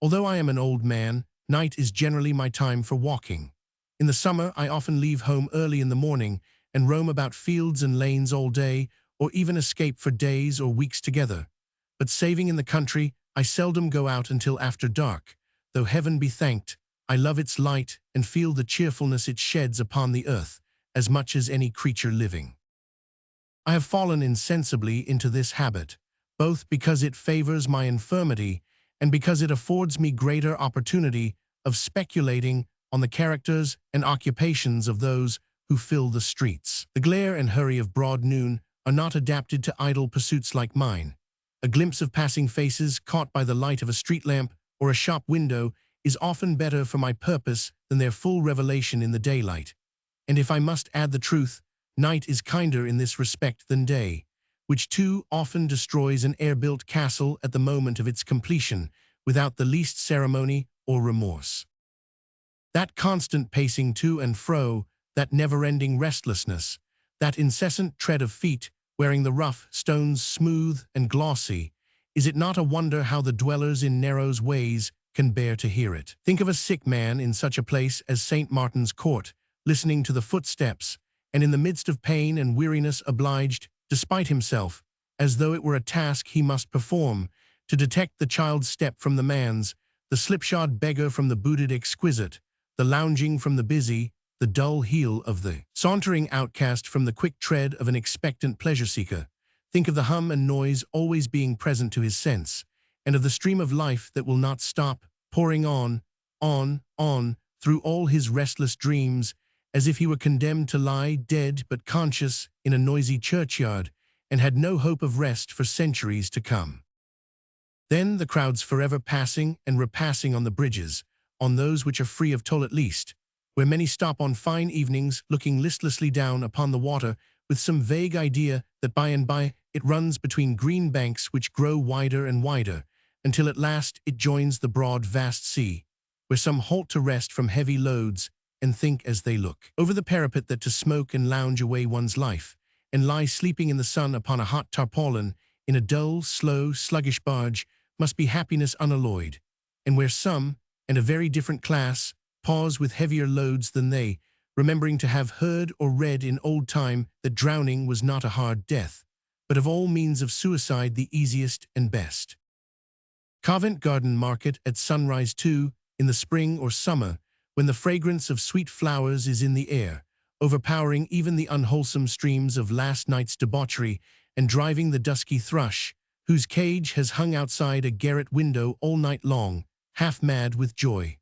Although I am an old man, night is generally my time for walking. In the summer, I often leave home early in the morning and roam about fields and lanes all day, or even escape for days or weeks together. But saving in the country, I seldom go out until after dark, though heaven be thanked, I love its light and feel the cheerfulness it sheds upon the earth as much as any creature living. I have fallen insensibly into this habit, both because it favors my infirmity and because it affords me greater opportunity of speculating on the characters and occupations of those who fill the streets. The glare and hurry of broad noon are not adapted to idle pursuits like mine. A glimpse of passing faces caught by the light of a street lamp or a shop window is often better for my purpose than their full revelation in the daylight. And if I must add the truth, night is kinder in this respect than day, which too often destroys an air-built castle at the moment of its completion, without the least ceremony or remorse. That constant pacing to and fro, that never-ending restlessness, that incessant tread of feet, wearing the rough stones smooth and glossy, is it not a wonder how the dwellers in Narrow's ways can bear to hear it? Think of a sick man in such a place as St. Martin's Court, listening to the footsteps, and in the midst of pain and weariness obliged, despite himself, as though it were a task he must perform, to detect the child's step from the man's, the slipshod beggar from the booted exquisite, the lounging from the busy, the dull heel of the sauntering outcast from the quick tread of an expectant pleasure-seeker. Think of the hum and noise always being present to his sense, and of the stream of life that will not stop, pouring on, through all his restless dreams, as if he were condemned to lie dead but conscious in a noisy churchyard, and had no hope of rest for centuries to come. Then the crowds forever passing and repassing on the bridges, on those which are free of toll at least, where many stop on fine evenings looking listlessly down upon the water with some vague idea that by and by it runs between green banks which grow wider and wider, until at last it joins the broad vast sea, where some halt to rest from heavy loads and think as they look over the parapet that to smoke and lounge away one's life, and lie sleeping in the sun upon a hot tarpaulin in a dull, slow, sluggish barge must be happiness unalloyed, and where some, and a very different class, pause with heavier loads than they, remembering to have heard or read in old time that drowning was not a hard death, but of all means of suicide the easiest and best. Covent Garden Market at sunrise too, in the spring or summer, when the fragrance of sweet flowers is in the air, overpowering even the unwholesome streams of last night's debauchery, and driving the dusky thrush, whose cage has hung outside a garret window all night long, half mad with joy.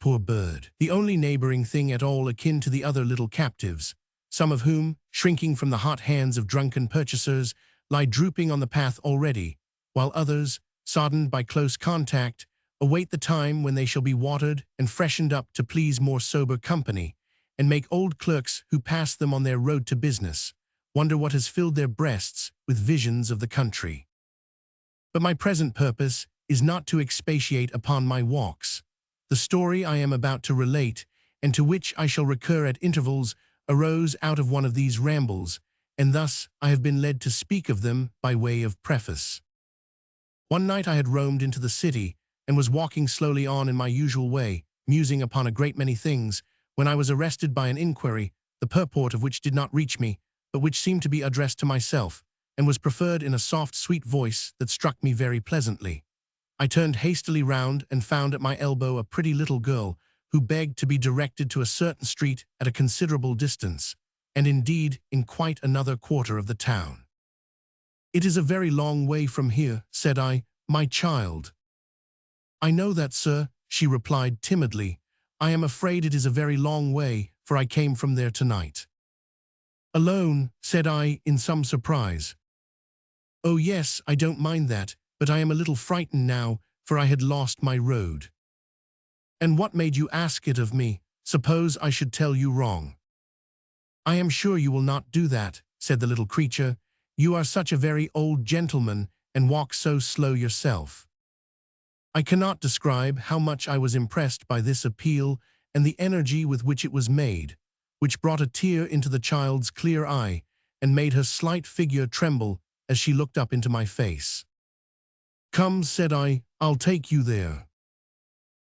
Poor bird, the only neighboring thing at all akin to the other little captives, some of whom, shrinking from the hot hands of drunken purchasers, lie drooping on the path already, while others, soddened by close contact, await the time when they shall be watered and freshened up to please more sober company, and make old clerks who pass them on their road to business wonder what has filled their breasts with visions of the country. But my present purpose is not to expatiate upon my walks. The story I am about to relate, and to which I shall recur at intervals, arose out of one of these rambles, and thus I have been led to speak of them by way of preface. One night I had roamed into the city, and was walking slowly on in my usual way, musing upon a great many things, when I was arrested by an inquiry, the purport of which did not reach me, but which seemed to be addressed to myself, and was preferred in a soft, sweet voice that struck me very pleasantly. I turned hastily round and found at my elbow a pretty little girl, who begged to be directed to a certain street at a considerable distance, and indeed in quite another quarter of the town. "It is a very long way from here," said I, "my child." "I know that, sir," she replied timidly. "I am afraid it is a very long way, for I came from there tonight." "Alone?" said I, in some surprise. "Oh yes, I don't mind that, but I am a little frightened now, for I had lost my road." "And what made you ask it of me? Suppose I should tell you wrong?" "I am sure you will not do that," said the little creature. "You are such a very old gentleman, and walk so slow yourself." I cannot describe how much I was impressed by this appeal and the energy with which it was made, which brought a tear into the child's clear eye and made her slight figure tremble as she looked up into my face. "Come," said I, "I'll take you there."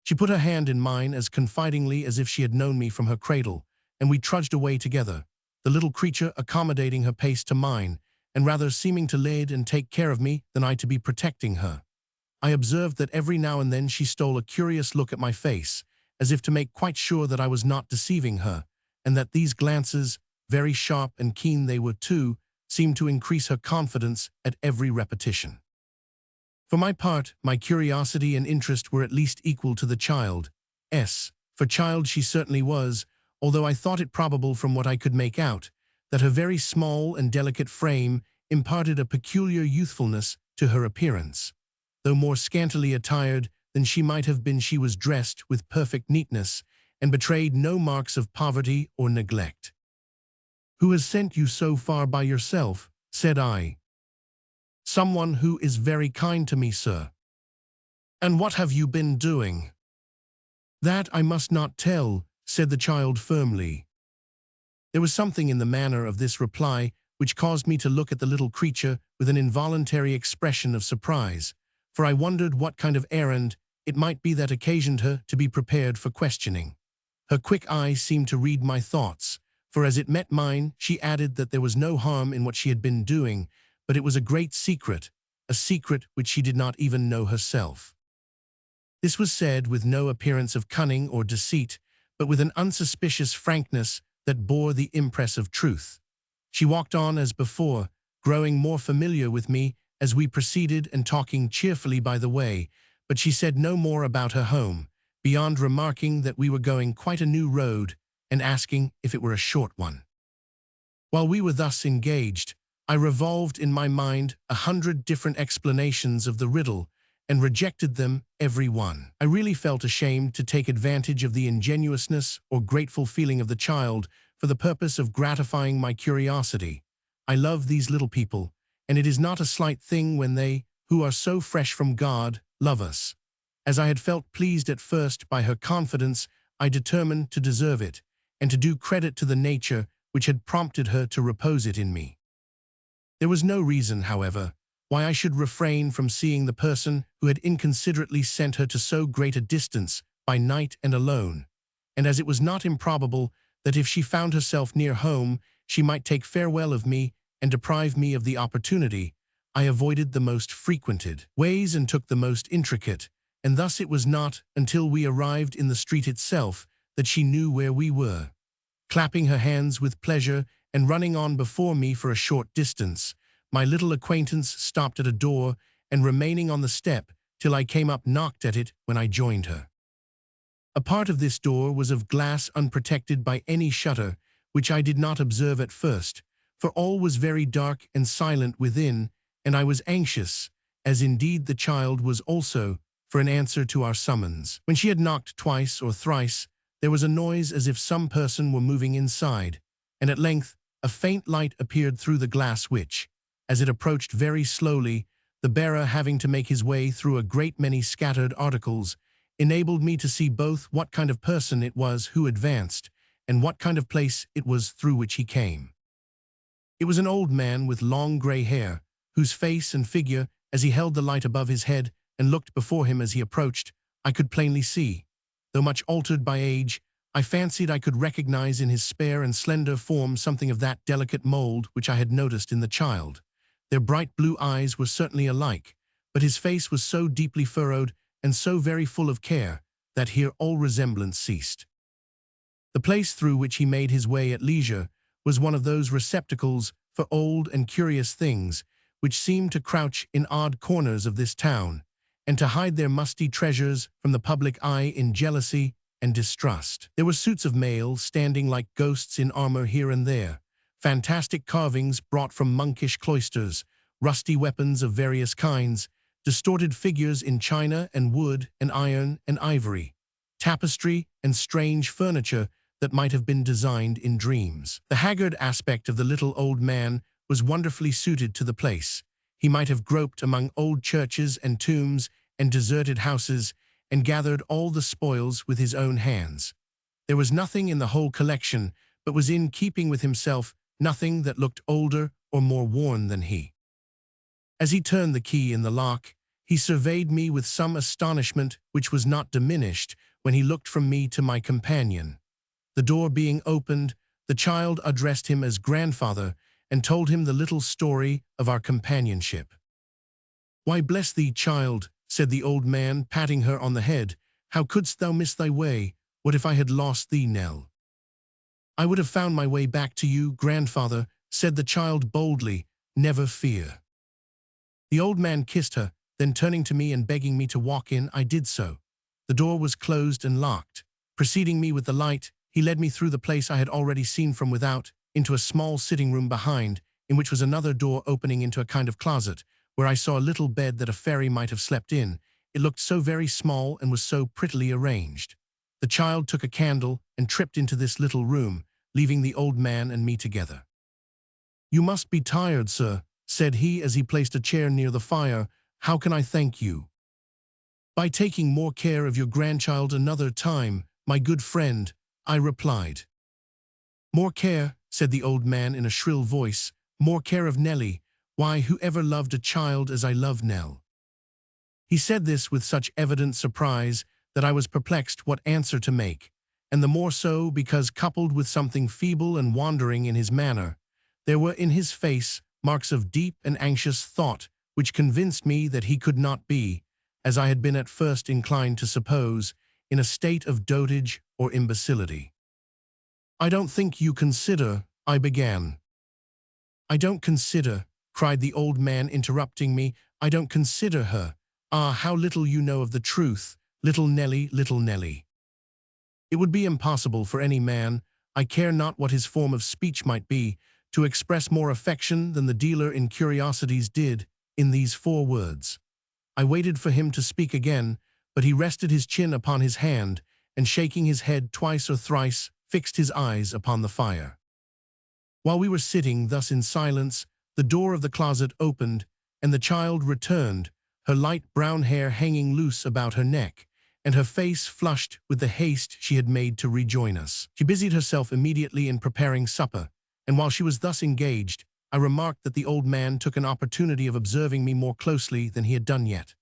She put her hand in mine as confidingly as if she had known me from her cradle, and we trudged away together, the little creature accommodating her pace to mine, and rather seeming to lead and take care of me than I to be protecting her. I observed that every now and then she stole a curious look at my face, as if to make quite sure that I was not deceiving her, and that these glances, very sharp and keen they were too, seemed to increase her confidence at every repetition. For my part, my curiosity and interest were at least equal to the child's. For child she certainly was, although I thought it probable from what I could make out, that her very small and delicate frame imparted a peculiar youthfulness to her appearance. Though more scantily attired than she might have been, she was dressed with perfect neatness, and betrayed no marks of poverty or neglect. "Who has sent you so far by yourself?" said I. "Someone who is very kind to me, sir." "And what have you been doing?" "That I must not tell," said the child firmly. There was something in the manner of this reply which caused me to look at the little creature with an involuntary expression of surprise, for I wondered what kind of errand it might be that occasioned her to be prepared for questioning. Her quick eye seemed to read my thoughts, for as it met mine, she added that there was no harm in what she had been doing, but it was a great secret, a secret which she did not even know herself. This was said with no appearance of cunning or deceit, but with an unsuspicious frankness that bore the impress of truth. She walked on as before, growing more familiar with me as we proceeded and talking cheerfully by the way, but she said no more about her home, beyond remarking that we were going quite a new road and asking if it were a short one. While we were thus engaged, I revolved in my mind 100 different explanations of the riddle and rejected them every one. I really felt ashamed to take advantage of the ingenuousness or grateful feeling of the child for the purpose of gratifying my curiosity. I love these little people, and it is not a slight thing when they, who are so fresh from God, love us. As I had felt pleased at first by her confidence, I determined to deserve it, and to do credit to the nature which had prompted her to repose it in me. There was no reason, however, why I should refrain from seeing the person who had inconsiderately sent her to so great a distance by night and alone, and as it was not improbable that if she found herself near home, she might take farewell of me and deprive me of the opportunity, I avoided the most frequented ways and took the most intricate, and thus it was not until we arrived in the street itself that she knew where we were. Clapping her hands with pleasure and running on before me for a short distance, my little acquaintance stopped at a door and remaining on the step till I came up knocked at it when I joined her. A part of this door was of glass unprotected by any shutter, which I did not observe at first, for all was very dark and silent within, and I was anxious, as indeed the child was also, for an answer to our summons. When she had knocked twice or thrice, there was a noise as if some person were moving inside, and at length a faint light appeared through the glass which, as it approached very slowly, the bearer having to make his way through a great many scattered articles, enabled me to see both what kind of person it was who advanced, and what kind of place it was through which he came. It was an old man with long grey hair, whose face and figure, as he held the light above his head and looked before him as he approached, I could plainly see. Though much altered by age, I fancied I could recognize in his spare and slender form something of that delicate mold which I had noticed in the child. Their bright blue eyes were certainly alike, but his face was so deeply furrowed and so very full of care that here all resemblance ceased. The place through which he made his way at leisure was one of those receptacles for old and curious things which seem to crouch in odd corners of this town, and to hide their musty treasures from the public eye in jealousy and distrust. There were suits of mail standing like ghosts in armor here and there, fantastic carvings brought from monkish cloisters, rusty weapons of various kinds, distorted figures in china and wood and iron and ivory, tapestry and strange furniture that might have been designed in dreams. The haggard aspect of the little old man was wonderfully suited to the place. He might have groped among old churches and tombs and deserted houses and gathered all the spoils with his own hands. There was nothing in the whole collection but was in keeping with himself, nothing that looked older or more worn than he. As he turned the key in the lock, He surveyed me with some astonishment which was not diminished when he looked from me to my companion. The door being opened, the child addressed him as grandfather and told him the little story of our companionship. "Why, bless thee, child," said the old man, patting her on the head, "how couldst thou miss thy way? What if I had lost thee, Nell?" "I would have found my way back to you, grandfather," said the child boldly. "Never fear." The old man kissed her, then turning to me and begging me to walk in, I did so. The door was closed and locked. Preceding me with the light, he led me through the place I had already seen from without, into a small sitting room behind, in which was another door opening into a kind of closet, where I saw a little bed that a fairy might have slept in. It looked so very small and was so prettily arranged. The child took a candle and tripped into this little room, leaving the old man and me together. "You must be tired, sir," said he as he placed a chair near the fire. "How can I thank you?" "By taking more care of your grandchild another time, my good friend," I replied. "More care," said the old man in a shrill voice, "more care of Nellie. Why, who ever loved a child as I love Nell?" He said this with such evident surprise that I was perplexed what answer to make, and the more so because, coupled with something feeble and wandering in his manner, there were in his face marks of deep and anxious thought which convinced me that he could not be, as I had been at first inclined to suppose, in a state of dotage or imbecility. "I don't think you consider," I began. "I don't consider," cried the old man, interrupting me. "I don't consider her. Ah, how little you know of the truth, little Nellie, little Nellie. It would be impossible for any man, I care not what his form of speech might be, to express more affection than the dealer in curiosities did in these 4 words." I waited for him to speak again, but he rested his chin upon his hand, and shaking his head twice or thrice, fixed his eyes upon the fire. While we were sitting thus in silence, the door of the closet opened, and the child returned, her light brown hair hanging loose about her neck, and her face flushed with the haste she had made to rejoin us. She busied herself immediately in preparing supper, and while she was thus engaged, I remarked that the old man took an opportunity of observing me more closely than he had done yet.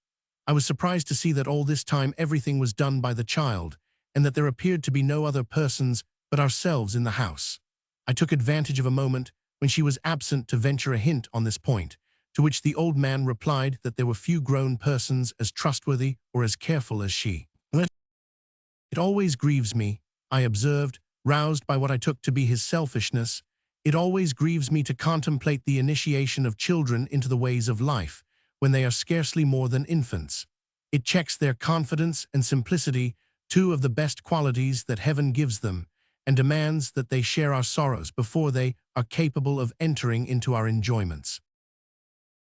I was surprised to see that all this time everything was done by the child, and that there appeared to be no other persons but ourselves in the house. I took advantage of a moment when she was absent to venture a hint on this point, to which the old man replied that there were few grown persons as trustworthy or as careful as she. "It always grieves me," I observed, roused by what I took to be his selfishness, "it always grieves me to contemplate the initiation of children into the ways of life, when they are scarcely more than infants. It checks their confidence and simplicity, 2 of the best qualities that heaven gives them, and demands that they share our sorrows before they are capable of entering into our enjoyments."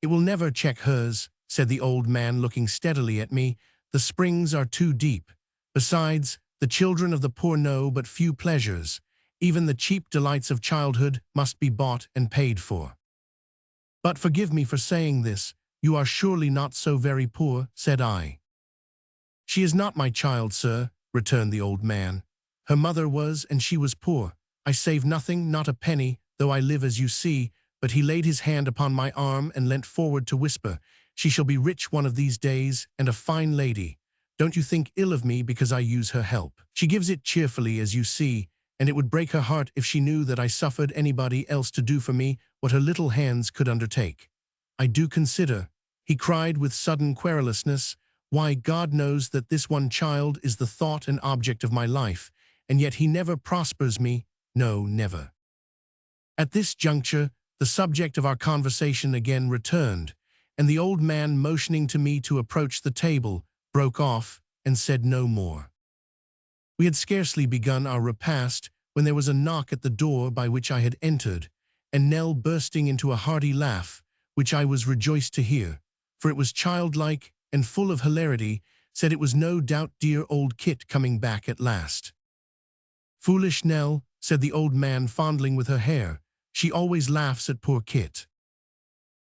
"It will never check hers," said the old man, looking steadily at me. "The springs are too deep. Besides, the children of the poor know but few pleasures. Even the cheap delights of childhood must be bought and paid for." "But forgive me for saying this, you are surely not so very poor," said I. "She is not my child, sir," returned the old man. "Her mother was, and she was poor. I save nothing, not a penny, though I live as you see," but he laid his hand upon my arm and leant forward to whisper, "She shall be rich one of these days, and a fine lady. Don't you think ill of me because I use her help. She gives it cheerfully, as you see, and it would break her heart if she knew that I suffered anybody else to do for me what her little hands could undertake. I do consider," he cried with sudden querulousness, "why, God knows that this one child is the thought and object of my life, and yet he never prospers me, no, never." At this juncture, the subject of our conversation again returned, and the old man, motioning to me to approach the table, broke off and said no more. We had scarcely begun our repast when there was a knock at the door by which I had entered, and Nell, bursting into a hearty laugh, which I was rejoiced to hear, for it was childlike and full of hilarity, said it was no doubt dear old Kit coming back at last. "Foolish Nell," said the old man, fondling with her hair. "She always laughs at poor Kit."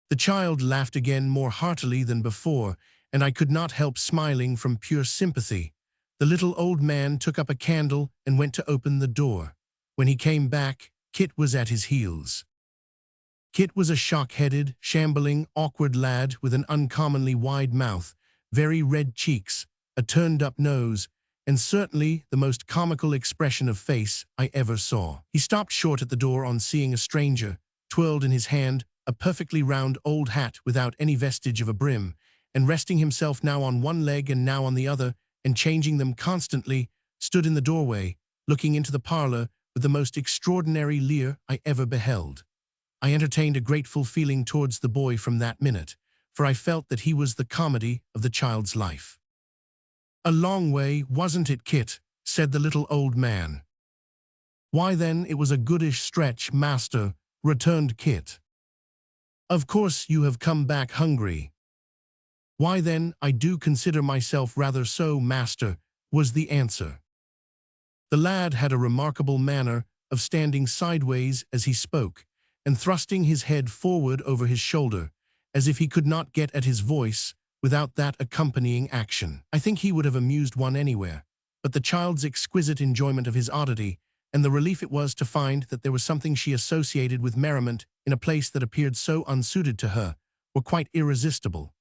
The child laughed again more heartily than before, and I could not help smiling from pure sympathy. The little old man took up a candle and went to open the door. When he came back, Kit was at his heels. Kit was a shock-headed, shambling, awkward lad with an uncommonly wide mouth, very red cheeks, a turned-up nose, and certainly the most comical expression of face I ever saw. He stopped short at the door on seeing a stranger, twirled in his hand a perfectly round old hat without any vestige of a brim, and resting himself now on one leg and now on the other, and changing them constantly, stood in the doorway, looking into the parlor with the most extraordinary leer I ever beheld. I entertained a grateful feeling towards the boy from that minute, for I felt that he was the comedy of the child's life. "A long way, wasn't it, Kit?" said the little old man. "Why then, it was a goodish stretch, master," returned Kit. "Of course you have come back hungry." "Why then, I do consider myself rather so, master," was the answer. The lad had a remarkable manner of standing sideways as he spoke, and thrusting his head forward over his shoulder, as if he could not get at his voice without that accompanying action. I think he would have amused one anywhere, but the child's exquisite enjoyment of his oddity, and the relief it was to find that there was something she associated with merriment in a place that appeared so unsuited to her, were quite irresistible.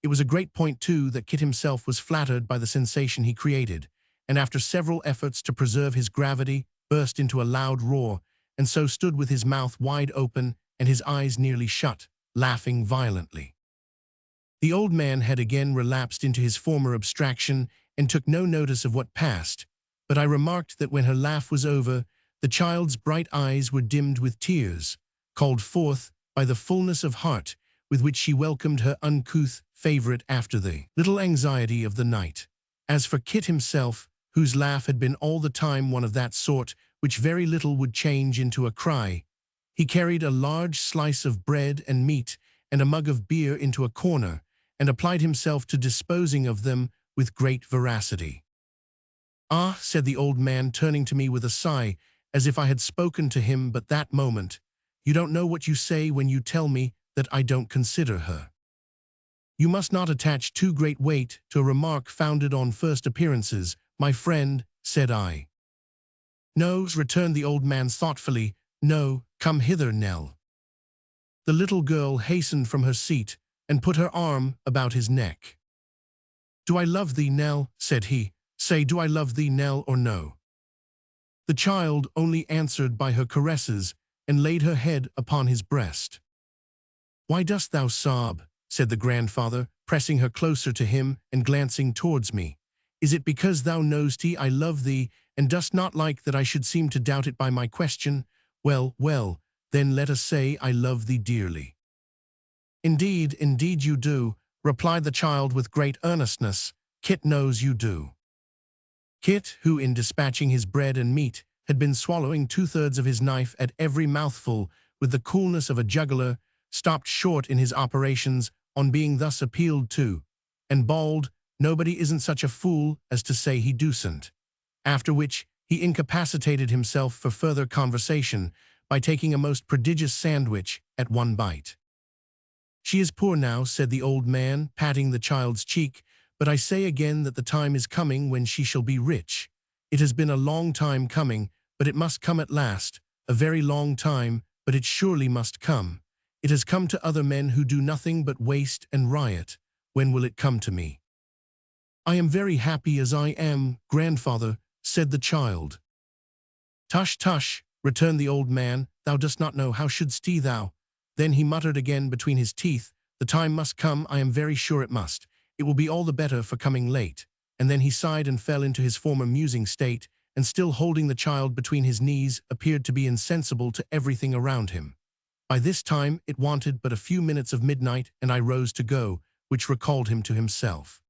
It was a great point, too, that Kit himself was flattered by the sensation he created, and after several efforts to preserve his gravity, burst into a loud roar, and so stood with his mouth wide open and his eyes nearly shut, laughing violently. The old man had again relapsed into his former abstraction and took no notice of what passed, but I remarked that when her laugh was over, the child's bright eyes were dimmed with tears, called forth by the fullness of heart with which she welcomed her uncouth favorite after the little anxiety of the night. As for Kit himself, whose laugh had been all the time one of that sort which very little would change into a cry, he carried a large slice of bread and meat and a mug of beer into a corner, and applied himself to disposing of them with great veracity. "Ah," said the old man, turning to me with a sigh, as if I had spoken to him but that moment, "you don't know what you say when you tell me that I don't consider her." "You must not attach too great weight to a remark founded on first appearances, my friend," said I. "No," returned the old man thoughtfully, "no, come hither, Nell." The little girl hastened from her seat and put her arm about his neck. "Do I love thee, Nell?" said he. "Say, do I love thee, Nell, or no?" The child only answered by her caresses and laid her head upon his breast. "Why dost thou sob?" said the grandfather, pressing her closer to him and glancing towards me. "Is it because thou knowest I love thee, and dost not like that I should seem to doubt it by my question? Well, well, then let us say I love thee dearly." "Indeed, indeed you do," replied the child with great earnestness. "Kit knows you do." Kit, who in dispatching his bread and meat had been swallowing 2/3 of his knife at every mouthful with the coolness of a juggler, stopped short in his operations on being thus appealed to, and bawled, "Nobody isn't such a fool as to say he doosn't," after which he incapacitated himself for further conversation by taking a most prodigious sandwich at one bite. "She is poor now," said the old man, patting the child's cheek, "but I say again that the time is coming when she shall be rich. It has been a long time coming, but it must come at last, a very long time, but it surely must come. It has come to other men who do nothing but waste and riot. When will it come to me?" "I am very happy as I am, grandfather," said the child. "Tush, tush," returned the old man, "thou dost not know, how shouldst thou?" Then he muttered again between his teeth, "The time must come, I am very sure it must. It will be all the better for coming late." And then he sighed and fell into his former musing state, and still holding the child between his knees, appeared to be insensible to everything around him. By this time it wanted but a few minutes of midnight, and I rose to go, which recalled him to himself.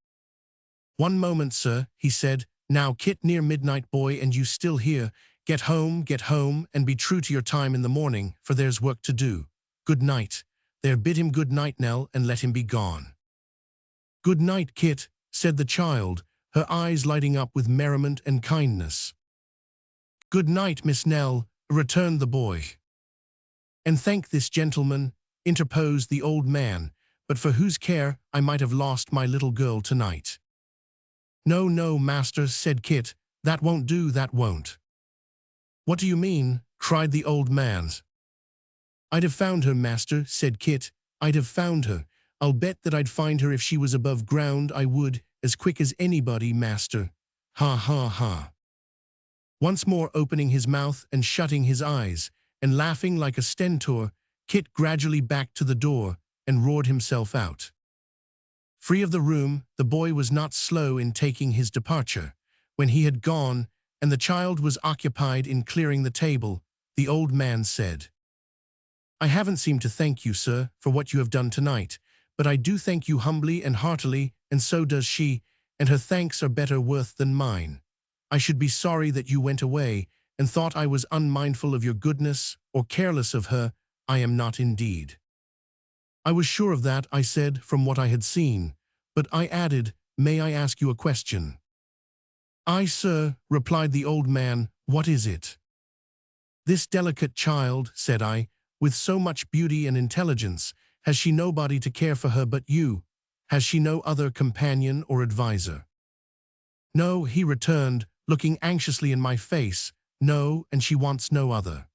"One moment, sir," he said. "Now, Kit, near midnight, boy, and you still here. Get home, and be true to your time in the morning, for there's work to do. Good night. There, bid him good night, Nell, and let him be gone." "Good night, Kit," said the child, her eyes lighting up with merriment and kindness. "Good night, Miss Nell," returned the boy. "And thank this gentleman," interposed the old man, "but for whose care I might have lost my little girl tonight." "No, no, master," said Kit, "that won't do, that won't." "What do you mean?" cried the old man. "I'd have found her, master," said Kit. "I'd have found her. I'll bet that I'd find her if she was above ground. I would, as quick as anybody, master. Ha ha ha. Once more opening his mouth and shutting his eyes, and laughing like a stentor, Kit gradually backed to the door and roared himself out. Free of the room, the boy was not slow in taking his departure. When he had gone, and the child was occupied in clearing the table, the old man said, "I haven't seemed to thank you, sir, for what you have done tonight, but I do thank you humbly and heartily, and so does she, and her thanks are better worth than mine. I should be sorry that you went away, and thought I was unmindful of your goodness, or careless of her. I am not indeed." "I was sure of that," I said, from what I had seen, but I added, "May I ask you a question?" "Aye, sir," replied the old man, "what is it?" "This delicate child," said I, "with so much beauty and intelligence, has she nobody to care for her but you? Has she no other companion or adviser?" "No," he returned, looking anxiously in my face, "no, and she wants no other."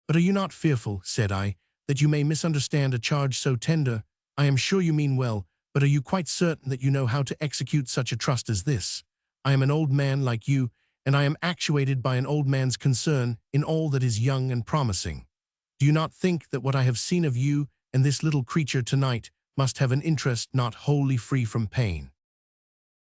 "But are you not fearful," said I, "that you may misunderstand a charge so tender? I am sure you mean well, but are you quite certain that you know how to execute such a trust as this? I am an old man like you, and I am actuated by an old man's concern in all that is young and promising. Do you not think that what I have seen of you and this little creature tonight must have an interest not wholly free from pain?"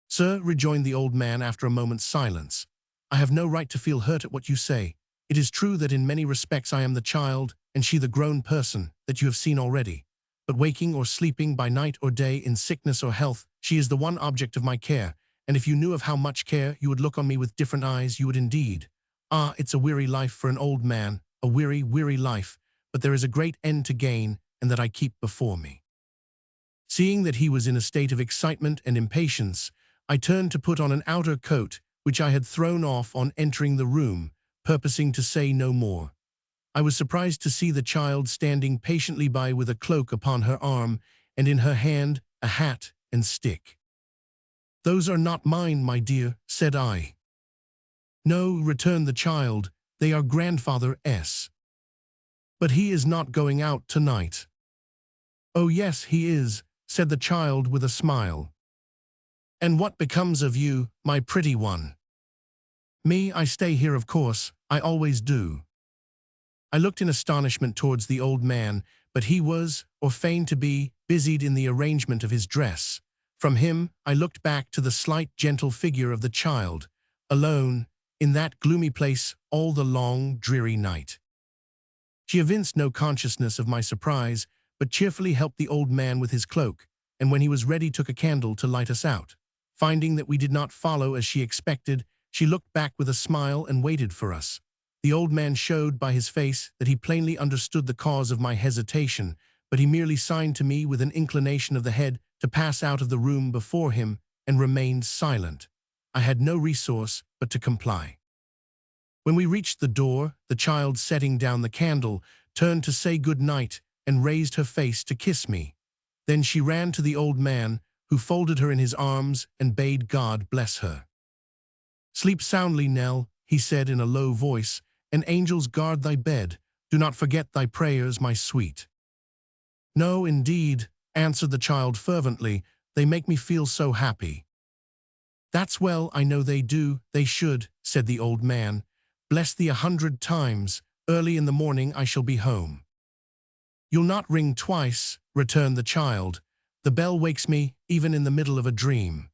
"Sir," rejoined the old man after a moment's silence, "I have no right to feel hurt at what you say. It is true that in many respects I am the child, and she the grown person, that you have seen already. But waking or sleeping by night or day, in sickness or health, she is the one object of my care, and if you knew of how much care, you would look on me with different eyes, you would indeed. Ah, it's a weary life for an old man, a weary, weary life, but there is a great end to gain, and that I keep before me." Seeing that he was in a state of excitement and impatience, I turned to put on an outer coat, which I had thrown off on entering the room, purposing to say no more. I was surprised to see the child standing patiently by with a cloak upon her arm, and in her hand a hat and stick. "Those are not mine, my dear," said I. "No," returned the child, "they are grandfather's. But he is not going out tonight." "Oh yes, he is," said the child with a smile. "And what becomes of you, my pretty one?" "Me, I stay here, of course. I always do." I looked in astonishment towards the old man, but he was, or feigned to be, busied in the arrangement of his dress. From him, I looked back to the slight, gentle figure of the child, alone, in that gloomy place all the long, dreary night. She evinced no consciousness of my surprise, but cheerfully helped the old man with his cloak, and when he was ready took a candle to light us out. Finding that we did not follow as she expected, she looked back with a smile and waited for us. The old man showed by his face that he plainly understood the cause of my hesitation, but he merely signed to me with an inclination of the head to pass out of the room before him, and remained silent. I had no resource but to comply. When we reached the door, the child, setting down the candle, turned to say good night and raised her face to kiss me. Then she ran to the old man, who folded her in his arms and bade God bless her. "Sleep soundly, Nell," he said in a low voice, "and angels guard thy bed. Do not forget thy prayers, my sweet." "No, indeed," answered the child fervently. "They make me feel so happy." "That's well, I know they do, they should," said the old man. "Bless thee 100 times. Early in the morning I shall be home." "You'll not ring twice," returned the child. "The bell wakes me, even in the middle of a dream."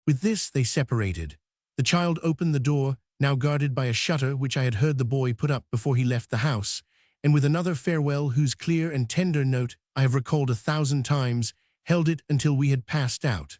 With this they separated. The child opened the door, now guarded by a shutter which I had heard the boy put up before he left the house, and with another farewell whose clear and tender note I have recalled 1,000 times, held it until we had passed out.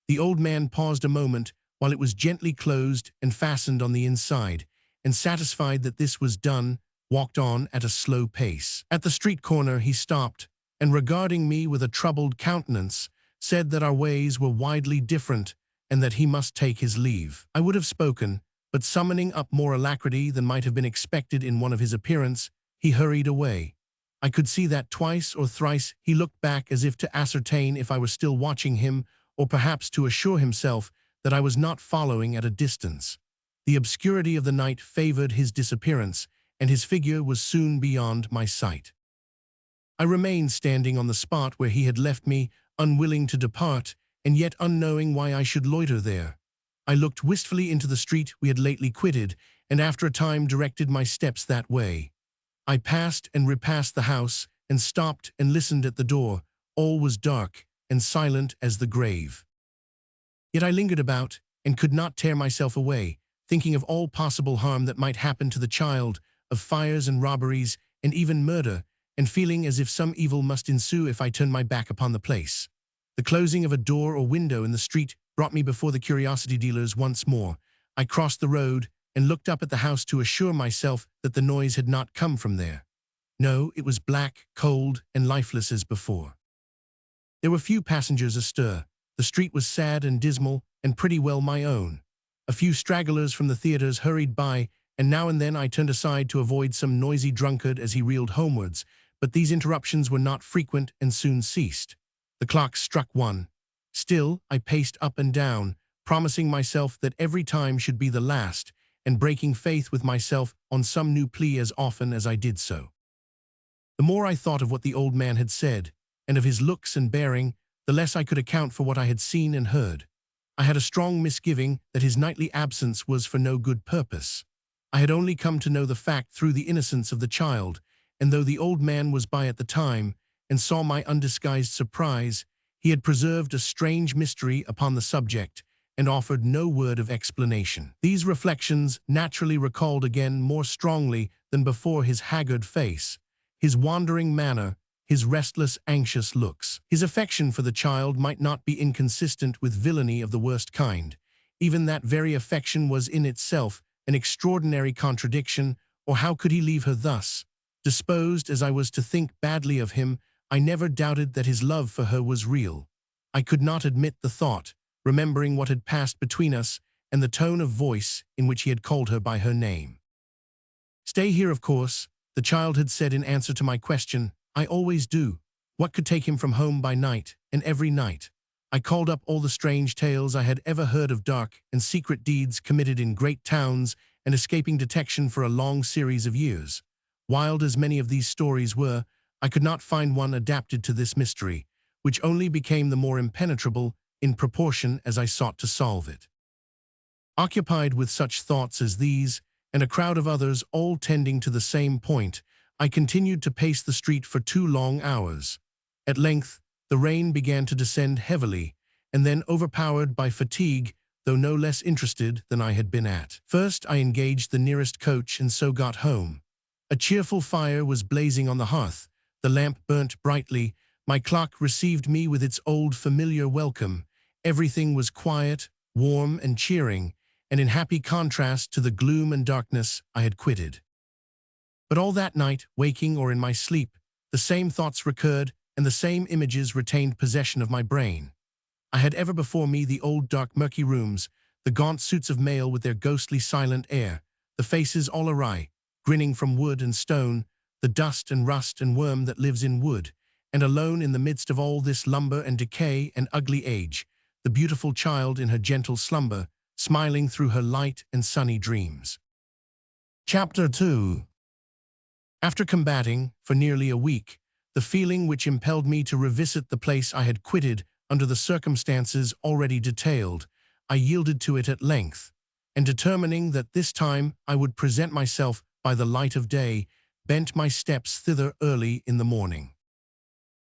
The old man paused a moment while it was gently closed and fastened on the inside, and satisfied that this was done, walked on at a slow pace. At the street corner he stopped, and regarding me with a troubled countenance, said that our ways were widely different, and that he must take his leave. I would have spoken, but summoning up more alacrity than might have been expected in one of his appearance, he hurried away. I could see that twice or thrice he looked back as if to ascertain if I was still watching him, or perhaps to assure himself that I was not following at a distance. The obscurity of the night favored his disappearance, and his figure was soon beyond my sight. I remained standing on the spot where he had left me, unwilling to depart, and yet unknowing why I should loiter there. I looked wistfully into the street we had lately quitted, and after a time directed my steps that way. I passed and repassed the house, and stopped and listened at the door. All was dark and silent as the grave. Yet I lingered about, and could not tear myself away, thinking of all possible harm that might happen to the child, of fires and robberies, and even murder, and feeling as if some evil must ensue if I turned my back upon the place. The closing of a door or window in the street brought me before the curiosity dealers once more. I crossed the road and looked up at the house to assure myself that the noise had not come from there. No, it was black, cold, and lifeless as before. There were few passengers astir. The street was sad and dismal, and pretty well my own. A few stragglers from the theaters hurried by, and now and then I turned aside to avoid some noisy drunkard as he reeled homewards, but these interruptions were not frequent and soon ceased. The clock struck 1. Still, I paced up and down, promising myself that every time should be the last, and breaking faith with myself on some new plea as often as I did so. The more I thought of what the old man had said, and of his looks and bearing, the less I could account for what I had seen and heard. I had a strong misgiving that his nightly absence was for no good purpose. I had only come to know the fact through the innocence of the child, and though the old man was by at the time, and saw my undisguised surprise, he had preserved a strange mystery upon the subject, and offered no word of explanation. These reflections naturally recalled again more strongly than before his haggard face, his wandering manner, his restless, anxious looks. His affection for the child might not be inconsistent with villainy of the worst kind. Even that very affection was in itself an extraordinary contradiction, or how could he leave her thus? Disposed as I was to think badly of him, I never doubted that his love for her was real. I could not admit the thought, remembering what had passed between us and the tone of voice in which he had called her by her name. "Stay here, of course," the child had said in answer to my question. "I always do. What could take him from home by night, and every night?" I called up all the strange tales I had ever heard of dark and secret deeds committed in great towns and escaping detection for a long series of years. Wild as many of these stories were, I could not find one adapted to this mystery, which only became the more impenetrable in proportion as I sought to solve it. Occupied with such thoughts as these, and a crowd of others all tending to the same point, I continued to pace the street for 2 long hours. At length, the rain began to descend heavily, and then, overpowered by fatigue, though no less interested than I had been at first, I engaged the nearest coach and so got home. A cheerful fire was blazing on the hearth, the lamp burnt brightly, my clock received me with its old familiar welcome. Everything was quiet, warm, and cheering, and in happy contrast to the gloom and darkness I had quitted. But all that night, waking or in my sleep, the same thoughts recurred, and the same images retained possession of my brain. I had ever before me the old dark murky rooms, the gaunt suits of mail with their ghostly silent air, the faces all awry, grinning from wood and stone, the dust and rust and worm that lives in wood, and alone in the midst of all this lumber and decay and ugly age, the beautiful child in her gentle slumber, smiling through her light and sunny dreams. Chapter 2. After combating, for nearly a week, the feeling which impelled me to revisit the place I had quitted under the circumstances already detailed, I yielded to it at length, and determining that this time I would present myself by the light of day, bent my steps thither early in the morning.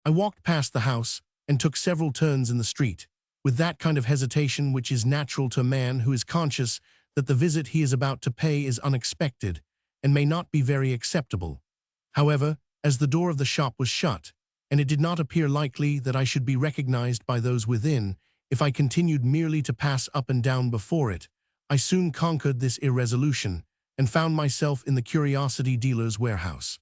I walked past the house and took several turns in the street, with that kind of hesitation which is natural to a man who is conscious that the visit he is about to pay is unexpected and may not be very acceptable. However, as the door of the shop was shut, and it did not appear likely that I should be recognized by those within if I continued merely to pass up and down before it, I soon conquered this irresolution and found myself in the curiosity dealer's warehouse.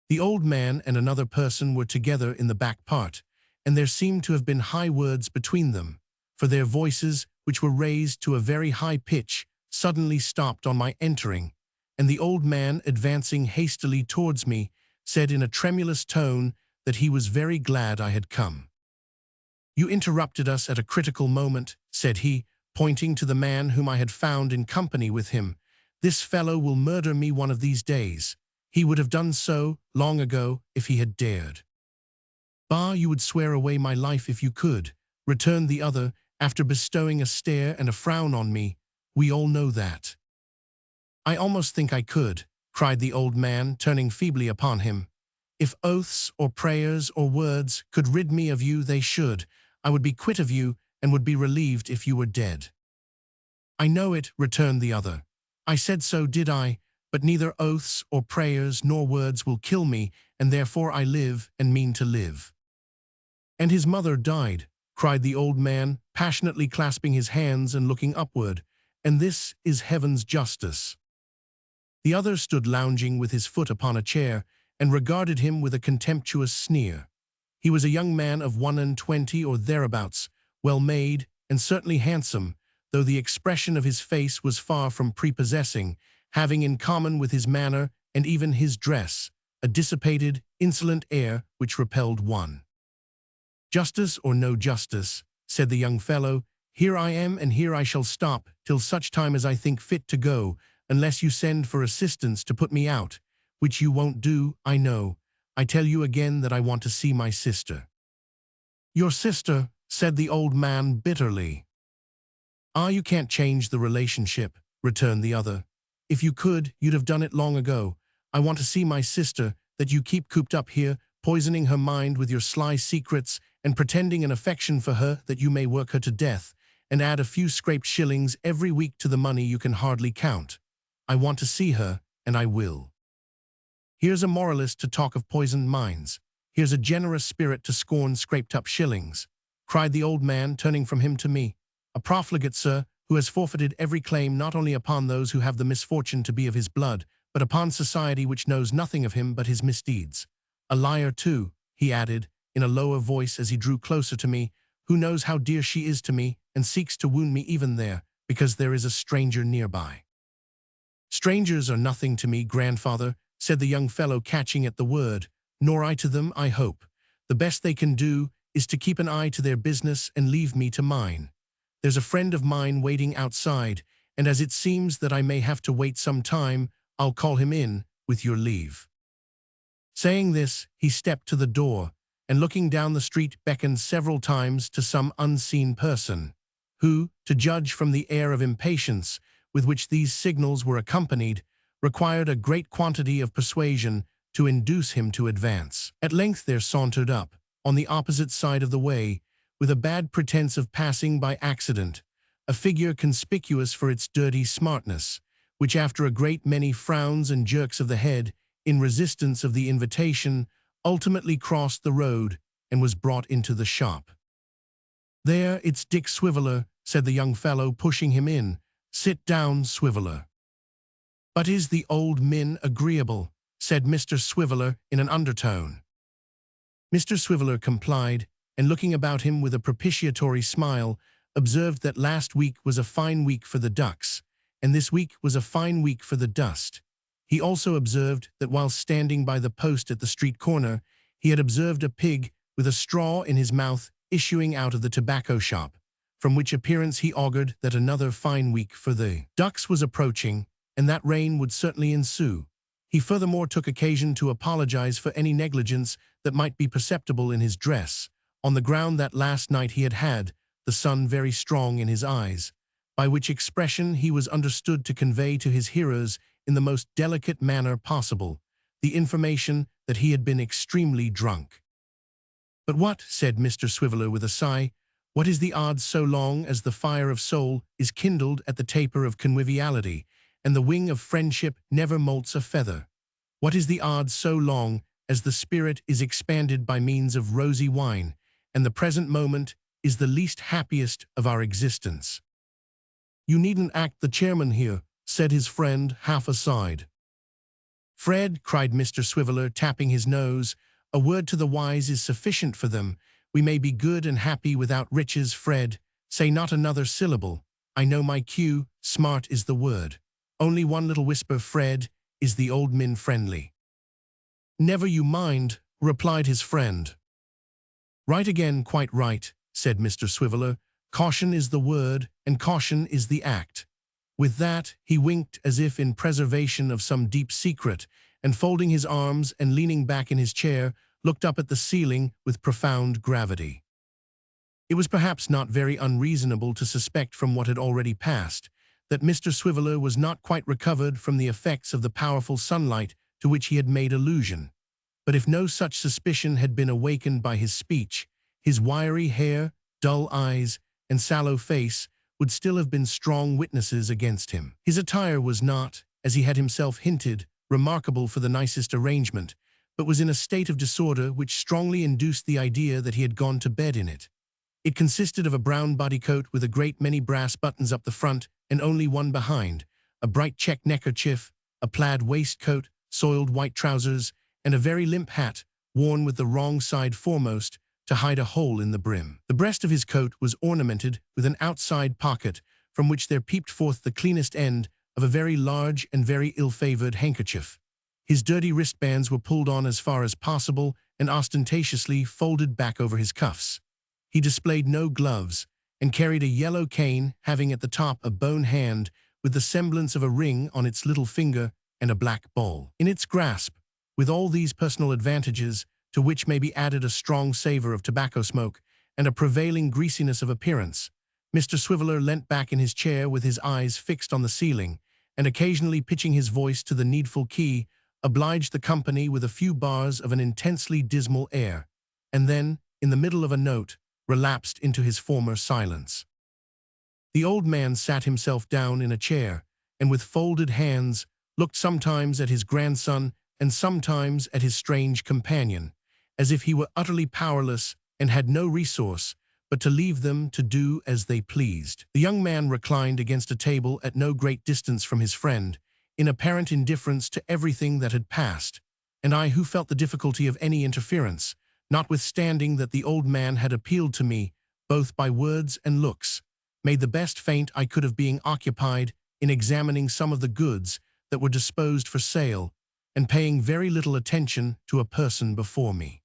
The old man and another person were together in the back part, and there seemed to have been high words between them, for their voices, which were raised to a very high pitch, suddenly stopped on my entering, and the old man, advancing hastily towards me, said in a tremulous tone that he was very glad I had come. "You interrupted us at a critical moment," said he, pointing to the man whom I had found in company with him. "This fellow will murder me one of these days. He would have done so long ago if he had dared. "Bah, you would swear away my life if you could," returned the other, after bestowing a stare and a frown on me. "We all know that." "I almost think I could," cried the old man, turning feebly upon him. "If oaths or prayers or words could rid me of you, they should. I would be quit of you and would be relieved if you were dead." "I know it," returned the other. "I said so, did I? But neither oaths or prayers nor words will kill me, and therefore I live and mean to live." "And his mother died," cried the old man, passionately clasping his hands and looking upward, "and this is heaven's justice." The other stood lounging with his foot upon a chair, and regarded him with a contemptuous sneer. He was a young man of 21 or thereabouts, well-made, and certainly handsome, though the expression of his face was far from prepossessing, having in common with his manner and even his dress a dissipated, insolent air which repelled one. "Justice or no justice," said the young fellow, "here I am and here I shall stop till such time as I think fit to go, unless you send for assistance to put me out, which you won't do, I know. I tell you again that I want to see my sister." "Your sister," said the old man bitterly. "Ah, you can't change the relationship," returned the other. "If you could, you'd have done it long ago. I want to see my sister, that you keep cooped up here, poisoning her mind with your sly secrets and pretending an affection for her that you may work her to death, and add a few scraped shillings every week to the money you can hardly count. I want to see her, and I will. Here's a moralist to talk of poisoned minds. Here's a generous spirit to scorn scraped-up shillings," cried the old man, turning from him to me. "A profligate, sir, who has forfeited every claim not only upon those who have the misfortune to be of his blood, but upon society which knows nothing of him but his misdeeds. A liar, too," he added, in a lower voice as he drew closer to me, "who knows how dear she is to me, and seeks to wound me even there, because there is a stranger nearby." "Strangers are nothing to me, grandfather," said the young fellow, catching at the word. "Nor I to them, I hope. The best they can do is to keep an eye to their business and leave me to mine. There's a friend of mine waiting outside, and as it seems that I may have to wait some time, I'll call him in, with your leave." Saying this, he stepped to the door, and looking down the street beckoned several times to some unseen person, who, to judge from the air of impatience with which these signals were accompanied, required a great quantity of persuasion to induce him to advance. At length there sauntered up, on the opposite side of the way, with a bad pretense of passing by accident, a figure conspicuous for its dirty smartness, which after a great many frowns and jerks of the head, in resistance of the invitation, ultimately crossed the road and was brought into the shop. "There, it's Dick Swiveller," said the young fellow, pushing him in. "Sit down, Swiveller." "But is the old min agreeable?" said Mr. Swiveller in an undertone. Mr. Swiveller complied, and looking about him with a propitiatory smile, observed that last week was a fine week for the ducks, and this week was a fine week for the dust. He also observed that while standing by the post at the street corner, he had observed a pig with a straw in his mouth issuing out of the tobacco shop, from which appearance he augured that another fine week for the ducks was approaching, and that rain would certainly ensue. He furthermore took occasion to apologize for any negligence that might be perceptible in his dress, on the ground that last night he had the sun very strong in his eyes, by which expression he was understood to convey to his hearers in the most delicate manner possible the information that he had been extremely drunk. "But what," said Mr. Swiveller with a sigh, "what is the odds so long as the fire of soul is kindled at the taper of conviviality, and the wing of friendship never molts a feather? What is the odds so long as the spirit is expanded by means of rosy wine, and the present moment is the least happiest of our existence?" "You needn't act the chairman here," said his friend, half aside. "Fred," cried Mr. Swiveller, tapping his nose, "a word to the wise is sufficient for them. We may be good and happy without riches, Fred. Say not another syllable. I know my cue, smart is the word. Only one little whisper, Fred, is the old min friendly." "Never you mind," replied his friend. "Right again, quite right," said Mr. Swiveller. "Caution is the word, and caution is the act." With that, he winked as if in preservation of some deep secret, and folding his arms and leaning back in his chair, looked up at the ceiling with profound gravity. It was perhaps not very unreasonable to suspect from what had already passed that Mr. Swiveller was not quite recovered from the effects of the powerful sunlight to which he had made allusion. But if no such suspicion had been awakened by his speech, his wiry hair, dull eyes, and sallow face would still have been strong witnesses against him. His attire was not, as he had himself hinted, remarkable for the nicest arrangement, but was in a state of disorder which strongly induced the idea that he had gone to bed in it. It consisted of a brown bodycoat with a great many brass buttons up the front and only one behind, a bright check neckerchief, a plaid waistcoat, soiled white trousers, and a very limp hat, worn with the wrong side foremost to hide a hole in the brim. The breast of his coat was ornamented with an outside pocket from which there peeped forth the cleanest end of a very large and very ill-favored handkerchief. His dirty wristbands were pulled on as far as possible and ostentatiously folded back over his cuffs. He displayed no gloves, and carried a yellow cane having at the top a bone hand with the semblance of a ring on its little finger and a black ball. In its grasp, with all these personal advantages, to which may be added a strong savor of tobacco smoke and a prevailing greasiness of appearance, Mr. Swiveller leant back in his chair with his eyes fixed on the ceiling, and occasionally pitching his voice to the needful key, obliged the company with a few bars of an intensely dismal air, and then, in the middle of a note, relapsed into his former silence. The old man sat himself down in a chair, and with folded hands looked sometimes at his grandson and sometimes at his strange companion, as if he were utterly powerless and had no resource but to leave them to do as they pleased. The young man reclined against a table at no great distance from his friend, in apparent indifference to everything that had passed, and I, who felt the difficulty of any interference, notwithstanding that the old man had appealed to me, both by words and looks, made the best feint I could of being occupied in examining some of the goods that were disposed for sale, and paying very little attention to a person before me.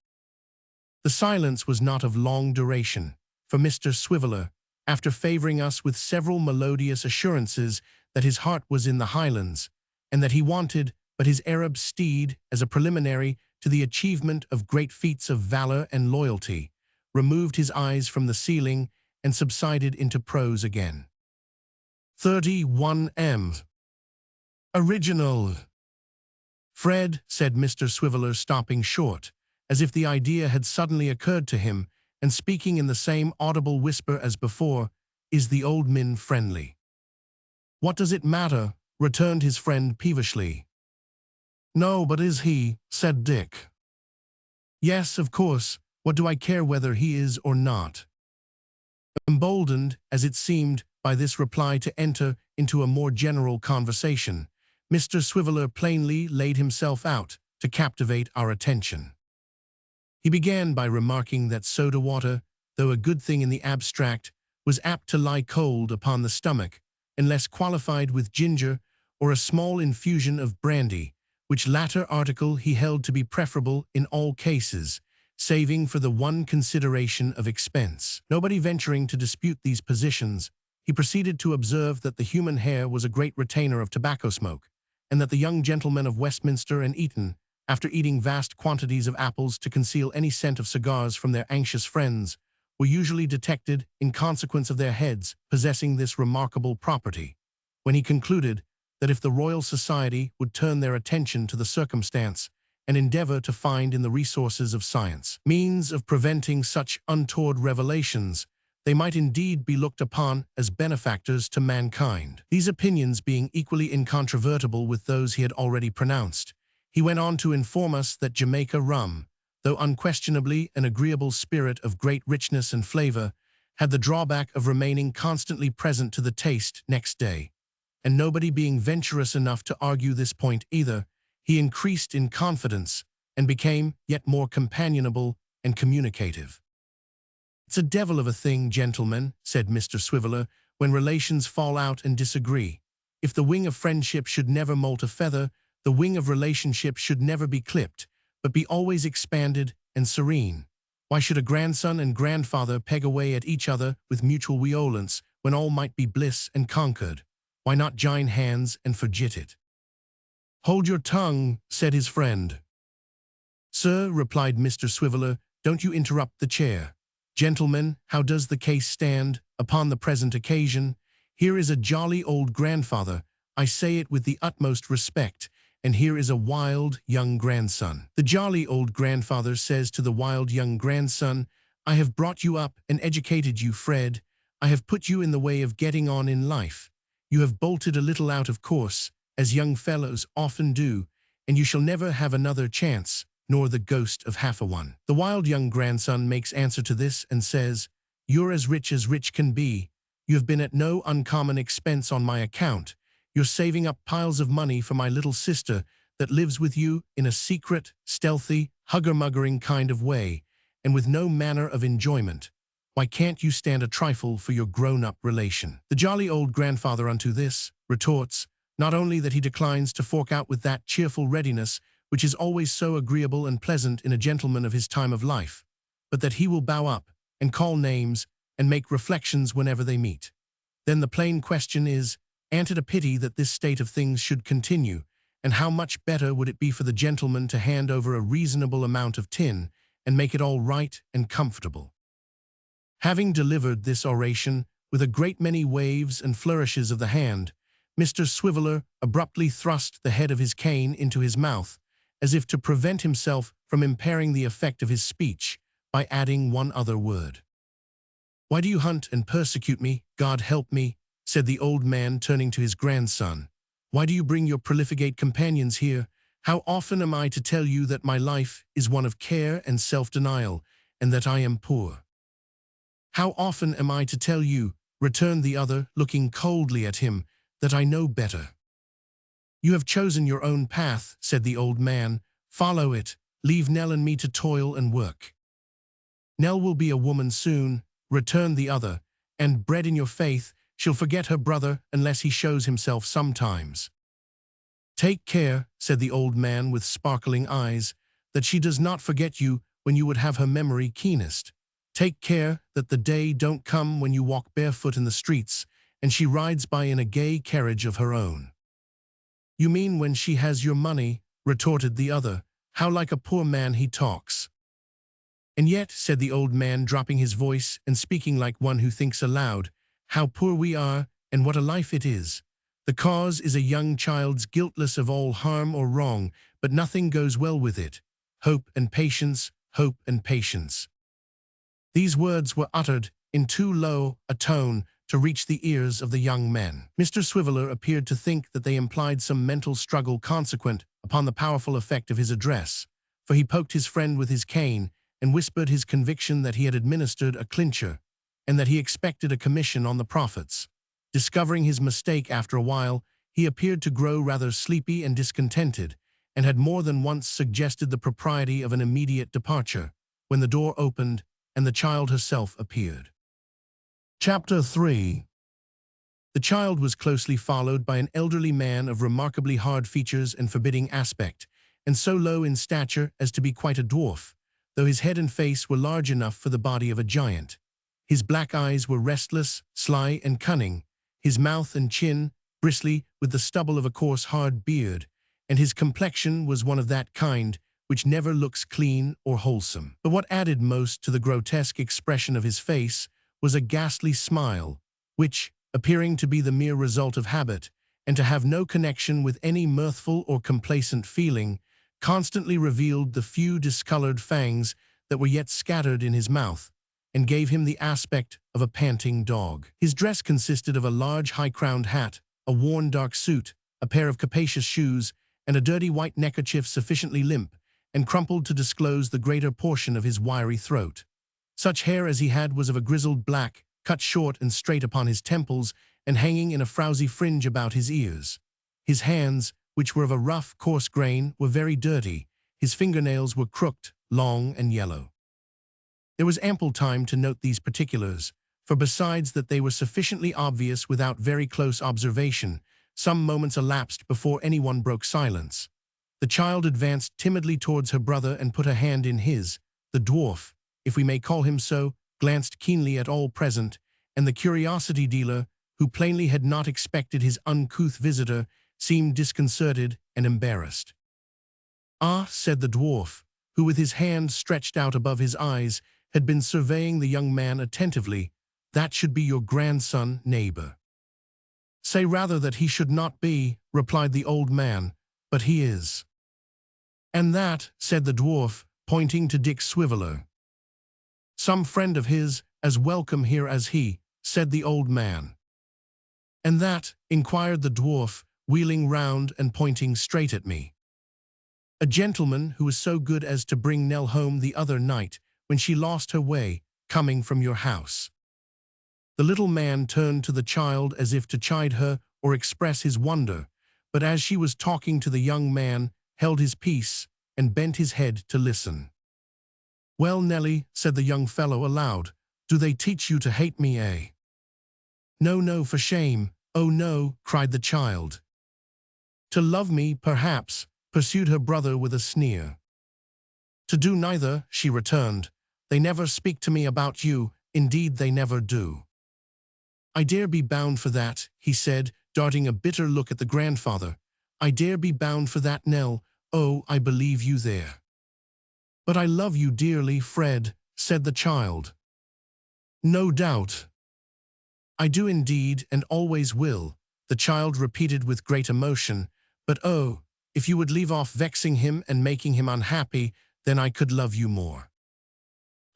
The silence was not of long duration, for Mr. Swiveller, after favouring us with several melodious assurances that his heart was in the Highlands, and that he wanted but his Arab steed as a preliminary to the achievement of great feats of valour and loyalty, removed his eyes from the ceiling and subsided into prose again. 31 Original. Fred, said Mr. Swiveller, stopping short, as if the idea had suddenly occurred to him, and speaking in the same audible whisper as before, is the old man friendly? What does it matter? Returned his friend peevishly. No, but is he? Said Dick. Yes, of course. What do I care whether he is or not? Emboldened, as it seemed, by this reply to enter into a more general conversation, Mr. Swiveller plainly laid himself out to captivate our attention. He began by remarking that soda water, though a good thing in the abstract, was apt to lie cold upon the stomach, unless qualified with ginger or a small infusion of brandy, which latter article he held to be preferable in all cases, saving for the one consideration of expense. Nobody venturing to dispute these positions, he proceeded to observe that the human hair was a great retainer of tobacco smoke, and that the young gentlemen of Westminster and Eton, after eating vast quantities of apples to conceal any scent of cigars from their anxious friends, were usually detected in consequence of their heads possessing this remarkable property, when he concluded that if the Royal Society would turn their attention to the circumstance and endeavour to find in the resources of science means of preventing such untoward revelations, they might indeed be looked upon as benefactors to mankind. These opinions being equally incontrovertible with those he had already pronounced, he went on to inform us that Jamaica rum, though unquestionably an agreeable spirit of great richness and flavour, had the drawback of remaining constantly present to the taste next day, and nobody being venturous enough to argue this point either, he increased in confidence and became yet more companionable and communicative. It's a devil of a thing, gentlemen, said Mr. Swiveller, when relations fall out and disagree. If the wing of friendship should never moult a feather, the wing of relationship should never be clipped, but be always expanded and serene. Why should a grandson and grandfather peg away at each other with mutual violence when all might be bliss and concord? Why not join hands and forget it? "Hold your tongue," said his friend. "Sir," replied Mr. Swiveller, "don't you interrupt the chair. Gentlemen, how does the case stand upon the present occasion? Here is a jolly old grandfather, I say it with the utmost respect, and here is a wild young grandson." The jolly old grandfather says to the wild young grandson, "I have brought you up and educated you, Fred. I have put you in the way of getting on in life. You have bolted a little out of course, as young fellows often do, and you shall never have another chance, nor the ghost of half a one." The wild young grandson makes answer to this and says, "You're as rich can be. You have been at no uncommon expense on my account. You're saving up piles of money for my little sister that lives with you in a secret, stealthy, hugger-muggering kind of way, and with no manner of enjoyment. Why can't you stand a trifle for your grown-up relation?" The jolly old grandfather unto this retorts, not only that he declines to fork out with that cheerful readiness which is always so agreeable and pleasant in a gentleman of his time of life, but that he will bow up and call names and make reflections whenever they meet. Then the plain question is, an't it a pity that this state of things should continue, and how much better would it be for the gentleman to hand over a reasonable amount of tin and make it all right and comfortable? Having delivered this oration with a great many waves and flourishes of the hand, Mr. Swiveller abruptly thrust the head of his cane into his mouth, as if to prevent himself from impairing the effect of his speech by adding one other word. "Why do you hunt and persecute me, God help me?" said the old man, turning to his grandson. "Why do you bring your profligate companions here? How often am I to tell you that my life is one of care and self-denial, and that I am poor?" "How often am I to tell you," returned the other, looking coldly at him, "that I know better?" "You have chosen your own path," said the old man. "Follow it. Leave Nell and me to toil and work." "Nell will be a woman soon," returned the other, "and, bred in your faith, she'll forget her brother unless he shows himself sometimes." "Take care," said the old man with sparkling eyes, "that she does not forget you when you would have her memory keenest. Take care that the day don't come when you walk barefoot in the streets, and she rides by in a gay carriage of her own." "You mean when she has your money," retorted the other. "How like a poor man he talks." "And yet," said the old man, dropping his voice and speaking like one who thinks aloud, "how poor we are, and what a life it is. The cause is a young child's guiltless of all harm or wrong, but nothing goes well with it. Hope and patience, hope and patience." These words were uttered in too low a tone to reach the ears of the young men. Mr. Swiveller appeared to think that they implied some mental struggle consequent upon the powerful effect of his address, for he poked his friend with his cane and whispered his conviction that he had administered a clincher, and that he expected a commission on the profits. Discovering his mistake after a while, he appeared to grow rather sleepy and discontented, and had more than once suggested the propriety of an immediate departure, when the door opened and the child herself appeared. Chapter 3. The child was closely followed by an elderly man of remarkably hard features and forbidding aspect, and so low in stature as to be quite a dwarf, though his head and face were large enough for the body of a giant. His black eyes were restless, sly, and cunning, his mouth and chin bristly with the stubble of a coarse hard beard, and his complexion was one of that kind which never looks clean or wholesome. But what added most to the grotesque expression of his face was a ghastly smile, which, appearing to be the mere result of habit, and to have no connection with any mirthful or complacent feeling, constantly revealed the few discolored fangs that were yet scattered in his mouth, and gave him the aspect of a panting dog. His dress consisted of a large high-crowned hat, a worn dark suit, a pair of capacious shoes, and a dirty white neckerchief sufficiently limp and crumpled to disclose the greater portion of his wiry throat. Such hair as he had was of a grizzled black, cut short and straight upon his temples and hanging in a frowsy fringe about his ears. His hands, which were of a rough, coarse grain, were very dirty. His fingernails were crooked, long, and yellow. There was ample time to note these particulars, for besides that they were sufficiently obvious without very close observation, some moments elapsed before anyone broke silence. The child advanced timidly towards her brother and put her hand in his. The dwarf, if we may call him so, glanced keenly at all present, and the curiosity dealer, who plainly had not expected his uncouth visitor, seemed disconcerted and embarrassed. "Ah," said the dwarf, who with his hand stretched out above his eyes had been surveying the young man attentively, "that should be your grandson, neighbor." "Say rather that he should not be," replied the old man, "but he is." "And that," said the dwarf, pointing to Dick Swiveller. "Some friend of his, as welcome here as he," said the old man. "And that," inquired the dwarf, wheeling round and pointing straight at me. "A gentleman who was so good as to bring Nell home the other night when she lost her way, coming from your house." The little man turned to the child as if to chide her or express his wonder, but as she was talking to the young man, held his peace and bent his head to listen. "Well, Nellie," said the young fellow aloud, "do they teach you to hate me, eh?" "No, no, for shame, oh no," cried the child. "To love me, perhaps," pursued her brother with a sneer. "To do neither," she returned. "They never speak to me about you, indeed they never do." "I dare be bound for that," he said, darting a bitter look at the grandfather. "I dare be bound for that, Nell. Oh, I believe you there." "But I love you dearly, Fred," said the child. "No doubt." "I do indeed, and always will," the child repeated with great emotion. "But oh, if you would leave off vexing him and making him unhappy, then I could love you more."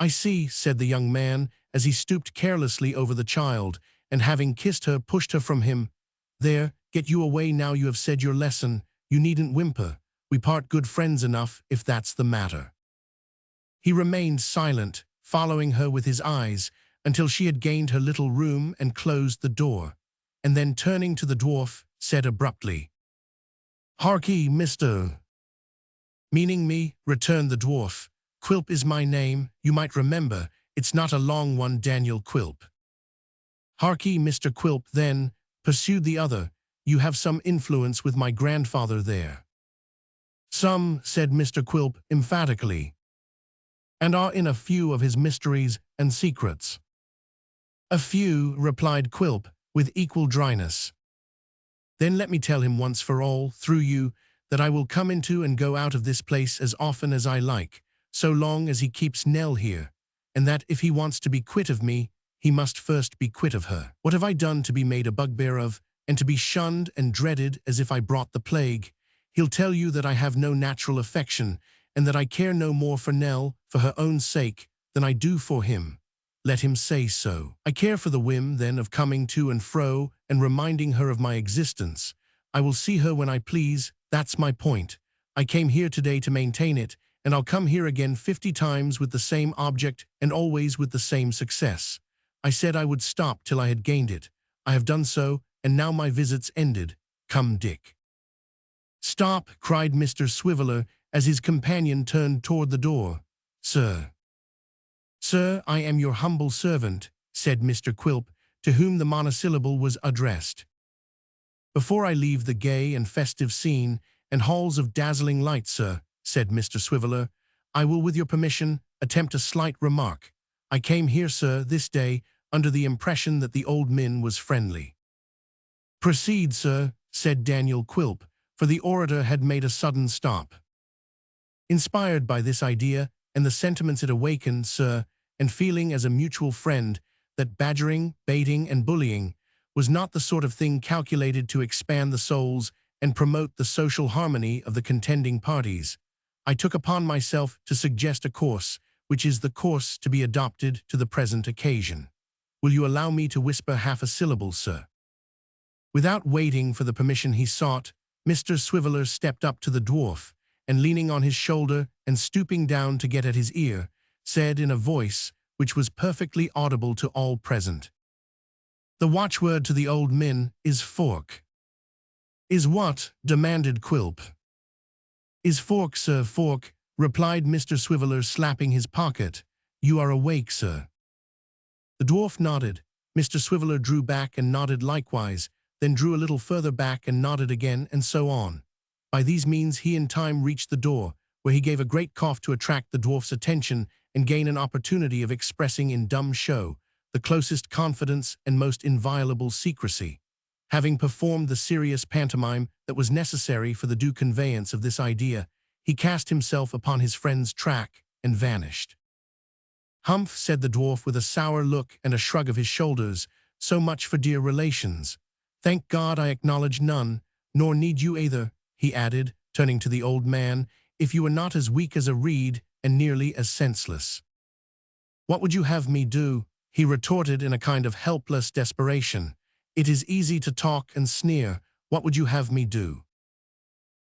"I see," said the young man, as he stooped carelessly over the child, and having kissed her, pushed her from him. "There, get you away now you have said your lesson. You needn't whimper. We part good friends enough, if that's the matter." He remained silent, following her with his eyes, until she had gained her little room and closed the door, and then turning to the dwarf, said abruptly, "Harkee, Mr." "Meaning me," returned the dwarf. "Quilp is my name, you might remember. It's not a long one, Daniel Quilp." "Harkee, Mr. Quilp, then," pursued the other, "you have some influence with my grandfather there." "Some," said Mr. Quilp emphatically. "And are in a few of his mysteries and secrets." "A few," replied Quilp, with equal dryness. "Then let me tell him once for all, through you, that I will come into and go out of this place as often as I like, so long as he keeps Nell here, and that if he wants to be quit of me, he must first be quit of her. What have I done to be made a bugbear of, and to be shunned and dreaded as if I brought the plague? He'll tell you that I have no natural affection, and that I care no more for Nell, for her own sake, than I do for him. Let him say so. I care for the whim, then, of coming to and fro, and reminding her of my existence. I will see her when I please, that's my point. I came here today to maintain it, and I'll come here again 50 times with the same object, and always with the same success. I said I would stop till I had gained it. I have done so, and now my visit's ended. Come, Dick." "Stop," cried Mr. Swiveller, as his companion turned toward the door. "Sir." "Sir, I am your humble servant," said Mr. Quilp, to whom the monosyllable was addressed. "Before I leave the gay and festive scene and halls of dazzling light, sir," said Mr. Swiveller, "I will, with your permission, attempt a slight remark. I came here, sir, this day, under the impression that the old min was friendly." "Proceed, sir," said Daniel Quilp, for the orator had made a sudden stop. "Inspired by this idea and the sentiments it awakened, sir, and feeling as a mutual friend that badgering, baiting, and bullying was not the sort of thing calculated to expand the souls and promote the social harmony of the contending parties, I took upon myself to suggest a course, which is the course to be adopted to the present occasion. Will you allow me to whisper half a syllable, sir?" Without waiting for the permission he sought, Mr. Swiveller stepped up to the dwarf, and leaning on his shoulder and stooping down to get at his ear, said in a voice which was perfectly audible to all present, "The watchword to the old min is fork." "Is what?" demanded Quilp. "Is fork, sir, fork," replied Mr. Swiveller, slapping his pocket. "You are awake, sir." The dwarf nodded. Mr. Swiveller drew back and nodded likewise, then drew a little further back and nodded again, and so on. By these means he in time reached the door, where he gave a great cough to attract the dwarf's attention and gain an opportunity of expressing in dumb show the closest confidence and most inviolable secrecy. Having performed the serious pantomime that was necessary for the due conveyance of this idea, he cast himself upon his friend's track and vanished. "Humph," said the dwarf with a sour look and a shrug of his shoulders, "so much for dear relations. Thank God I acknowledge none, nor need you either," he added, turning to the old man, "if you are not as weak as a reed and nearly as senseless." "What would you have me do?" he retorted in a kind of helpless desperation. "It is easy to talk and sneer. What would you have me do?"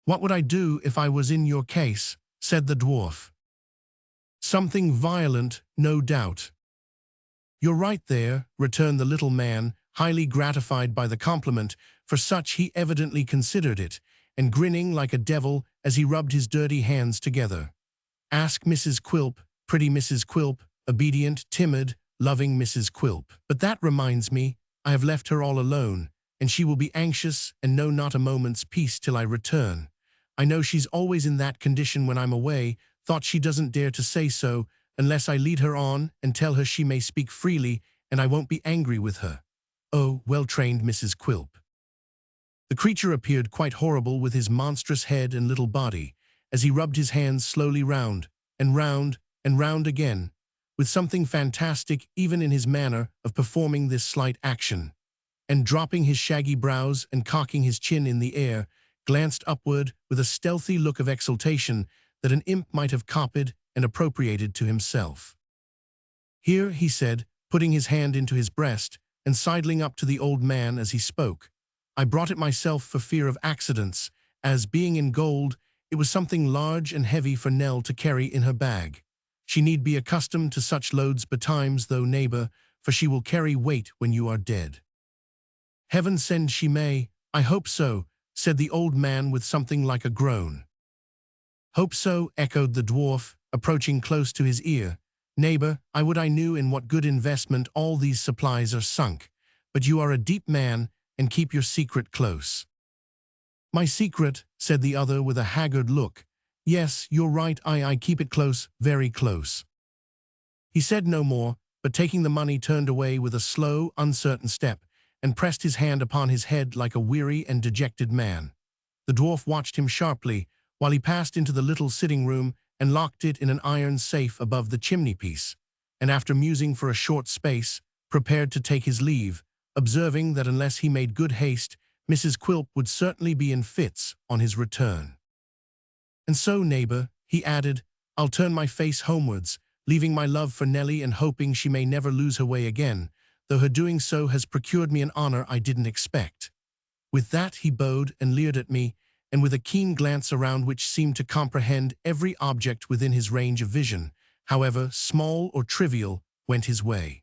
"What would I do if I was in your case?" said the dwarf. "Something violent, no doubt." "You're right there," returned the little man, highly gratified by the compliment, for such he evidently considered it, and grinning like a devil as he rubbed his dirty hands together. "Ask Mrs. Quilp, pretty Mrs. Quilp, obedient, timid, loving Mrs. Quilp. But that reminds me, I have left her all alone, and she will be anxious and know not a moment's peace till I return. I know she's always in that condition when I'm away, thought she doesn't dare to say so, unless I lead her on and tell her she may speak freely, and I won't be angry with her. Oh, well-trained Mrs. Quilp." The creature appeared quite horrible with his monstrous head and little body, as he rubbed his hands slowly round, and round, and round again, with something fantastic even in his manner of performing this slight action, and dropping his shaggy brows and cocking his chin in the air, glanced upward with a stealthy look of exultation that an imp might have copied and appropriated to himself. "Here," he said, putting his hand into his breast and sidling up to the old man as he spoke, "I brought it myself for fear of accidents, as, being in gold, it was something large and heavy for Nell to carry in her bag. She need be accustomed to such loads betimes, though, neighbor, for she will carry weight when you are dead." "Heaven send she may, I hope so," said the old man with something like a groan. "Hope so," echoed the dwarf, approaching close to his ear. "Neighbor, I would I knew in what good investment all these supplies are sunk, but you are a deep man, and keep your secret close." "My secret," said the other with a haggard look. "Yes, you're right, I keep it close, very close." He said no more, but taking the money turned away with a slow, uncertain step, and pressed his hand upon his head like a weary and dejected man. The dwarf watched him sharply, while he passed into the little sitting-room and locked it in an iron safe above the chimney-piece, and after musing for a short space, prepared to take his leave, observing that unless he made good haste, Mrs. Quilp would certainly be in fits on his return. "And so, neighbor," he added, "I'll turn my face homewards, leaving my love for Nellie and hoping she may never lose her way again, though her doing so has procured me an honor I didn't expect." With that he bowed and leered at me, and with a keen glance around which seemed to comprehend every object within his range of vision, however small or trivial, went his way.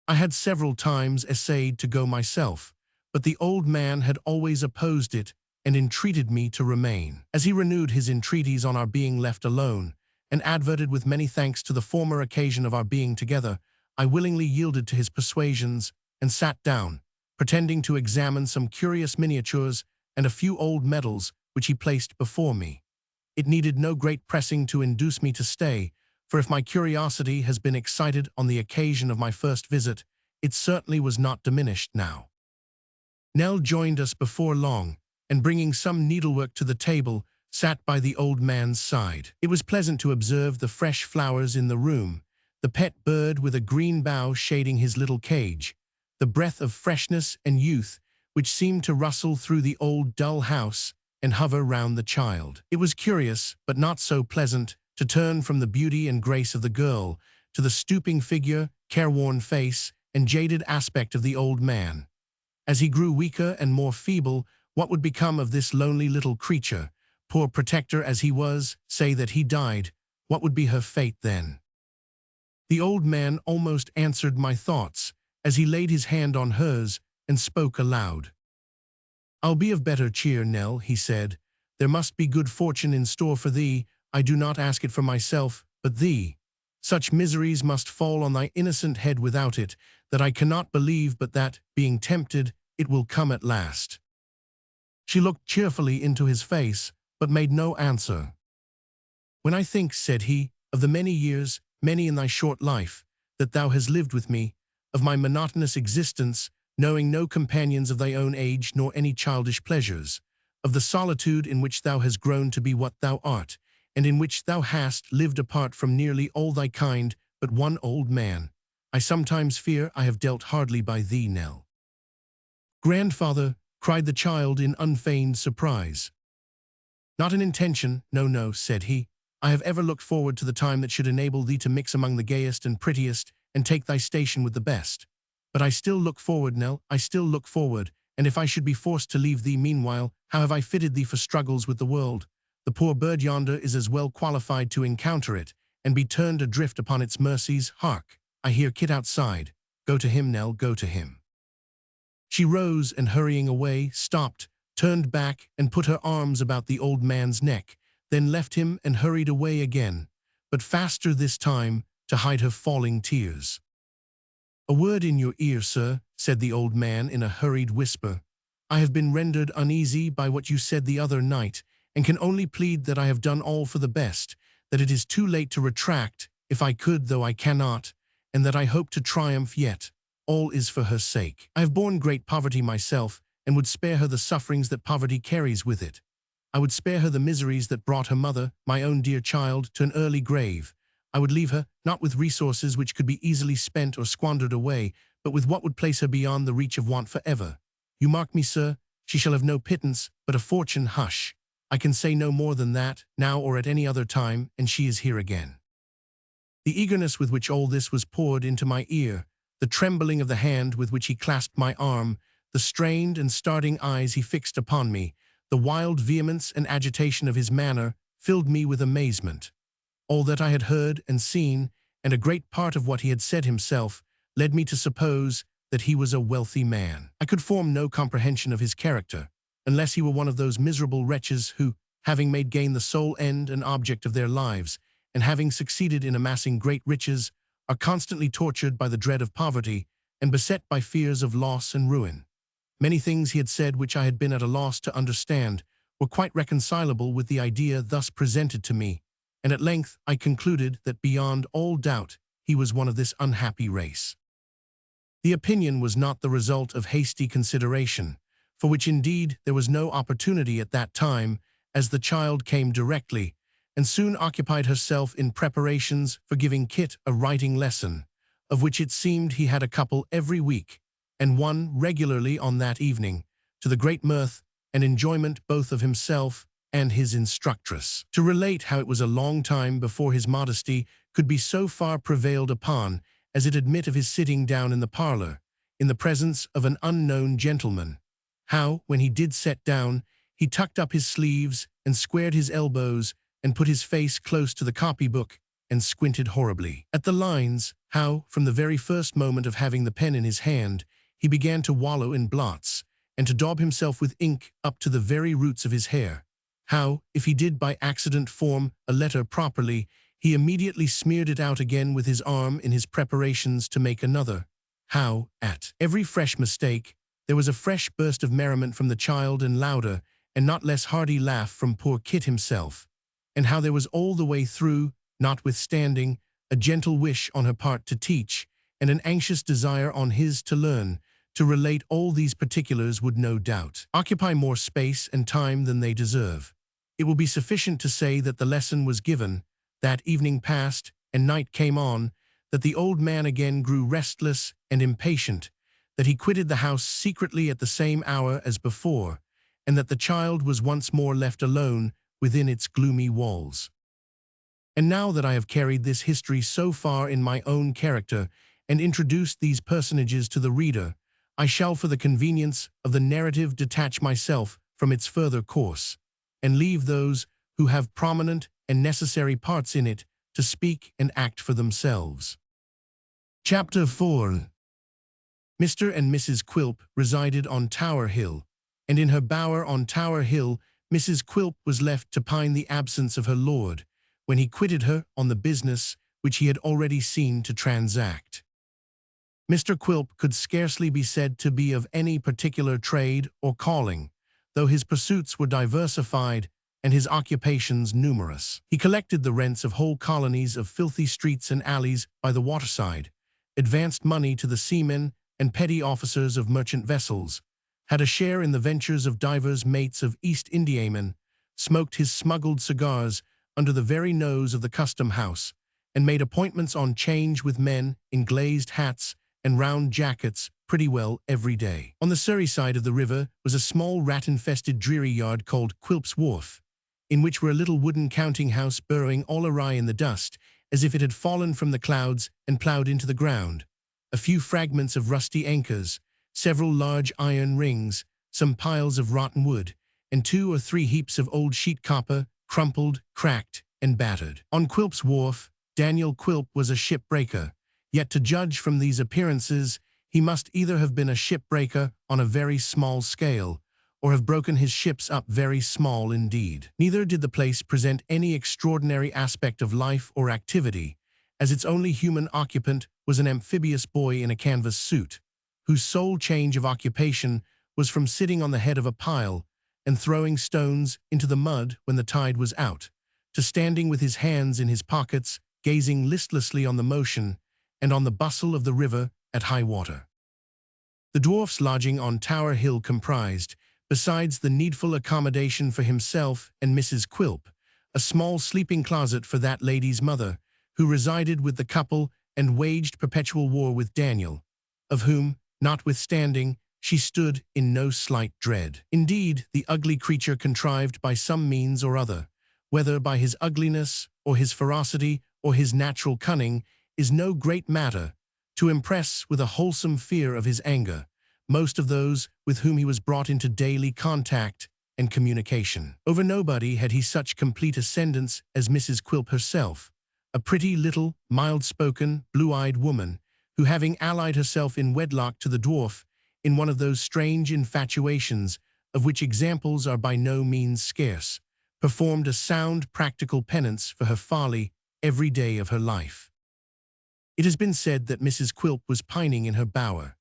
I had several times essayed to go myself, but the old man had always opposed it and entreated me to remain. As he renewed his entreaties on our being left alone, and adverted with many thanks to the former occasion of our being together, I willingly yielded to his persuasions and sat down, pretending to examine some curious miniatures and a few old medals which he placed before me. It needed no great pressing to induce me to stay, for if my curiosity has been excited on the occasion of my first visit, it certainly was not diminished now. Nell joined us before long, and bringing some needlework to the table, sat by the old man's side. It was pleasant to observe the fresh flowers in the room, the pet bird with a green bough shading his little cage, the breath of freshness and youth which seemed to rustle through the old dull house and hover round the child. It was curious, but not so pleasant, to turn from the beauty and grace of the girl to the stooping figure, careworn face, and jaded aspect of the old man. As he grew weaker and more feeble, what would become of this lonely little creature? Poor protector as he was, say that he died, what would be her fate then? The old man almost answered my thoughts, as he laid his hand on hers and spoke aloud. "I'll be of better cheer, Nell," he said. "There must be good fortune in store for thee. I do not ask it for myself, but thee. Such miseries must fall on thy innocent head without it, that I cannot believe but that, being tempted, it will come at last." She looked cheerfully into his face, but made no answer. "When I think," said he, "of the many years, many in thy short life, that thou hast lived with me, of my monotonous existence, knowing no companions of thy own age nor any childish pleasures, of the solitude in which thou hast grown to be what thou art, and in which thou hast lived apart from nearly all thy kind but one old man. I sometimes fear I have dealt hardly by thee, Nell." "Grandfather," cried the child in unfeigned surprise. "Not an intention, no, said he. I have ever looked forward to the time that should enable thee to mix among the gayest and prettiest, and take thy station with the best. But I still look forward, Nell, I still look forward, and if I should be forced to leave thee meanwhile, how have I fitted thee for struggles with the world? The poor bird yonder is as well qualified to encounter it, and be turned adrift upon its mercies. Hark, I hear Kit outside. Go to him, Nell, go to him." She rose and, hurrying away, stopped, turned back, and put her arms about the old man's neck, then left him and hurried away again, but faster this time, to hide her falling tears. "A word in your ear, sir," said the old man in a hurried whisper. "I have been rendered uneasy by what you said the other night, and can only plead that I have done all for the best, that it is too late to retract, if I could, though I cannot, and that I hope to triumph yet. All is for her sake. I have borne great poverty myself, and would spare her the sufferings that poverty carries with it. I would spare her the miseries that brought her mother, my own dear child, to an early grave. I would leave her, not with resources which could be easily spent or squandered away, but with what would place her beyond the reach of want forever. You mark me, sir, she shall have no pittance, but a fortune. Hush. I can say no more than that, now or at any other time, and she is here again." The eagerness with which all this was poured into my ear, the trembling of the hand with which he clasped my arm, the strained and starting eyes he fixed upon me, the wild vehemence and agitation of his manner, filled me with amazement. All that I had heard and seen, and a great part of what he had said himself, led me to suppose that he was a wealthy man. I could form no comprehension of his character, unless he were one of those miserable wretches who, having made gain the sole end and object of their lives, and having succeeded in amassing great riches, are constantly tortured by the dread of poverty, and beset by fears of loss and ruin. Many things he had said which I had been at a loss to understand were quite reconcilable with the idea thus presented to me, and at length I concluded that beyond all doubt he was one of this unhappy race. The opinion was not the result of hasty consideration, for which indeed there was no opportunity at that time, as the child came directly, and soon occupied herself in preparations for giving Kit a writing lesson, of which it seemed he had a couple every week, and one regularly on that evening, to the great mirth and enjoyment both of himself and his instructress. To relate how it was a long time before his modesty could be so far prevailed upon as it admit of his sitting down in the parlor, in the presence of an unknown gentleman. How, when he did sit down, he tucked up his sleeves and squared his elbows and put his face close to the copybook and squinted horribly at the lines. How, from the very first moment of having the pen in his hand, he began to wallow in blots and to daub himself with ink up to the very roots of his hair. How, if he did by accident form a letter properly, he immediately smeared it out again with his arm in his preparations to make another. How, at every fresh mistake, there was a fresh burst of merriment from the child and louder and not less hearty laugh from poor Kit himself. And how there was all the way through, notwithstanding, a gentle wish on her part to teach, and an anxious desire on his to learn. To relate all these particulars would no doubt occupy more space and time than they deserve. It will be sufficient to say that the lesson was given, that evening passed, and night came on, that the old man again grew restless and impatient, that he quitted the house secretly at the same hour as before, and that the child was once more left alone within its gloomy walls. And now that I have carried this history so far in my own character and introduced these personages to the reader, I shall for the convenience of the narrative detach myself from its further course, and leave those who have prominent and necessary parts in it to speak and act for themselves. Chapter 4. Mr. and Mrs. Quilp resided on Tower Hill, and in her bower on Tower Hill Mrs. Quilp was left to pine the absence of her lord, when he quitted her on the business which he had already seen to transact. Mr. Quilp could scarcely be said to be of any particular trade or calling, though his pursuits were diversified and his occupations numerous. He collected the rents of whole colonies of filthy streets and alleys by the waterside, advanced money to the seamen and petty officers of merchant vessels, had a share in the ventures of divers mates of East Indiamen, smoked his smuggled cigars under the very nose of the custom house, and made appointments on change with men in glazed hats and round jackets pretty well every day. On the Surrey side of the river was a small rat-infested dreary yard called Quilp's Wharf, in which were a little wooden counting-house burrowing all awry in the dust, as if it had fallen from the clouds and ploughed into the ground, a few fragments of rusty anchors, several large iron rings, some piles of rotten wood, and 2 or 3 heaps of old sheet copper, crumpled, cracked, and battered. On Quilp's Wharf, Daniel Quilp was a shipbreaker, yet to judge from these appearances, he must either have been a shipbreaker on a very small scale, or have broken his ships up very small indeed. Neither did the place present any extraordinary aspect of life or activity, as its only human occupant was an amphibious boy in a canvas suit, whose sole change of occupation was from sitting on the head of a pile and throwing stones into the mud when the tide was out, to standing with his hands in his pockets, gazing listlessly on the motion and on the bustle of the river at high water. The dwarf's lodging on Tower Hill comprised, besides the needful accommodation for himself and Mrs. Quilp, a small sleeping closet for that lady's mother, who resided with the couple and waged perpetual war with Daniel, of whom, notwithstanding, she stood in no slight dread. Indeed, the ugly creature contrived by some means or other, whether by his ugliness or his ferocity or his natural cunning, is no great matter, to impress with a wholesome fear of his anger most of those with whom he was brought into daily contact and communication. Over nobody had he such complete ascendance as Mrs. Quilp herself, a pretty little, mild-spoken, blue-eyed woman, who, having allied herself in wedlock to the dwarf in one of those strange infatuations of which examples are by no means scarce, performed a sound practical penance for her folly every day of her life. It has been said that Mrs. Quilp was pining in her bower.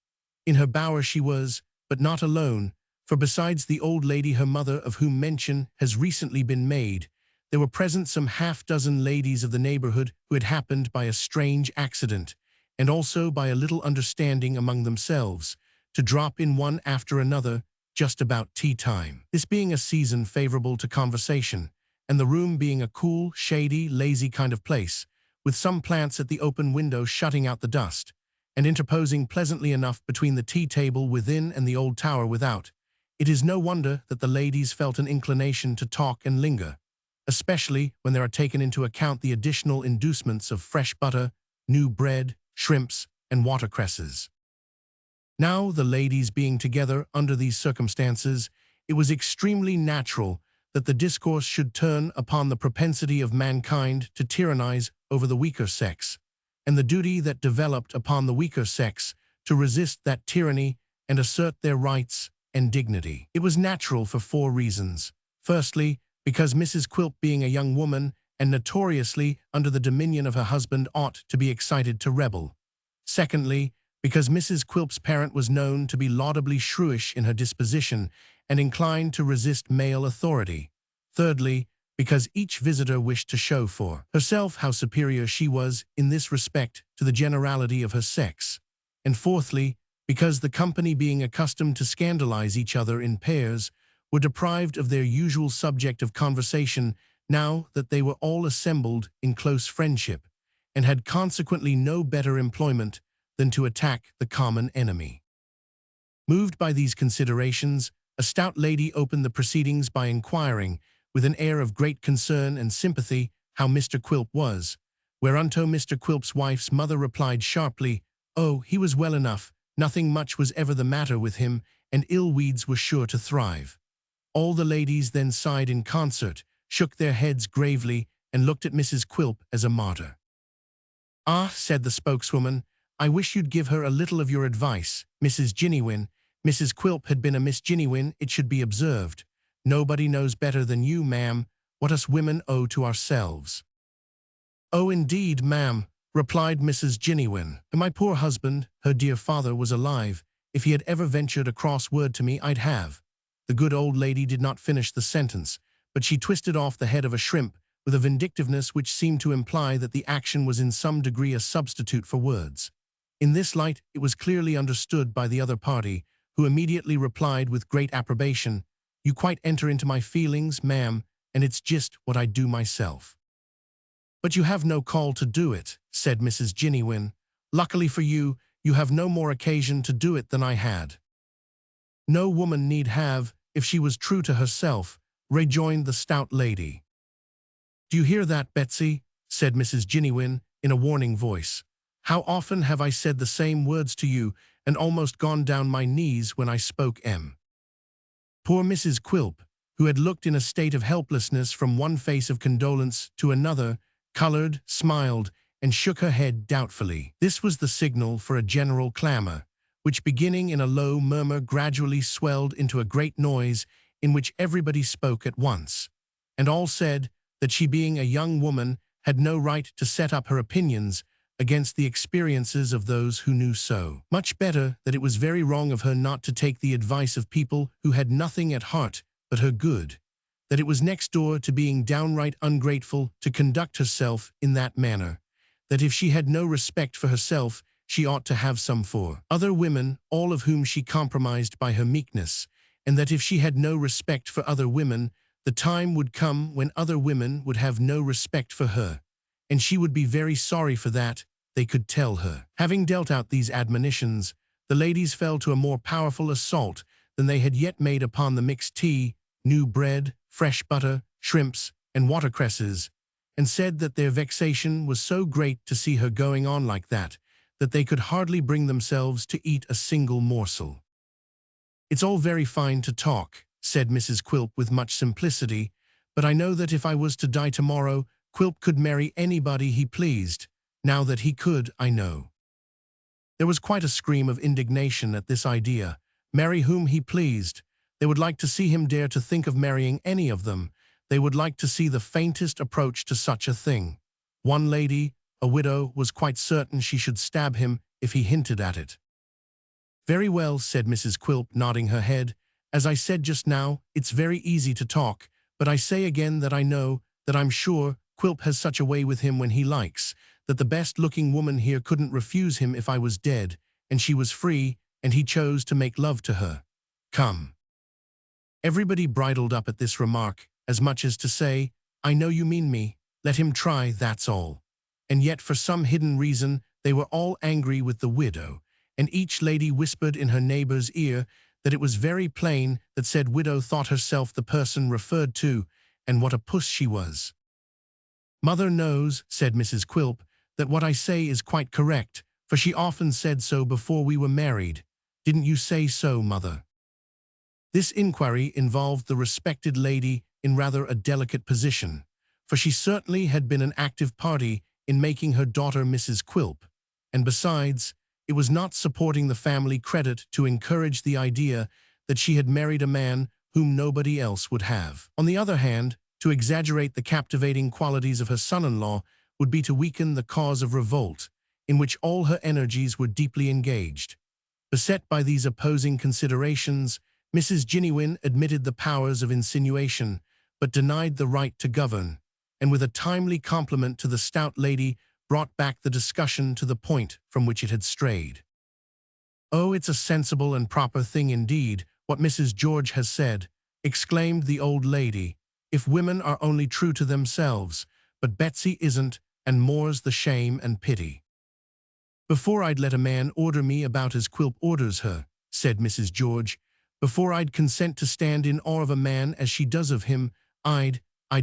In her bower she was, but not alone, for besides the old lady her mother of whom mention has recently been made, there were present some half-dozen ladies of the neighborhood who had happened by a strange accident, and also by a little understanding among themselves, to drop in one after another just about tea-time. This being a season favorable to conversation, and the room being a cool, shady, lazy kind of place, with some plants at the open window shutting out the dust, and interposing pleasantly enough between the tea-table within and the old tower without, it is no wonder that the ladies felt an inclination to talk and linger, especially when there are taken into account the additional inducements of fresh butter, new bread, shrimps, and watercresses. Now, the ladies being together under these circumstances, it was extremely natural that the discourse should turn upon the propensity of mankind to tyrannize over the weaker sex, and the duty that developed upon the weaker sex to resist that tyranny and assert their rights and dignity. It was natural for 4 reasons. Firstly, because Mrs. Quilp, being a young woman and notoriously under the dominion of her husband, ought to be excited to rebel. Secondly, because Mrs. Quilp's parent was known to be laudably shrewish in her disposition and inclined to resist male authority. Thirdly, because each visitor wished to show for herself how superior she was in this respect to the generality of her sex. And fourthly, because the company, being accustomed to scandalize each other in pairs, were deprived of their usual subject of conversation now that they were all assembled in close friendship, and had consequently no better employment than to attack the common enemy. Moved by these considerations, a stout lady opened the proceedings by inquiring, with an air of great concern and sympathy, how Mr. Quilp was, whereunto Mr. Quilp's wife's mother replied sharply, "Oh, he was well enough, nothing much was ever the matter with him, and ill weeds were sure to thrive." All the ladies then sighed in concert, shook their heads gravely, and looked at Mrs. Quilp as a martyr. "Ah," said the spokeswoman, "I wish you'd give her a little of your advice, Mrs. Ginnywin." Mrs. Quilp had been a Miss Ginnywin, it should be observed. "Nobody knows better than you, ma'am, what us women owe to ourselves." "Oh, indeed, ma'am," replied Mrs. Ginnywin. "My poor husband, her dear father, was alive. If he had ever ventured a cross word to me, I'd have—" The good old lady did not finish the sentence, but she twisted off the head of a shrimp with a vindictiveness which seemed to imply that the action was in some degree a substitute for words. In this light, it was clearly understood by the other party, who immediately replied with great approbation, "You quite enter into my feelings, ma'am, and it's just what I do myself." "But you have no call to do it," said Mrs. Ginniewin. "Luckily for you, you have no more occasion to do it than I had." "No woman need have, if she was true to herself," rejoined the stout lady. "Do you hear that, Betsy?" said Mrs. Ginniewin in a warning voice. "How often have I said the same words to you and almost gone down my knees when I spoke em?" Poor Mrs. Quilp, who had looked in a state of helplessness from one face of condolence to another, colored, smiled, and shook her head doubtfully. This was the signal for a general clamor, which beginning in a low murmur gradually swelled into a great noise in which everybody spoke at once, and all said that she, being a young woman, had no right to set up her opinions against the experiences of those who knew so much better, that it was very wrong of her not to take the advice of people who had nothing at heart but her good, that it was next door to being downright ungrateful to conduct herself in that manner, that if she had no respect for herself, she ought to have some for other women, all of whom she compromised by her meekness, and that if she had no respect for other women, the time would come when other women would have no respect for her, and she would be very sorry for that, they could tell her. Having dealt out these admonitions, the ladies fell to a more powerful assault than they had yet made upon the mixed tea, new bread, fresh butter, shrimps, and watercresses, and said that their vexation was so great to see her going on like that they could hardly bring themselves to eat a single morsel. "It's all very fine to talk," said Mrs. Quilp with much simplicity, "but I know that if I was to die tomorrow, Quilp could marry anybody he pleased. Now that he could, I know." There was quite a scream of indignation at this idea. Marry whom he pleased. They would like to see him dare to think of marrying any of them. They would like to see the faintest approach to such a thing. One lady, a widow, was quite certain she should stab him if he hinted at it. "Very well," said Mrs. Quilp, nodding her head. "As I said just now, it's very easy to talk, but I say again that I know, that I'm sure, Quilp has such a way with him when he likes, that the best-looking woman here couldn't refuse him if I was dead, and she was free, and he chose to make love to her. Come." Everybody bridled up at this remark, as much as to say, "I know you mean me, let him try, that's all." And yet for some hidden reason they were all angry with the widow, and each lady whispered in her neighbor's ear that it was very plain that said widow thought herself the person referred to, and what a puss she was. "Mother knows," said Mrs. Quilp, "that what I say is quite correct, for she often said so before we were married. Didn't you say so, Mother?" This inquiry involved the respected lady in rather a delicate position, for she certainly had been an active party in making her daughter Mrs. Quilp, and besides, it was not supporting the family credit to encourage the idea that she had married a man whom nobody else would have. On the other hand, to exaggerate the captivating qualities of her son-in-law would be to weaken the cause of revolt, in which all her energies were deeply engaged. Beset by these opposing considerations, Mrs. Ginniewin admitted the powers of insinuation, but denied the right to govern, and with a timely compliment to the stout lady brought back the discussion to the point from which it had strayed. "Oh, it's a sensible and proper thing indeed, what Mrs. George has said," exclaimed the old lady, "if women are only true to themselves, but Betsy isn't, and more's the shame and pity." "Before I'd let a man order me about as Quilp orders her," said Mrs. George, "before I'd consent to stand in awe of a man as she does of him, I'd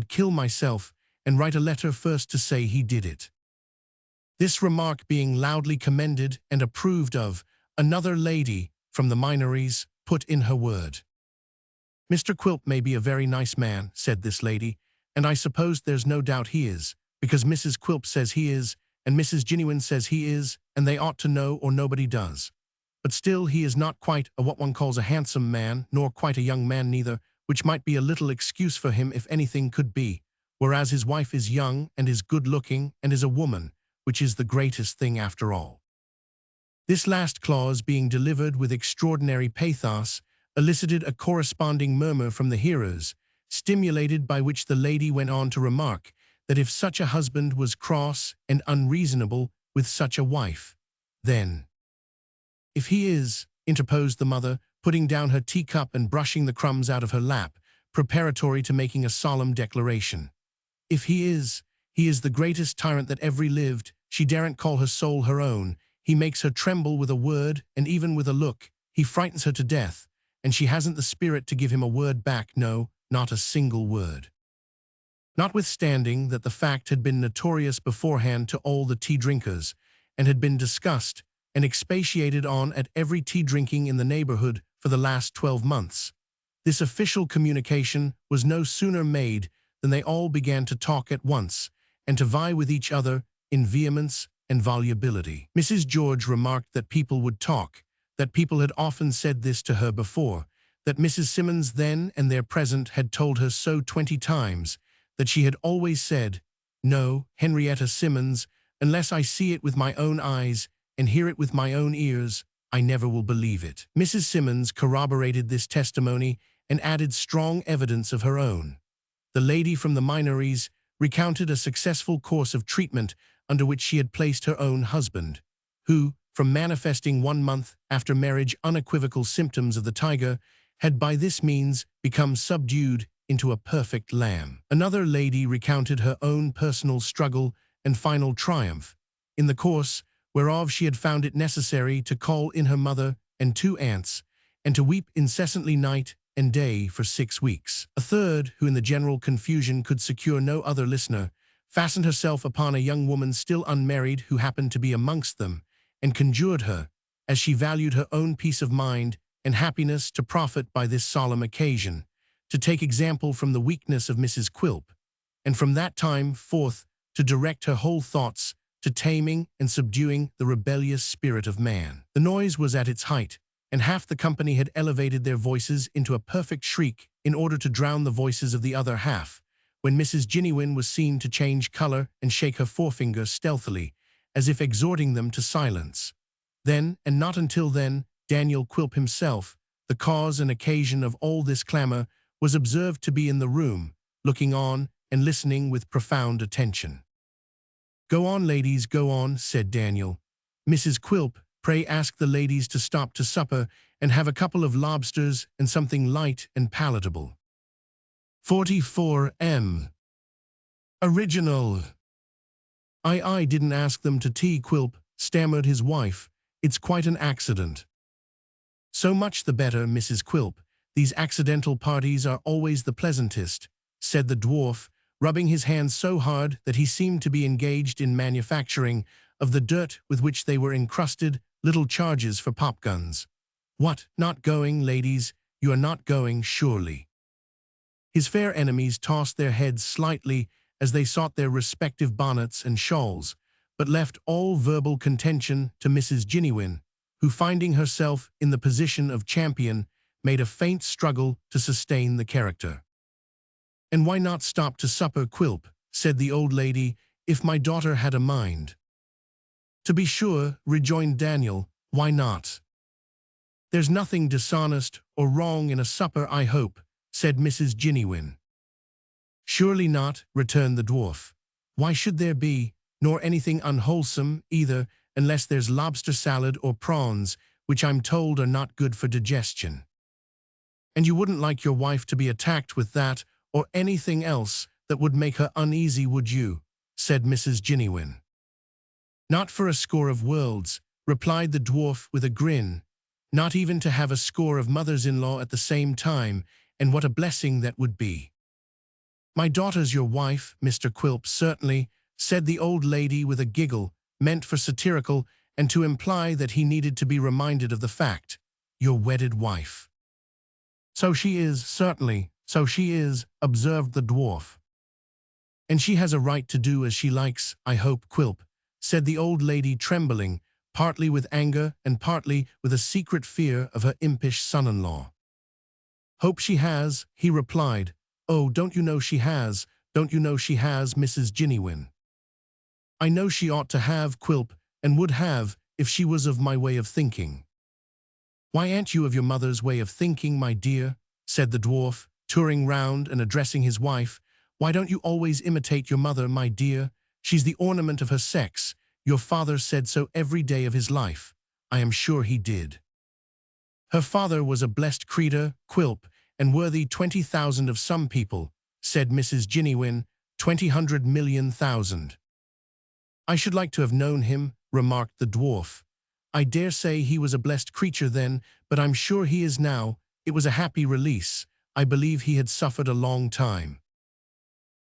kill myself, and write a letter first to say he did it." This remark being loudly commended and approved of, another lady, from the Minories, put in her word. "Mr. Quilp may be a very nice man," said this lady, "and I suppose there's no doubt he is, because Mrs. Quilp says he is, and Mrs. Ginniewin says he is, and they ought to know or nobody does. But still he is not quite a what one calls a handsome man, nor quite a young man neither, which might be a little excuse for him if anything could be, whereas his wife is young and is good-looking and is a woman, which is the greatest thing after all." This last clause, being delivered with extraordinary pathos, elicited a corresponding murmur from the hearers, stimulated by which the lady went on to remark that if such a husband was cross and unreasonable with such a wife, Then, if he is, interposed the mother, putting down her teacup and brushing the crumbs out of her lap, preparatory to making a solemn declaration. If he is the greatest tyrant that ever lived. She daren't call her soul her own. He makes her tremble with a word, and even with a look. He frightens her to death, and she hasn't the spirit to give him a word back, no, not a single word. Notwithstanding that the fact had been notorious beforehand to all the tea-drinkers, and had been discussed and expatiated on at every tea-drinking in the neighborhood for the last 12 months, this official communication was no sooner made than they all began to talk at once, and to vie with each other in vehemence and volubility. Mrs. George remarked that people would talk, that people had often said this to her before, that Mrs. Simmons then and there present had told her so 20 times, that she had always said, "No, Henrietta Simmons, unless I see it with my own eyes and hear it with my own ears, I never will believe it." Mrs. Simmons corroborated this testimony and added strong evidence of her own. The lady from the Minories recounted a successful course of treatment under which she had placed her own husband, who, from manifesting 1 month after marriage unequivocal symptoms of the tiger, had by this means become subdued into a perfect lamb. Another lady recounted her own personal struggle and final triumph, in the course whereof she had found it necessary to call in her mother and 2 aunts, and to weep incessantly night and day for 6 weeks. A third, who in the general confusion could secure no other listener, fastened herself upon a young woman still unmarried who happened to be amongst them, and conjured her, as she valued her own peace of mind and happiness to profit by this solemn occasion, to take example from the weakness of Mrs. Quilp, and from that time forth to direct her whole thoughts to taming and subduing the rebellious spirit of man. The noise was at its height, and half the company had elevated their voices into a perfect shriek in order to drown the voices of the other half, when Mrs. Ginniwin was seen to change color and shake her forefinger stealthily, as if exhorting them to silence. Then, and not until then, Daniel Quilp himself, the cause and occasion of all this clamor, was observed to be in the room, looking on and listening with profound attention. "Go on, ladies, go on," said Daniel. "Mrs. Quilp, pray ask the ladies to stop to supper and have a couple of lobsters and something light and palatable." 44M. Original. I didn't ask them to tea, Quilp, stammered his wife. "It's quite an accident." "So much the better, Mrs. Quilp. These accidental parties are always the pleasantest," said the dwarf, rubbing his hands so hard that he seemed to be engaged in manufacturing, of the dirt with which they were encrusted, little charges for popguns. "What, not going, ladies? You are not going, surely?" His fair enemies tossed their heads slightly as they sought their respective bonnets and shawls, but left all verbal contention to Mrs. Ginniwin, who, finding herself in the position of champion, made a faint struggle to sustain the character. "And why not stop to supper, Quilp?" said the old lady, "if my daughter had a mind." "To be sure," rejoined Daniel, "why not?" "There's nothing dishonest or wrong in a supper, I hope," said Mrs. Ginniwin. "Surely not," returned the dwarf. "Why should there be? Nor anything unwholesome, either, unless there's lobster salad or prawns, which I'm told are not good for digestion." "And you wouldn't like your wife to be attacked with that, or anything else that would make her uneasy, would you?" said Mrs. Ginniwin. "Not for a score of worlds," replied the dwarf with a grin. "Not even to have a score of mothers-in-law at the same time, and what a blessing that would be." "My daughter's your wife, Mr. Quilp, certainly," said the old lady with a giggle, meant for satirical and to imply that he needed to be reminded of the fact. "Your wedded wife." "So she is, certainly, so she is," observed the dwarf. "And she has a right to do as she likes, I hope, Quilp," said the old lady, trembling, partly with anger and partly with a secret fear of her impish son-in-law. "Hope she has," he replied. "Oh, don't you know she has, don't you know she has, Mrs. Ginniwin?" "I know she ought to have, Quilp, and would have, if she was of my way of thinking." "Why aren't you of your mother's way of thinking, my dear?" said the dwarf, touring round and addressing his wife. "Why don't you always imitate your mother, my dear? She's the ornament of her sex. Your father said so every day of his life. I am sure he did. Her father was a blessed creature, Quilp, and worthy 20,000 of some people, said Mrs. Ginniwin, 20,000,000,000. I should like to have known him, remarked the dwarf. I dare say he was a blessed creature then, but I'm sure he is now. It was a happy release. I believe he had suffered a long time.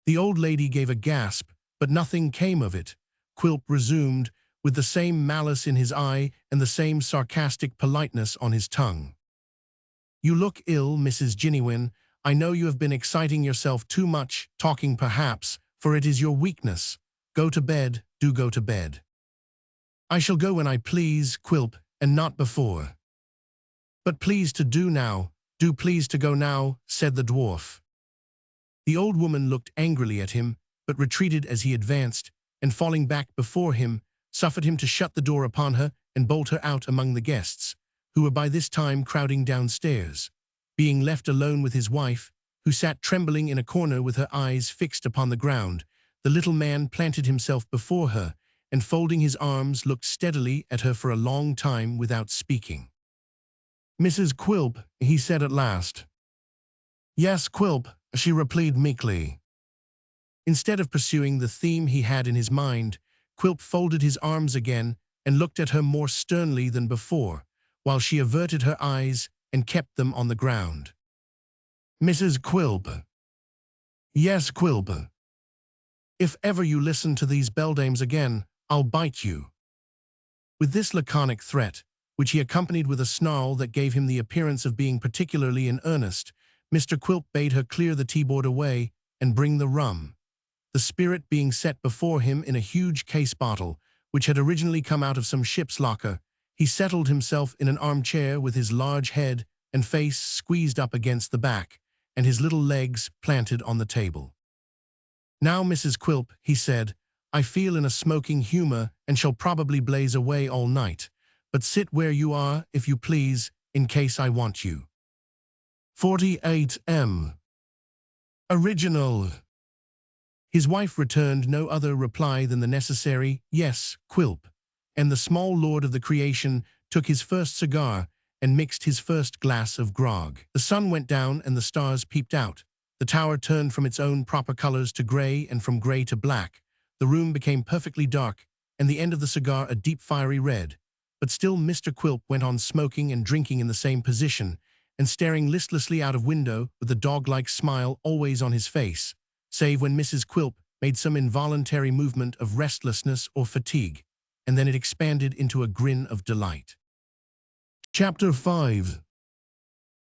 The old lady gave a gasp, but nothing came of it. Quilp resumed, with the same malice in his eye and the same sarcastic politeness on his tongue. You look ill, Mrs. Ginniwin. I know you have been exciting yourself too much, talking perhaps, for it is your weakness. Go to bed, do go to bed. I shall go when I please, Quilp, and not before. But please to do now, do please to go now, said the dwarf. The old woman looked angrily at him, but retreated as he advanced, and falling back before him, suffered him to shut the door upon her and bolt her out among the guests, who were by this time crowding downstairs. Being left alone with his wife, who sat trembling in a corner with her eyes fixed upon the ground, the little man planted himself before her, and folding his arms looked steadily at her for a long time without speaking. Mrs. Quilp, he said at last. Yes, Quilp, she replied meekly. Instead of pursuing the theme he had in his mind, Quilp folded his arms again and looked at her more sternly than before, while she averted her eyes and kept them on the ground. Mrs. Quilp. Yes, Quilp. If ever you listen to these beldames again, I'll bite you. With this laconic threat, which he accompanied with a snarl that gave him the appearance of being particularly in earnest, Mr. Quilp bade her clear the teaboard away and bring the rum. The spirit being set before him in a huge case bottle, which had originally come out of some ship's locker, he settled himself in an armchair with his large head and face squeezed up against the back, and his little legs planted on the table. Now, Mrs. Quilp, he said, I feel in a smoking humor and shall probably blaze away all night, but sit where you are, if you please, in case I want you. 48M. Original. His wife returned no other reply than the necessary, yes, Quilp, and the small lord of the creation took his first cigar and mixed his first glass of grog. The sun went down and the stars peeped out. The tower turned from its own proper colors to gray and from gray to black. The room became perfectly dark, and the end of the cigar a deep fiery red. But still Mr. Quilp went on smoking and drinking in the same position, and staring listlessly out of window with the dog-like smile always on his face, save when Mrs. Quilp made some involuntary movement of restlessness or fatigue, and then it expanded into a grin of delight. Chapter 5.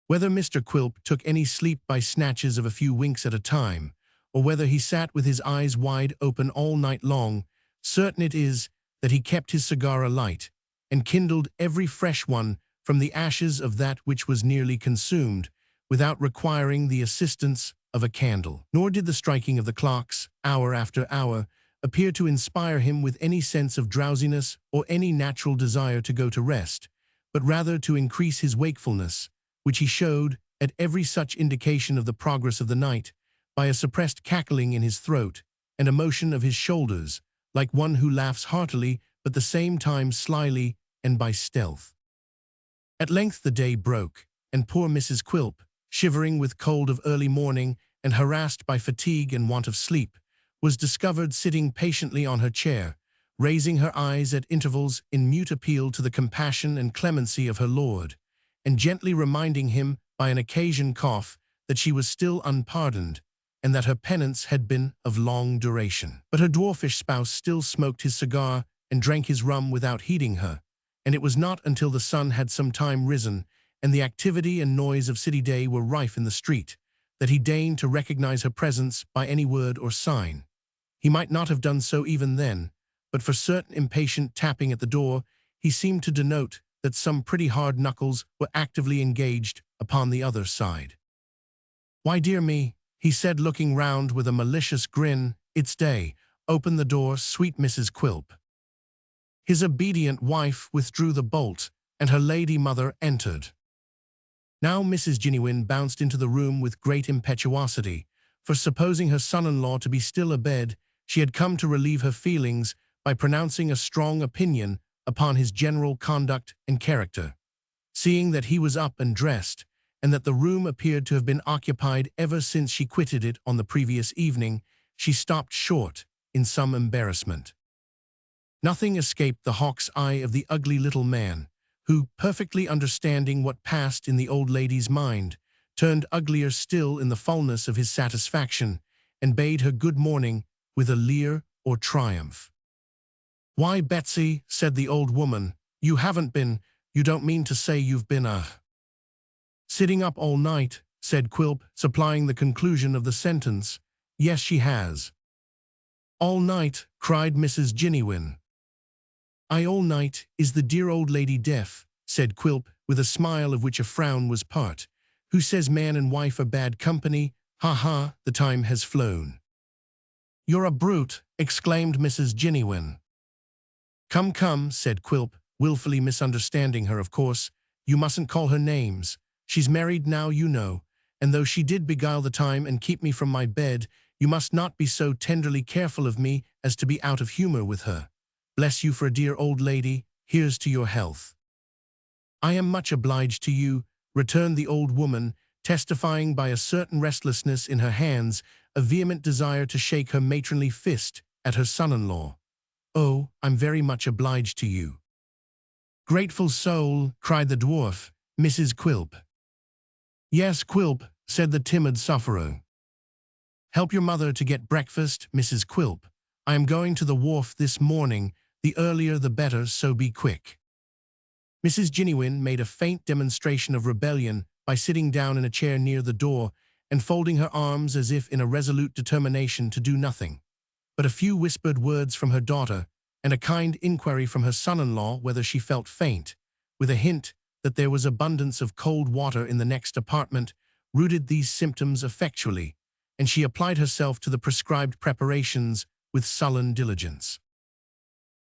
Whether Mr. Quilp took any sleep by snatches of a few winks at a time, or whether he sat with his eyes wide open all night long, certain it is that he kept his cigar alight, and kindled every fresh one from the ashes of that which was nearly consumed, without requiring the assistance of a candle. Nor did the striking of the clocks, hour after hour, appear to inspire him with any sense of drowsiness or any natural desire to go to rest, but rather to increase his wakefulness, which he showed, at every such indication of the progress of the night, by a suppressed cackling in his throat and a motion of his shoulders, like one who laughs heartily but the same time slyly and by stealth. At length the day broke, and poor Mrs. Quilp, shivering with cold of early morning and harassed by fatigue and want of sleep, was discovered sitting patiently on her chair, raising her eyes at intervals in mute appeal to the compassion and clemency of her lord, and gently reminding him by an occasion cough that she was still unpardoned, and that her penance had been of long duration. But her dwarfish spouse still smoked his cigar and drank his rum without heeding her, and it was not until the sun had some time risen, and the activity and noise of city day were rife in the street, that he deigned to recognize her presence by any word or sign. He might not have done so even then, but for certain impatient tapping at the door, he seemed to denote that some pretty hard knuckles were actively engaged upon the other side. "Why, dear me," he said, looking round with a malicious grin, "it's day. Open the door, sweet Mrs. Quilp." His obedient wife withdrew the bolt, and her lady mother entered. Now Mrs. Ginniwin bounced into the room with great impetuosity, for supposing her son-in-law to be still abed, she had come to relieve her feelings by pronouncing a strong opinion upon his general conduct and character. Seeing that he was up and dressed, and that the room appeared to have been occupied ever since she quitted it on the previous evening, she stopped short in some embarrassment. Nothing escaped the hawk's eye of the ugly little man, who, perfectly understanding what passed in the old lady's mind, turned uglier still in the fullness of his satisfaction, and bade her good morning with a leer or triumph. "Why, Betsy," said the old woman, you don't mean to say you've been sitting up all night," said Quilp, supplying the conclusion of the sentence. "Yes, she has." "All night," cried Mrs. Jiniwin. "All night, is the dear old lady deaf?" said Quilp, with a smile of which a frown was part. "Who says man and wife are bad company? Ha ha, the time has flown." "You're a brute," exclaimed Mrs. Jiniwin. "Come, come," said Quilp, willfully misunderstanding her, "of course. You mustn't call her names. She's married now, you know, and though she did beguile the time and keep me from my bed, you must not be so tenderly careful of me as to be out of humor with her. Bless you for a dear old lady. Here's to your health." "I am much obliged to you," returned the old woman, testifying by a certain restlessness in her hands a vehement desire to shake her matronly fist at her son-in-law. "Oh, I'm very much obliged to you." "Grateful soul," cried the dwarf, Mrs. Quilp. "Yes, Quilp," said the timid sufferer. "Help your mother to get breakfast, Mrs. Quilp. I am going to the wharf this morning. The earlier the better, so be quick." Mrs. Jiniwin made a faint demonstration of rebellion by sitting down in a chair near the door and folding her arms as if in a resolute determination to do nothing. But a few whispered words from her daughter, and a kind inquiry from her son-in-law whether she felt faint, with a hint that there was abundance of cold water in the next apartment, rooted these symptoms effectually, and she applied herself to the prescribed preparations with sullen diligence.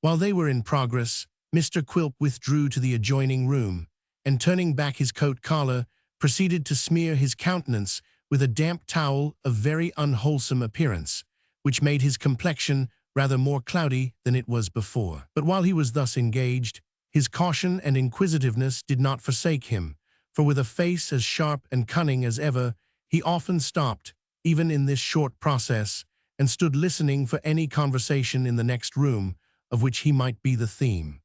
While they were in progress, Mr. Quilp withdrew to the adjoining room, and turning back his coat collar, proceeded to smear his countenance with a damp towel of very unwholesome appearance, which made his complexion rather more cloudy than it was before. But while he was thus engaged, his caution and inquisitiveness did not forsake him, for with a face as sharp and cunning as ever, he often stopped, even in this short process, and stood listening for any conversation in the next room, of which he might be the theme.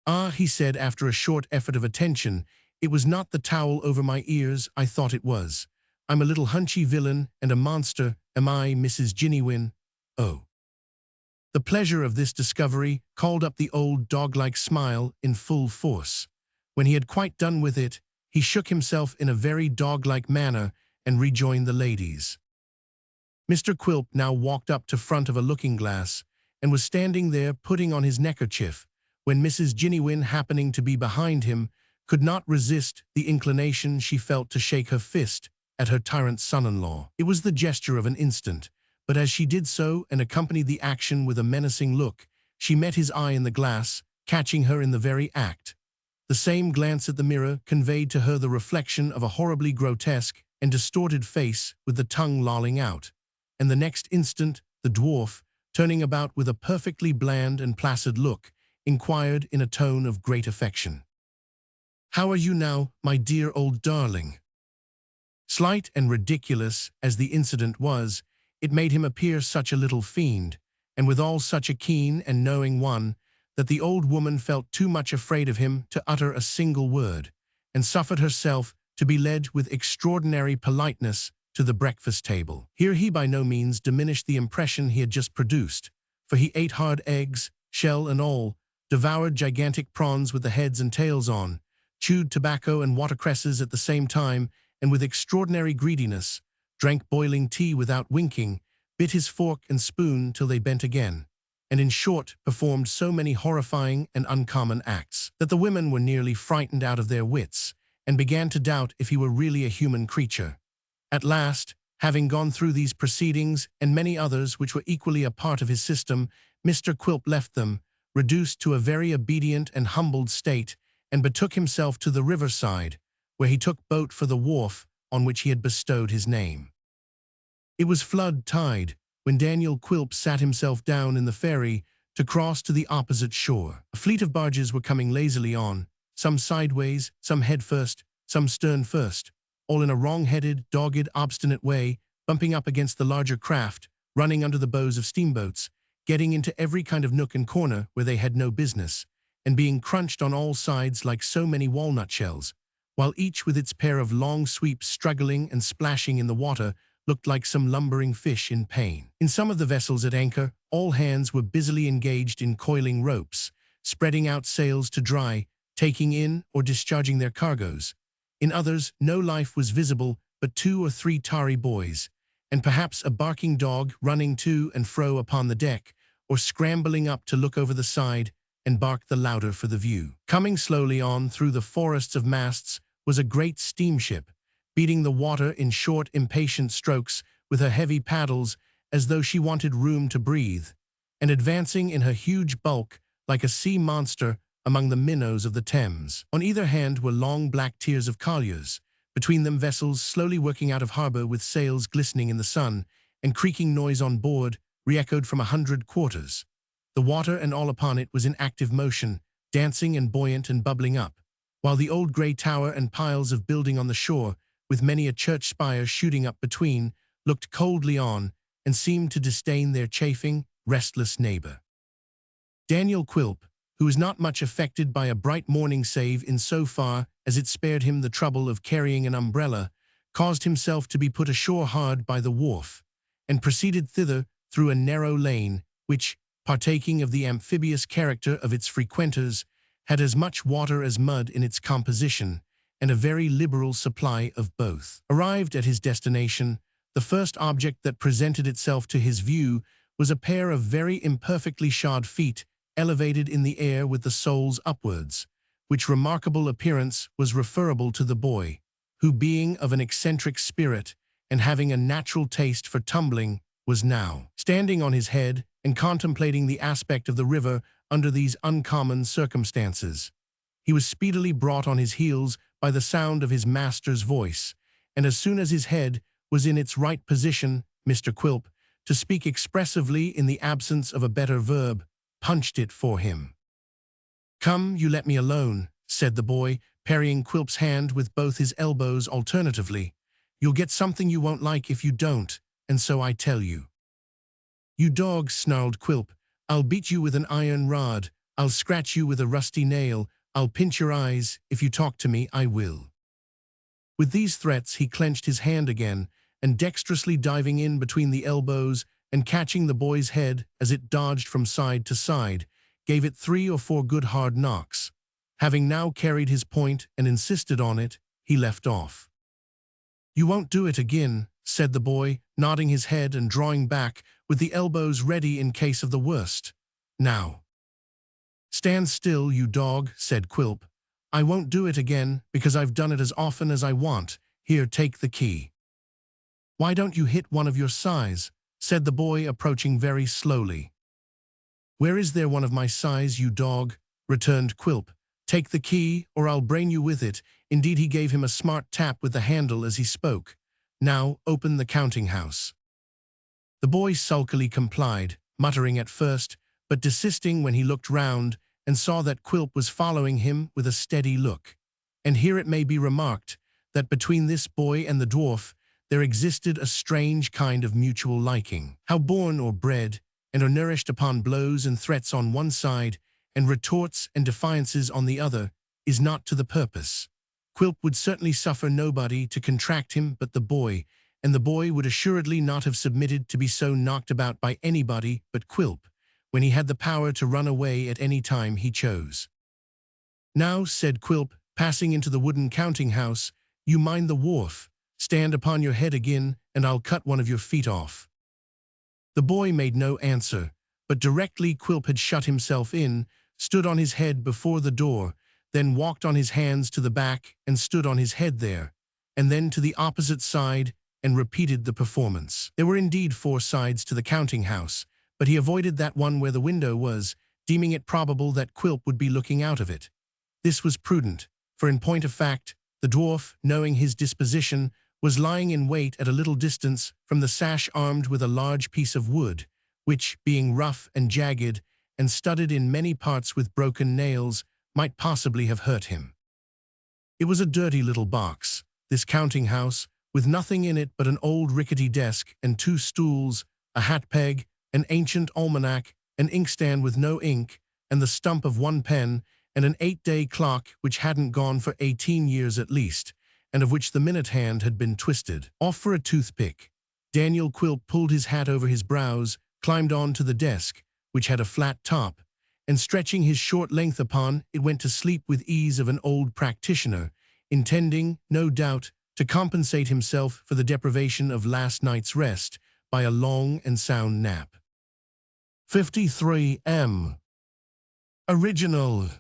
"Ah," he said after a short effort of attention, "it was not the towel over my ears I thought it was. I'm a little hunchy villain and a monster, am I, Mrs. Jiniwin? Oh." The pleasure of this discovery called up the old dog-like smile in full force. When he had quite done with it, he shook himself in a very dog-like manner and rejoined the ladies. Mr. Quilp now walked up to front of a looking-glass and was standing there putting on his neckerchief, when Mrs. Jiniwin, happening to be behind him, could not resist the inclination she felt to shake her fist at her tyrant son-in-law. It was the gesture of an instant, but as she did so and accompanied the action with a menacing look, she met his eye in the glass, catching her in the very act. The same glance at the mirror conveyed to her the reflection of a horribly grotesque and distorted face with the tongue lolling out, and the next instant the dwarf, turning about with a perfectly bland and placid look, inquired in a tone of great affection, "How are you now, my dear old darling?" Slight and ridiculous as the incident was, it made him appear such a little fiend, and withal such a keen and knowing one, that the old woman felt too much afraid of him to utter a single word, and suffered herself to be led with extraordinary politeness to the breakfast table. Here he by no means diminished the impression he had just produced, for he ate hard eggs, shell and all, devoured gigantic prawns with the heads and tails on, chewed tobacco and watercresses at the same time, and with extraordinary greediness, drank boiling tea without winking, bit his fork and spoon till they bent again, and in short performed so many horrifying and uncommon acts, that the women were nearly frightened out of their wits, and began to doubt if he were really a human creature. At last, having gone through these proceedings and many others which were equally a part of his system, Mr. Quilp left them, reduced to a very obedient and humbled state, and betook himself to the riverside, where he took boat for the wharf on which he had bestowed his name. It was flood tide when Daniel Quilp sat himself down in the ferry to cross to the opposite shore. A fleet of barges were coming lazily on, some sideways, some headfirst, some stern first, all in a wrong-headed, dogged, obstinate way, bumping up against the larger craft, running under the bows of steamboats, getting into every kind of nook and corner where they had no business, and being crunched on all sides like so many walnut shells, while each with its pair of long sweeps struggling and splashing in the water looked like some lumbering fish in pain. In some of the vessels at anchor, all hands were busily engaged in coiling ropes, spreading out sails to dry, taking in or discharging their cargoes. In others, no life was visible but 2 or 3 tarry boys, and perhaps a barking dog running to and fro upon the deck, or scrambling up to look over the side and bark the louder for the view. Coming slowly on through the forests of masts was a great steamship, beating the water in short, impatient strokes with her heavy paddles as though she wanted room to breathe, and advancing in her huge bulk like a sea monster among the minnows of the Thames. On either hand were long black tiers of colliers, between them vessels slowly working out of harbour with sails glistening in the sun, and creaking noise on board re-echoed from 100 quarters. The water and all upon it was in active motion, dancing and buoyant and bubbling up, while the old grey tower and piles of building on the shore, with many a church spire shooting up between, looked coldly on and seemed to disdain their chafing, restless neighbour. Daniel Quilp, who was not much affected by a bright morning save in so far as it spared him the trouble of carrying an umbrella, caused himself to be put ashore hard by the wharf, and proceeded thither through a narrow lane, which, partaking of the amphibious character of its frequenters, had as much water as mud in its composition, and a very liberal supply of both. Arrived at his destination, the first object that presented itself to his view was a pair of very imperfectly shod feet, elevated in the air with the soles upwards, which remarkable appearance was referable to the boy, who, being of an eccentric spirit and having a natural taste for tumbling, was now standing on his head and contemplating the aspect of the river under these uncommon circumstances. He was speedily brought on his heels by the sound of his master's voice, and as soon as his head was in its right position, Mr. Quilp, to speak expressively in the absence of a better verb, punched it for him. "Come, you let me alone," said the boy, parrying Quilp's hand with both his elbows alternatively. "You'll get something you won't like if you don't, and so I tell you." "You dog," snarled Quilp, "I'll beat you with an iron rod, I'll scratch you with a rusty nail, I'll pinch your eyes, if you talk to me, I will." With these threats he clenched his hand again, and dexterously diving in between the elbows and catching the boy's head as it dodged from side to side, gave it 3 or 4 good hard knocks. Having now carried his point and insisted on it, he left off. "You won't do it again," said the boy, nodding his head and drawing back, with the elbows ready in case of the worst. "Now." "Stand still, you dog," said Quilp. "I won't do it again, because I've done it as often as I want. Here, take the key." "Why don't you hit one of your size?" said the boy, approaching very slowly. "Where is there one of my size, you dog?" returned Quilp. "Take the key, or I'll brain you with it." Indeed, he gave him a smart tap with the handle as he spoke. "Now, open the counting-house." The boy sulkily complied, muttering at first, but desisting when he looked round and saw that Quilp was following him with a steady look. And here it may be remarked that between this boy and the dwarf there existed a strange kind of mutual liking. How born or bred, and are nourished upon blows and threats on one side, and retorts and defiances on the other, is not to the purpose. Quilp would certainly suffer nobody to contract him but the boy, and the boy would assuredly not have submitted to be so knocked about by anybody but Quilp, when he had the power to run away at any time he chose. "Now," said Quilp, passing into the wooden counting-house, "you mind the wharf. Stand upon your head again, and I'll cut one of your feet off." The boy made no answer, but directly Quilp had shut himself in, stood on his head before the door, then walked on his hands to the back and stood on his head there, and then to the opposite side and repeated the performance. There were indeed 4 sides to the counting-house, but he avoided that one where the window was, deeming it probable that Quilp would be looking out of it. This was prudent, for in point of fact, the dwarf, knowing his disposition, was lying in wait at a little distance from the sash armed with a large piece of wood, which, being rough and jagged, and studded in many parts with broken nails, might possibly have hurt him. It was a dirty little box, this counting house, with nothing in it but an old rickety desk and 2 stools, a hat peg, an ancient almanac, an inkstand with no ink, and the stump of 1 pen, and an 8-day clock which hadn't gone for 18 years at least, and of which the minute hand had been twisted. Off for a toothpick. Daniel Quilp pulled his hat over his brows, climbed on to the desk, which had a flat top, and stretching his short length upon it went to sleep with ease of an old practitioner, intending, no doubt, to compensate himself for the deprivation of last night's rest by a long and sound nap. 53M. Original.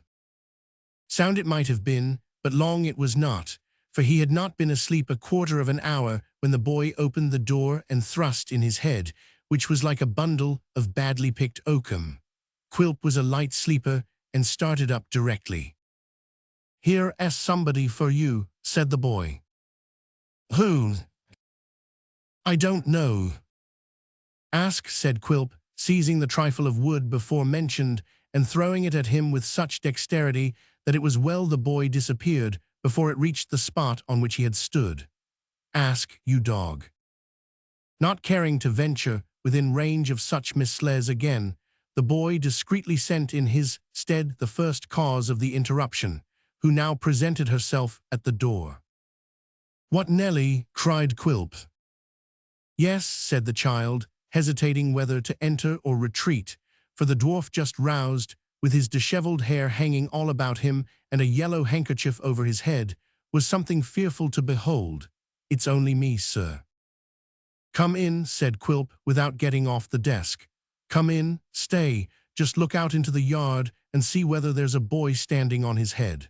Sound it might have been, but long it was not, for he had not been asleep a quarter of an hour when the boy opened the door and thrust in his head, which was like a bundle of badly picked oakum. Quilp was a light sleeper and started up directly. "Here's somebody for you," said the boy. "Who?" "I don't know." "Ask," said Quilp, seizing the trifle of wood before mentioned and throwing it at him with such dexterity that it was well the boy disappeared before it reached the spot on which he had stood. "Ask, you dog." Not caring to venture within range of such mislez again, the boy discreetly sent in his stead the first cause of the interruption, who now presented herself at the door. "What, Nellie?" cried Quilp. "Yes," said the child, hesitating whether to enter or retreat, for the dwarf, just roused, with his dishevelled hair hanging all about him and a yellow handkerchief over his head, was something fearful to behold. "It's only me, sir." "Come in," said Quilp, without getting off the desk. "Come in, stay, just look out into the yard and see whether there's a boy standing on his head."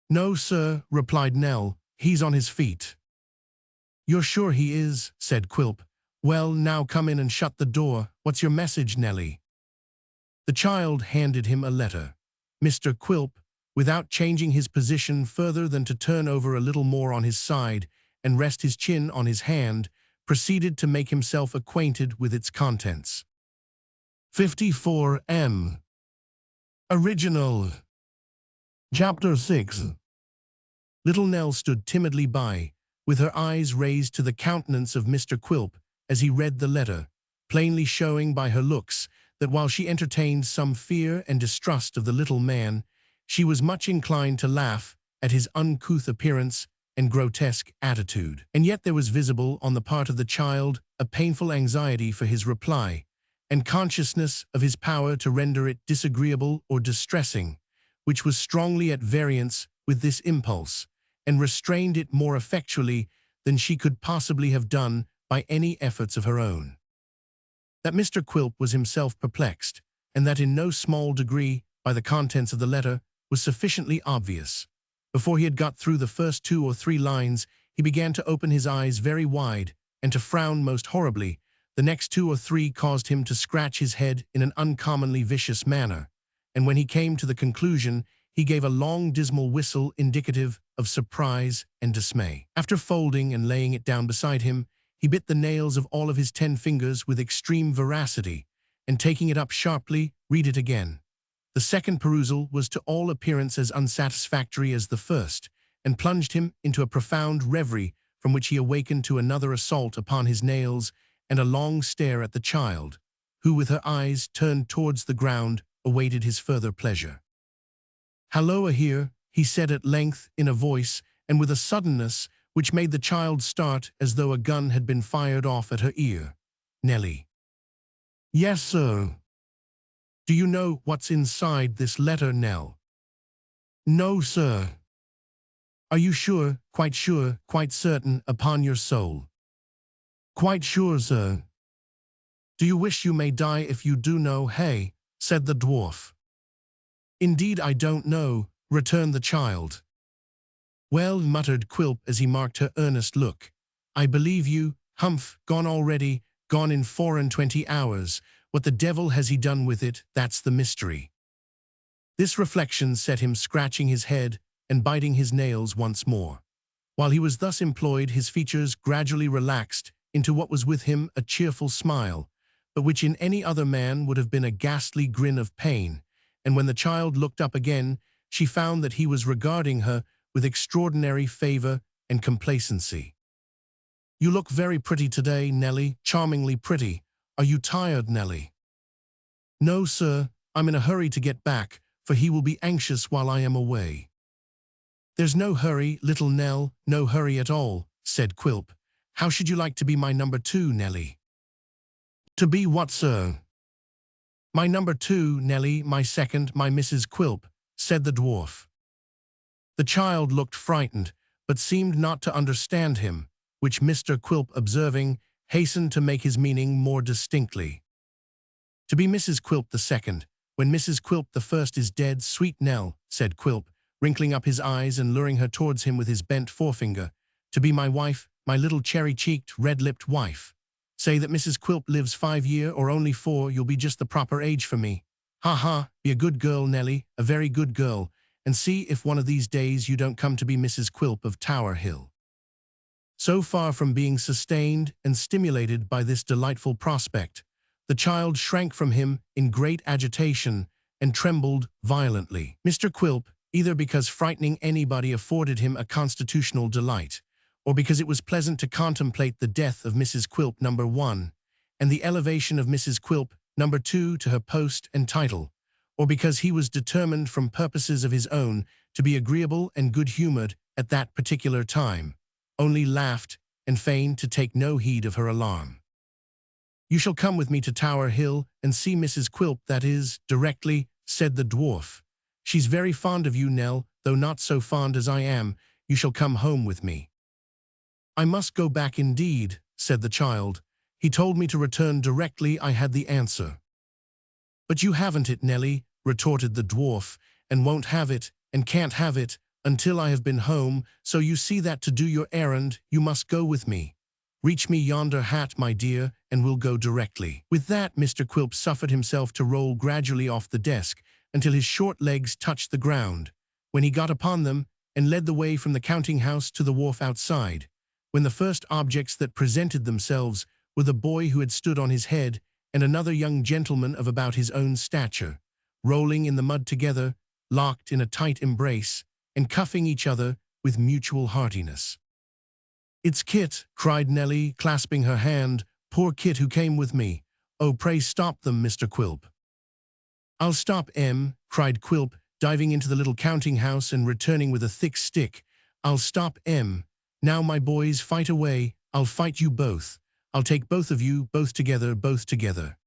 "No, sir," replied Nell, "he's on his feet." "You're sure he is?" said Quilp. "Well, now come in and shut the door. What's your message, Nellie?" The child handed him a letter. Mr. Quilp, without changing his position further than to turn over a little more on his side and rest his chin on his hand, proceeded to make himself acquainted with its contents. 54M. Original. Chapter 6. Little Nell stood timidly by, with her eyes raised to the countenance of Mr. Quilp as he read the letter, plainly showing by her looks that while she entertained some fear and distrust of the little man, she was much inclined to laugh at his uncouth appearance and grotesque attitude. And yet there was visible on the part of the child a painful anxiety for his reply, and consciousness of his power to render it disagreeable or distressing, which was strongly at variance with this impulse, and restrained it more effectually than she could possibly have done by any efforts of her own. That Mr. Quilp was himself perplexed, and that in no small degree by the contents of the letter, was sufficiently obvious. Before he had got through the first 2 or 3 lines, he began to open his eyes very wide and to frown most horribly. The next 2 or 3 caused him to scratch his head in an uncommonly vicious manner, and when he came to the conclusion, he gave a long dismal whistle indicative of surprise and dismay. After folding and laying it down beside him, he bit the nails of all of his 10 fingers with extreme voracity, and taking it up sharply, read it again. The second perusal was to all appearance as unsatisfactory as the first, and plunged him into a profound reverie from which he awakened to another assault upon his nails and a long stare at the child, who with her eyes turned towards the ground awaited his further pleasure. "Halloa here," he said at length in a voice and with a suddenness which made the child start as though a gun had been fired off at her ear. "Nellie." "Yes, sir." "Do you know what's inside this letter, Nell?" "No, sir." "Are you sure, quite certain, upon your soul?" "Quite sure, sir." "Do you wish you may die if you do know, hey?" said the dwarf. "Indeed I don't know," returned the child. "Well," muttered Quilp as he marked her earnest look, "I believe you. Humph, gone already, gone in 24 hours. What the devil has he done with it, that's the mystery." This reflection set him scratching his head and biting his nails once more. While he was thus employed, his features gradually relaxed into what was with him a cheerful smile, but which in any other man would have been a ghastly grin of pain, and when the child looked up again, she found that he was regarding her with extraordinary favor and complacency. "You look very pretty today, Nellie, charmingly pretty. Are you tired, Nellie?" "No, sir, I'm in a hurry to get back, for he will be anxious while I am away." "There's no hurry, little Nell, no hurry at all," said Quilp. "How should you like to be my number 2, Nellie?" "To be what, sir?" "My number 2, Nellie, my second, my Mrs. Quilp," said the dwarf. The child looked frightened, but seemed not to understand him, which Mr. Quilp, observing, hastened to make his meaning more distinctly. "To be Mrs. Quilp the second, when Mrs. Quilp the first is dead, sweet Nell," said Quilp, wrinkling up his eyes and luring her towards him with his bent forefinger. "To be my wife, my little cherry-cheeked, red-lipped wife. Say that Mrs. Quilp lives 5 years or only 4, you'll be just the proper age for me. Ha ha, be a good girl, Nellie, a very good girl, and see if one of these days you don't come to be Mrs. Quilp of Tower Hill." So far from being sustained and stimulated by this delightful prospect, the child shrank from him in great agitation and trembled violently. Mr. Quilp, either because frightening anybody afforded him a constitutional delight, or because it was pleasant to contemplate the death of Mrs. Quilp number 1, and the elevation of Mrs. Quilp number 2 to her post and title, or because he was determined from purposes of his own to be agreeable and good-humored at that particular time, only laughed and feigned to take no heed of her alarm. "You shall come with me to Tower Hill and see Mrs. Quilp, that is, directly," said the dwarf. "She's very fond of you, Nell, though not so fond as I am. You shall come home with me." "I must go back indeed," said the child. "He told me to return directly I had the answer." "But you haven't it, Nellie," retorted the dwarf, "and won't have it, and can't have it, until I have been home, so you see that to do your errand, you must go with me. Reach me yonder hat, my dear, and we'll go directly." With that, Mr. Quilp suffered himself to roll gradually off the desk until his short legs touched the ground, when he got upon them and led the way from the counting-house to the wharf outside, when the first objects that presented themselves were the boy who had stood on his head and another young gentleman of about his own stature, rolling in the mud together, locked in a tight embrace, and cuffing each other with mutual heartiness. "It's Kit," cried Nellie, clasping her hand. "Poor Kit who came with me. Oh, pray stop them, Mr. Quilp." "I'll stop 'em," cried Quilp, diving into the little counting-house and returning with a thick stick. "I'll stop 'em. Now, my boys, fight away. I'll fight you both. I'll take both of you, both together, both together."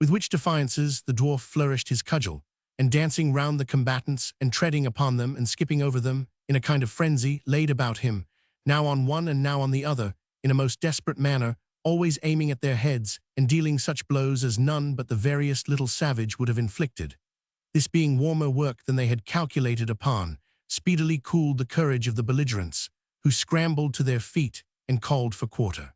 With which defiances the dwarf flourished his cudgel, and dancing round the combatants and treading upon them and skipping over them, in a kind of frenzy, laid about him, now on one and now on the other, in a most desperate manner, always aiming at their heads and dealing such blows as none but the veriest little savage would have inflicted. This being warmer work than they had calculated upon, speedily cooled the courage of the belligerents, who scrambled to their feet and called for quarter.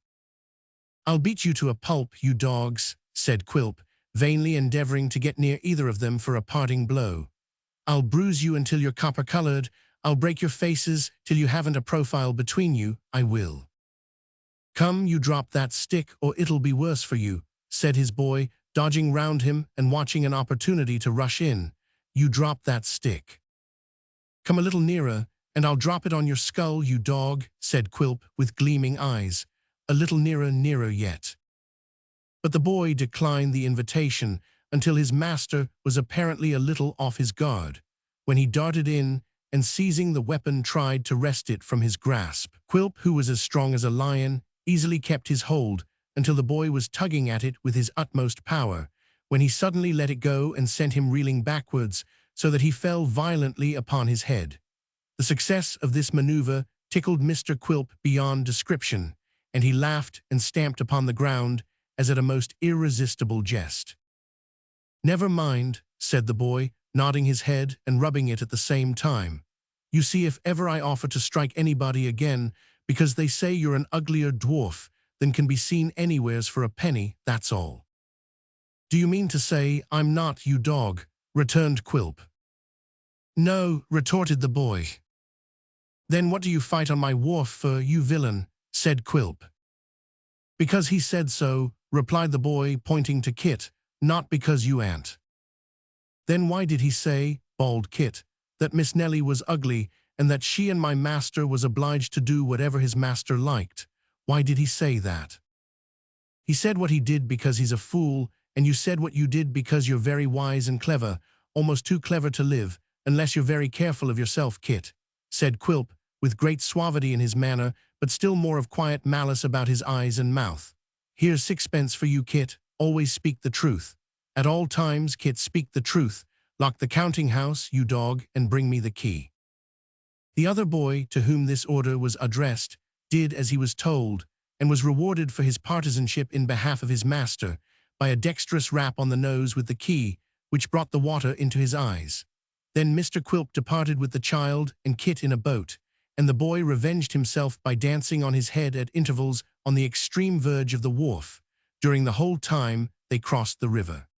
"I'll beat you to a pulp, you dogs," said Quilp, vainly endeavoring to get near either of them for a parting blow. "I'll bruise you until you're copper-colored. I'll break your faces till you haven't a profile between you, I will." "Come, you drop that stick, or it'll be worse for you," said his boy, dodging round him and watching an opportunity to rush in. "You drop that stick." "Come a little nearer, and I'll drop it on your skull, you dog," said Quilp with gleaming eyes. "A little nearer, nearer yet." But the boy declined the invitation until his master was apparently a little off his guard, when he darted in and, seizing the weapon, tried to wrest it from his grasp. Quilp, who was as strong as a lion, easily kept his hold until the boy was tugging at it with his utmost power, when he suddenly let it go and sent him reeling backwards, so that he fell violently upon his head. The success of this maneuver tickled Mr. Quilp beyond description, and he laughed and stamped upon the ground as at a most irresistible jest. "Never mind," said the boy, nodding his head and rubbing it at the same time. "You see, if ever I offer to strike anybody again, because they say you're an uglier dwarf than can be seen anywheres for a penny, that's all." "Do you mean to say I'm not, you dog?" returned Quilp. "No," retorted the boy. "Then what do you fight on my wharf for, you villain?" said Quilp. "Because he said so," replied the boy, pointing to Kit, "not because you ain't." "Then why did he say," bawled Kit, "that Miss Nellie was ugly, and that she and my master was obliged to do whatever his master liked? Why did he say that?" "He said what he did because he's a fool, and you said what you did because you're very wise and clever, almost too clever to live, unless you're very careful of yourself, Kit," said Quilp, with great suavity in his manner, but still more of quiet malice about his eyes and mouth. "Here's sixpence for you, Kit. Always speak the truth. At all times, Kit, speak the truth. Lock the counting-house, you dog, and bring me the key." The other boy, to whom this order was addressed, did as he was told, and was rewarded for his partisanship in behalf of his master by a dexterous rap on the nose with the key, which brought the water into his eyes. Then Mr. Quilp departed with the child and Kit in a boat, and the boy revenged himself by dancing on his head at intervals on the extreme verge of the wharf, during the whole time they crossed the river.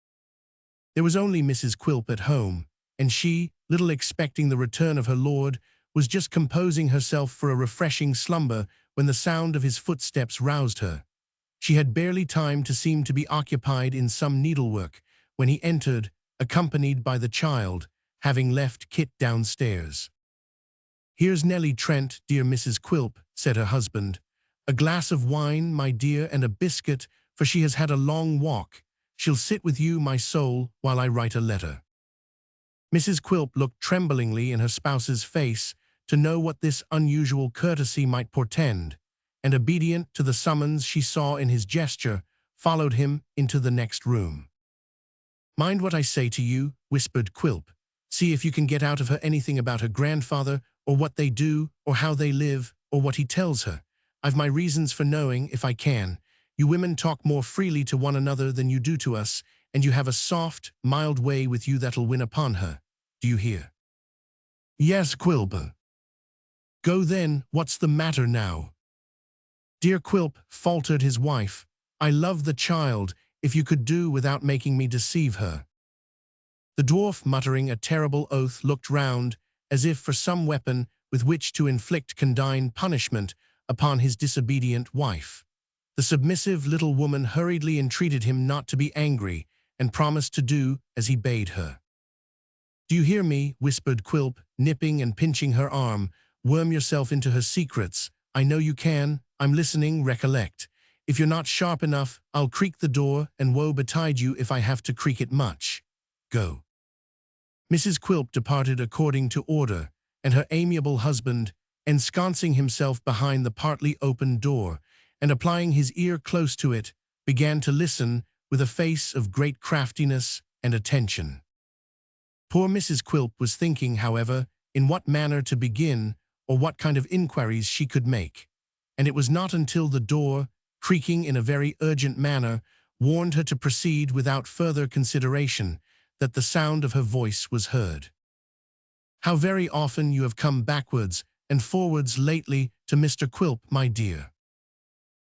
There was only Mrs. Quilp at home, and she, little expecting the return of her lord, was just composing herself for a refreshing slumber when the sound of his footsteps roused her. She had barely time to seem to be occupied in some needlework when he entered, accompanied by the child, having left Kit downstairs. "Here's Nellie Trent, dear Mrs. Quilp," said her husband. "A glass of wine, my dear, and a biscuit, for she has had a long walk. She'll sit with you, my soul, while I write a letter." Mrs. Quilp looked tremblingly in her spouse's face to know what this unusual courtesy might portend, and obedient to the summons she saw in his gesture, followed him into the next room. "Mind what I say to you," whispered Quilp. "See if you can get out of her anything about her grandfather, or what they do, or how they live, or what he tells her. I've my reasons for knowing, if I can. You women talk more freely to one another than you do to us, and you have a soft, mild way with you that'll win upon her. Do you hear?" "Yes, Quilp." "Go then, what's the matter now?" "Dear Quilp," faltered his wife, "I love the child, if you could do without making me deceive her." The dwarf, muttering a terrible oath, looked round, as if for some weapon with which to inflict condign punishment upon his disobedient wife. The submissive little woman hurriedly entreated him not to be angry, and promised to do as he bade her. "Do you hear me?" whispered Quilp, nipping and pinching her arm. "Worm yourself into her secrets. I know you can. I'm listening, recollect. If you're not sharp enough, I'll creak the door, and woe betide you if I have to creak it much. Go." Mrs. Quilp departed according to order, and her amiable husband, ensconcing himself behind the partly opened door, and applying his ear close to it, began to listen with a face of great craftiness and attention. Poor Mrs. Quilp was thinking, however, in what manner to begin, or what kind of inquiries she could make, and it was not until the door, creaking in a very urgent manner, warned her to proceed without further consideration, that the sound of her voice was heard. "How very often you have come backwards and forwards lately to Mr. Quilp, my dear."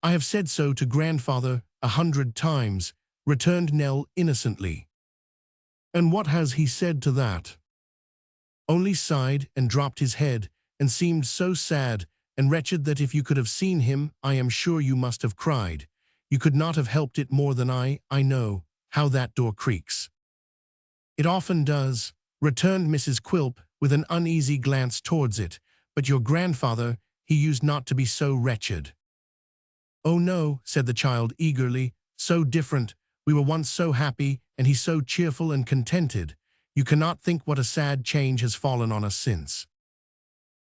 "I have said so to grandfather 100 times," returned Nell innocently. "And what has he said to that?" "Only sighed and dropped his head, and seemed so sad and wretched that if you could have seen him, I am sure you must have cried. You could not have helped it more than I know, how that door creaks." "It often does," returned Mrs. Quilp with an uneasy glance towards it, "but your grandfather, he used not to be so wretched." "Oh no," said the child eagerly, "so different. We were once so happy, and he so cheerful and contented. You cannot think what a sad change has fallen on us since."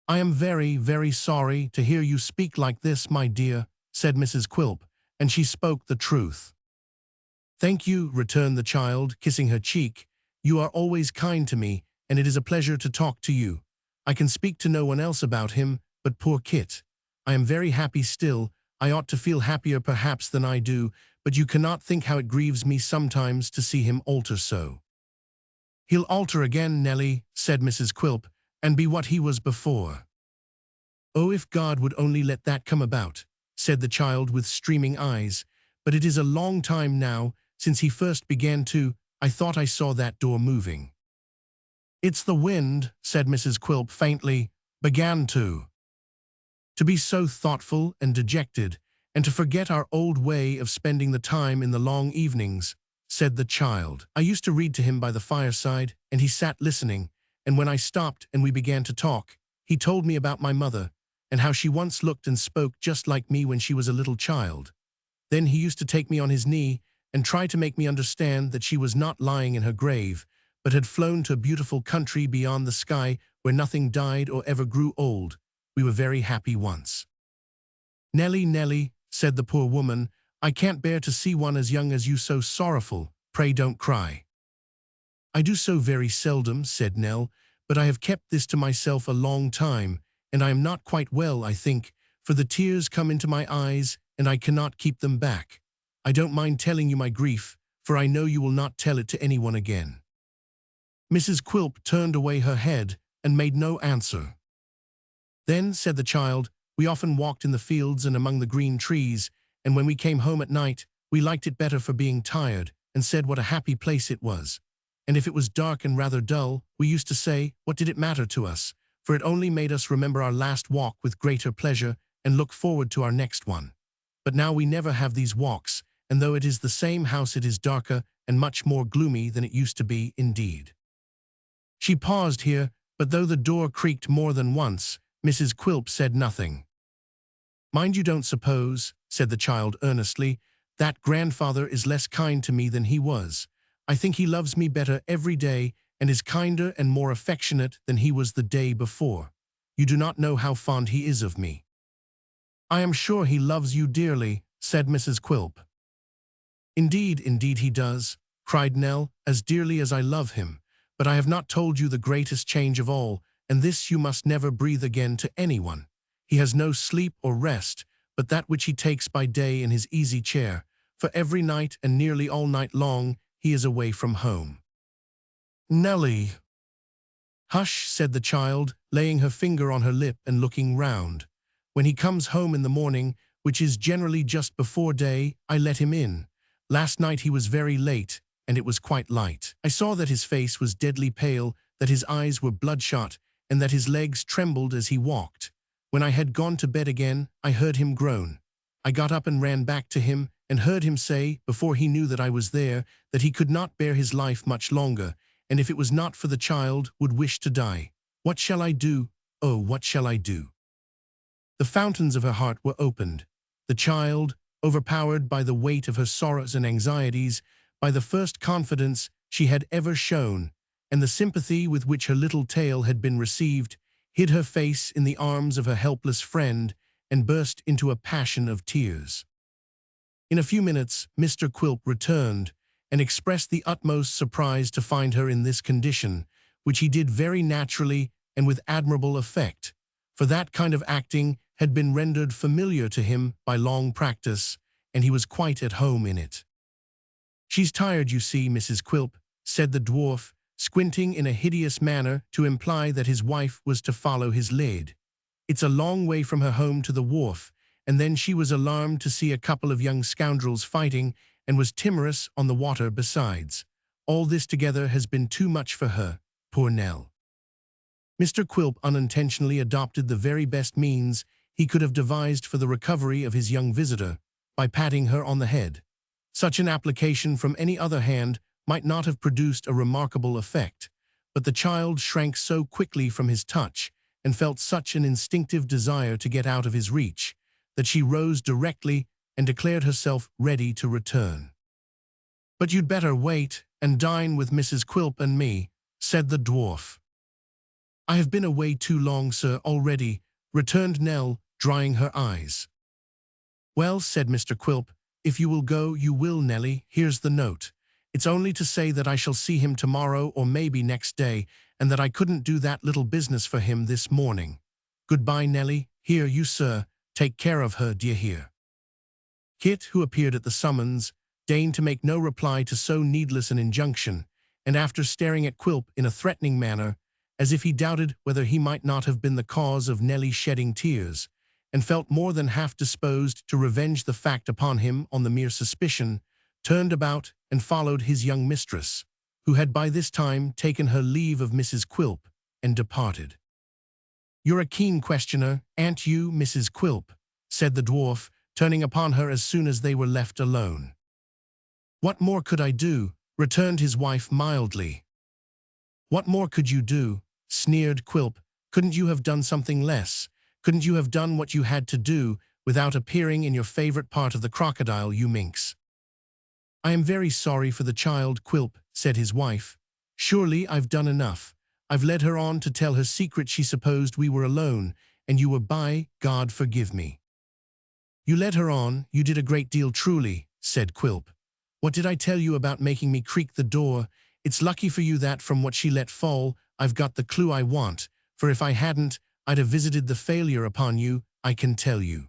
"I am very, very sorry to hear you speak like this, my dear," said Mrs. Quilp, and she spoke the truth. "Thank you," returned the child, kissing her cheek. "You are always kind to me, and it is a pleasure to talk to you. I can speak to no one else about him, but poor Kit. I am very happy still. I ought to feel happier perhaps than I do, but you cannot think how it grieves me sometimes to see him alter so." "He'll alter again, Nellie," said Mrs. Quilp, "and be what he was before." "Oh, if God would only let that come about," said the child with streaming eyes. "But it is a long time now since he first began to. I thought I saw that door moving." "It's the wind," said Mrs. Quilp faintly, "began to be so thoughtful and dejected, and to forget our old way of spending the time in the long evenings," said the child. "I used to read to him by the fireside, and he sat listening, and when I stopped and we began to talk, he told me about my mother, and how she once looked and spoke just like me when she was a little child. Then he used to take me on his knee and try to make me understand that she was not lying in her grave, but had flown to a beautiful country beyond the sky where nothing died or ever grew old. We were very happy once." "Nelly, Nelly," said the poor woman, "I can't bear to see one as young as you so sorrowful. Pray don't cry." "I do so very seldom," said Nell, "but I have kept this to myself a long time, and I am not quite well, I think, for the tears come into my eyes, and I cannot keep them back. I don't mind telling you my grief, for I know you will not tell it to anyone again." Mrs. Quilp turned away her head and made no answer. "Then," said the child, "we often walked in the fields and among the green trees, and when we came home at night, we liked it better for being tired, and said what a happy place it was. And if it was dark and rather dull, we used to say, what did it matter to us, for it only made us remember our last walk with greater pleasure and look forward to our next one. But now we never have these walks, and though it is the same house, it is darker and much more gloomy than it used to be indeed." She paused here, but though the door creaked more than once, Mrs. Quilp said nothing. "Mind you don't suppose," said the child earnestly, "that grandfather is less kind to me than he was. I think he loves me better every day and is kinder and more affectionate than he was the day before. You do not know how fond he is of me." "I am sure he loves you dearly," said Mrs. Quilp. "Indeed, indeed he does," cried Nell, "as dearly as I love him. But I have not told you the greatest change of all, and this you must never breathe again to anyone. He has no sleep or rest, but that which he takes by day in his easy chair, for every night and nearly all night long he is away from home." "Nelly." "Hush," said the child, laying her finger on her lip and looking round. "When he comes home in the morning, which is generally just before day, I let him in. Last night he was very late, and it was quite light. I saw that his face was deadly pale, that his eyes were bloodshot, and that his legs trembled as he walked. When I had gone to bed again, I heard him groan. I got up and ran back to him, and heard him say, before he knew that I was there, that he could not bear his life much longer, and if it was not for the child, would wish to die. What shall I do? Oh, what shall I do?" The fountains of her heart were opened. The child, overpowered by the weight of her sorrows and anxieties, by the first confidence she had ever shown, and the sympathy with which her little tale had been received, hid her face in the arms of her helpless friend and burst into a passion of tears. In a few minutes, Mr. Quilp returned and expressed the utmost surprise to find her in this condition, which he did very naturally and with admirable effect, for that kind of acting had been rendered familiar to him by long practice, and he was quite at home in it. "She's tired, you see, Mrs. Quilp," said the dwarf, squinting in a hideous manner to imply that his wife was to follow his lead. "It's a long way from her home to the wharf, and then she was alarmed to see a couple of young scoundrels fighting, and was timorous on the water besides. All this together has been too much for her, poor Nell." Mr. Quilp unintentionally adopted the very best means he could have devised for the recovery of his young visitor, by patting her on the head. Such an application from any other hand might not have produced a remarkable effect, but the child shrank so quickly from his touch, and felt such an instinctive desire to get out of his reach, that she rose directly and declared herself ready to return. "But you'd better wait and dine with Mrs. Quilp and me," said the dwarf. "I have been away too long, sir, already," returned Nell, drying her eyes. "Well," said Mr. Quilp, "if you will go, you will, Nelly. Here's the note. It's only to say that I shall see him tomorrow or maybe next day, and that I couldn't do that little business for him this morning. Goodbye, Nelly. Here, you, sir, take care of her, d'ye hear?" Kit, who appeared at the summons, deigned to make no reply to so needless an injunction, and after staring at Quilp in a threatening manner, as if he doubted whether he might not have been the cause of Nelly shedding tears, and felt more than half disposed to revenge the fact upon him on the mere suspicion, turned about and followed his young mistress, who had by this time taken her leave of Mrs. Quilp and departed. "You're a keen questioner, ain't you, Mrs. Quilp?" said the dwarf, turning upon her as soon as they were left alone. "What more could I do?" returned his wife mildly. "What more could you do?" sneered Quilp. "Couldn't you have done something less? Couldn't you have done what you had to do without appearing in your favorite part of the crocodile, you minx?" "I am very sorry for the child, Quilp," said his wife. "Surely I've done enough. I've led her on to tell her secret. She supposed we were alone, and you were, by God forgive me." "You led her on, you did a great deal truly," said Quilp. "What did I tell you about making me creak the door? It's lucky for you that, from what she let fall, I've got the clue I want, for if I hadn't, I'd have visited the failure upon you, I can tell you."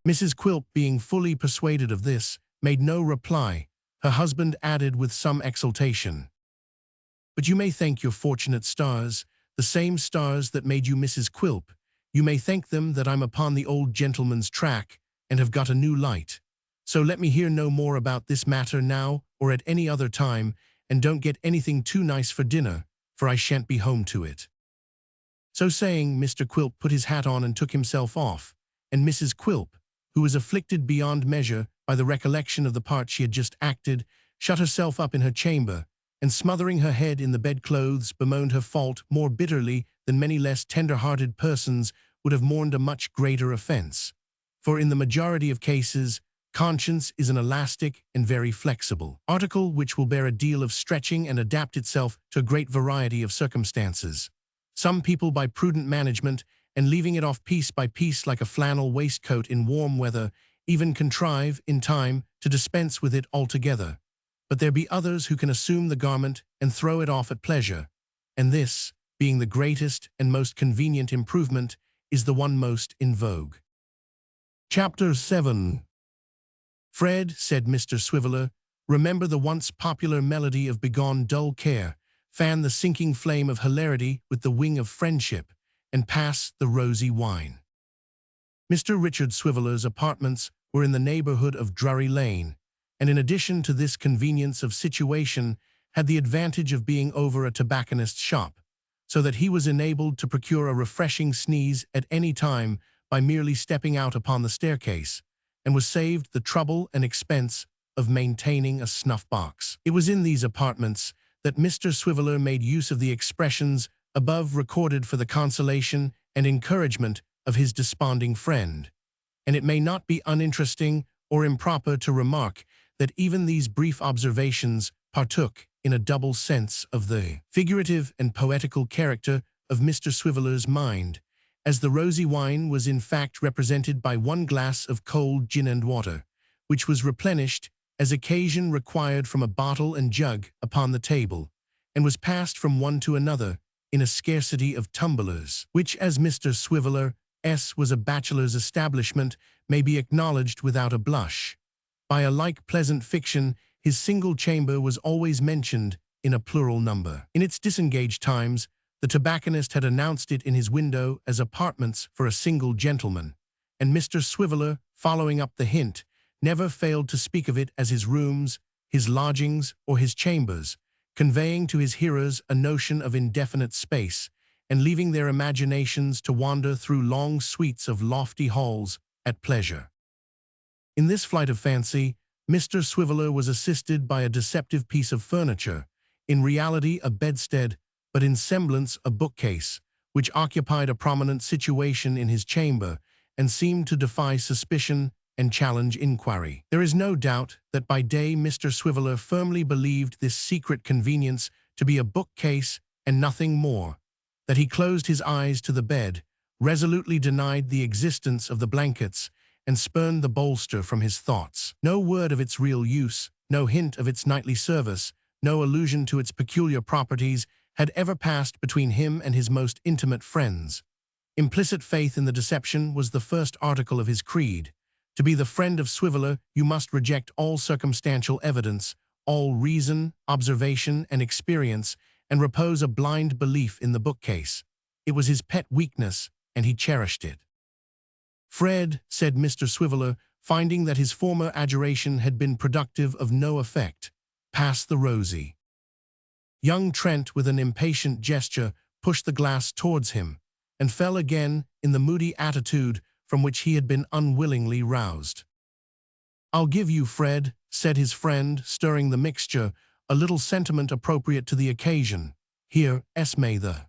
Mrs. Quilp, being fully persuaded of this, made no reply. Her husband added with some exultation, "But you may thank your fortunate stars, the same stars that made you Mrs. Quilp. You may thank them that I'm upon the old gentleman's track and have got a new light. So let me hear no more about this matter now or at any other time, and don't get anything too nice for dinner, for I shan't be home to it." So saying, Mr. Quilp put his hat on and took himself off, and Mrs. Quilp, who was afflicted beyond measure by the recollection of the part she had just acted, shut herself up in her chamber, and smothering her head in the bedclothes, bemoaned her fault more bitterly than many less tender-hearted persons would have mourned a much greater offense. For in the majority of cases, conscience is an elastic and very flexible article which will bear a deal of stretching and adapt itself to a great variety of circumstances. Some people, by prudent management, and leaving it off piece by piece like a flannel waistcoat in warm weather, even contrive, in time, to dispense with it altogether. But there be others who can assume the garment and throw it off at pleasure, and this, being the greatest and most convenient improvement, is the one most in vogue. Chapter 7. "Fred," said Mr. Swiveller, "remember the once popular melody of Begone Dull Care, fan the sinking flame of hilarity with the wing of friendship, and pass the rosy wine." Mr. Richard Swiveller's apartments were in the neighborhood of Drury Lane, and in addition to this convenience of situation, had the advantage of being over a tobacconist's shop, so that he was enabled to procure a refreshing sneeze at any time by merely stepping out upon the staircase, and was saved the trouble and expense of maintaining a snuff-box. It was in these apartments that Mr. Swiveller made use of the expressions above recorded for the consolation and encouragement of his desponding friend, and it may not be uninteresting or improper to remark that even these brief observations partook in a double sense of the figurative and poetical character of Mr. Swiveller's mind, as the rosy wine was in fact represented by one glass of cold gin and water, which was replenished as occasion required from a bottle and jug upon the table, and was passed from one to another in a scarcity of tumblers, which, as Mr. Swiveller's was a bachelor's establishment, may be acknowledged without a blush. By a like pleasant fiction, his single chamber was always mentioned in a plural number. In its disengaged times, the tobacconist had announced it in his window as apartments for a single gentleman, and Mr. Swiveller, following up the hint, never failed to speak of it as his rooms, his lodgings, or his chambers, conveying to his hearers a notion of indefinite space, and leaving their imaginations to wander through long suites of lofty halls at pleasure. In this flight of fancy, Mr. Swiveller was assisted by a deceptive piece of furniture, in reality a bedstead, but in semblance a bookcase, which occupied a prominent situation in his chamber, and seemed to defy suspicion and challenge inquiry. There is no doubt that by day Mr. Swiveller firmly believed this secret convenience to be a bookcase and nothing more, that he closed his eyes to the bed, resolutely denied the existence of the blankets, and spurned the bolster from his thoughts. No word of its real use, no hint of its nightly service, no allusion to its peculiar properties had ever passed between him and his most intimate friends. Implicit faith in the deception was the first article of his creed. To be the friend of Swiveller, you must reject all circumstantial evidence, all reason, observation, and experience, and repose a blind belief in the bookcase. It was his pet weakness, and he cherished it. "Fred," said Mr. Swiveller, finding that his former adjuration had been productive of no effect, "pass the rosy." Young Trent, with an impatient gesture, pushed the glass towards him, and fell again in the moody attitude from which he had been unwillingly roused. "I'll give you, Fred," said his friend, stirring the mixture, "a little sentiment appropriate to the occasion. Here, Esme the—"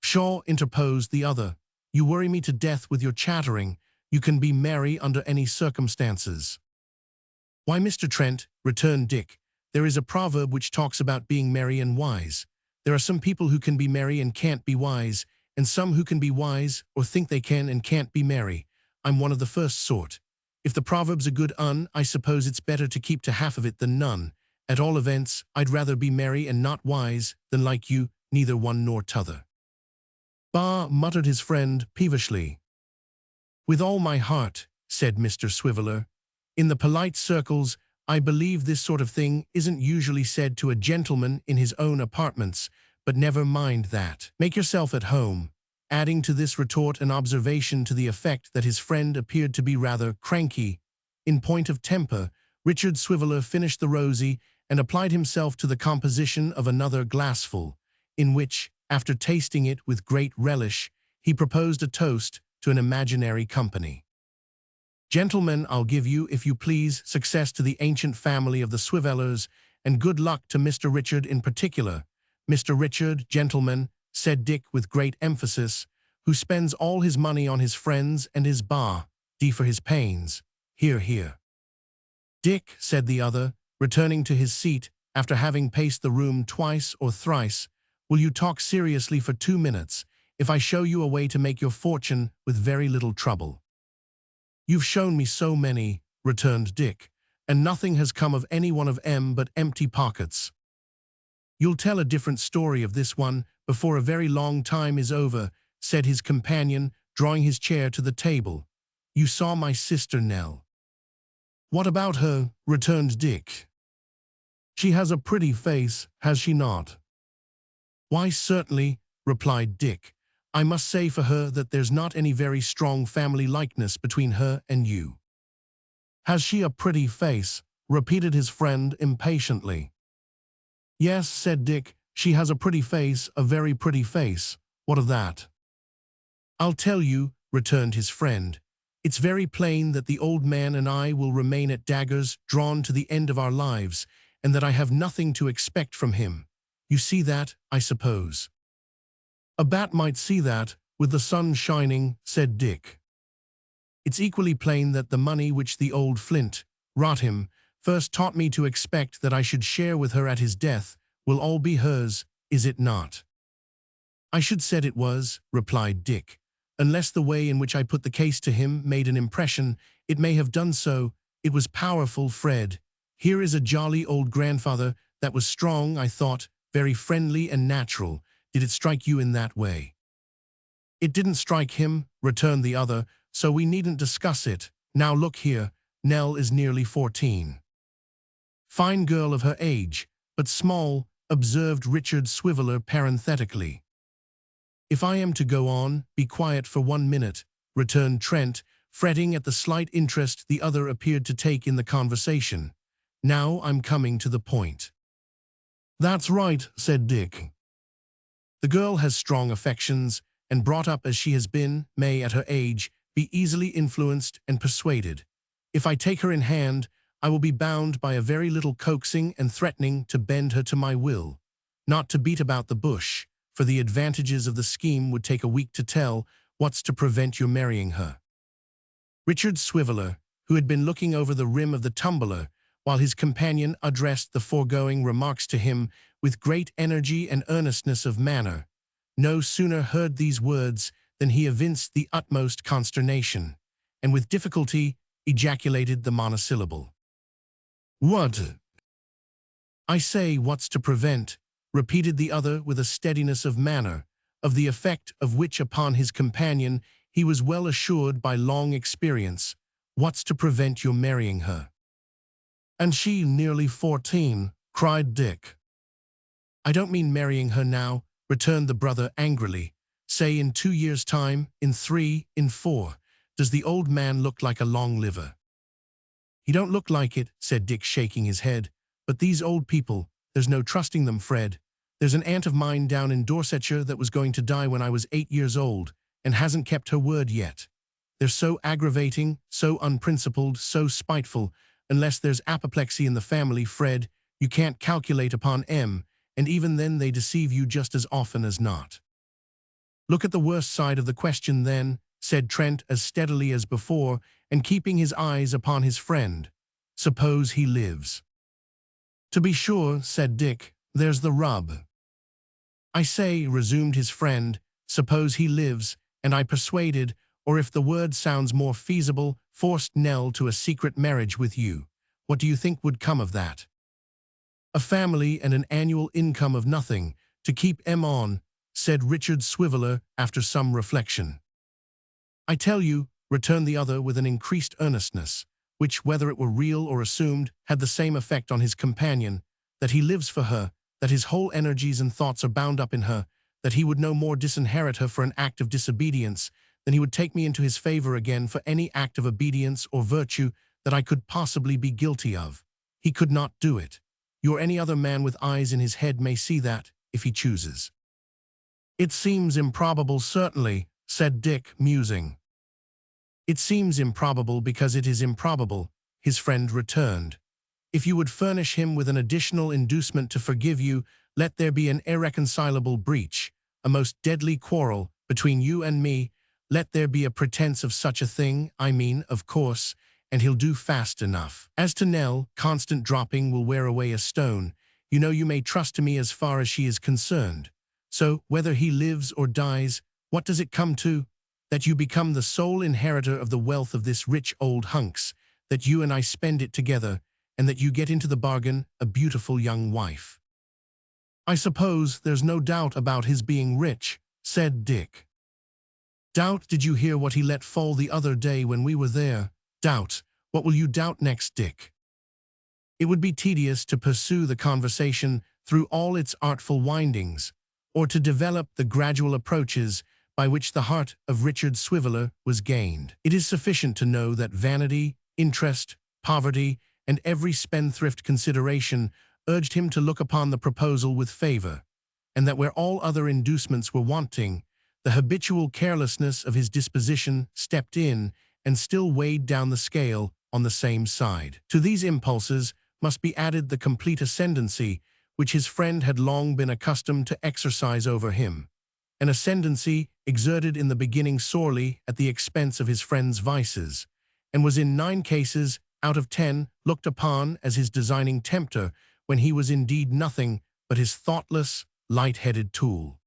"Pshaw," interposed the other. "You worry me to death with your chattering. You can be merry under any circumstances." "Why, Mr. Trent," returned Dick, "there is a proverb which talks about being merry and wise. There are some people who can be merry and can't be wise, and some who can be wise, or think they can and can't be merry. I'm one of the first sort. If the proverb's a good un, I suppose it's better to keep to half of it than none. At all events, I'd rather be merry and not wise than like you, neither one nor t'other." "Bah," muttered his friend peevishly. "With all my heart," said Mr. Swiveller. "In the polite circles, I believe this sort of thing isn't usually said to a gentleman in his own apartments, but never mind that. Make yourself at home," adding to this retort an observation to the effect that his friend appeared to be rather cranky. In point of temper, Richard Swiveller finished the rosy and applied himself to the composition of another glassful, in which, after tasting it with great relish, he proposed a toast to an imaginary company. "Gentlemen, I'll give you, if you please, success to the ancient family of the Swivellers, and good luck to Mr. Richard in particular. Mr. Richard, gentlemen," said Dick with great emphasis, "who spends all his money on his friends and his d for his pains. Hear, hear." "Dick," said the other, returning to his seat after having paced the room twice or thrice, "will you talk seriously for 2 minutes, if I show you a way to make your fortune with very little trouble?" "You've shown me so many," returned Dick, "and nothing has come of any one of 'em but empty pockets." "You'll tell a different story of this one before a very long time is over," said his companion, drawing his chair to the table. "You saw my sister Nell." "What about her?" returned Dick. "She has a pretty face, has she not?" "Why, certainly," replied Dick. "I must say for her that there's not any very strong family likeness between her and you." "Has she a pretty face?" repeated his friend impatiently. "Yes," said Dick, "she has a pretty face, a very pretty face. What of that?" "I'll tell you," returned his friend. "It's very plain that the old man and I will remain at daggers drawn to the end of our lives, and that I have nothing to expect from him. You see that, I suppose?" "A bat might see that, with the sun shining," said Dick. "It's equally plain that the money which the old flint, rot him, first taught me to expect that I should share with her at his death, will all be hers, is it not?" "I should said it was," replied Dick. "Unless the way in which I put the case to him made an impression, it may have done so. It was powerful, Fred. Here is a jolly old grandfather that was strong, I thought, very friendly and natural. Did it strike you in that way?" "It didn't strike him," returned the other, "so we needn't discuss it. Now look here, Nell is nearly 14. "Fine girl of her age, but small," observed Richard Swiveller parenthetically. "If I am to go on, be quiet for 1 minute," returned Trent, fretting at the slight interest the other appeared to take in the conversation. "Now I'm coming to the point." "That's right," said Dick. "The girl has strong affections, and brought up as she has been, may, at her age, be easily influenced and persuaded. If I take her in hand, I will be bound by a very little coaxing and threatening to bend her to my will. Not to beat about the bush, for the advantages of the scheme would take a week to tell. What's to prevent your marrying her?" Richard Swiveller, who had been looking over the rim of the tumbler, while his companion addressed the foregoing remarks to him with great energy and earnestness of manner, no sooner heard these words than he evinced the utmost consternation, and with difficulty ejaculated the monosyllable, "What?" "I say, what's to prevent," repeated the other with a steadiness of manner, of the effect of which upon his companion he was well assured by long experience. "What's to prevent your marrying her?" "And she nearly 14, cried Dick. "I don't mean marrying her now," returned the brother angrily. "Say in 2 years' time, in 3, in 4. Does the old man look like a long liver?" "He don't look like it," said Dick, shaking his head. "But these old people, there's no trusting them, Fred. There's an aunt of mine down in Dorsetshire that was going to die when I was 8 years old, and hasn't kept her word yet. They're so aggravating, so unprincipled, so spiteful. Unless there's apoplexy in the family, Fred, you can't calculate upon M, and even then they deceive you just as often as not." "Look at the worst side of the question then," said Trent as steadily as before, and keeping his eyes upon his friend. "Suppose he lives." "To be sure," said Dick, "there's the rub." "I say," resumed his friend, "suppose he lives, and I persuaded, or if the word sounds more feasible, forced Nell to a secret marriage with you. What do you think would come of that?" "A family and an annual income of nothing, to keep M on," said Richard Swiveller after some reflection. "I tell you," returned the other with an increased earnestness, which, whether it were real or assumed, had the same effect on his companion, "that he lives for her, that his whole energies and thoughts are bound up in her, that he would no more disinherit her for an act of disobedience than he would take me into his favor again for any act of obedience or virtue that I could possibly be guilty of. He could not do it. You or any other man with eyes in his head may see that, if he chooses." "It seems improbable, certainly," said Dick, musing. "It seems improbable because it is improbable," his friend returned. "If you would furnish him with an additional inducement to forgive you, let there be an irreconcilable breach, a most deadly quarrel, between you and me, let there be a pretense of such a thing, I mean, of course, and he'll do fast enough. As to Nell, constant dropping will wear away a stone. You know you may trust to me as far as she is concerned. So, whether he lives or dies, what does it come to? That you become the sole inheritor of the wealth of this rich old hunks, that you and I spend it together, and that you get into the bargain a beautiful young wife." "I suppose there's no doubt about his being rich," said Dick. "Doubt? Did you hear what he let fall the other day when we were there? Doubt? What will you doubt next, Dick?" It would be tedious to pursue the conversation through all its artful windings, or to develop the gradual approaches by which the heart of Richard Swiveller was gained. It is sufficient to know that vanity, interest, poverty, and every spendthrift consideration urged him to look upon the proposal with favor, and that where all other inducements were wanting, the habitual carelessness of his disposition stepped in and still weighed down the scale on the same side. To these impulses must be added the complete ascendancy which his friend had long been accustomed to exercise over him, an ascendancy exerted in the beginning sorely at the expense of his friend's vices, and was in 9 cases out of 10 looked upon as his designing tempter when he was indeed nothing but his thoughtless, light-headed tool.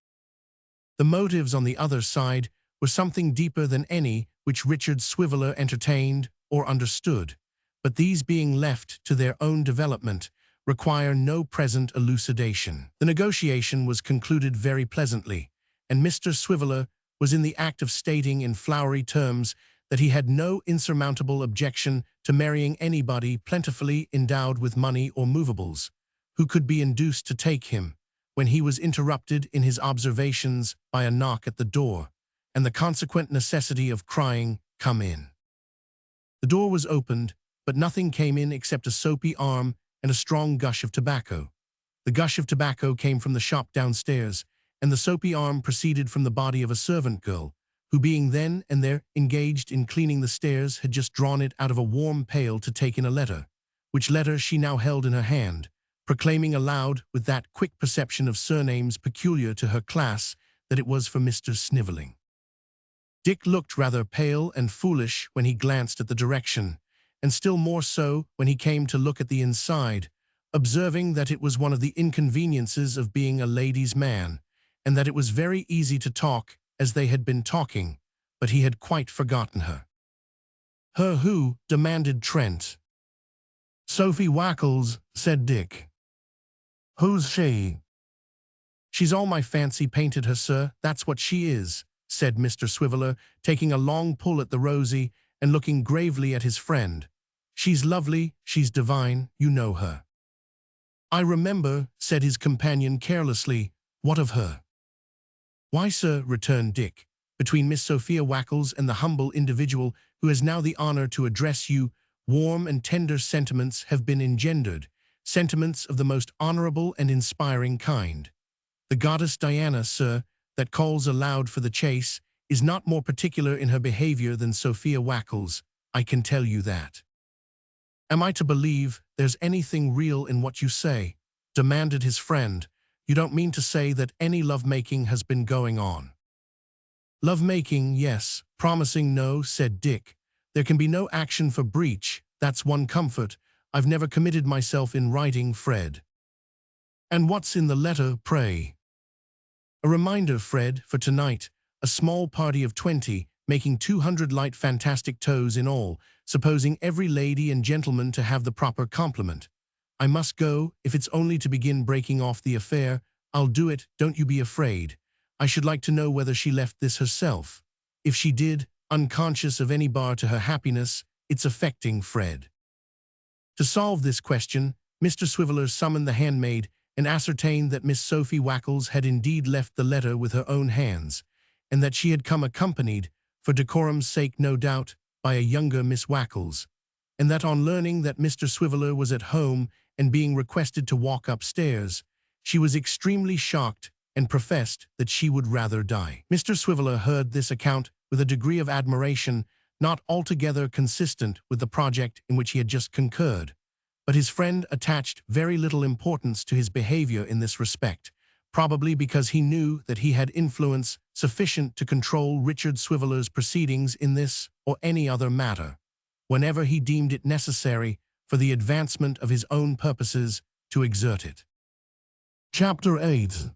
The motives on the other side were something deeper than any which Richard Swiveller entertained or understood, but these being left to their own development, require no present elucidation. The negotiation was concluded very pleasantly, and Mr. Swiveller was in the act of stating in flowery terms that he had no insurmountable objection to marrying anybody plentifully endowed with money or movables, who could be induced to take him, when he was interrupted in his observations by a knock at the door, and the consequent necessity of crying, "Come in." The door was opened, but nothing came in except a soapy arm and a strong gush of tobacco. The gush of tobacco came from the shop downstairs, and the soapy arm proceeded from the body of a servant girl, who being then and there engaged in cleaning the stairs had just drawn it out of a warm pail to take in a letter, which letter she now held in her hand, proclaiming aloud with that quick perception of surnames peculiar to her class that it was for Mr. Snivelling. Dick looked rather pale and foolish when he glanced at the direction, and still more so when he came to look at the inside, observing that it was one of the inconveniences of being a ladies' man, and that it was very easy to talk as they had been talking, but he had quite forgotten her. "Her who?" demanded Trent. "Sophie Wackles," said Dick. "Who's she?" "She's all my fancy painted her, sir, that's what she is," said Mr. Swiveller, taking a long pull at the rosy and looking gravely at his friend. "She's lovely, she's divine, you know her." "I remember," said his companion carelessly. "What of her?" "Why, sir," returned Dick, "between Miss Sophia Wackles and the humble individual who has now the honor to address you, warm and tender sentiments have been engendered, sentiments of the most honorable and inspiring kind. The goddess Diana, sir, that calls aloud for the chase, is not more particular in her behavior than Sophia Wackles, I can tell you that." "Am I to believe there's anything real in what you say?" demanded his friend. "You don't mean to say that any lovemaking has been going on?" "Lovemaking, yes. Promising, no," said Dick. "There can be no action for breach, that's one comfort. I've never committed myself in writing, Fred." "And what's in the letter, pray?" "A reminder, Fred, for tonight. A small party of 20, making 200 light fantastic toes in all, supposing every lady and gentleman to have the proper complement. I must go, if it's only to begin breaking off the affair. I'll do it, don't you be afraid. I should like to know whether she left this herself. If she did, unconscious of any bar to her happiness, it's affecting, Fred." To solve this question, Mr. Swiveller summoned the handmaid and ascertained that Miss Sophie Wackles had indeed left the letter with her own hands, and that she had come accompanied, for decorum's sake no doubt, by a younger Miss Wackles, and that on learning that Mr. Swiveller was at home and being requested to walk upstairs, she was extremely shocked and professed that she would rather die. Mr. Swiveller heard this account with a degree of admiration not altogether consistent with the project in which he had just concurred, but his friend attached very little importance to his behavior in this respect, probably because he knew that he had influence sufficient to control Richard Swiveller's proceedings in this or any other matter, whenever he deemed it necessary for the advancement of his own purposes to exert it. Chapter 8.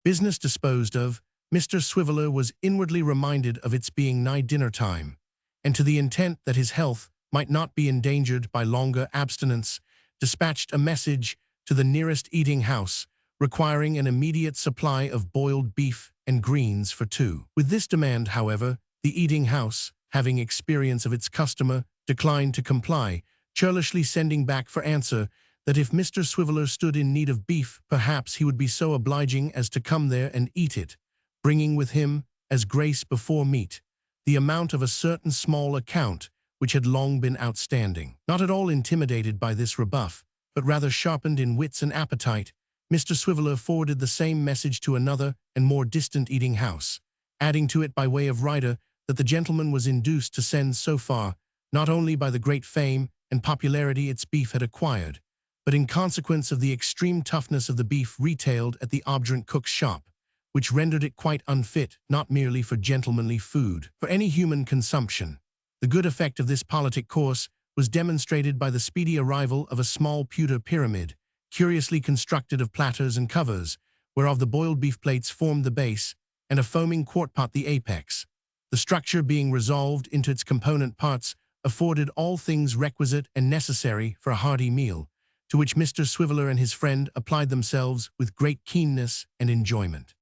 Business disposed of, Mr. Swiveller was inwardly reminded of its being nigh dinner time, and to the intent that his health might not be endangered by longer abstinence, dispatched a message to the nearest eating-house, requiring an immediate supply of boiled beef and greens for 2. With this demand, however, the eating-house, having experience of its customer, declined to comply, churlishly sending back for answer that if Mr. Swiveller stood in need of beef, perhaps he would be so obliging as to come there and eat it, bringing with him, as grace before meat, the amount of a certain small account which had long been outstanding. Not at all intimidated by this rebuff, but rather sharpened in wits and appetite, Mr. Swiveller forwarded the same message to another and more distant eating-house, adding to it by way of rider that the gentleman was induced to send so far, not only by the great fame and popularity its beef had acquired, but in consequence of the extreme toughness of the beef retailed at the obdurate cook's shop, which rendered it quite unfit, not merely for gentlemanly food, for any human consumption. The good effect of this politic course was demonstrated by the speedy arrival of a small pewter pyramid, curiously constructed of platters and covers, whereof the boiled beef plates formed the base, and a foaming quart-pot the apex. The structure being resolved into its component parts afforded all things requisite and necessary for a hearty meal, to which Mr. Swiveller and his friend applied themselves with great keenness and enjoyment.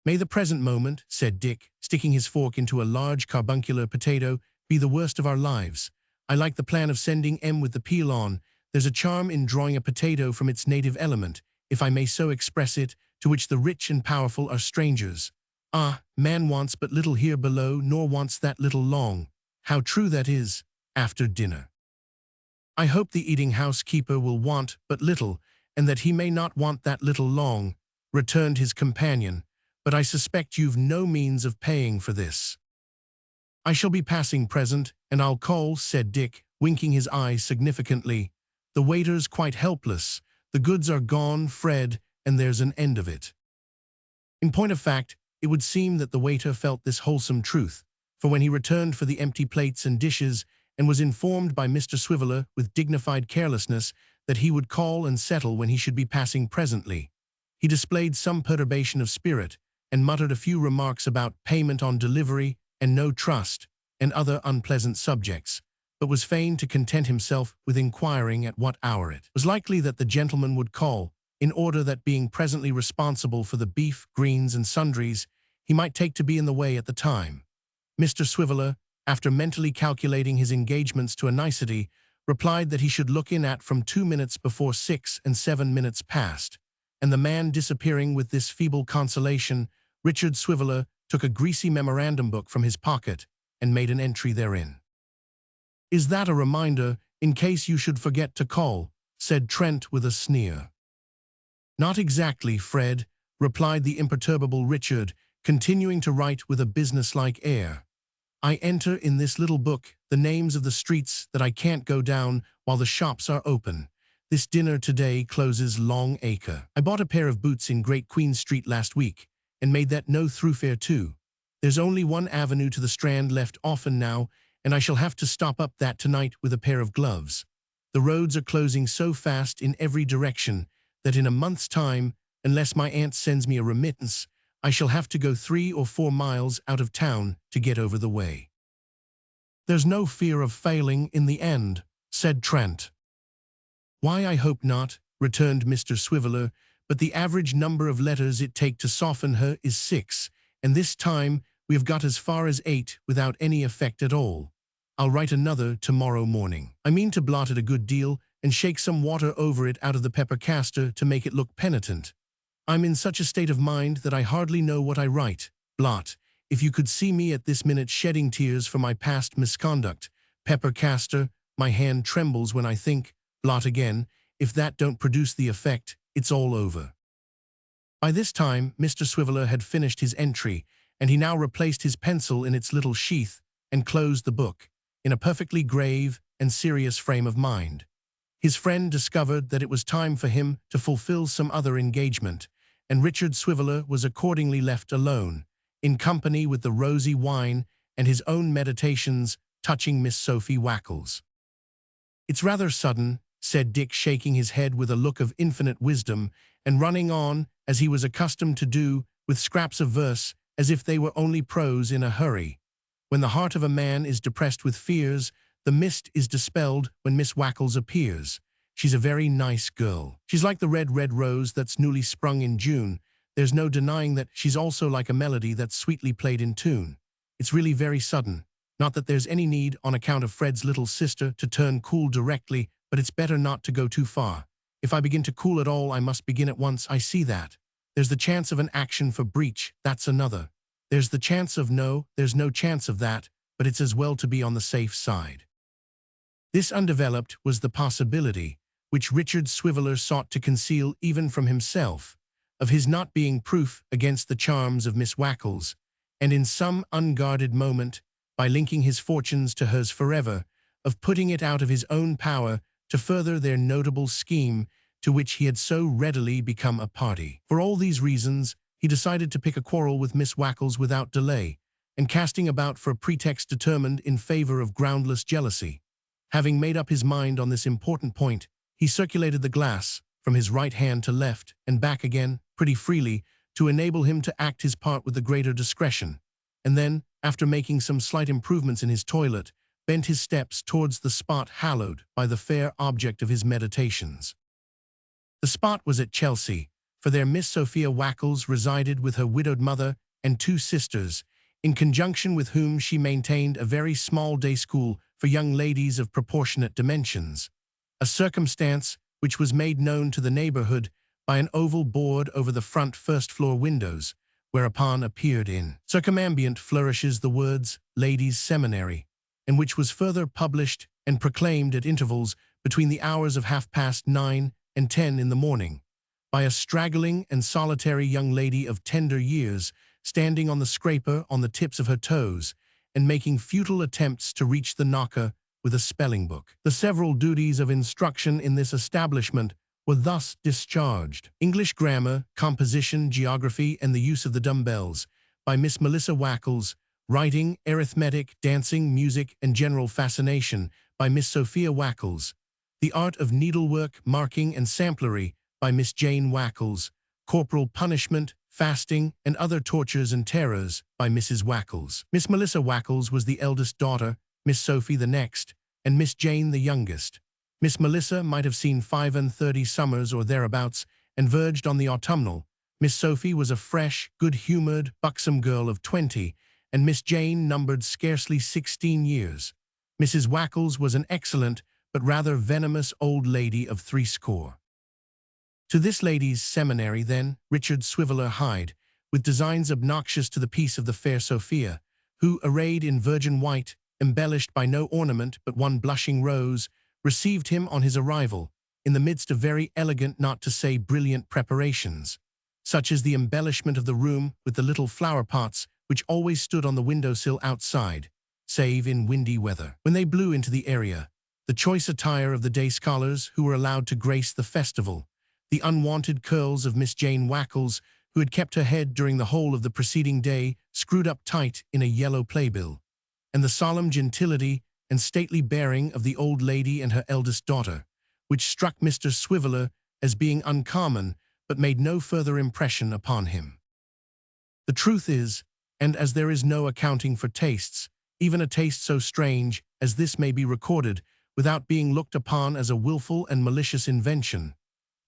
"May the present moment," said Dick, sticking his fork into a large carbuncular potato, "be the worst of our lives. I like the plan of sending M with the peel on. There's a charm in drawing a potato from its native element, if I may so express it, to which the rich and powerful are strangers. Ah, man wants but little here below, nor wants that little long. How true that is, after dinner." "I hope the eating-house keeper will want but little, and that he may not want that little long," returned his companion, "but I suspect you've no means of paying for this." "I shall be passing present, and I'll call," said Dick, winking his eyes significantly. "The waiter's quite helpless. The goods are gone, Fred, and there's an end of it." In point of fact, it would seem that the waiter felt this wholesome truth, for when he returned for the empty plates and dishes, and was informed by Mr. Swiveller with dignified carelessness that he would call and settle when he should be passing presently, he displayed some perturbation of spirit, and muttered a few remarks about payment on delivery and no trust, and other unpleasant subjects, but was fain to content himself with inquiring at what hour it was likely that the gentleman would call, in order that, being presently responsible for the beef, greens, and sundries, he might take to be in the way at the time. Mr. Swiveller, after mentally calculating his engagements to a nicety, replied that he should look in at from 2 minutes before 6 and 7 minutes past, and the man disappearing with this feeble consolation, Richard Swiveller took a greasy memorandum book from his pocket and made an entry therein. "Is that a reminder, in case you should forget to call?" said Trent with a sneer. "Not exactly, Fred," replied the imperturbable Richard, continuing to write with a businesslike air. I enter in this little book the names of the streets that I can't go down while the shops are open. This dinner today closes Long Acre. I bought a pair of boots in Great Queen Street last week and made that no thoroughfare too. There's only one avenue to the Strand left often now, and I shall have to stop up that tonight with a pair of gloves. The roads are closing so fast in every direction that in a month's time, unless my aunt sends me a remittance, I shall have to go 3 or 4 miles out of town to get over the way. There's no fear of failing in the end, said Trent. Why, I hope not, returned Mr. Swiveller, but the average number of letters it take to soften her is 6, and this time we have got as far as 8 without any effect at all. I'll write another tomorrow morning. I mean to blot it a good deal and shake some water over it out of the pepper castor to make it look penitent. I'm in such a state of mind that I hardly know what I write. Blot. If you could see me at this minute shedding tears for my past misconduct. Pepper castor. My hand trembles when I think. Blot again. If that don't produce the effect, it's all over. By this time, Mr. Swiveller had finished his entry, and he now replaced his pencil in its little sheath and closed the book, in a perfectly grave and serious frame of mind. His friend discovered that it was time for him to fulfill some other engagement, and Richard Swiveller was accordingly left alone, in company with the rosy wine and his own meditations touching Miss Sophie Wackles. It's rather sudden, said Dick, shaking his head with a look of infinite wisdom, and running on, as he was accustomed to do, with scraps of verse, as if they were only prose in a hurry. When the heart of a man is depressed with fears, the mist is dispelled when Miss Wackles appears. She's a very nice girl. She's like the red rose that's newly sprung in June. There's no denying that she's also like a melody that's sweetly played in tune. It's really very sudden. Not that there's any need, on account of Fred's little sister, to turn cool directly, but it's better not to go too far. If I begin to cool at all, I must begin at once, I see that. There's the chance of an action for breach, that's another. There's the chance of there's no chance of that, but it's as well to be on the safe side. This undeveloped was the possibility, which Richard Swiveller sought to conceal even from himself, of his not being proof against the charms of Miss Wackles, and in some unguarded moment, by linking his fortunes to hers forever, of putting it out of his own power to further their notable scheme to which he had so readily become a party. For all these reasons, he decided to pick a quarrel with Miss Wackles without delay, and casting about for a pretext determined in favor of groundless jealousy. Having made up his mind on this important point, he circulated the glass from his right hand to left and back again pretty freely to enable him to act his part with the greater discretion, and then, after making some slight improvements in his toilet, bent his steps towards the spot hallowed by the fair object of his meditations. The spot was at Chelsea, for there Miss Sophia Wackles resided with her widowed mother and 2 sisters, in conjunction with whom she maintained a very small day school for young ladies of proportionate dimensions, a circumstance which was made known to the neighborhood by an oval board over the front first-floor windows, whereupon appeared in circumambient flourishes the words Ladies' Seminary, and which was further published and proclaimed at intervals between the hours of 9:30 and 10 in the morning, by a straggling and solitary young lady of tender years, standing on the scraper on the tips of her toes, and making futile attempts to reach the knocker with a spelling book. The several duties of instruction in this establishment were thus discharged: English grammar, composition, geography, and the use of the dumbbells, by Miss Melissa Wackles; writing, arithmetic, dancing, music, and general fascination, by Miss Sophia Wackles; the art of needlework, marking, and samplery, by Miss Jane Wackles; corporal punishment, fasting, and other tortures and terrors, by Mrs. Wackles. Miss Melissa Wackles was the eldest daughter, Miss Sophie the next, and Miss Jane the youngest. Miss Melissa might have seen 35 summers or thereabouts, and verged on the autumnal. Miss Sophie was a fresh, good-humored, buxom girl of 20, and Miss Jane numbered scarcely 16 years. Mrs. Wackles was an excellent, but rather venomous old lady of 60. To this lady's seminary, then, Richard Swiveller hied, with designs obnoxious to the peace of the fair Sophia, who, arrayed in virgin white, embellished by no ornament but one blushing rose, received him on his arrival, in the midst of very elegant, not to say brilliant preparations. such as the embellishment of the room with the little flower pots which always stood on the windowsill outside, save in windy weather. When they blew into the area, the choice attire of the day scholars who were allowed to grace the festival, the unwanted curls of Miss Jane Wackles, who had kept her head during the whole of the preceding day screwed up tight in a yellow playbill, and the solemn gentility and stately bearing of the old lady and her eldest daughter, which struck Mr. Swiveller as being uncommon, but made no further impression upon him. The truth is, and as there is no accounting for tastes, even a taste so strange as this may be recorded without being looked upon as a wilful and malicious invention,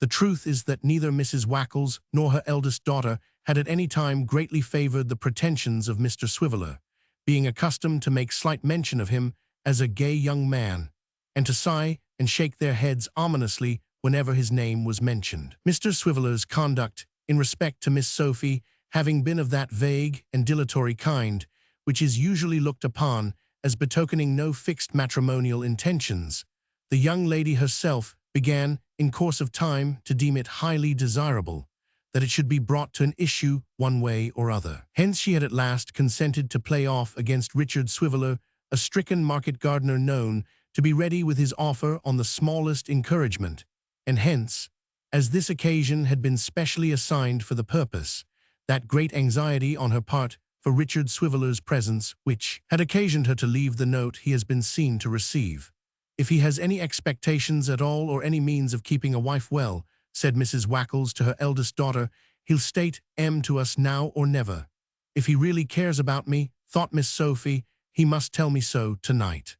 the truth is that neither Mrs. Wackles nor her eldest daughter had at any time greatly favored the pretensions of Mr. Swiveller, being accustomed to make slight mention of him as a gay young man, and to sigh and shake their heads ominously whenever his name was mentioned. Mr. Swiveller's conduct in respect to Miss Sophie having been of that vague and dilatory kind which is usually looked upon as betokening no fixed matrimonial intentions, the young lady herself began, in course of time, to deem it highly desirable that it should be brought to an issue one way or other. Hence she had at last consented to play off against Richard Swiveller, a stricken market gardener known to be ready with his offer on the smallest encouragement, and hence, as this occasion had been specially assigned for the purpose, that great anxiety on her part for Richard Swiveller's presence which had occasioned her to leave the note he has been seen to receive. "If he has any expectations at all or any means of keeping a wife well," said Mrs. Wackles to her eldest daughter, "he'll state to us now or never. If he really cares about me," thought Miss Sophie, "he must tell me so tonight."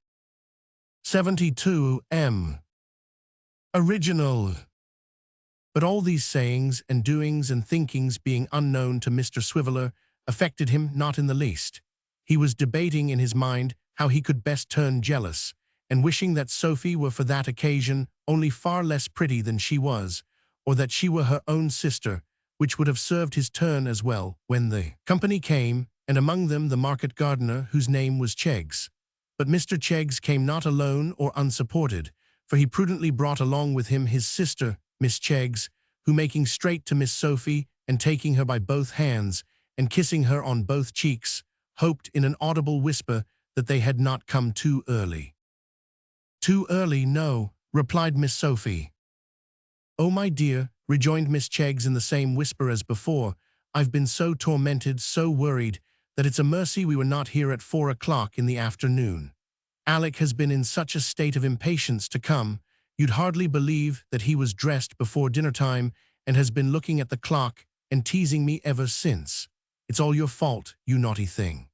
72 Original. But all these sayings and doings and thinkings being unknown to Mr. Swiveller affected him not in the least. He was debating in his mind how he could best turn jealous, and wishing that Sophie were for that occasion only far less pretty than she was, or that she were her own sister, which would have served his turn as well, when the company came, and among them the market gardener whose name was Cheggs. But Mr. Cheggs came not alone or unsupported, for he prudently brought along with him his sister, Miss Cheggs, who, making straight to Miss Sophie and taking her by both hands and kissing her on both cheeks, hoped in an audible whisper that they had not come too early. "Too early, no," replied Miss Sophie. "Oh, my dear," rejoined Miss Cheggs in the same whisper as before, "I've been so tormented, so worried, that it's a mercy we were not here at 4 o'clock in the afternoon. Alec has been in such a state of impatience to come, you'd hardly believe that he was dressed before dinner-time and has been looking at the clock and teasing me ever since. It's all your fault, you naughty thing."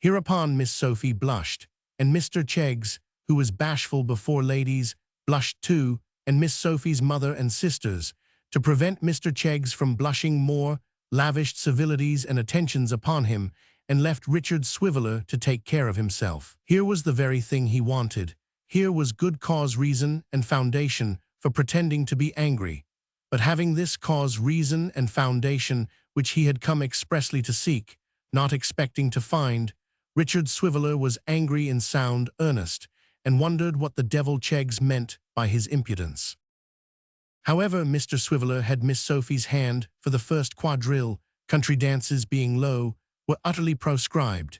Hereupon Miss Sophie blushed, and Mr. Cheggs, who was bashful before ladies, blushed too, and Miss Sophie's mother and sisters, to prevent Mr. Cheggs from blushing more, lavished civilities and attentions upon him, and left Richard Swiveller to take care of himself. Here was the very thing he wanted. Here was good cause, reason, and foundation for pretending to be angry. But having this cause, reason, and foundation which he had come expressly to seek, not expecting to find, Richard Swiveller was angry in sound earnest, and wondered what the devil Cheggs meant by his impudence. However, Mr. Swiveller had Miss Sophie's hand for the first quadrille, country dances being low, were utterly proscribed,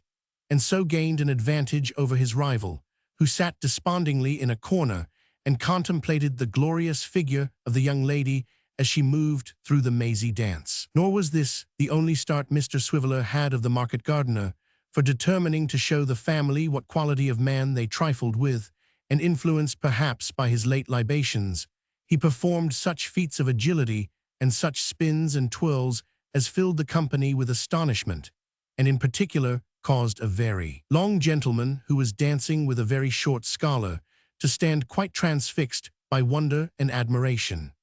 and so gained an advantage over his rival, who sat despondingly in a corner and contemplated the glorious figure of the young lady as she moved through the mazy dance. Nor was this the only start Mr. Swiveller had of the market gardener, for determining to show the family what quality of man they trifled with, and influenced perhaps by his late libations, he performed such feats of agility and such spins and twirls as filled the company with astonishment, and in particular caused a very long gentleman who was dancing with a very short scholar to stand quite transfixed by wonder and admiration.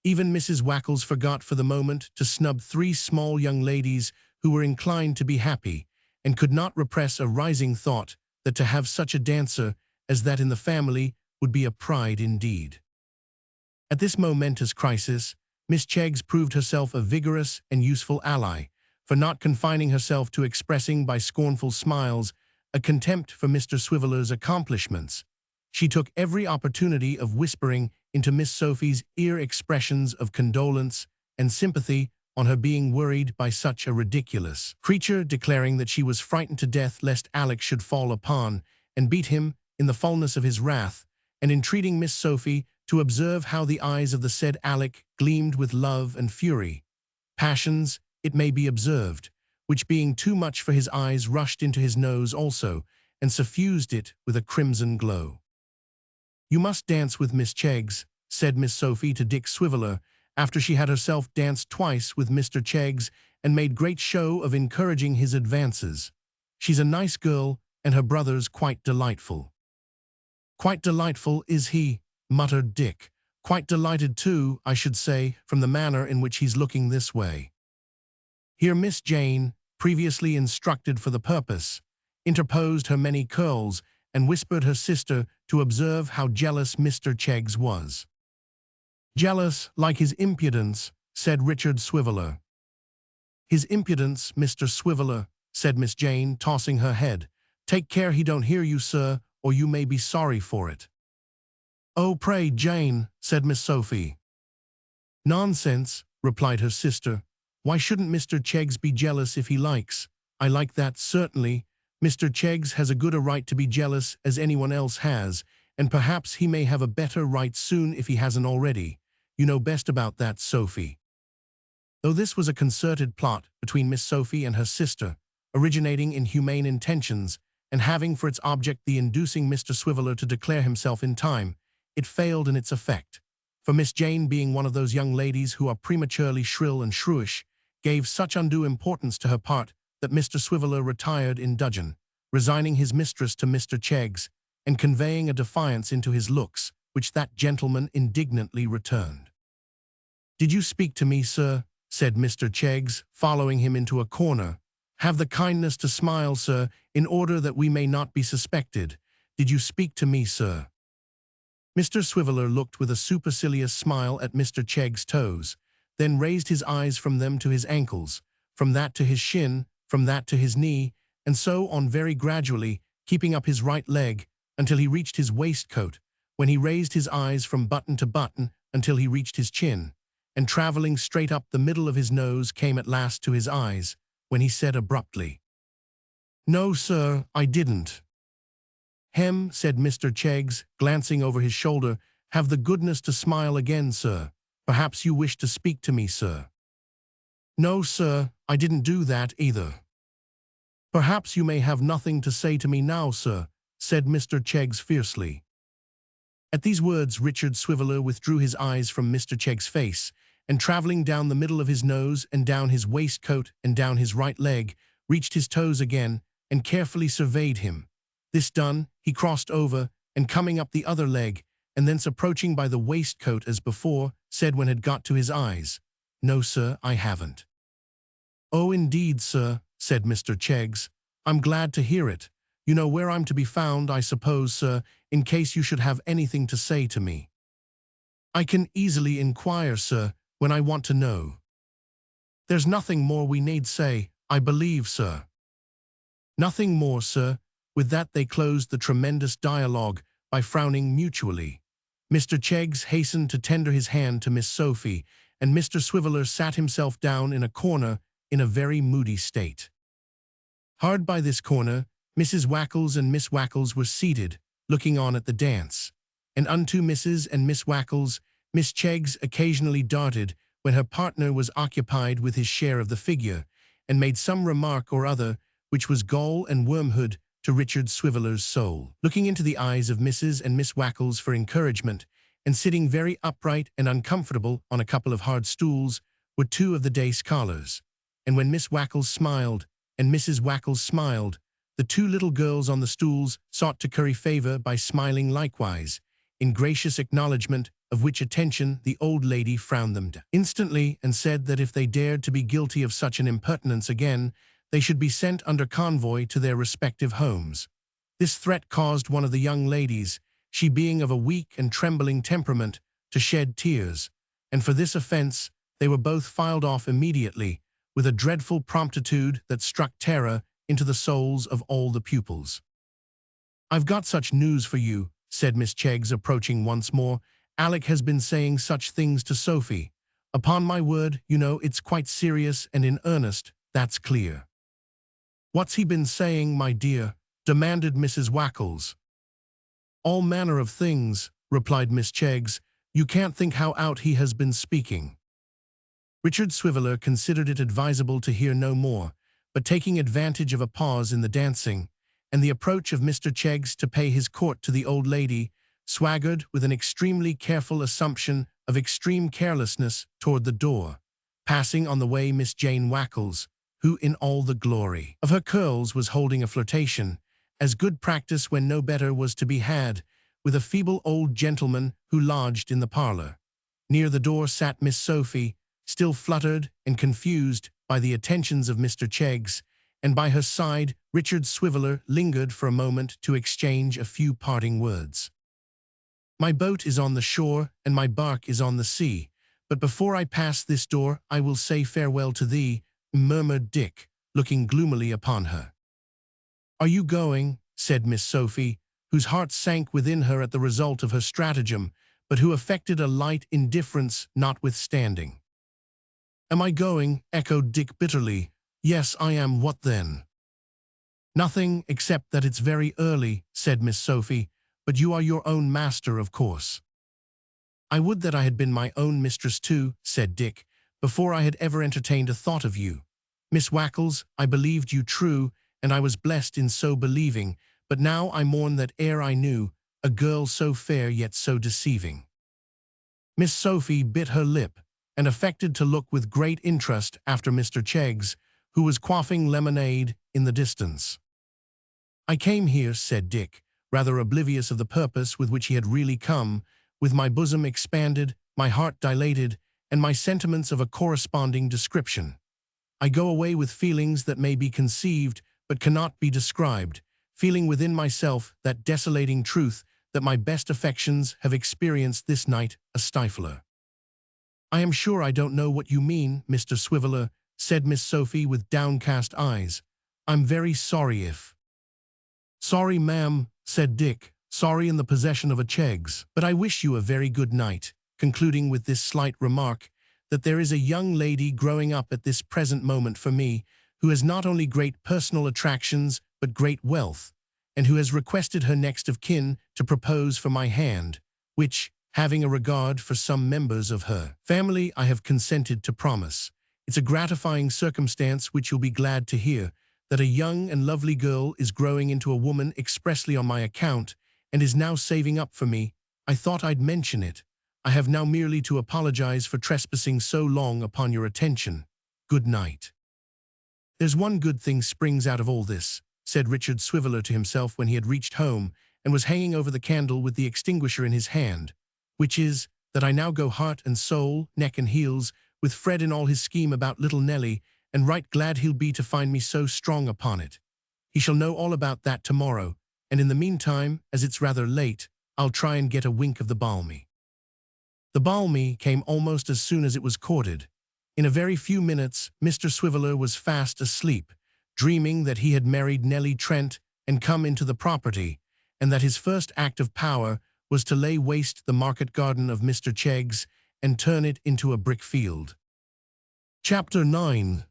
Even Mrs. Wackles forgot for the moment to snub 3 small young ladies who were inclined to be happy, and could not repress a rising thought that to have such a dancer as that in the family would be a pride indeed. At this momentous crisis, Miss Cheggs proved herself a vigorous and useful ally, for not confining herself to expressing by scornful smiles a contempt for Mr. Swiveller's accomplishments. She took every opportunity of whispering into Miss Sophie's ear expressions of condolence and sympathy on her being worried by such a ridiculous creature, declaring that she was frightened to death lest Alec should fall upon and beat him in the fullness of his wrath, and entreating Miss Sophie to observe how the eyes of the said Alec gleamed with love and fury, passions, it may be observed, which being too much for his eyes rushed into his nose also, and suffused it with a crimson glow. "You must dance with Miss Cheggs," said Miss Sophie to Dick Swiveller, after she had herself danced twice with Mr. Cheggs and made great show of encouraging his advances. "She's a nice girl, and her brother's quite delightful." "Quite delightful, is he?" muttered Dick. "Quite delighted too, I should say, from the manner in which he's looking this way." Here Miss Jane, previously instructed for the purpose, interposed her many curls and whispered her sister to observe how jealous Mr. Cheggs was. "Jealous, like his impudence," said Richard Swiveller. "His impudence, Mr. Swiveller," said Miss Jane, tossing her head. "Take care he don't hear you, sir, or you may be sorry for it." "Oh, pray, Jane," said Miss Sophie. "Nonsense," replied her sister. "Why shouldn't Mr. Cheggs be jealous if he likes? I like that, certainly. Mr. Cheggs has as good a right to be jealous as anyone else has, and perhaps he may have a better right soon if he hasn't already. You know best about that, Sophie." Though this was a concerted plot between Miss Sophie and her sister, originating in humane intentions, and having for its object the inducing Mr. Swiveller to declare himself in time, it failed in its effect, for Miss Jane, being one of those young ladies who are prematurely shrill and shrewish, gave such undue importance to her part that Mr. Swiveller retired in dudgeon, resigning his mistress to Mr. Cheggs, and conveying a defiance into his looks, which that gentleman indignantly returned. "Did you speak to me, sir?" said Mr. Cheggs, following him into a corner. "Have the kindness to smile, sir, in order that we may not be suspected. Did you speak to me, sir?" Mr. Swiveller looked with a supercilious smile at Mr. Cheggs' toes, then raised his eyes from them to his ankles, from that to his shin, from that to his knee, and so on very gradually, keeping up his right leg, until he reached his waistcoat, when he raised his eyes from button to button until he reached his chin, and traveling straight up the middle of his nose came at last to his eyes, when he said abruptly, "No, sir, I didn't." "Hem," said Mr. Cheggs, glancing over his shoulder, "have the goodness to smile again, sir. Perhaps you wish to speak to me, sir." "No, sir, I didn't do that either." "Perhaps you may have nothing to say to me now, sir," said Mr. Cheggs fiercely. At these words Richard Swiveller withdrew his eyes from Mr. Cheggs' face, and traveling down the middle of his nose and down his waistcoat and down his right leg, reached his toes again, and carefully surveyed him. This done, he crossed over, and coming up the other leg, and thence approaching by the waistcoat as before, said when had got to his eyes, "No, sir, I haven't." "Oh, indeed, sir," said Mr. Cheggs. "I'm glad to hear it. You know where I'm to be found, I suppose, sir, in case you should have anything to say to me." "I can easily inquire, sir, when I want to know." "There's nothing more we need say, I believe, sir." "Nothing more, sir." With that they closed the tremendous dialogue by frowning mutually. Mr. Cheggs hastened to tender his hand to Miss Sophie, and Mr. Swiveller sat himself down in a corner in a very moody state. Hard by this corner, Mrs. Wackles and Miss Wackles were seated, looking on at the dance, and unto Mrs. and Miss Wackles, Miss Cheggs occasionally darted when her partner was occupied with his share of the figure, and made some remark or other which was gall and wormwood to Richard Swiveller's soul. Looking into the eyes of Mrs. and Miss Wackles for encouragement, and sitting very upright and uncomfortable on a couple of hard stools, were two of the day scholars, and when Miss Wackles smiled, and Mrs. Wackles smiled, the two little girls on the stools sought to curry favor by smiling likewise, in gracious acknowledgment of which attention the old lady frowned them down instantly, and said that if they dared to be guilty of such an impertinence again, they should be sent under convoy to their respective homes. This threat caused one of the young ladies, she being of a weak and trembling temperament, to shed tears, and for this offense they were both filed off immediately, with a dreadful promptitude that struck terror into the souls of all the pupils. "I've got such news for you," said Miss Cheggs, approaching once more. "Alec has been saying such things to Sophie. Upon my word, you know, it's quite serious and in earnest, that's clear. What's he been saying, my dear? Demanded Mrs. Wackles. All manner of things, replied Miss Cheggs. You can't think how out he has been speaking. Richard Swiveller considered it advisable to hear no more, but taking advantage of a pause in the dancing, and the approach of Mr. Cheggs to pay his court to the old lady, swaggered with an extremely careful assumption of extreme carelessness toward the door, passing on the way Miss Jane Wackles, who in all the glory of her curls was holding a flirtation, as good practice when no better was to be had, with a feeble old gentleman who lodged in the parlor. Near the door sat Miss Sophie, still fluttered and confused by the attentions of Mr. Cheggs, and by her side Richard Swiveller lingered for a moment to exchange a few parting words. My boat is on the shore, and my bark is on the sea, but before I pass this door I will say farewell to thee, murmured Dick, looking gloomily upon her. Are you going? Said Miss Sophie, whose heart sank within her at the result of her stratagem, but who affected a light indifference notwithstanding. Am I going? Echoed Dick bitterly. Yes, I am. What then? Nothing, except that it's very early, said Miss Sophie, but you are your own master, of course. I would that I had been my own mistress too, said Dick, before I had ever entertained a thought of you. Miss Wackles, I believed you true, and I was blessed in so believing, but now I mourn that ere I knew, a girl so fair yet so deceiving. Miss Sophie bit her lip, and affected to look with great interest after Mr. Cheggs, who was quaffing lemonade in the distance. I came here, said Dick, rather oblivious of the purpose with which he had really come, with my bosom expanded, my heart dilated, and my sentiments of a corresponding description. I go away with feelings that may be conceived, but cannot be described, feeling within myself that desolating truth that my best affections have experienced this night a stifler. I am sure I don't know what you mean, Mr. Swiveller, said Miss Sophie with downcast eyes. I'm very sorry if— Sorry, ma'am, said Dick, sorry in the possession of a Cheggs, but I wish you a very good night, concluding with this slight remark, that there is a young lady growing up at this present moment for me, who has not only great personal attractions, but great wealth, and who has requested her next of kin to propose for my hand, which, having a regard for some members of her family, I have consented to promise. It's a gratifying circumstance which you'll be glad to hear, that a young and lovely girl is growing into a woman expressly on my account, and is now saving up for me. I thought I'd mention it. I have now merely to apologize for trespassing so long upon your attention. Good night. There's one good thing springs out of all this, said Richard Swiveller to himself when he had reached home, and was hanging over the candle with the extinguisher in his hand, which is, that I now go heart and soul, neck and heels, with Fred in all his scheme about little Nelly, and right glad he'll be to find me so strong upon it. He shall know all about that tomorrow, and in the meantime, as it's rather late, I'll try and get a wink of the balmy. The balmy came almost as soon as it was courted. In a very few minutes, Mr. Swiveller was fast asleep, dreaming that he had married Nell Trent and come into the property, and that his first act of power was to lay waste the market garden of Mr. Cheggs and turn it into a brick field. Chapter 9.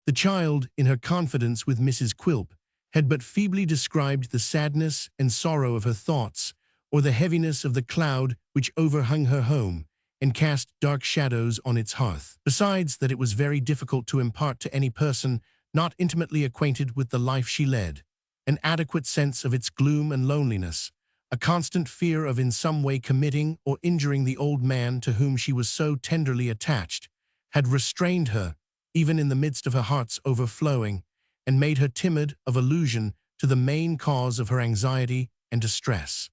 The child, in her confidence with Mrs. Quilp, had but feebly described the sadness and sorrow of her thoughts, or the heaviness of the cloud which overhung her home, and cast dark shadows on its hearth. Besides that it was very difficult to impart to any person not intimately acquainted with the life she led an adequate sense of its gloom and loneliness, a constant fear of in some way committing or injuring the old man to whom she was so tenderly attached, had restrained her, even in the midst of her heart's overflowing, and made her timid of allusion to the main cause of her anxiety and distress.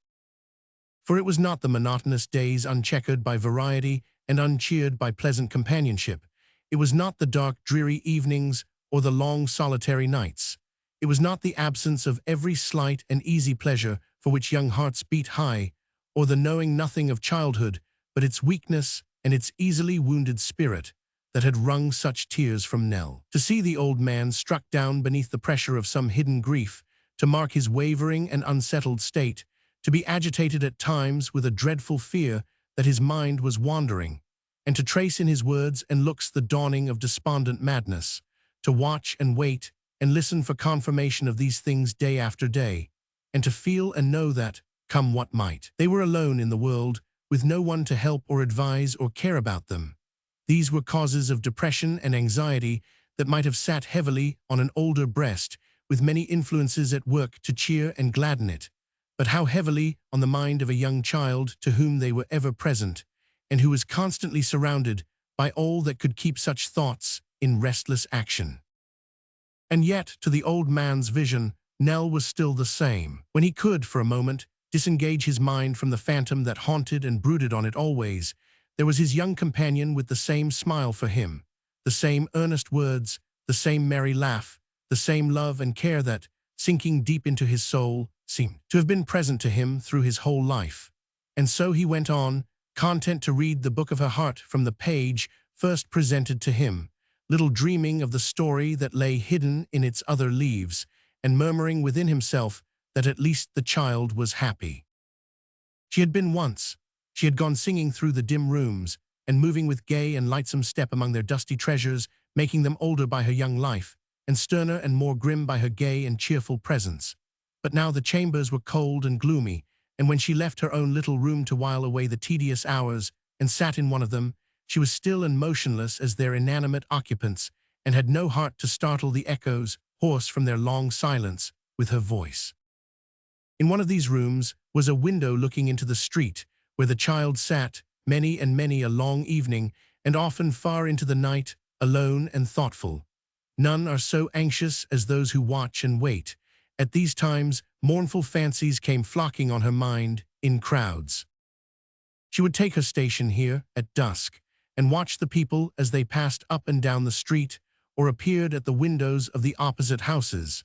For it was not the monotonous days uncheckered by variety and uncheered by pleasant companionship. It was not the dark, dreary evenings or the long, solitary nights. It was not the absence of every slight and easy pleasure for which young hearts beat high, or the knowing nothing of childhood, but its weakness and its easily wounded spirit that had wrung such tears from Nell. To see the old man struck down beneath the pressure of some hidden grief, to mark his wavering and unsettled state, to be agitated at times with a dreadful fear that his mind was wandering, and to trace in his words and looks the dawning of despondent madness, to watch and wait and listen for confirmation of these things day after day, and to feel and know that, come what might, they were alone in the world, with no one to help or advise or care about them. These were causes of depression and anxiety that might have sat heavily on an older breast, with many influences at work to cheer and gladden it, but how heavily on the mind of a young child to whom they were ever present, and who was constantly surrounded by all that could keep such thoughts in restless action. And yet, to the old man's vision, Nell was still the same. When he could, for a moment, disengage his mind from the phantom that haunted and brooded on it always, there was his young companion with the same smile for him, the same earnest words, the same merry laugh, the same love and care that, sinking deep into his soul, seemed to have been present to him through his whole life. And so he went on, content to read the book of her heart from the page first presented to him, little dreaming of the story that lay hidden in its other leaves, and murmuring within himself that at least the child was happy. She had been once. She had gone singing through the dim rooms, and moving with gay and lightsome step among their dusty treasures, making them older by her young life, and sterner and more grim by her gay and cheerful presence. But now the chambers were cold and gloomy, and when she left her own little room to while away the tedious hours, and sat in one of them, she was still and motionless as their inanimate occupants, and had no heart to startle the echoes, hoarse from their long silence, with her voice. In one of these rooms was a window looking into the street, where the child sat, many and many a long evening, and often far into the night, alone and thoughtful. None are so anxious as those who watch and wait. At these times, mournful fancies came flocking on her mind, in crowds. She would take her station here, at dusk, and watch the people as they passed up and down the street, or appeared at the windows of the opposite houses,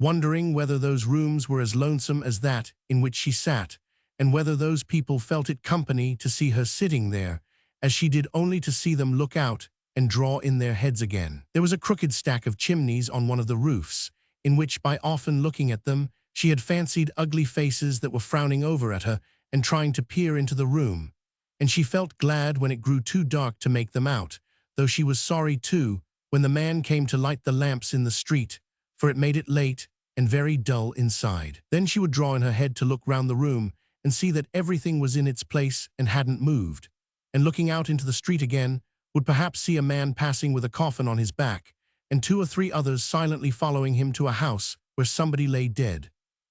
wondering whether those rooms were as lonesome as that in which she sat, and whether those people felt it company to see her sitting there, as she did only to see them look out and draw in their heads again. There was a crooked stack of chimneys on one of the roofs, in which, by often looking at them, she had fancied ugly faces that were frowning over at her and trying to peer into the room, and she felt glad when it grew too dark to make them out, though she was sorry, too, when the man came to light the lamps in the street, for it made it late and very dull inside. Then she would draw in her head to look round the room and see that everything was in its place and hadn't moved, and looking out into the street again, would perhaps see a man passing with a coffin on his back, and 2 or 3 others silently following him to a house where somebody lay dead,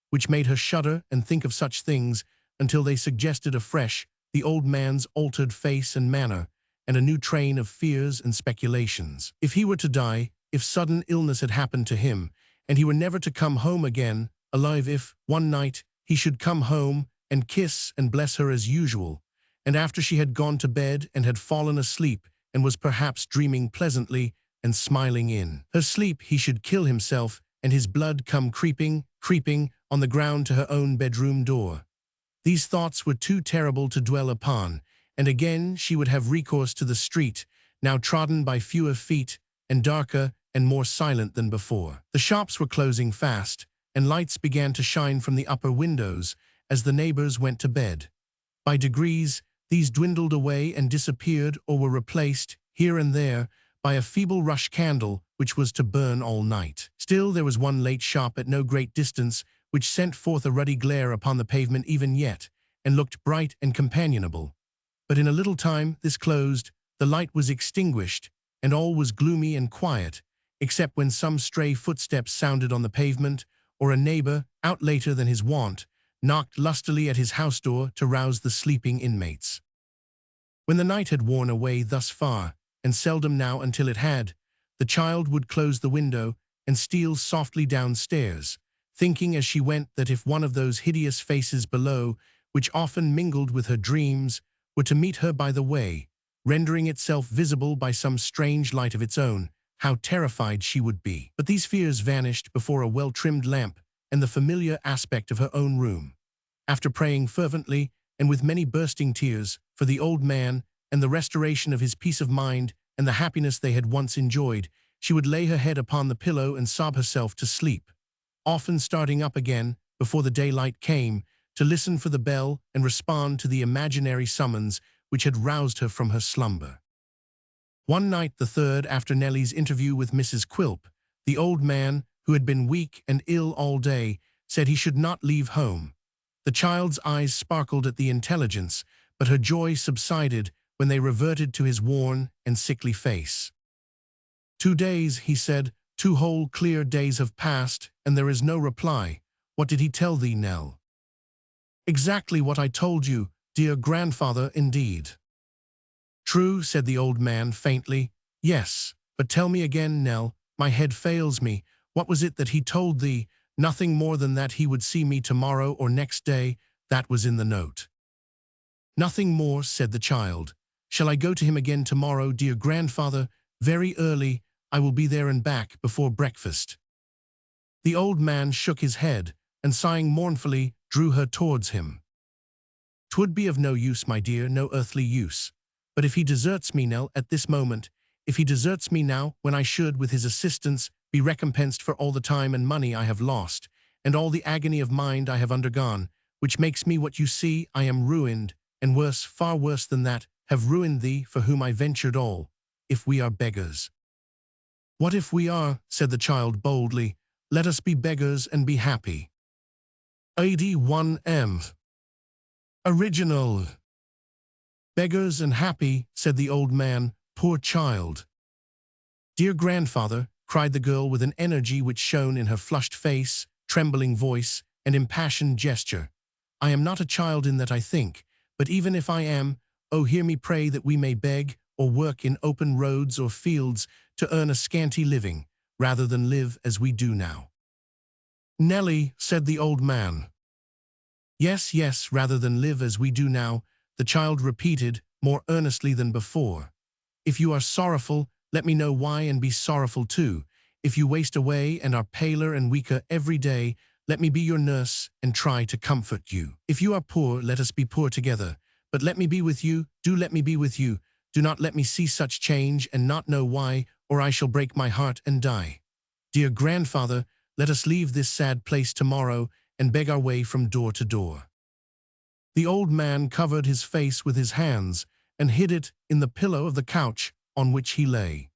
which made her shudder and think of such things until they suggested afresh the old man's altered face and manner, and a new train of fears and speculations. If he were to die, if sudden illness had happened to him, and he were never to come home again, alive, if, one night, he should come home and kiss and bless her as usual, and after she had gone to bed and had fallen asleep and was perhaps dreaming pleasantly and smiling in her sleep, he should kill himself and his blood come creeping on the ground to her own bedroom door. These thoughts were too terrible to dwell upon, and again she would have recourse to the street, now trodden by fewer feet and darker and more silent than before. The shops were closing fast, and lights began to shine from the upper windows as the neighbors went to bed. By degrees, these dwindled away and disappeared or were replaced, here and there, by a feeble rush candle which was to burn all night. Still there was one late shop at no great distance which sent forth a ruddy glare upon the pavement even yet, and looked bright and companionable. But in a little time this closed, the light was extinguished, and all was gloomy and quiet, except when some stray footsteps sounded on the pavement, or a neighbor, out later than his wont, knocked lustily at his house door to rouse the sleeping inmates. When the night had worn away thus far, and seldom now until it had, the child would close the window and steal softly downstairs, thinking as she went that if one of those hideous faces below, which often mingled with her dreams, were to meet her by the way, rendering itself visible by some strange light of its own, how terrified she would be. But these fears vanished before a well-trimmed lamp and the familiar aspect of her own room. After praying fervently, and with many bursting tears, for the old man and the restoration of his peace of mind and the happiness they had once enjoyed, she would lay her head upon the pillow and sob herself to sleep, often starting up again, before the daylight came, to listen for the bell and respond to the imaginary summons which had roused her from her slumber. One night, the third after Nellie's interview with Mrs. Quilp, the old man, who had been weak and ill all day, said he should not leave home. The child's eyes sparkled at the intelligence, but her joy subsided when they reverted to his worn and sickly face. 2 days, he said, 2 whole clear days have passed, and there is no reply. What did he tell thee, Nell? Exactly what I told you, dear grandfather, indeed. True, said the old man faintly. Yes, but tell me again, Nell, my head fails me. What was it that he told thee? Nothing more than that he would see me tomorrow or next day. That was in the note. Nothing more, said the child. Shall I go to him again tomorrow, dear grandfather? Very early. I will be there and back before breakfast. The old man shook his head, and sighing mournfully, drew her towards him. 'Twould be of no use, my dear, no earthly use. But if he deserts me, Nell, at this moment, if he deserts me now, when I should, with his assistance, be recompensed for all the time and money I have lost, and all the agony of mind I have undergone, which makes me what you see, I am ruined, and worse, far worse than that, have ruined thee, for whom I ventured all, if we are beggars. What if we are, said the child boldly, let us be beggars and be happy. 81 Original. Beggars and happy, said the old man, poor child. Dear grandfather, cried the girl with an energy which shone in her flushed face, trembling voice, and impassioned gesture. I am not a child in that I think, but even if I am, oh, hear me pray that we may beg or work in open roads or fields to earn a scanty living, rather than live as we do now. Nellie, said the old man. Yes, yes, rather than live as we do now, the child repeated, more earnestly than before. If you are sorrowful, let me know why and be sorrowful too. If you waste away and are paler and weaker every day, let me be your nurse and try to comfort you. If you are poor, let us be poor together. But let me be with you, do let me be with you. Do not let me see such change and not know why, or I shall break my heart and die. Dear grandfather, let us leave this sad place tomorrow and beg our way from door to door. The old man covered his face with his hands and hid it in the pillow of the couch on which he lay.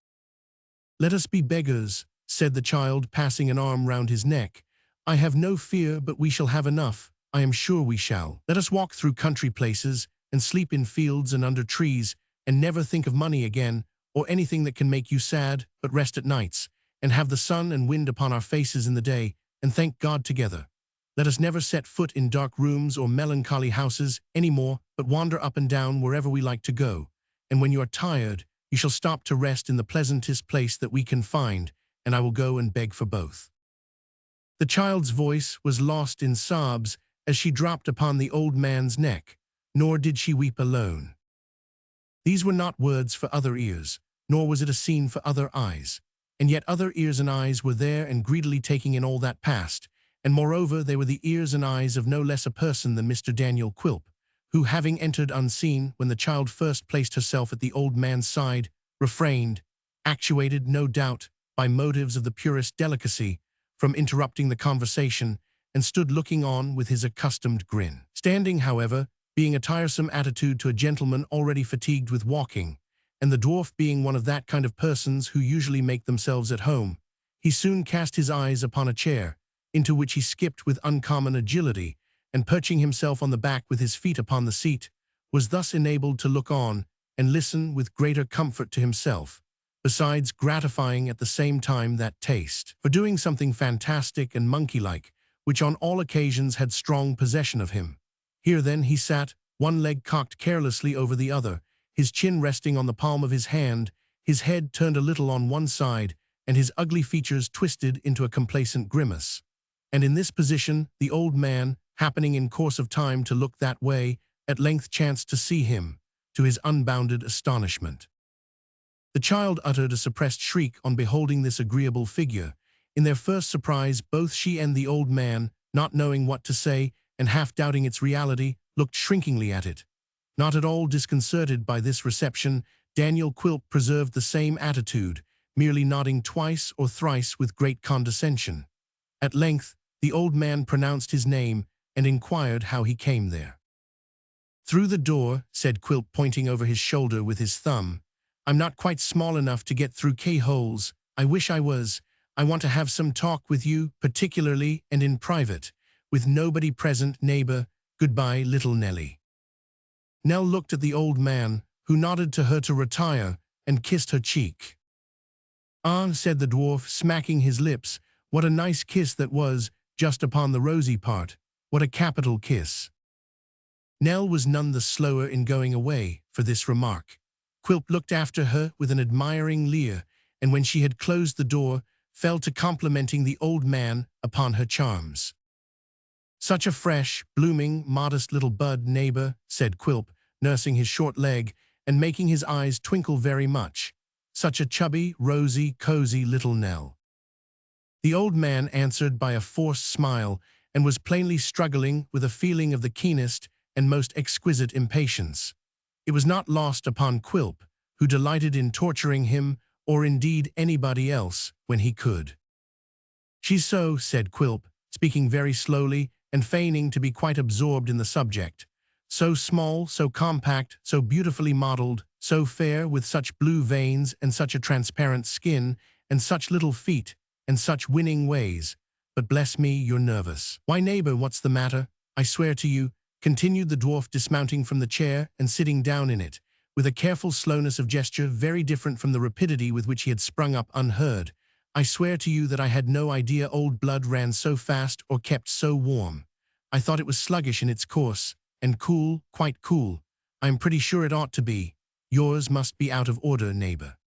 Let us be beggars, said the child, passing an arm round his neck. I have no fear, but we shall have enough. I am sure we shall. Let us walk through country places and sleep in fields and under trees and never think of money again or anything that can make you sad, but rest at nights and have the sun and wind upon our faces in the day and thank God together. Let us never set foot in dark rooms or melancholy houses any more, but wander up and down wherever we like to go. And when you are tired, you shall stop to rest in the pleasantest place that we can find, and I will go and beg for both. The child's voice was lost in sobs as she dropped upon the old man's neck, nor did she weep alone. These were not words for other ears, nor was it a scene for other eyes, and yet other ears and eyes were there and greedily taking in all that passed, and moreover they were the ears and eyes of no less a person than Mr. Daniel Quilp, who, having entered unseen when the child first placed herself at the old man's side, refrained, actuated, no doubt, by motives of the purest delicacy, from interrupting the conversation, and stood looking on with his accustomed grin. Standing, however, being a tiresome attitude to a gentleman already fatigued with walking, and the dwarf being one of that kind of persons who usually make themselves at home, he soon cast his eyes upon a chair, into which he skipped with uncommon agility, and perching himself on the back with his feet upon the seat, was thus enabled to look on and listen with greater comfort to himself, besides gratifying at the same time that taste for doing something fantastic and monkey-like, which on all occasions had strong possession of him. Here then he sat, one leg cocked carelessly over the other, his chin resting on the palm of his hand, his head turned a little on one side, and his ugly features twisted into a complacent grimace. And in this position, the old man, happening in course of time to look that way, at length chanced to see him, to his unbounded astonishment. The child uttered a suppressed shriek on beholding this agreeable figure. In their first surprise, both she and the old man, not knowing what to say, and half doubting its reality, looked shrinkingly at it. Not at all disconcerted by this reception, Daniel Quilp preserved the same attitude, merely nodding twice or thrice with great condescension. At length, the old man pronounced his name and inquired how he came there. Through the door, said Quilp, pointing over his shoulder with his thumb. I'm not quite small enough to get through K-holes. I wish I was. I want to have some talk with you, particularly and in private. With nobody present, neighbor. Goodbye, little Nellie." Nell looked at the old man, who nodded to her to retire, and kissed her cheek. "Ah," said the dwarf, smacking his lips, "what a nice kiss that was, just upon the rosy part. What a capital kiss." Nell was none the slower in going away for this remark. Quilp looked after her with an admiring leer, and when she had closed the door, fell to complimenting the old man upon her charms. "Such a fresh, blooming, modest little bud, neighbor," said Quilp, nursing his short leg and making his eyes twinkle very much. "Such a chubby, rosy, cozy little Nell." The old man answered by a forced smile and was plainly struggling with a feeling of the keenest and most exquisite impatience. It was not lost upon Quilp, who delighted in torturing him, or indeed anybody else, when he could. "She's so," said Quilp, speaking very slowly and feigning to be quite absorbed in the subject. "So small, so compact, so beautifully modeled, so fair, with such blue veins and such a transparent skin, and such little feet, and such winning ways. But bless me, you're nervous. Why, neighbor, what's the matter? I swear to you," continued the dwarf, dismounting from the chair and sitting down in it, with a careful slowness of gesture very different from the rapidity with which he had sprung up unheard, "I swear to you that I had no idea old blood ran so fast or kept so warm. I thought it was sluggish in its course, and cool, quite cool. I am pretty sure it ought to be. Yours must be out of order, neighbor."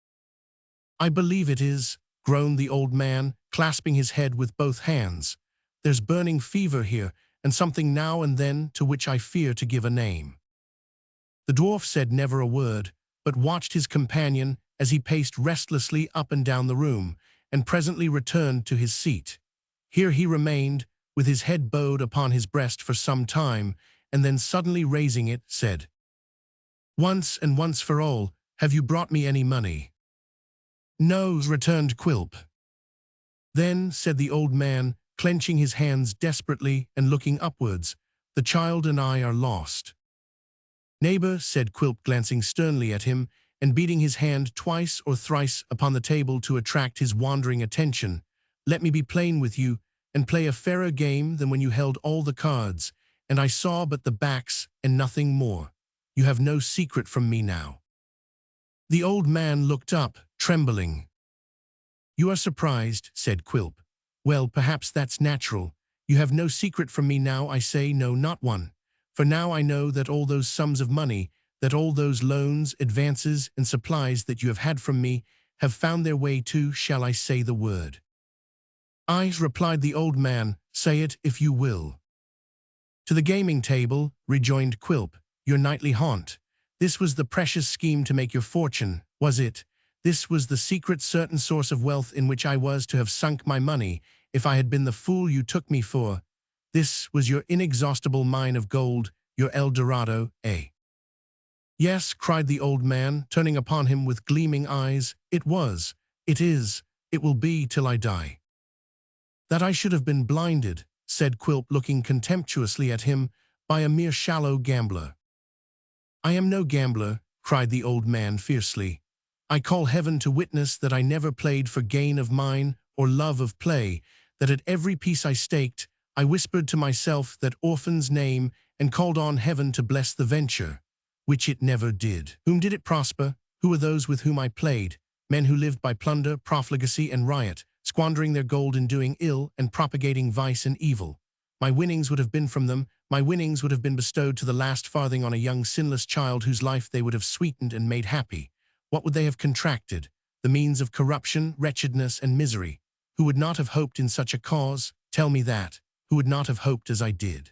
"I believe it is," groaned the old man, clasping his head with both hands. "There's burning fever here, and something now and then to which I fear to give a name." The dwarf said never a word, but watched his companion as he paced restlessly up and down the room, and presently returned to his seat. Here he remained, with his head bowed upon his breast for some time, and then suddenly raising it, said, "Once and once for all, have you brought me any money?" "No," returned Quilp. "Then," said the old man, clenching his hands desperately and looking upwards, "the child and I are lost." "Neighbor," said Quilp, glancing sternly at him, and beating his hand twice or thrice upon the table to attract his wandering attention, "let me be plain with you, and play a fairer game than when you held all the cards, and I saw but the backs and nothing more. You have no secret from me now." The old man looked up, trembling. "You are surprised," said Quilp. "Well, perhaps that's natural. You have no secret from me now, I say, no, not one. For now I know that all those sums of money, that all those loans, advances, and supplies that you have had from me have found their way to, shall I say the word?" "Aye," replied the old man, "say it if you will." "To the gaming table," rejoined Quilp, "your nightly haunt. This was the precious scheme to make your fortune, was it? This was the secret certain source of wealth in which I was to have sunk my money, if I had been the fool you took me for. This was your inexhaustible mine of gold, your El Dorado, eh?" "Yes," cried the old man, turning upon him with gleaming eyes, "it was, it is, it will be till I die." "That I should have been blinded," said Quilp, looking contemptuously at him, "by a mere shallow gambler." "I am no gambler," cried the old man fiercely. "I call heaven to witness that I never played for gain of mine or love of play, that at every piece I staked, I whispered to myself that orphan's name and called on heaven to bless the venture, which it never did. Whom did it prosper? Who were those with whom I played? Men who lived by plunder, profligacy, and riot, squandering their gold in doing ill and propagating vice and evil. My winnings would have been from them, my winnings would have been bestowed to the last farthing on a young sinless child whose life they would have sweetened and made happy. What would they have contracted? The means of corruption, wretchedness, and misery. Who would not have hoped in such a cause? Tell me that. Who would not have hoped as I did?"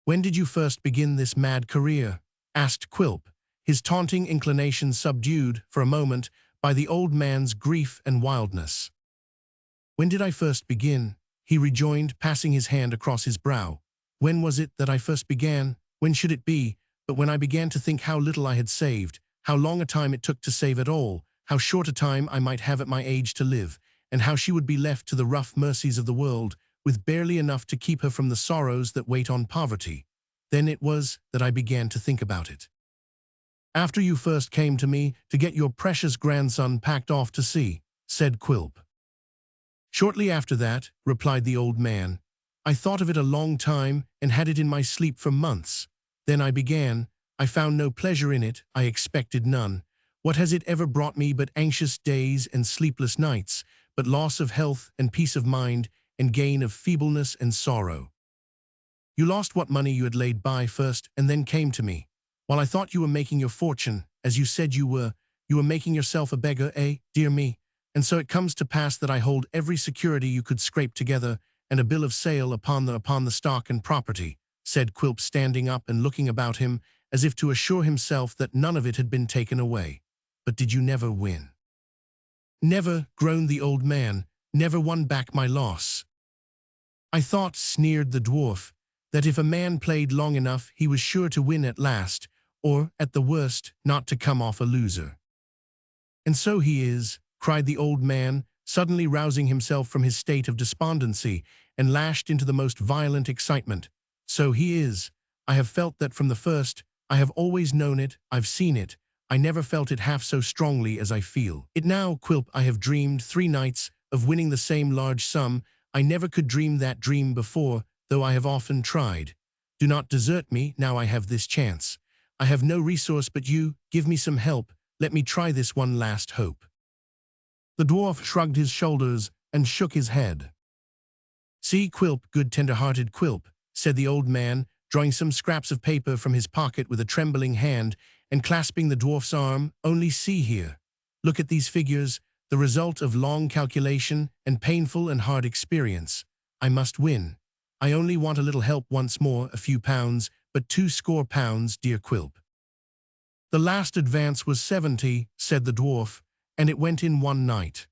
"When did you first begin this mad career?" asked Quilp, his taunting inclination subdued, for a moment, by the old man's grief and wildness. "When did I first begin?" he rejoined, passing his hand across his brow. "When was it that I first began? When should it be? But when I began to think how little I had saved, how long a time it took to save at all, how short a time I might have at my age to live, and how she would be left to the rough mercies of the world, with barely enough to keep her from the sorrows that wait on poverty. Then it was that I began to think about it." "After you first came to me to get your precious grandson packed off to sea," said Quilp. "Shortly after that," replied the old man. "I thought of it a long time and had it in my sleep for months. Then I began. I found no pleasure in it, I expected none. What has it ever brought me but anxious days and sleepless nights, but loss of health and peace of mind, and gain of feebleness and sorrow? You lost what money you had laid by first, and then came to me. While I thought you were making your fortune, as you said you were making yourself a beggar, eh, dear me? And so it comes to pass that I hold every security you could scrape together, and a bill of sale upon the stock and property," said Quilp, standing up and looking about him, as if to assure himself that none of it had been taken away. "But did you never win?" "Never," groaned the old man, "never won back my loss." "I thought," sneered the dwarf, "that if a man played long enough he was sure to win at last, or, at the worst, not to come off a loser." "And so he is," cried the old man, suddenly rousing himself from his state of despondency, and lashed into the most violent excitement. "So he is. I have felt that from the first. I have always known it, I've seen it. I never felt it half so strongly as I feel it now, Quilp. I have dreamed 3 nights of winning the same large sum. I never could dream that dream before, though I have often tried. Do not desert me, now I have this chance. I have no resource but you. Give me some help. Let me try this one last hope." The dwarf shrugged his shoulders and shook his head. "See, Quilp, good tender-hearted Quilp," said the old man, drawing some scraps of paper from his pocket with a trembling hand and clasping the dwarf's arm, "only see here. Look at these figures, the result of long calculation and painful and hard experience. I must win. I only want a little help once more, a few pounds, but 20 pounds, dear Quilp." "The last advance was 70, said the dwarf, "and it went in one night."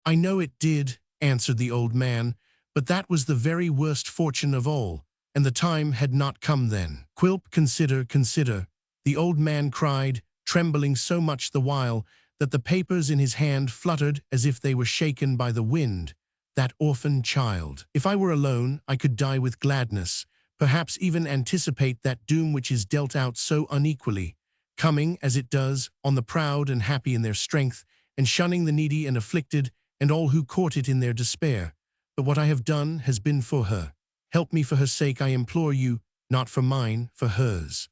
"I know it did," answered the old man, "but that was the very worst fortune of all, and the time had not come then." "Quilp, consider, consider," the old man cried, trembling so much the while that the papers in his hand fluttered as if they were shaken by the wind. "That orphan child. If I were alone, I could die with gladness, perhaps even anticipate that doom which is dealt out so unequally, coming, as it does, on the proud and happy in their strength, and shunning the needy and afflicted, and all who court it in their despair. But what I have done has been for her. Help me for her sake, I implore you, not for mine, for hers."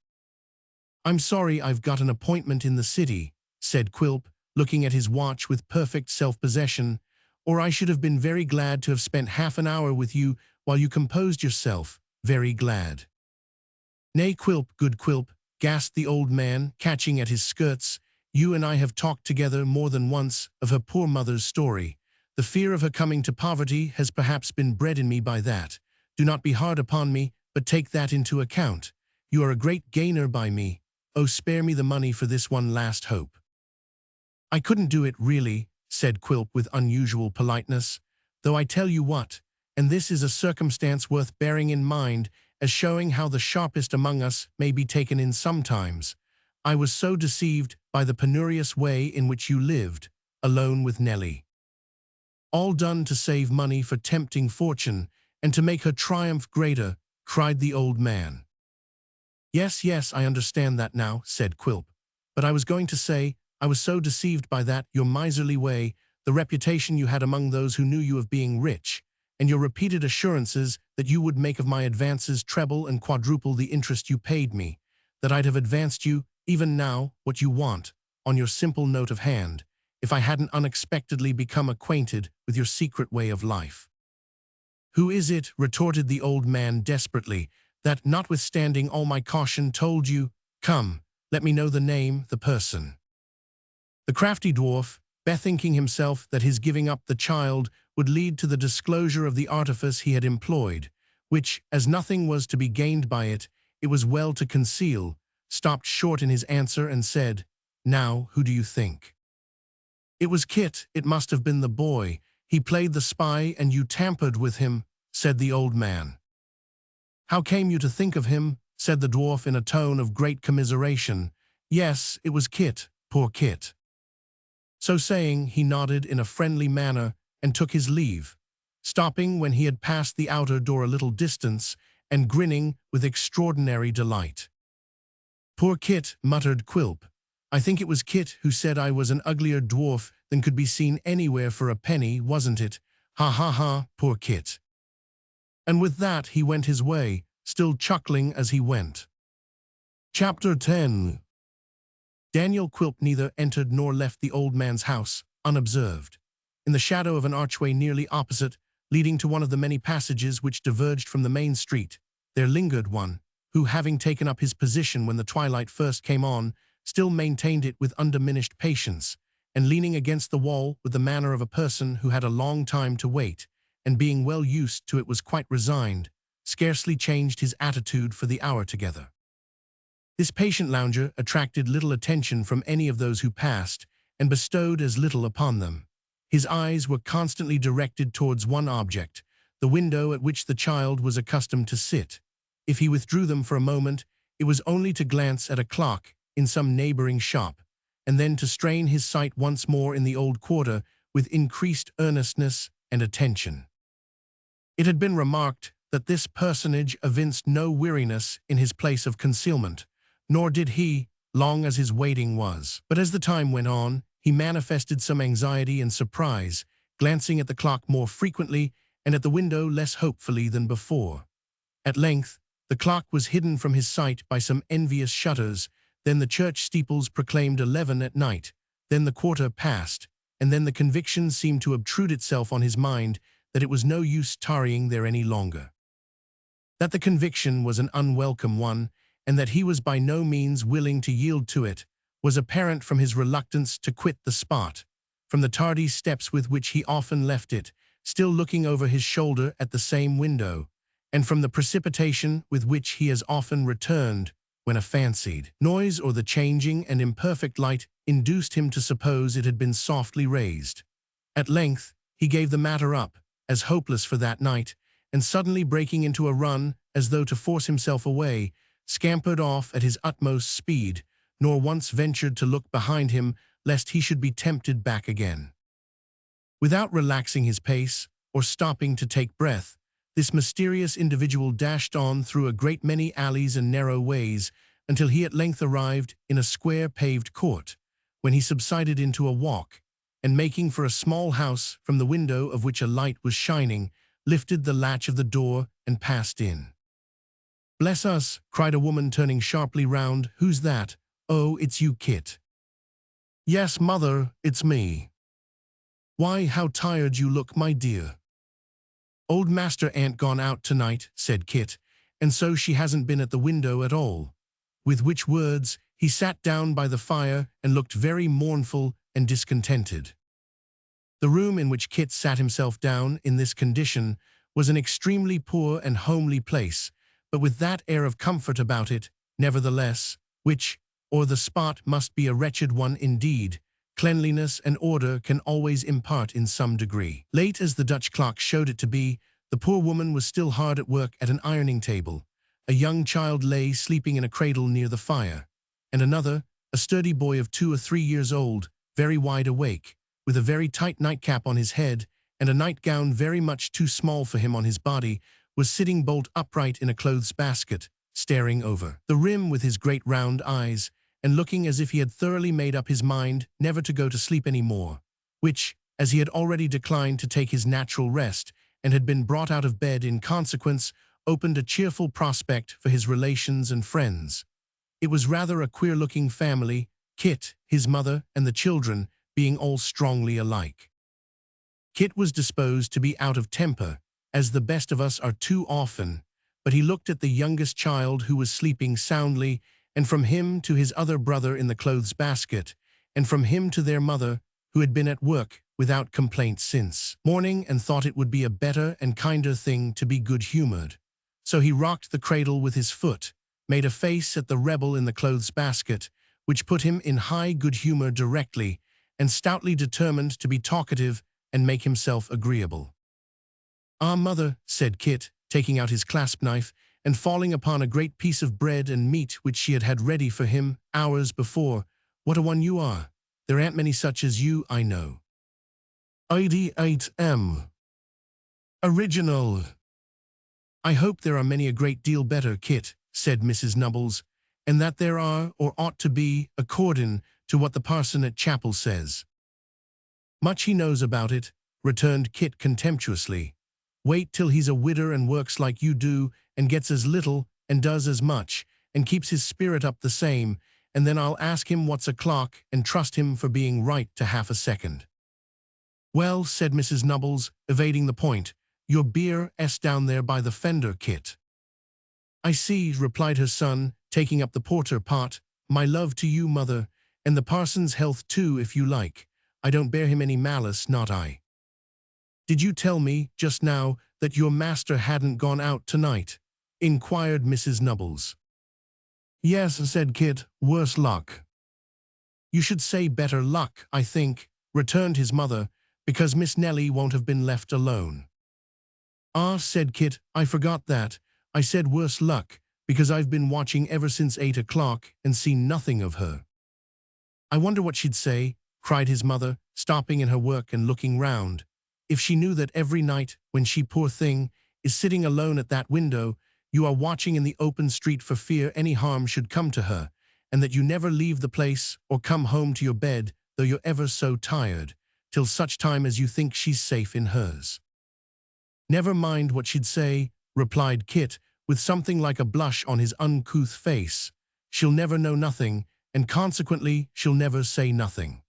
"I'm sorry I've got an appointment in the city," said Quilp, looking at his watch with perfect self-possession, "or I should have been very glad to have spent half an hour with you while you composed yourself, very glad." "Nay, Quilp, good Quilp," gasped the old man, catching at his skirts, "you and I have talked together more than once of her poor mother's story. The fear of her coming to poverty has perhaps been bred in me by that. Do not be hard upon me, but take that into account. You are a great gainer by me. Oh, spare me the money for this one last hope." "I couldn't do it, really," said Quilp with unusual politeness, "though I tell you what, and this is a circumstance worth bearing in mind as showing how the sharpest among us may be taken in sometimes. I was so deceived by the penurious way in which you lived, alone with Nellie. All done to save money for tempting fortune, and to make her triumph greater," cried the old man. "Yes, yes, I understand that now," said Quilp. "But I was going to say, I was so deceived by that, your miserly way, the reputation you had among those who knew you of being rich, and your repeated assurances that you would make of my advances treble and quadruple the interest you paid me, that I'd have advanced you, even now, what you want, on your simple note of hand, if I hadn't unexpectedly become acquainted with your secret way of life." "Who is it," retorted the old man desperately, "that, notwithstanding all my caution, told you? Come, let me know the name, the person." The crafty dwarf, bethinking himself that his giving up the child would lead to the disclosure of the artifice he had employed, which, as nothing was to be gained by it, it was well to conceal, stopped short in his answer and said, "Now, who do you think?" "It was Kit, it must have been the boy. He played the spy and you tampered with him," said the old man. "How came you to think of him?" said the dwarf in a tone of great commiseration. "Yes, it was Kit, poor Kit." So saying, he nodded in a friendly manner and took his leave, stopping when he had passed the outer door a little distance and grinning with extraordinary delight. Poor Kit, muttered Quilp. I think it was Kit who said I was an uglier dwarf than could be seen anywhere for a penny, wasn't it? Ha ha ha, poor Kit. And with that he went his way, still chuckling as he went. Chapter 10. Daniel Quilp neither entered nor left the old man's house, unobserved. In the shadow of an archway nearly opposite, leading to one of the many passages which diverged from the main street, there lingered one, who, having taken up his position when the twilight first came on, still maintained it with undiminished patience, and leaning against the wall with the manner of a person who had a long time to wait, and being well used to it was quite resigned, scarcely changed his attitude for the hour together. This patient lounger attracted little attention from any of those who passed, and bestowed as little upon them. His eyes were constantly directed towards one object, the window at which the child was accustomed to sit. If he withdrew them for a moment, it was only to glance at a clock in some neighboring shop, and then to strain his sight once more in the old quarter with increased earnestness and attention. It had been remarked that this personage evinced no weariness in his place of concealment, nor did he, long as his waiting was. But as the time went on, he manifested some anxiety and surprise, glancing at the clock more frequently and at the window less hopefully than before. At length, the clock was hidden from his sight by some envious shutters, then the church steeples proclaimed 11 at night, then the quarter passed, and then the conviction seemed to obtrude itself on his mind that it was no use tarrying there any longer. That the conviction was an unwelcome one, and that he was by no means willing to yield to it, was apparent from his reluctance to quit the spot, from the tardy steps with which he often left it, still looking over his shoulder at the same window, and from the precipitation with which he as often returned when a fancied noise or the changing and imperfect light induced him to suppose it had been softly raised. At length he gave the matter up, as hopeless for that night, and suddenly breaking into a run, as though to force himself away, scampered off at his utmost speed, nor once ventured to look behind him, lest he should be tempted back again. Without relaxing his pace, or stopping to take breath, this mysterious individual dashed on through a great many alleys and narrow ways, until he at length arrived in a square paved court, when he subsided into a walk, and making for a small house from the window of which a light was shining, lifted the latch of the door and passed in. "Bless us," cried a woman turning sharply round. "Who's that? Oh, it's you, Kit." "Yes, mother, it's me." "Why, how tired you look, my dear." "Old master ain't gone out tonight," said Kit, "and so she hasn't been at the window at all." With which words he sat down by the fire and looked very mournful and discontented. The room in which Kit sat himself down in this condition was an extremely poor and homely place, but with that air of comfort about it, nevertheless, which, or the spot must be a wretched one indeed, cleanliness and order can always impart in some degree. Late as the Dutch clock showed it to be, the poor woman was still hard at work at an ironing table. A young child lay sleeping in a cradle near the fire, and another, a sturdy boy of 2 or 3 years old, very wide awake, with a very tight nightcap on his head and a nightgown very much too small for him on his body, was sitting bolt upright in a clothes basket, staring over the rim with his great round eyes, and looking as if he had thoroughly made up his mind never to go to sleep any more, which, as he had already declined to take his natural rest, and had been brought out of bed in consequence, opened a cheerful prospect for his relations and friends. It was rather a queer-looking family, Kit, his mother, and the children, being all strongly alike. Kit was disposed to be out of temper, as the best of us are too often, but he looked at the youngest child who was sleeping soundly, and from him to his other brother in the clothes basket, and from him to their mother, who had been at work without complaint since morning, and thought it would be a better and kinder thing to be good-humored. So he rocked the cradle with his foot, made a face at the rebel in the clothes basket, which put him in high good humor directly, and stoutly determined to be talkative and make himself agreeable. "Ah, mother," said Kit, taking out his clasp-knife, and falling upon a great piece of bread and meat which she had had ready for him hours before, "what a one you are! There ain't many such as you, I know." "88M. Original." "I hope there are many a great deal better, Kit," said Mrs. Nubbles, and that there are, or ought to be, according to what the parson at chapel says. Much he knows about it, returned Kit contemptuously. Wait till he's a widder and works like you do, and gets as little, and does as much, and keeps his spirit up the same, and then I'll ask him what's o'clock, and trust him for being right to half a second. Well, said Mrs. Nubbles, evading the point, your beer's down there by the fender, Kit. I see, replied her son, taking up the porter pot. My love to you, mother, and the parson's health too, if you like. I don't bear him any malice, not I. Did you tell me, just now, that your master hadn't gone out tonight? Inquired Mrs. Nubbles. Yes, said Kit, worse luck. You should say better luck, I think, returned his mother, because Miss Nellie won't have been left alone. Ah, said Kit, I forgot that. I said worse luck, because I've been watching ever since 8 o'clock and seen nothing of her. I wonder what she'd say, cried his mother, stopping in her work and looking round, if she knew that every night, when she, poor thing, is sitting alone at that window, you are watching in the open street for fear any harm should come to her, and that you never leave the place or come home to your bed, though you're ever so tired, till such time as you think she's safe in hers. Never mind what she'd say, replied Kit, with something like a blush on his uncouth face. She'll never know nothing, and consequently she'll never say nothing.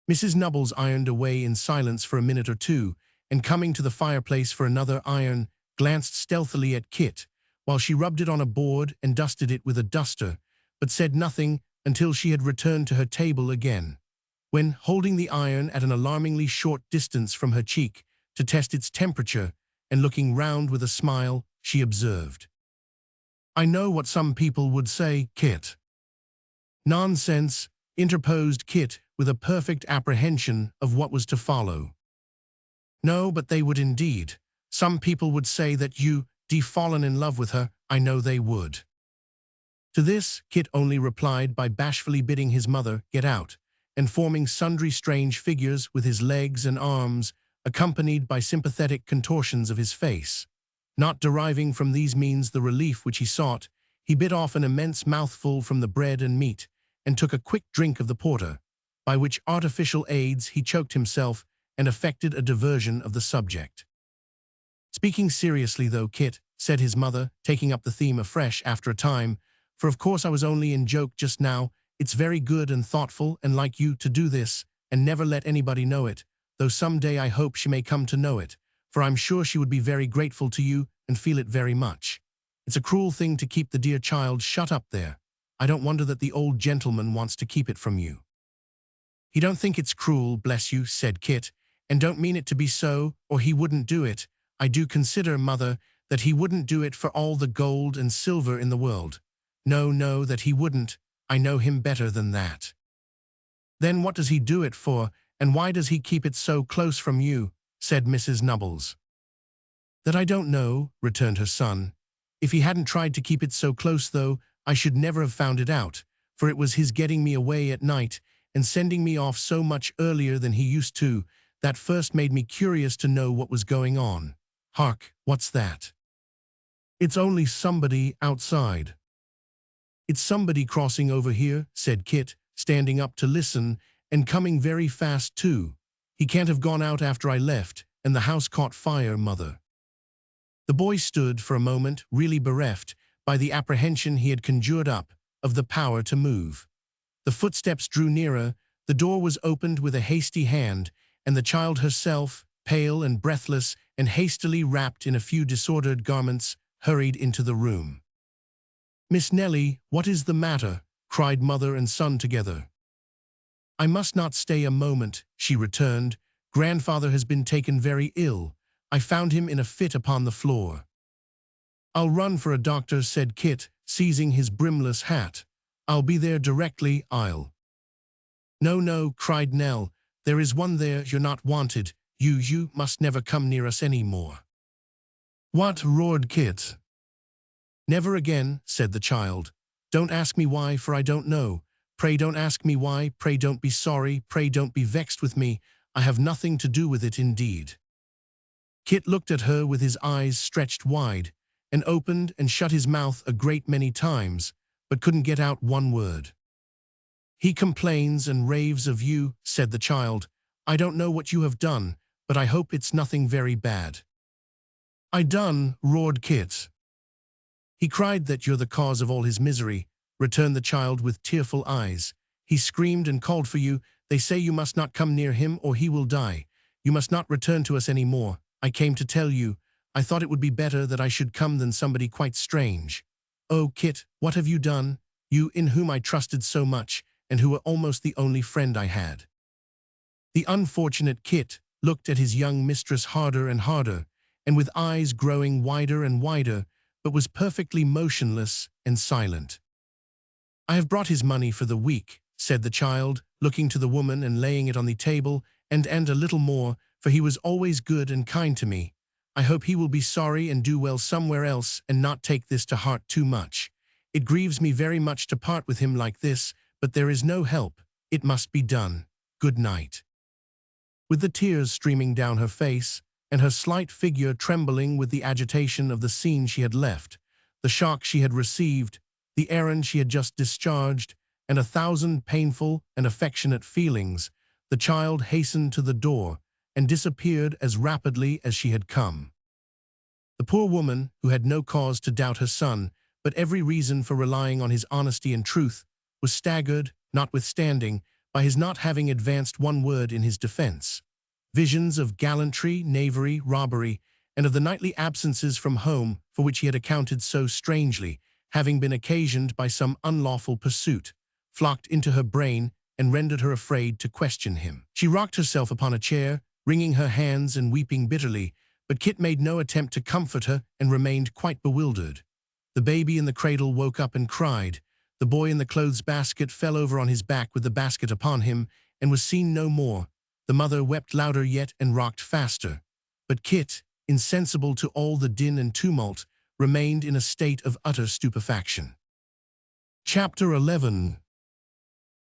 Mrs. Nubbles ironed away in silence for a minute or two, and coming to the fireplace for another iron, glanced stealthily at Kit, while she rubbed it on a board and dusted it with a duster, but said nothing until she had returned to her table again, when, holding the iron at an alarmingly short distance from her cheek to test its temperature, and looking round with a smile, she observed, I know what some people would say, Kit. Nonsense, interposed Kit, with a perfect apprehension of what was to follow. No, but they would indeed. Some people would say that you'd fallen in love with her, I know they would. To this, Kit only replied by bashfully bidding his mother get out, and forming sundry strange figures with his legs and arms, accompanied by sympathetic contortions of his face. Not deriving from these means the relief which he sought, he bit off an immense mouthful from the bread and meat, and took a quick drink of the porter, by which artificial aids he choked himself and effected a diversion of the subject. Speaking seriously though, Kit, said his mother, taking up the theme afresh after a time, for of course I was only in joke just now, it's very good and thoughtful and like you to do this, and never let anybody know it, though some day I hope she may come to know it, for I'm sure she would be very grateful to you and feel it very much. It's a cruel thing to keep the dear child shut up there. I don't wonder that the old gentleman wants to keep it from you. He don't think it's cruel, bless you, said Kit, and don't mean it to be so, or he wouldn't do it. I do consider, mother, that he wouldn't do it for all the gold and silver in the world. No, no, that he wouldn't. I know him better than that. Then what does he do it for, and why does he keep it so close from you? Said Mrs. Nubbles. That I don't know, returned her son. If he hadn't tried to keep it so close, though, I should never have found it out, for it was his getting me away at night and sending me off so much earlier than he used to, that first made me curious to know what was going on. Hark, what's that? It's only somebody outside. It's somebody crossing over here, said Kit, standing up to listen, and coming very fast too. He can't have gone out after I left, and the house caught fire, mother. The boy stood for a moment, really bereft by the apprehension he had conjured up of the power to move. The footsteps drew nearer, the door was opened with a hasty hand, and the child herself, pale and breathless and hastily wrapped in a few disordered garments, hurried into the room. Miss Nellie, what is the matter? Cried mother and son together. I must not stay a moment, she returned. Grandfather has been taken very ill. I found him in a fit upon the floor. I'll run for a doctor, said Kit, seizing his brimless hat. I'll be there directly, I'll. No, no, cried Nell. There is one there, you're not wanted. You must never come near us any more. What? Roared Kit. Never again, said the child. Don't ask me why, for I don't know. Pray don't ask me why, pray don't be sorry, pray don't be vexed with me. I have nothing to do with it indeed. Kit looked at her with his eyes stretched wide, and opened and shut his mouth a great many times, but couldn't get out one word. "He complains and raves of you," said the child. "I don't know what you have done, but I hope it's nothing very bad." "I done," roared Kit. "He cried that you're the cause of all his misery," returned the child with tearful eyes. "He screamed and called for you. They say you must not come near him or he will die. You must not return to us any more. I came to tell you. I thought it would be better that I should come than somebody quite strange. Oh, Kit, what have you done? You in whom I trusted so much, and who were almost the only friend I had." The unfortunate Kit looked at his young mistress harder and harder, and with eyes growing wider and wider, but was perfectly motionless and silent. "I have brought his money for the week," said the child, looking to the woman and laying it on the table, and a little more, for he was always good and kind to me. I hope he will be sorry and do well somewhere else and not take this to heart too much. It grieves me very much to part with him like this, but there is no help. It must be done. Good night." With the tears streaming down her face, and her slight figure trembling with the agitation of the scene she had left, the shock she had received, the errand she had just discharged, and 1,000 painful and affectionate feelings, the child hastened to the door and disappeared as rapidly as she had come. The poor woman, who had no cause to doubt her son, but every reason for relying on his honesty and truth, was staggered, notwithstanding, by his not having advanced one word in his defense. Visions of gallantry, knavery, robbery, and of the nightly absences from home for which he had accounted so strangely, having been occasioned by some unlawful pursuit, flocked into her brain and rendered her afraid to question him. She rocked herself upon a chair, wringing her hands and weeping bitterly, but Kit made no attempt to comfort her and remained quite bewildered. The baby in the cradle woke up and cried. The boy in the clothes basket fell over on his back with the basket upon him and was seen no more. The mother wept louder yet and rocked faster. But Kit, insensible to all the din and tumult, remained in a state of utter stupefaction. Chapter 11.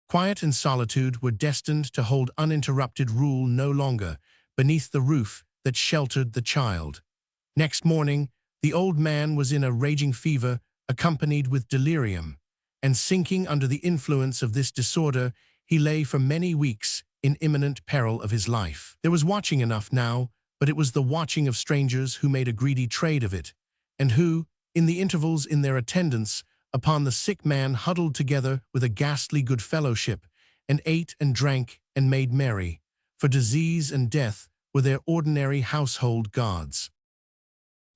Quiet and solitude were destined to hold uninterrupted rule no longer beneath the roof that sheltered the child. Next morning, the old man was in a raging fever accompanied with delirium, and sinking under the influence of this disorder, he lay for many weeks in imminent peril of his life. There was watching enough now, but it was the watching of strangers who made a greedy trade of it, and who, in the intervals in their attendance upon the sick man, huddled together with a ghastly good fellowship, and ate and drank and made merry, for disease and death were their ordinary household gods.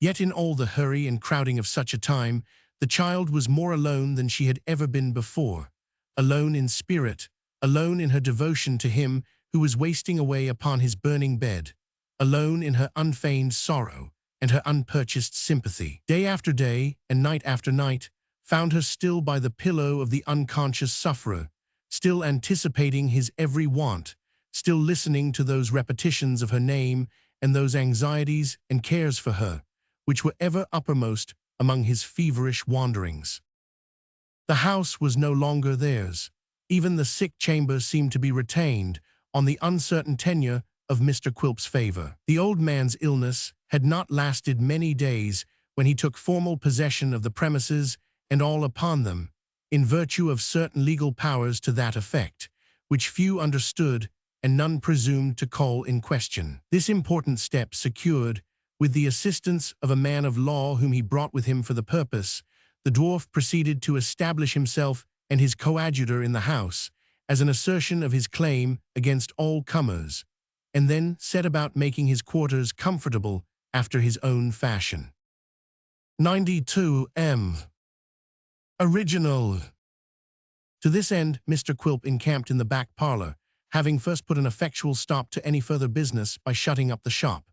Yet in all the hurry and crowding of such a time, the child was more alone than she had ever been before, alone in spirit, alone in her devotion to him who was wasting away upon his burning bed, alone in her unfeigned sorrow and her unpurchased sympathy. Day after day and night after night found her still by the pillow of the unconscious sufferer, still anticipating his every want, still listening to those repetitions of her name and those anxieties and cares for her, which were ever uppermost among his feverish wanderings. The house was no longer theirs. Even the sick chamber seemed to be retained on the uncertain tenure of Mr. Quilp's favor. The old man's illness had not lasted many days when he took formal possession of the premises and all upon them, in virtue of certain legal powers to that effect, which few understood and none presumed to call in question. This important step secured, with the assistance of a man of law whom he brought with him for the purpose, the dwarf proceeded to establish himself and his coadjutor in the house, as an assertion of his claim against all comers, and then set about making his quarters comfortable after his own fashion. 92 Original. To this end, Mr. Quilp encamped in the back parlor, having first put an effectual stop to any further business by shutting up the shop.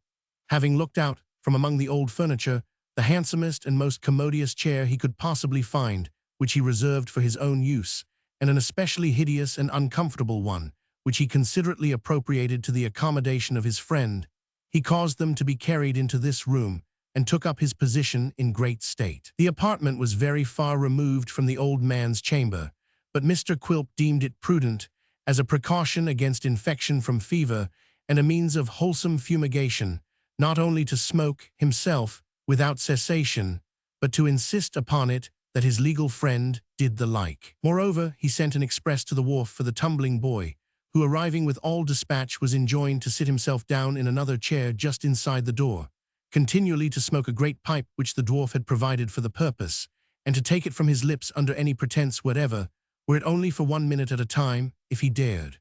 Having looked out, from among the old furniture, the handsomest and most commodious chair he could possibly find, which he reserved for his own use, and an especially hideous and uncomfortable one, which he considerately appropriated to the accommodation of his friend, he caused them to be carried into this room, and took up his position in great state. The apartment was very far removed from the old man's chamber, but Mr. Quilp deemed it prudent, as a precaution against infection from fever and a means of wholesome fumigation, not only to smoke himself without cessation, but to insist upon it that his legal friend did the like. Moreover, he sent an express to the wharf for the tumbling boy, who, arriving with all dispatch, was enjoined to sit himself down in another chair just inside the door, continually to smoke a great pipe which the dwarf had provided for the purpose, and to take it from his lips under any pretence whatever, were it only for 1 minute at a time, if he dared.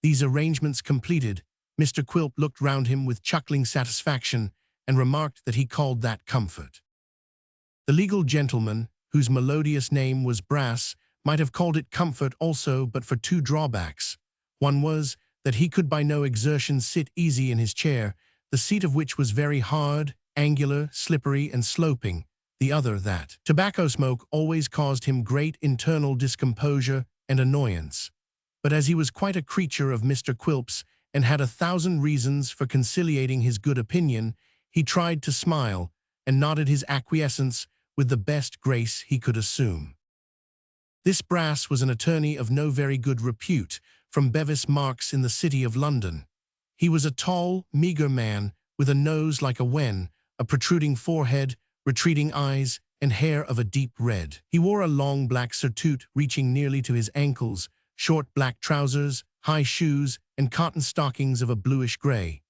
These arrangements completed, Mr. Quilp looked round him with chuckling satisfaction, and remarked that he called that comfort. The legal gentleman, whose melodious name was Brass, might have called it comfort also, but for 2 drawbacks. One was, that he could by no exertion sit easy in his chair, the seat of which was very hard, angular, slippery, and sloping. The other, that tobacco smoke always caused him great internal discomposure and annoyance. But as he was quite a creature of Mr. Quilp's, and had 1,000 reasons for conciliating his good opinion, he tried to smile, and nodded his acquiescence with the best grace he could assume. This Brass was an attorney of no very good repute, from Bevis Marks in the city of London. He was a tall, meagre man, with a nose like a wen, a protruding forehead, retreating eyes, and hair of a deep red. He wore a long black surtout reaching nearly to his ankles, short black trousers, high shoes, and cotton stockings of a bluish grey.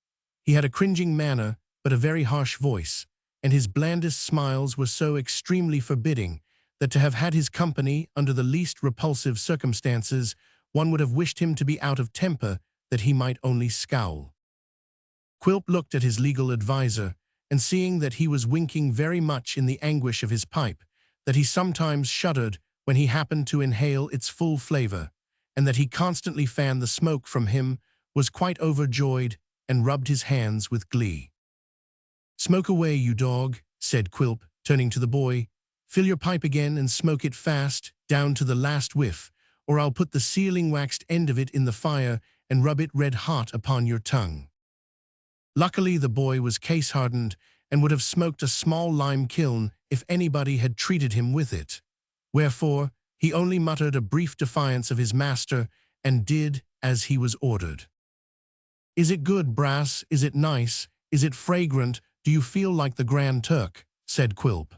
He had a cringing manner, but a very harsh voice, and his blandest smiles were so extremely forbidding that to have had his company under the least repulsive circumstances, one would have wished him to be out of temper that he might only scowl. Quilp looked at his legal adviser, and seeing that he was winking very much in the anguish of his pipe, that he sometimes shuddered when he happened to inhale its full flavour, and that he constantly fanned the smoke from him, was quite overjoyed, and rubbed his hands with glee. "Smoke away, you dog," said Quilp, turning to the boy. "Fill your pipe again and smoke it fast, down to the last whiff, or I'll put the sealing-waxed end of it in the fire and rub it red-hot upon your tongue." Luckily the boy was case-hardened, and would have smoked a small lime kiln if anybody had treated him with it. Wherefore, he only muttered a brief defiance of his master, and did as he was ordered. "Is it good, Brass? Is it nice? Is it fragrant? Do you feel like the Grand Turk?" said Quilp.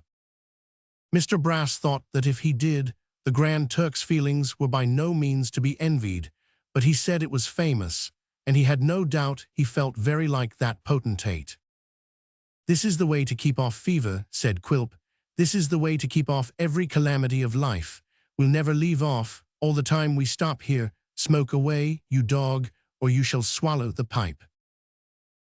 Mr. Brass thought that if he did, the Grand Turk's feelings were by no means to be envied, but he said it was famous, and he had no doubt he felt very like that potentate. "This is the way to keep off fever," said Quilp. "This is the way to keep off every calamity of life. We'll never leave off, all the time we stop here. Smoke away, you dog, or you shall swallow the pipe."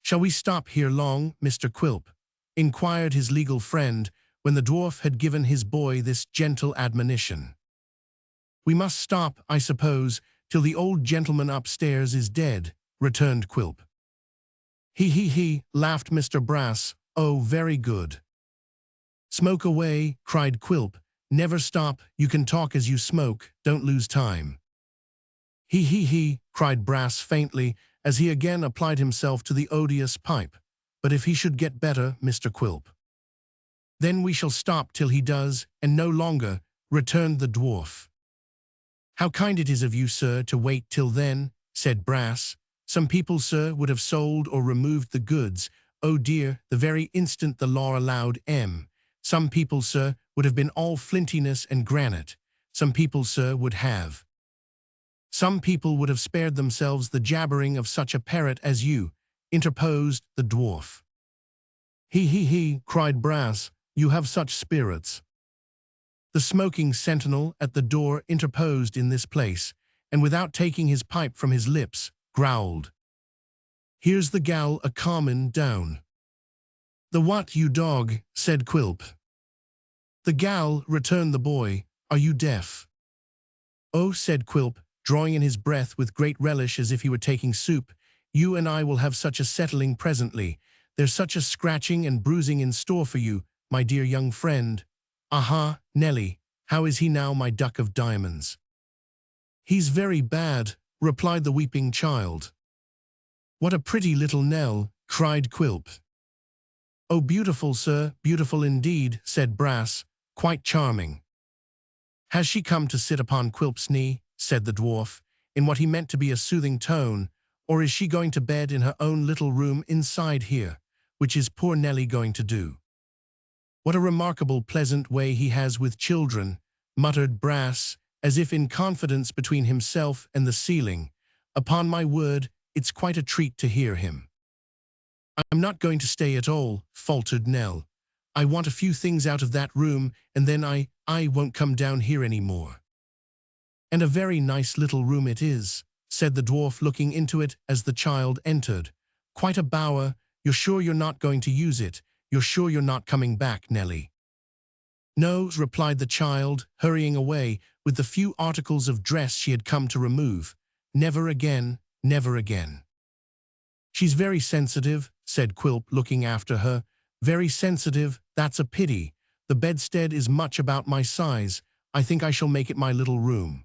"Shall we stop here long, Mr. Quilp?" inquired his legal friend, when the dwarf had given his boy this gentle admonition. "We must stop, I suppose, till the old gentleman upstairs is dead," returned Quilp. He, laughed Mr. Brass. "Oh, very good." "Smoke away," cried Quilp. "Never stop, you can talk as you smoke, don't lose time." He, cried Brass faintly, as he again applied himself to the odious pipe. "But if he should get better, Mr. Quilp?" "Then we shall stop till he does, and no longer," returned the dwarf. "How kind it is of you, sir, to wait till then," said Brass. "Some people, sir, would have sold or removed the goods, oh dear, the very instant the law allowed 'em. Some people, sir, would have been all flintiness and granite. Some people, sir, would have. Some people would have spared themselves the jabbering of such a parrot as you," interposed the dwarf. He, cried Brass. "You have such spirits." The smoking sentinel at the door interposed in this place, and without taking his pipe from his lips, growled, "Here's the gal a comin' down." "The what, you dog?" said Quilp. "The gal," returned the boy. "Are you deaf?" "Oh," said Quilp, drawing in his breath with great relish as if he were taking soup, "you and I will have such a settling presently. There's such a scratching and bruising in store for you, my dear young friend. Aha, Nelly, how is he now, my duck of diamonds?" "He's very bad," replied the weeping child. "What a pretty little Nell," cried Quilp. "Oh, beautiful, sir, beautiful indeed," said Brass. "Quite charming." "Has she come to sit upon Quilp's knee?" said the dwarf, in what he meant to be a soothing tone, "or is she going to bed in her own little room inside here? Which is poor Nelly going to do? What a remarkable pleasant way he has with children. muttered Brass, as if in confidence between himself and the ceiling. "Upon my word, it's quite a treat to hear him." "I'm not going to stay at all," faltered Nell. "I want a few things out of that room, and then I won't come down here any more." "And a very nice little room it is," said the dwarf, looking into it as the child entered. "Quite a bower. You're sure you're not going to use it? You're sure you're not coming back, Nellie?" "No," replied the child, hurrying away with the few articles of dress she had come to remove. "Never again, never again." "She's very sensitive," said Quilp, looking after her. "Very sensitive, that's a pity. The bedstead is much about my size. I think I shall make it my little room."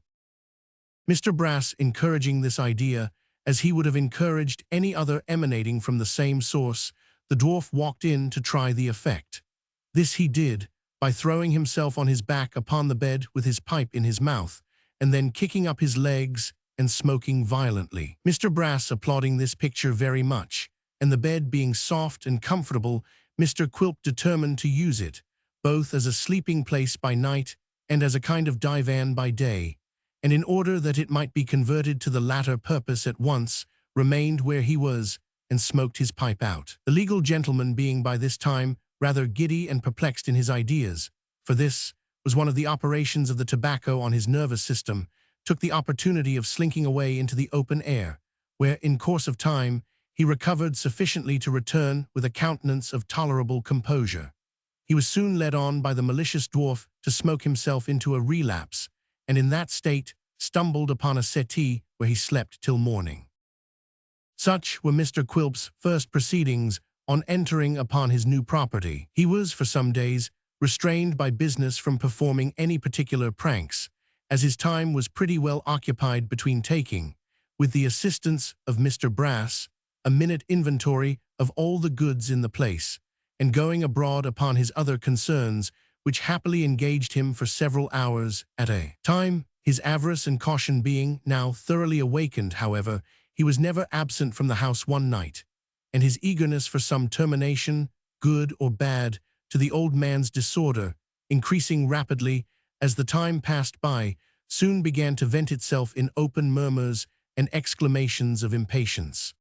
Mr. Brass encouraging this idea, as he would have encouraged any other emanating from the same source, the dwarf walked in to try the effect. This he did, by throwing himself on his back upon the bed with his pipe in his mouth, and then kicking up his legs and smoking violently. Mr. Brass applauding this picture very much, and the bed being soft and comfortable, Mr. Quilp determined to use it, both as a sleeping place by night and as a kind of divan by day, and in order that it might be converted to the latter purpose at once, remained where he was and smoked his pipe out. The legal gentleman being by this time rather giddy and perplexed in his ideas, for this was one of the operations of the tobacco on his nervous system, took the opportunity of slinking away into the open air, where, in course of time, he recovered sufficiently to return with a countenance of tolerable composure. He was soon led on by the malicious dwarf to smoke himself into a relapse, and in that state stumbled upon a settee where he slept till morning. Such were Mr. Quilp's first proceedings on entering upon his new property. He was, for some days, restrained by business from performing any particular pranks, as his time was pretty well occupied between taking, with the assistance of Mr. Brass, a minute inventory of all the goods in the place, and going abroad upon his other concerns, which happily engaged him for several hours at a time. His avarice and caution being now thoroughly awakened, however, he was never absent from the house one night, and his eagerness for some termination, good or bad, to the old man's disorder, increasing rapidly as the time passed by, soon began to vent itself in open murmurs and exclamations of impatience.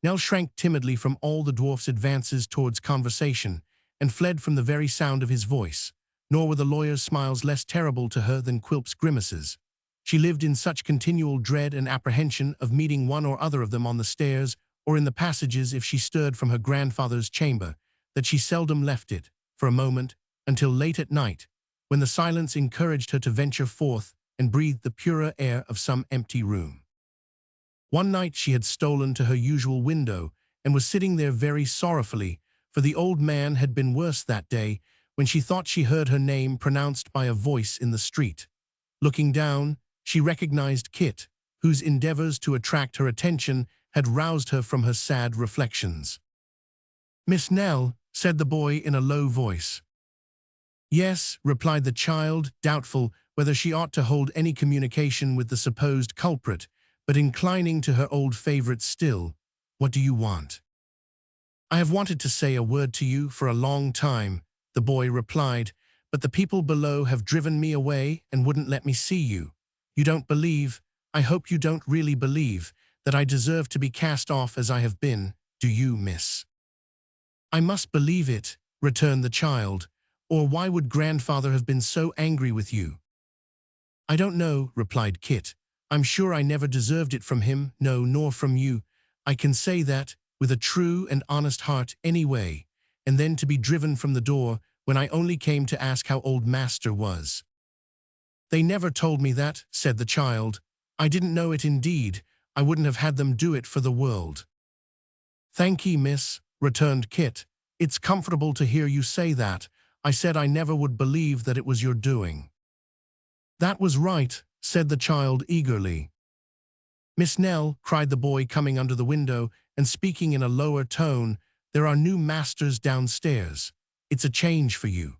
Nell shrank timidly from all the dwarf's advances towards conversation, and fled from the very sound of his voice, nor were the lawyer's smiles less terrible to her than Quilp's grimaces. She lived in such continual dread and apprehension of meeting one or other of them on the stairs or in the passages if she stirred from her grandfather's chamber, that she seldom left it, for a moment, until late at night, when the silence encouraged her to venture forth and breathe the purer air of some empty room. One night she had stolen to her usual window, and was sitting there very sorrowfully, for the old man had been worse that day, when she thought she heard her name pronounced by a voice in the street. Looking down, she recognized Kit, whose endeavors to attract her attention had roused her from her sad reflections. "Miss Nell," said the boy in a low voice. "Yes," replied the child, doubtful whether she ought to hold any communication with the supposed culprit, but inclining to her old favorite still. "What do you want?" "I have wanted to say a word to you for a long time," the boy replied, "but the people below have driven me away and wouldn't let me see you. You don't believe, I hope you don't really believe, that I deserve to be cast off as I have been, do you, miss?" "I must believe it," returned the child, "or why would grandfather have been so angry with you?" "I don't know," replied Kit. "I'm sure I never deserved it from him, no, nor from you. I can say that, with a true and honest heart anyway, and then to be driven from the door when I only came to ask how old master was." "They never told me that," said the child. "I didn't know it indeed. I wouldn't have had them do it for the world." "Thank ye, miss," returned Kit. "It's comfortable to hear you say that. I said I never would believe that it was your doing." "That was right," said the child eagerly. "Miss Nell," cried the boy, coming under the window and speaking in a lower tone, "there are new masters downstairs. It's a change for you."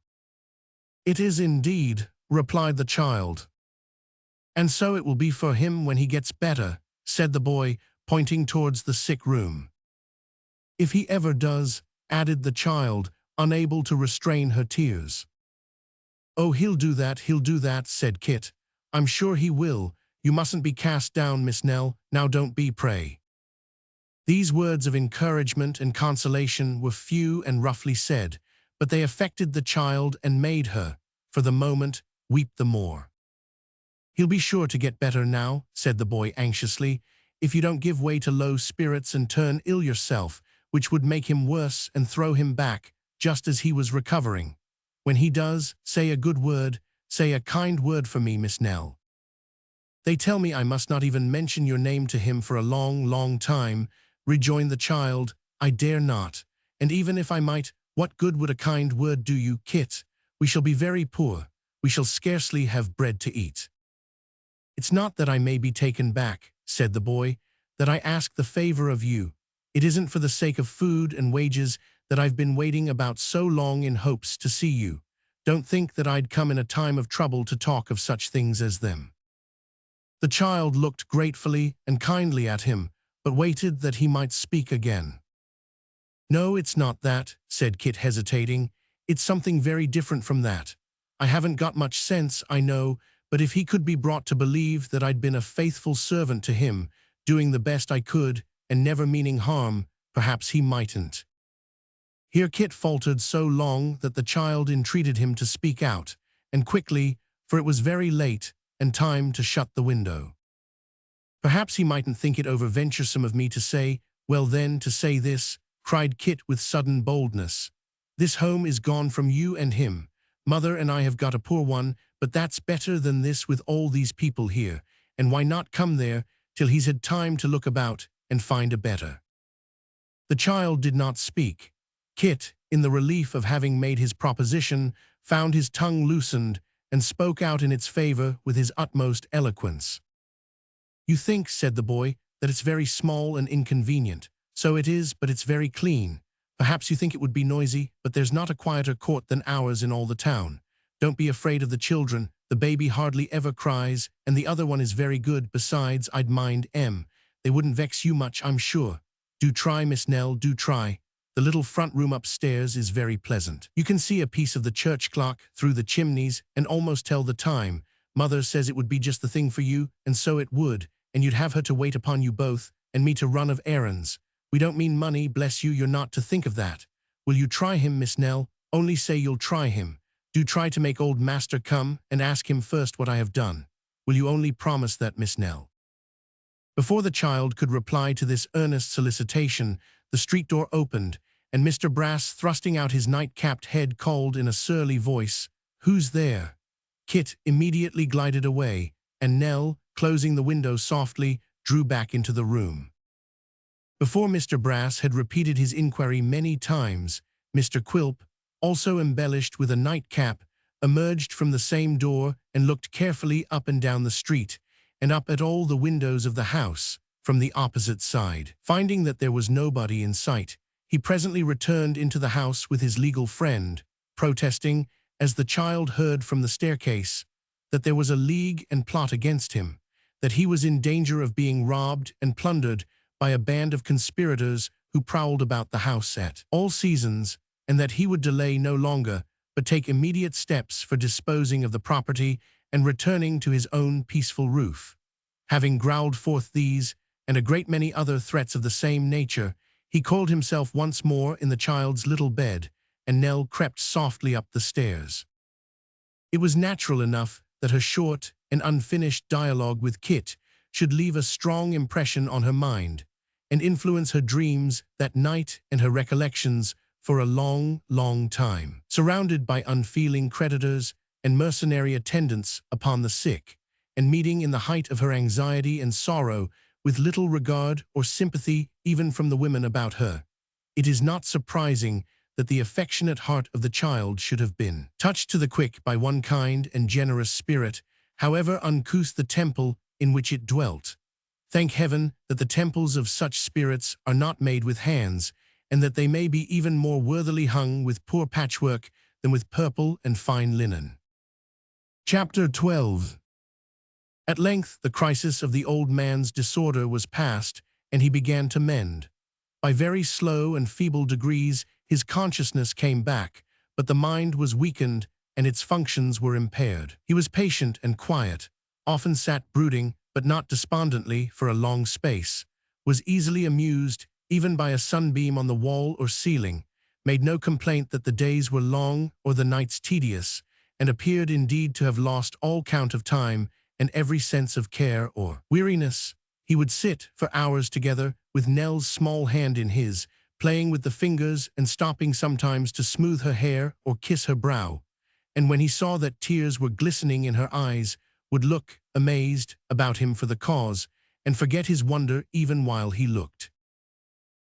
"It is indeed," replied the child. "And so it will be for him when he gets better," said the boy, pointing towards the sick room. "If he ever does," added the child, unable to restrain her tears. "Oh, he'll do that," said Kit. "I'm sure he will. You mustn't be cast down, Miss Nell. Now don't be, pray." These words of encouragement and consolation were few and roughly said, but they affected the child and made her, for the moment, weep the more. "He'll be sure to get better now," said the boy anxiously, "if you don't give way to low spirits and turn ill yourself, which would make him worse and throw him back, just as he was recovering. When he does, say a good word, say a kind word for me, Miss Nell." "They tell me I must not even mention your name to him for a long, long time," rejoined the child. "I dare not. And even if I might, what good would a kind word do you, Kit? We shall be very poor. We shall scarcely have bread to eat." "It's not that I may be taken back," said the boy, "that I ask the favor of you. It isn't for the sake of food and wages that I've been waiting about so long in hopes to see you. Don't think that I'd come in a time of trouble to talk of such things as them." The child looked gratefully and kindly at him, but waited that he might speak again. "No, it's not that," said Kit, hesitating. "It's something very different from that. I haven't got much sense, I know, but if he could be brought to believe that I'd been a faithful servant to him, doing the best I could, and never meaning harm, perhaps he mightn't." Here Kit faltered so long that the child entreated him to speak out, and quickly, for it was very late, and time to shut the window. "Perhaps he mightn't think it over venturesome of me to say, well then, to say this," cried Kit with sudden boldness. "This home is gone from you and him. Mother and I have got a poor one, but that's better than this with all these people here, and why not come there till he's had time to look about and find a better?" The child did not speak. Kit, in the relief of having made his proposition, found his tongue loosened and spoke out in its favor with his utmost eloquence. "You think," said the boy, "that it's very small and inconvenient. So it is, but it's very clean. Perhaps you think it would be noisy, but there's not a quieter court than ours in all the town. Don't be afraid of the children. The baby hardly ever cries, and the other one is very good. Besides, I'd mind em. They wouldn't vex you much, I'm sure. Do try, Miss Nell, do try. The little front room upstairs is very pleasant. You can see a piece of the church clock through the chimneys and almost tell the time. Mother says it would be just the thing for you, and so it would, and you'd have her to wait upon you both, and me to run of errands. We don't mean money, bless you, you're not to think of that. Will you try him, Miss Nell? Only say you'll try him. Do try to make old master come, and ask him first what I have done. Will you only promise that, Miss Nell?" Before the child could reply to this earnest solicitation, the street door opened, and Mr. Brass, thrusting out his night-capped head, called in a surly voice, "Who's there?" Kit immediately glided away, and Nell, closing the window softly, drew back into the room. Before Mr. Brass had repeated his inquiry many times, Mr. Quilp, also embellished with a nightcap, emerged from the same door and looked carefully up and down the street, and up at all the windows of the house, from the opposite side. Finding that there was nobody in sight, he presently returned into the house with his legal friend, protesting, as the child heard from the staircase, that there was a league and plot against him, that he was in danger of being robbed and plundered by a band of conspirators who prowled about the house at all seasons, and that he would delay no longer, but take immediate steps for disposing of the property and returning to his own peaceful roof. Having growled forth these, and a great many other threats of the same nature, he called himself once more in the child's little bed, and Nell crept softly up the stairs. It was natural enough that her short and unfinished dialogue with Kit should leave a strong impression on her mind, and influence her dreams that night and her recollections for a long, long time. Surrounded by unfeeling creditors and mercenary attendants upon the sick, and meeting in the height of her anxiety and sorrow with little regard or sympathy even from the women about her, it is not surprising that the affectionate heart of the child should have been touched to the quick by one kind and generous spirit, however uncouth the temple in which it dwelt. Thank heaven that the temples of such spirits are not made with hands, and that they may be even more worthily hung with poor patchwork than with purple and fine linen. Chapter 12. At length the crisis of the old man's disorder was past, and he began to mend. By very slow and feeble degrees his consciousness came back, but the mind was weakened and its functions were impaired. He was patient and quiet, often sat brooding, but not despondently, for a long space, was easily amused, even by a sunbeam on the wall or ceiling, made no complaint that the days were long or the nights tedious, and appeared indeed to have lost all count of time and every sense of care or weariness. He would sit for hours together with Nell's small hand in his, playing with the fingers and stopping sometimes to smooth her hair or kiss her brow, and when he saw that tears were glistening in her eyes, would look, amazed, about him for the cause, and forget his wonder even while he looked.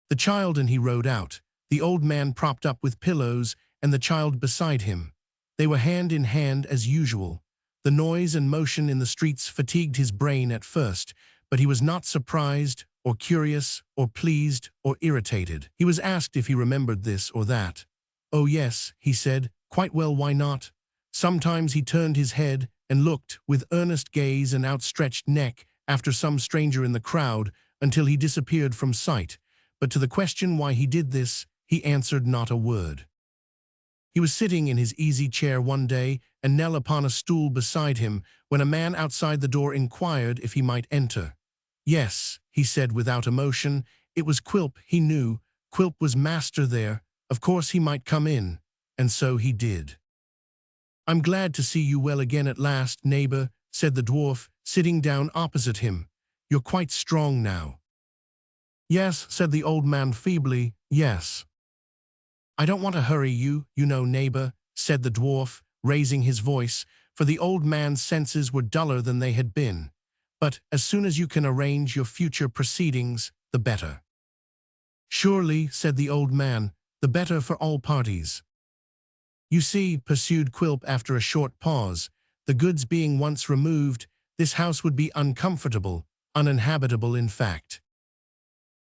The child and he rode out, the old man propped up with pillows and the child beside him. They were hand in hand as usual. The noise and motion in the streets fatigued his brain at first, but he was not surprised or curious or pleased or irritated. He was asked if he remembered this or that. "Oh yes," he said, "quite well, why not?" Sometimes he turned his head and looked with earnest gaze and outstretched neck after some stranger in the crowd until he disappeared from sight, but to the question why he did this, he answered not a word. He was sitting in his easy chair one day, and Nell upon a stool beside him, when a man outside the door inquired if he might enter. Yes, he said without emotion, it was Quilp, he knew. Quilp was master there, of course he might come in, and so he did. "I'm glad to see you well again at last, neighbor," said the dwarf, sitting down opposite him. "You're quite strong now." "Yes," said the old man feebly, "yes." "I don't want to hurry you, you know, neighbor," said the dwarf, raising his voice, for the old man's senses were duller than they had been. "But as soon as you can arrange your future proceedings, the better." "Surely," said the old man, "the better for all parties." "You see," pursued Quilp after a short pause, "the goods being once removed, this house would be uncomfortable, uninhabitable in fact."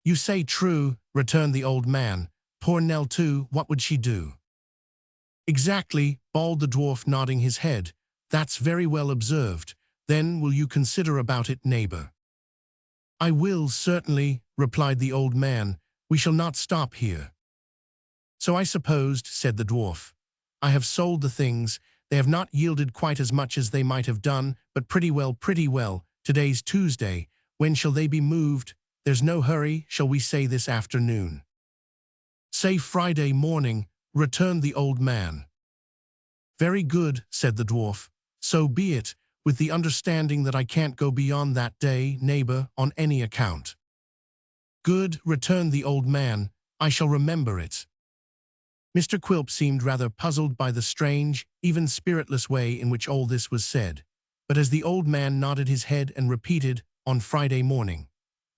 "You say true," returned the old man. "Poor Nell too, what would she do?" "Exactly," bawled the dwarf, nodding his head. "That's very well observed. Then will you consider about it, neighbor?" "I will, certainly," replied the old man. "We shall not stop here." "So I supposed," said the dwarf. "I have sold the things. They have not yielded quite as much as they might have done, but pretty well, pretty well. Today's Tuesday. When shall they be moved? There's no hurry. Shall we say this afternoon?" "Say Friday morning," returned the old man. "Very good," said the dwarf. "So be it, with the understanding that I can't go beyond that day, neighbor, on any account." "Good," returned the old man. "I shall remember it." Mr. Quilp seemed rather puzzled by the strange, even spiritless way in which all this was said, but as the old man nodded his head and repeated, "On Friday morning,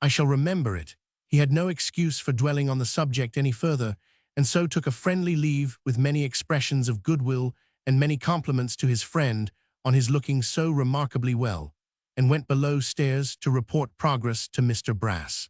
I shall remember it," he had no excuse for dwelling on the subject any further, and so took a friendly leave with many expressions of goodwill and many compliments to his friend on his looking so remarkably well, and went below stairs to report progress to Mr. Brass.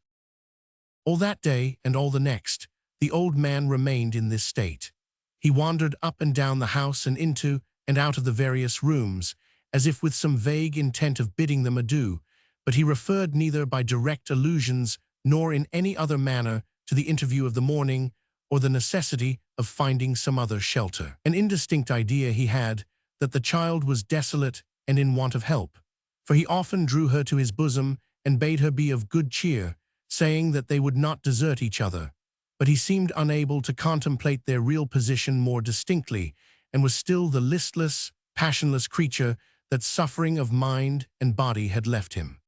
All that day and all the next, the old man remained in this state. He wandered up and down the house and into and out of the various rooms, as if with some vague intent of bidding them adieu, but he referred neither by direct allusions nor in any other manner to the interview of the morning or the necessity of finding some other shelter. An indistinct idea he had that the child was desolate and in want of help, for he often drew her to his bosom and bade her be of good cheer, saying that they would not desert each other, but he seemed unable to contemplate their real position more distinctly, and was still the listless, passionless creature that suffering of mind and body had left him.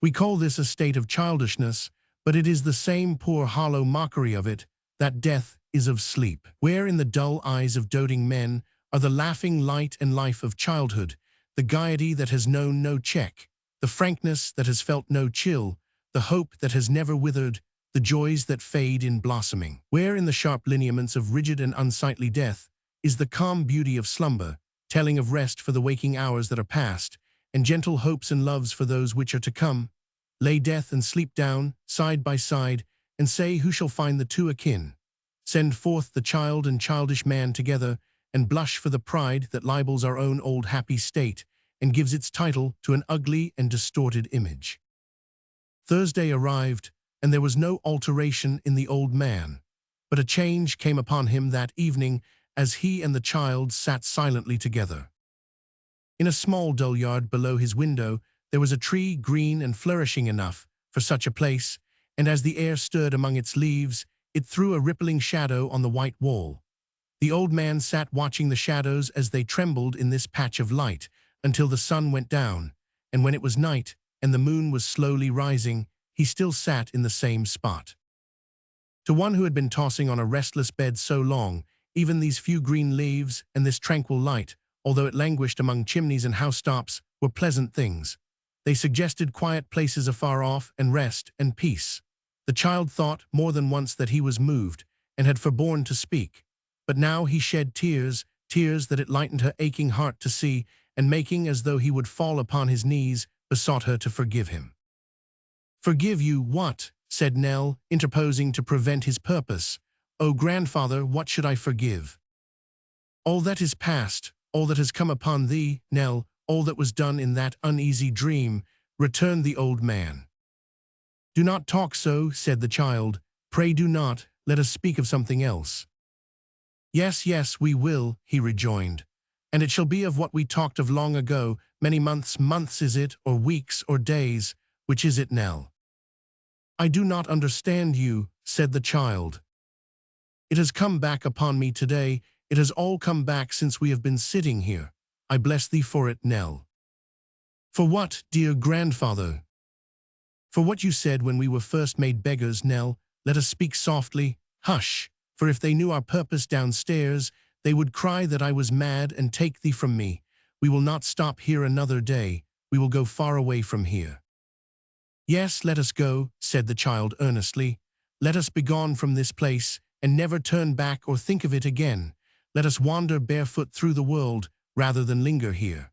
We call this a state of childishness, but it is the same poor hollow mockery of it, that death is of sleep, where in the dull eyes of doting men are the laughing light and life of childhood, the gaiety that has known no check, the frankness that has felt no chill, the hope that has never withered, the joys that fade in blossoming. Where in the sharp lineaments of rigid and unsightly death is the calm beauty of slumber, telling of rest for the waking hours that are past, and gentle hopes and loves for those which are to come. Lay death and sleep down, side by side, and say who shall find the two akin. Send forth the child and childish man together, and blush for the pride that libels our own old happy state, and gives its title to an ugly and distorted image. Thursday arrived, and there was no alteration in the old man, but a change came upon him that evening as he and the child sat silently together. In a small dull yard below his window, there was a tree green and flourishing enough for such a place, and as the air stirred among its leaves, it threw a rippling shadow on the white wall. The old man sat watching the shadows as they trembled in this patch of light until the sun went down, and when it was night and the moon was slowly rising, he still sat in the same spot. To one who had been tossing on a restless bed so long, even these few green leaves and this tranquil light, although it languished among chimneys and housetops, were pleasant things. They suggested quiet places afar off and rest and peace. The child thought more than once that he was moved and had forborne to speak, but now he shed tears, tears that it lightened her aching heart to see, and making as though he would fall upon his knees, besought her to forgive him. "Forgive you what?" said Nell, interposing to prevent his purpose. "Oh, grandfather, what should I forgive?" "All that is past, all that has come upon thee, Nell, all that was done in that uneasy dream," returned the old man. "Do not talk so," said the child. "Pray do not, let us speak of something else." "Yes, yes, we will," he rejoined. "And it shall be of what we talked of long ago, many months is it, or weeks, or days? Which is it, Nell?" "I do not understand you," said the child. "It has come back upon me today. It has all come back since we have been sitting here. I bless thee for it, Nell." "For what, dear grandfather?" "For what you said when we were first made beggars, Nell. Let us speak softly. Hush, for if they knew our purpose downstairs, they would cry that I was mad and take thee from me. We will not stop here another day. We will go far away from here." "Yes, let us go," said the child earnestly. "Let us begone from this place, and never turn back or think of it again. Let us wander barefoot through the world, rather than linger here."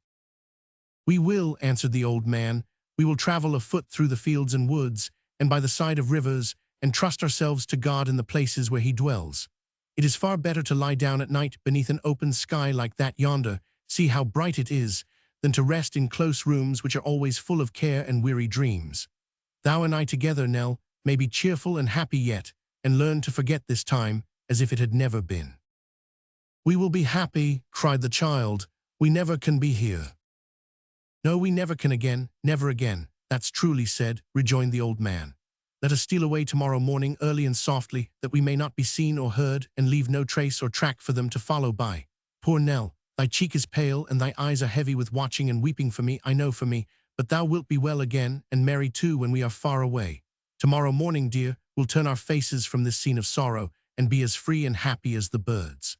"We will," answered the old man. "We will travel afoot through the fields and woods, and by the side of rivers, and trust ourselves to God in the places where he dwells. It is far better to lie down at night beneath an open sky like that yonder, see how bright it is, than to rest in close rooms which are always full of care and weary dreams. Thou and I together, Nell, may be cheerful and happy yet, and learn to forget this time as if it had never been." "We will be happy," cried the child. "We never can be here." "No, we never can again, never again. That's truly said," rejoined the old man. "Let us steal away tomorrow morning early and softly, that we may not be seen or heard, and leave no trace or track for them to follow by. Poor Nell, thy cheek is pale, and thy eyes are heavy with watching and weeping for me, I know for me, but thou wilt be well again, and merry too when we are far away. Tomorrow morning, dear, we'll turn our faces from this scene of sorrow, and be as free and happy as the birds."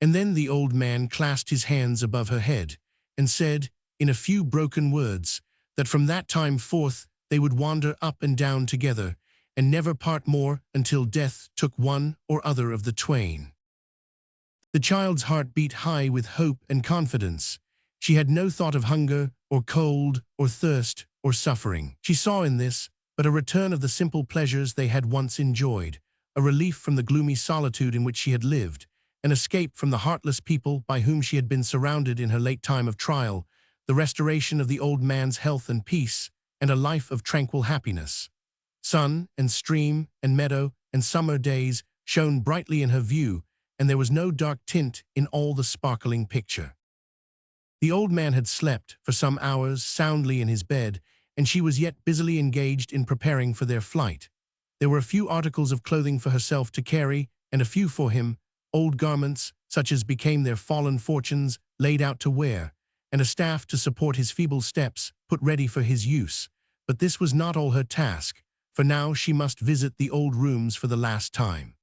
And then the old man clasped his hands above her head, and said, in a few broken words, that from that time forth they would wander up and down together, and never part more until death took one or other of the twain. The child's heart beat high with hope and confidence. She had no thought of hunger, or cold, or thirst, or suffering. She saw in this but a return of the simple pleasures they had once enjoyed, a relief from the gloomy solitude in which she had lived, an escape from the heartless people by whom she had been surrounded in her late time of trial, the restoration of the old man's health and peace, and a life of tranquil happiness. Sun and stream and meadow and summer days shone brightly in her view, and there was no dark tint in all the sparkling picture. The old man had slept for some hours soundly in his bed, and she was yet busily engaged in preparing for their flight. There were a few articles of clothing for herself to carry, and a few for him, old garments, such as became their fallen fortunes, laid out to wear, and a staff to support his feeble steps, put ready for his use. But this was not all her task, for now she must visit the old rooms for the last time.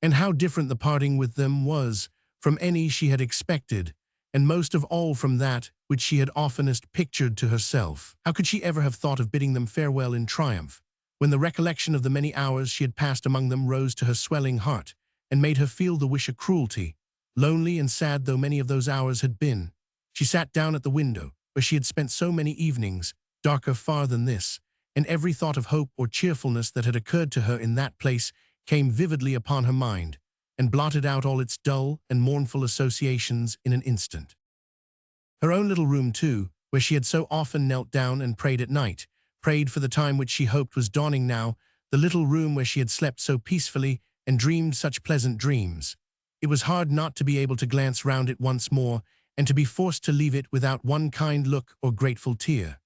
And how different the parting with them was from any she had expected, and most of all from that which she had oftenest pictured to herself. How could she ever have thought of bidding them farewell in triumph, when the recollection of the many hours she had passed among them rose to her swelling heart, and made her feel the wish of cruelty? Lonely and sad though many of those hours had been, she sat down at the window, where she had spent so many evenings, darker far than this, and every thought of hope or cheerfulness that had occurred to her in that place came vividly upon her mind, and blotted out all its dull and mournful associations in an instant. Her own little room, too, where she had so often knelt down and prayed at night, prayed for the time which she hoped was dawning now, the little room where she had slept so peacefully and dreamed such pleasant dreams. It was hard not to be able to glance round it once more, and to be forced to leave it without one kind look or grateful tear.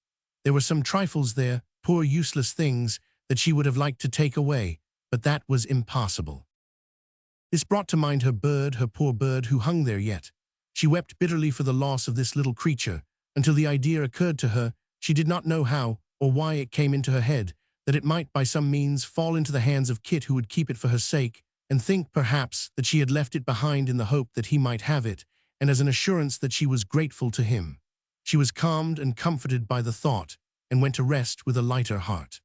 There were some trifles there, poor useless things, that she would have liked to take away, but that was impossible. This brought to mind her bird, her poor bird, who hung there yet. She wept bitterly for the loss of this little creature, until the idea occurred to her, she did not know how or why it came into her head, that it might by some means fall into the hands of Kit, who would keep it for her sake, and think, perhaps, that she had left it behind in the hope that he might have it, and as an assurance that she was grateful to him. She was calmed and comforted by the thought, and went to rest with a lighter heart.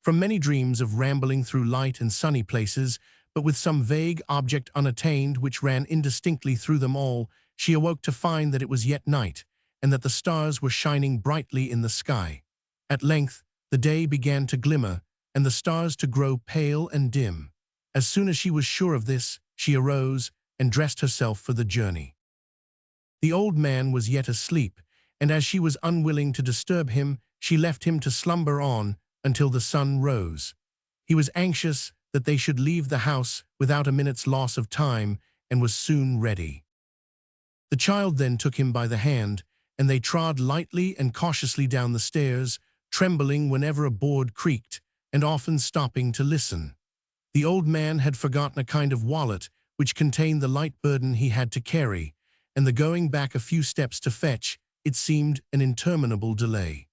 From many dreams of rambling through light and sunny places, but with some vague object unattained which ran indistinctly through them all, she awoke to find that it was yet night, and that the stars were shining brightly in the sky. At length, the day began to glimmer, and the stars to grow pale and dim. As soon as she was sure of this, she arose and dressed herself for the journey. The old man was yet asleep, and as she was unwilling to disturb him, she left him to slumber on until the sun rose. He was anxious that they should leave the house without a minute's loss of time, and was soon ready. The child then took him by the hand, and they trod lightly and cautiously down the stairs, trembling whenever a board creaked, and often stopping to listen. The old man had forgotten a kind of wallet which contained the light burden he had to carry, and the going back a few steps to fetch it seemed an interminable delay.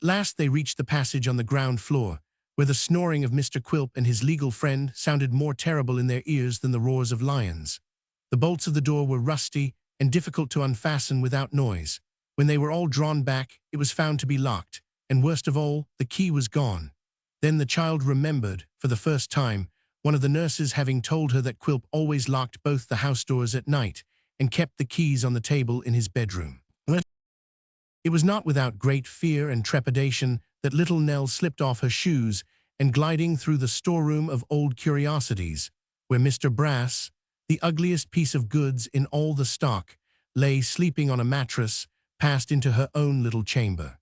Last they reached the passage on the ground floor, where the snoring of Mr. Quilp and his legal friend sounded more terrible in their ears than the roars of lions. The bolts of the door were rusty and difficult to unfasten without noise. When they were all drawn back, it was found to be locked, and worst of all, the key was gone. Then the child remembered, for the first time, one of the nurses having told her that Quilp always locked both the house doors at night, and kept the keys on the table in his bedroom. It was not without great fear and trepidation that little Nell slipped off her shoes, and gliding through the storeroom of old curiosities, where Mr. Brass, the ugliest piece of goods in all the stock, lay sleeping on a mattress, passed into her own little chamber.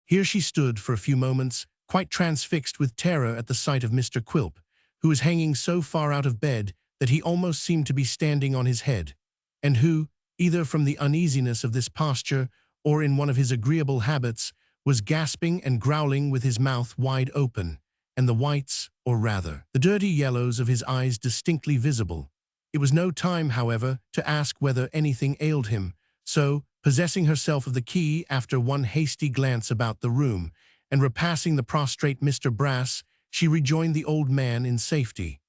Here she stood for a few moments, quite transfixed with terror at the sight of Mr. Quilp, who was hanging so far out of bed that he almost seemed to be standing on his head, and who, either from the uneasiness of this posture or in one of his agreeable habits, was gasping and growling with his mouth wide open, and the whites, or rather, the dirty yellows of his eyes distinctly visible. It was no time, however, to ask whether anything ailed him, so, possessing herself of the key after one hasty glance about the room, and repassing the prostrate Mr. Brass, she rejoined the old man in safety.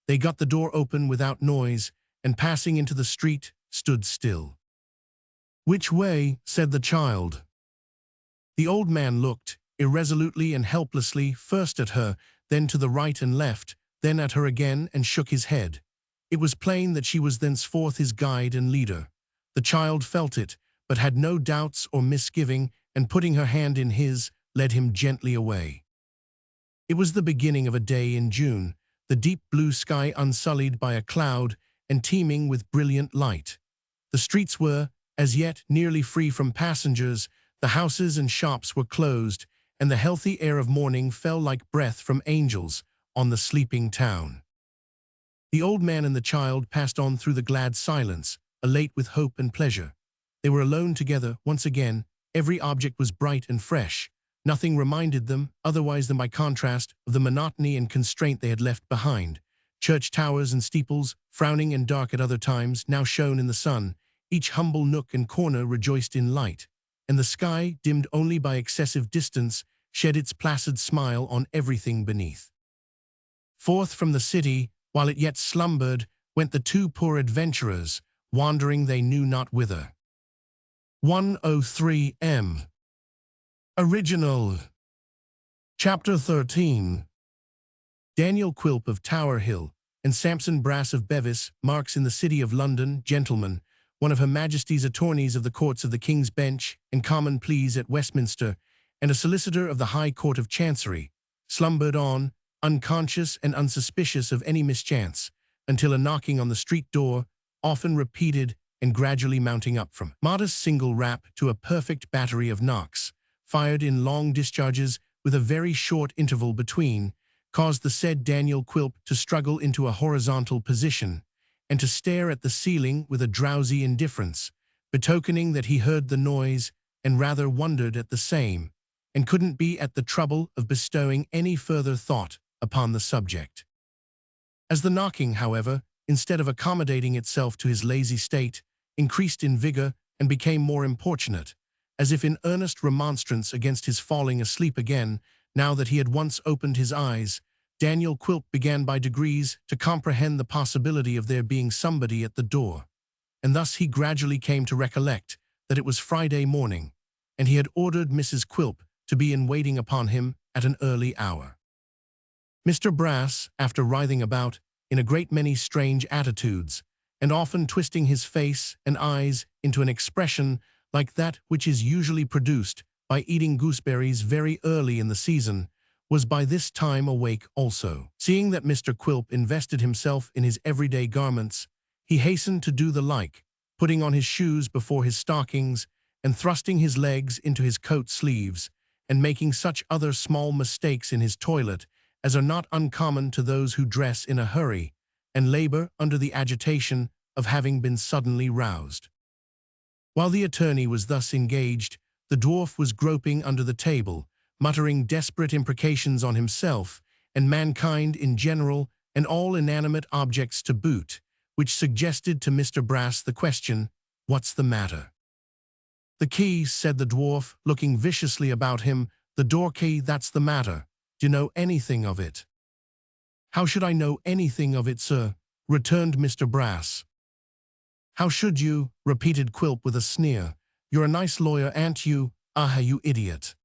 They got the door open without noise, and passing into the street, stood still. "Which way?" said the child. The old man looked, irresolutely and helplessly, first at her, then to the right and left, then at her again, and shook his head. It was plain that she was thenceforth his guide and leader. The child felt it, but had no doubts or misgiving, and putting her hand in his, led him gently away. It was the beginning of a day in June, the deep blue sky unsullied by a cloud, and teeming with brilliant light. The streets were, as yet, nearly free from passengers, the houses and shops were closed, and the healthy air of morning fell like breath from angels on the sleeping town. The old man and the child passed on through the glad silence, elate with hope and pleasure. They were alone together once again. Every object was bright and fresh. Nothing reminded them, otherwise than by contrast, of the monotony and constraint they had left behind. Church towers and steeples, frowning and dark at other times, now shone in the sun. Each humble nook and corner rejoiced in light, and the sky, dimmed only by excessive distance, shed its placid smile on everything beneath. Forth from the city, while it yet slumbered, went the two poor adventurers, wandering they knew not whither. 103 M. Original. Chapter 13. Daniel Quilp of Tower Hill and Sampson Brass of Bevis, marks in the City of London, gentlemen, one of Her Majesty's attorneys of the Courts of the King's Bench and Common Pleas at Westminster, and a solicitor of the High Court of Chancery, slumbered on, unconscious and unsuspicious of any mischance, until a knocking on the street door, often repeated and gradually mounting up from modest single rap to a perfect battery of knocks, fired in long discharges with a very short interval between, caused the said Daniel Quilp to struggle into a horizontal position, and to stare at the ceiling with a drowsy indifference, betokening that he heard the noise and rather wondered at the same, and couldn't be at the trouble of bestowing any further thought upon the subject. As the knocking, however, instead of accommodating itself to his lazy state, increased in vigor and became more importunate, as if in earnest remonstrance against his falling asleep again, now that he had once opened his eyes, Daniel Quilp began by degrees to comprehend the possibility of there being somebody at the door, and thus he gradually came to recollect that it was Friday morning, and he had ordered Mrs. Quilp to be in waiting upon him at an early hour. Mr. Brass, after writhing about in a great many strange attitudes, and often twisting his face and eyes into an expression like that which is usually produced by eating gooseberries very early in the season, was by this time awake also. Seeing that Mr. Quilp invested himself in his everyday garments, he hastened to do the like, putting on his shoes before his stockings, and thrusting his legs into his coat sleeves, and making such other small mistakes in his toilet as are not uncommon to those who dress in a hurry, and labor under the agitation of having been suddenly roused. While the attorney was thus engaged, the dwarf was groping under the table, muttering desperate imprecations on himself and mankind in general and all inanimate objects to boot, which suggested to Mr. Brass the question, "What's the matter?" "The key," said the dwarf, looking viciously about him, "the door key, that's the matter. Do you know anything of it?" "How should I know anything of it, sir?" returned Mr. Brass. "How should you?" repeated Quilp with a sneer. "You're a nice lawyer, aren't you? Ah, you idiot."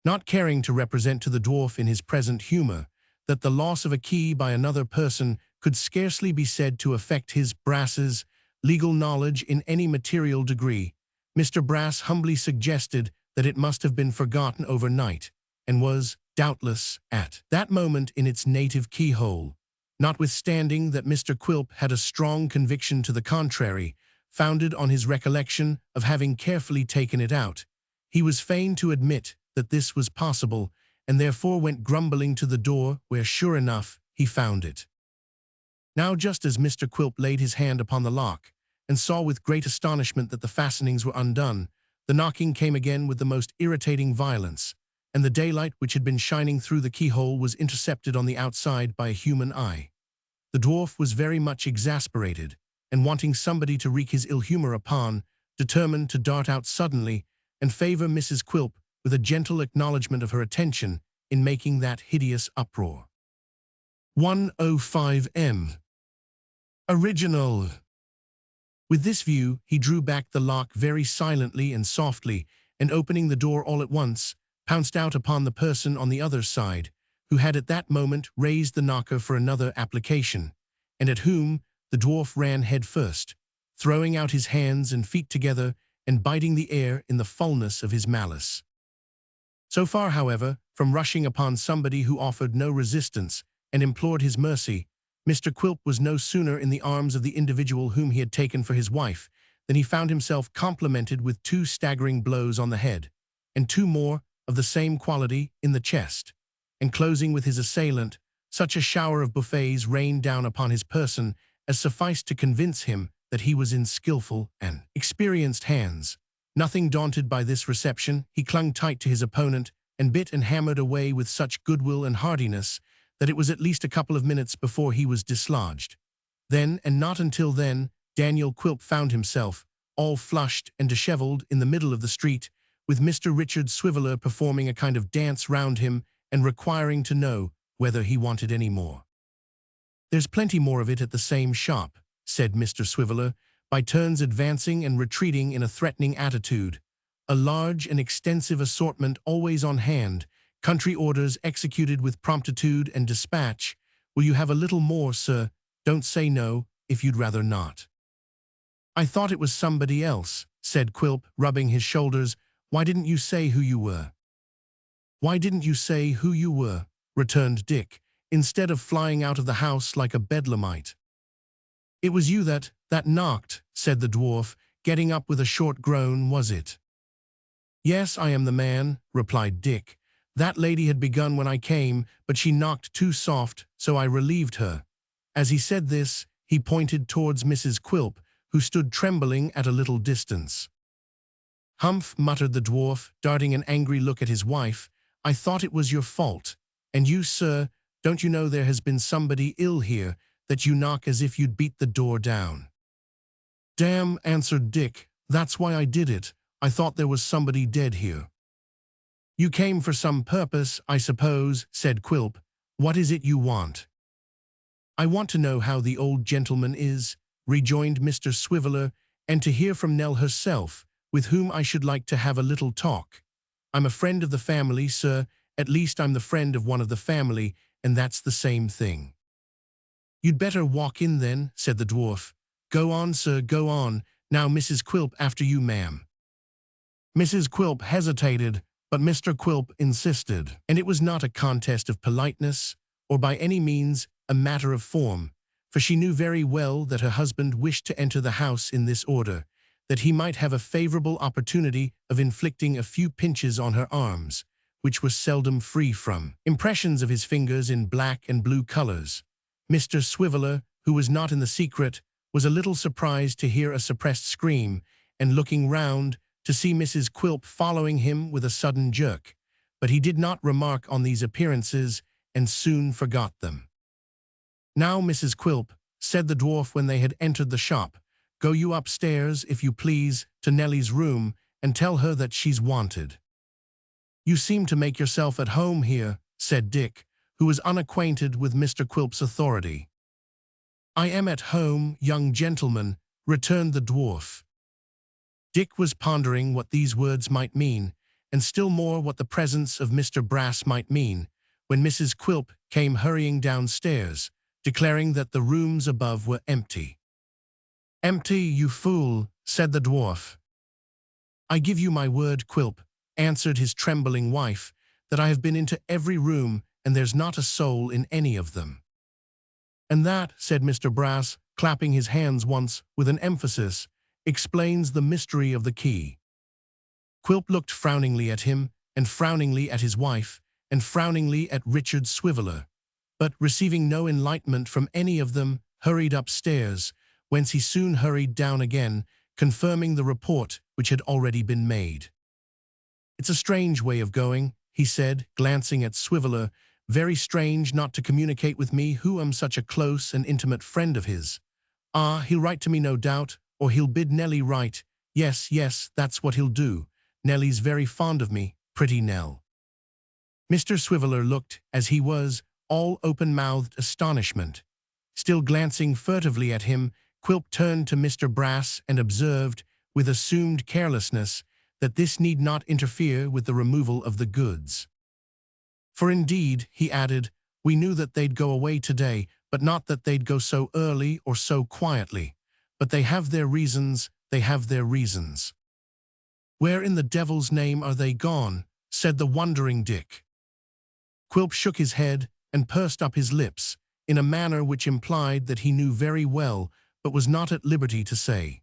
Not caring to represent to the dwarf in his present humor that the loss of a key by another person could scarcely be said to affect his, Brass's, legal knowledge in any material degree, Mr. Brass humbly suggested that it must have been forgotten overnight, and was, doubtless, at that moment in its native keyhole. Notwithstanding that Mr. Quilp had a strong conviction to the contrary, founded on his recollection of having carefully taken it out, he was fain to admit that this was possible, and therefore went grumbling to the door, where, sure enough, he found it. Now, just as Mr. Quilp laid his hand upon the lock, and saw with great astonishment that the fastenings were undone, the knocking came again with the most irritating violence, and the daylight which had been shining through the keyhole was intercepted on the outside by a human eye. The dwarf was very much exasperated, and wanting somebody to wreak his ill humor upon, determined to dart out suddenly and favor Mrs. Quilp with a gentle acknowledgment of her attention in making that hideous uproar. 105 M. Original. With this view, he drew back the lock very silently and softly, and opening the door all at once, pounced out upon the person on the other side, who had at that moment raised the knocker for another application, and at whom the dwarf ran head first, throwing out his hands and feet together and biting the air in the fullness of his malice. So far, however, from rushing upon somebody who offered no resistance and implored his mercy, Mr. Quilp was no sooner in the arms of the individual whom he had taken for his wife than he found himself complimented with 2 staggering blows on the head, and 2 more of the same quality in the chest, and closing with his assailant, such a shower of buffets rained down upon his person as sufficed to convince him that he was in skillful and experienced hands. Nothing daunted by this reception, he clung tight to his opponent and bit and hammered away with such goodwill and heartiness that it was at least a couple of minutes before he was dislodged. Then, and not until then, Daniel Quilp found himself, all flushed and disheveled, in the middle of the street, with Mr. Richard Swiveller performing a kind of dance round him and requiring to know whether he wanted any more. "There's plenty more of it at the same shop," said Mr. Swiveller, by turns advancing and retreating in a threatening attitude. "A large and extensive assortment always on hand, country orders executed with promptitude and dispatch. Will you have a little more, sir? Don't say no, if you'd rather not." "I thought it was somebody else," said Quilp, rubbing his shoulders. "Why didn't you say who you were?" "Why didn't you say who you were?" returned Dick, "instead of flying out of the house like a bedlamite?" "It was you that knocked," said the dwarf, getting up with a short groan, "was it?" "Yes, I am the man," replied Dick, That lady had begun when I came, but she knocked too soft, so I relieved her." As he said this, he pointed towards Mrs. Quilp, who stood trembling at a little distance. "Humph," muttered the dwarf, darting an angry look at his wife, "I thought it was your fault. And you, sir, don't you know there has been somebody ill here, that you knock as if you'd beat the door down?" "Damn," answered Dick, "that's why I did it. I thought there was somebody dead here." "You came for some purpose, I suppose," said Quilp. "What is it you want?" "I want to know how the old gentleman is," rejoined Mr. Swiveller, "and to hear from Nell herself, with whom I should like to have a little talk. I'm a friend of the family, sir, at least I'm the friend of one of the family, and that's the same thing." "You'd better walk in then," said the dwarf. "Go on, sir, go on. Now, Mrs. Quilp, after you, ma'am." Mrs. Quilp hesitated, but Mr. Quilp insisted, and it was not a contest of politeness, or by any means a matter of form, for she knew very well that her husband wished to enter the house in this order, that he might have a favorable opportunity of inflicting a few pinches on her arms, which were seldom free from impressions of his fingers in black and blue colors. Mr. Swiveller, who was not in the secret, was a little surprised to hear a suppressed scream, and looking round, to see Mrs. Quilp following him with a sudden jerk, but he did not remark on these appearances, and soon forgot them. "Now, Mrs. Quilp," said the dwarf when they had entered the shop, "go you upstairs, if you please, to Nelly's room, and tell her that she's wanted." "You seem to make yourself at home here," said Dick, who was unacquainted with Mr. Quilp's authority. "I am at home, young gentleman," returned the dwarf. Dick was pondering what these words might mean, and still more what the presence of Mr. Brass might mean, when Mrs. Quilp came hurrying downstairs, declaring that the rooms above were empty. "Empty, you fool," said the dwarf. "I give you my word, Quilp," answered his trembling wife, "that I have been into every room, and there's not a soul in any of them." "And that," said Mr. Brass, clapping his hands once with an emphasis, "explains the mystery of the key." Quilp looked frowningly at him, and frowningly at his wife, and frowningly at Richard Swiveller, but, receiving no enlightenment from any of them, hurried upstairs, whence he soon hurried down again, confirming the report which had already been made. "It's a strange way of going," he said, glancing at Swiveller, "very strange not to communicate with me who am such a close and intimate friend of his. Ah, he'll write to me no doubt, or he'll bid Nelly write. Yes, yes, that's what he'll do. Nelly's very fond of me, pretty Nell." Mr. Swiveller looked, as he was, all open-mouthed astonishment. Still glancing furtively at him, Quilp turned to Mr. Brass and observed, with assumed carelessness, that this need not interfere with the removal of the goods. "For indeed," he added, "we knew that they'd go away today, but not that they'd go so early or so quietly. But they have their reasons, they have their reasons." "Where in the devil's name are they gone?" said the wondering Dick. Quilp shook his head and pursed up his lips, in a manner which implied that he knew very well, but was not at liberty to say.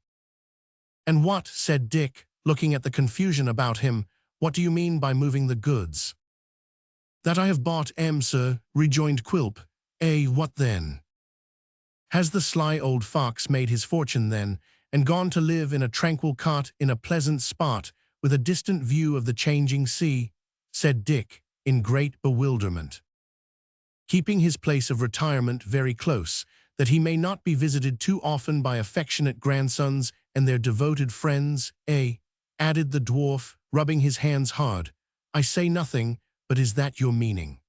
"And what," said Dick, looking at the confusion about him, "what do you mean by moving the goods?" "That I have bought 'em, sir," rejoined Quilp. What then?" "Has the sly old fox made his fortune then, and gone to live in a tranquil cot in a pleasant spot, with a distant view of the changing sea?" said Dick, in great bewilderment. "Keeping his place of retirement very close, that he may not be visited too often by affectionate grandsons and their devoted friends, added the dwarf, rubbing his hands hard. "I say nothing, but is that your meaning?"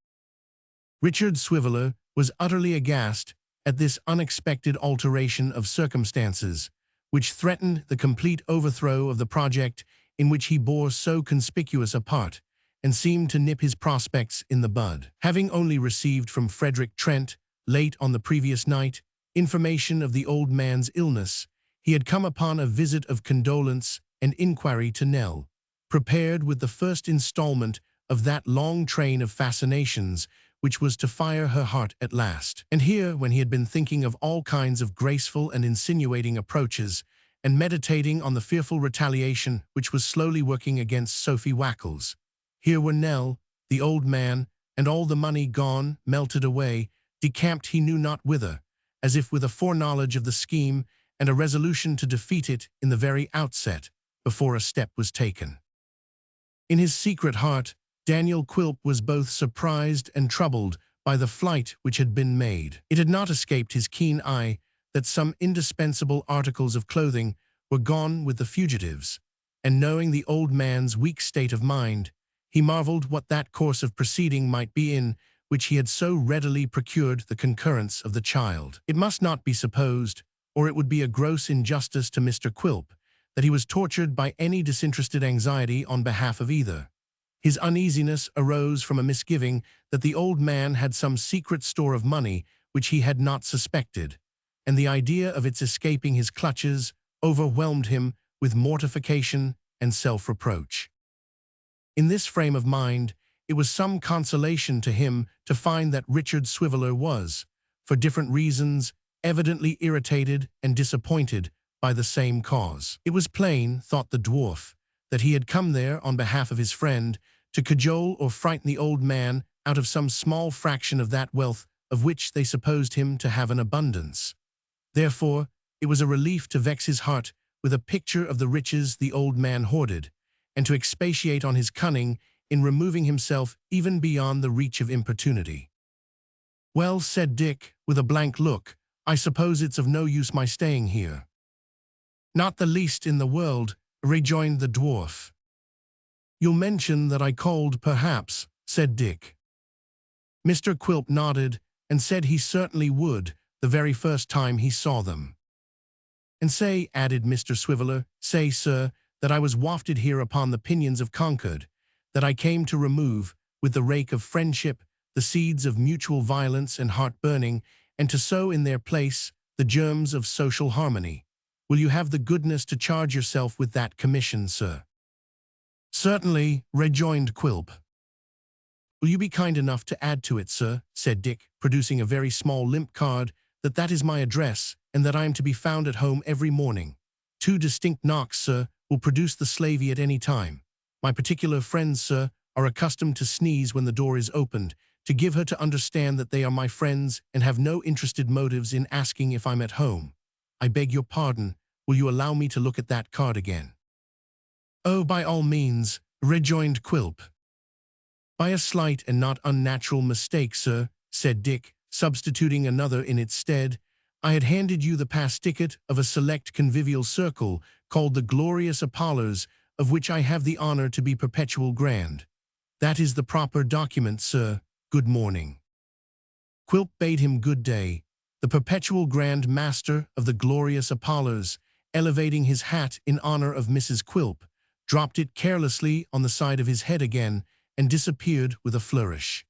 Richard Swiveller was utterly aghast at this unexpected alteration of circumstances, which threatened the complete overthrow of the project in which he bore so conspicuous a part, and seemed to nip his prospects in the bud. Having only received from Frederick Trent, late on the previous night, information of the old man's illness, he had come upon a visit of condolence and inquiry to Nell, prepared with the first installment of that long train of fascinations which was to fire her heart at last. And here, when he had been thinking of all kinds of graceful and insinuating approaches, and meditating on the fearful retaliation which was slowly working against Sophie Wackles, here were Nell, the old man, and all the money gone, melted away, decamped he knew not whither, as if with a foreknowledge of the scheme and a resolution to defeat it in the very outset, before a step was taken. In his secret heart, Daniel Quilp was both surprised and troubled by the flight which had been made. It had not escaped his keen eye that some indispensable articles of clothing were gone with the fugitives, and knowing the old man's weak state of mind, he marveled what that course of proceeding might be in which he had so readily procured the concurrence of the child. It must not be supposed, or it would be a gross injustice to Mr. Quilp, that he was tortured by any disinterested anxiety on behalf of either. His uneasiness arose from a misgiving that the old man had some secret store of money which he had not suspected, and the idea of its escaping his clutches overwhelmed him with mortification and self-reproach. In this frame of mind, it was some consolation to him to find that Richard Swiveller was, for different reasons, evidently irritated and disappointed by the same cause. It was plain, thought the dwarf, that he had come there on behalf of his friend to cajole or frighten the old man out of some small fraction of that wealth of which they supposed him to have an abundance. Therefore, it was a relief to vex his heart with a picture of the riches the old man hoarded, and to expatiate on his cunning in removing himself even beyond the reach of importunity. "Well," said Dick, with a blank look, "I suppose it's of no use my staying here." "Not the least in the world," rejoined the dwarf. "You'll mention that I called, perhaps," said Dick. Mr. Quilp nodded and said he certainly would the very first time he saw them. "And say," added Mr. Swiveller, "say, sir, that I was wafted here upon the pinions of Concord, that I came to remove, with the rake of friendship, the seeds of mutual violence and heart-burning, and to sow in their place the germs of social harmony. Will you have the goodness to charge yourself with that commission, sir?" "Certainly," rejoined Quilp. "Will you be kind enough to add to it, sir," said Dick, producing a very small limp card, "that is my address, and that I am to be found at home every morning. 2 distinct knocks, sir, will produce the slavey at any time. My particular friends, sir, are accustomed to sneeze when the door is opened, to give her to understand that they are my friends and have no interested motives in asking if I'm at home. I beg your pardon, will you allow me to look at that card again?" "Oh, by all means," rejoined Quilp. "By a slight and not unnatural mistake, sir," said Dick, substituting another in its stead, "I had handed you the pass ticket of a select convivial circle called the Glorious Apollers, of which I have the honor to be perpetual grand. That is the proper document, sir. Good morning." Quilp bade him good day. The perpetual grand master of the Glorious Apollers, elevating his hat in honor of Mrs. Quilp, dropped it carelessly on the side of his head again, and disappeared with a flourish.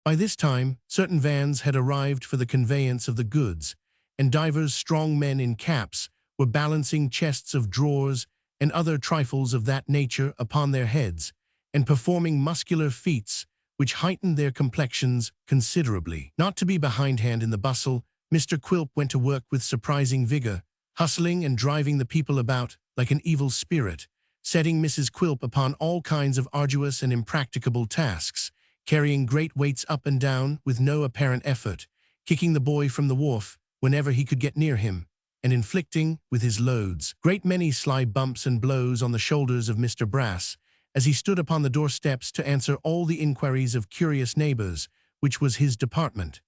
By this time, certain vans had arrived for the conveyance of the goods, and divers strong men in caps were balancing chests of drawers and other trifles of that nature upon their heads, and performing muscular feats which heightened their complexions considerably. Not to be behindhand in the bustle, Mr. Quilp went to work with surprising vigor, hustling and driving the people about like an evil spirit, setting Mrs. Quilp upon all kinds of arduous and impracticable tasks, carrying great weights up and down with no apparent effort, kicking the boy from the wharf whenever he could get near him, and inflicting, with his loads, great many sly bumps and blows on the shoulders of Mr. Brass, as he stood upon the doorsteps to answer all the inquiries of curious neighbors, which was his department.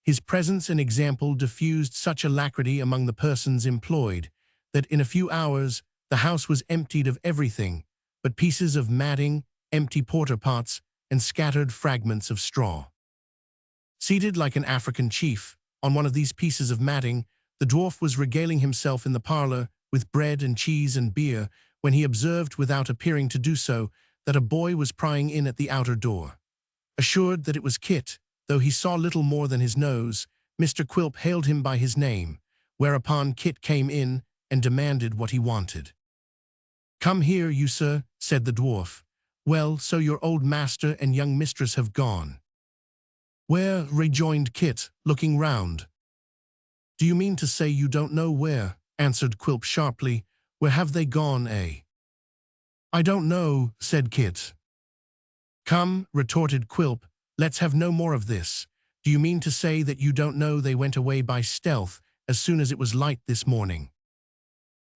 His presence and example diffused such alacrity among the persons employed, that in a few hours the house was emptied of everything but pieces of matting, empty porter-pots, and scattered fragments of straw. Seated like an African chief on one of these pieces of matting, the dwarf was regaling himself in the parlor with bread and cheese and beer, when he observed, without appearing to do so, that a boy was prying in at the outer door. Assured that it was Kit, though he saw little more than his nose, Mr. Quilp hailed him by his name, whereupon Kit came in and demanded what he wanted. "Come here, you sir," said the dwarf. "Well, so your old master and young mistress have gone." "Where?" rejoined Kit, looking round. "Do you mean to say you don't know where?" answered Quilp sharply. "Where have they gone, eh?" "I don't know," said Kit. Come, retorted Quilp, let's have no more of this. Do you mean to say that you don't know they went away by stealth as soon as it was light this morning?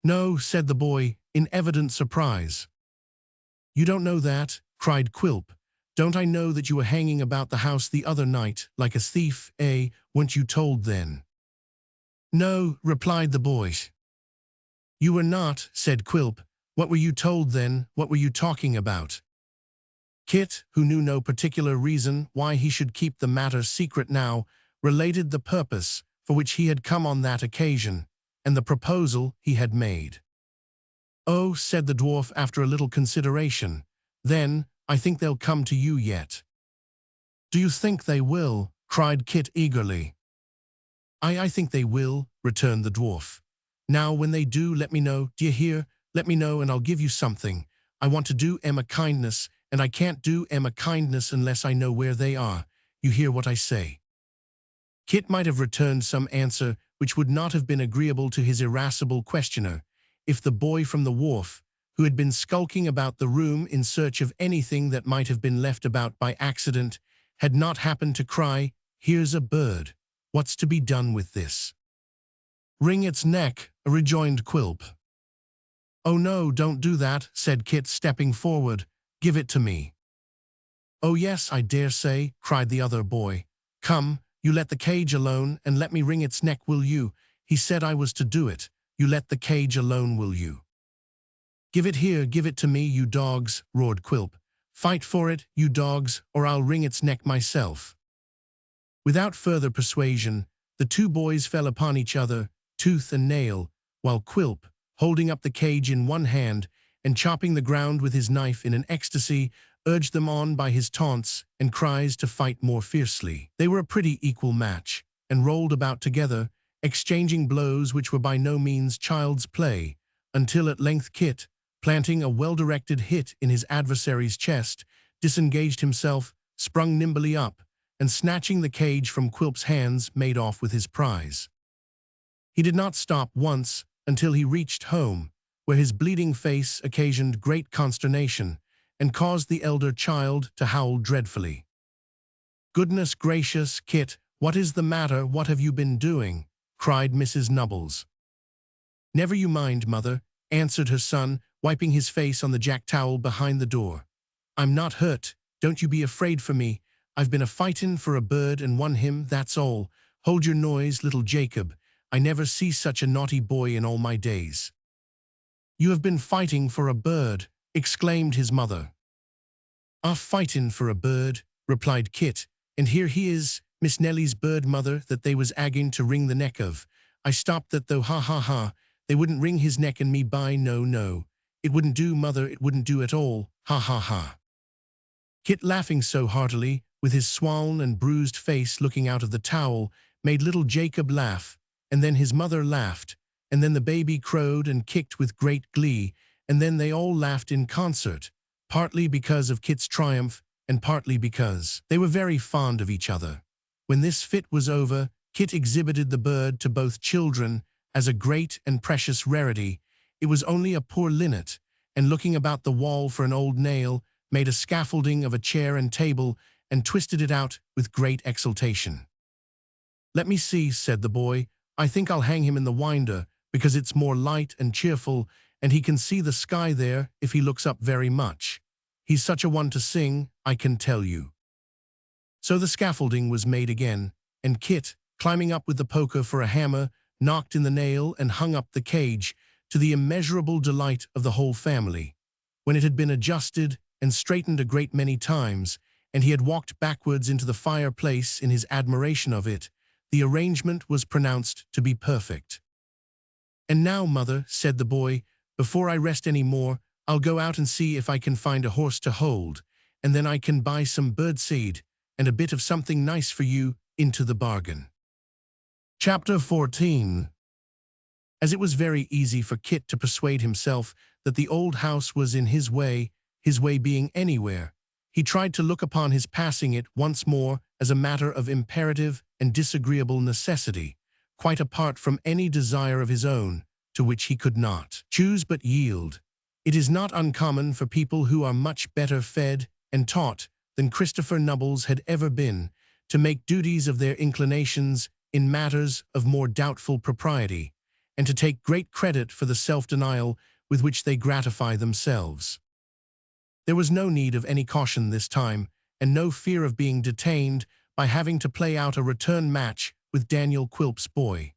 No, said the boy, in evident surprise. You don't know that, cried Quilp. Don't I know that you were hanging about the house the other night, like a thief, eh? Weren't you told then? No, replied the boy. You were not, said Quilp. What were you told then? What were you talking about? Kit, who knew no particular reason why he should keep the matter secret now, related the purpose for which he had come on that occasion, and the proposal he had made. Oh, said the dwarf after a little consideration, then, I think they'll come to you yet. Do you think they will? Cried Kit eagerly. I think they will, returned the dwarf. Now, when they do, let me know, d'ye hear? Let me know and I'll give you something. I want to do Em a kindness, and I can't do Em a kindness unless I know where they are. You hear what I say? Kit might have returned some answer which would not have been agreeable to his irascible questioner, if the boy from the wharf, who had been skulking about the room in search of anything that might have been left about by accident, had not happened to cry, "Here's a bird. What's to be done with this?" "Wring its neck," rejoined Quilp. "Oh no, don't do that," said Kit, stepping forward. "Give it to me." "Oh yes, I dare say," cried the other boy. "Come, you let the cage alone and let me wring its neck, will you? He said I was to do it. You let the cage alone, will you?" "Give it here, give it to me, you dogs," roared Quilp. "Fight for it, you dogs, or I'll wring its neck myself." Without further persuasion, the two boys fell upon each other, tooth and nail, while Quilp, holding up the cage in one hand and chopping the ground with his knife in an ecstasy, urged them on by his taunts and cries to fight more fiercely. They were a pretty equal match, and rolled about together, exchanging blows which were by no means child's play, until at length Kit, planting a well-directed hit in his adversary's chest, disengaged himself, sprung nimbly up, and snatching the cage from Quilp's hands, made off with his prize. He did not stop once until he reached home, where his bleeding face occasioned great consternation, and caused the elder child to howl dreadfully. "Goodness gracious, Kit, what is the matter? What have you been doing?" cried Mrs. Nubbles. "Never you mind, mother," answered her son, wiping his face on the jack towel behind the door. "I'm not hurt, don't you be afraid for me. I've been a-fightin' for a bird and won him, that's all. Hold your noise, little Jacob. I never see such a naughty boy in all my days." "You have been fighting for a bird," exclaimed his mother. "Fightin' for a bird," replied Kit, "and here he is, Miss Nelly's bird, mother, that they was agging to wring the neck of. I stopped that though, ha ha ha. They wouldn't wring his neck and me by, no, no. It wouldn't do, mother, it wouldn't do at all, ha ha ha." Kit, laughing so heartily, with his swollen and bruised face looking out of the towel, made little Jacob laugh, and then his mother laughed, and then the baby crowed and kicked with great glee, and then they all laughed in concert, partly because of Kit's triumph, and partly because they were very fond of each other. When this fit was over, Kit exhibited the bird to both children as a great and precious rarity. It was only a poor linnet, and looking about the wall for an old nail, made a scaffolding of a chair and table, and twisted it out with great exultation. "Let me see," said the boy. "I think I'll hang him in the winder, because it's more light and cheerful, and he can see the sky there if he looks up very much. He's such a one to sing, I can tell you." So the scaffolding was made again, and Kit, climbing up with the poker for a hammer, knocked in the nail and hung up the cage, to the immeasurable delight of the whole family. When it had been adjusted and straightened a great many times, and he had walked backwards into the fireplace in his admiration of it, the arrangement was pronounced to be perfect. "And now, mother," said the boy, "before I rest any more, I'll go out and see if I can find a horse to hold, and then I can buy some birdseed and a bit of something nice for you into the bargain." Chapter 14. As it was very easy for Kit to persuade himself that the old house was in his way being anywhere, he tried to look upon his passing it once more as a matter of imperative and disagreeable necessity, quite apart from any desire of his own, to which he could not choose but yield. It is not uncommon for people who are much better fed and taught than Christopher Nubbles had ever been, to make duties of their inclinations in matters of more doubtful propriety, and to take great credit for the self-denial with which they gratify themselves. There was no need of any caution this time, and no fear of being detained by having to play out a return match with Daniel Quilp's boy.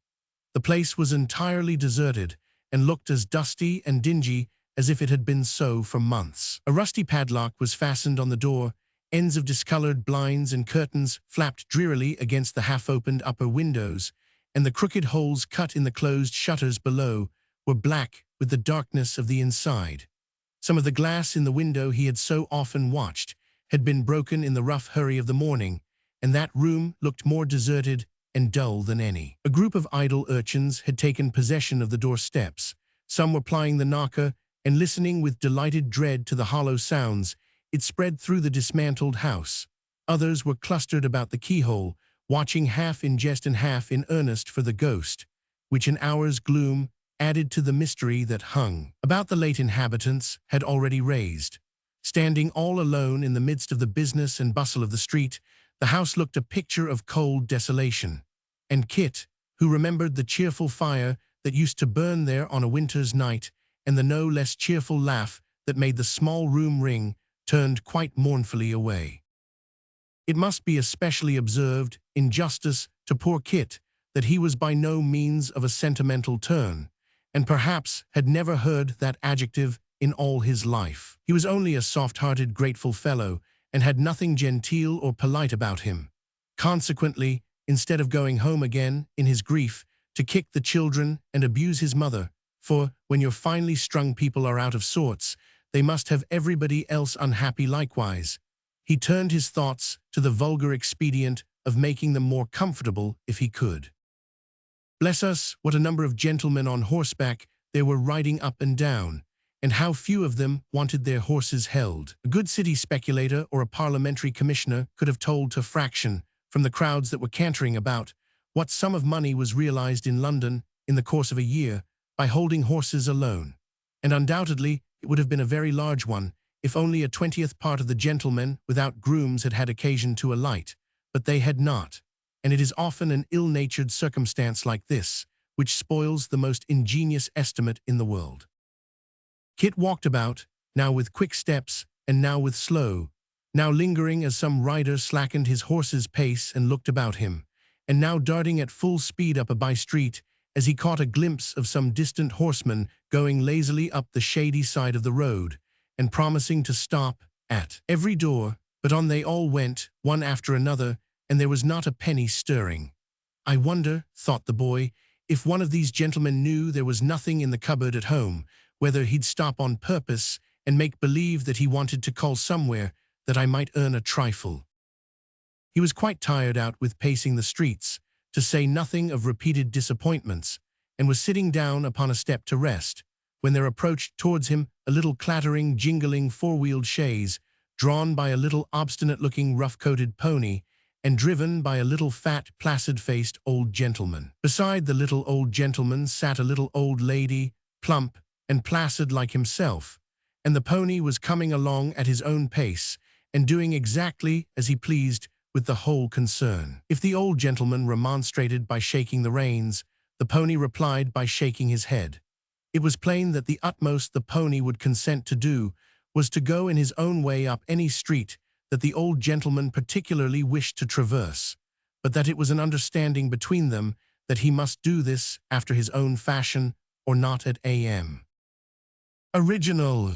The place was entirely deserted, and looked as dusty and dingy as if it had been so for months. A rusty padlock was fastened on the door, ends of discolored blinds and curtains flapped drearily against the half-opened upper windows, and the crooked holes cut in the closed shutters below were black with the darkness of the inside. Some of the glass in the window he had so often watched had been broken in the rough hurry of the morning, and that room looked more deserted and dull than any. A group of idle urchins had taken possession of the doorsteps. Some were plying the knocker and listening with delighted dread to the hollow sounds it spread through the dismantled house. Others were clustered about the keyhole, watching half in jest and half in earnest for the ghost, which an hour's gloom added to the mystery that hung about the late inhabitants had already raised. Standing all alone in the midst of the business and bustle of the street, the house looked a picture of cold desolation. And Kit, who remembered the cheerful fire that used to burn there on a winter's night, and the no less cheerful laugh that made the small room ring, turned quite mournfully away. It must be especially observed, in justice to poor Kit, that he was by no means of a sentimental turn, and perhaps had never heard that adjective in all his life. He was only a soft-hearted, grateful fellow, and had nothing genteel or polite about him. Consequently, instead of going home again, in his grief, to kick the children and abuse his mother, for when your finely strung people are out of sorts, they must have everybody else unhappy likewise, he turned his thoughts to the vulgar expedient of making them more comfortable if he could. Bless us, what a number of gentlemen on horseback there were riding up and down, and how few of them wanted their horses held. A good city speculator or a parliamentary commissioner could have told to fraction, from the crowds that were cantering about, what sum of money was realized in London in the course of a year by holding horses alone, and undoubtedly it would have been a very large one if only a 20th part of the gentlemen without grooms had had occasion to alight, but they had not, and it is often an ill-natured circumstance like this which spoils the most ingenious estimate in the world. Kit walked about, now with quick steps and now with slow, now lingering as some rider slackened his horse's pace and looked about him, and now darting at full speed up a by-street as he caught a glimpse of some distant horseman going lazily up the shady side of the road, and promising to stop at every door, but on they all went, one after another, and there was not a penny stirring. I wonder, thought the boy, if one of these gentlemen knew there was nothing in the cupboard at home, whether he'd stop on purpose and make believe that he wanted to call somewhere that I might earn a trifle. He was quite tired out with pacing the streets, to say nothing of repeated disappointments, and was sitting down upon a step to rest, when there approached towards him a little clattering, jingling four-wheeled chaise, drawn by a little obstinate-looking rough-coated pony, and driven by a little fat, placid-faced old gentleman. Beside the little old gentleman sat a little old lady, plump and placid like himself, and the pony was coming along at his own pace, and doing exactly as he pleased with the whole concern. If the old gentleman remonstrated by shaking the reins, the pony replied by shaking his head. It was plain that the utmost the pony would consent to do was to go in his own way up any street that the old gentleman particularly wished to traverse, but that it was an understanding between them that he must do this after his own fashion or not at A.M. Original.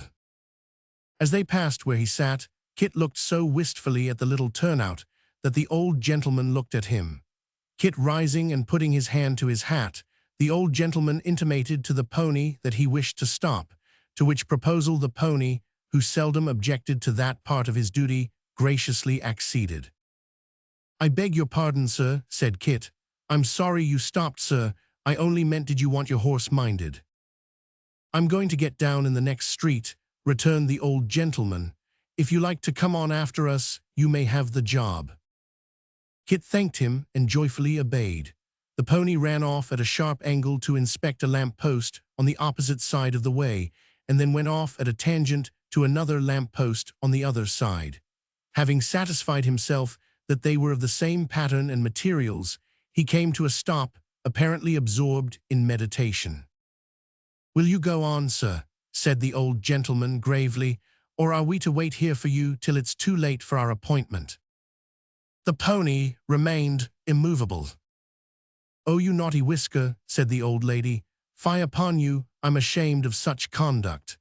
As they passed where he sat, Kit looked so wistfully at the little turnout that the old gentleman looked at him. Kit rising and putting his hand to his hat, the old gentleman intimated to the pony that he wished to stop, to which proposal the pony, who seldom objected to that part of his duty, graciously acceded. "I beg your pardon, sir," said Kit. "I'm sorry you stopped, sir. I only meant did you want your horse minded?" "I'm going to get down in the next street," returned the old gentleman. "If you like to come on after us, you may have the job." Kit thanked him and joyfully obeyed. The pony ran off at a sharp angle to inspect a lamp-post on the opposite side of the way, and then went off at a tangent to another lamp-post on the other side. Having satisfied himself that they were of the same pattern and materials, he came to a stop, apparently absorbed in meditation. "Will you go on, sir?" said the old gentleman gravely, "or are we to wait here for you till it's too late for our appointment?" The pony remained immovable. "Oh, you naughty Whisker," said the old lady, "fie upon you, I'm ashamed of such conduct."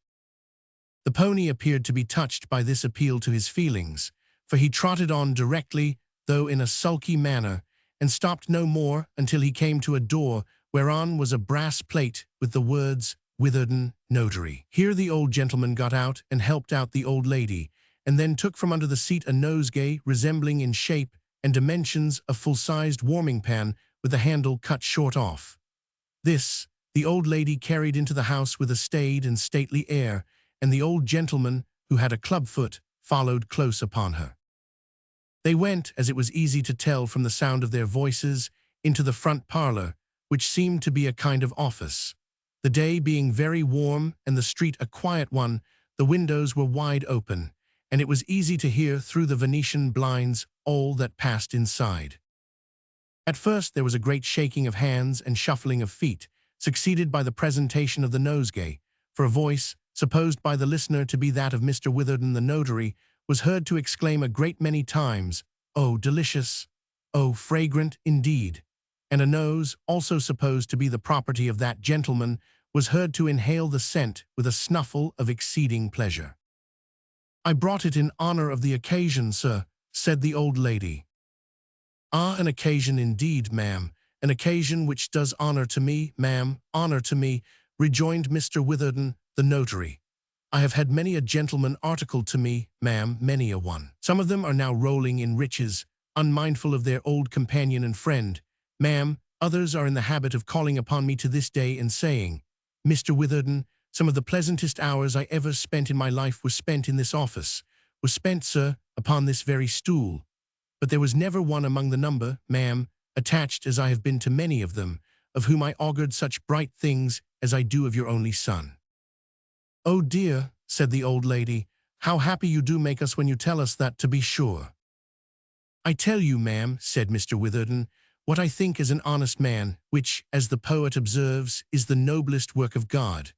The pony appeared to be touched by this appeal to his feelings, for he trotted on directly, though in a sulky manner, and stopped no more until he came to a door whereon was a brass plate with the words, "Witherden, Notary." Here the old gentleman got out and helped out the old lady, and then took from under the seat a nosegay resembling in shape and dimensions a full-sized warming pan with the handle cut short off. This the old lady carried into the house with a staid and stately air, and the old gentleman, who had a club-foot, followed close upon her. They went, as it was easy to tell from the sound of their voices, into the front parlor, which seemed to be a kind of office. The day being very warm and the street a quiet one, the windows were wide open, and it was easy to hear through the Venetian blinds all that passed inside. At first there was a great shaking of hands and shuffling of feet, succeeded by the presentation of the nosegay, for a voice, supposed by the listener to be that of Mr. Witherden the notary, was heard to exclaim a great many times, "Oh, delicious! Oh, fragrant indeed!" And a nose, also supposed to be the property of that gentleman, was heard to inhale the scent with a snuffle of exceeding pleasure. "I brought it in honor of the occasion, sir," said the old lady. "Ah, an occasion indeed, ma'am, an occasion which does honor to me, ma'am, honor to me," rejoined Mr. Witherden, the notary. "I have had many a gentleman articled to me, ma'am, many a one. Some of them are now rolling in riches, unmindful of their old companion and friend, ma'am. Others are in the habit of calling upon me to this day and saying, 'Mr. Witherden, some of the pleasantest hours I ever spent in my life were spent in this office, was spent, sir, upon this very stool.' But there was never one among the number, ma'am, attached as I have been to many of them, of whom I augured such bright things as I do of your only son." "Oh dear," said the old lady, "how happy you do make us when you tell us that, to be sure." "I tell you, ma'am," said Mr. Witherden, "what I think as an honest man, which, as the poet observes, is the noblest work of God.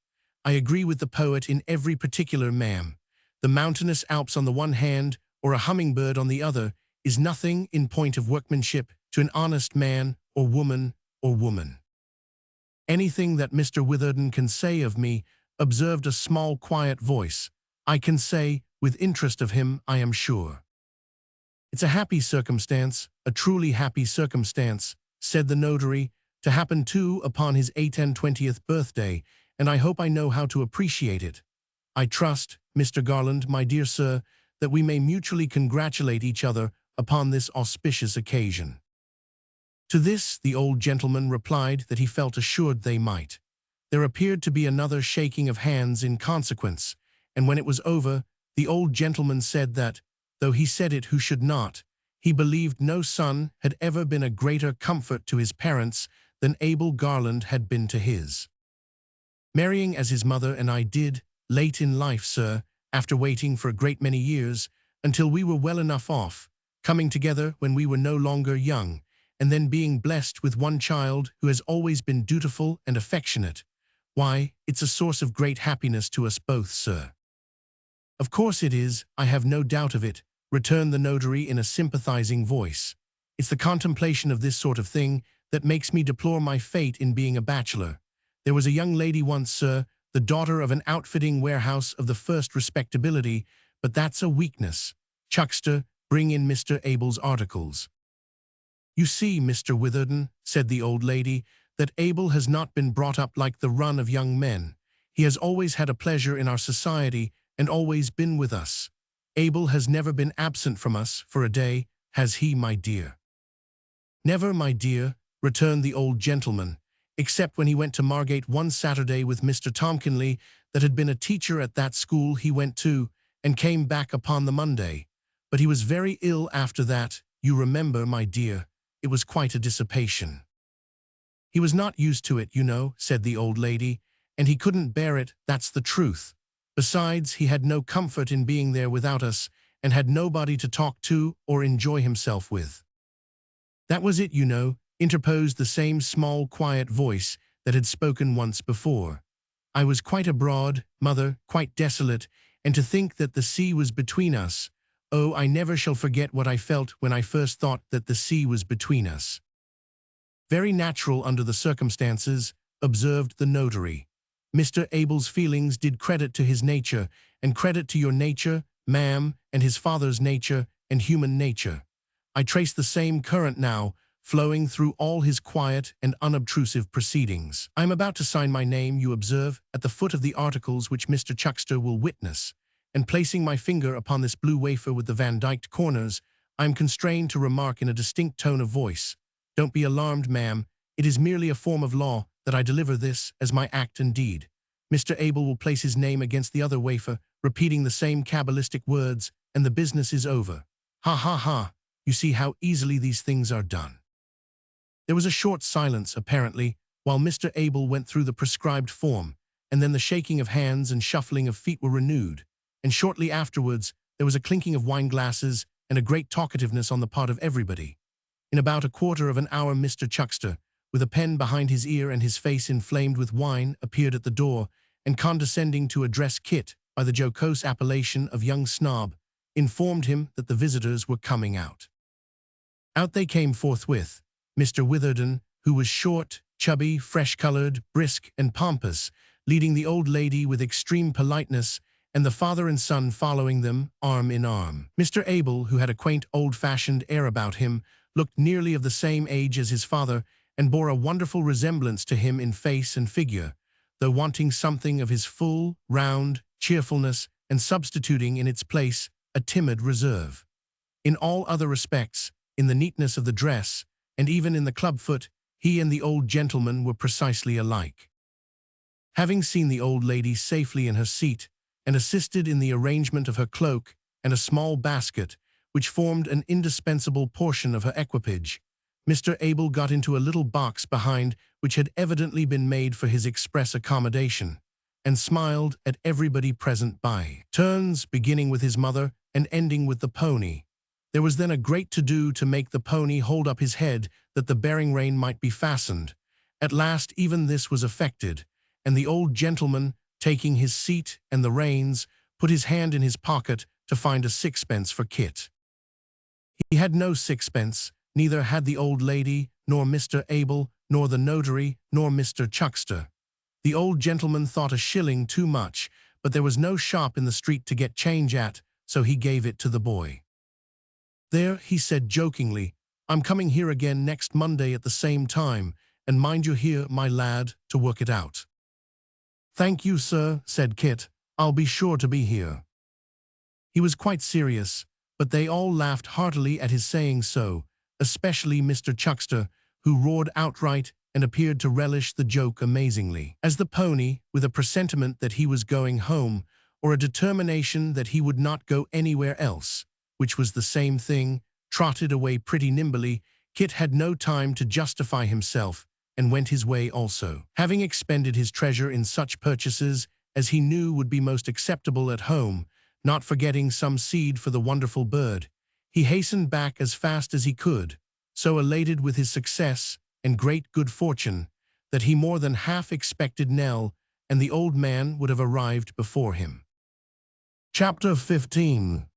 I agree with the poet in every particular, ma'am. The mountainous Alps on the one hand, or a hummingbird on the other, is nothing, in point of workmanship, to an honest man, or woman, or woman." "Anything that Mr. Witherden can say of me," observed a small quiet voice, "I can say, with interest of him, I am sure." "It's a happy circumstance, a truly happy circumstance," said the notary, "to happen too upon his 8 and 20th birthday, and I hope I know how to appreciate it. I trust, Mr. Garland, my dear sir, that we may mutually congratulate each other upon this auspicious occasion." To this the old gentleman replied that he felt assured they might. There appeared to be another shaking of hands in consequence, and when it was over, the old gentleman said that, though he said it who should not, he believed no son had ever been a greater comfort to his parents than Abel Garland had been to his. "Marrying as his mother and I did, late in life, sir, after waiting for a great many years, until we were well enough off, coming together when we were no longer young, and then being blessed with one child who has always been dutiful and affectionate, why, it's a source of great happiness to us both, sir." "Of course it is, I have no doubt of it," returned the notary in a sympathizing voice. "It's the contemplation of this sort of thing that makes me deplore my fate in being a bachelor. There was a young lady once, sir, the daughter of an outfitting warehouse of the first respectability, but that's a weakness. Chuckster, bring in Mr. Abel's articles." "You see, Mr. Witherden," said the old lady, "that Abel has not been brought up like the run of young men. He has always had a pleasure in our society and always been with us. Abel has never been absent from us for a day, has he, my dear?" "Never, my dear," returned the old gentleman, "except when he went to Margate one Saturday with Mr. Tomkinley, that had been a teacher at that school he went to, and came back upon the Monday. But he was very ill after that, you remember, my dear. It was quite a dissipation." "He was not used to it, you know," said the old lady, "and he couldn't bear it, that's the truth. Besides, he had no comfort in being there without us, and had nobody to talk to or enjoy himself with. That was it, you know, interposed the same small, quiet voice that had spoken once before. I was quite abroad, mother, quite desolate, and to think that the sea was between us. Oh, I never shall forget what I felt when I first thought that the sea was between us. Very natural under the circumstances, observed the notary. Mr. Abel's feelings did credit to his nature, and credit to your nature, ma'am, and his father's nature, and human nature. I trace the same current now, flowing through all his quiet and unobtrusive proceedings. I am about to sign my name, you observe, at the foot of the articles which Mr. Chuckster will witness, and placing my finger upon this blue wafer with the Van Dyked corners, I am constrained to remark in a distinct tone of voice, "Don't be alarmed, ma'am. It is merely a form of law that I deliver this as my act and deed." Mr. Abel will place his name against the other wafer, repeating the same cabalistic words, and the business is over. Ha ha ha, you see how easily these things are done. There was a short silence, apparently, while Mr. Abel went through the prescribed form, and then the shaking of hands and shuffling of feet were renewed, and shortly afterwards there was a clinking of wine glasses and a great talkativeness on the part of everybody. In about a quarter of an hour Mr. Chuckster, with a pen behind his ear and his face inflamed with wine, appeared at the door, and condescending to address Kit by the jocose appellation of young snob, informed him that the visitors were coming out. Out they came forthwith. Mr. Witherden, who was short, chubby, fresh-colored, brisk, and pompous, leading the old lady with extreme politeness, and the father and son following them, arm in arm. Mr. Abel, who had a quaint, old-fashioned air about him, looked nearly of the same age as his father, and bore a wonderful resemblance to him in face and figure, though wanting something of his full, round cheerfulness, and substituting in its place a timid reserve. In all other respects, in the neatness of the dress, and even in the clubfoot, he and the old gentleman were precisely alike. Having seen the old lady safely in her seat, and assisted in the arrangement of her cloak and a small basket, which formed an indispensable portion of her equipage, Mr. Abel got into a little box behind which had evidently been made for his express accommodation, and smiled at everybody present by turns, beginning with his mother and ending with the pony. There was then a great to-do to make the pony hold up his head that the bearing rein might be fastened. At last even this was effected, and the old gentleman, taking his seat and the reins, put his hand in his pocket to find a sixpence for Kit. He had no sixpence, neither had the old lady, nor Mr. Abel, nor the notary, nor Mr. Chuckster. The old gentleman thought a shilling too much, but there was no shop in the street to get change at, so he gave it to the boy. "There," he said jokingly, "I'm coming here again next Monday at the same time, and mind you here, my lad, to work it out." "Thank you, sir," said Kit. "I'll be sure to be here." He was quite serious, but they all laughed heartily at his saying so, especially Mr. Chuckster, who roared outright and appeared to relish the joke amazingly. As the pony, with a presentiment that he was going home, or a determination that he would not go anywhere else, which was the same thing, trotted away pretty nimbly, Kit had no time to justify himself, and went his way also. Having expended his treasure in such purchases as he knew would be most acceptable at home, not forgetting some seed for the wonderful bird, he hastened back as fast as he could, so elated with his success and great good fortune that he more than half expected Nell and the old man would have arrived before him. Chapter 15.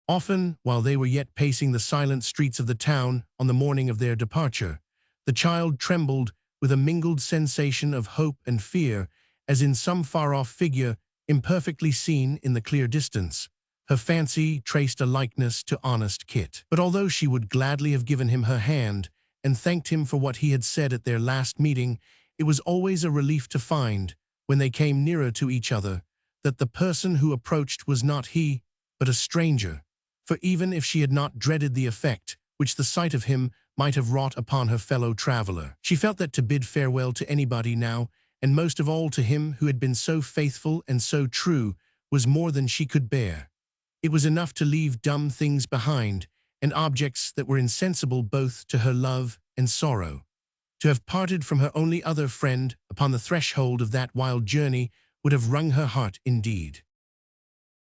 Often, while they were yet pacing the silent streets of the town on the morning of their departure, the child trembled with a mingled sensation of hope and fear, as in some far-off figure, imperfectly seen in the clear distance, her fancy traced a likeness to honest Kit. But although she would gladly have given him her hand and thanked him for what he had said at their last meeting, it was always a relief to find, when they came nearer to each other, that the person who approached was not he, but a stranger, for even if she had not dreaded the effect which the sight of him might have wrought upon her fellow traveler, she felt that to bid farewell to anybody now, and most of all to him who had been so faithful and so true, was more than she could bear. It was enough to leave dumb things behind, and objects that were insensible both to her love and sorrow. To have parted from her only other friend upon the threshold of that wild journey would have wrung her heart indeed.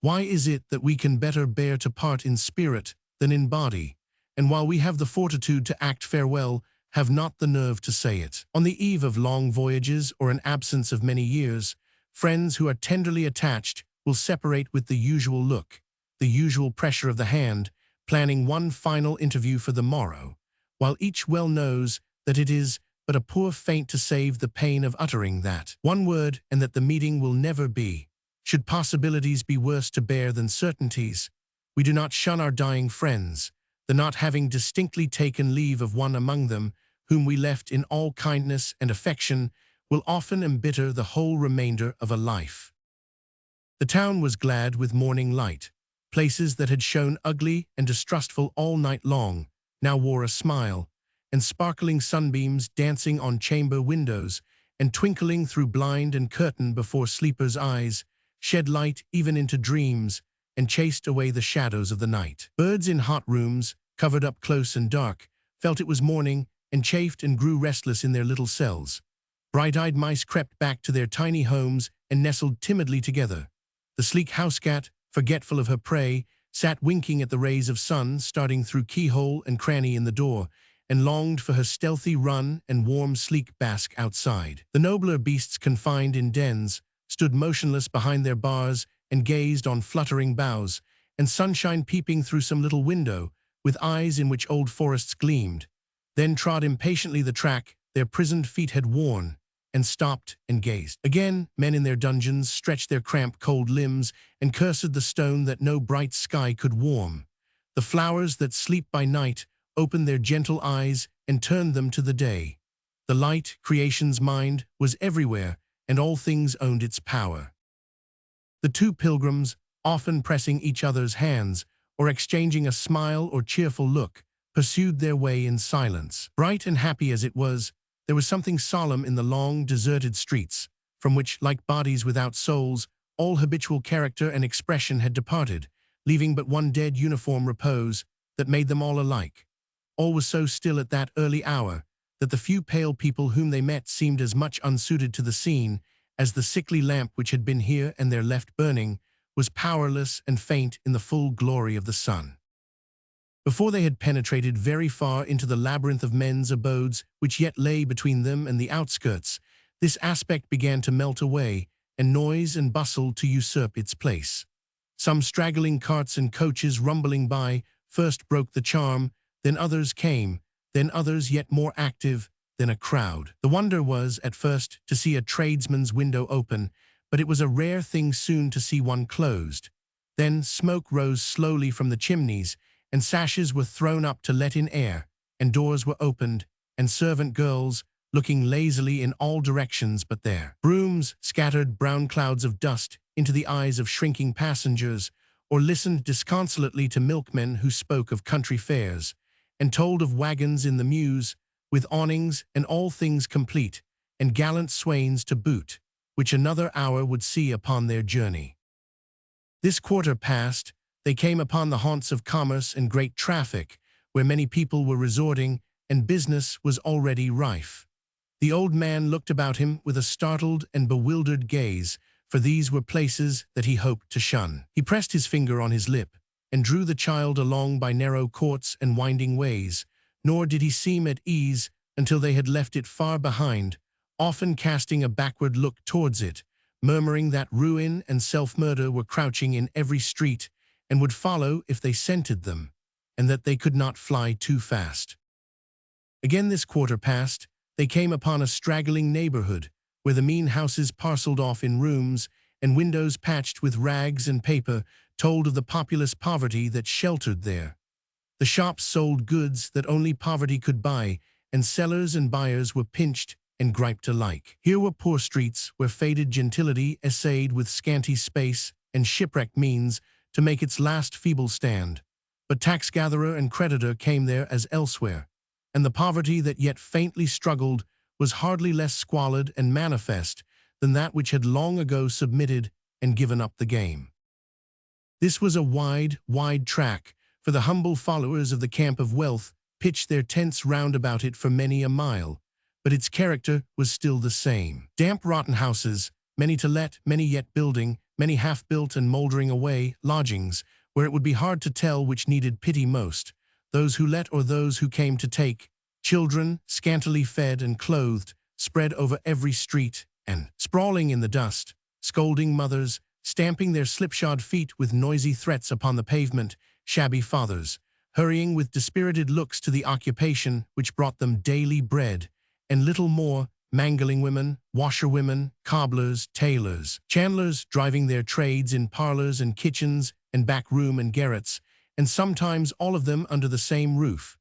Why is it that we can better bear to part in spirit than in body, and while we have the fortitude to act farewell, have not the nerve to say it? On the eve of long voyages or an absence of many years, friends who are tenderly attached will separate with the usual look, the usual pressure of the hand, planning one final interview for the morrow, while each well knows that it is but a poor feint to save the pain of uttering that one word, and that the meeting will never be. Should possibilities be worse to bear than certainties, we do not shun our dying friends, the not having distinctly taken leave of one among them, whom we left in all kindness and affection, will often embitter the whole remainder of a life. The town was glad with morning light. Places that had shown ugly and distrustful all night long now wore a smile, and sparkling sunbeams dancing on chamber windows and twinkling through blind and curtain before sleepers' eyes shed light even into dreams and chased away the shadows of the night. Birds in hot rooms, covered up close and dark, felt it was morning and chafed and grew restless in their little cells. Bright-eyed mice crept back to their tiny homes and nestled timidly together. The sleek housecat, forgetful of her prey, sat winking at the rays of sun starting through keyhole and cranny in the door, and longed for her stealthy run and warm, sleek bask outside. The nobler beasts confined in dens stood motionless behind their bars and gazed on fluttering boughs, and sunshine peeping through some little window, with eyes in which old forests gleamed, then trod impatiently the track their prisoned feet had worn, and stopped and gazed. Again, men in their dungeons stretched their cramped cold limbs and cursed the stone that no bright sky could warm. The flowers that sleep by night opened their gentle eyes and turned them to the day. The light, creation's mind, was everywhere, and all things owned its power. The two pilgrims, often pressing each other's hands, or exchanging a smile or cheerful look, pursued their way in silence. Bright and happy as it was, there was something solemn in the long, deserted streets, from which, like bodies without souls, all habitual character and expression had departed, leaving but one dead uniform repose that made them all alike. All was so still at that early hour that the few pale people whom they met seemed as much unsuited to the scene as the sickly lamp which had been here and there left burning was powerless and faint in the full glory of the sun. Before they had penetrated very far into the labyrinth of men's abodes which yet lay between them and the outskirts, this aspect began to melt away, and noise and bustle to usurp its place. Some straggling carts and coaches rumbling by first broke the charm, then others came, then others yet more active, then a crowd. The wonder was, at first, to see a tradesman's window open, but it was a rare thing soon to see one closed. Then smoke rose slowly from the chimneys, and sashes were thrown up to let in air, and doors were opened, and servant girls, looking lazily in all directions but there. Brooms scattered brown clouds of dust into the eyes of shrinking passengers, or listened disconsolately to milkmen who spoke of country fairs, and told of wagons in the mews, with awnings and all things complete, and gallant swains to boot, which another hour would see upon their journey. This quarter past, they came upon the haunts of commerce and great traffic, where many people were resorting, and business was already rife. The old man looked about him with a startled and bewildered gaze, for these were places that he hoped to shun. He pressed his finger on his lip, and drew the child along by narrow courts and winding ways, nor did he seem at ease until they had left it far behind, often casting a backward look towards it, murmuring that ruin and self-murder were crouching in every street, and would follow if they scented them, and that they could not fly too fast. Again this quarter past, they came upon a straggling neighborhood, where the mean houses parceled off in rooms, and windows patched with rags and paper told of the populous poverty that sheltered there. The shops sold goods that only poverty could buy, and sellers and buyers were pinched and griped alike. Here were poor streets where faded gentility essayed with scanty space and shipwrecked means to make its last feeble stand. But tax-gatherer and creditor came there as elsewhere, and the poverty that yet faintly struggled was hardly less squalid and manifest than that which had long ago submitted and given up the game. This was a wide, wide track, for the humble followers of the camp of wealth pitched their tents round about it for many a mile, but its character was still the same. Damp, rotten houses, many to let, many yet building, many half-built and mouldering away, lodgings, where it would be hard to tell which needed pity most, those who let or those who came to take, children, scantily fed and clothed, spread over every street, and, sprawling in the dust, scolding mothers, stamping their slipshod feet with noisy threats upon the pavement, shabby fathers, hurrying with dispirited looks to the occupation which brought them daily bread, and little more, mangling women, washerwomen, cobblers, tailors, chandlers driving their trades in parlors and kitchens and back room and garrets, and sometimes all of them under the same roof.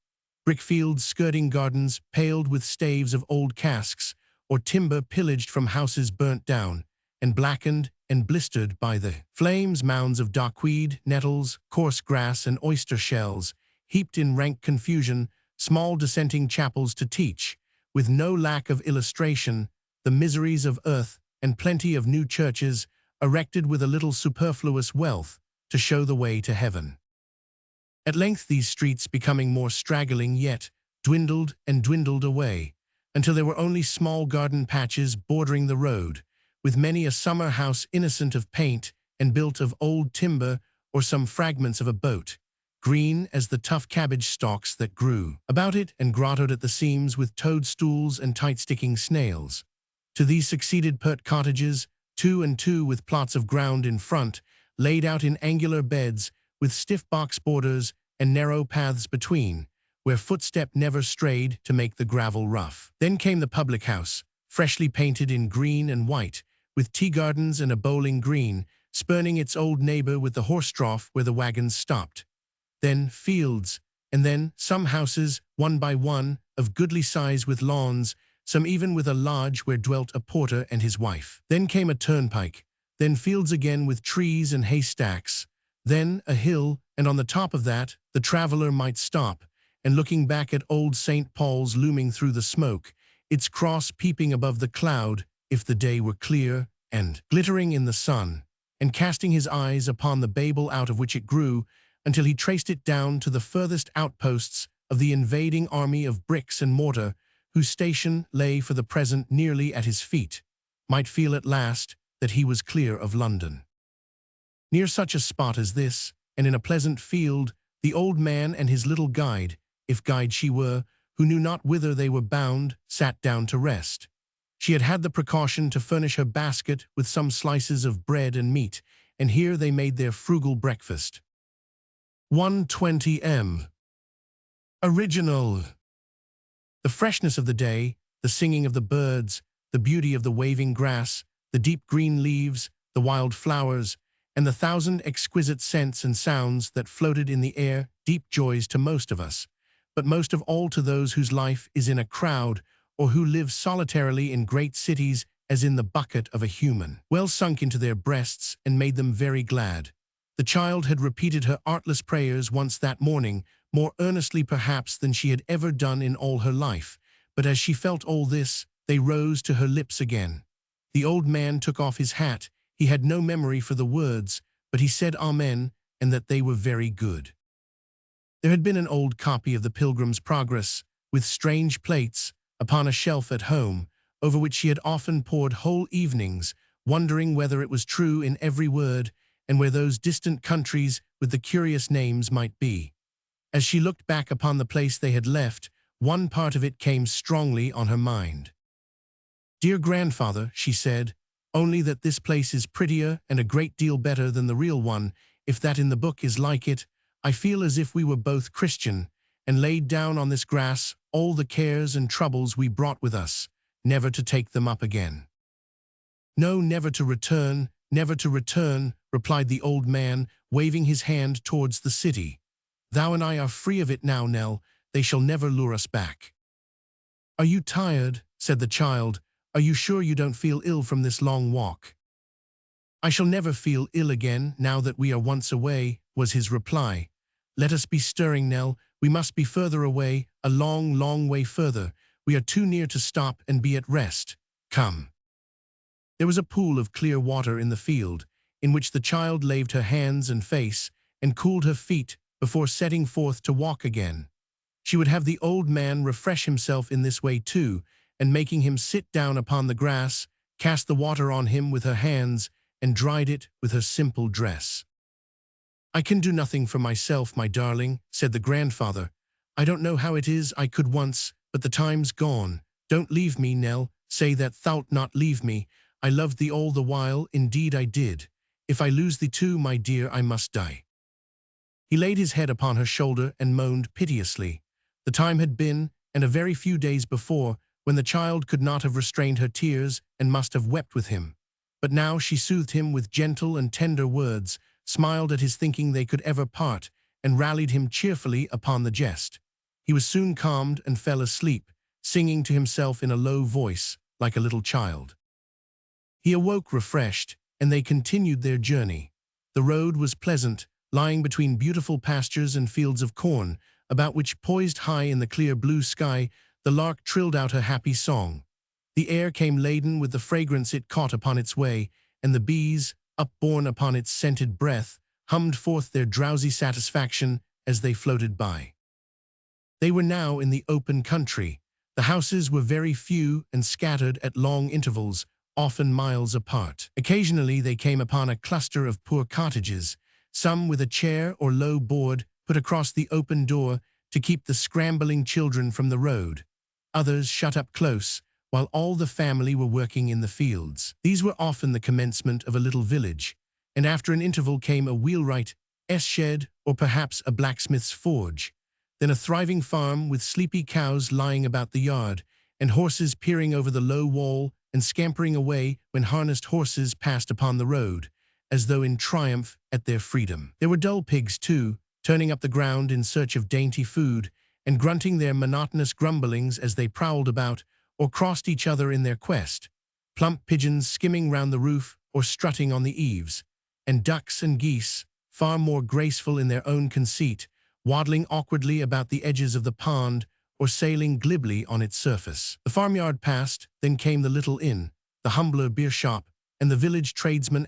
Brickfields skirting gardens paled with staves of old casks, or timber pillaged from houses burnt down, and blackened and blistered by the flames, mounds of dockweed, nettles, coarse grass, and oyster shells, heaped in rank confusion, small dissenting chapels to teach, with no lack of illustration, the miseries of earth, and plenty of new churches, erected with a little superfluous wealth, to show the way to heaven. At length these streets, becoming more straggling yet, dwindled and dwindled away, until there were only small garden patches bordering the road, with many a summer house innocent of paint and built of old timber or some fragments of a boat, green as the tough cabbage stalks that grew about it and grottoed at the seams with toadstools and tight-sticking snails. To these succeeded pert cottages, 2 and 2 with plots of ground in front, laid out in angular beds, with stiff box borders and narrow paths between, where footstep never strayed to make the gravel rough. Then came the public house, freshly painted in green and white, with tea gardens and a bowling green, spurning its old neighbor with the horse trough where the wagons stopped. Then fields, and then some houses, one by one, of goodly size with lawns, some even with a lodge where dwelt a porter and his wife. Then came a turnpike, then fields again with trees and haystacks, then a hill, and on the top of that the traveler might stop, and looking back at old St. Paul's looming through the smoke, its cross peeping above the cloud, if the day were clear, and glittering in the sun, and casting his eyes upon the Babel out of which it grew, until he traced it down to the furthest outposts of the invading army of bricks and mortar, whose station lay for the present nearly at his feet, might feel at last that he was clear of London. Near such a spot as this, and in a pleasant field, the old man and his little guide, if guide she were, who knew not whither they were bound, sat down to rest. She had had the precaution to furnish her basket with some slices of bread and meat, and here they made their frugal breakfast. 120 m. Original. The freshness of the day, the singing of the birds, the beauty of the waving grass, the deep green leaves, the wild flowers, and the thousand exquisite scents and sounds that floated in the air, deep joys to most of us, but most of all to those whose life is in a crowd or who live solitarily in great cities as in the bucket of a human, well sunk into their breasts and made them very glad. The child had repeated her artless prayers once that morning, more earnestly perhaps than she had ever done in all her life, but as she felt all this, they rose to her lips again. The old man took off his hat. He had no memory for the words, but he said Amen, and that they were very good. There had been an old copy of the Pilgrim's Progress, with strange plates, upon a shelf at home, over which she had often pored whole evenings, wondering whether it was true in every word, and where those distant countries with the curious names might be. As she looked back upon the place they had left, one part of it came strongly on her mind. "Dear grandfather," she said, "only that this place is prettier and a great deal better than the real one, if that in the book is like it. I feel as if we were both Christian, and laid down on this grass all the cares and troubles we brought with us, never to take them up again." "No, never to return, replied the old man, waving his hand towards the city. "Thou and I are free of it now, Nell. They shall never lure us back." "Are you tired?" said the child. "Are you sure you don't feel ill from this long walk?" "I shall never feel ill again, now that we are once away," was his reply. "Let us be stirring, Nell. We must be further away, a long, long way further. We are too near to stop and be at rest. Come." There was a pool of clear water in the field, in which the child laved her hands and face, and cooled her feet before setting forth to walk again. She would have the old man refresh himself in this way too, and making him sit down upon the grass, cast the water on him with her hands, and dried it with her simple dress. "I can do nothing for myself, my darling," said the grandfather. "I don't know how it is I could once, but the time's gone. Don't leave me, Nell, say that thou'lt not leave me. I loved thee all the while, indeed I did. If I lose thee too, my dear, I must die." He laid his head upon her shoulder and moaned piteously. The time had been, and a very few days before, when the child could not have restrained her tears and must have wept with him. But now she soothed him with gentle and tender words, smiled at his thinking they could ever part, and rallied him cheerfully upon the jest. He was soon calmed and fell asleep, singing to himself in a low voice, like a little child. He awoke refreshed, and they continued their journey. The road was pleasant, lying between beautiful pastures and fields of corn, about which, poised high in the clear blue sky, the lark trilled out her happy song. The air came laden with the fragrance it caught upon its way, and the bees, upborne upon its scented breath, hummed forth their drowsy satisfaction as they floated by. They were now in the open country. The houses were very few and scattered at long intervals, often miles apart. Occasionally they came upon a cluster of poor cottages, some with a chair or low board put across the open door to keep the scrambling children from the road. Others shut up close, while all the family were working in the fields. These were often the commencement of a little village, and after an interval came a wheelwright's shed or perhaps a blacksmith's forge. Then a thriving farm with sleepy cows lying about the yard, and horses peering over the low wall and scampering away when harnessed horses passed upon the road, as though in triumph at their freedom. There were dull pigs, too, turning up the ground in search of dainty food, and grunting their monotonous grumblings as they prowled about or crossed each other in their quest, plump pigeons skimming round the roof or strutting on the eaves, and ducks and geese, far more graceful in their own conceit, waddling awkwardly about the edges of the pond or sailing glibly on its surface. The farmyard passed, then came the little inn, the humbler beer shop, and the village tradesman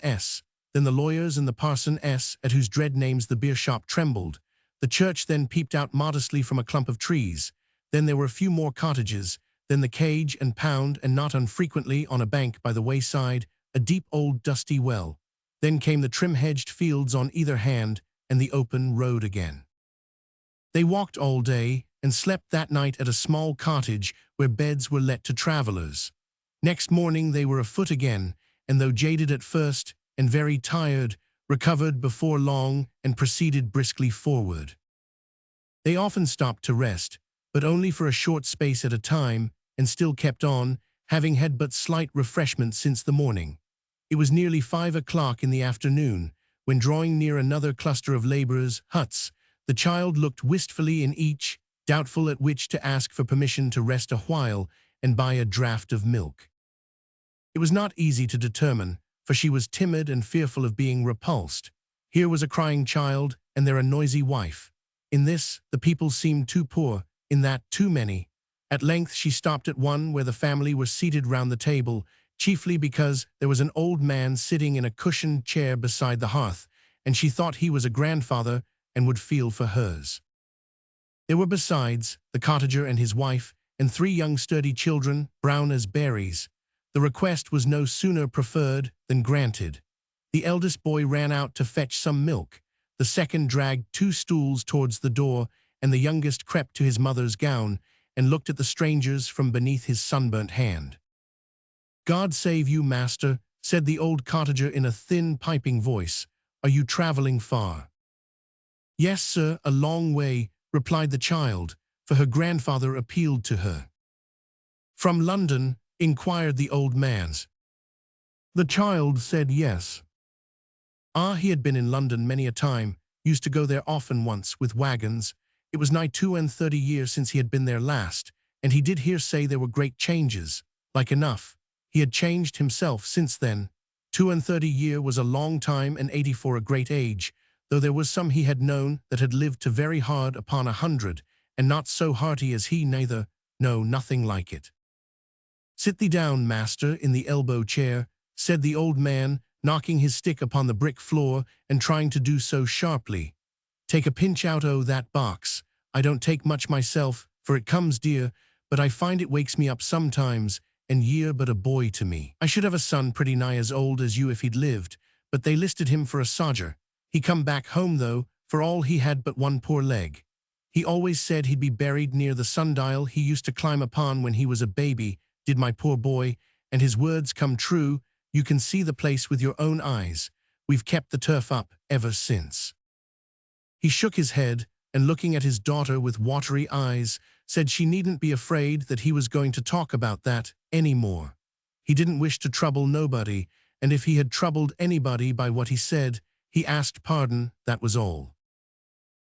then the lawyers and the parson at whose dread names the beer shop trembled. The church then peeped out modestly from a clump of trees. Then there were a few more cottages, then the cage and pound, and not unfrequently on a bank by the wayside, a deep old dusty well. Then came the trim-hedged fields on either hand, and the open road again. They walked all day, and slept that night at a small cottage where beds were let to travelers. Next morning they were afoot again, and though jaded at first, and very tired, recovered before long and proceeded briskly forward. They often stopped to rest, but only for a short space at a time, and still kept on, having had but slight refreshment since the morning. It was nearly 5 o'clock in the afternoon, when drawing near another cluster of laborers' huts, the child looked wistfully in each, doubtful at which to ask for permission to rest a while and buy a draught of milk. It was not easy to determine, for she was timid and fearful of being repulsed. Here was a crying child, and there a noisy wife. In this, the people seemed too poor, in that too many. At length she stopped at one where the family were seated round the table, chiefly because there was an old man sitting in a cushioned chair beside the hearth, and she thought he was a grandfather and would feel for hers. There were besides the cottager and his wife, and 3 young sturdy children, brown as berries. The request was no sooner preferred than granted. The eldest boy ran out to fetch some milk, the second dragged 2 stools towards the door, and the youngest crept to his mother's gown and looked at the strangers from beneath his sunburnt hand. "God save you, master," said the old cottager in a thin, piping voice. "Are you traveling far?" "Yes, sir, a long way," replied the child, for her grandfather appealed to her. "From London?" inquired the old man. The child said yes. He had been in London many a time, used to go there often once, with wagons. It was nigh 32 years since he had been there last, and he did hear say there were great changes. Like enough, he had changed himself since then. 32 years was a long time, and 84 a great age, though there was some he had known that had lived to very hard upon 100, and not so hearty as he neither, no, nothing like it. "Sit thee down, master, in the elbow chair," said the old man, knocking his stick upon the brick floor and trying to do so sharply. "Take a pinch out o' that box. I don't take much myself, for it comes dear, but I find it wakes me up sometimes, and year but a boy to me. I should have a son pretty nigh as old as you if he'd lived, but they listed him for a sodger. He come back home, though, for all he had but one poor leg. He always said he'd be buried near the sundial he used to climb upon when he was a baby, did my poor boy, and his words come true. You can see the place with your own eyes. We've kept the turf up ever since." He shook his head, and looking at his daughter with watery eyes, said she needn't be afraid that he was going to talk about that any more. He didn't wish to trouble nobody, and if he had troubled anybody by what he said, he asked pardon, that was all.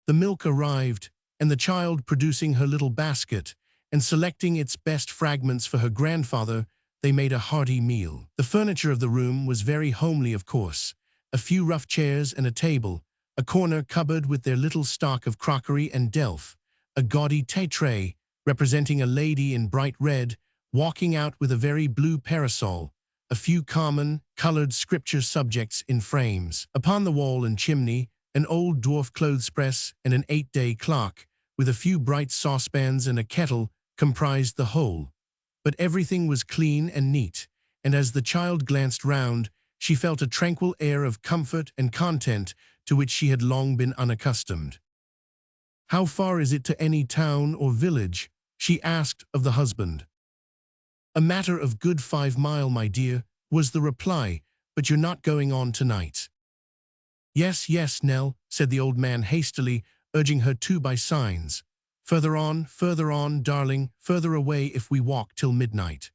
The milk arrived, and the child, producing her little basket and selecting its best fragments for her grandfather, they made a hearty meal. The furniture of the room was very homely, of course. A few rough chairs and a table, a corner cupboard with their little stock of crockery and delf, a gaudy tea tray representing a lady in bright red, walking out with a very blue parasol, a few common, colored scripture subjects in frames. Upon the wall and chimney, an old dwarf clothes press and an 8-day clock, with a few bright saucepans and a kettle, comprised the whole. But everything was clean and neat, and as the child glanced round, she felt a tranquil air of comfort and content to which she had long been unaccustomed. "How far is it to any town or village?" she asked of the husband. "A matter of good 5 mile, my dear," was the reply, "but you're not going on tonight." "Yes, yes, Nell," said the old man hastily, urging her to by signs. Further on, darling, further away if we walk till midnight."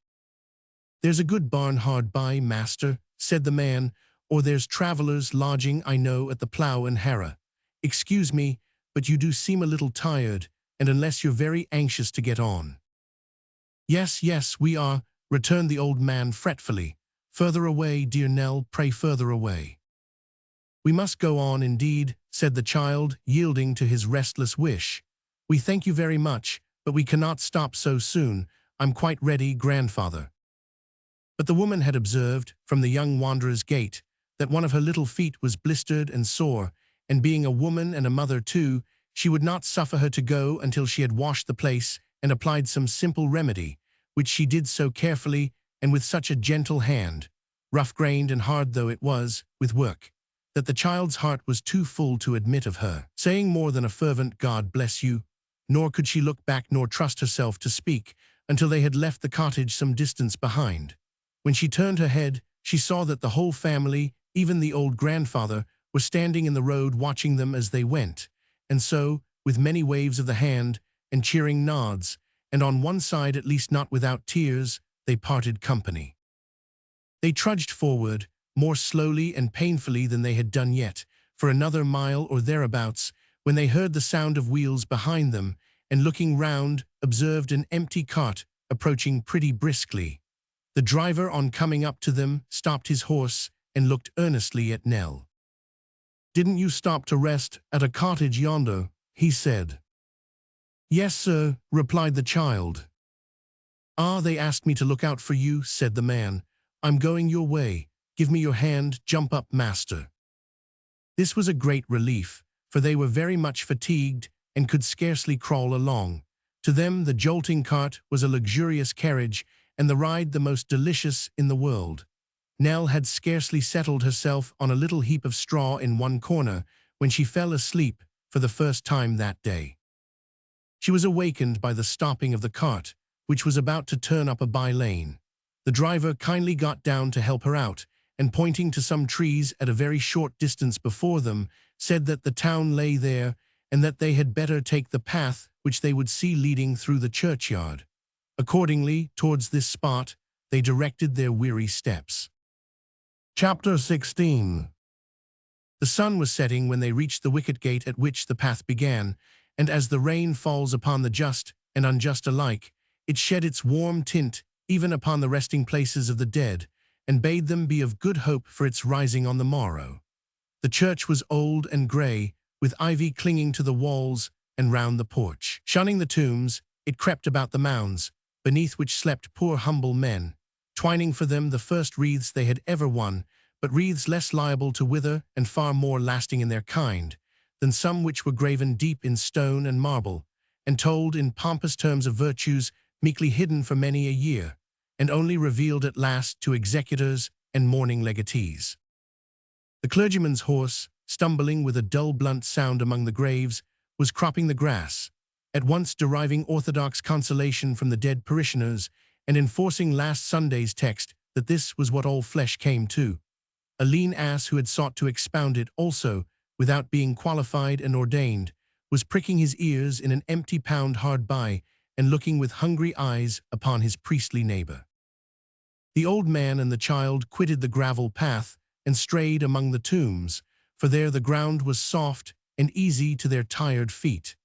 "There's a good barn hard by, master," said the man, "or there's travellers lodging, I know, at the Plough and Harrow. Excuse me, but you do seem a little tired, and unless you're very anxious to get on." "Yes, yes, we are," returned the old man fretfully. "Further away, dear Nell, pray further away." "We must go on, indeed," said the child, yielding to his restless wish. "We thank you very much, but we cannot stop so soon. I'm quite ready, grandfather." But the woman had observed, from the young wanderer's gait, that one of her little feet was blistered and sore, and being a woman and a mother too, she would not suffer her to go until she had washed the place and applied some simple remedy, which she did so carefully and with such a gentle hand, rough-grained and hard though it was, with work, that the child's heart was too full to admit of her, saying more than a fervent "God bless you," nor could she look back nor trust herself to speak until they had left the cottage some distance behind. When she turned her head, she saw that the whole family, even the old grandfather, were standing in the road watching them as they went, and so, with many waves of the hand and cheering nods, and on one side at least not without tears, they parted company. They trudged forward, more slowly and painfully than they had done yet, for another mile or thereabouts, when they heard the sound of wheels behind them, and looking round, observed an empty cart approaching pretty briskly. The driver, on coming up to them, stopped his horse and looked earnestly at Nell. "Didn't you stop to rest at a cottage yonder?" he said. "Yes, sir," replied the child. "Ah, they asked me to look out for you," said the man. "I'm going your way. Give me your hand, jump up, master." This was a great relief, for they were very much fatigued and could scarcely crawl along. To them the jolting cart was a luxurious carriage, and the ride the most delicious in the world. Nell had scarcely settled herself on a little heap of straw in one corner when she fell asleep for the first time that day. She was awakened by the stopping of the cart, which was about to turn up a by-lane. The driver kindly got down to help her out, and pointing to some trees at a very short distance before them, said that the town lay there, and that they had better take the path which they would see leading through the churchyard. Accordingly, towards this spot, they directed their weary steps. Chapter 16. The sun was setting when they reached the wicket gate at which the path began, and as the rain falls upon the just and unjust alike, it shed its warm tint even upon the resting places of the dead, and bade them be of good hope for its rising on the morrow. The church was old and grey, with ivy clinging to the walls and round the porch. Shunning the tombs, it crept about the mounds, beneath which slept poor humble men, twining for them the first wreaths they had ever won, but wreaths less liable to wither and far more lasting in their kind, than some which were graven deep in stone and marble, and told in pompous terms of virtues meekly hidden for many a year, and only revealed at last to executors and mourning legatees. The clergyman's horse, stumbling with a dull blunt sound among the graves, was cropping the grass, at once deriving orthodox consolation from the dead parishioners and enforcing last Sunday's text that this was what all flesh came to. A lean ass who had sought to expound it also, without being qualified and ordained, was pricking his ears in an empty pound hard by and looking with hungry eyes upon his priestly neighbor. The old man and the child quitted the gravel path and strayed among the tombs, for there the ground was soft and easy to their tired feet.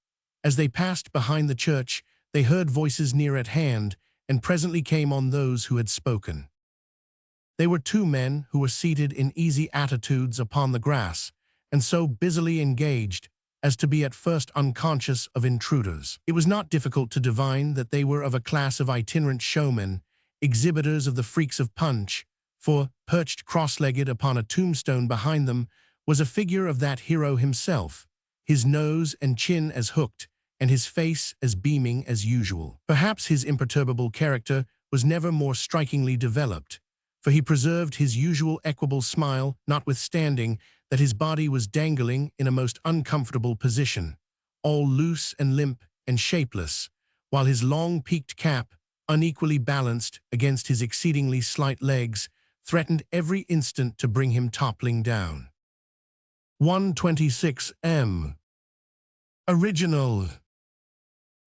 As they passed behind the church, they heard voices near at hand, and presently came on those who had spoken. They were two men who were seated in easy attitudes upon the grass, and so busily engaged as to be at first unconscious of intruders. It was not difficult to divine that they were of a class of itinerant showmen, exhibitors of the freaks of Punch, for, perched cross-legged upon a tombstone behind them, was a figure of that hero himself, his nose and chin as hooked, and his face as beaming as usual. Perhaps his imperturbable character was never more strikingly developed, for he preserved his usual equable smile, notwithstanding that his body was dangling in a most uncomfortable position, all loose and limp and shapeless, while his long peaked cap, unequally balanced against his exceedingly slight legs, threatened every instant to bring him toppling down. 126M. Original.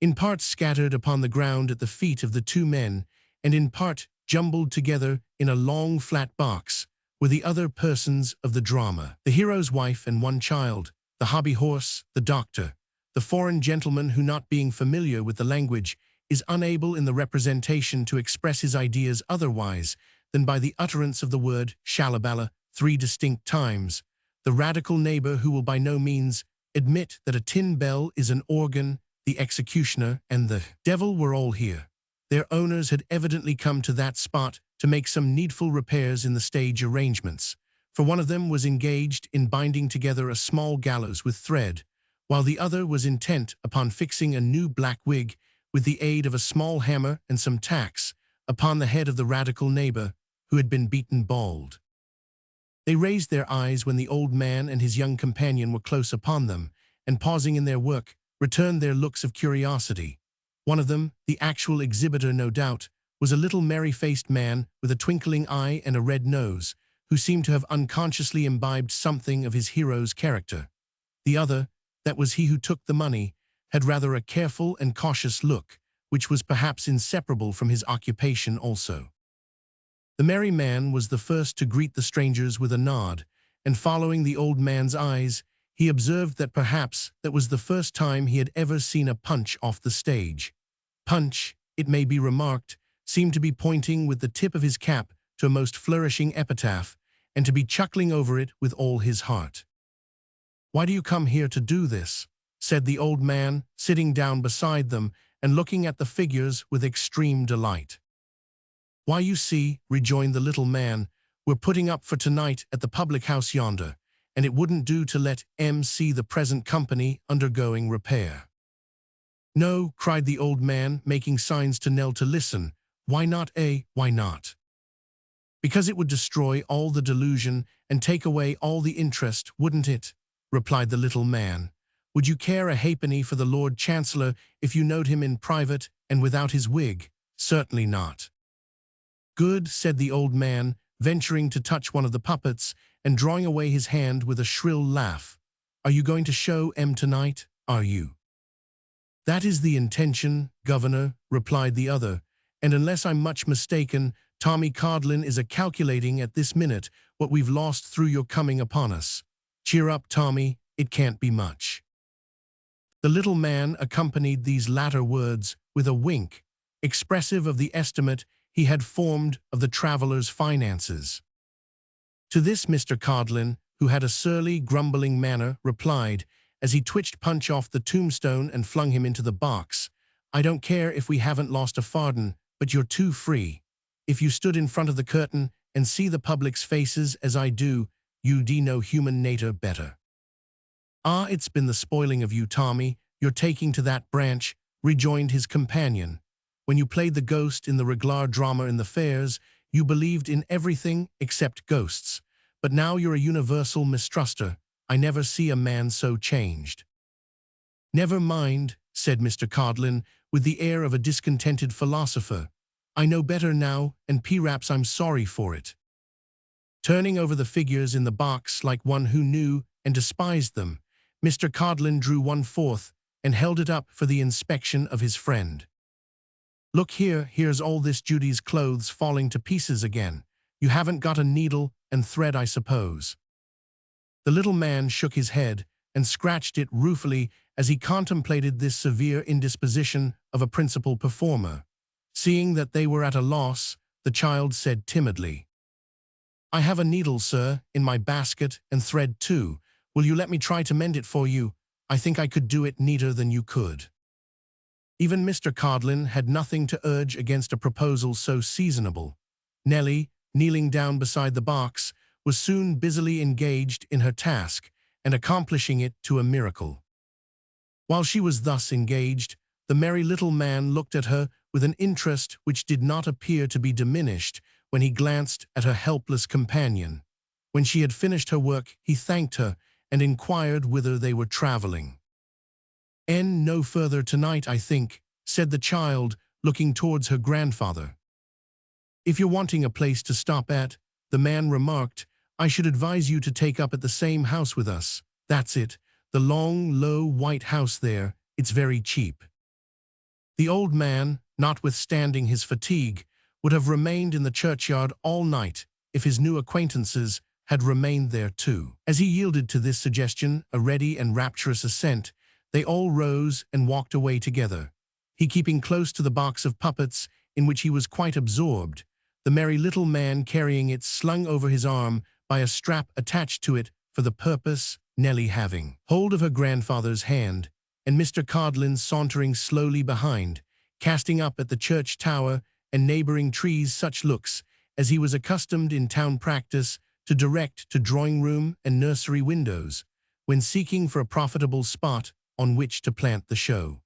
In part scattered upon the ground at the feet of the two men, and in part jumbled together in a long flat box, were the other persons of the drama. The hero's wife and one child, the hobby horse, the doctor, the foreign gentleman who, not being familiar with the language, is unable in the representation to express his ideas otherwise than by the utterance of the word shalabala 3 distinct times, the radical neighbor who will by no means admit that a tin bell is an organ, the executioner, and the devil were all here. Their owners had evidently come to that spot to make some needful repairs in the stage arrangements, for one of them was engaged in binding together a small gallows with thread, while the other was intent upon fixing a new black wig, with the aid of a small hammer and some tacks, upon the head of the radical neighbor, who had been beaten bald. They raised their eyes when the old man and his young companion were close upon them, and pausing in their work, returned their looks of curiosity. One of them, the actual exhibitor no doubt, was a little merry-faced man with a twinkling eye and a red nose, who seemed to have unconsciously imbibed something of his hero's character. The other, that was he who took the money, had rather a careful and cautious look, which was perhaps inseparable from his occupation also. The merry man was the first to greet the strangers with a nod, and following the old man's eyes, he observed that perhaps that was the first time he had ever seen a Punch off the stage. Punch, it may be remarked, seemed to be pointing with the tip of his cap to a most flourishing epitaph, and to be chuckling over it with all his heart. "Why do you come here to do this?" said the old man, sitting down beside them and looking at the figures with extreme delight. "Why, you see," rejoined the little man, "we're putting up for tonight at the public house yonder, and it wouldn't do to let see the present company undergoing repair." "No," cried the old man, making signs to Nell to listen. "Why not, eh? Why not?" "Because it would destroy all the delusion and take away all the interest, wouldn't it?" replied the little man. "Would you care a halfpenny for the Lord Chancellor if you knowed him in private and without his wig? Certainly not." "Good," said the old man, venturing to touch one of the puppets and drawing away his hand with a shrill laugh. "Are you going to show tonight, are you?" "That is the intention, Governor," replied the other, "and unless I'm much mistaken, Tommy Codlin is a-calculating at this minute what we've lost through your coming upon us. Cheer up, Tommy, it can't be much." The little man accompanied these latter words with a wink, expressive of the estimate he had formed of the traveler's finances. To this Mr. Codlin, who had a surly, grumbling manner, replied, as he twitched Punch off the tombstone and flung him into the box, "I don't care if we haven't lost a farden, but you're too free. If you stood in front of the curtain and see the public's faces as I do, you'd know human nature better." "Ah, it's been the spoiling of you, Tommy, you're taking to that branch," rejoined his companion. When you played the ghost in the reglar drama in the fairs, you believed in everything except ghosts. But now you're a universal mistruster. I never see a man so changed." "Never mind," said Mr. Codlin, with the air of a discontented philosopher. "I know better now, and perhaps I'm sorry for it." Turning over the figures in the box like one who knew and despised them, Mr. Codlin drew one forth and held it up for the inspection of his friend. "Look here, here's all this Judy's clothes falling to pieces again. You haven't got a needle and thread, I suppose?" The little man shook his head and scratched it ruefully as he contemplated this severe indisposition of a principal performer. Seeing that they were at a loss, the child said timidly, "I have a needle, sir, in my basket, and thread too. Will you let me try to mend it for you? I think I could do it neater than you could." Even Mr. Codlin had nothing to urge against a proposal so seasonable. Nellie, kneeling down beside the box, was soon busily engaged in her task and accomplishing it to a miracle. While she was thus engaged, the merry little man looked at her with an interest which did not appear to be diminished when he glanced at her helpless companion. When she had finished her work, he thanked her and inquired whither they were traveling. "No further tonight, I think," said the child, looking towards her grandfather. "If you're wanting a place to stop at," the man remarked, "I should advise you to take up at the same house with us. That's it, the long, low, white house there. It's very cheap." The old man, notwithstanding his fatigue, would have remained in the churchyard all night if his new acquaintances had remained there too. As he yielded to this suggestion a ready and rapturous assent, they all rose and walked away together, he keeping close to the box of puppets in which he was quite absorbed, the merry little man carrying it slung over his arm by a strap attached to it for the purpose, Nellie having hold of her grandfather's hand, and Mr. Codlin sauntering slowly behind, casting up at the church tower and neighboring trees such looks as he was accustomed in town practice to direct to drawing-room and nursery windows, when seeking for a profitable spot on which to plant the show.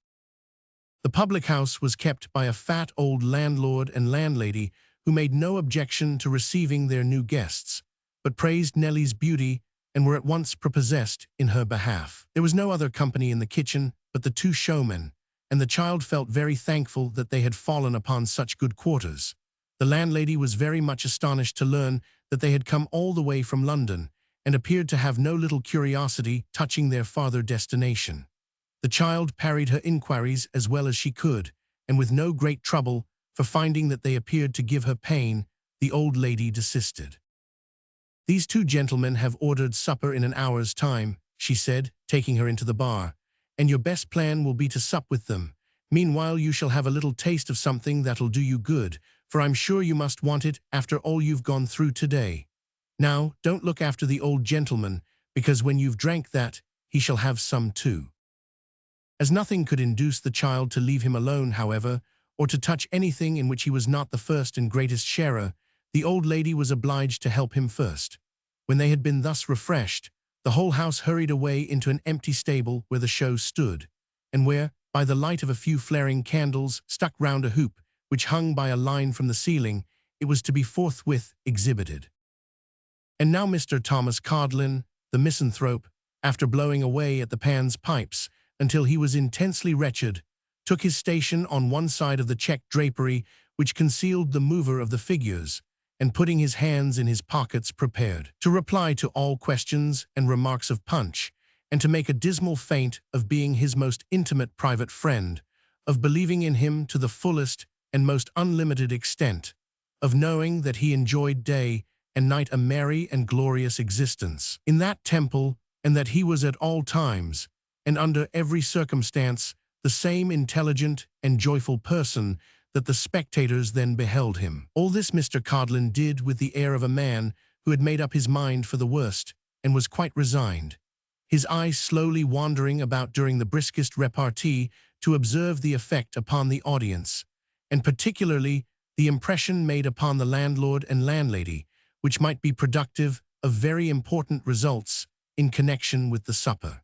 The public house was kept by a fat old landlord and landlady who made no objection to receiving their new guests, but praised Nellie's beauty and were at once prepossessed in her behalf. There was no other company in the kitchen but the two showmen, and the child felt very thankful that they had fallen upon such good quarters. The landlady was very much astonished to learn that they had come all the way from London, and appeared to have no little curiosity touching their farther destination. The child parried her inquiries as well as she could, and with no great trouble, for finding that they appeared to give her pain, the old lady desisted. "These two gentlemen have ordered supper in an hour's time," she said, taking her into the bar, "and your best plan will be to sup with them. Meanwhile you shall have a little taste of something that'll do you good, for I'm sure you must want it after all you've gone through today. Now, don't look after the old gentleman, because when you've drank that, he shall have some too." As nothing could induce the child to leave him alone, however, or to touch anything in which he was not the first and greatest sharer, the old lady was obliged to help him first. When they had been thus refreshed, the whole house hurried away into an empty stable where the show stood, and where, by the light of a few flaring candles stuck round a hoop, which hung by a line from the ceiling, it was to be forthwith exhibited. And now Mr. Thomas Codlin, the misanthrope, after blowing away at the Pan's pipes until he was intensely wretched, took his station on one side of the check drapery which concealed the mover of the figures, and putting his hands in his pockets prepared to reply to all questions and remarks of Punch, and to make a dismal feint of being his most intimate private friend, of believing in him to the fullest and most unlimited extent, of knowing that he enjoyed day and night a merry and glorious existence in that temple, and that he was at all times, and under every circumstance, the same intelligent and joyful person that the spectators then beheld him. All this Mr. Codlin did with the air of a man who had made up his mind for the worst and was quite resigned, his eyes slowly wandering about during the briskest repartee to observe the effect upon the audience, and particularly the impression made upon the landlord and landlady, which might be productive of very important results in connection with the supper.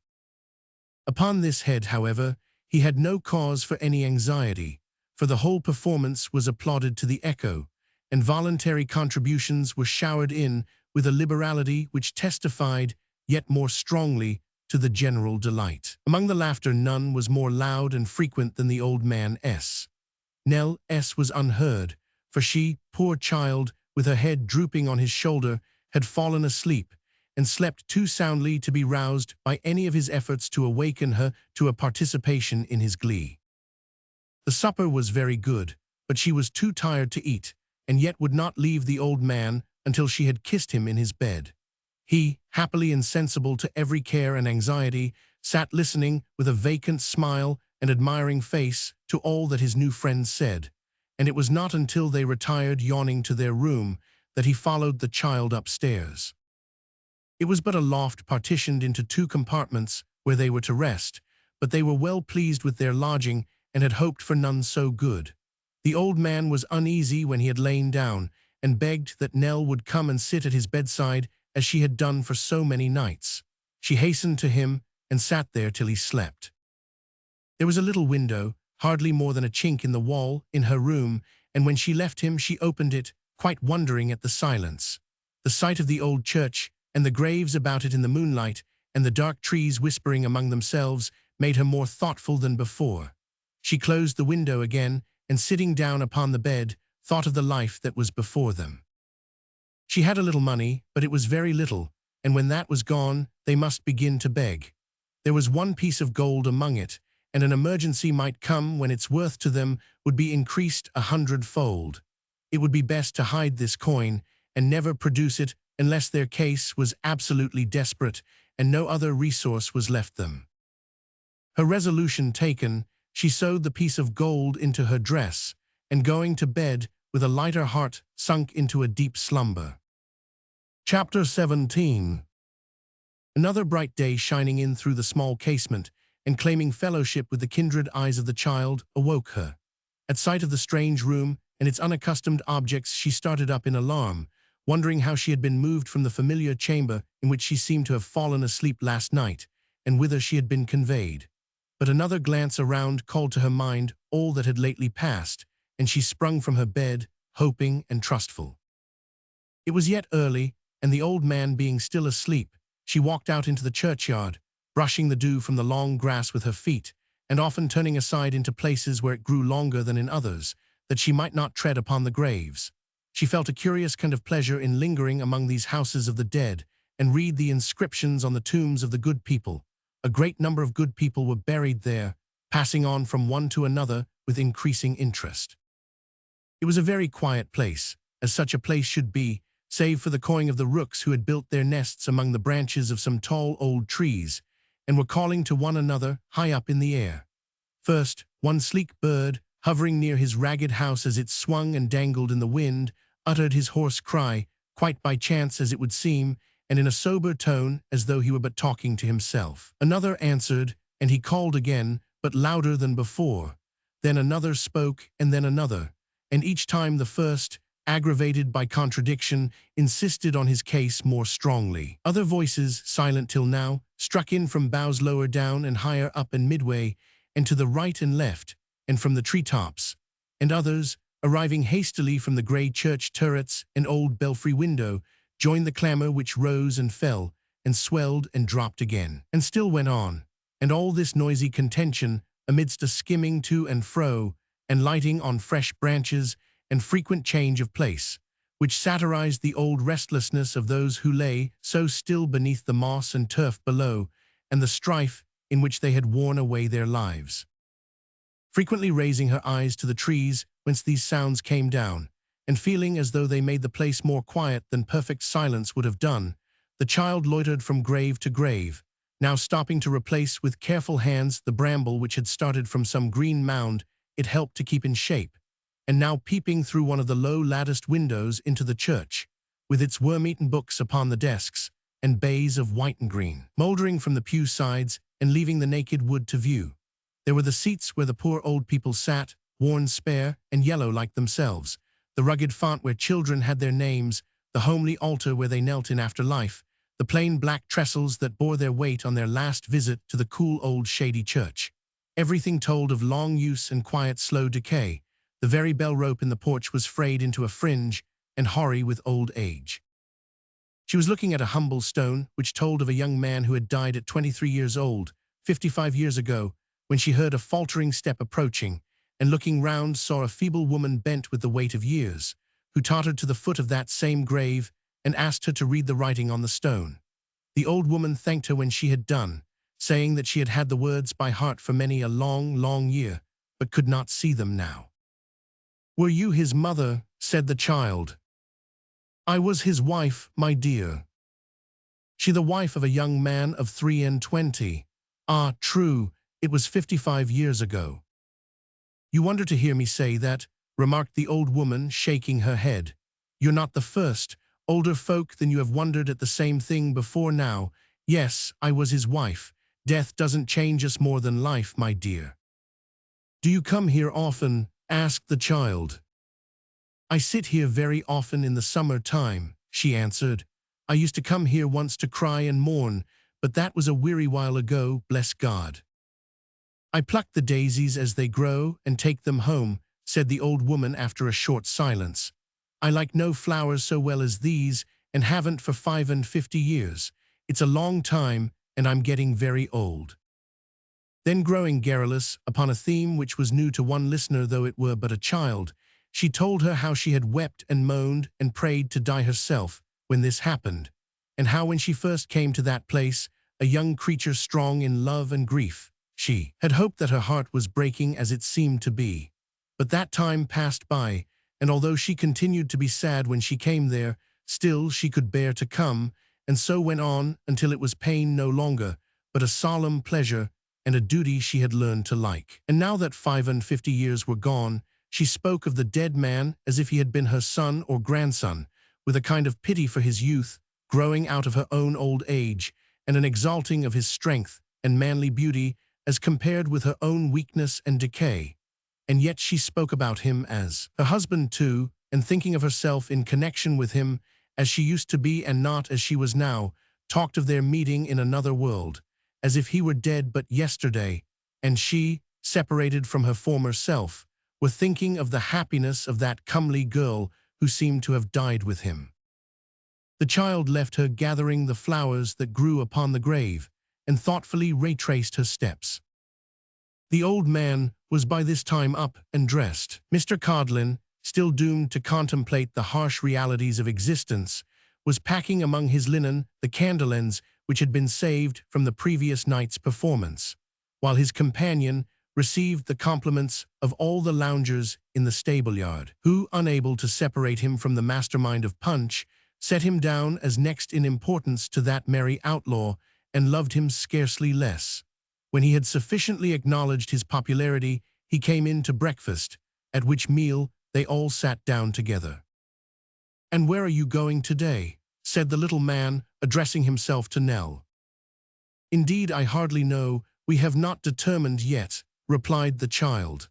Upon this head, however, he had no cause for any anxiety, for the whole performance was applauded to the echo, and voluntary contributions were showered in with a liberality which testified, yet more strongly, to the general delight. Among the laughter none was more loud and frequent than the old man S. Nell S. was unheard, for she, poor child, with her head drooping on his shoulder, had fallen asleep, and slept too soundly to be roused by any of his efforts to awaken her to a participation in his glee. The supper was very good, but she was too tired to eat, and yet would not leave the old man until she had kissed him in his bed. He, happily insensible to every care and anxiety, sat listening with a vacant smile and admiring face to all that his new friend said, and it was not until they retired yawning to their room that he followed the child upstairs. It was but a loft partitioned into 2 compartments where they were to rest, but they were well pleased with their lodging and had hoped for none so good. The old man was uneasy when he had lain down, and begged that Nell would come and sit at his bedside as she had done for so many nights. She hastened to him and sat there till he slept. There was a little window, hardly more than a chink in the wall, in her room, and when she left him she opened it, quite wondering at the silence. The sight of the old church, and the graves about it in the moonlight, and the dark trees whispering among themselves, made her more thoughtful than before. She closed the window again, and sitting down upon the bed, thought of the life that was before them. She had a little money, but it was very little, and when that was gone, they must begin to beg. There was 1 piece of gold among it, and an emergency might come when its worth to them would be increased 100-fold. It would be best to hide this coin, and never produce it unless their case was absolutely desperate, and no other resource was left them. Her resolution taken, she sewed the piece of gold into her dress, and going to bed, with a lighter heart, sunk into a deep slumber. Chapter 17. Another bright day shining in through the small casement, and claiming fellowship with the kindred eyes of the child, awoke her. At sight of the strange room and its unaccustomed objects she started up in alarm, wondering how she had been moved from the familiar chamber in which she seemed to have fallen asleep last night, and whither she had been conveyed. But another glance around called to her mind all that had lately passed, and she sprung from her bed, hoping and trustful. It was yet early, and the old man being still asleep, she walked out into the churchyard, brushing the dew from the long grass with her feet, and often turning aside into places where it grew longer than in others, that she might not tread upon the graves. She felt a curious kind of pleasure in lingering among these houses of the dead, and read the inscriptions on the tombs of the good people. A great number of good people were buried there, passing on from one to another with increasing interest. It was a very quiet place, as such a place should be, save for the cawing of the rooks who had built their nests among the branches of some tall old trees, and were calling to one another high up in the air. First, one sleek bird, hovering near his ragged house as it swung and dangled in the wind, uttered his hoarse cry, quite by chance as it would seem, and in a sober tone as though he were but talking to himself. Another answered, and he called again, but louder than before. Then another spoke, and then another, and each time the first, aggravated by contradiction, insisted on his case more strongly. Other voices, silent till now, struck in from boughs lower down and higher up and midway, and to the right and left, and from the treetops, and others, arriving hastily from the grey church turrets and old belfry window, joined the clamour which rose and fell, and swelled and dropped again, and still went on, and all this noisy contention, amidst a skimming to and fro, and lighting on fresh branches, and frequent change of place, which satirized the old restlessness of those who lay so still beneath the moss and turf below, and the strife in which they had worn away their lives. Frequently raising her eyes to the trees whence these sounds came down, and feeling as though they made the place more quiet than perfect silence would have done, the child loitered from grave to grave, now stopping to replace with careful hands the bramble which had started from some green mound it helped to keep in shape, and now peeping through one of the low latticed windows into the church, with its worm-eaten books upon the desks, and bays of white and green, mouldering from the pew sides and leaving the naked wood to view. There were the seats where the poor old people sat, worn spare and yellow like themselves, the rugged font where children had their names, the homely altar where they knelt in after life, the plain black trestles that bore their weight on their last visit to the cool old shady church. Everything told of long use and quiet slow decay, The very bell rope in the porch was frayed into a fringe and hoary with old age. She was looking at a humble stone which told of a young man who had died at 23 years old, 55 years ago, when she heard a faltering step approaching, and looking round saw a feeble woman bent with the weight of years, who tottered to the foot of that same grave and asked her to read the writing on the stone. The old woman thanked her when she had done, saying that she had had the words by heart for many a long, long year, but could not see them now. "Were you his mother?" said the child. "I was his wife, my dear." "She the wife of a young man of 23? Ah, true, it was 55 years ago." "You wonder to hear me say that," remarked the old woman, shaking her head. "You're not the first, older folk than you have wondered at the same thing before now. Yes, I was his wife. Death doesn't change us more than life, my dear." "Do you come here often?" asked the child. "I sit here very often in the summer time," she answered. "I used to come here once to cry and mourn, but that was a weary while ago, bless God. I pluck the daisies as they grow and take them home," said the old woman after a short silence. "I like no flowers so well as these, and haven't for 55 years. It's a long time, and I'm getting very old." Then, growing garrulous upon a theme which was new to one listener though it were but a child, she told her how she had wept and moaned and prayed to die herself when this happened, and how when she first came to that place, a young creature strong in love and grief, she had hoped that her heart was breaking as it seemed to be. But that time passed by, and although she continued to be sad when she came there, still she could bear to come, and so went on until it was pain no longer, but a solemn pleasure and a duty she had learned to like. And now that 55 years were gone, she spoke of the dead man as if he had been her son or grandson, with a kind of pity for his youth, growing out of her own old age, and an exalting of his strength and manly beauty as compared with her own weakness and decay. And yet she spoke about him as her husband too, and thinking of herself in connection with him as she used to be and not as she was now, talked of their meeting in another world, as if he were dead but yesterday, and she, separated from her former self, were thinking of the happiness of that comely girl who seemed to have died with him. The child left her gathering the flowers that grew upon the grave, and thoughtfully retraced her steps. The old man was by this time up and dressed. Mr. Codlin, still doomed to contemplate the harsh realities of existence, was packing among his linen the candle ends which had been saved from the previous night's performance, while his companion received the compliments of all the loungers in the stable-yard, who, unable to separate him from the mastermind of Punch, set him down as next in importance to that merry outlaw, and loved him scarcely less. When he had sufficiently acknowledged his popularity, he came in to breakfast, at which meal they all sat down together. "And where are you going today?" said the little man, addressing himself to Nell. "Indeed, I hardly know. We have not determined yet," replied the child.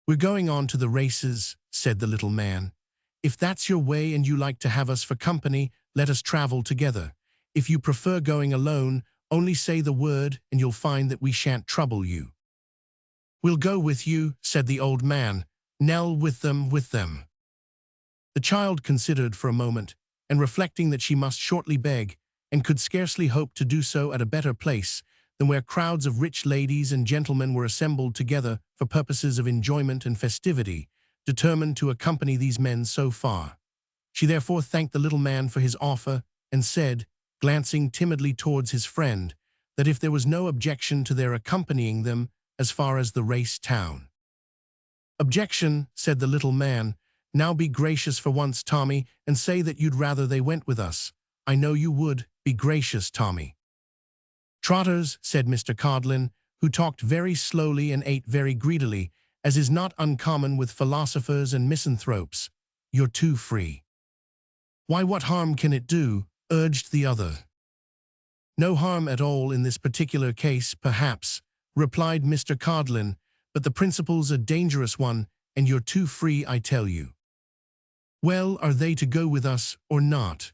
"We're going on to the races," said the little man. "If that's your way and you like to have us for company, let us travel together. If you prefer going alone, only say the word and you'll find that we shan't trouble you." "We'll go with you," said the old man. "Nell, with them, with them." The child considered for a moment, and reflecting that she must shortly beg, and could scarcely hope to do so at a better place than where crowds of rich ladies and gentlemen were assembled together for purposes of enjoyment and festivity, determined to accompany these men so far. She therefore thanked the little man for his offer, and said, glancing timidly towards his friend, that if there was no objection to their accompanying them as far as the race town. "Objection," said the little man. "Now be gracious for once, Tommy, and say that you'd rather they went with us. I know you would. Be gracious, Tommy." "Trotters," said Mr. Codlin, who talked very slowly and ate very greedily, as is not uncommon with philosophers and misanthropes, "you're too free." "Why, what harm can it do?" urged the other. "No harm at all in this particular case, perhaps," replied Mr. Codlin, "but the principle's a dangerous one, and you're too free, I tell you." "Well, are they to go with us or not?"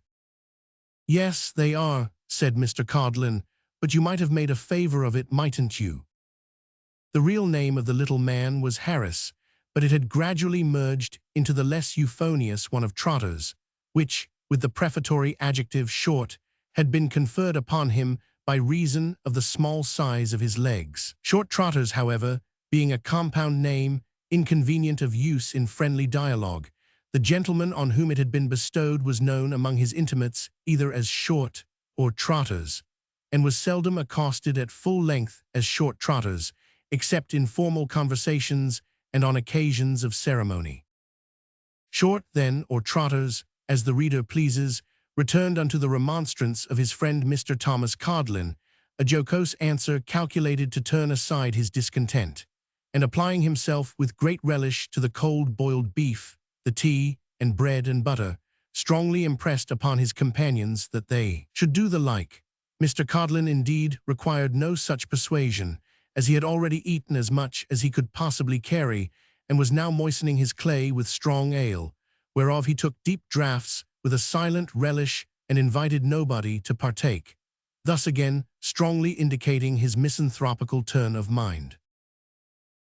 "Yes, they are," said Mr. Codlin, "but you might have made a favor of it, mightn't you?" The real name of the little man was Harris, but it had gradually merged into the less euphonious one of Trotters, which, with the prefatory adjective short, had been conferred upon him by reason of the small size of his legs. Short Trotters, however, being a compound name, inconvenient of use in friendly dialogue, the gentleman on whom it had been bestowed was known among his intimates either as Short or Trotters, and was seldom accosted at full length as Short Trotters, except in formal conversations and on occasions of ceremony. Short, then, or Trotters, as the reader pleases, returned unto the remonstrance of his friend Mr. Thomas Codlin, a jocose answer calculated to turn aside his discontent, and applying himself with great relish to the cold boiled beef, the tea, and bread and butter, strongly impressed upon his companions that they should do the like. Mr. Codlin, indeed, required no such persuasion, as he had already eaten as much as he could possibly carry, and was now moistening his clay with strong ale, whereof he took deep draughts with a silent relish and invited nobody to partake, thus again strongly indicating his misanthropical turn of mind.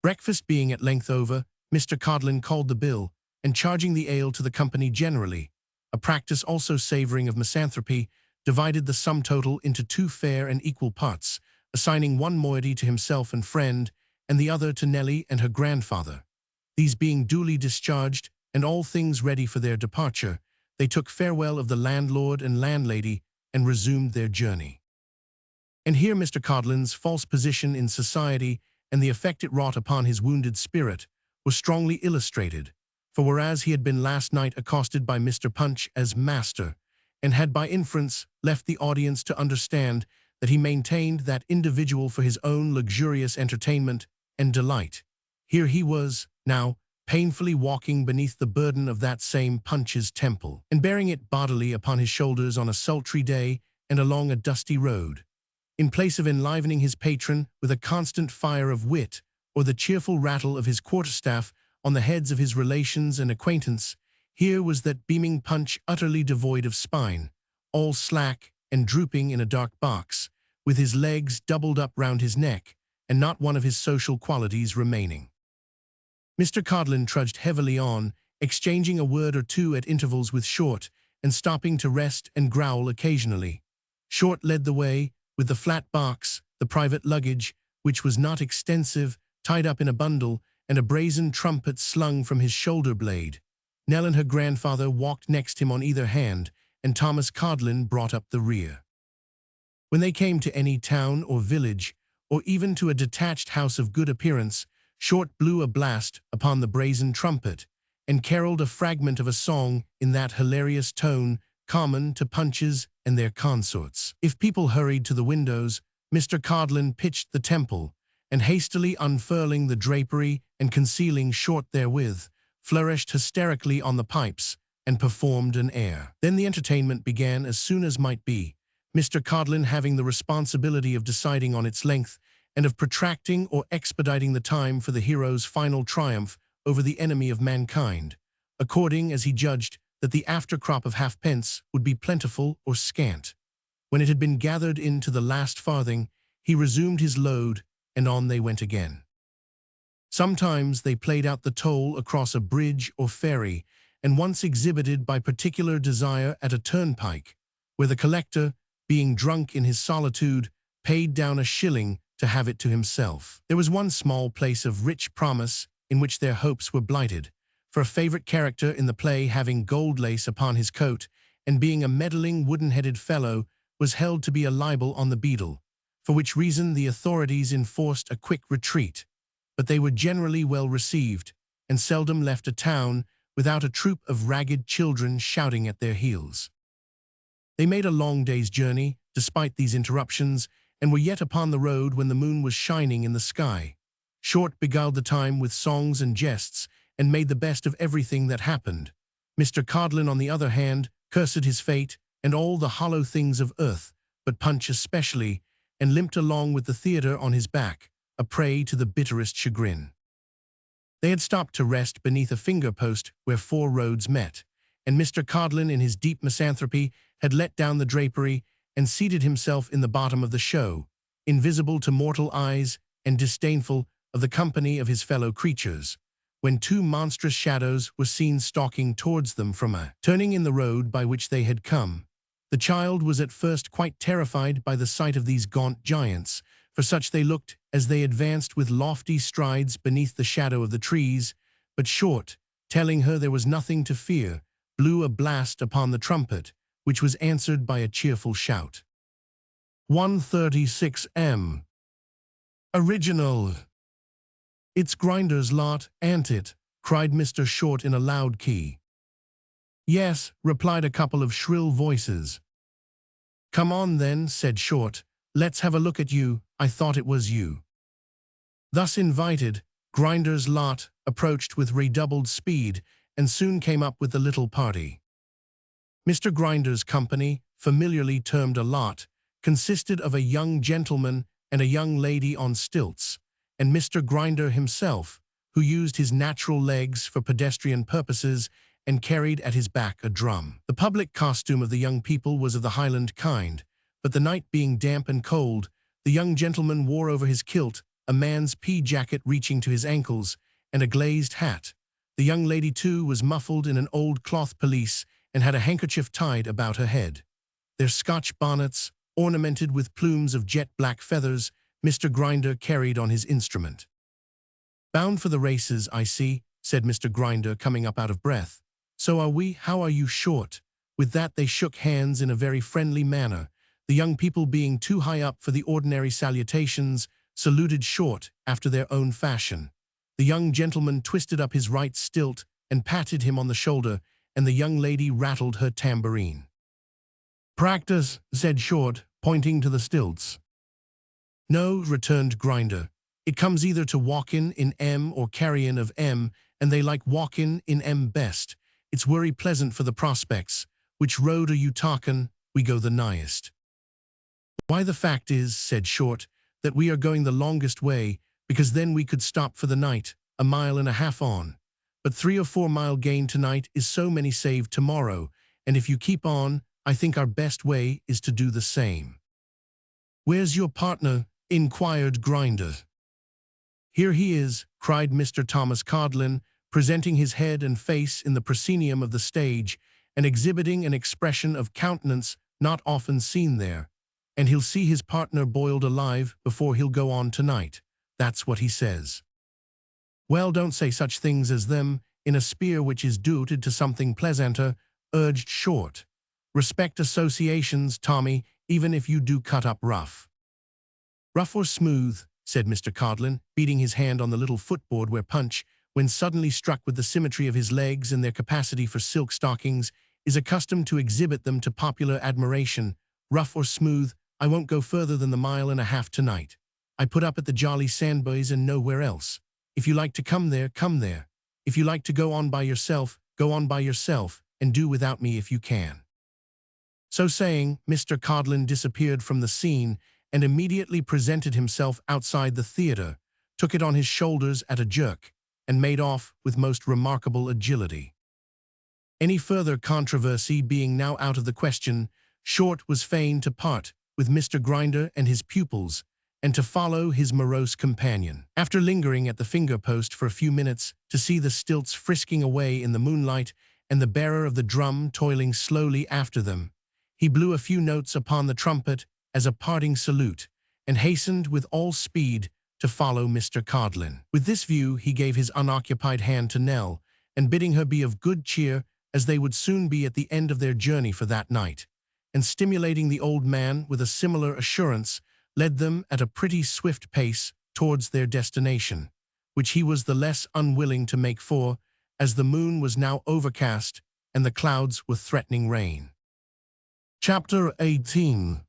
Breakfast being at length over, Mr. Codlin called the bill, and charging the ale to the company generally, a practice also savouring of misanthropy, divided the sum total into 2 fair and equal parts, assigning one moiety to himself and friend, and the other to Nelly and her grandfather. These being duly discharged, and all things ready for their departure, they took farewell of the landlord and landlady, and resumed their journey. And here Mr. Codlin's false position in society, and the effect it wrought upon his wounded spirit, was strongly illustrated, for whereas he had been last night accosted by Mr. Punch as master, and had by inference left the audience to understand that he maintained that individual for his own luxurious entertainment and delight, here he was, now, painfully walking beneath the burden of that same Punch's temple, and bearing it bodily upon his shoulders on a sultry day and along a dusty road. In place of enlivening his patron with a constant fire of wit, or the cheerful rattle of his quarterstaff on the heads of his relations and acquaintance, here was that beaming Punch utterly devoid of spine, all slack and drooping in a dark box, with his legs doubled up round his neck, and not one of his social qualities remaining. Mr. Codlin trudged heavily on, exchanging a word or two at intervals with Short, and stopping to rest and growl occasionally. Short led the way, with the flat box, the private luggage, which was not extensive, tied up in a bundle, and a brazen trumpet slung from his shoulder blade. Nell and her grandfather walked next him on either hand, and Thomas Codlin brought up the rear. When they came to any town or village, or even to a detached house of good appearance, Short blew a blast upon the brazen trumpet, and caroled a fragment of a song in that hilarious tone common to Punches and their consorts. If people hurried to the windows, Mr. Codlin pitched the temple, and hastily unfurling the drapery and concealing Short therewith, flourished hysterically on the pipes, and performed an air. Then the entertainment began as soon as might be, Mr. Codlin having the responsibility of deciding on its length, and of protracting or expediting the time for the hero's final triumph over the enemy of mankind, according as he judged that the after-crop of halfpence would be plentiful or scant. When it had been gathered in to the last farthing, he resumed his load, and on they went again. Sometimes they played out the toll across a bridge or ferry, and once exhibited by particular desire at a turnpike, where the collector, being drunk in his solitude, paid down a shilling to have it to himself. There was one small place of rich promise in which their hopes were blighted, for a favorite character in the play having gold lace upon his coat, and being a meddling wooden-headed fellow, was held to be a libel on the beadle, for which reason the authorities enforced a quick retreat, but they were generally well received, and seldom left a town without a troop of ragged children shouting at their heels. They made a long day's journey, despite these interruptions, and were yet upon the road when the moon was shining in the sky. Short beguiled the time with songs and jests, and made the best of everything that happened. Mr. Codlin, on the other hand, cursed his fate and all the hollow things of earth, but Punch especially, and limped along with the theatre on his back, a prey to the bitterest chagrin. They had stopped to rest beneath a finger-post where 4 roads met, and Mr. Codlin, in his deep misanthropy, had let down the drapery and seated himself in the bottom of the show, invisible to mortal eyes and disdainful of the company of his fellow creatures, when two monstrous shadows were seen stalking towards them from a turning in the road by which they had come. The child was at first quite terrified by the sight of these gaunt giants, for such they looked as they advanced with lofty strides beneath the shadow of the trees, but Short, telling her there was nothing to fear, blew a blast upon the trumpet, which was answered by a cheerful shout. 136M. Original. "It's Grinder's lot, ain't it?" cried Mr. Short in a loud key. "Yes," replied a couple of shrill voices. "Come on then," said Short. "Let's have a look at you. I thought it was you." Thus invited, Grinder's lot approached with redoubled speed and soon came up with the little party. Mr. Grinder's company, familiarly termed a lot, consisted of a young gentleman and a young lady on stilts, and Mr. Grinder himself, who used his natural legs for pedestrian purposes and carried at his back a drum. The public costume of the young people was of the Highland kind, but the night being damp and cold, the young gentleman wore over his kilt a man's pea jacket reaching to his ankles and a glazed hat. The young lady, too, was muffled in an old cloth pelisse and had a handkerchief tied about her head. Their Scotch bonnets, ornamented with plumes of jet-black feathers, Mr. Grinder carried on his instrument. "Bound for the races, I see," said Mr. Grinder, coming up out of breath. "So are we. How are you, Short?" With that they shook hands in a very friendly manner. The young people, being too high up for the ordinary salutations, saluted Short after their own fashion. The young gentleman twisted up his right stilt and patted him on the shoulder, and the young lady rattled her tambourine. "Practice," said Short, pointing to the stilts. "No," returned Grinder. "It comes either to walkin' in M or carryin' of M, and they like walkin' in M best. It's werry pleasant for the prospects. Which road are you talkin'? We go the nighest." "Why, the fact is," said Short, "that we are going the longest way, because then we could stop for the night, 1.5 miles on. But 3 or 4 mile gain tonight is so many saved tomorrow, and if you keep on, I think our best way is to do the same." "Where's your partner?" inquired Grinder. "Here he is," cried Mr. Thomas Codlin, presenting his head and face in the proscenium of the stage, and exhibiting an expression of countenance not often seen there. "And he'll see his partner boiled alive before he'll go on tonight. That's what he says." "Well, don't say such things as them in a spear which is dooted to something pleasanter," urged Short. "Respect associations, Tommy, even if you do cut up rough." "Rough or smooth," said Mr. Codlin, beating his hand on the little footboard where Punch, when suddenly struck with the symmetry of his legs and their capacity for silk stockings, is accustomed to exhibit them to popular admiration. "Rough or smooth, I won't go further than the 1.5 miles tonight. I put up at the Jolly Sandboys and nowhere else. If you like to come there, come there. If you like to go on by yourself, go on by yourself, and do without me if you can." So saying, Mr. Codlin disappeared from the scene and immediately presented himself outside the theater, took it on his shoulders at a jerk, and made off with most remarkable agility. Any further controversy being now out of the question, Short was fain to part with Mr. Grinder and his pupils, and to follow his morose companion. After lingering at the finger-post for a few minutes to see the stilts frisking away in the moonlight and the bearer of the drum toiling slowly after them, he blew a few notes upon the trumpet as a parting salute, and hastened with all speed to follow Mr. Codlin. With this view he gave his unoccupied hand to Nell, and bidding her be of good cheer, as they would soon be at the end of their journey for that night, and stimulating the old man with a similar assurance, led them at a pretty swift pace towards their destination, which he was the less unwilling to make for, as the moon was now overcast and the clouds were threatening rain. Chapter 18.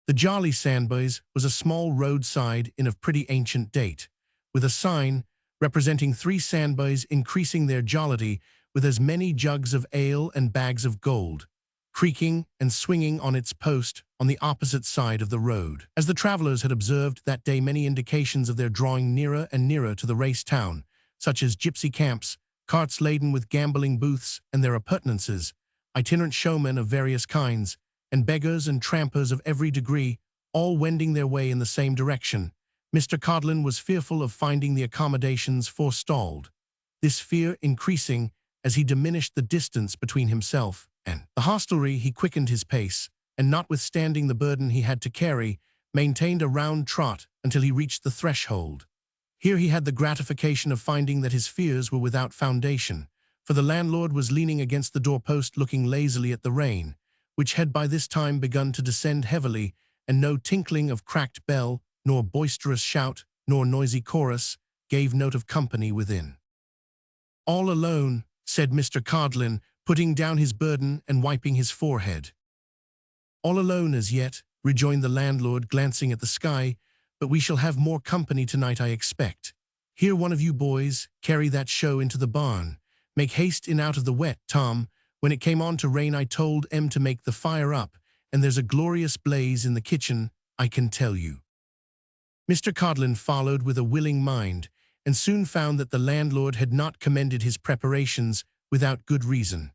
The Jolly Sandboys was a small roadside inn of pretty ancient date, with a sign representing 3 sandboys increasing their jollity with as many jugs of ale and bags of gold, creaking and swinging on its post on the opposite side of the road. As the travelers had observed that day many indications of their drawing nearer and nearer to the race town, such as gypsy camps, carts laden with gambling booths and their appurtenances, itinerant showmen of various kinds, and beggars and trampers of every degree, all wending their way in the same direction, Mr. Codlin was fearful of finding the accommodations forestalled. this fear increasing as he diminished the distance between himself and the hostelry. He quickened his pace, and notwithstanding the burden he had to carry, maintained a round trot until he reached the threshold. Here he had the gratification of finding that his fears were without foundation, for the landlord was leaning against the doorpost looking lazily at the rain, which had by this time begun to descend heavily, and no tinkling of cracked bell, nor boisterous shout, nor noisy chorus, gave note of company within. "All alone," said Mr. Codlin, putting down his burden and wiping his forehead. "All alone as yet," rejoined the landlord, glancing at the sky, "but we shall have more company tonight, I expect. Here, one of you boys, carry that show into the barn. Make haste in out of the wet, Tom. When it came on to rain, I told Em to make the fire up, and there's a glorious blaze in the kitchen, I can tell you." Mr. Codlin followed with a willing mind, and soon found that the landlord had not commended his preparations without good reason.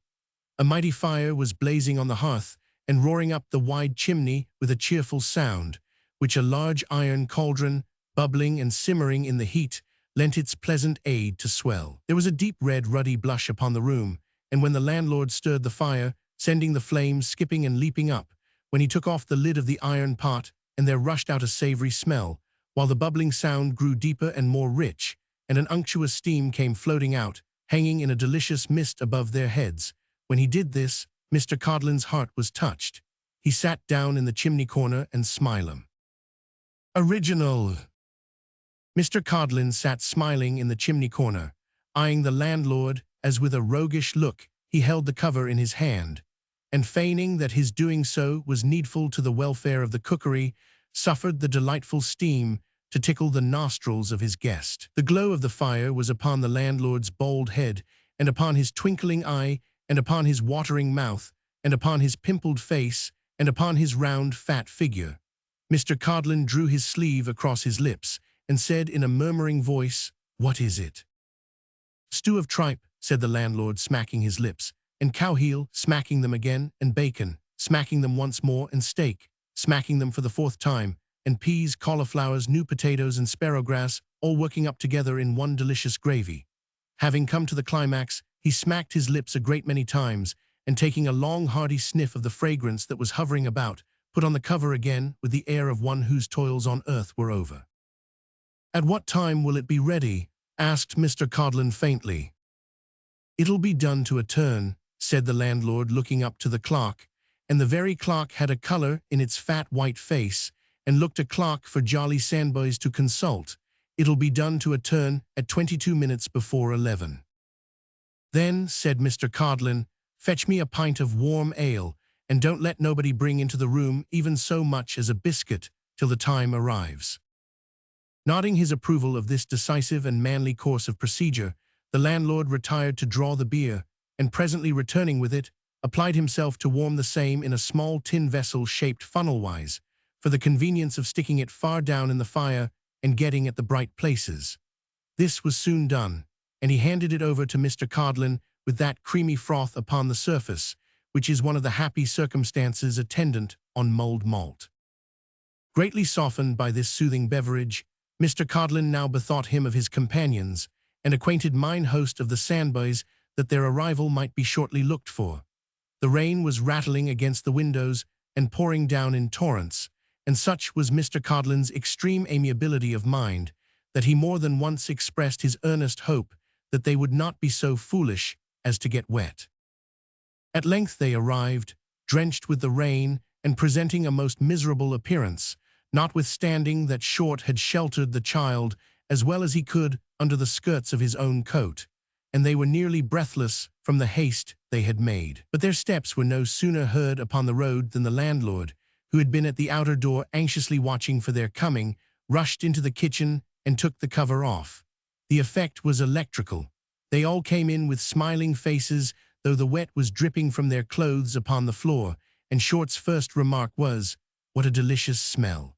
A mighty fire was blazing on the hearth and roaring up the wide chimney with a cheerful sound, which a large iron cauldron, bubbling and simmering in the heat, lent its pleasant aid to swell. There was a deep red ruddy blush upon the room, and when the landlord stirred the fire, sending the flames skipping and leaping up, when he took off the lid of the iron pot, and there rushed out a savory smell, while the bubbling sound grew deeper and more rich, and an unctuous steam came floating out, hanging in a delicious mist above their heads. When he did this, Mr. Codlin's heart was touched. He sat down in the chimney corner and smiled. Original. Mr. Codlin sat smiling in the chimney corner, eyeing the landlord as with a roguish look he held the cover in his hand, and feigning that his doing so was needful to the welfare of the cookery, suffered the delightful steam to tickle the nostrils of his guest. The glow of the fire was upon the landlord's bald head, and upon his twinkling eye, and upon his watering mouth, and upon his pimpled face, and upon his round, fat figure. Mr. Codlin drew his sleeve across his lips, and said in a murmuring voice, "What is it?" "Stew of tripe," said the landlord, smacking his lips, "and cowheel, smacking them again, and bacon, smacking them once more, and steak, smacking them for the fourth time, and peas, cauliflowers, new potatoes, and sparrowgrass, all working up together in one delicious gravy." Having come to the climax, he smacked his lips a great many times, and taking a long hearty sniff of the fragrance that was hovering about, put on the cover again with the air of one whose toils on earth were over. "At what time will it be ready?" asked Mr. Codlin faintly. "It'll be done to a turn," said the landlord, looking up to the clock, and the very clock had a color in its fat white face, and looked a clock for jolly Sandboys to consult. "It'll be done to a turn at 22 minutes before 11. "Then," said Mr. Codlin, "fetch me a pint of warm ale, and don't let nobody bring into the room even so much as a biscuit till the time arrives." Nodding his approval of this decisive and manly course of procedure, the landlord retired to draw the beer, and presently returning with it, applied himself to warm the same in a small tin vessel shaped funnel-wise, for the convenience of sticking it far down in the fire and getting at the bright places. This was soon done, and he handed it over to Mr. Codlin with that creamy froth upon the surface, which is one of the happy circumstances attendant on mulled malt. Greatly softened by this soothing beverage, Mr. Codlin now bethought him of his companions, and acquainted mine host of the Sandboys that their arrival might be shortly looked for. The rain was rattling against the windows and pouring down in torrents, and such was Mr. Codlin's extreme amiability of mind that he more than once expressed his earnest hope that they would not be so foolish as to get wet. At length they arrived, drenched with the rain and presenting a most miserable appearance, notwithstanding that Short had sheltered the child as well as he could under the skirts of his own coat, and they were nearly breathless from the haste they had made. But their steps were no sooner heard upon the road than the landlord, who had been at the outer door anxiously watching for their coming, rushed into the kitchen and took the cover off. The effect was electrical. They all came in with smiling faces, though the wet was dripping from their clothes upon the floor, and Short's first remark was, "What a delicious smell."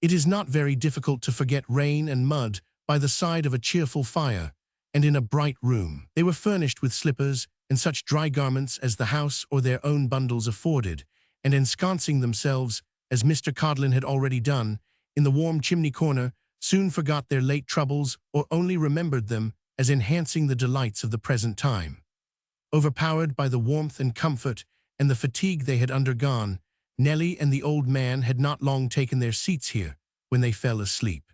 It is not very difficult to forget rain and mud by the side of a cheerful fire, and in a bright room. They were furnished with slippers and such dry garments as the house or their own bundles afforded, and ensconcing themselves, as Mr. Codlin had already done, in the warm chimney corner, soon forgot their late troubles or only remembered them as enhancing the delights of the present time. Overpowered by the warmth and comfort and the fatigue they had undergone, Nellie and the old man had not long taken their seats here when they fell asleep.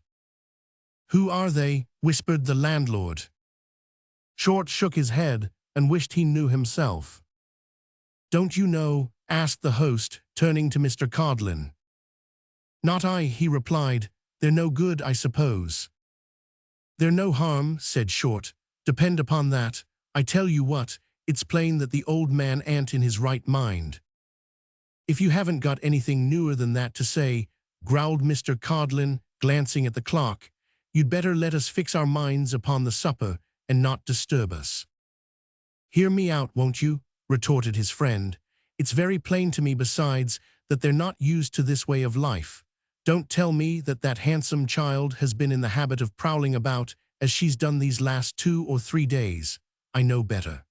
"Who are they?" whispered the landlord. Short shook his head and wished he knew himself. "Don't you know?" asked the host, turning to Mr. Codlin. "Not I," he replied. "They're no good, I suppose." "They're no harm," said Short. "Depend upon that. I tell you what, it's plain that the old man ain't in his right mind." "If you haven't got anything newer than that to say," growled Mr. Codlin, glancing at the clock, "you'd better let us fix our minds upon the supper and not disturb us." "Hear me out, won't you?" retorted his friend. "It's very plain to me, besides, that they're not used to this way of life. Don't tell me that that handsome child has been in the habit of prowling about as she's done these last 2 or 3 days. I know better."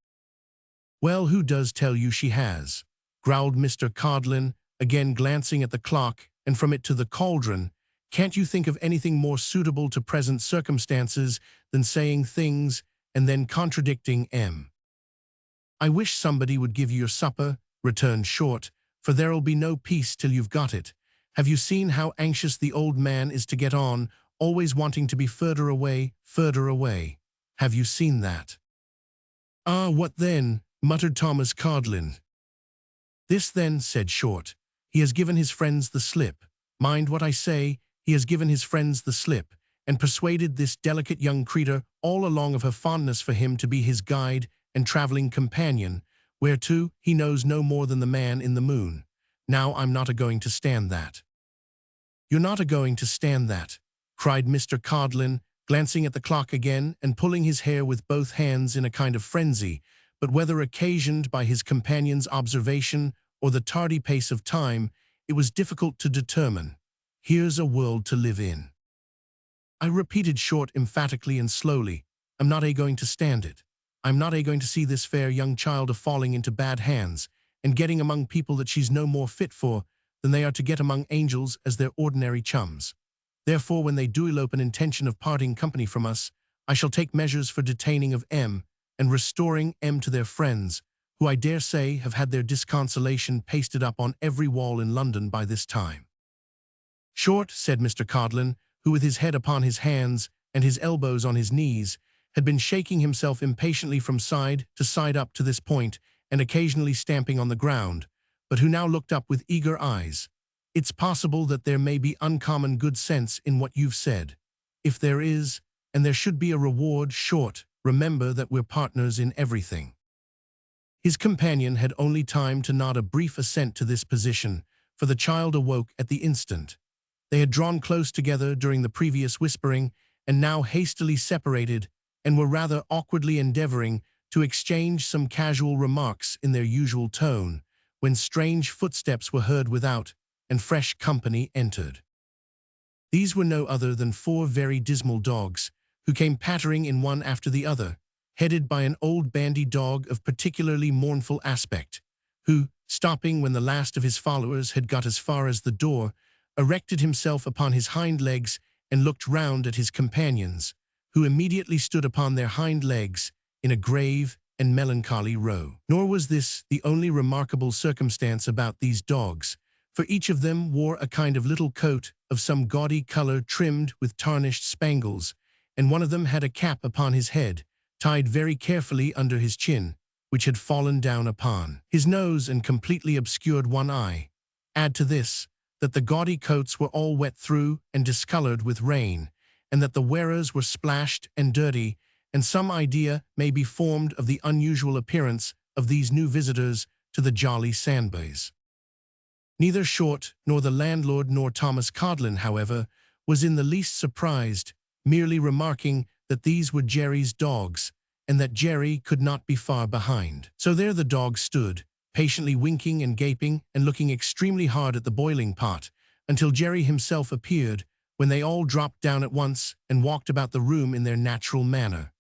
"Well, who does tell you she has?" growled Mr. Codlin, again glancing at the clock and from it to the cauldron. "Can't you think of anything more suitable to present circumstances than saying things and then contradicting 'em?" "I wish somebody would give you your supper," returned Short, "for there'll be no peace till you've got it. Have you seen how anxious the old man is to get on, always wanting to be further away, further away? Have you seen that?" "Ah, what then?" muttered Thomas Codlin. "This then," said Short. "He has given his friends the slip. Mind what I say, he has given his friends the slip, and persuaded this delicate young creature all along of her fondness for him to be his guide and traveling companion, whereto he knows no more than the man in the moon. Now I'm not a-going to stand that." "You're not a-going to stand that," cried Mr. Codlin, glancing at the clock again and pulling his hair with both hands in a kind of frenzy, but whether occasioned by his companion's observation or the tardy pace of time, it was difficult to determine. "Here's a world to live in." I repeated Short emphatically and slowly. "I'm not a-going to stand it. I'm not a-going to see this fair young child a-falling into bad hands, and getting among people that she's no more fit for than they are to get among angels as their ordinary chums. Therefore, when they do elope an intention of parting company from us, I shall take measures for detaining of M, and restoring M to their friends, who I dare say have had their disconsolation pasted up on every wall in London by this time." "Short," said Mr. Codlin, who with his head upon his hands and his elbows on his knees, had been shaking himself impatiently from side to side up to this point, and occasionally stamping on the ground, but who now looked up with eager eyes. "It's possible that there may be uncommon good sense in what you've said. If there is, and there should be a reward, Short, remember that we're partners in everything." His companion had only time to nod a brief assent to this position, for the child awoke at the instant. They had drawn close together during the previous whispering, and now hastily separated, and were rather awkwardly endeavoring to exchange some casual remarks in their usual tone, when strange footsteps were heard without, and fresh company entered. These were no other than 4 very dismal dogs, who came pattering in one after the other, headed by an old bandy dog of particularly mournful aspect, who, stopping when the last of his followers had got as far as the door, erected himself upon his hind legs and looked round at his companions, who immediately stood upon their hind legs in a grave and melancholy row. Nor was this the only remarkable circumstance about these dogs, for each of them wore a kind of little coat of some gaudy color trimmed with tarnished spangles, and one of them had a cap upon his head, tied very carefully under his chin, which had fallen down upon his nose and completely obscured one eye. Add to this, that the gaudy coats were all wet through and discolored with rain, and that the wearers were splashed and dirty, and some idea may be formed of the unusual appearance of these new visitors to the jolly sandbays. Neither Short nor the landlord nor Thomas Codlin, however, was in the least surprised, merely remarking that these were Jerry's dogs, and that Jerry could not be far behind. So there the dogs stood, patiently winking and gaping and looking extremely hard at the boiling pot, until Jerry himself appeared, when they all dropped down at once and walked about the room in their natural manner.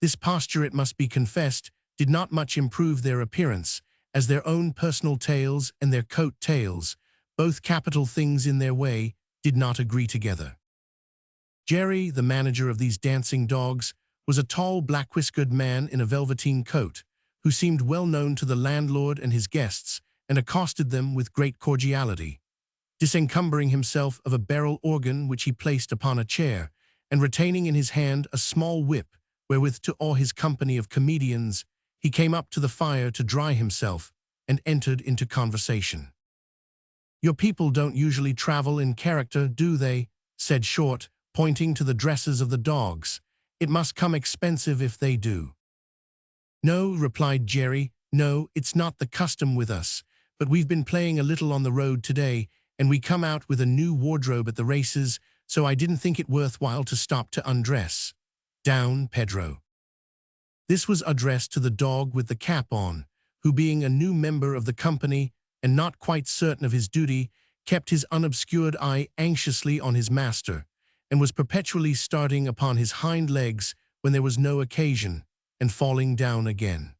This posture, it must be confessed, did not much improve their appearance, as their own personal tails and their coat tails, both capital things in their way, did not agree together. Jerry, the manager of these dancing dogs, was a tall, black-whiskered man in a velveteen coat, who seemed well known to the landlord and his guests, and accosted them with great cordiality. Disencumbering himself of a barrel organ which he placed upon a chair, and retaining in his hand a small whip, wherewith to awe his company of comedians, he came up to the fire to dry himself, and entered into conversation. "Your people don't usually travel in character, do they?" said Short, pointing to the dresses of the dogs. "It must come expensive if they do." "No," replied Jerry, "no, it's not the custom with us, but we've been playing a little on the road today, and we come out with a new wardrobe at the races, so I didn't think it worthwhile to stop to undress. Down, Pedro." This was addressed to the dog with the cap on, who, being a new member of the company and not quite certain of his duty, kept his unobscured eye anxiously on his master, and was perpetually starting upon his hind legs when there was no occasion, and falling down again.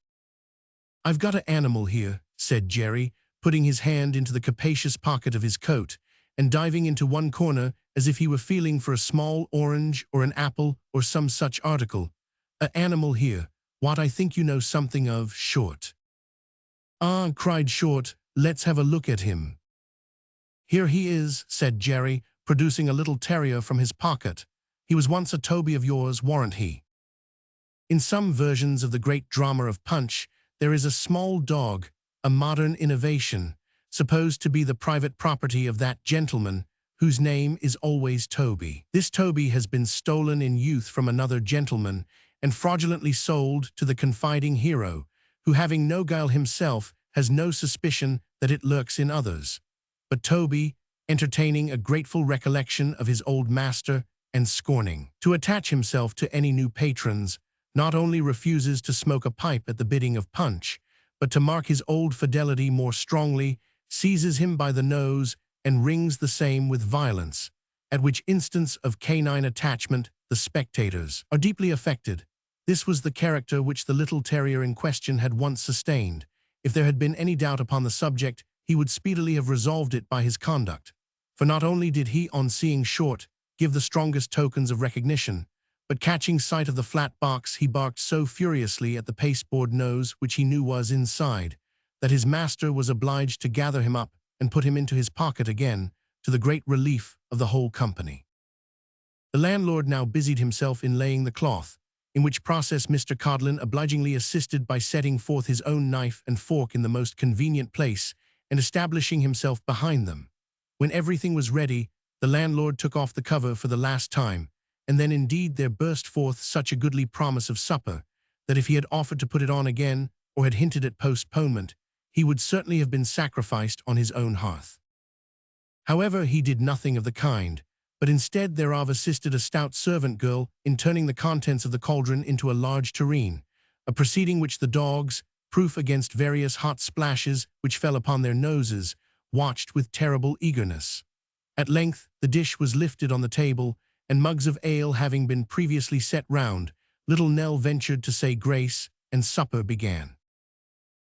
"I've got an animal here," said Jerry, putting his hand into the capacious pocket of his coat, and diving into one corner as if he were feeling for a small orange or an apple or some such article. "An animal here, what I think you know something of, Short." "Ah," cried Short, "let's have a look at him." "Here he is," said Jerry, producing a little terrier from his pocket. "He was once a Toby of yours, warn't he?" In some versions of the great drama of Punch, there is a small dog, a modern innovation, supposed to be the private property of that gentleman, whose name is always Toby. This Toby has been stolen in youth from another gentleman and fraudulently sold to the confiding hero, who, having no guile himself, has no suspicion that it lurks in others. But Toby, entertaining a grateful recollection of his old master and scorning to attach himself to any new patrons, not only refuses to smoke a pipe at the bidding of Punch, but to mark his old fidelity more strongly, seizes him by the nose and wrings the same with violence, at which instance of canine attachment the spectators are deeply affected. This was the character which the little terrier in question had once sustained. If there had been any doubt upon the subject, he would speedily have resolved it by his conduct. For not only did he, on seeing Short, give the strongest tokens of recognition, but catching sight of the flat box, he barked so furiously at the pasteboard nose which he knew was inside, that his master was obliged to gather him up and put him into his pocket again, to the great relief of the whole company. The landlord now busied himself in laying the cloth, in which process Mr. Codlin obligingly assisted by setting forth his own knife and fork in the most convenient place and establishing himself behind them. When everything was ready, the landlord took off the cover for the last time, and then indeed there burst forth such a goodly promise of supper, that if he had offered to put it on again, or had hinted at postponement, he would certainly have been sacrificed on his own hearth. However, he did nothing of the kind, but instead thereof assisted a stout servant girl in turning the contents of the cauldron into a large tureen, a proceeding which the dogs, proof against various hot splashes which fell upon their noses, watched with terrible eagerness. At length the dish was lifted on the table, and mugs of ale having been previously set round, little Nell ventured to say grace, and supper began.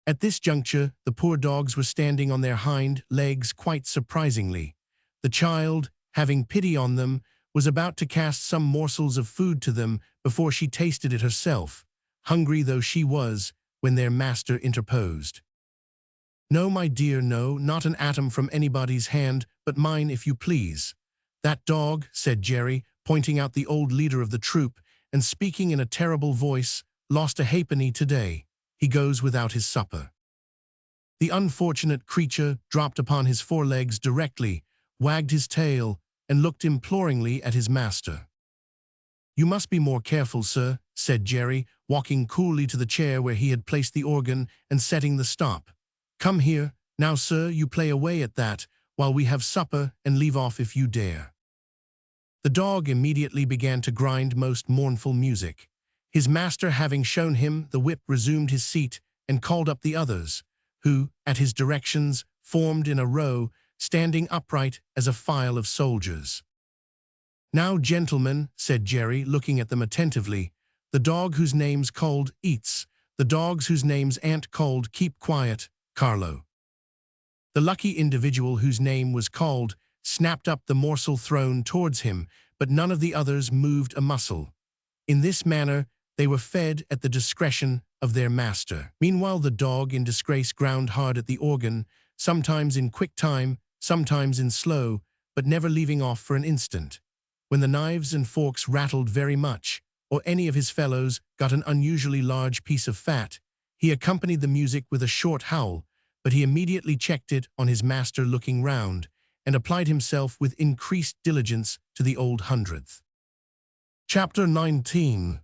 At this juncture the poor dogs were standing on their hind legs quite surprisingly. The child, having pity on them, was about to cast some morsels of food to them before she tasted it herself, hungry though she was, when their master interposed. "No, my dear, no, not an atom from anybody's hand but mine, if you please. That dog," said Jerry, pointing out the old leader of the troop, and speaking in a terrible voice, "lost a halfpenny today. He goes without his supper." The unfortunate creature dropped upon his forelegs directly, wagged his tail, and looked imploringly at his master. "You must be more careful, sir," said Jerry, walking coolly to the chair where he had placed the organ and setting the stop. "Come here, now, sir, you play away at that, while we have supper, and leave off if you dare." The dog immediately began to grind most mournful music. His master having shown him the whip, resumed his seat and called up the others, who, at his directions, formed in a row, standing upright as a file of soldiers. "Now, gentlemen," said Jerry, looking at them attentively, "the dog whose name's called eats, the dogs whose names ain't called keep quiet, Carlo." The lucky individual whose name was called snapped up the morsel thrown towards him, but none of the others moved a muscle. In this manner They were fed at the discretion of their master. Meanwhile, the dog in disgrace ground hard at the organ, sometimes in quick time, sometimes in slow, but never leaving off for an instant. When the knives and forks rattled very much, or any of his fellows got an unusually large piece of fat, he accompanied the music with a short howl, but he immediately checked it on his master looking round, and applied himself with increased diligence to the old hundredth. Chapter 19.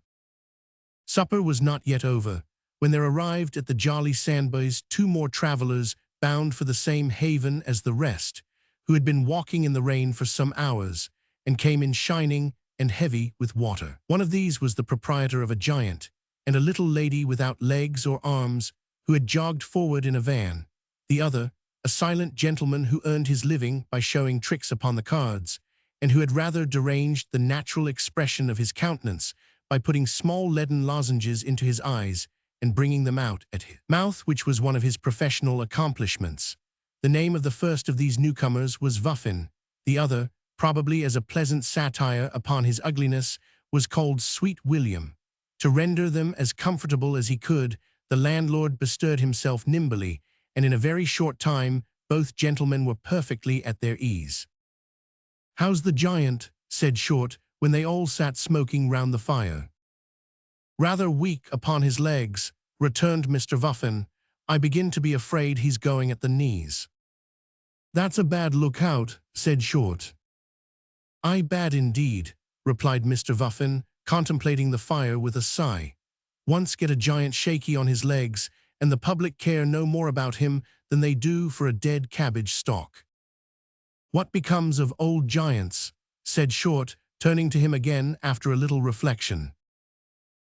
Supper was not yet over, when there arrived at the jolly sandboys 2 more travellers bound for the same haven as the rest, who had been walking in the rain for some hours, and came in shining and heavy with water. One of these was the proprietor of a giant, and a little lady without legs or arms, who had jogged forward in a van. The other, a silent gentleman who earned his living by showing tricks upon the cards, and who had rather deranged the natural expression of his countenance by putting small leaden lozenges into his eyes and bringing them out at his mouth, which was one of his professional accomplishments. The name of the first of these newcomers was Vuffin. The other, probably as a pleasant satire upon his ugliness, was called Sweet William. To render them as comfortable as he could, the landlord bestirred himself nimbly, and in a very short time both gentlemen were perfectly at their ease. "How's the giant?" said Short, when they all sat smoking round the fire. "Rather weak upon his legs," returned Mr. Vuffin. "I begin to be afraid he's going at the knees." "That's a bad lookout," said Short. "Aye, bad indeed," replied Mr. Vuffin, contemplating the fire with a sigh. "Once get a giant shaky on his legs, and the public care no more about him than they do for a dead cabbage stalk." "What becomes of old giants?" said Short, turning to him again after a little reflection.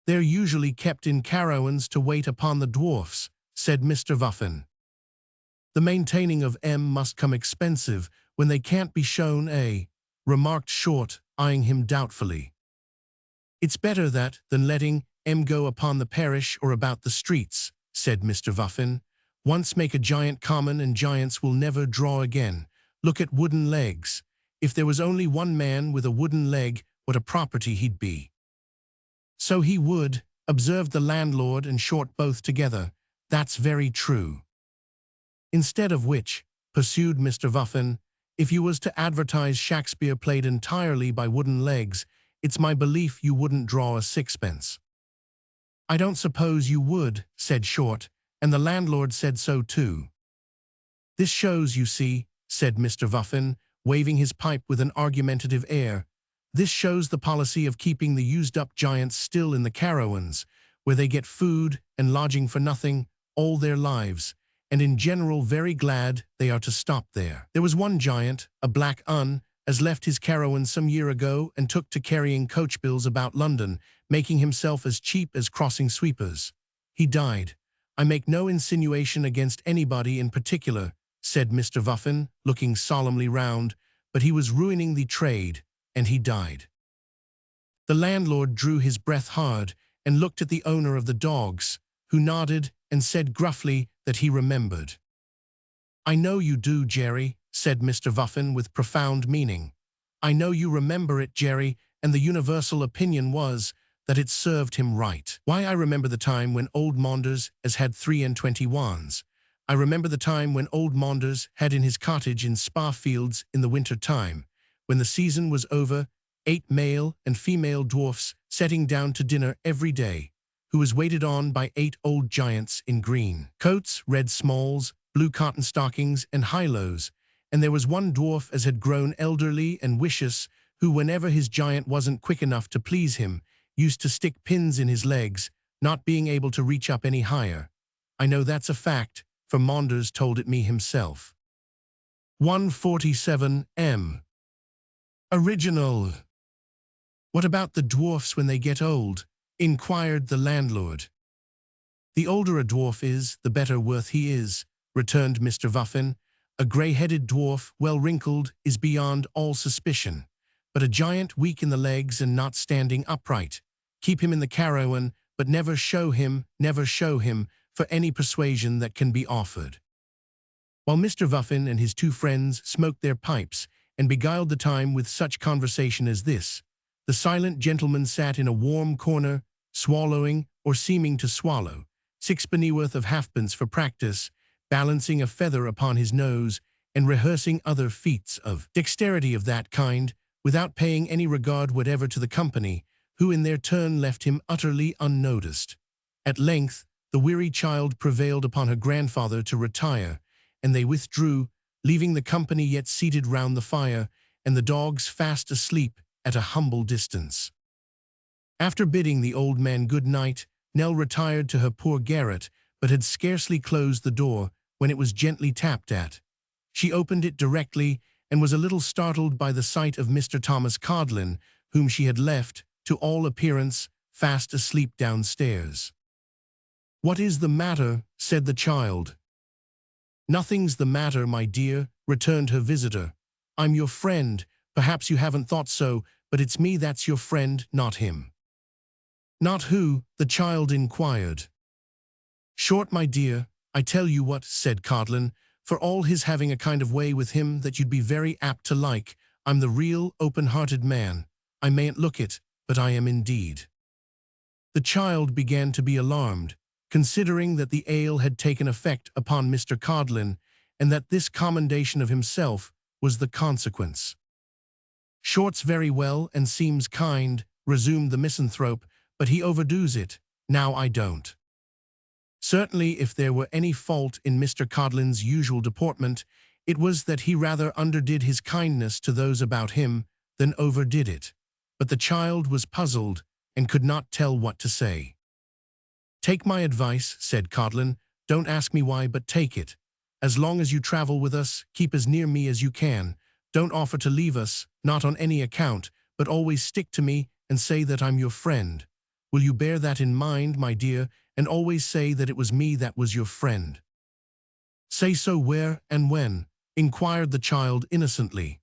"They're usually kept in caravans to wait upon the dwarfs," said Mr. Vuffin. "The maintaining of 'em must come expensive when they can't be shown, remarked Short, eyeing him doubtfully. "It's better that than letting 'em go upon the parish or about the streets," said Mr. Vuffin. "Once make a giant common and giants will never draw again. Look at wooden legs. If there was only one man with a wooden leg, what a property he'd be." "So he would," observed the landlord and Short both together. "That's very true." "Instead of which," pursued Mr. Vuffin, "if you was to advertise Shakespeare played entirely by wooden legs, it's my belief you wouldn't draw a sixpence." "I don't suppose you would," said Short, and the landlord said so too. "This shows, you see," said Mr. Vuffin, waving his pipe with an argumentative air, "this shows the policy of keeping the used-up giants still in the caravans, where they get food and lodging for nothing all their lives, and in general very glad they are to stop there. There was one giant, a black un, as left his caravan some year ago and took to carrying coach bills about London, making himself as cheap as crossing sweepers. He died. I make no insinuation against anybody in particular," said Mr. Vuffin, looking solemnly round, "but he was ruining the trade, and he died." The landlord drew his breath hard and looked at the owner of the dogs, who nodded and said gruffly that he remembered. "I know you do, Jerry," said Mr. Vuffin with profound meaning. "I know you remember it, Jerry, and the universal opinion was that it served him right. Why, I remember the time when old Maunders as had 23 wands. I remember the time when old Maunders had in his cottage in Spa Fields in the winter time, when the season was over, 8 male and female dwarfs setting down to dinner every day, who was waited on by 8 old giants in green coats, red smalls, blue cotton stockings, and high-lows, and there was one dwarf as had grown elderly and vicious, who, whenever his giant wasn't quick enough to please him, used to stick pins in his legs, not being able to reach up any higher. I know that's a fact, for Maunders told it me himself. 147 M. Original. "What about the dwarfs when they get old?" inquired the landlord. "The older a dwarf is, the better worth he is," returned Mr. Vuffin. "A grey-headed dwarf, well wrinkled, is beyond all suspicion. But a giant weak in the legs and not standing upright, keep him in the caravan, but never show him, for any persuasion that can be offered." While Mr. Vuffin and his 2 friends smoked their pipes and beguiled the time with such conversation as this, the silent gentleman sat in a warm corner, swallowing or seeming to swallow, 6 pennyworth of halfpence for practice, balancing a feather upon his nose, and rehearsing other feats of dexterity of that kind, without paying any regard whatever to the company, who in their turn left him utterly unnoticed. At length, the weary child prevailed upon her grandfather to retire, and they withdrew, leaving the company yet seated round the fire, and the dogs fast asleep at a humble distance. After bidding the old man good night, Nell retired to her poor garret, but had scarcely closed the door when it was gently tapped at. She opened it directly, and was a little startled by the sight of Mr. Thomas Codlin, whom she had left, to all appearance, fast asleep downstairs. "What is the matter?" said the child. "Nothing's the matter, my dear," returned her visitor. "I'm your friend. Perhaps you haven't thought so, but it's me that's your friend, not him." "Not who?" the child inquired. "Short, my dear. I tell you what," said Codlin, "for all his having a kind of way with him that you'd be very apt to like, I'm the real, open-hearted man. I mayn't look it, but I am indeed." The child began to be alarmed, considering that the ale had taken effect upon Mr. Codlin, and that this commendation of himself was the consequence. "Short's very well and seems kind," resumed the misanthrope, "but he overdoes it. Now I don't. Certainly, if there were any fault in Mr. Codlin's usual deportment, it was that he rather underdid his kindness to those about him than overdid it." But the child was puzzled and could not tell what to say. "Take my advice," said Codlin. "Don't ask me why, but take it. As long as you travel with us, keep as near me as you can. Don't offer to leave us, not on any account, but always stick to me and say that I'm your friend. Will you bear that in mind, my dear, and always say that it was me that was your friend?" "Say so where and when?" inquired the child innocently.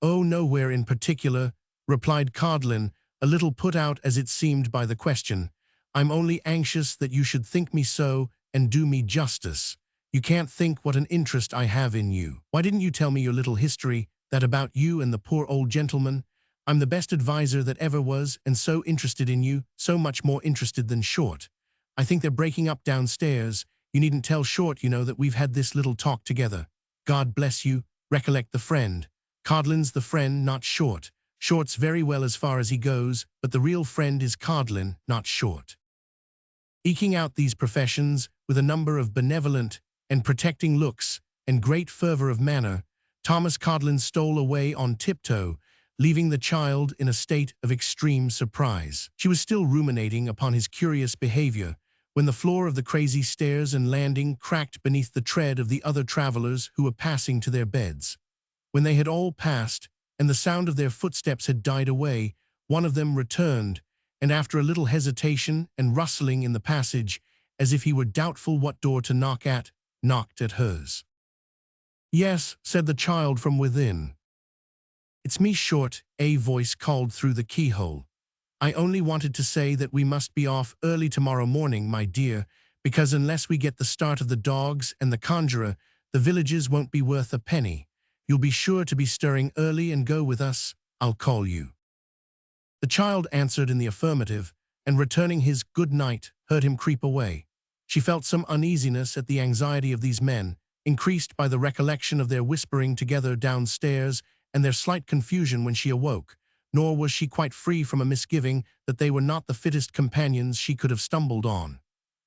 "Oh, nowhere in particular," replied Codlin, a little put out as it seemed by the question. "I'm only anxious that you should think me so and do me justice. You can't think what an interest I have in you. Why didn't you tell me your little history, that about you and the poor old gentleman? I'm the best adviser that ever was, and so interested in you, so much more interested than Short. I think they're breaking up downstairs. You needn't tell Short, you know, that we've had this little talk together. God bless you. Recollect the friend. Codlin's the friend, not Short. Short's very well as far as he goes, but the real friend is Codlin, not Short." Eking out these professions with a number of benevolent and protecting looks and great fervor of manner, Thomas Codlin stole away on tiptoe, leaving the child in a state of extreme surprise. She was still ruminating upon his curious behavior when the floor of the crazy stairs and landing cracked beneath the tread of the other travelers who were passing to their beds. When they had all passed, and the sound of their footsteps had died away, one of them returned, and after a little hesitation and rustling in the passage, as if he were doubtful what door to knock at, knocked at hers. "Yes," said the child from within. "It's me, Short," a voice called through the keyhole. "I only wanted to say that we must be off early tomorrow morning, my dear, because unless we get the start of the dogs and the conjurer, the villages won't be worth a penny. You'll be sure to be stirring early and go with us. I'll call you." The child answered in the affirmative, and returning his good night, heard him creep away. She felt some uneasiness at the anxiety of these men, increased by the recollection of their whispering together downstairs and their slight confusion when she awoke, nor was she quite free from a misgiving that they were not the fittest companions she could have stumbled on.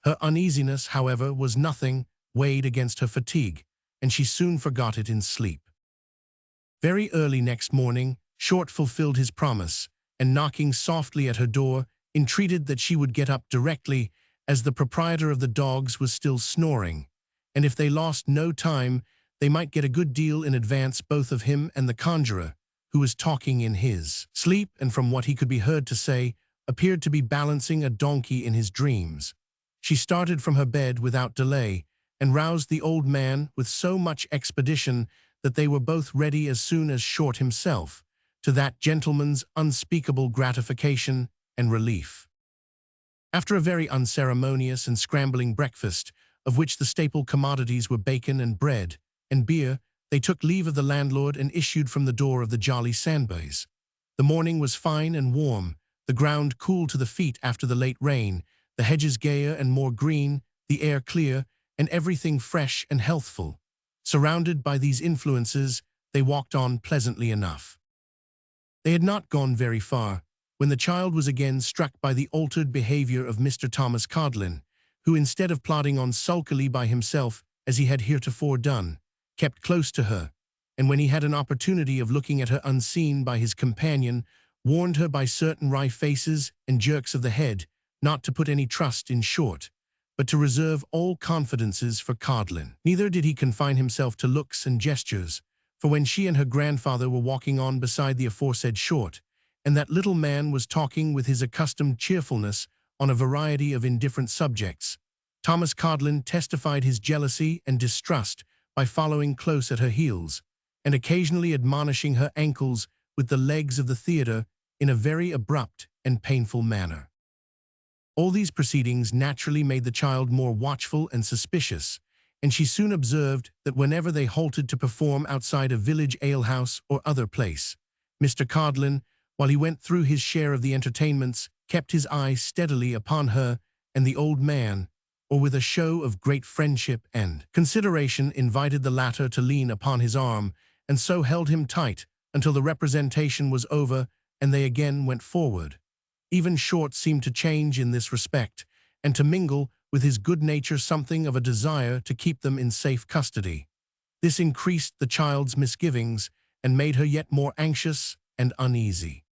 Her uneasiness, however, was nothing weighed against her fatigue, and she soon forgot it in sleep. Very early next morning, Short fulfilled his promise, and knocking softly at her door, entreated that she would get up directly, as the proprietor of the dogs was still snoring, and if they lost no time, they might get a good deal in advance both of him and the conjurer, who was talking in his sleep and, from what he could be heard to say, appeared to be balancing a donkey in his dreams. She started from her bed without delay, and roused the old man with so much expedition that they were both ready as soon as Short himself, to that gentleman's unspeakable gratification and relief. After a very unceremonious and scrambling breakfast, of which the staple commodities were bacon and bread and beer, they took leave of the landlord and issued from the door of the Jolly Sandboys. The morning was fine and warm, the ground cool to the feet after the late rain, the hedges gayer and more green, the air clear, and everything fresh and healthful. Surrounded by these influences, they walked on pleasantly enough. They had not gone very far, when the child was again struck by the altered behavior of Mr. Thomas Codlin, who, instead of plodding on sulkily by himself as he had heretofore done, kept close to her, and when he had an opportunity of looking at her unseen by his companion, warned her by certain wry faces and jerks of the head not to put any trust in short, but to reserve all confidences for Codlin. Neither did he confine himself to looks and gestures, for when she and her grandfather were walking on beside the aforesaid short, and that little man was talking with his accustomed cheerfulness on a variety of indifferent subjects, Thomas Codlin testified his jealousy and distrust by following close at her heels, and occasionally admonishing her ankles with the legs of the theatre in a very abrupt and painful manner. All these proceedings naturally made the child more watchful and suspicious, and she soon observed that whenever they halted to perform outside a village alehouse or other place, Mr. Codlin, while he went through his share of the entertainments, kept his eye steadily upon her and the old man, or with a show of great friendship and consideration invited the latter to lean upon his arm, and so held him tight until the representation was over and they again went forward. Even Short seemed to change in this respect, and to mingle with his good nature something of a desire to keep them in safe custody. This increased the child's misgivings and made her yet more anxious and uneasy.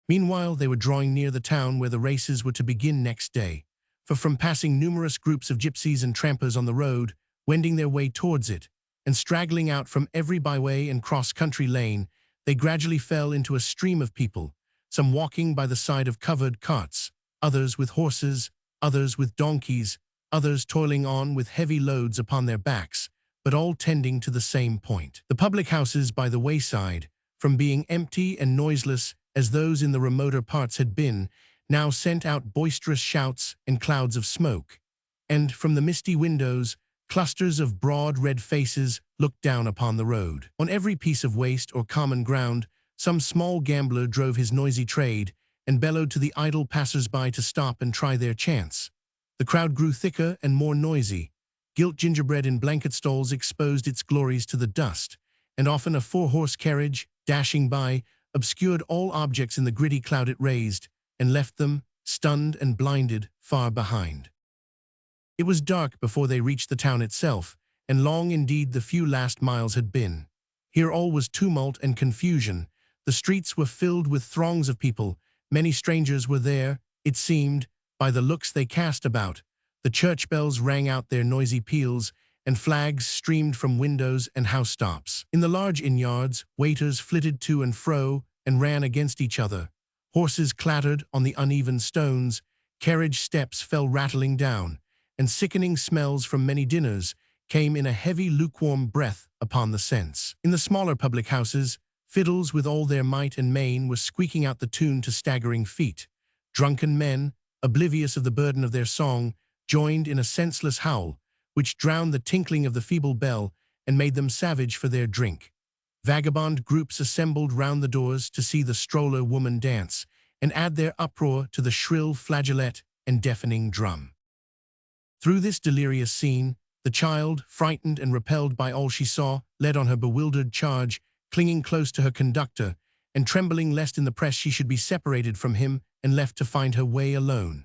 Meanwhile, they were drawing near the town where the races were to begin next day, for from passing numerous groups of gypsies and trampers on the road, wending their way towards it, and straggling out from every byway and cross-country lane, they gradually fell into a stream of people, some walking by the side of covered carts, others with horses, others with donkeys, others toiling on with heavy loads upon their backs, but all tending to the same point. The public houses by the wayside, from being empty and noiseless as those in the remoter parts had been, now sent out boisterous shouts and clouds of smoke, and from the misty windows, clusters of broad red faces looked down upon the road. On every piece of waste or common ground, some small gambler drove his noisy trade and bellowed to the idle passers-by to stop and try their chance. The crowd grew thicker and more noisy. Gilt gingerbread in blanket stalls exposed its glories to the dust, and often a four-horse carriage, dashing by, obscured all objects in the gritty cloud it raised, and left them, stunned and blinded, far behind. It was dark before they reached the town itself, and long indeed the few last miles had been. Here all was tumult and confusion. The streets were filled with throngs of people. Many strangers were there, it seemed, by the looks they cast about. The church bells rang out their noisy peals, and flags streamed from windows and housetops. In the large inn-yards, waiters flitted to and fro and ran against each other. Horses clattered on the uneven stones, carriage steps fell rattling down, and sickening smells from many dinners came in a heavy lukewarm breath upon the sense. In the smaller public houses, fiddles with all their might and main were squeaking out the tune to staggering feet. Drunken men, oblivious of the burden of their song, joined in a senseless howl, which drowned the tinkling of the feeble bell and made them savage for their drink. Vagabond groups assembled round the doors to see the stroller woman dance and add their uproar to the shrill flageolet and deafening drum. Through this delirious scene, the child, frightened and repelled by all she saw, led on her bewildered charge, clinging close to her conductor, and trembling lest in the press she should be separated from him and left to find her way alone.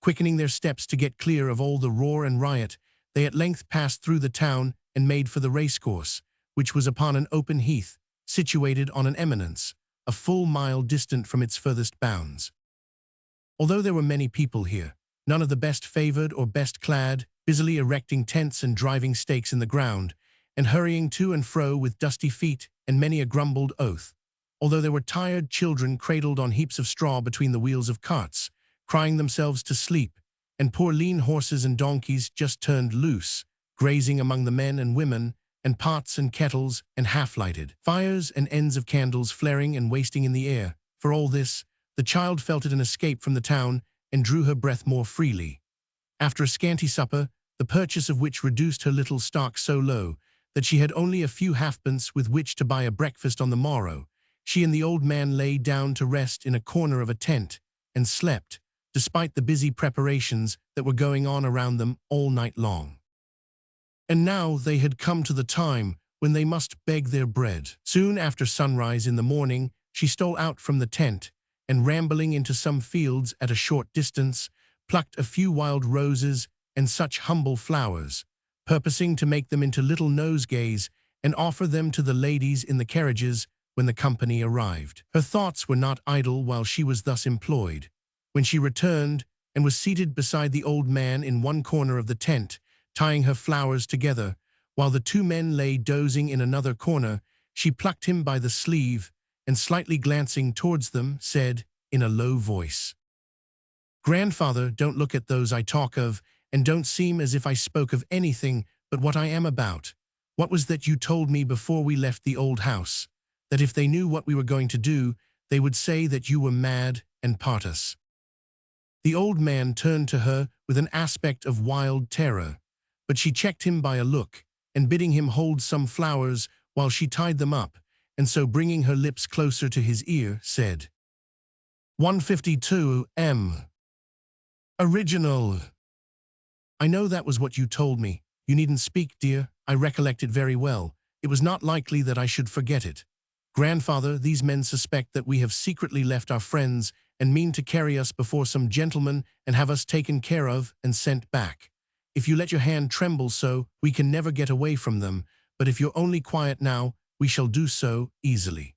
Quickening their steps to get clear of all the roar and riot, they at length passed through the town and made for the racecourse, which was upon an open heath, situated on an eminence, a full mile distant from its furthest bounds. Although there were many people here, none of the best favored or best clad, busily erecting tents and driving stakes in the ground, and hurrying to and fro with dusty feet and many a grumbled oath, although there were tired children cradled on heaps of straw between the wheels of carts, crying themselves to sleep, and poor lean horses and donkeys just turned loose, grazing among the men and women, and pots and kettles and half-lighted fires and ends of candles flaring and wasting in the air. For all this, the child felt it an escape from the town and drew her breath more freely. After a scanty supper, the purchase of which reduced her little stock so low that she had only a few halfpence with which to buy a breakfast on the morrow, She and the old man lay down to rest in a corner of a tent and slept, despite the busy preparations that were going on around them all night long. And now they had come to the time when they must beg their bread. Soon after sunrise in the morning, she stole out from the tent, and rambling into some fields at a short distance, plucked a few wild roses and such humble flowers, purposing to make them into little nosegays and offer them to the ladies in the carriages when the company arrived. Her thoughts were not idle while she was thus employed. When she returned and was seated beside the old man in one corner of the tent, tying her flowers together, while the two men lay dozing in another corner, she plucked him by the sleeve and, slightly glancing towards them, said in a low voice, "Grandfather, don't look at those I talk of, and don't seem as if I spoke of anything but what I am about. What was that you told me before we left the old house? That if they knew what we were going to do, they would say that you were mad and part us." The old man turned to her with an aspect of wild terror, but she checked him by a look, and bidding him hold some flowers while she tied them up, and so bringing her lips closer to his ear, said, 152 M. Original. "I know that was what you told me. You needn't speak, dear. I recollect it very well. It was not likely that I should forget it. Grandfather, these men suspect that we have secretly left our friends and mean to carry us before some gentleman and have us taken care of and sent back. If you let your hand tremble so, we can never get away from them, but if you're only quiet now, we shall do so easily."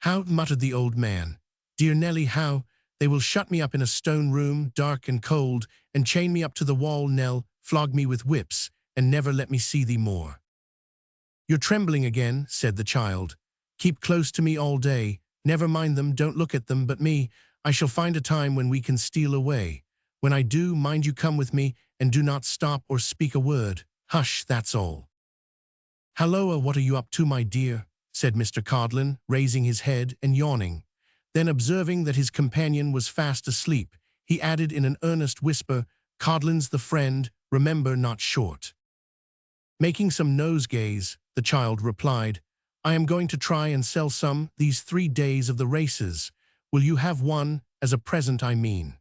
"How?" muttered the old man. "Dear Nellie, how? They will shut me up in a stone room, dark and cold, and chain me up to the wall, Nell, flog me with whips, and never let me see thee more." "You're trembling again," said the child. "Keep close to me all day. Never mind them, don't look at them, but me. I shall find a time when we can steal away. When I do, mind you come with me, and do not stop or speak a word. Hush, that's all." "Halloa, what are you up to, my dear?" said Mr. Codlin, raising his head and yawning. Then, observing that his companion was fast asleep, he added in an earnest whisper, "Codlin's the friend, remember, not short." Making some nosegays, the child replied, "I am going to try and sell some these 3 days of the races. Will you have one, as a present, I mean?"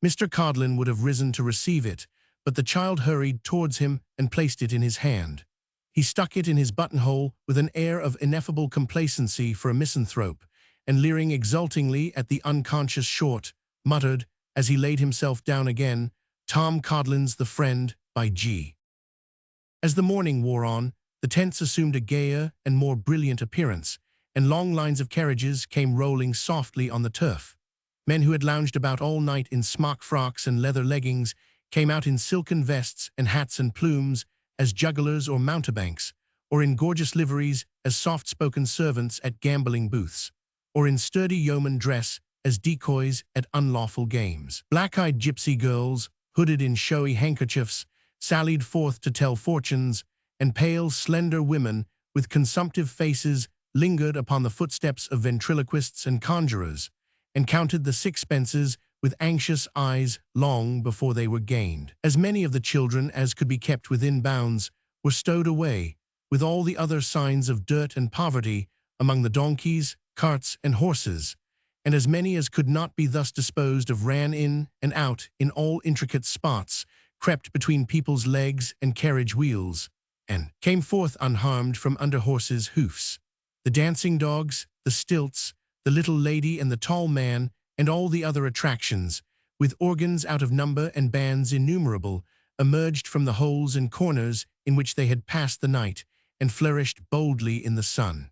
Mr. Codlin would have risen to receive it, but the child hurried towards him and placed it in his hand. He stuck it in his buttonhole with an air of ineffable complacency for a misanthrope, and leering exultingly at the unconscious Short, muttered, as he laid himself down again, "Tom Codlin's the friend, by G." As the morning wore on, the tents assumed a gayer and more brilliant appearance, and long lines of carriages came rolling softly on the turf. Men who had lounged about all night in smock frocks and leather leggings came out in silken vests and hats and plumes as jugglers or mountebanks, or in gorgeous liveries as soft-spoken servants at gambling booths, or in sturdy yeoman dress as decoys at unlawful games. Black-eyed gypsy girls, hooded in showy handkerchiefs, sallied forth to tell fortunes, and pale, slender women with consumptive faces lingered upon the footsteps of ventriloquists and conjurers, and counted the sixpences with anxious eyes long before they were gained. As many of the children as could be kept within bounds were stowed away, with all the other signs of dirt and poverty, among the donkeys, carts, and horses, and as many as could not be thus disposed of ran in and out in all intricate spots, crept between people's legs and carriage wheels, and came forth unharmed from under horses' hoofs. The dancing dogs, the stilts, the little lady and the tall man, and all the other attractions, with organs out of number and bands innumerable, emerged from the holes and corners in which they had passed the night, and flourished boldly in the sun.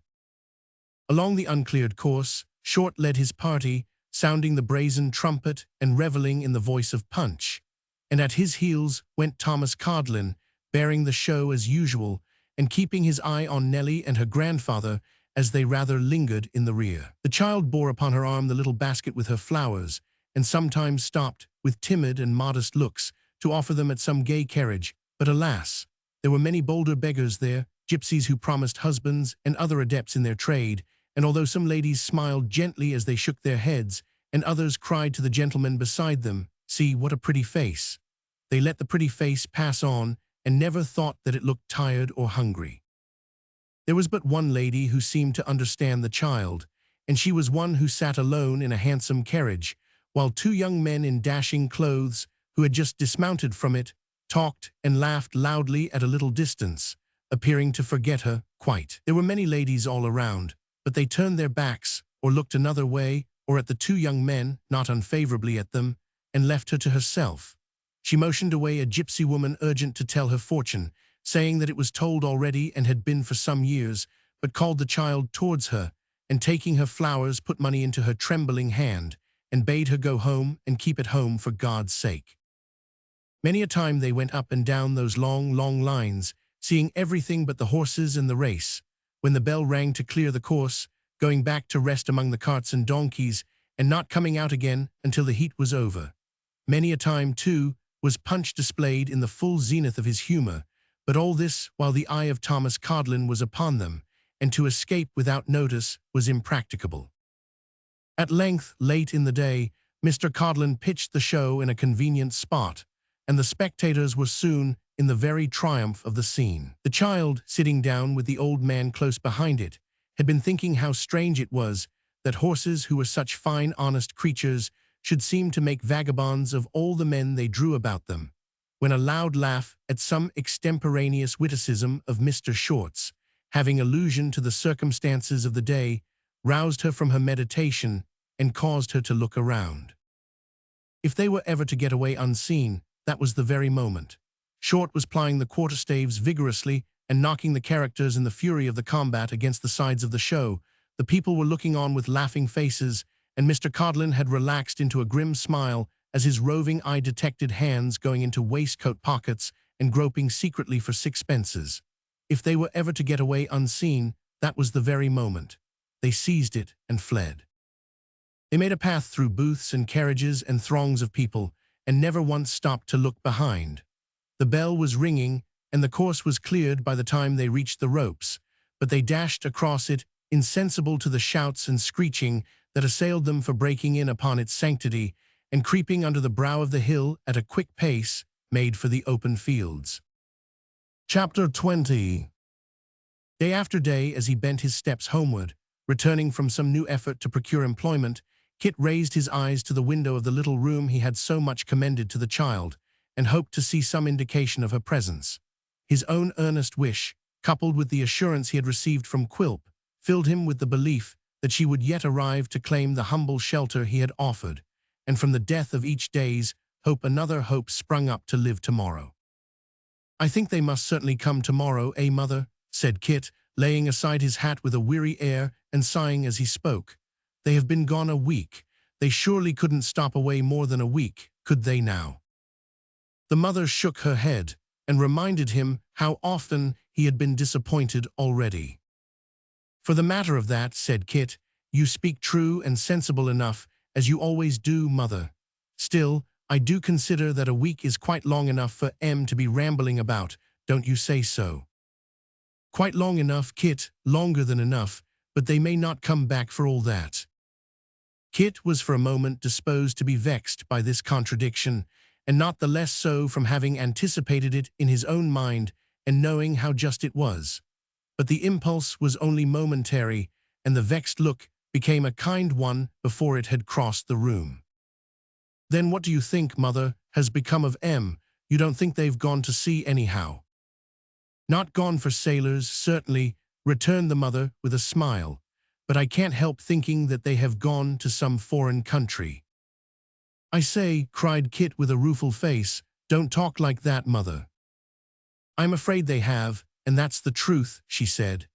Along the uncleared course, Short led his party, sounding the brazen trumpet and reveling in the voice of Punch, and at his heels went Thomas Codlin, bearing the show as usual, and keeping his eye on Nellie and her grandfather as they rather lingered in the rear. The child bore upon her arm the little basket with her flowers, and sometimes stopped, with timid and modest looks, to offer them at some gay carriage, but alas, there were many bolder beggars there, gypsies who promised husbands and other adepts in their trade, and although some ladies smiled gently as they shook their heads, and others cried to the gentleman beside them, "See, what a pretty face," they let the pretty face pass on, and never thought that it looked tired or hungry. There was but one lady who seemed to understand the child, and she was one who sat alone in a handsome carriage, while two young men in dashing clothes, who had just dismounted from it, talked and laughed loudly at a little distance, appearing to forget her quite. There were many ladies all around, but they turned their backs, or looked another way, or at the two young men, not unfavorably at them, and left her to herself. She motioned away a gypsy woman urgent to tell her fortune, saying that it was told already and had been for some years, but called the child towards her, and taking her flowers put money into her trembling hand, and bade her go home and keep at home for God's sake. Many a time they went up and down those long, long lines, seeing everything but the horses and the race, when the bell rang to clear the course, going back to rest among the carts and donkeys, and not coming out again until the heat was over. Many a time, too, was Punch displayed in the full zenith of his humor, but all this while the eye of Thomas Codlin was upon them, and to escape without notice was impracticable. At length, late in the day, Mr. Codlin pitched the show in a convenient spot, and the spectators were soon in the very triumph of the scene. The child, sitting down with the old man close behind it, had been thinking how strange it was that horses who were such fine, honest creatures should seem to make vagabonds of all the men they drew about them, when a loud laugh at some extemporaneous witticism of Mr. Short's, having allusion to the circumstances of the day, roused her from her meditation and caused her to look around. If they were ever to get away unseen, that was the very moment. Short was plying the quarterstaves vigorously and knocking the characters in the fury of the combat against the sides of the show. The people were looking on with laughing faces, and Mr. Codlin had relaxed into a grim smile as his roving eye detected hands going into waistcoat pockets and groping secretly for sixpences. If they were ever to get away unseen, that was the very moment. They seized it and fled. They made a path through booths and carriages and throngs of people, and never once stopped to look behind. The bell was ringing, and the course was cleared by the time they reached the ropes, but they dashed across it, insensible to the shouts and screeching that assailed them for breaking in upon its sanctity, and creeping under the brow of the hill at a quick pace, made for the open fields. Chapter 20. Day after day, as he bent his steps homeward, returning from some new effort to procure employment, Kit raised his eyes to the window of the little room he had so much commended to the child, and hoped to see some indication of her presence. His own earnest wish, coupled with the assurance he had received from Quilp, filled him with the belief that she would yet arrive to claim the humble shelter he had offered, and from the death of each day's hope another hope sprung up to live tomorrow. "I think they must certainly come tomorrow, mother?" said Kit, laying aside his hat with a weary air and sighing as he spoke. "They have been gone a week. They surely couldn't stop away more than a week, could they now?" The mother shook her head and reminded him how often he had been disappointed already. "For the matter of that," said Kit, "you speak true and sensible enough, as you always do, mother. Still, I do consider that a week is quite long enough for M to be rambling about, don't you say so?" "Quite long enough, Kit, longer than enough, but they may not come back for all that." Kit was for a moment disposed to be vexed by this contradiction, and not the less so from having anticipated it in his own mind and knowing how just it was. But the impulse was only momentary, and the vexed look became a kind one before it had crossed the room. "Then what do you think, mother, has become of M? You don't think they've gone to sea anyhow?" "Not gone for sailors, certainly," returned the mother with a smile, "but I can't help thinking that they have gone to some foreign country." "I say," cried Kit with a rueful face, "don't talk like that, mother." "I'm afraid they have, and that's the truth," she said.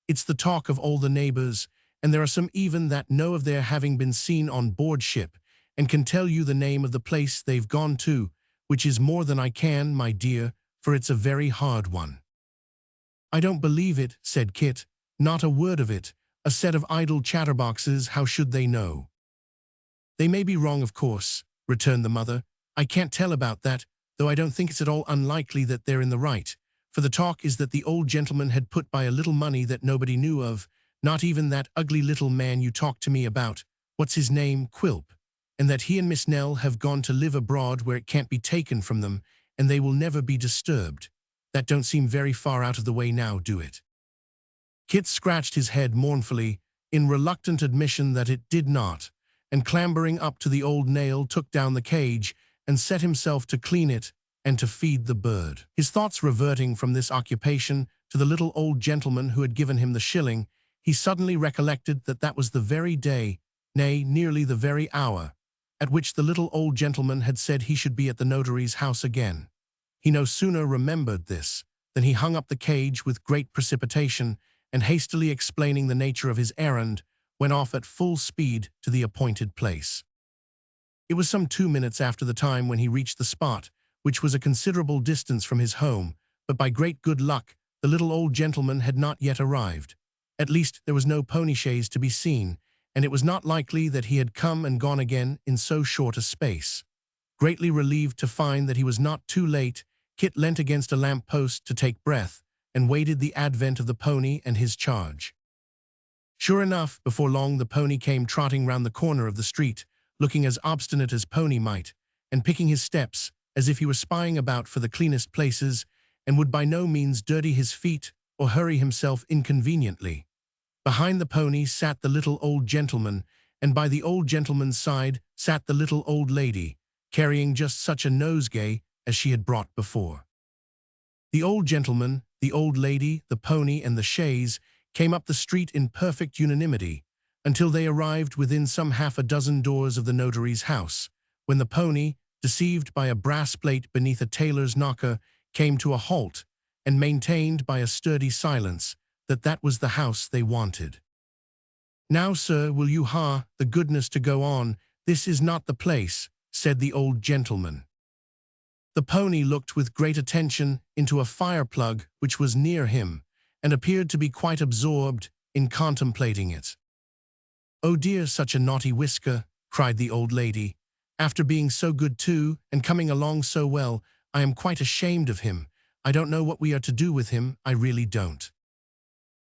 "It's the talk of all the neighbors, and there are some even that know of their having been seen on board ship, and can tell you the name of the place they've gone to, which is more than I can, my dear, for it's a very hard one." "I don't believe it," said Kit. "Not a word of it. A set of idle chatterboxes, how should they know?" "They may be wrong, of course," returned the mother. "I can't tell about that, though I don't think it's at all unlikely that they're in the right, for the talk is that the old gentleman had put by a little money that nobody knew of, not even that ugly little man you talked to me about, what's his name, Quilp, and that he and Miss Nell have gone to live abroad where it can't be taken from them, and they will never be disturbed. That don't seem very far out of the way now, do it?" Kit scratched his head mournfully, in reluctant admission that it did not, and clambering up to the old nail took down the cage and set himself to clean it and to feed the bird. His thoughts reverting from this occupation to the little old gentleman who had given him the shilling, he suddenly recollected that that was the very day, nay, nearly the very hour, at which the little old gentleman had said he should be at the notary's house again. He no sooner remembered this than he hung up the cage with great precipitation, and hastily explaining the nature of his errand, went off at full speed to the appointed place. It was some 2 minutes after the time when he reached the spot, which was a considerable distance from his home, but by great good luck the little old gentleman had not yet arrived. At least there was no pony chaise to be seen, and it was not likely that he had come and gone again in so short a space. Greatly relieved to find that he was not too late, Kit leant against a lamp-post to take breath, and waited the advent of the pony and his charge. Sure enough, before long the pony came trotting round the corner of the street, looking as obstinate as pony might, and picking his steps, as if he were spying about for the cleanest places, and would by no means dirty his feet or hurry himself inconveniently. Behind the pony sat the little old gentleman, and by the old gentleman's side sat the little old lady, carrying just such a nosegay as she had brought before. The old gentleman, the old lady, the pony, and the chaise came up the street in perfect unanimity, until they arrived within some half a dozen doors of the notary's house, when the pony, deceived by a brass plate beneath a tailor's knocker, came to a halt, and maintained by a sturdy silence that that was the house they wanted. "Now, sir, will you ha the goodness to go on, this is not the place," said the old gentleman. The pony looked with great attention into a fire-plug which was near him, and appeared to be quite absorbed in contemplating it. "Oh dear, such a naughty whisker," cried the old lady. "After being so good too, and coming along so well, I am quite ashamed of him. I don't know what we are to do with him, I really don't."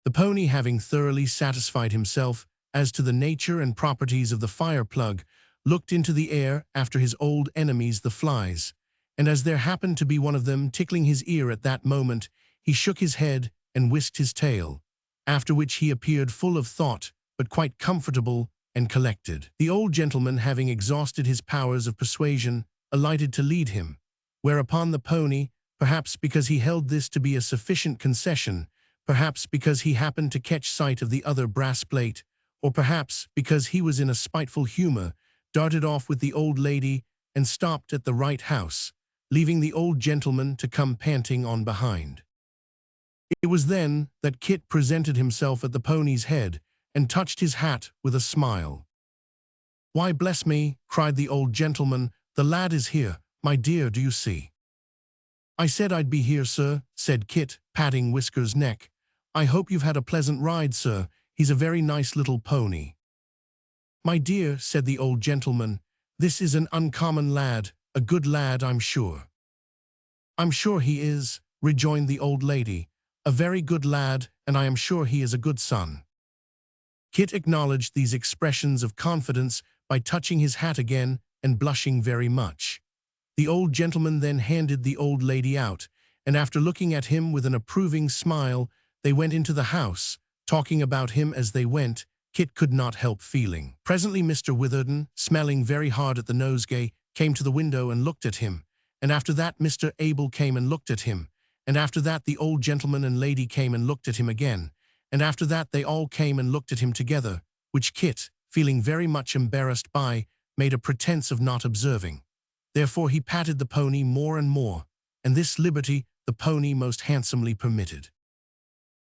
The pony, having thoroughly satisfied himself as to the nature and properties of the fire-plug, looked into the air after his old enemies the flies, and as there happened to be one of them tickling his ear at that moment, he shook his head and whisked his tail, after which he appeared full of thought, but quite comfortable and collected. The old gentleman, having exhausted his powers of persuasion, alighted to lead him, whereupon the pony, perhaps because he held this to be a sufficient concession, perhaps because he happened to catch sight of the other brass plate, or perhaps because he was in a spiteful humor, darted off with the old lady and stopped at the right house, leaving the old gentleman to come panting on behind. It was then that Kit presented himself at the pony's head and touched his hat with a smile. "Why, bless me," cried the old gentleman, "the lad is here, my dear, do you see?" "I said I'd be here, sir," said Kit, patting Whisker's neck. "I hope you've had a pleasant ride, sir. He's a very nice little pony." "My dear," said the old gentleman, "this is an uncommon lad, a good lad, I'm sure." "I'm sure he is," rejoined the old lady, "a very good lad, and I am sure he is a good son." Kit acknowledged these expressions of confidence by touching his hat again and blushing very much. The old gentleman then handed the old lady out, and after looking at him with an approving smile, they went into the house, talking about him as they went. Kit could not help feeling. Presently Mr. Witherden, smelling very hard at the nosegay, came to the window and looked at him, and after that Mr. Abel came and looked at him, and after that the old gentleman and lady came and looked at him again, and after that they all came and looked at him together, which Kit, feeling very much embarrassed by, made a pretense of not observing. Therefore he patted the pony more and more, and this liberty the pony most handsomely permitted.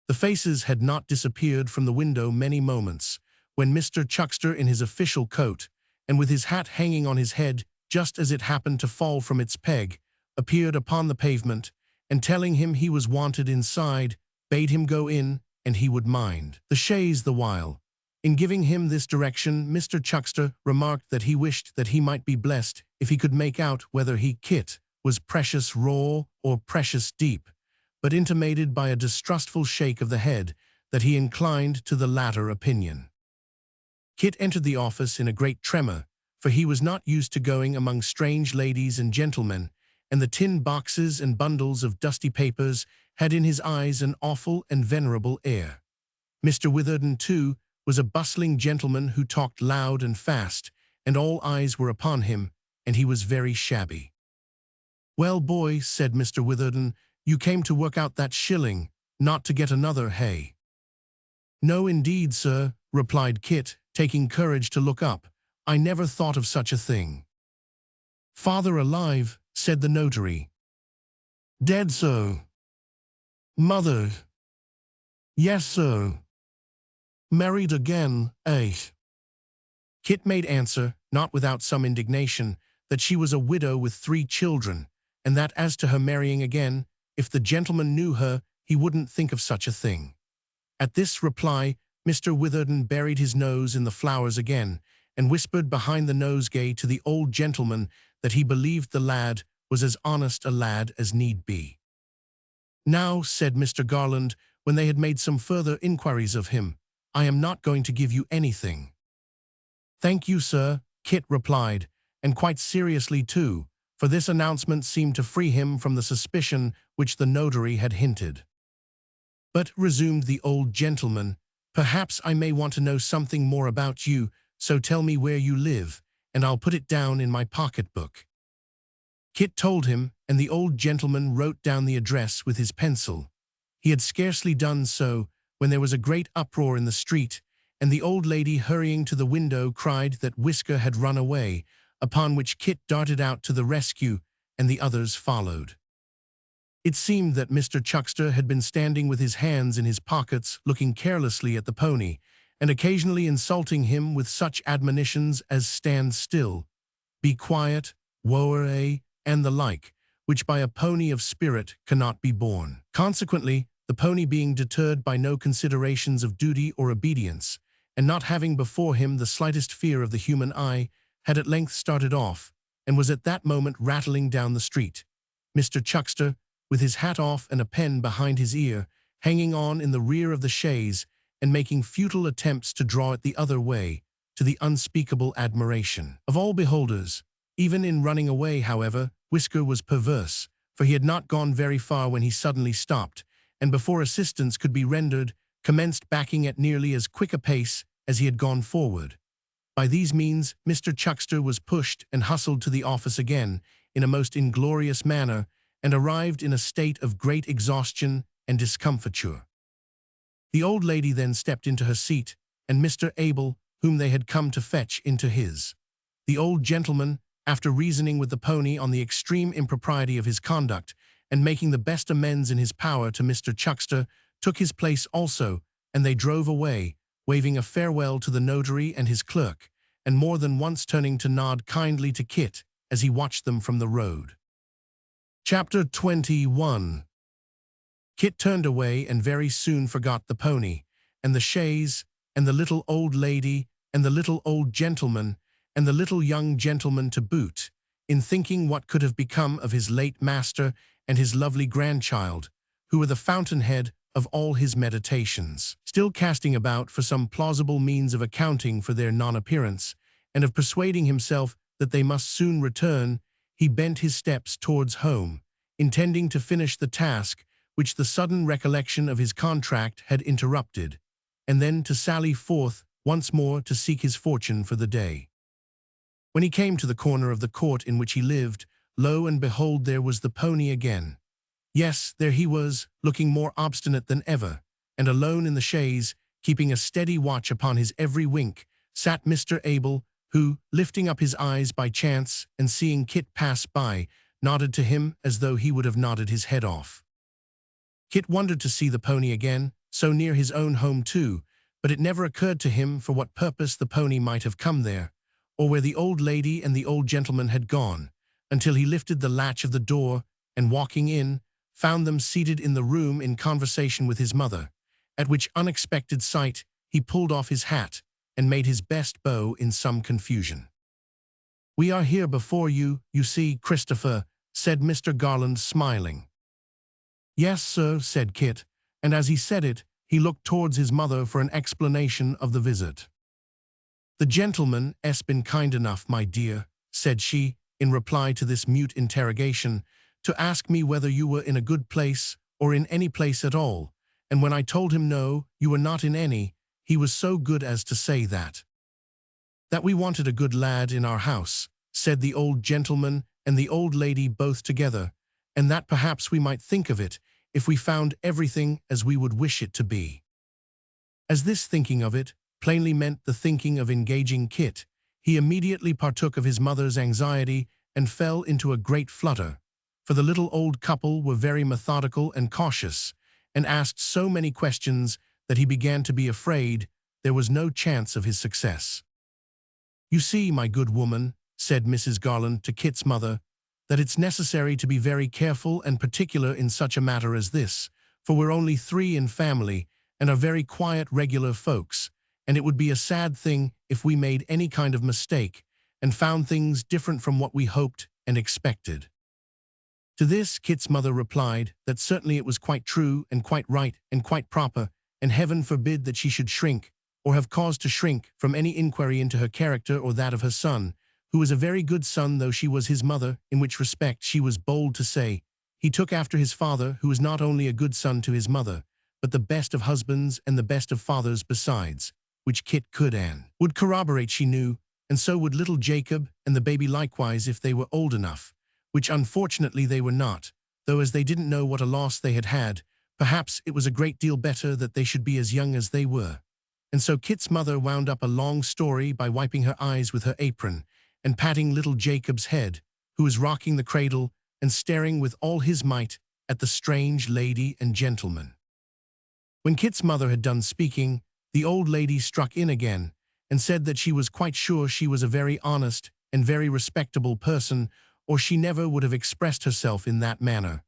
The faces had not disappeared from the window many moments, when Mr. Chuckster, in his official coat, and with his hat hanging on his head just as it happened to fall from its peg, appeared upon the pavement, and telling him he was wanted inside, bade him go in, and he would mind the chaise the while. In giving him this direction, Mr. Chuckster remarked that he wished that he might be blessed if he could make out whether he, Kit, was precious raw or precious deep, but intimated by a distrustful shake of the head that he inclined to the latter opinion. Kit entered the office in a great tremor, for he was not used to going among strange ladies and gentlemen, and the tin boxes and bundles of dusty papers had in his eyes an awful and venerable air. Mr. Witherden, too, was a bustling gentleman who talked loud and fast, and all eyes were upon him, and he was very shabby. "Well, boy," said Mr. Witherden, "you came to work out that shilling, not to get another, hey?" "No, indeed, sir," replied Kit, taking courage to look up. "I never thought of such a thing." "Father alive," said the notary. "Dead, sir." "Mother?" "Yes, sir." "Married again, eh?" Kit made answer, not without some indignation, that she was a widow with 3 children, and that as to her marrying again, if the gentleman knew her, he wouldn't think of such a thing. At this reply, Mr. Witherden buried his nose in the flowers again, and whispered behind the nosegay to the old gentleman that he believed the lad was as honest a lad as need be. "Now," said Mr. Garland, when they had made some further inquiries of him, "I am not going to give you anything." "Thank you, sir," Kit replied, and quite seriously too, for this announcement seemed to free him from the suspicion which the notary had hinted. "But," resumed the old gentleman, "perhaps I may want to know something more about you, so tell me where you live, and I'll put it down in my pocketbook." Kit told him, and the old gentleman wrote down the address with his pencil. He had scarcely done so when there was a great uproar in the street, and the old lady hurrying to the window cried that Whisker had run away, upon which Kit darted out to the rescue, and the others followed. It seemed that Mr. Chuckster had been standing with his hands in his pockets, looking carelessly at the pony, and occasionally insulting him with such admonitions as "stand still," "be quiet," "woe-er-eh," and the like, which by a pony of spirit cannot be borne. Consequently, the pony being deterred by no considerations of duty or obedience, and not having before him the slightest fear of the human eye, had at length started off, and was at that moment rattling down the street. Mr. Chuckster, with his hat off and a pen behind his ear, hanging on in the rear of the chaise, and making futile attempts to draw it the other way, to the unspeakable admiration of all beholders. Even in running away, however, Whisker was perverse, for he had not gone very far when he suddenly stopped, and before assistance could be rendered, commenced backing at nearly as quick a pace as he had gone forward. By these means, Mr. Chuckster was pushed and hustled to the office again, in a most inglorious manner, and arrived in a state of great exhaustion and discomfiture. The old lady then stepped into her seat, and Mr. Abel, whom they had come to fetch, into his. The old gentleman, after reasoning with the pony on the extreme impropriety of his conduct, and making the best amends in his power to Mr. Chuckster, took his place also, and they drove away, waving a farewell to the notary and his clerk, and more than once turning to nod kindly to Kit as he watched them from the road. Chapter 21. Kit turned away and very soon forgot the pony, and the chaise, and the little old lady, and the little old gentleman, and the little young gentleman to boot, in thinking what could have become of his late master and his lovely grandchild, who were the fountainhead of all his meditations. Still casting about for some plausible means of accounting for their non-appearance, and of persuading himself that they must soon return, he bent his steps towards home, intending to finish the task which the sudden recollection of his contract had interrupted, and then to sally forth once more to seek his fortune for the day. When he came to the corner of the court in which he lived, lo and behold, there was the pony again. Yes, there he was, looking more obstinate than ever, and alone in the chaise, keeping a steady watch upon his every wink, sat Mr. Abel, who, lifting up his eyes by chance and seeing Kit pass by, nodded to him as though he would have nodded his head off. Kit wondered to see the pony again, so near his own home too, but it never occurred to him for what purpose the pony might have come there, or where the old lady and the old gentleman had gone, until he lifted the latch of the door, and walking in, found them seated in the room in conversation with his mother, at which unexpected sight he pulled off his hat and made his best bow in some confusion. "We are here before you see, Christopher," said Mr. Garland, smiling. "Yes, sir," said Kit, and as he said it, he looked towards his mother for an explanation of the visit. "The gentleman 's been kind enough, my dear," said she, in reply to this mute interrogation, "to ask me whether you were in a good place or in any place at all, and when I told him no, you were not in any, he was so good as to say that we wanted a good lad in our house, said the old gentleman and the old lady both together, and that perhaps we might think of it if we found everything as we would wish it to be. As this thinking of it plainly meant the thinking of engaging Kit, he immediately partook of his mother's anxiety and fell into a great flutter, for the little old couple were very methodical and cautious, and asked so many questions that he began to be afraid there was no chance of his success. "You see, my good woman," said Mrs. Garland to Kit's mother, "that it's necessary to be very careful and particular in such a matter as this, for we're only 3 in family and are very quiet, regular folks, and it would be a sad thing if we made any kind of mistake and found things different from what we hoped and expected." To this, Kit's mother replied that certainly it was quite true and quite right and quite proper, and heaven forbid that she should shrink, or have cause to shrink, from any inquiry into her character or that of her son, who was a very good son though she was his mother, in which respect she was bold to say, he took after his father, who was not only a good son to his mother, but the best of husbands and the best of fathers besides, which Kit could and would corroborate, she knew, and so would little Jacob and the baby likewise if they were old enough, which unfortunately they were not, though as they didn't know what a loss they had had, perhaps it was a great deal better that they should be as young as they were. And so Kit's mother wound up a long story by wiping her eyes with her apron and patting little Jacob's head, who was rocking the cradle and staring with all his might at the strange lady and gentleman. When Kit's mother had done speaking, the old lady struck in again and said that she was quite sure she was a very honest and very respectable person, or she never would have expressed herself in that manner,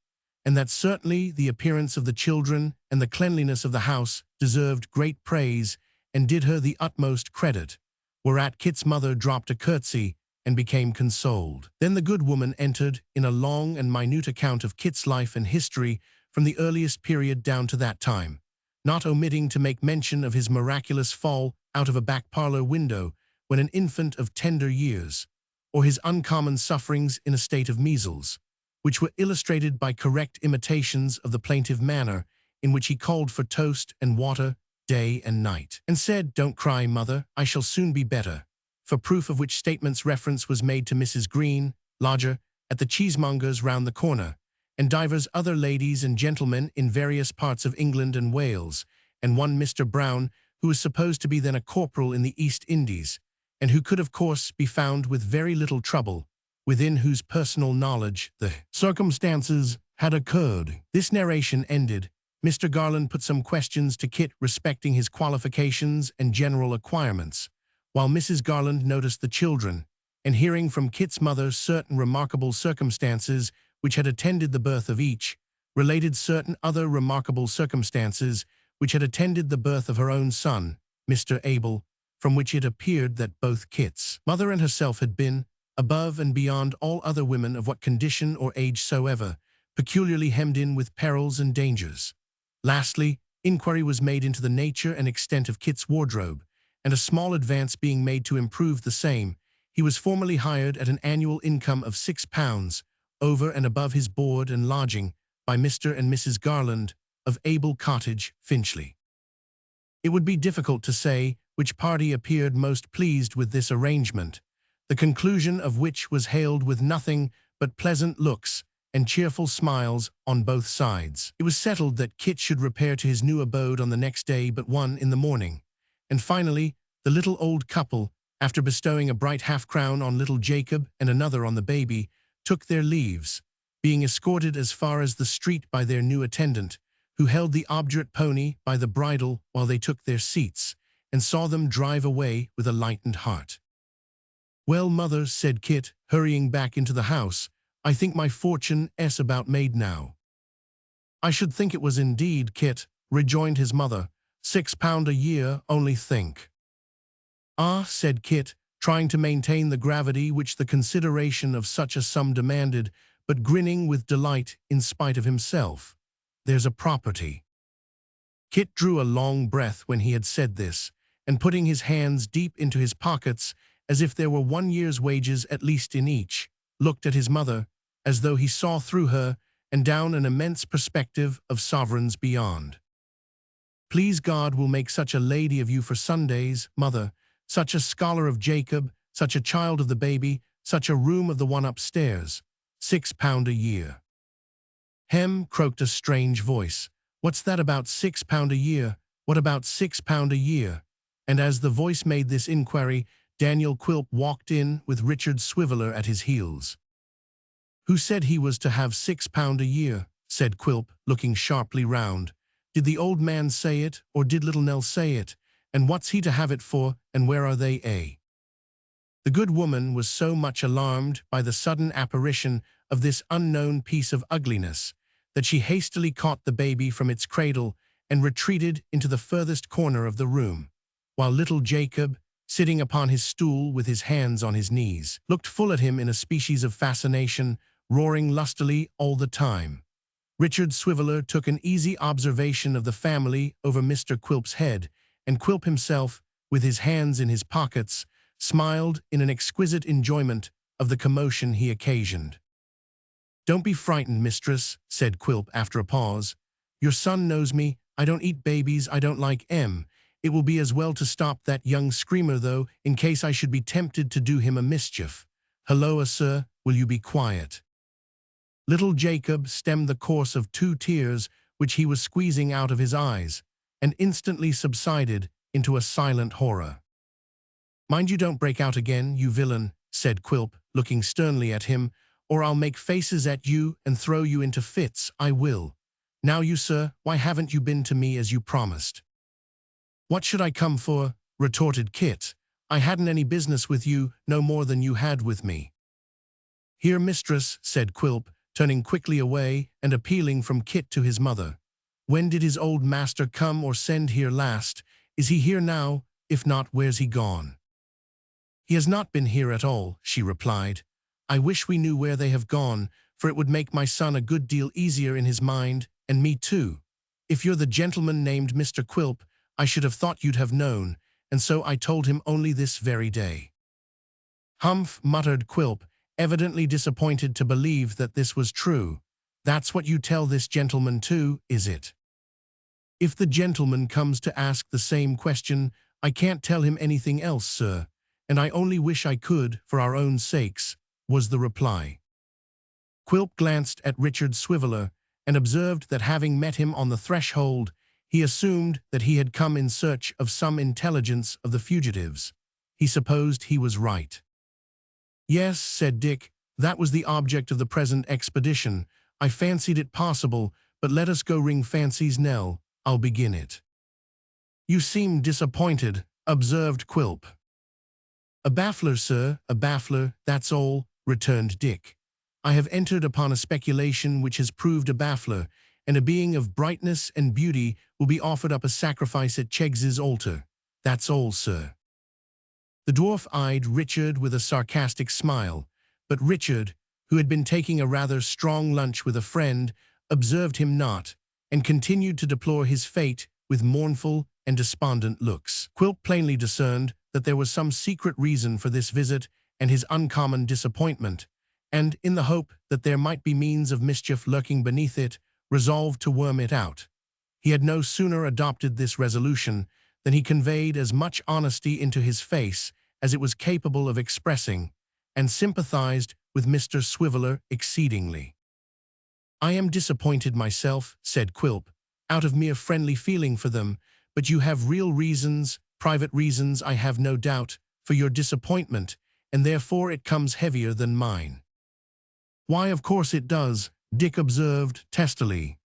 and that certainly the appearance of the children and the cleanliness of the house deserved great praise and did her the utmost credit, whereat Kit's mother dropped a curtsy and became consoled. Then the good woman entered in a long and minute account of Kit's life and history from the earliest period down to that time, not omitting to make mention of his miraculous fall out of a back parlor window when an infant of tender years, or his uncommon sufferings in a state of measles, which were illustrated by correct imitations of the plaintive manner in which he called for toast and water day and night, and said, "Don't cry, mother, I shall soon be better," for proof of which statements reference was made to Mrs. Green, lodger at the cheesemonger's round the corner, and divers other ladies and gentlemen in various parts of England and Wales, and one Mr. Brown, who was supposed to be then a corporal in the East Indies, and who could of course be found with very little trouble, within whose personal knowledge the circumstances had occurred. This narration ended, Mr. Garland put some questions to Kit respecting his qualifications and general acquirements, while Mrs. Garland noticed the children, and hearing from Kit's mother certain remarkable circumstances which had attended the birth of each, related certain other remarkable circumstances which had attended the birth of her own son, Mr. Abel, from which it appeared that both Kit's mother and herself had been, above and beyond all other women of what condition or age soever, peculiarly hemmed in with perils and dangers. Lastly, inquiry was made into the nature and extent of Kit's wardrobe, and a small advance being made to improve the same, he was formerly hired at an annual income of £6, over and above his board and lodging, by Mr. and Mrs. Garland, of Abel Cottage, Finchley. It would be difficult to say which party appeared most pleased with this arrangement, the conclusion of which was hailed with nothing but pleasant looks and cheerful smiles on both sides. It was settled that Kit should repair to his new abode on the next day but 1 in the morning, and finally the little old couple, after bestowing a bright half-crown on little Jacob and another on the baby, took their leaves, being escorted as far as the street by their new attendant, who held the obdurate pony by the bridle while they took their seats, and saw them drive away with a lightened heart. "Well, mother," said Kit, hurrying back into the house, "I think my fortune's about made now." "I should think it was indeed, Kit," rejoined his mother. £6 a year, only think." "Ah," said Kit, trying to maintain the gravity which the consideration of such a sum demanded, but grinning with delight in spite of himself. "There's a property." Kit drew a long breath when he had said this, and putting his hands deep into his pockets, as if there were 1 year's wages at least in each, looked at his mother, as though he saw through her and down an immense perspective of sovereigns beyond. Please God will make such a lady of you for Sundays, mother, such a scholar of Jacob, such a child of the baby, such a room of the one upstairs. £6 a year. Hem, croaked a strange voice. What's that about £6 a year? What about £6 a year? And as the voice made this inquiry, Daniel Quilp walked in with Richard Swiveller at his heels. Who said he was to have £6 a year? Said Quilp, looking sharply round. Did the old man say it, or did little Nell say it? And what's he to have it for, and where are they, eh? The good woman was so much alarmed by the sudden apparition of this unknown piece of ugliness that she hastily caught the baby from its cradle and retreated into the furthest corner of the room, while little Jacob, sitting upon his stool with his hands on his knees, looked full at him in a species of fascination, roaring lustily all the time. Richard Swiveller took an easy observation of the family over Mr. Quilp's head, and Quilp himself, with his hands in his pockets, smiled in an exquisite enjoyment of the commotion he occasioned. "Don't be frightened, mistress," said Quilp after a pause. "Your son knows me. I don't eat babies. I don't like 'em. It will be as well to stop that young screamer, though, in case I should be tempted to do him a mischief. Halloa, sir, will you be quiet?" Little Jacob stemmed the course of 2 tears which he was squeezing out of his eyes, and instantly subsided into a silent horror. "Mind you don't break out again, you villain," said Quilp, looking sternly at him, "or I'll make faces at you and throw you into fits, I will. Now you, sir, why haven't you been to me as you promised?" "What should I come for?" retorted Kit. "I hadn't any business with you, no more than you had with me." "Here, mistress," said Quilp, turning quickly away and appealing from Kit to his mother. "When did his old master come or send here last? Is he here now? If not, where's he gone?" "He has not been here at all," she replied. "I wish we knew where they have gone, for it would make my son a good deal easier in his mind, and me too. If you're the gentleman named Mr. Quilp, I should have thought you'd have known, and so I told him only this very day." "Humph," muttered Quilp, evidently disappointed to believe that this was true. "That's what you tell this gentleman too, is it?" "If the gentleman comes to ask the same question, I can't tell him anything else, sir, and I only wish I could, for our own sakes," was the reply. Quilp glanced at Richard Swiveller, and observed that having met him on the threshold, he assumed that he had come in search of some intelligence of the fugitives. He supposed he was right. "Yes," said Dick, "that was the object of the present expedition. I fancied it possible, but let us go ring Fancy's Nell. I'll begin it." "You seem disappointed," observed Quilp. "A baffler, sir, a baffler, that's all," returned Dick. "I have entered upon a speculation which has proved a baffler, and a being of brightness and beauty will be offered up a sacrifice at Cheggs's altar. That's all, sir." The dwarf eyed Richard with a sarcastic smile, but Richard, who had been taking a rather strong lunch with a friend, observed him not, and continued to deplore his fate with mournful and despondent looks. Quilp plainly discerned that there was some secret reason for this visit and his uncommon disappointment, and, in the hope that there might be means of mischief lurking beneath it, resolved to worm it out. He had no sooner adopted this resolution than he conveyed as much honesty into his face as it was capable of expressing, and sympathized with Mr. Swiveller exceedingly. "I am disappointed myself," said Quilp, "out of mere friendly feeling for them, but you have real reasons, private reasons, I have no doubt, for your disappointment, and therefore it comes heavier than mine." "Why, of course it does," Dick observed testily.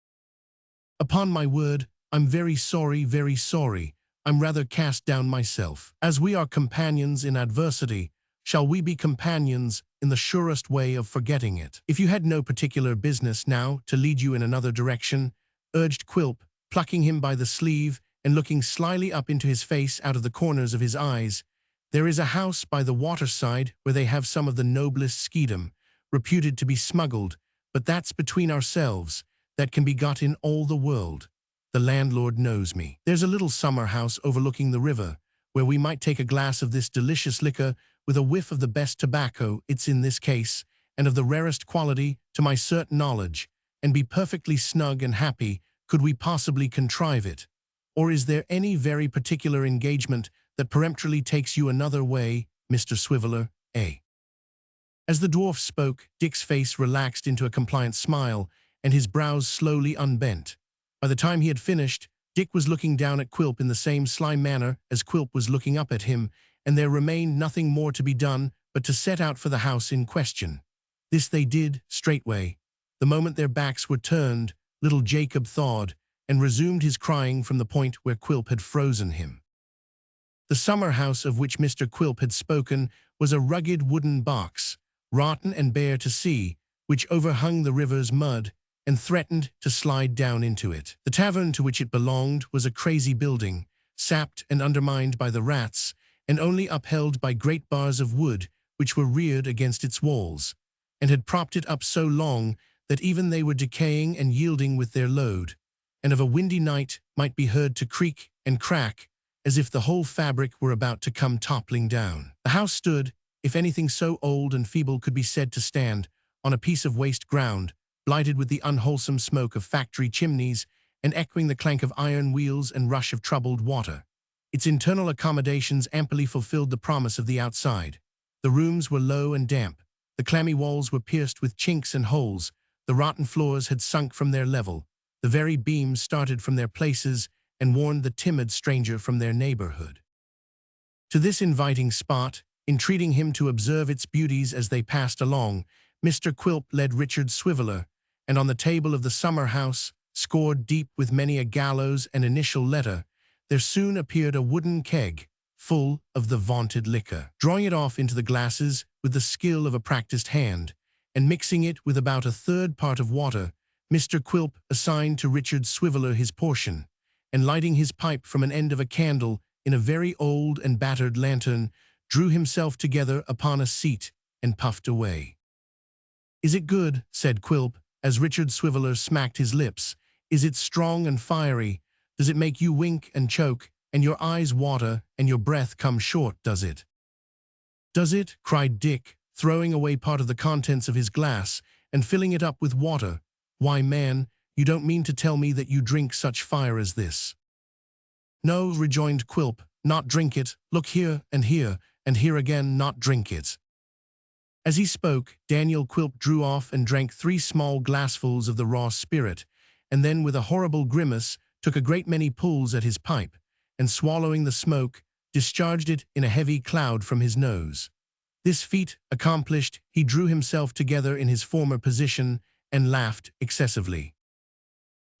"Upon my word, I'm very sorry, very sorry. I'm rather cast down myself. As we are companions in adversity, shall we be companions in the surest way of forgetting it?" "If you had no particular business now to lead you in another direction," urged Quilp, plucking him by the sleeve and looking slyly up into his face out of the corners of his eyes, "there is a house by the waterside where they have some of the noblest skedum, reputed to be smuggled, but that's between ourselves, that can be got in all the world. The landlord knows me. There's a little summer house overlooking the river, where we might take a glass of this delicious liquor with a whiff of the best tobacco it's in this case, and of the rarest quality, to my certain knowledge, and be perfectly snug and happy, could we possibly contrive it. Or is there any very particular engagement that peremptorily takes you another way, Mr. Swiveller, eh?" As the dwarf spoke, Dick's face relaxed into a compliant smile, and his brows slowly unbent. By the time he had finished, Dick was looking down at Quilp in the same sly manner as Quilp was looking up at him, and there remained nothing more to be done but to set out for the house in question. This they did straightway. The moment their backs were turned, little Jacob thawed, and resumed his crying from the point where Quilp had frozen him. The summer house of which Mr. Quilp had spoken was a rugged wooden box, rotten and bare to see, which overhung the river's mud and threatened to slide down into it. The tavern to which it belonged was a crazy building, sapped and undermined by the rats, and only upheld by great bars of wood which were reared against its walls, and had propped it up so long that even they were decaying and yielding with their load, and of a windy night might be heard to creak and crack as if the whole fabric were about to come toppling down. The house stood, if anything so old and feeble could be said to stand, on a piece of waste ground, blighted with the unwholesome smoke of factory chimneys and echoing the clank of iron wheels and rush of troubled water. Its internal accommodations amply fulfilled the promise of the outside. The rooms were low and damp. The clammy walls were pierced with chinks and holes. The rotten floors had sunk from their level. The very beams started from their places and warned the timid stranger from their neighborhood. To this inviting spot, entreating him to observe its beauties as they passed along, Mr. Quilp led Richard Swiveller, and on the table of the summer house, scored deep with many a gallows and initial letter, there soon appeared a wooden keg, full of the vaunted liquor. Drawing it off into the glasses with the skill of a practiced hand, and mixing it with about a third part of water, Mr. Quilp assigned to Richard Swiveller his portion, and lighting his pipe from an end of a candle in a very old and battered lantern, drew himself together upon a seat and puffed away. "Is it good?" said Quilp, as Richard Swiveller smacked his lips. "Is it strong and fiery? Does it make you wink and choke, and your eyes water, and your breath come short, does it?" "Does it?" cried Dick, throwing away part of the contents of his glass and filling it up with water. "Why, man, you don't mean to tell me that you drink such fire as this?" "No," rejoined Quilp, "not drink it. Look here, and here again, not drink it." As he spoke, Daniel Quilp drew off and drank 3 small glassfuls of the raw spirit, and then with a horrible grimace took a great many pulls at his pipe, and swallowing the smoke, discharged it in a heavy cloud from his nose. This feat accomplished, he drew himself together in his former position and laughed excessively.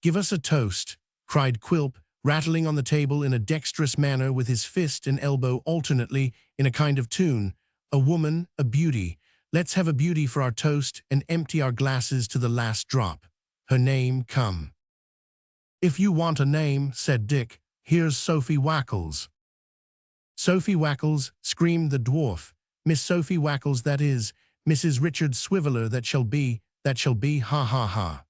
"Give us a toast," cried Quilp, rattling on the table in a dexterous manner with his fist and elbow alternately in a kind of tune. "A woman, a beauty. Let's have a beauty for our toast and empty our glasses to the last drop. Her name, come." "If you want a name," said Dick, "here's Sophie Wackles." "Sophie Wackles," screamed the dwarf. "Miss Sophie Wackles, that is. Mrs. Richard Swiveller, that shall be, ha ha ha."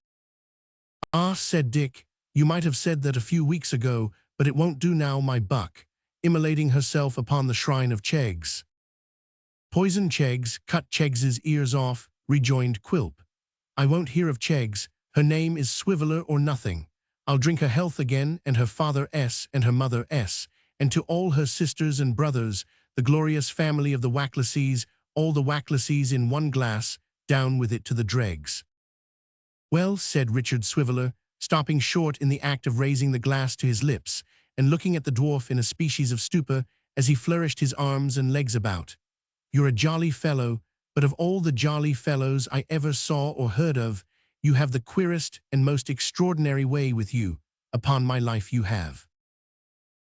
"Ah," said Dick, "you might have said that a few weeks ago, but it won't do now, my buck," immolating herself upon the shrine of Cheggs. "Poison Cheggs, cut Cheggs's ears off," rejoined Quilp. "I won't hear of Cheggs. Her name is Swiveller or nothing. I'll drink her health again, and her father S, and her mother S, and to all her sisters and brothers, the glorious family of the Wackleses, all the Wackleses in one glass, down with it to the dregs." "Well," said Richard Swiveller, stopping short in the act of raising the glass to his lips, and looking at the dwarf in a species of stupor as he flourished his arms and legs about. "You're a jolly fellow, but of all the jolly fellows I ever saw or heard of, you have the queerest and most extraordinary way with you, upon my life you have."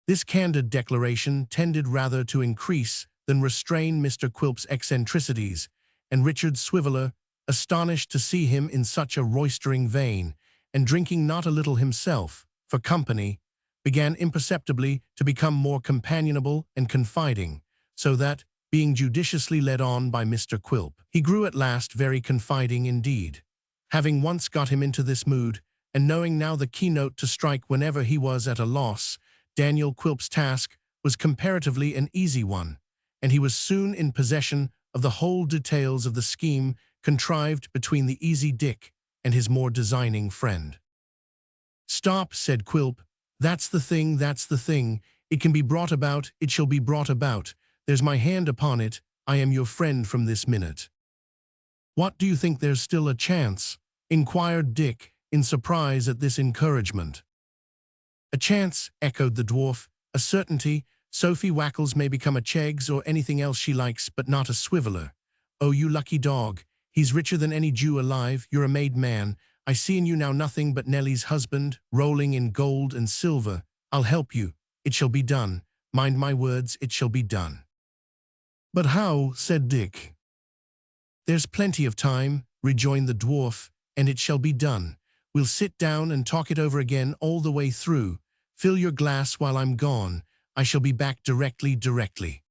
This candid declaration tended rather to increase than restrain Mr. Quilp's eccentricities, and Richard Swiveller, astonished to see him in such a roistering vein, and drinking not a little himself, for company, began imperceptibly to become more companionable and confiding, so that, being judiciously led on by Mr. Quilp, he grew at last very confiding indeed. Having once got him into this mood, and knowing now the keynote to strike whenever he was at a loss, Daniel Quilp's task was comparatively an easy one, and he was soon in possession of the whole details of the scheme contrived between the easy Dick and his more designing friend. "Stop," said Quilp, That's the thing, that's the thing. It can be brought about, it shall be brought about. There's my hand upon it. I am your friend from this minute. What, do you think there's still a chance? Inquired Dick, in surprise at this encouragement. A chance, echoed the dwarf. A certainty. Sophie Wackles may become a Cheggs or anything else she likes, but not a swiveller. Oh, you lucky dog. He's richer than any Jew alive. You're a made man. I see in you now nothing but Nellie's husband, rolling in gold and silver. I'll help you. It shall be done. Mind my words, it shall be done. But how? Said Dick. There's plenty of time, rejoined the dwarf, and it shall be done. We'll sit down and talk it over again all the way through. Fill your glass while I'm gone. I shall be back directly.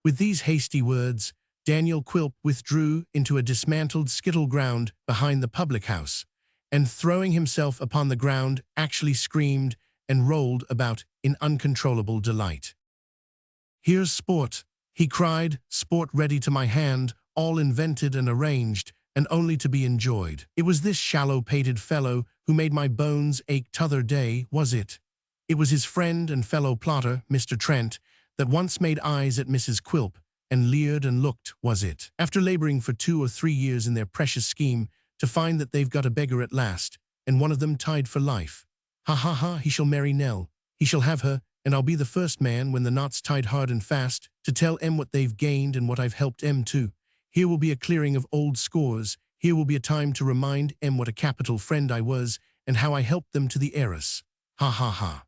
With these hasty words, Daniel Quilp withdrew into a dismantled skittle ground behind the public house, and throwing himself upon the ground, actually screamed and rolled about in uncontrollable delight. Here's sport, he cried, sport ready to my hand, all invented and arranged, and only to be enjoyed. It was this shallow-pated fellow who made my bones ache t'other day, was it? It was his friend and fellow plotter, Mr. Trent, that once made eyes at Mrs. Quilp, and leered and looked, was it? After laboring for 2 or 3 years in their precious scheme, to find that they've got a beggar at last, and one of them tied for life. Ha ha ha, he shall marry Nell. He shall have her, and I'll be the first man, when the knot's tied hard and fast, to tell em what they've gained and what I've helped em to. Here will be a clearing of old scores. Here will be a time to remind em what a capital friend I was, and how I helped them to the heiress. Ha ha ha.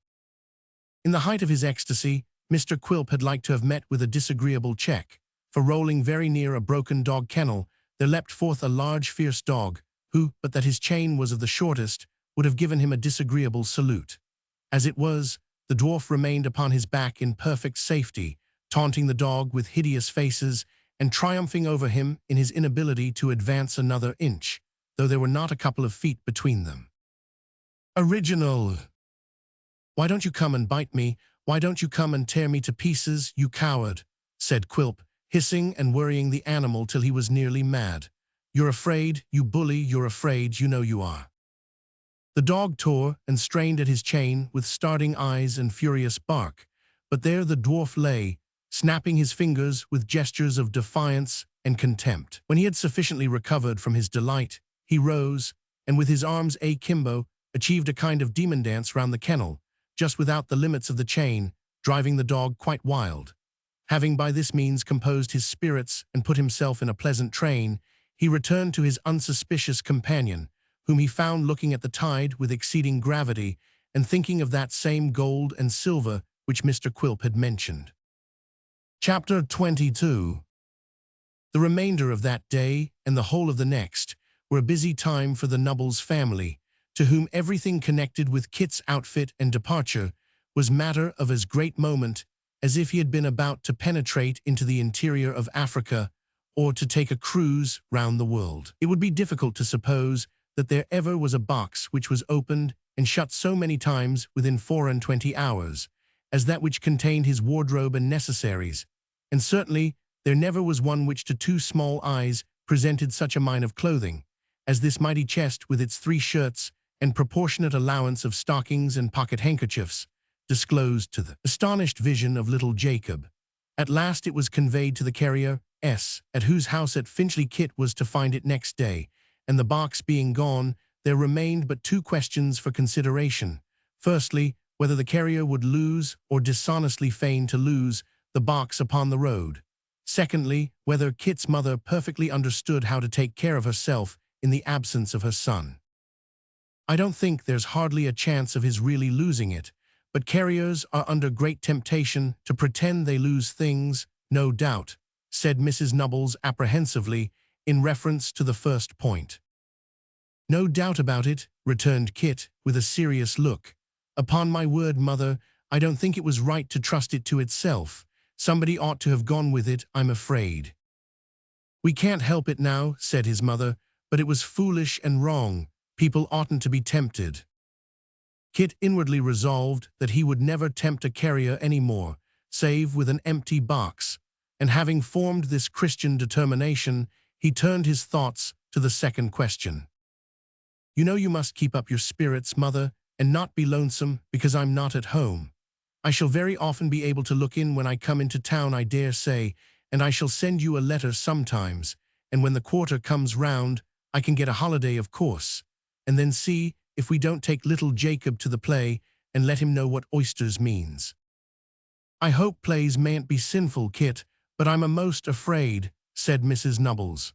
In the height of his ecstasy, Mr. Quilp had liked to have met with a disagreeable check, for rolling very near a broken dog kennel, there leapt forth a large fierce dog, who, but that his chain was of the shortest, would have given him a disagreeable salute. As it was, the dwarf remained upon his back in perfect safety, taunting the dog with hideous faces, and triumphing over him in his inability to advance another inch, though there were not a couple of feet between them. Original! Why don't you come and bite me? Why don't you come and tear me to pieces, you coward? Said Quilp, hissing and worrying the animal till he was nearly mad. You're afraid, you bully, you're afraid, you know you are. The dog tore and strained at his chain with starting eyes and furious bark, but there the dwarf lay, snapping his fingers with gestures of defiance and contempt. When he had sufficiently recovered from his delight, he rose, and with his arms akimbo, achieved a kind of demon dance round the kennel, just without the limits of the chain, driving the dog quite wild. Having by this means composed his spirits and put himself in a pleasant train, he returned to his unsuspicious companion, whom he found looking at the tide with exceeding gravity and thinking of that same gold and silver which Mr. Quilp had mentioned. Chapter 22. The remainder of that day and the whole of the next were a busy time for the Nubbles family, to whom everything connected with Kit's outfit and departure was matter of as great moment as if he had been about to penetrate into the interior of Africa or to take a cruise round the world. It would be difficult to suppose that there ever was a box which was opened and shut so many times within 24 hours, as that which contained his wardrobe and necessaries, and certainly there never was one which to 2 small eyes presented such a mine of clothing, as this mighty chest with its 3 shirts and proportionate allowance of stockings and pocket handkerchiefs, disclosed to the astonished vision of little Jacob. At last it was conveyed to the carrier S, at whose house at Finchley Kit was to find it next day, and the box being gone, there remained but 2 questions for consideration. Firstly, whether the carrier would lose, or dishonestly feign to lose, the box upon the road. Secondly, whether Kit's mother perfectly understood how to take care of herself in the absence of her son. I don't think there's hardly a chance of his really losing it, but carriers are under great temptation to pretend they lose things, no doubt, said Mrs. Nubbles apprehensively, in reference to the first point. No doubt about it, returned Kit, with a serious look. Upon my word, mother, I don't think it was right to trust it to itself. Somebody ought to have gone with it, I'm afraid. We can't help it now, said his mother, but it was foolish and wrong. People oughtn't to be tempted. Kit inwardly resolved that he would never tempt a carrier any more, save with an empty box, and having formed this Christian determination, he turned his thoughts to the second question. You know you must keep up your spirits, mother, and not be lonesome because I'm not at home. I shall very often be able to look in when I come into town, I dare say, and I shall send you a letter sometimes, and when the quarter comes round, I can get a holiday, of course, and then see if we don't take little Jacob to the play and let him know what oysters means. I hope plays mayn't be sinful, Kit, but I'm a'most afraid, said Mrs. Nubbles.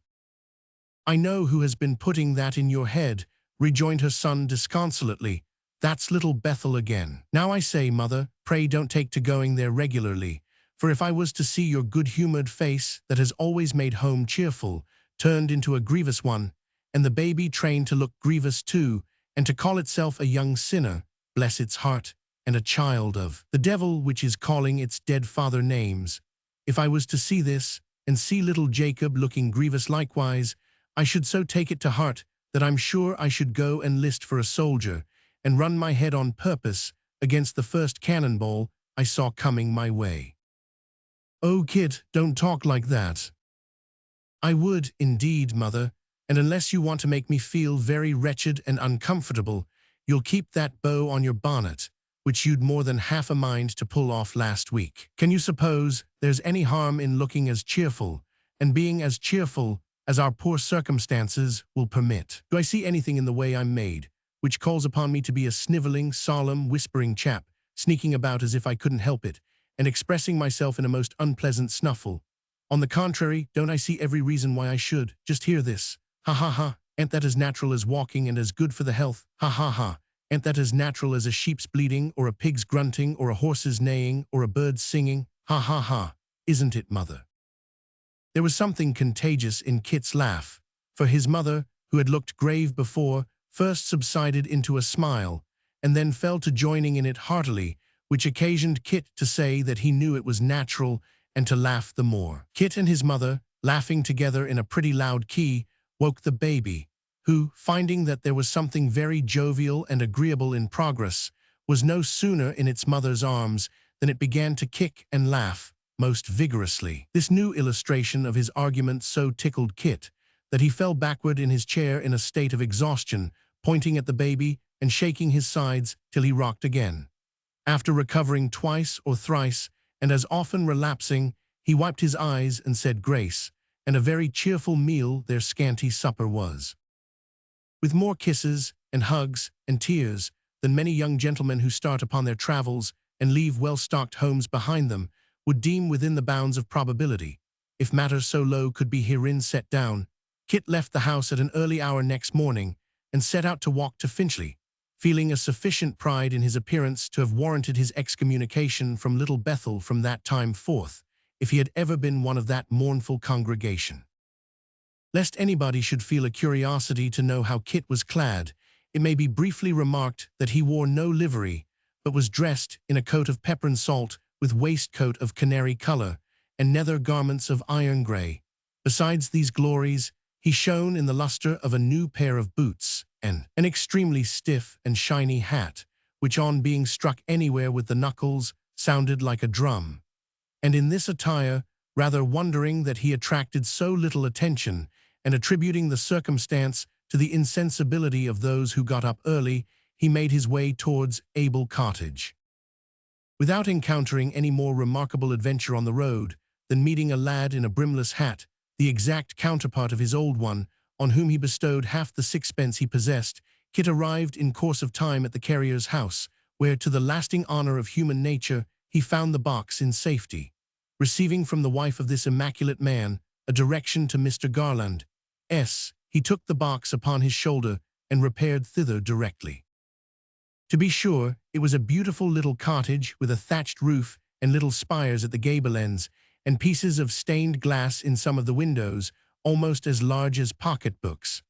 I know who has been putting that in your head, rejoined her son disconsolately. That's little Bethel again. Now I say, mother, pray don't take to going there regularly, for if I was to see your good-humored face that has always made home cheerful, turned into a grievous one, and the baby trained to look grievous too, and to call itself a young sinner, bless its heart, and a child of the devil which is calling its dead father names. If I was to see this, and see little Jacob looking grievous likewise, I should so take it to heart that I'm sure I should go and list for a soldier, and run my head on purpose against the first cannonball I saw coming my way. Oh, Kit, don't talk like that. I would, indeed, mother, and unless you want to make me feel very wretched and uncomfortable, you'll keep that bow on your bonnet, which you'd more than half a mind to pull off last week. Can you suppose there's any harm in looking as cheerful, and being as cheerful as our poor circumstances will permit? Do I see anything in the way I'm made, which calls upon me to be a snivelling, solemn, whispering chap, sneaking about as if I couldn't help it, and expressing myself in a most unpleasant snuffle? On the contrary, don't I see every reason why I should? Just hear this. Ha ha ha, ain't that as natural as walking and as good for the health? Ha ha ha, ain't that as natural as a sheep's bleating, or a pig's grunting, or a horse's neighing, or a bird's singing? Ha ha ha, isn't it, mother? There was something contagious in Kit's laugh, for his mother, who had looked grave before, first subsided into a smile, and then fell to joining in it heartily, which occasioned Kit to say that he knew it was natural, and to laugh the more. Kit and his mother, laughing together in a pretty loud key, woke the baby, who, finding that there was something very jovial and agreeable in progress, was no sooner in its mother's arms than it began to kick and laugh most vigorously. This new illustration of his argument so tickled Kit that he fell backward in his chair in a state of exhaustion, pointing at the baby and shaking his sides till he rocked again. After recovering twice or thrice, and as often relapsing, he wiped his eyes and said grace, and a very cheerful meal their scanty supper was. With more kisses and hugs and tears than many young gentlemen who start upon their travels and leave well-stocked homes behind them would deem within the bounds of probability, if matters so low could be herein set down, Kit left the house at an early hour next morning and set out to walk to Finchley, feeling a sufficient pride in his appearance to have warranted his excommunication from Little Bethel from that time forth, if he had ever been one of that mournful congregation. Lest anybody should feel a curiosity to know how Kit was clad, it may be briefly remarked that he wore no livery, but was dressed in a coat of pepper and salt with waistcoat of canary color and nether garments of iron gray. Besides these glories, he shone in the luster of a new pair of boots and an extremely stiff and shiny hat, which on being struck anywhere with the knuckles sounded like a drum. And in this attire, rather wondering that he attracted so little attention, and attributing the circumstance to the insensibility of those who got up early, he made his way towards Abel Cottage. Without encountering any more remarkable adventure on the road than meeting a lad in a brimless hat, the exact counterpart of his old one, on whom he bestowed half the sixpence he possessed, Kit arrived in course of time at the carrier's house, where, to the lasting honor of human nature, he found the box in safety, receiving from the wife of this immaculate man a direction to Mr. Garland. He took the box upon his shoulder and repaired thither directly. To be sure, it was a beautiful little cottage with a thatched roof and little spires at the gable ends, and pieces of stained glass in some of the windows, almost as large as pocketbooks.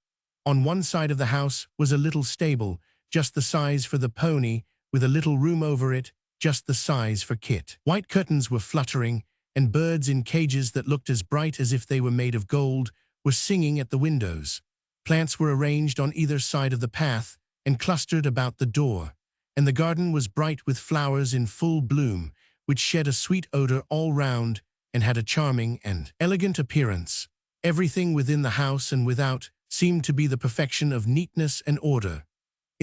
On one side of the house was a little stable, just the size for the pony, with a little room over it, just the size for Kit. White curtains were fluttering, and birds in cages that looked as bright as if they were made of gold were singing at the windows. Plants were arranged on either side of the path and clustered about the door, and the garden was bright with flowers in full bloom, which shed a sweet odor all round and had a charming and elegant appearance. Everything within the house and without seemed to be the perfection of neatness and order.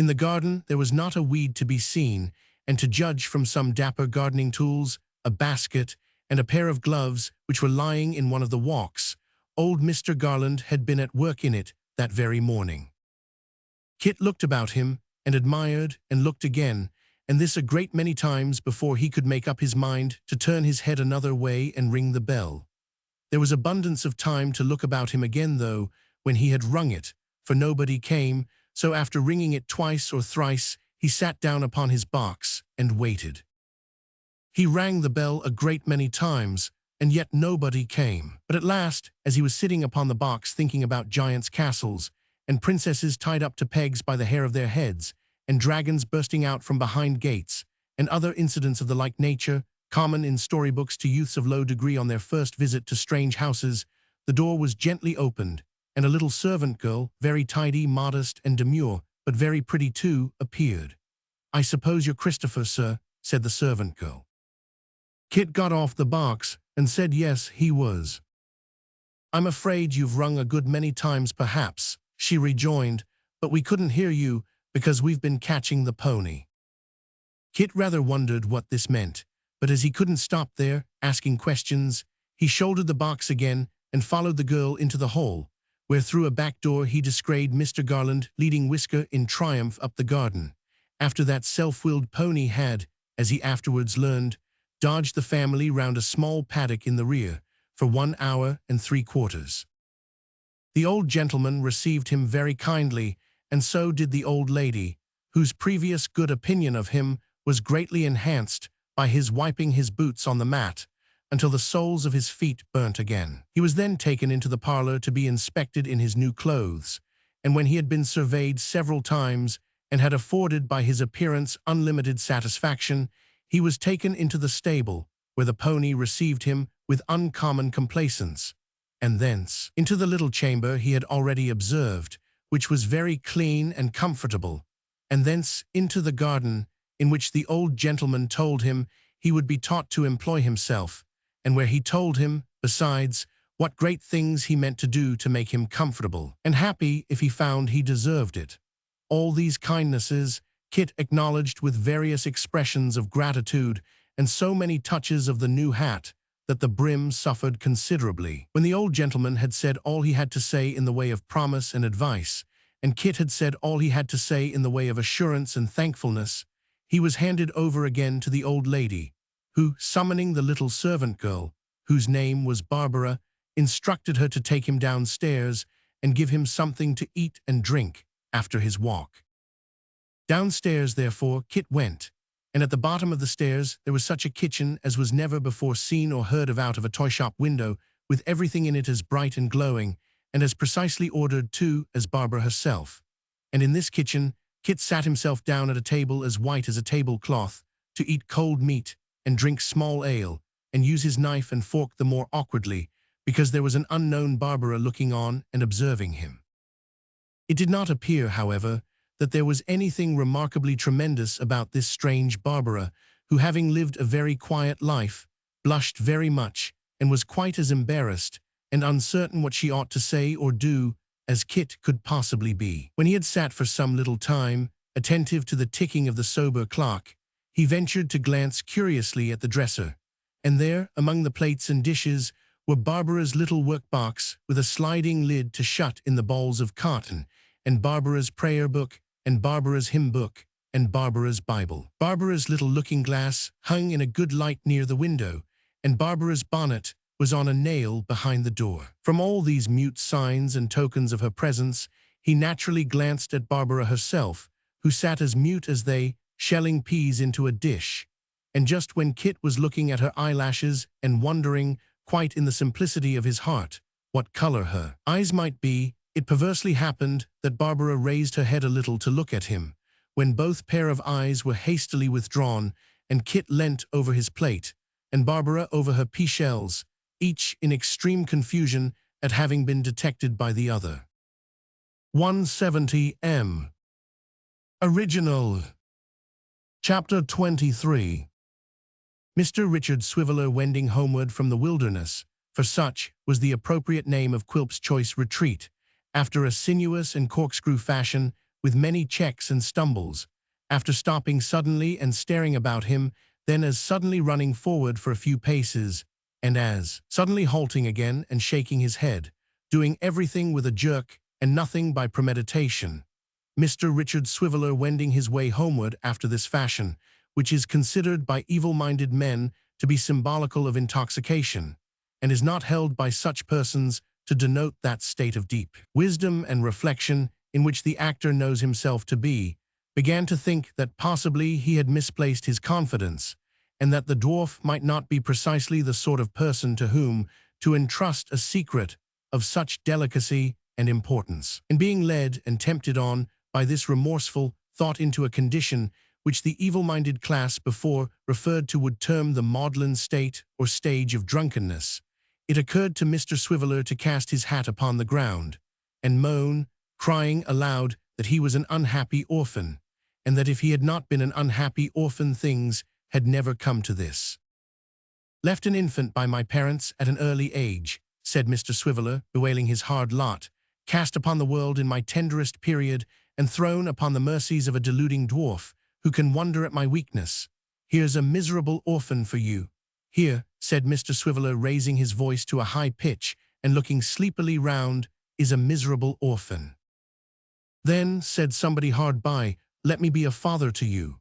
In the garden there was not a weed to be seen, and to judge from some dapper gardening tools, a basket, and a pair of gloves which were lying in one of the walks, old Mr. Garland had been at work in it that very morning. Kit looked about him, and admired, and looked again, and this a great many times before he could make up his mind to turn his head another way and ring the bell. There was abundance of time to look about him again, though, when he had rung it, for nobody came, so after ringing it twice or thrice, he sat down upon his box and waited. He rang the bell a great many times, and yet nobody came. But at last, as he was sitting upon the box thinking about giants' castles, and princesses tied up to pegs by the hair of their heads, and dragons bursting out from behind gates, and other incidents of the like nature, common in storybooks to youths of low degree on their first visit to strange houses, the door was gently opened, and a little servant girl, very tidy, modest, and demure, but very pretty too, appeared. "I suppose you're Christopher, sir," said the servant girl. Kit got off the box and said yes, he was. "I'm afraid you've rung a good many times perhaps," she rejoined, "but we couldn't hear you because we've been catching the pony." Kit rather wondered what this meant, but as he couldn't stop there, asking questions, he shouldered the box again and followed the girl into the hall, where through a back door he descried Mr. Garland leading Whisker in triumph up the garden, after that self-willed pony had, as he afterwards learned, dodged the family round a small paddock in the rear for 1 hour and 3/4. The old gentleman received him very kindly, and so did the old lady, whose previous good opinion of him was greatly enhanced by his wiping his boots on the mat until the soles of his feet burnt again. He was then taken into the parlor to be inspected in his new clothes, and when he had been surveyed several times and had afforded by his appearance unlimited satisfaction, he was taken into the stable, where the pony received him with uncommon complaisance, and thence into the little chamber he had already observed, which was very clean and comfortable, and thence into the garden, in which the old gentleman told him he would be taught to employ himself, and where he told him, besides, what great things he meant to do to make him comfortable and happy if he found he deserved it. All these kindnesses Kit acknowledged with various expressions of gratitude and so many touches of the new hat that the brim suffered considerably. When the old gentleman had said all he had to say in the way of promise and advice, and Kit had said all he had to say in the way of assurance and thankfulness, he was handed over again to the old lady, who, summoning the little servant girl, whose name was Barbara, instructed her to take him downstairs and give him something to eat and drink after his walk. Downstairs, therefore, Kit went, and at the bottom of the stairs there was such a kitchen as was never before seen or heard of out of a toy-shop window, with everything in it as bright and glowing, and as precisely ordered too as Barbara herself. And in this kitchen Kit sat himself down at a table as white as a tablecloth, to eat cold meat and drink small ale, and use his knife and fork the more awkwardly, because there was an unknown Barbara looking on and observing him. It did not appear, however, that there was anything remarkably tremendous about this strange Barbara, who, having lived a very quiet life, blushed very much, and was quite as embarrassed and uncertain what she ought to say or do as Kit could possibly be. When he had sat for some little time, attentive to the ticking of the sober clock, he ventured to glance curiously at the dresser, and there, among the plates and dishes, were Barbara's little work-box with a sliding lid to shut in the balls of cotton, and Barbara's prayer book, and Barbara's hymn book, and Barbara's Bible. Barbara's little looking-glass hung in a good light near the window, and Barbara's bonnet was on a nail behind the door. From all these mute signs and tokens of her presence, he naturally glanced at Barbara herself, who sat as mute as they, shelling peas into a dish. And just when Kit was looking at her eyelashes and wondering, quite in the simplicity of his heart, what color her eyes might be, it perversely happened that Barbara raised her head a little to look at him, when both pair of eyes were hastily withdrawn, and Kit leant over his plate, and Barbara over her pea-shells, each in extreme confusion at having been detected by the other. 170 M. Original. Chapter 23. Mr. Richard Swiveller wending homeward from the wilderness, for such was the appropriate name of Quilp's choice retreat, after a sinuous and corkscrew fashion, with many checks and stumbles, after stopping suddenly and staring about him, then as suddenly running forward for a few paces, and as suddenly halting again and shaking his head, doing everything with a jerk and nothing by premeditation. Mr. Richard Swiveller wending his way homeward after this fashion, which is considered by evil-minded men to be symbolical of intoxication, and is not held by such persons to denote that state of deep wisdom and reflection in which the actor knows himself to be, began to think that possibly he had misplaced his confidence, and that the dwarf might not be precisely the sort of person to whom to entrust a secret of such delicacy and importance. And being led and tempted on by this remorseful thought into a condition which the evil-minded class before referred to would term the maudlin state or stage of drunkenness, it occurred to Mr. Swiveller to cast his hat upon the ground, and moan, crying aloud that he was an unhappy orphan, and that if he had not been an unhappy orphan things had never come to this. "Left an infant by my parents at an early age," said Mr. Swiveller, bewailing his hard lot, "cast upon the world in my tenderest period, and thrown upon the mercies of a deluding dwarf, who can wonder at my weakness. Here's a miserable orphan for you. Here," said Mr. Swiveller, raising his voice to a high pitch and looking sleepily round, "is a miserable orphan." "Then," said somebody hard by, "let me be a father to you."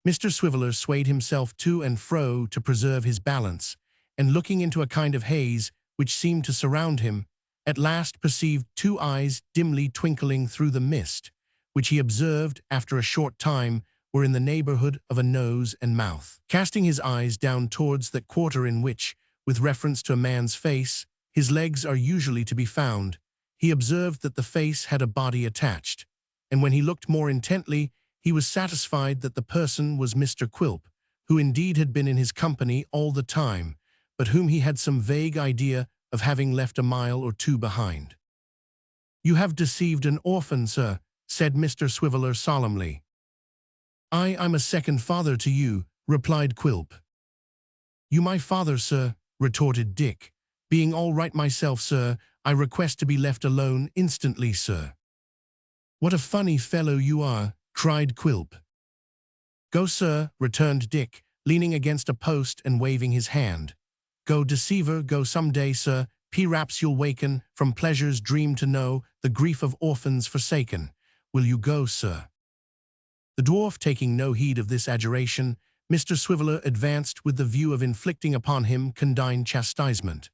Mr. Swiveller swayed himself to and fro to preserve his balance, and looking into a kind of haze which seemed to surround him, at last perceived two eyes dimly twinkling through the mist, which he observed after a short time were in the neighborhood of a nose and mouth. Casting his eyes down towards that quarter in which, with reference to a man's face, his legs are usually to be found, he observed that the face had a body attached, and when he looked more intently, he was satisfied that the person was Mr. Quilp, who indeed had been in his company all the time, but whom he had some vague idea of having left a mile or two behind. "You have deceived an orphan, sir," said Mr. Swiveller solemnly. "I'm a second father to you," replied Quilp. "You my father, sir," retorted Dick. "Being all right myself, sir, I request to be left alone instantly, sir." "What a funny fellow you are," cried Quilp. "Go, sir," returned Dick, leaning against a post and waving his hand. "Go, deceiver, go some day, sir. P'raps you'll waken from pleasure's dream to know the grief of orphans forsaken. Will you go, sir?" The dwarf taking no heed of this adjuration, Mr. Swiveller advanced with the view of inflicting upon him condign chastisement.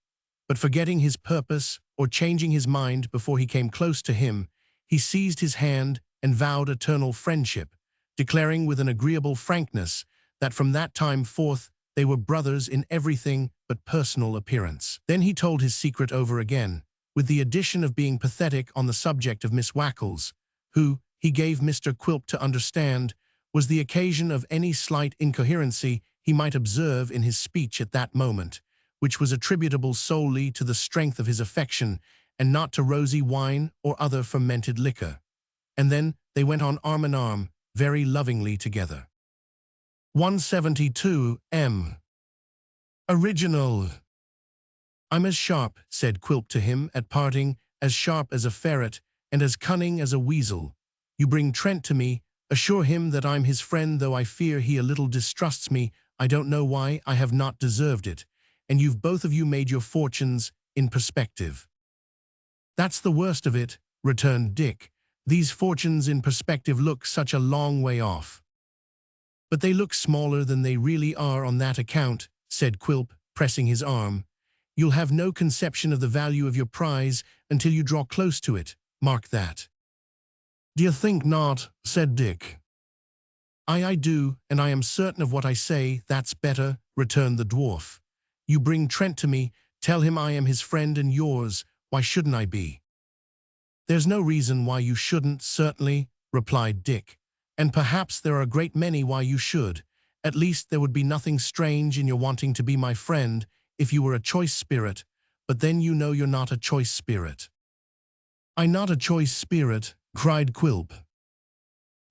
But forgetting his purpose, or changing his mind before he came close to him, he seized his hand and vowed eternal friendship, declaring with an agreeable frankness that from that time forth they were brothers in everything but personal appearance. Then he told his secret over again, with the addition of being pathetic on the subject of Miss Wackles, who, he gave Mr. Quilp to understand, was the occasion of any slight incoherency he might observe in his speech at that moment, which was attributable solely to the strength of his affection and not to rosy wine or other fermented liquor. And then they went on arm in arm, very lovingly together. 172 M. Original. "I'm as sharp," said Quilp to him at parting, "as sharp as a ferret, and as cunning as a weasel. You bring Trent to me, assure him that I'm his friend, though I fear he a little distrusts me. I don't know why, I have not deserved it, and you've both of you made your fortunes in perspective." "That's the worst of it," returned Dick. "These fortunes in perspective look such a long way off." "But they look smaller than they really are on that account," said Quilp, pressing his arm. "You'll have no conception of the value of your prize until you draw close to it, mark that." "D'ye think not?" said Dick. I do, and I am certain of what I say. "That's better," returned the dwarf. "You bring Trent to me, tell him I am his friend and yours. Why shouldn't I be?" "There's no reason why you shouldn't, certainly," replied Dick. "And perhaps there are a great many why you should. At least there would be nothing strange in your wanting to be my friend if you were a choice spirit, but then you know you're not a choice spirit." "I'm not a choice spirit," cried Quilp.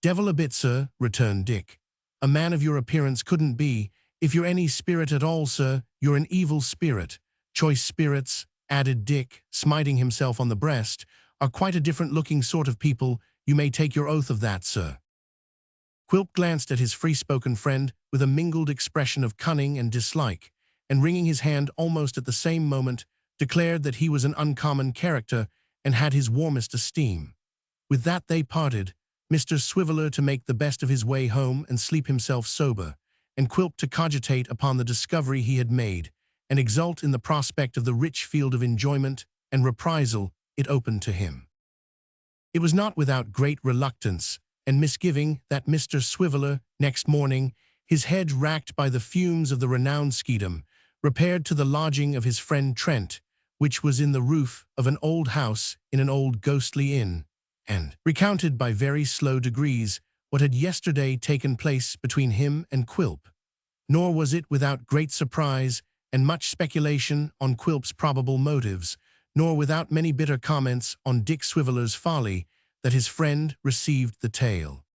"Devil a bit, sir," returned Dick. "A man of your appearance couldn't be. If you're any spirit at all, sir, you're an evil spirit. Choice spirits," added Dick, smiting himself on the breast, "are quite a different-looking sort of people. You may take your oath of that, sir." Quilp glanced at his free-spoken friend with a mingled expression of cunning and dislike, and wringing his hand almost at the same moment, declared that he was an uncommon character and had his warmest esteem. With that they parted, Mr. Swiveller to make the best of his way home and sleep himself sober, and Quilp to cogitate upon the discovery he had made, and exult in the prospect of the rich field of enjoyment and reprisal it opened to him. It was not without great reluctance and misgiving that Mr. Swiveller, next morning, his head racked by the fumes of the renowned skedum, repaired to the lodging of his friend Trent, which was in the roof of an old house in an old ghostly inn, and recounted by very slow degrees what had yesterday taken place between him and Quilp. Nor was it without great surprise and much speculation on Quilp's probable motives, nor without many bitter comments on Dick Swiveller's folly, that his friend received the tale.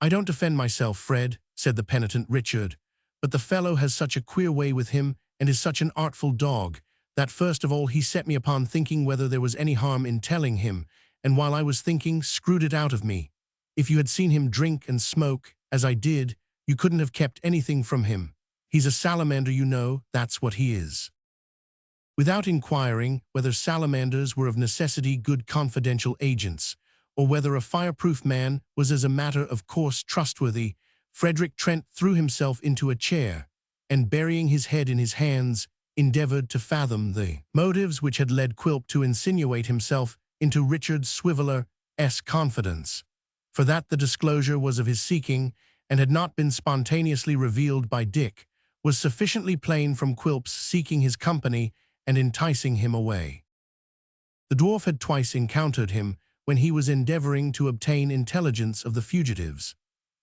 "I don't defend myself, Fred," said the penitent Richard, "but the fellow has such a queer way with him and is such an artful dog, that first of all he set me upon thinking whether there was any harm in telling him, and while I was thinking, screwed it out of me. If you had seen him drink and smoke, as I did, you couldn't have kept anything from him. He's a salamander, you know, that's what he is." Without inquiring whether salamanders were of necessity good confidential agents, or whether a fireproof man was as a matter of course trustworthy, Frederick Trent threw himself into a chair, and burying his head in his hands, endeavored to fathom the motives which had led Quilp to insinuate himself into Richard Swiveller's confidence. For that the disclosure was of his seeking, and had not been spontaneously revealed by Dick, was sufficiently plain from Quilp's seeking his company and enticing him away. The dwarf had twice encountered him when he was endeavoring to obtain intelligence of the fugitives.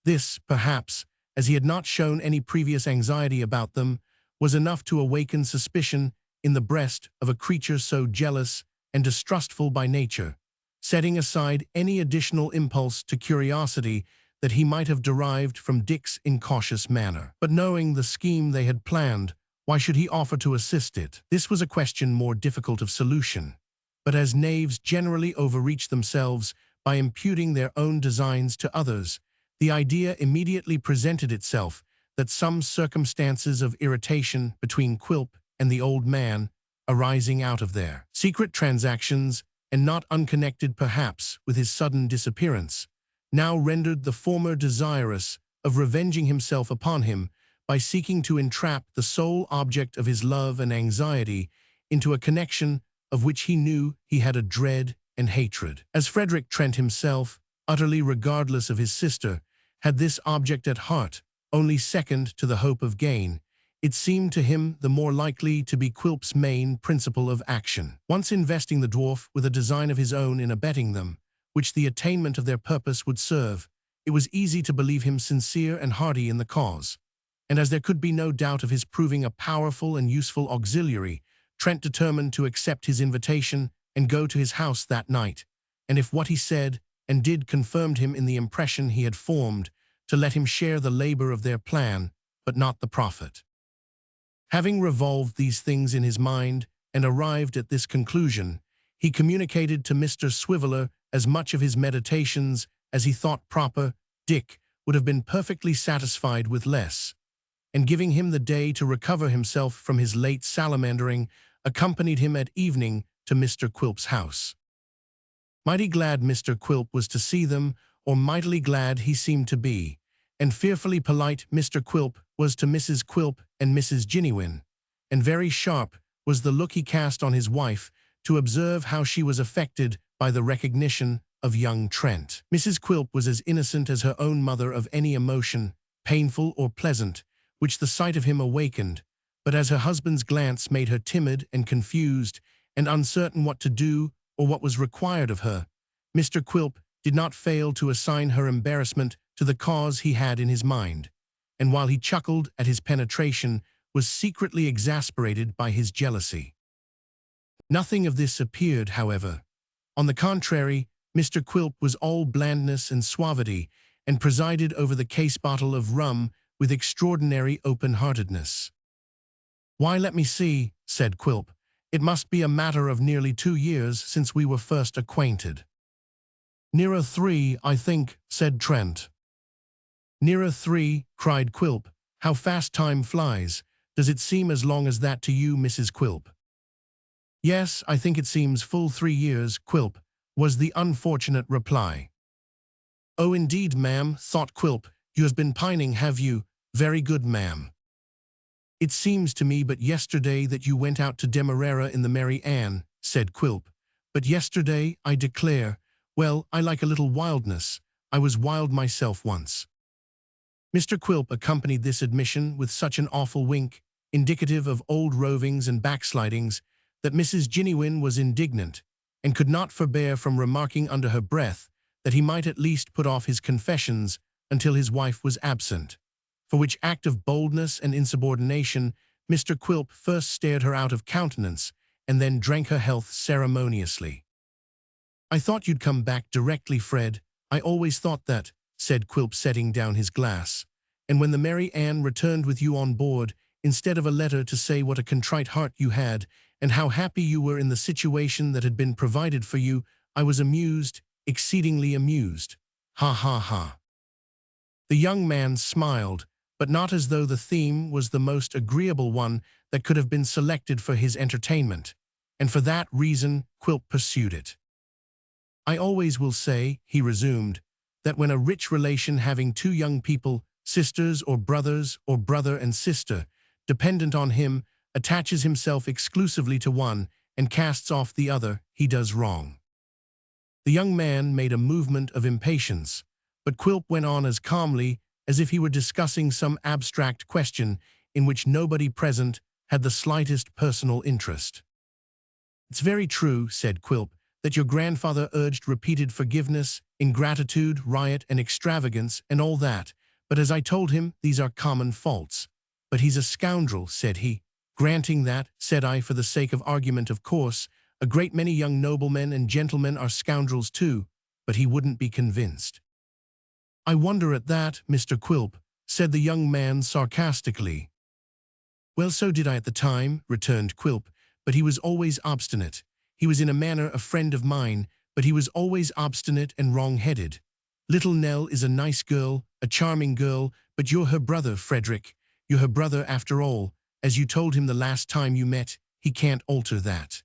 This, perhaps, as he had not shown any previous anxiety about them, was enough to awaken suspicion in the breast of a creature so jealous and distrustful by nature, setting aside any additional impulse to curiosity that he might have derived from Dick's incautious manner. But knowing the scheme they had planned, why should he offer to assist it? This was a question more difficult of solution. But as knaves generally overreach themselves by imputing their own designs to others, the idea immediately presented itself that some circumstances of irritation between Quilp and the old man, arising out of their secret transactions, and not unconnected perhaps with his sudden disappearance, now rendered the former desirous of revenging himself upon him by seeking to entrap the sole object of his love and anxiety into a connection of which he knew he had a dread and hatred. As Frederick Trent himself, utterly regardless of his sister, had this object at heart, only second to the hope of gain, it seemed to him the more likely to be Quilp's main principle of action. Once investing the dwarf with a design of his own in abetting them, which the attainment of their purpose would serve, it was easy to believe him sincere and hearty in the cause. And as there could be no doubt of his proving a powerful and useful auxiliary, Trent determined to accept his invitation and go to his house that night, and if what he said and did confirmed him in the impression he had formed, to let him share the labor of their plan, but not the profit. Having revolved these things in his mind and arrived at this conclusion, he communicated to Mr. Swiveller as much of his meditations as he thought proper. Dick would have been perfectly satisfied with less, and giving him the day to recover himself from his late salamandering, accompanied him at evening to Mr. Quilp's house. Mighty glad Mr. Quilp was to see them, or mightily glad he seemed to be, and fearfully polite Mr. Quilp was to Mrs. Quilp and Mrs. Ginnywin, and very sharp was the look he cast on his wife to observe how she was affected by the recognition of young Trent. Mrs. Quilp was as innocent as her own mother of any emotion, painful or pleasant, which the sight of him awakened, but as her husband's glance made her timid and confused and uncertain what to do or what was required of her, Mr. Quilp did not fail to assign her embarrassment to the cause he had in his mind, and while he chuckled at his penetration, was secretly exasperated by his jealousy. Nothing of this appeared, however. On the contrary, Mr. Quilp was all blandness and suavity, and presided over the case-bottle of rum with extraordinary open-heartedness. "Why, let me see," said Quilp. "It must be a matter of nearly 2 years since we were first acquainted." Nearer 3, I think, said Trent. Nearer 3, cried Quilp. How fast time flies. Does it seem as long as that to you, Mrs. Quilp? Yes, I think it seems full 3 years, Quilp, was the unfortunate reply. Oh, indeed, ma'am, thought Quilp. You have been pining, have you? Very good, ma'am. It seems to me but yesterday that you went out to Demerara in the Mary Ann, said Quilp. But yesterday, I declare, well, I like a little wildness. I was wild myself once. Mr. Quilp accompanied this admission with such an awful wink, indicative of old rovings and backslidings, that Mrs. Ginniwin was indignant, and could not forbear from remarking under her breath that he might at least put off his confessions until his wife was absent, for which act of boldness and insubordination Mr. Quilp first stared her out of countenance and then drank her health ceremoniously. I thought you'd come back directly, Fred. I always thought that, said Quilp, setting down his glass. And when the Mary Ann returned with you on board, instead of a letter to say what a contrite heart you had, and how happy you were in the situation that had been provided for you, I was amused, exceedingly amused. Ha ha ha. The young man smiled, but not as though the theme was the most agreeable one that could have been selected for his entertainment, and for that reason Quilp pursued it. I always will say, he resumed, that when a rich relation having 2 young people, sisters or brother and sister, dependent on him, attaches himself exclusively to one and casts off the other, he does wrong. The young man made a movement of impatience, but Quilp went on as calmly as if he were discussing some abstract question in which nobody present had the slightest personal interest. It's very true, said Quilp, that your grandfather urged repeated forgiveness, ingratitude, riot, and extravagance, and all that, but as I told him, these are common faults. But he's a scoundrel, said he. Granting that, said I, for the sake of argument, of course, a great many young noblemen and gentlemen are scoundrels too, but he wouldn't be convinced. I wonder at that, Mr. Quilp, said the young man sarcastically. Well, so did I at the time, returned Quilp, but he was always obstinate. He was in a manner a friend of mine, but he was always obstinate and wrong-headed. Little Nell is a nice girl, a charming girl, but you're her brother, Frederick. You're her brother after all. As you told him the last time you met, he can't alter that.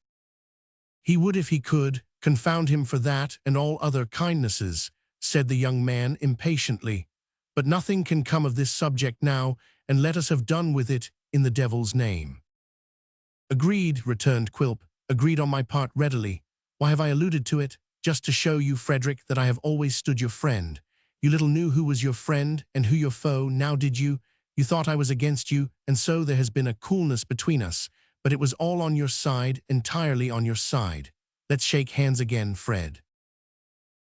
He would if he could, confound him for that and all other kindnesses, said the young man impatiently. But nothing can come of this subject now, and let us have done with it in the devil's name. Agreed, returned Quilp, agreed on my part readily. Why have I alluded to it? Just to show you, Frederick, that I have always stood your friend. You little knew who was your friend and who your foe, now did you? You thought I was against you, and so there has been a coolness between us, but it was all on your side, entirely on your side. Let's shake hands again, Fred.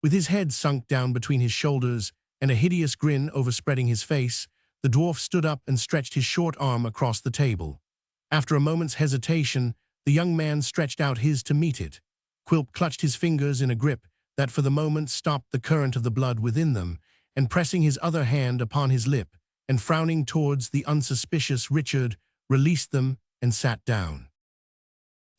With his head sunk down between his shoulders and a hideous grin overspreading his face, the dwarf stood up and stretched his short arm across the table. After a moment's hesitation, the young man stretched out his to meet it. Quilp clutched his fingers in a grip that for the moment stopped the current of the blood within them, and pressing his other hand upon his lip, and frowning towards the unsuspicious Richard, released them and sat down.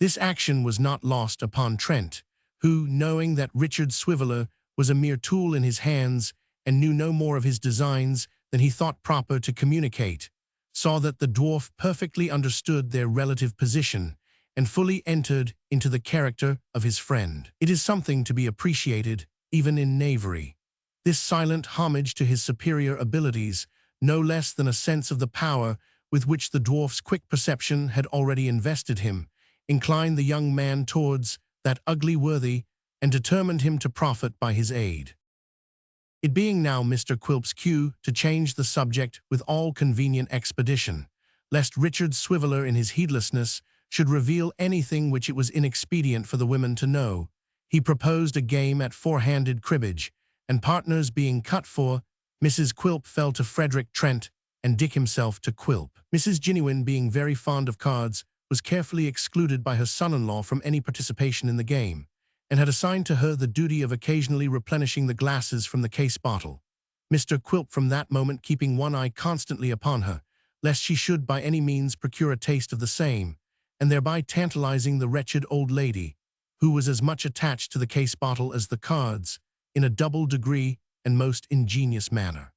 This action was not lost upon Trent, who, knowing that Richard Swiveller was a mere tool in his hands and knew no more of his designs than he thought proper to communicate, saw that the dwarf perfectly understood their relative position and fully entered into the character of his friend. It is something to be appreciated, even in knavery. This silent homage to his superior abilities, no less than a sense of the power with which the dwarf's quick perception had already invested him, inclined the young man towards that ugly worthy and determined him to profit by his aid. It being now Mr. Quilp's cue to change the subject with all convenient expedition, lest Richard Swiveller in his heedlessness should reveal anything which it was inexpedient for the women to know, he proposed a game at 4-handed cribbage, and partners being cut for, Mrs. Quilp fell to Frederick Trent, and Dick himself to Quilp. Mrs. Ginniwin, being very fond of cards, was carefully excluded by her son-in-law from any participation in the game, and had assigned to her the duty of occasionally replenishing the glasses from the case bottle, Mr. Quilp from that moment keeping one eye constantly upon her, lest she should by any means procure a taste of the same, and thereby tantalizing the wretched old lady, who was as much attached to the case bottle as the cards, in a double degree and most ingenious manner.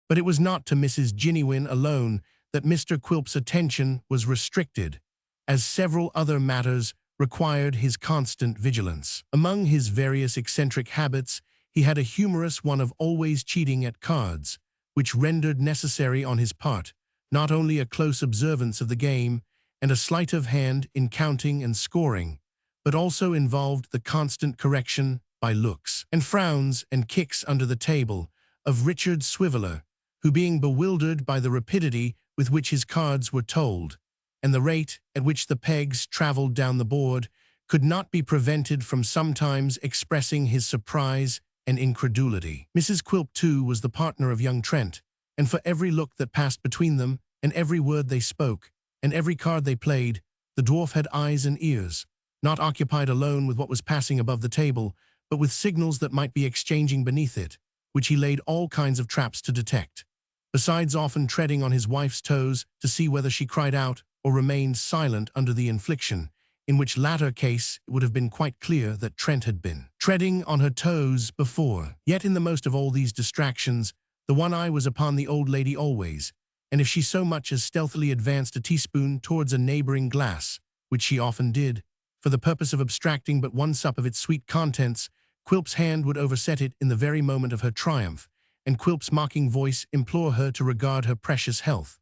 But it was not to Mrs. Ginniewin alone that Mr. Quilp's attention was restricted, as several other matters required his constant vigilance. Among his various eccentric habits, he had a humorous one of always cheating at cards, which rendered necessary on his part not only a close observance of the game and a sleight of hand in counting and scoring, but also involved the constant correction, by looks and frowns and kicks under the table, of Richard Swiveller, who, being bewildered by the rapidity with which his cards were told, and the rate at which the pegs travelled down the board, could not be prevented from sometimes expressing his surprise and incredulity. Mrs. Quilp, too, was the partner of young Trent, and for every look that passed between them, and every word they spoke, and every card they played, the dwarf had eyes and ears, not occupied alone with what was passing above the table, but with signals that might be exchanging beneath it, which he laid all kinds of traps to detect, besides often treading on his wife's toes to see whether she cried out or remained silent under the infliction, in which latter case it would have been quite clear that Trent had been treading on her toes before. Yet in the most of all these distractions, the one eye was upon the old lady always, and if she so much as stealthily advanced a teaspoon towards a neighboring glass, which she often did, for the purpose of abstracting but one sup of its sweet contents, Quilp's hand would overset it in the very moment of her triumph, and Quilp's mocking voice implore her to regard her precious health.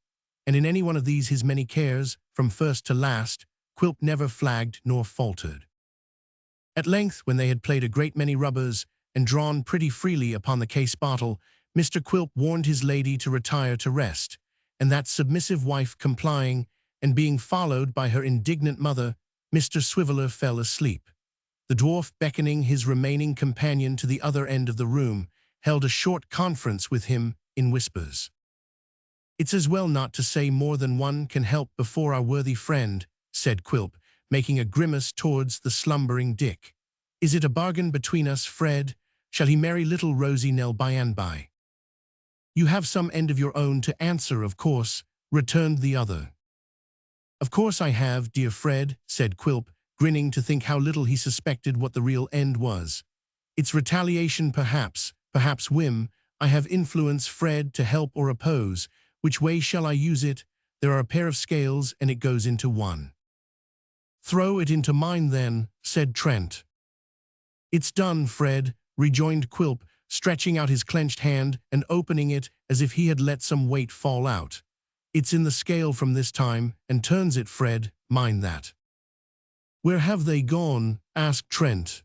And in any one of these his many cares, from first to last, Quilp never flagged nor faltered. At length, when they had played a great many rubbers and drawn pretty freely upon the case bottle, Mr. Quilp warned his lady to retire to rest, and that submissive wife complying, and being followed by her indignant mother, Mr. Swiveller fell asleep. The dwarf, beckoning his remaining companion to the other end of the room, held a short conference with him in whispers. "It's as well not to say more than one can help before our worthy friend," said Quilp, making a grimace towards the slumbering Dick. "Is it a bargain between us, Fred? Shall he marry little rosy Nell by and by?" "You have some end of your own to answer, of course," returned the other. "Of course I have, dear Fred," said Quilp, grinning to think how little he suspected what the real end was. "It's retaliation perhaps whim. I have influence, Fred, to help or oppose. Which way shall I use it? There are a pair of scales, and it goes into one." "Throw it into mine, then," said Trent. "It's done, Fred," rejoined Quilp, stretching out his clenched hand and opening it as if he had let some weight fall out. "It's in the scale from this time, and turns it, Fred, mind that." "Where have they gone?" asked Trent.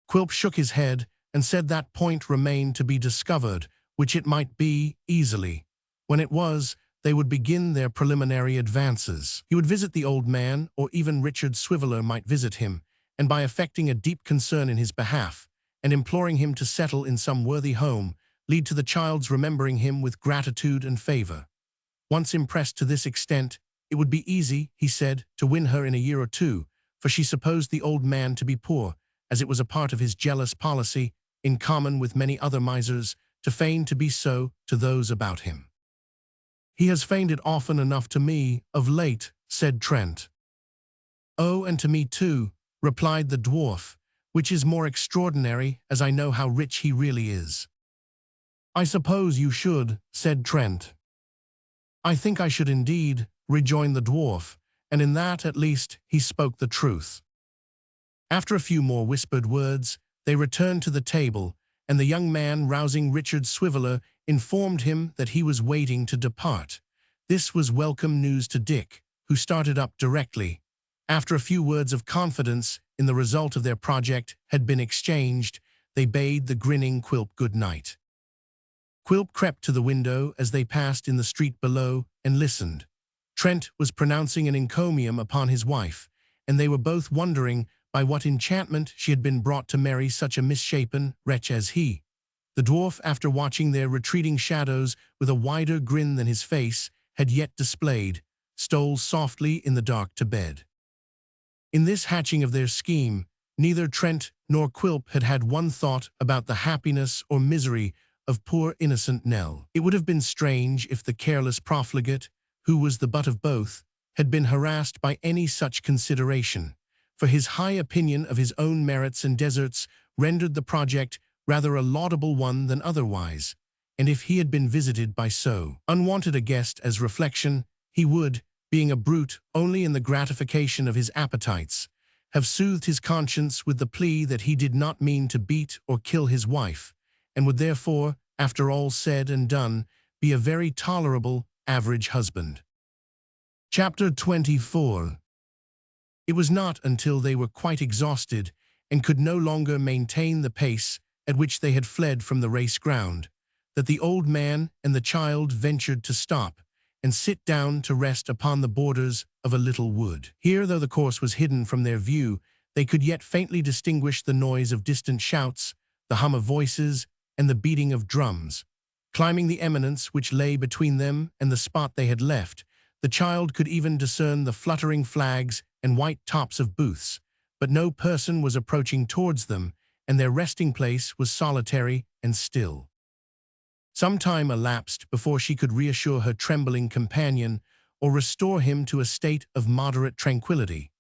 Quilp shook his head and said that point remained to be discovered, which it might be, easily. When it was, they would begin their preliminary advances. He would visit the old man, or even Richard Swiveller might visit him, and by affecting a deep concern in his behalf, and imploring him to settle in some worthy home, lead to the child's remembering him with gratitude and favor. Once impressed to this extent, it would be easy, he said, to win her in a year or two, for she supposed the old man to be poor, as it was a part of his jealous policy, in common with many other misers, to feign to be so to those about him. "He has feigned it often enough to me, of late," said Trent. "Oh, and to me too," replied the dwarf, "which is more extraordinary, as I know how rich he really is." "I suppose you should," said Trent. "I think I should indeed," rejoined the dwarf, and in that, at least, he spoke the truth. After a few more whispered words, they returned to the table, and the young man, rousing Richard Swiveller, informed him that he was waiting to depart. This was welcome news to Dick, who started up directly. After a few words of confidence in the result of their project had been exchanged, they bade the grinning Quilp good night. Quilp crept to the window as they passed in the street below and listened. Trent was pronouncing an encomium upon his wife, and they were both wondering by what enchantment she had been brought to marry such a misshapen wretch as he. The dwarf, after watching their retreating shadows with a wider grin than his face had yet displayed, stole softly in the dark to bed. In this hatching of their scheme, neither Trent nor Quilp had had one thought about the happiness or misery of poor innocent Nell. It would have been strange if the careless profligate, who was the butt of both, had been harassed by any such consideration, for his high opinion of his own merits and deserts rendered the project rather a laudable one than otherwise, and if he had been visited by so unwanted a guest as reflection, he would, being a brute only in the gratification of his appetites, have soothed his conscience with the plea that he did not mean to beat or kill his wife, and would therefore, after all said and done, be a very tolerable, average husband. Chapter 24. It was not until they were quite exhausted and could no longer maintain the pace at which they had fled from the race ground, that the old man and the child ventured to stop and sit down to rest upon the borders of a little wood. Here, though the course was hidden from their view, they could yet faintly distinguish the noise of distant shouts, the hum of voices, and the beating of drums. Climbing the eminence which lay between them and the spot they had left, the child could even discern the fluttering flags and white tops of booths, but no person was approaching towards them, and their resting place was solitary and still. Some time elapsed before she could reassure her trembling companion or restore him to a state of moderate tranquility.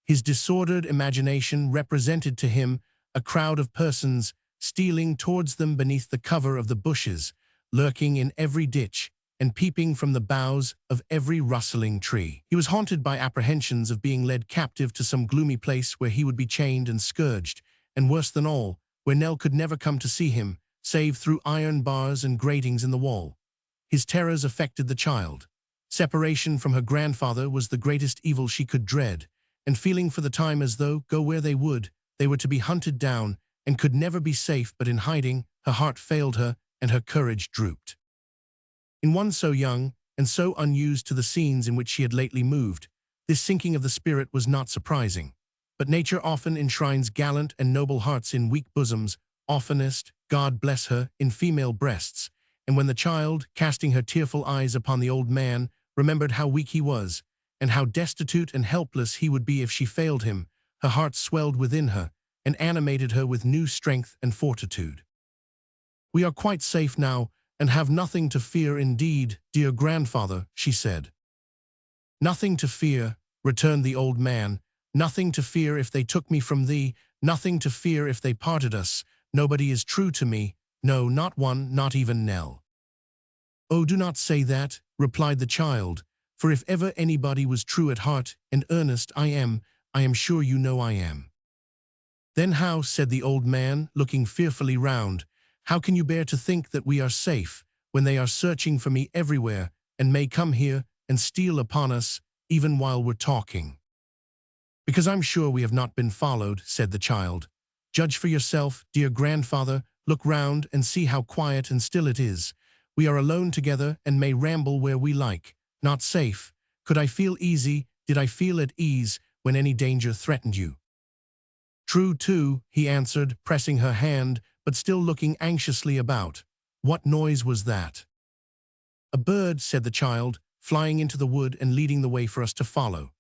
His disordered imagination represented to him a crowd of persons stealing towards them beneath the cover of the bushes, lurking in every ditch, and peeping from the boughs of every rustling tree. He was haunted by apprehensions of being led captive to some gloomy place where he would be chained and scourged, and worse than all, where Nell could never come to see him, save through iron bars and gratings in the wall. His terrors affected the child. Separation from her grandfather was the greatest evil she could dread, and feeling for the time as though, go where they would, they were to be hunted down, and could never be safe but in hiding, her heart failed her, and her courage drooped. In one so young, and so unused to the scenes in which she had lately moved, this sinking of the spirit was not surprising. But nature often enshrines gallant and noble hearts in weak bosoms, oftenest, God bless her, in female breasts, and when the child, casting her tearful eyes upon the old man, remembered how weak he was, and how destitute and helpless he would be if she failed him, her heart swelled within her, and animated her with new strength and fortitude. "We are quite safe now, and have nothing to fear indeed, dear grandfather," she said. "Nothing to fear," returned the old man, "nothing to fear if they took me from thee, nothing to fear if they parted us. Nobody is true to me, no, not one, not even Nell." "Oh, do not say that," replied the child, "for if ever anybody was true at heart and earnest, I am sure you know I am." "Then how," said the old man, looking fearfully round, "how can you bear to think that we are safe, when they are searching for me everywhere, and may come here and steal upon us, even while we're talking?" "Because I'm sure we have not been followed," said the child. "Judge for yourself, dear grandfather, look round and see how quiet and still it is. We are alone together and may ramble where we like. Not safe. Could I feel easy, did I feel at ease, when any danger threatened you?" "True, too," he answered, pressing her hand, but still looking anxiously about. "What noise was that?" "A bird," said the child, "flying into the wood and leading the way for us to follow.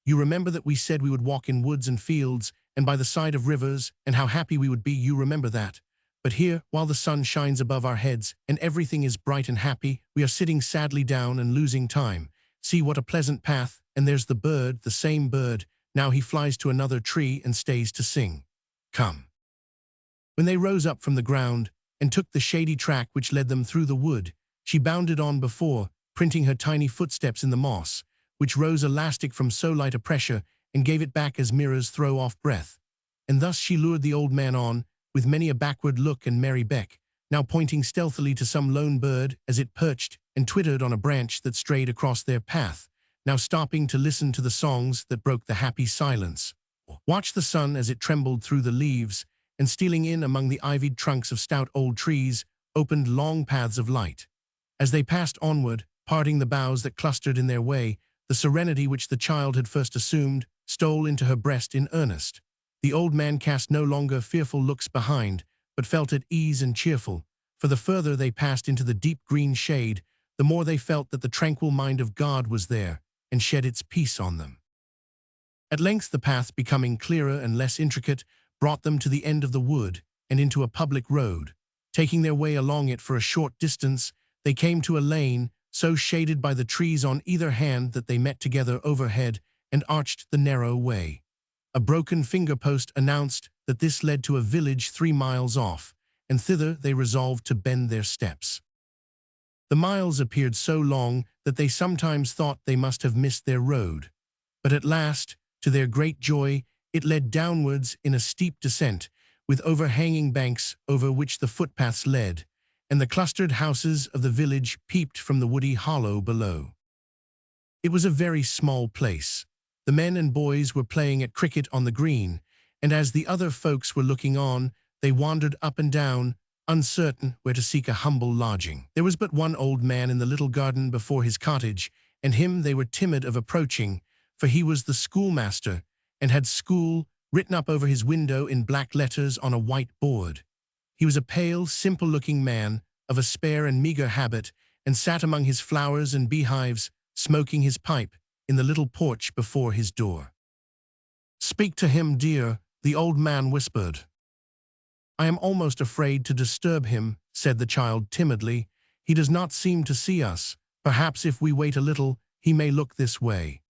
You remember that we said we would walk in woods and fields, and by the side of rivers, and how happy we would be, you remember that. But here, while the sun shines above our heads, and everything is bright and happy, we are sitting sadly down and losing time. See what a pleasant path, and there's the bird, the same bird. Now he flies to another tree and stays to sing. Come." When they rose up from the ground, and took the shady track which led them through the wood, she bounded on before, printing her tiny footsteps in the moss, which rose elastic from so light a pressure, and gave it back as mirrors throw off breath. And thus she lured the old man on, with many a backward look and merry beck, now pointing stealthily to some lone bird as it perched and twittered on a branch that strayed across their path, now stopping to listen to the songs that broke the happy silence. Watch the sun as it trembled through the leaves, and stealing in among the ivied trunks of stout old trees, opened long paths of light. As they passed onward, parting the boughs that clustered in their way, the serenity which the child had first assumed stole into her breast in earnest. The old man cast no longer fearful looks behind, but felt at ease and cheerful, for the further they passed into the deep green shade, the more they felt that the tranquil mind of God was there, and shed its peace on them. At length the path, becoming clearer and less intricate, brought them to the end of the wood and into a public road. Taking their way along it for a short distance, they came to a lane, so shaded by the trees on either hand that they met together overhead and arched the narrow way. A broken finger-post announced that this led to a village 3 miles off, and thither they resolved to bend their steps. The miles appeared so long that they sometimes thought they must have missed their road, but at last, to their great joy, it led downwards in a steep descent, with overhanging banks over which the footpaths led, and the clustered houses of the village peeped from the woody hollow below. It was a very small place. The men and boys were playing at cricket on the green, and as the other folks were looking on, they wandered up and down, uncertain where to seek a humble lodging. There was but one old man in the little garden before his cottage, and him they were timid of approaching, for he was the schoolmaster, and had school written up over his window in black letters on a white board. He was a pale, simple-looking man, of a spare and meagre habit, and sat among his flowers and beehives, smoking his pipe, in the little porch before his door. "Speak to him, dear," the old man whispered. "I am almost afraid to disturb him," said the child timidly. "He does not seem to see us. Perhaps if we wait a little, he may look this way."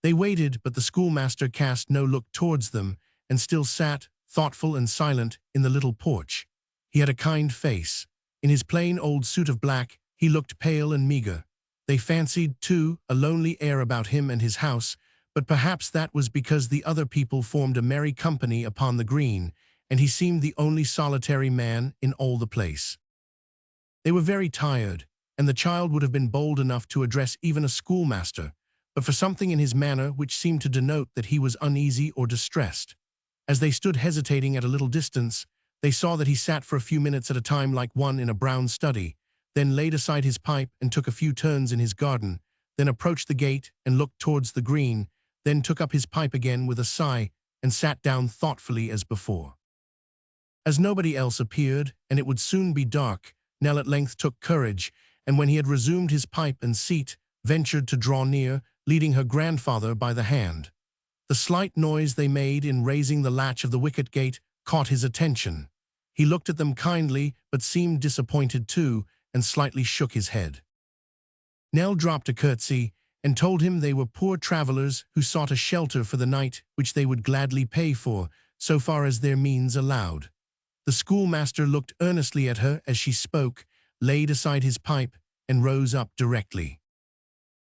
They waited, but the schoolmaster cast no look towards them, and still sat, thoughtful and silent, in the little porch. He had a kind face. In his plain old suit of black, he looked pale and meagre. They fancied, too, a lonely air about him and his house, but perhaps that was because the other people formed a merry company upon the green, and he seemed the only solitary man in all the place. They were very tired, and the child would have been bold enough to address even a schoolmaster, but for something in his manner which seemed to denote that he was uneasy or distressed. As they stood hesitating at a little distance, they saw that he sat for a few minutes at a time like one in a brown study, then laid aside his pipe and took a few turns in his garden, then approached the gate and looked towards the green, then took up his pipe again with a sigh and sat down thoughtfully as before. As nobody else appeared, and it would soon be dark, Nell at length took courage, and when he had resumed his pipe and seat, ventured to draw near, leading her grandfather by the hand. The slight noise they made in raising the latch of the wicket gate caught his attention. He looked at them kindly, but seemed disappointed too, and slightly shook his head. Nell dropped a curtsy, and told him they were poor travelers who sought a shelter for the night which they would gladly pay for, so far as their means allowed. The schoolmaster looked earnestly at her as she spoke, laid aside his pipe, and rose up directly.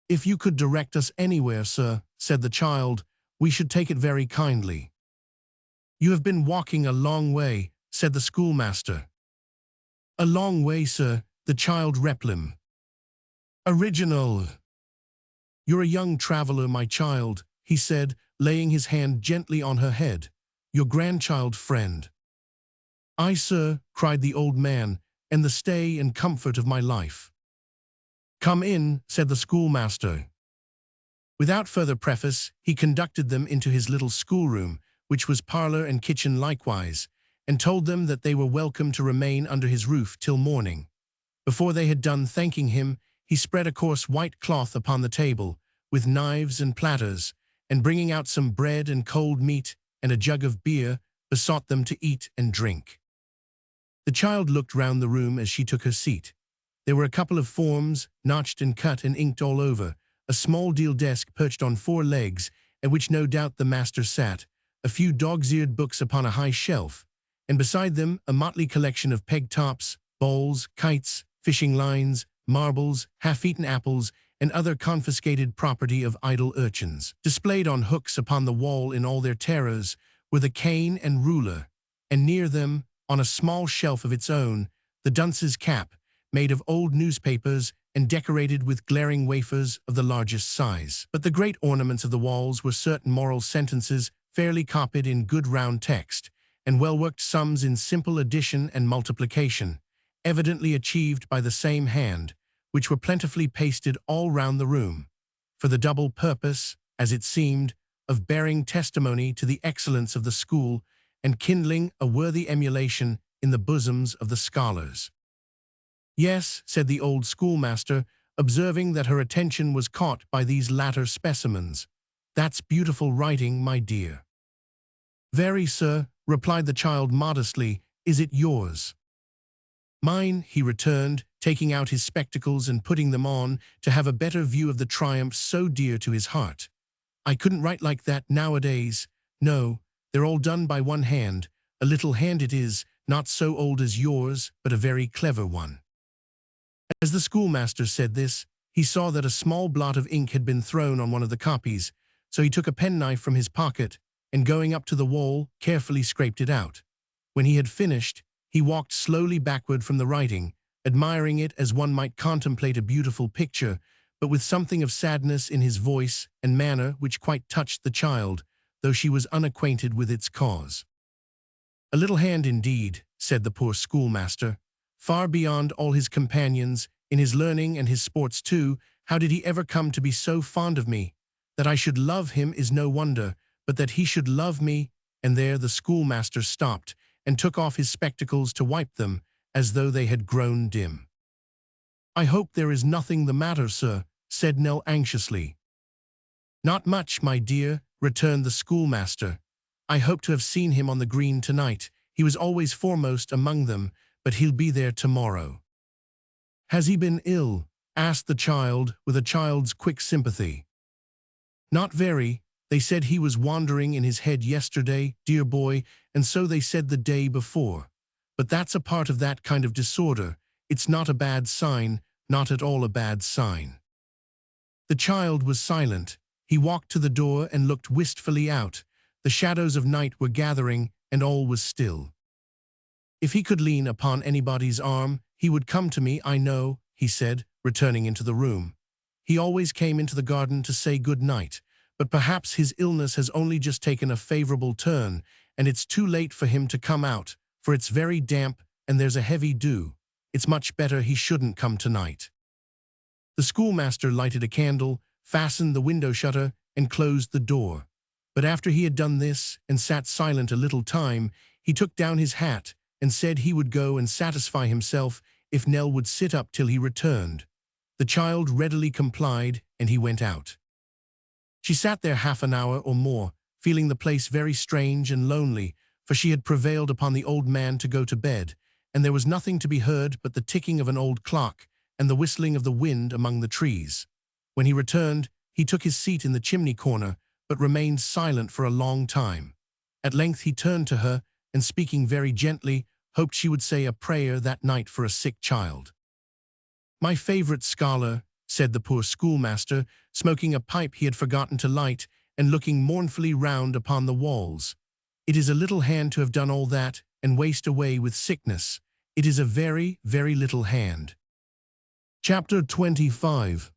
"If you could direct us anywhere, sir," said the child, "we should take it very kindly." "You have been walking a long way," said the schoolmaster. "A long way, sir," the child replied. "Original." "You're a young traveler, my child," he said, laying his hand gently on her head. "Your grandchild friend." "I, sir," cried the old man, "and the stay and comfort of my life." "Come in," said the schoolmaster. Without further preface, he conducted them into his little schoolroom, which was parlor and kitchen likewise, and told them that they were welcome to remain under his roof till morning. Before they had done thanking him, he spread a coarse white cloth upon the table, with knives and platters, and bringing out some bread and cold meat and a jug of beer, besought them to eat and drink. The child looked round the room as she took her seat. There were a couple of forms, notched and cut and inked all over, a small deal desk perched on 4 legs, at which no doubt the master sat, a few dog's-eared books upon a high shelf, and beside them a motley collection of peg-tops, bowls, kites, fishing lines, marbles, half-eaten apples, and other confiscated property of idle urchins. Displayed on hooks upon the wall in all their terrors were the cane and ruler, and near them, on a small shelf of its own, the dunce's cap, made of old newspapers and decorated with glaring wafers of the largest size. But the great ornaments of the walls were certain moral sentences fairly copied in good round text, and well-worked sums in simple addition and multiplication, evidently achieved by the same hand, which were plentifully pasted all round the room, for the double purpose, as it seemed, of bearing testimony to the excellence of the school and kindling a worthy emulation in the bosoms of the scholars. "Yes," said the old schoolmaster, observing that her attention was caught by these latter specimens. "That's beautiful writing, my dear." "Very, sir," replied the child modestly. "Is it yours?" "Mine," he returned, taking out his spectacles and putting them on to have a better view of the triumphs so dear to his heart. "I couldn't write like that nowadays. No, They're all done by one hand, a little hand it is, not so old as yours, but a very clever one." As the schoolmaster said this, he saw that a small blot of ink had been thrown on one of the copies, so he took a penknife from his pocket and, going up to the wall, carefully scraped it out. When he had finished, he walked slowly backward from the writing, admiring it as one might contemplate a beautiful picture, but with something of sadness in his voice and manner which quite touched the child, though she was unacquainted with its cause. "A little hand indeed," said the poor schoolmaster. "Far beyond all his companions, in his learning and his sports too, how did he ever come to be so fond of me? That I should love him is no wonder, but that he should love me—" And there the schoolmaster stopped and took off his spectacles to wipe them, as though they had grown dim. "I hope there is nothing the matter, sir," said Nell anxiously. "Not much, my dear," returned the schoolmaster. "I hope to have seen him on the green tonight. He was always foremost among them, but he'll be there tomorrow." "Has he been ill?" asked the child, with a child's quick sympathy. "Not very. They said he was wandering in his head yesterday, dear boy, and so they said the day before. But that's a part of that kind of disorder. It's not a bad sign, not at all a bad sign." The child was silent. He walked to the door and looked wistfully out. The shadows of night were gathering, and all was still. "If he could lean upon anybody's arm, he would come to me, I know," he said, returning into the room. "He always came into the garden to say good night, but perhaps his illness has only just taken a favorable turn, and it's too late for him to come out, for it's very damp and there's a heavy dew. It's much better he shouldn't come tonight." The schoolmaster lighted a candle, fastened the window shutter, and closed the door. But after he had done this and sat silent a little time, he took down his hat and said he would go and satisfy himself if Nell would sit up till he returned. The child readily complied, and he went out. She sat there half an hour or more, feeling the place very strange and lonely, for she had prevailed upon the old man to go to bed, and there was nothing to be heard but the ticking of an old clock and the whistling of the wind among the trees. When he returned, he took his seat in the chimney corner, but remained silent for a long time. At length he turned to her, and speaking very gently, hoped she would say a prayer that night for a sick child. "My favorite scholar," said the poor schoolmaster, smoking a pipe he had forgotten to light, and looking mournfully round upon the walls. "It is a little hand to have done all that, and waste away with sickness. It is a very, very little hand." Chapter 25.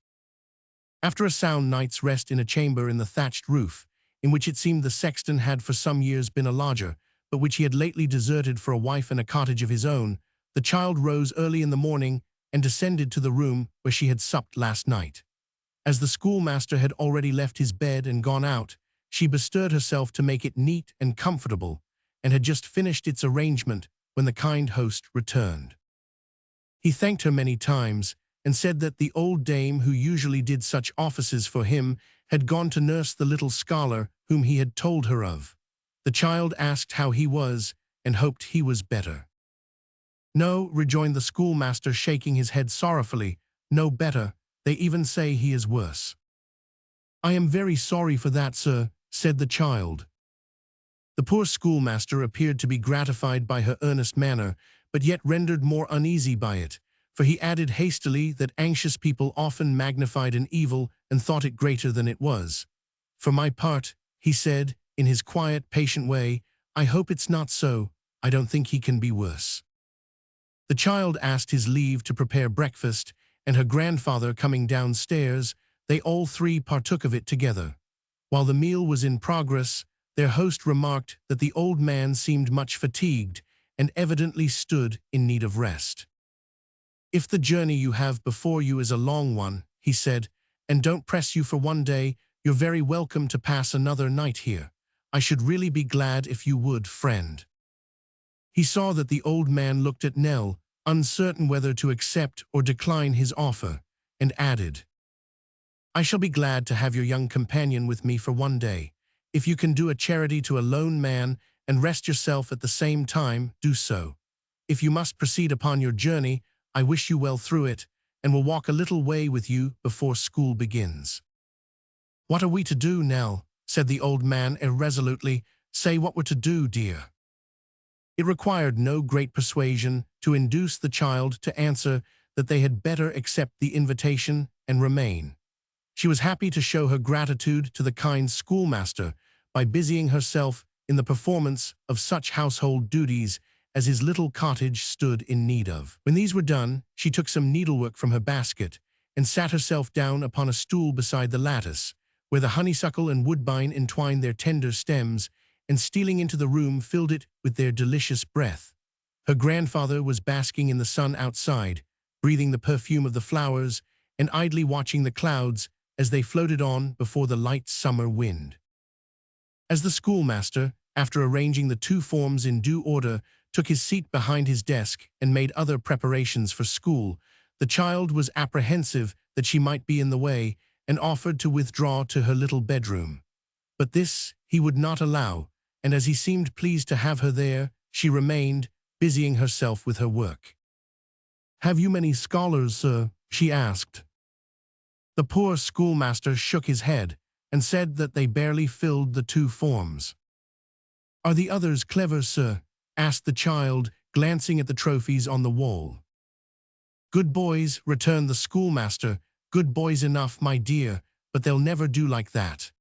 After a sound night's rest in a chamber in the thatched roof, in which it seemed the sexton had for some years been a lodger, but which he had lately deserted for a wife and a cottage of his own, the child rose early in the morning and descended to the room where she had supped last night. As the schoolmaster had already left his bed and gone out, she bestirred herself to make it neat and comfortable, and had just finished its arrangement when the kind host returned. He thanked her many times, and said that the old dame who usually did such offices for him had gone to nurse the little scholar whom he had told her of. The child asked how he was, and hoped he was better. "No," rejoined the schoolmaster, shaking his head sorrowfully, "no better. They even say he is worse." "I am very sorry for that, sir," said the child. The poor schoolmaster appeared to be gratified by her earnest manner, but yet rendered more uneasy by it, for he added hastily that anxious people often magnified an evil and thought it greater than it was. "For my part," he said, in his quiet, patient way, "I hope it's not so. I don't think he can be worse." The child asked his leave to prepare breakfast, and her grandfather coming downstairs, they all three partook of it together. While the meal was in progress, their host remarked that the old man seemed much fatigued, and evidently stood in need of rest. "If the journey you have before you is a long one," he said, "and don't press you for one day, you're very welcome to pass another night here. I should really be glad if you would, friend." He saw that the old man looked at Nell, uncertain whether to accept or decline his offer, and added, "I shall be glad to have your young companion with me for one day. If you can do a charity to a lone man and rest yourself at the same time, do so. If you must proceed upon your journey, I wish you well through it, and will walk a little way with you before school begins." "What are we to do, Nell?" said the old man irresolutely, Say what we're to do, dear." It required no great persuasion to induce the child to answer that they had better accept the invitation and remain. She was happy to show her gratitude to the kind schoolmaster by busying herself in the performance of such household duties as his little cottage stood in need of. When these were done, she took some needlework from her basket and sat herself down upon a stool beside the lattice, where the honeysuckle and woodbine entwined their tender stems, and stealing into the room filled it with their delicious breath. Her grandfather was basking in the sun outside, breathing the perfume of the flowers and idly watching the clouds as they floated on before the light summer wind. As the schoolmaster, after arranging the two forms in due order, took his seat behind his desk and made other preparations for school, the child was apprehensive that she might be in the way and offered to withdraw to her little bedroom. But this he would not allow, and as he seemed pleased to have her there, she remained, busying herself with her work. "Have you many scholars, sir?" she asked. The poor schoolmaster shook his head and said that they barely filled the two forms. "Are the others clever, sir?" asked the child, glancing at the trophies on the wall. "Good boys," returned the schoolmaster. "Good boys enough, my dear, but they'll never do like that."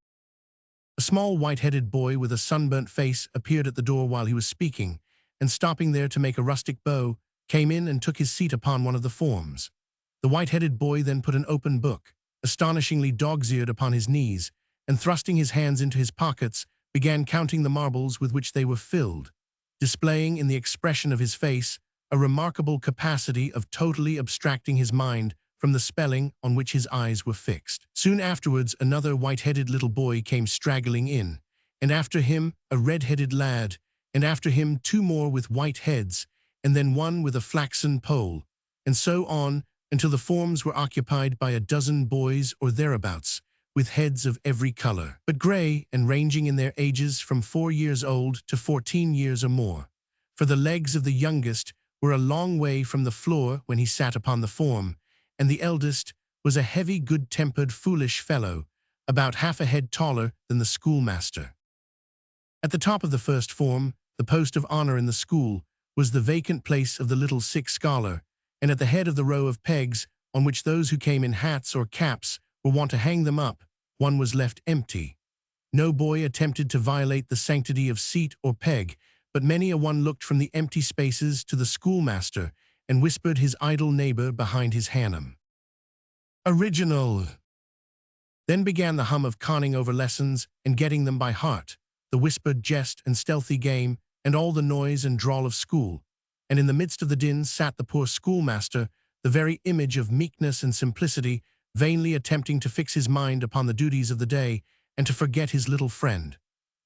A small white-headed boy with a sunburnt face appeared at the door while he was speaking, and stopping there to make a rustic bow, came in and took his seat upon one of the forms. The white-headed boy then put an open book, astonishingly dog's-eared, upon his knees, and thrusting his hands into his pockets, began counting the marbles with which they were filled, displaying in the expression of his face a remarkable capacity of totally abstracting his mind from the spelling on which his eyes were fixed. Soon afterwards another white-headed little boy came straggling in, and after him a red-headed lad, and after him two more with white heads, and then one with a flaxen poll, and so on until the forms were occupied by a dozen boys or thereabouts, with heads of every color, but gray and ranging in their ages from 4 years old to 14 years or more. For the legs of the youngest were a long way from the floor when he sat upon the form, and the eldest was a heavy, good-tempered, foolish fellow, about half a head taller than the schoolmaster. At the top of the first form, the post of honor in the school, was the vacant place of the little sick scholar, and at the head of the row of pegs on which those who came in hats or caps were wont to hang them up, one was left empty. No boy attempted to violate the sanctity of seat or peg, but many a one looked from the empty spaces to the schoolmaster and whispered his idle neighbor behind his Hannum. "Original!" Then began the hum of conning over lessons and getting them by heart, the whispered jest and stealthy game, and all the noise and drawl of school. And in the midst of the din sat the poor schoolmaster, the very image of meekness and simplicity, vainly attempting to fix his mind upon the duties of the day and to forget his little friend.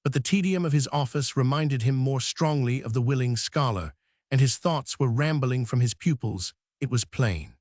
But the tedium of his office reminded him more strongly of the willing scholar, and his thoughts were rambling from his pupils, it was plain.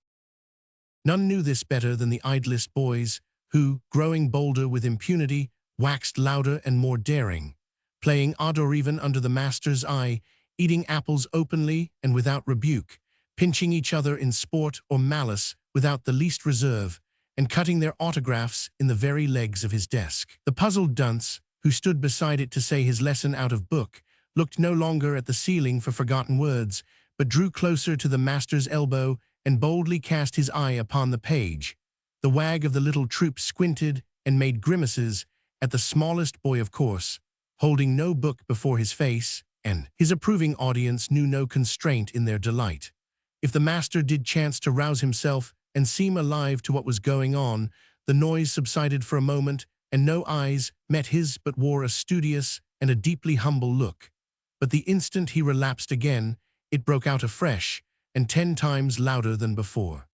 None knew this better than the idlest boys, who, growing bolder with impunity, waxed louder and more daring, playing odd or even under the master's eye, eating apples openly and without rebuke, pinching each other in sport or malice without the least reserve, and cutting their autographs in the very legs of his desk. The puzzled dunce, who stood beside it to say his lesson out of book, looked no longer at the ceiling for forgotten words, but drew closer to the master's elbow and boldly cast his eye upon the page. The wag of the little troop squinted and made grimaces at the smallest boy, of course, holding no book before his face, and his approving audience knew no constraint in their delight. If the master did chance to rouse himself and seem alive to what was going on, the noise subsided for a moment, and no eyes met his but wore a studious and a deeply humble look. But the instant he relapsed again, it broke out afresh, and 10 times louder than before.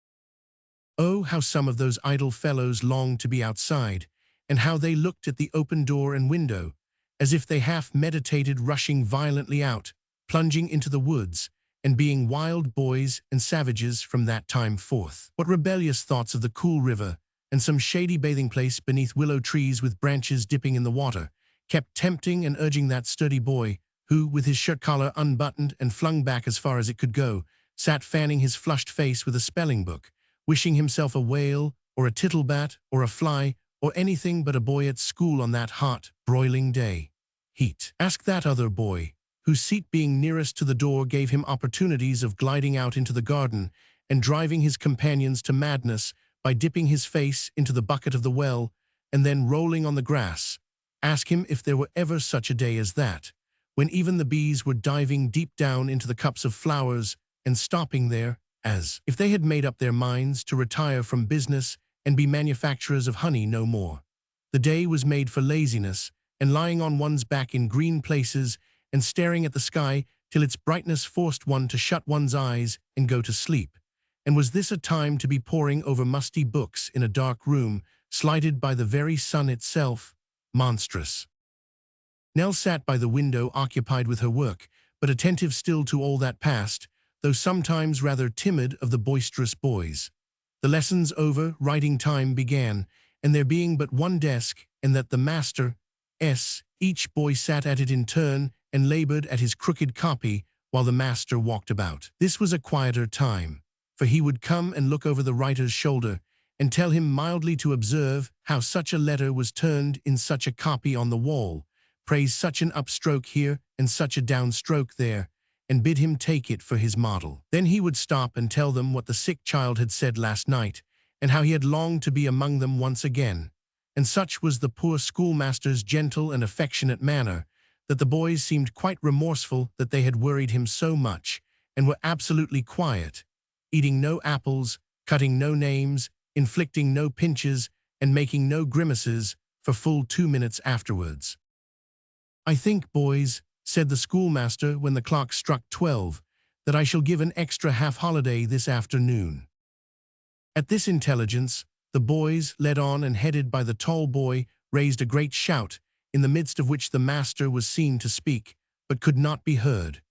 Oh, how some of those idle fellows longed to be outside, and how they looked at the open door and window, as if they half meditated rushing violently out, plunging into the woods, and being wild boys and savages from that time forth. What rebellious thoughts of the cool river, and some shady bathing place beneath willow trees with branches dipping in the water, kept tempting and urging that sturdy boy, who, with his shirt collar unbuttoned and flung back as far as it could go, sat fanning his flushed face with a spelling book, wishing himself a whale, or a tittlebat, or a fly, or anything but a boy at school on that hot, broiling day. heat. Ask that other boy, whose seat being nearest to the door gave him opportunities of gliding out into the garden and driving his companions to madness by dipping his face into the bucket of the well and then rolling on the grass. Ask him if there were ever such a day as that, when even the bees were diving deep down into the cups of flowers and stopping there, as if they had made up their minds to retire from business and be manufacturers of honey no more. The day was made for laziness and lying on one's back in green places and staring at the sky till its brightness forced one to shut one's eyes and go to sleep. And was this a time to be poring over musty books in a dark room, slighted by the very sun itself? Monstrous. Nell sat by the window occupied with her work, but attentive still to all that passed, though sometimes rather timid of the boisterous boys. The lessons over, writing time began, and there being but one desk, and that the master, each boy sat at it in turn and labored at his crooked copy while the master walked about. This was a quieter time, for he would come and look over the writer's shoulder and tell him mildly to observe how such a letter was turned in such a copy on the wall, praise such an upstroke here and such a downstroke there, and bid him take it for his model. Then he would stop and tell them what the sick child had said last night, and how he had longed to be among them once again. And such was the poor schoolmaster's gentle and affectionate manner, that the boys seemed quite remorseful that they had worried him so much, and were absolutely quiet, eating no apples, cutting no names, inflicting no pinches, and making no grimaces for full 2 minutes afterwards. "I think, boys," said the schoolmaster when the clock struck 12, "that I shall give an extra half-holiday this afternoon." At this intelligence, the boys, led on and headed by the tall boy, raised a great shout, in the midst of which the master was seen to speak, but could not be heard.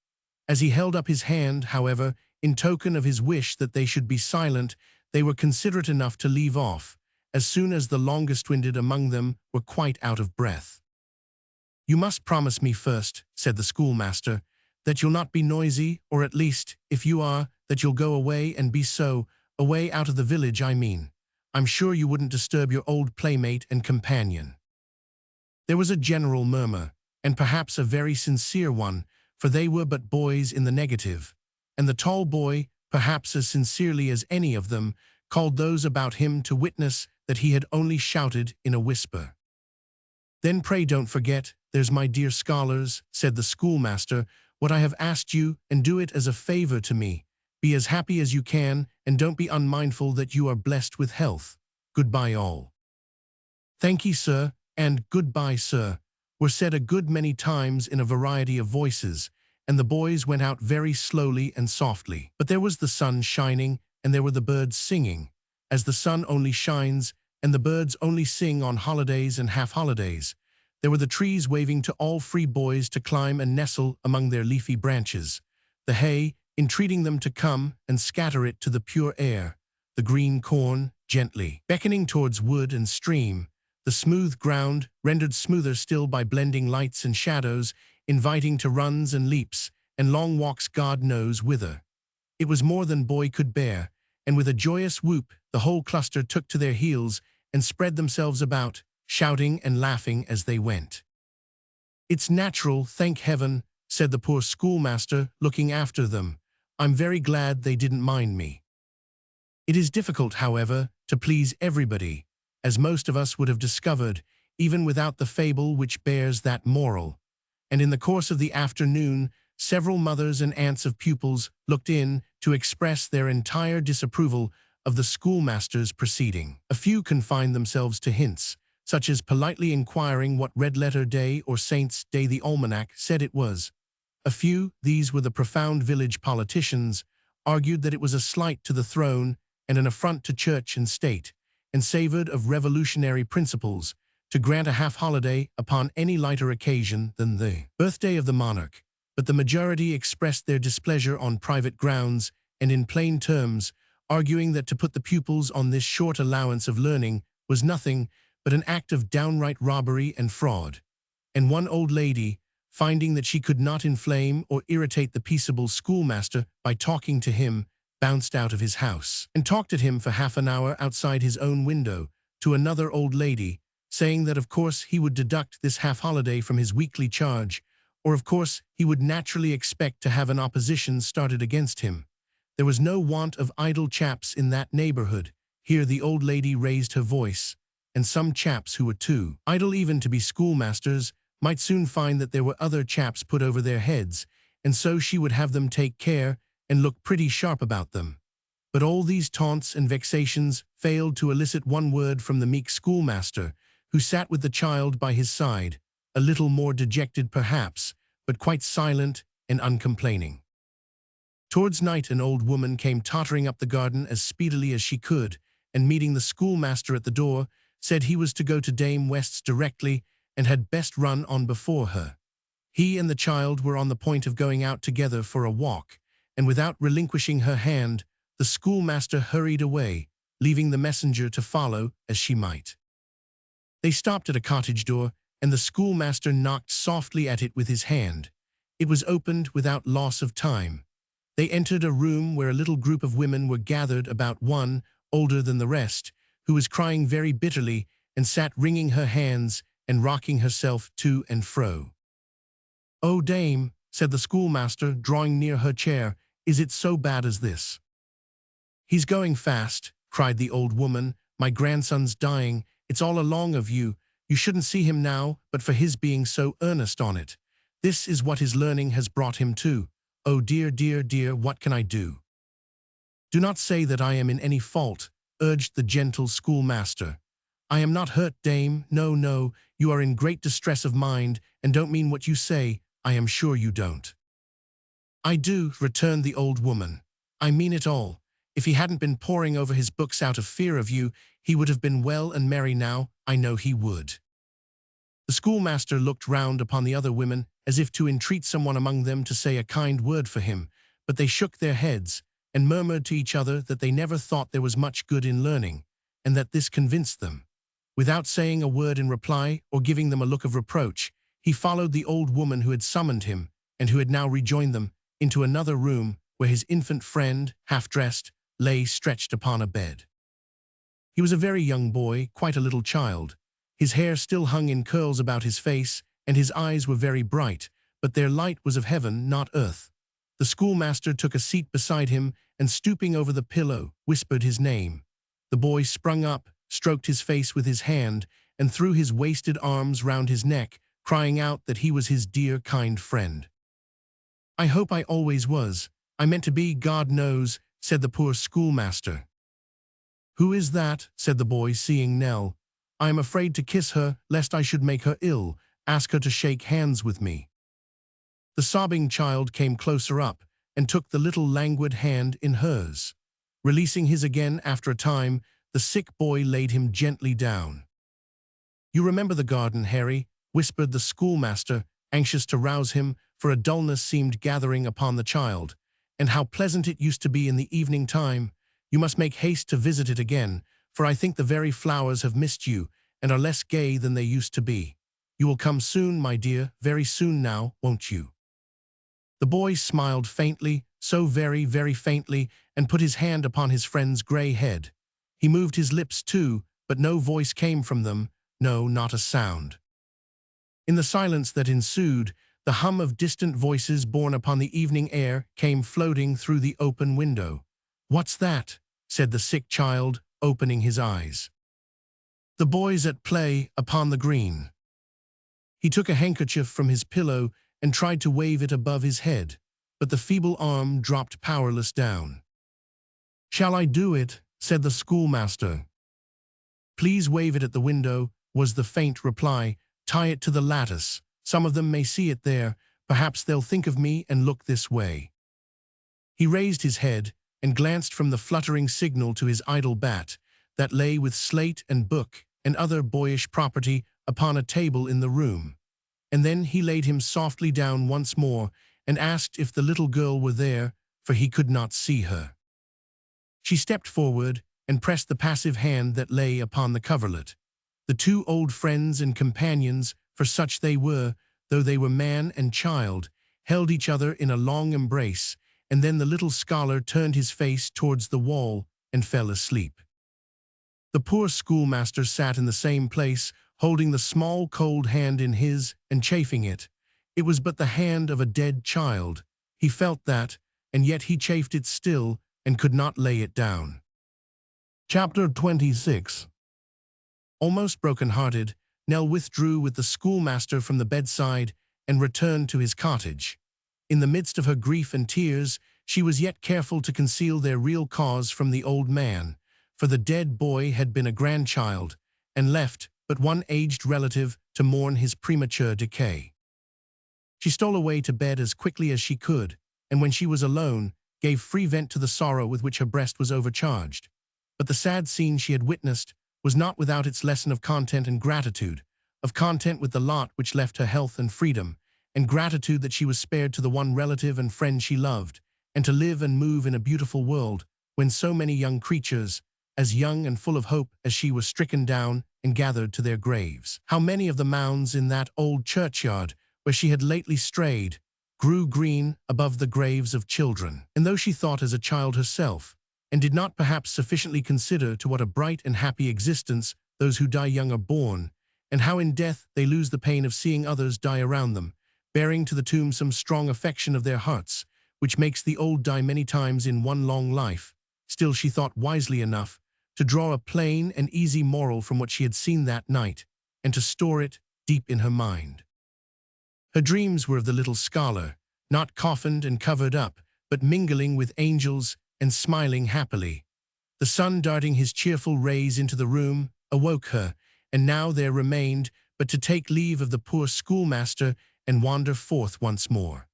As he held up his hand, however, in token of his wish that they should be silent, they were considerate enough to leave off, as soon as the longest-winded among them were quite out of breath. "You must promise me first," said the schoolmaster, "that you'll not be noisy, or at least, if you are, that you'll go away and be so, away out of the village, I mean. I'm sure you wouldn't disturb your old playmate and companion." There was a general murmur, and perhaps a very sincere one, for they were but boys in the negative, and the tall boy, perhaps as sincerely as any of them, called those about him to witness that he had only shouted in a whisper. "Then pray don't forget, there's my dear scholars," said the schoolmaster, "what I have asked you, and do it as a favor to me. Be as happy as you can, and don't be unmindful that you are blessed with health. Goodbye all." "Thank ye, sir," and "Goodbye, sir," were said a good many times in a variety of voices, and the boys went out very slowly and softly. But there was the sun shining, and there were the birds singing, as the sun only shines, and the birds only sing on holidays and half-holidays. There were the trees waving to all free boys to climb and nestle among their leafy branches, the hay entreating them to come and scatter it to the pure air, the green corn gently beckoning towards wood and stream, the smooth ground, rendered smoother still by blending lights and shadows, inviting to runs and leaps, and long walks God knows whither. It was more than boy could bear, and with a joyous whoop the whole cluster took to their heels and spread themselves about, shouting and laughing as they went. "It's natural, thank heaven," said the poor schoolmaster, looking after them. "I'm very glad they didn't mind me." It is difficult, however, to please everybody, as most of us would have discovered, even without the fable which bears that moral. And in the course of the afternoon, several mothers and aunts of pupils looked in to express their entire disapproval of the schoolmaster's proceeding. A few confined themselves to hints, such as politely inquiring what red-letter day or saint's day the almanac said it was. A few, these were the profound village politicians, argued that it was a slight to the throne and an affront to church and state, and savored of revolutionary principles, to grant a half-holiday upon any lighter occasion than the birthday of the monarch. But the majority expressed their displeasure on private grounds and in plain terms, arguing that to put the pupils on this short allowance of learning was nothing but an act of downright robbery and fraud. And one old lady, finding that she could not inflame or irritate the peaceable schoolmaster by talking to him, bounced out of his house, and talked at him for half an hour outside his own window to another old lady, saying that of course he would deduct this half-holiday from his weekly charge, or of course he would naturally expect to have an opposition started against him. There was no want of idle chaps in that neighborhood. Here the old lady raised her voice, and some chaps who were too idle even to be schoolmasters might soon find that there were other chaps put over their heads, and so she would have them take care and look pretty sharp about them. But all these taunts and vexations failed to elicit one word from the meek schoolmaster, who sat with the child by his side, a little more dejected perhaps, but quite silent and uncomplaining. Towards night an old woman came tottering up the garden as speedily as she could, and meeting the schoolmaster at the door, said he was to go to Dame West's directly and had best run on before her. He and the child were on the point of going out together for a walk, and without relinquishing her hand, the schoolmaster hurried away, leaving the messenger to follow as she might. They stopped at a cottage door, and the schoolmaster knocked softly at it with his hand. It was opened without loss of time. They entered a room where a little group of women were gathered about one, older than the rest, who was crying very bitterly and sat wringing her hands and rocking herself to and fro. "Oh, dame," said the schoolmaster, drawing near her chair, "is it so bad as this?" "He's going fast," cried the old woman. "My grandson's dying. It's all along of you. You shouldn't see him now, but for his being so earnest on it. This is what his learning has brought him to. Oh dear, dear, dear, what can I do?" "Do not say that I am in any fault," urged the gentle schoolmaster. "I am not hurt, dame. No, no, you are in great distress of mind, and don't mean what you say. I am sure you don't." "I do," returned the old woman. "I mean it all. If he hadn't been poring over his books out of fear of you, he would have been well and merry now. I know he would." The schoolmaster looked round upon the other women as if to entreat someone among them to say a kind word for him, but they shook their heads and murmured to each other that they never thought there was much good in learning, and that this convinced them. Without saying a word in reply or giving them a look of reproach, he followed the old woman who had summoned him, and who had now rejoined them, into another room where his infant friend, half-dressed, lay stretched upon a bed. He was a very young boy, quite a little child. His hair still hung in curls about his face, and his eyes were very bright, but their light was of heaven, not earth. The schoolmaster took a seat beside him, and stooping over the pillow, whispered his name. The boy sprung up, stroked his face with his hand, and threw his wasted arms round his neck, crying out that he was his dear, kind friend. "I hope I always was. I meant to be, God knows," said the poor schoolmaster. "Who is that?" said the boy, seeing Nell. "I am afraid to kiss her, lest I should make her ill. Ask her to shake hands with me." The sobbing child came closer up, and took the little languid hand in hers. Releasing his again after a time, the sick boy laid him gently down. "You remember the garden, Harry?" whispered the schoolmaster, anxious to rouse him, for a dullness seemed gathering upon the child. "And how pleasant it used to be in the evening time. You must make haste to visit it again, for I think the very flowers have missed you, and are less gay than they used to be. You will come soon, my dear, very soon now, won't you?" The boy smiled faintly, so very, very faintly, and put his hand upon his friend's grey head. He moved his lips too, but no voice came from them, no, not a sound. In the silence that ensued, the hum of distant voices borne upon the evening air came floating through the open window. "What's that?" said the sick child, opening his eyes. "The boy's at play upon the green." He took a handkerchief from his pillow and tried to wave it above his head, but the feeble arm dropped powerless down. "Shall I do it?" said the schoolmaster. "Please wave it at the window," was the faint reply. "Tie it to the lattice. Some of them may see it there. Perhaps they'll think of me and look this way." He raised his head and glanced from the fluttering signal to his idle bat, that lay with slate and book and other boyish property upon a table in the room. And then he laid him softly down once more and asked if the little girl were there, for he could not see her. She stepped forward and pressed the passive hand that lay upon the coverlet. The two old friends and companions, for such they were, though they were man and child, held each other in a long embrace, and then the little scholar turned his face towards the wall and fell asleep. The poor schoolmaster sat in the same place, holding the small cold hand in his and chafing it. It was but the hand of a dead child. He felt that, and yet he chafed it still and could not lay it down. Chapter 26. Almost broken-hearted, Nell withdrew with the schoolmaster from the bedside and returned to his cottage. In the midst of her grief and tears, she was yet careful to conceal their real cause from the old man, for the dead boy had been a grandchild, and left but one aged relative to mourn his premature decay. She stole away to bed as quickly as she could, and when she was alone, gave free vent to the sorrow with which her breast was overcharged. But the sad scene she had witnessed was not without its lesson of content and gratitude, of content with the lot which left her health and freedom, and gratitude that she was spared to the one relative and friend she loved, and to live and move in a beautiful world when so many young creatures, as young and full of hope as she, were stricken down and gathered to their graves. How many of the mounds in that old churchyard, where she had lately strayed, grew green above the graves of children. And though she thought as a child herself, and did not perhaps sufficiently consider to what a bright and happy existence those who die young are born, and how in death they lose the pain of seeing others die around them, bearing to the tomb some strong affection of their hearts, which makes the old die many times in one long life, still she thought wisely enough to draw a plain and easy moral from what she had seen that night, and to store it deep in her mind. Her dreams were of the little scholar, not coffined and covered up, but mingling with angels and smiling happily. The sun darting his cheerful rays into the room awoke her, and now there remained but to take leave of the poor schoolmaster and wander forth once more.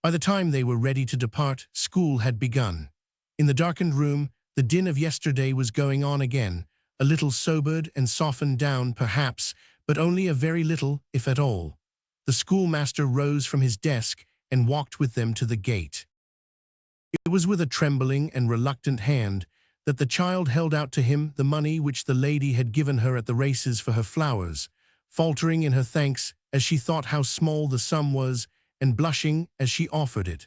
By the time they were ready to depart, school had begun. In the darkened room, the din of yesterday was going on again, a little sobered and softened down perhaps, but only a very little, if at all. The schoolmaster rose from his desk and walked with them to the gate. It was with a trembling and reluctant hand that the child held out to him the money which the lady had given her at the races for her flowers, faltering in her thanks as she thought how small the sum was, and blushing as she offered it.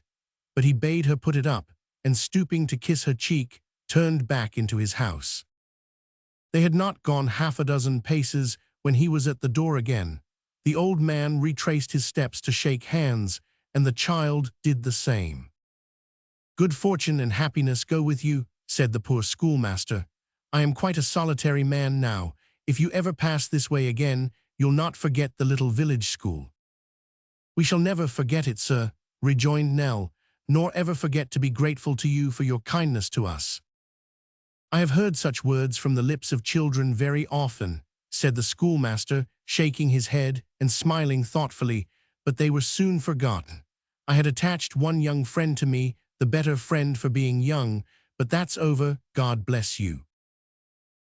But he bade her put it up, and stooping to kiss her cheek, turned back into his house. They had not gone half a dozen paces when he was at the door again. The old man retraced his steps to shake hands, and the child did the same. "Good fortune and happiness go with you," said the poor schoolmaster. "I am quite a solitary man now. If you ever pass this way again, you'll not forget the little village school." "We shall never forget it, sir," rejoined Nell, "nor ever forget to be grateful to you for your kindness to us." "I have heard such words from the lips of children very often," said the schoolmaster, shaking his head and smiling thoughtfully, "but they were soon forgotten. I had attached one young friend to me, the better friend for being young, but that's over, God bless you."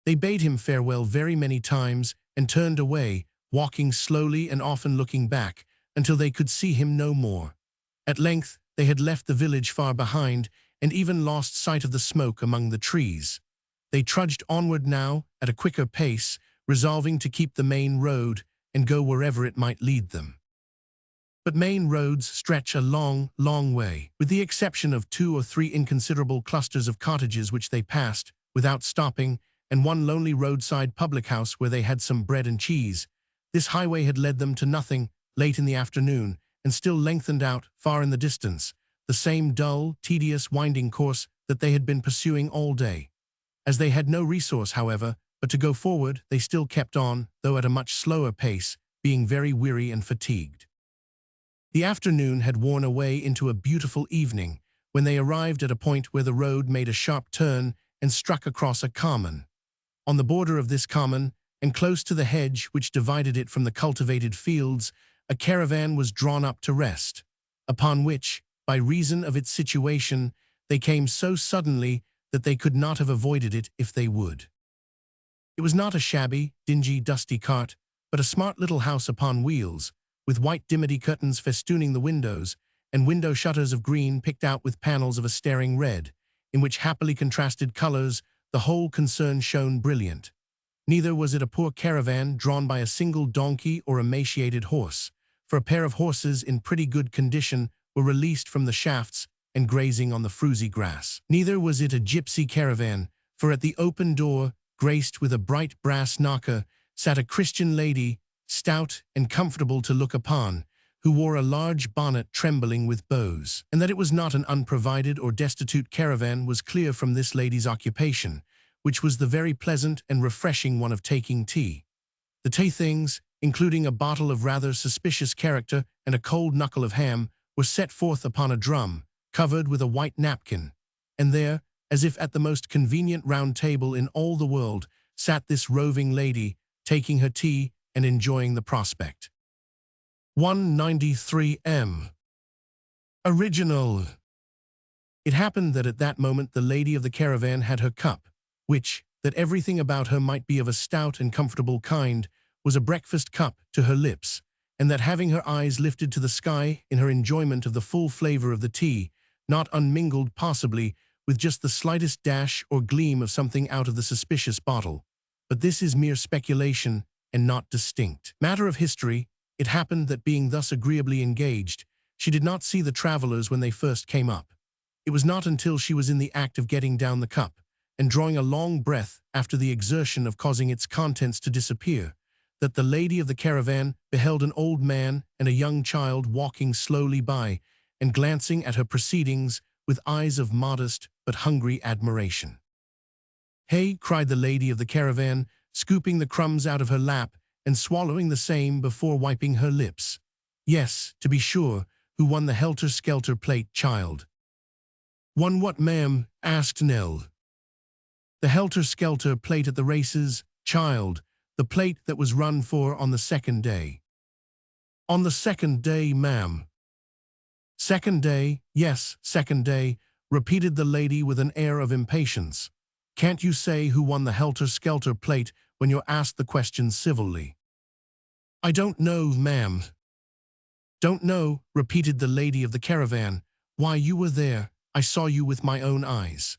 They bade him farewell very many times and turned away, walking slowly and often looking back, until they could see him no more. At length they had left the village far behind, and even lost sight of the smoke among the trees. They trudged onward now at a quicker pace, resolving to keep the main road and go wherever it might lead them. But main roads stretch a long, long way. With the exception of 2 or 3 inconsiderable clusters of cottages which they passed, without stopping, and one lonely roadside public house where they had some bread and cheese, this highway had led them to nothing late in the afternoon, and still lengthened out, far in the distance, the same dull, tedious, winding course that they had been pursuing all day. As they had no resource, however, but to go forward, they still kept on, though at a much slower pace, being very weary and fatigued. The afternoon had worn away into a beautiful evening, when they arrived at a point where the road made a sharp turn and struck across a common. On the border of this common, and close to the hedge which divided it from the cultivated fields, a caravan was drawn up to rest, upon which, by reason of its situation, they came so suddenly that they could not have avoided it if they would. It was not a shabby, dingy, dusty cart, but a smart little house upon wheels, with white dimity curtains festooning the windows, and window shutters of green picked out with panels of a staring red, in which happily contrasted colors the whole concern shone brilliant. Neither was it a poor caravan drawn by a single donkey or emaciated horse, for a pair of horses in pretty good condition were released from the shafts and grazing on the fruzy grass. Neither was it a gypsy caravan, for at the open door, graced with a bright brass knocker, sat a Christian lady, stout and comfortable to look upon, who wore a large bonnet trembling with bows. And that it was not an unprovided or destitute caravan was clear from this lady's occupation, which was the very pleasant and refreshing one of taking tea. The tea things, including a bottle of rather suspicious character and a cold knuckle of ham, were set forth upon a drum, covered with a white napkin. And there, as if at the most convenient round table in all the world, sat this roving lady, taking her tea and enjoying the prospect. 193 M. Original. It happened that at that moment the lady of the caravan had her cup, which, that everything about her might be of a stout and comfortable kind, was a breakfast cup to her lips, and that having her eyes lifted to the sky in her enjoyment of the full flavor of the tea, not unmingled possibly with just the slightest dash or gleam of something out of the suspicious bottle. But this is mere speculation and not distinct matter of history. It happened that being thus agreeably engaged, she did not see the travelers when they first came up. It was not until she was in the act of getting down the cup, and drawing a long breath after the exertion of causing its contents to disappear, that the lady of the caravan beheld an old man and a young child walking slowly by, and glancing at her proceedings with eyes of modest but hungry admiration. "Hey," cried the lady of the caravan, scooping the crumbs out of her lap and swallowing the same before wiping her lips. "Yes, to be sure, who won the helter-skelter plate, child?" "Won what, ma'am?" asked Nell. "The helter-skelter plate at the races, child, the plate that was run for on the second day." "On the second day, ma'am." "Second day, yes, second day," repeated the lady with an air of impatience. "Can't you say who won the helter-skelter plate when you're asked the question civilly?" "I don't know, ma'am." "Don't know," repeated the lady of the caravan. "Why, you were there. I saw you with my own eyes."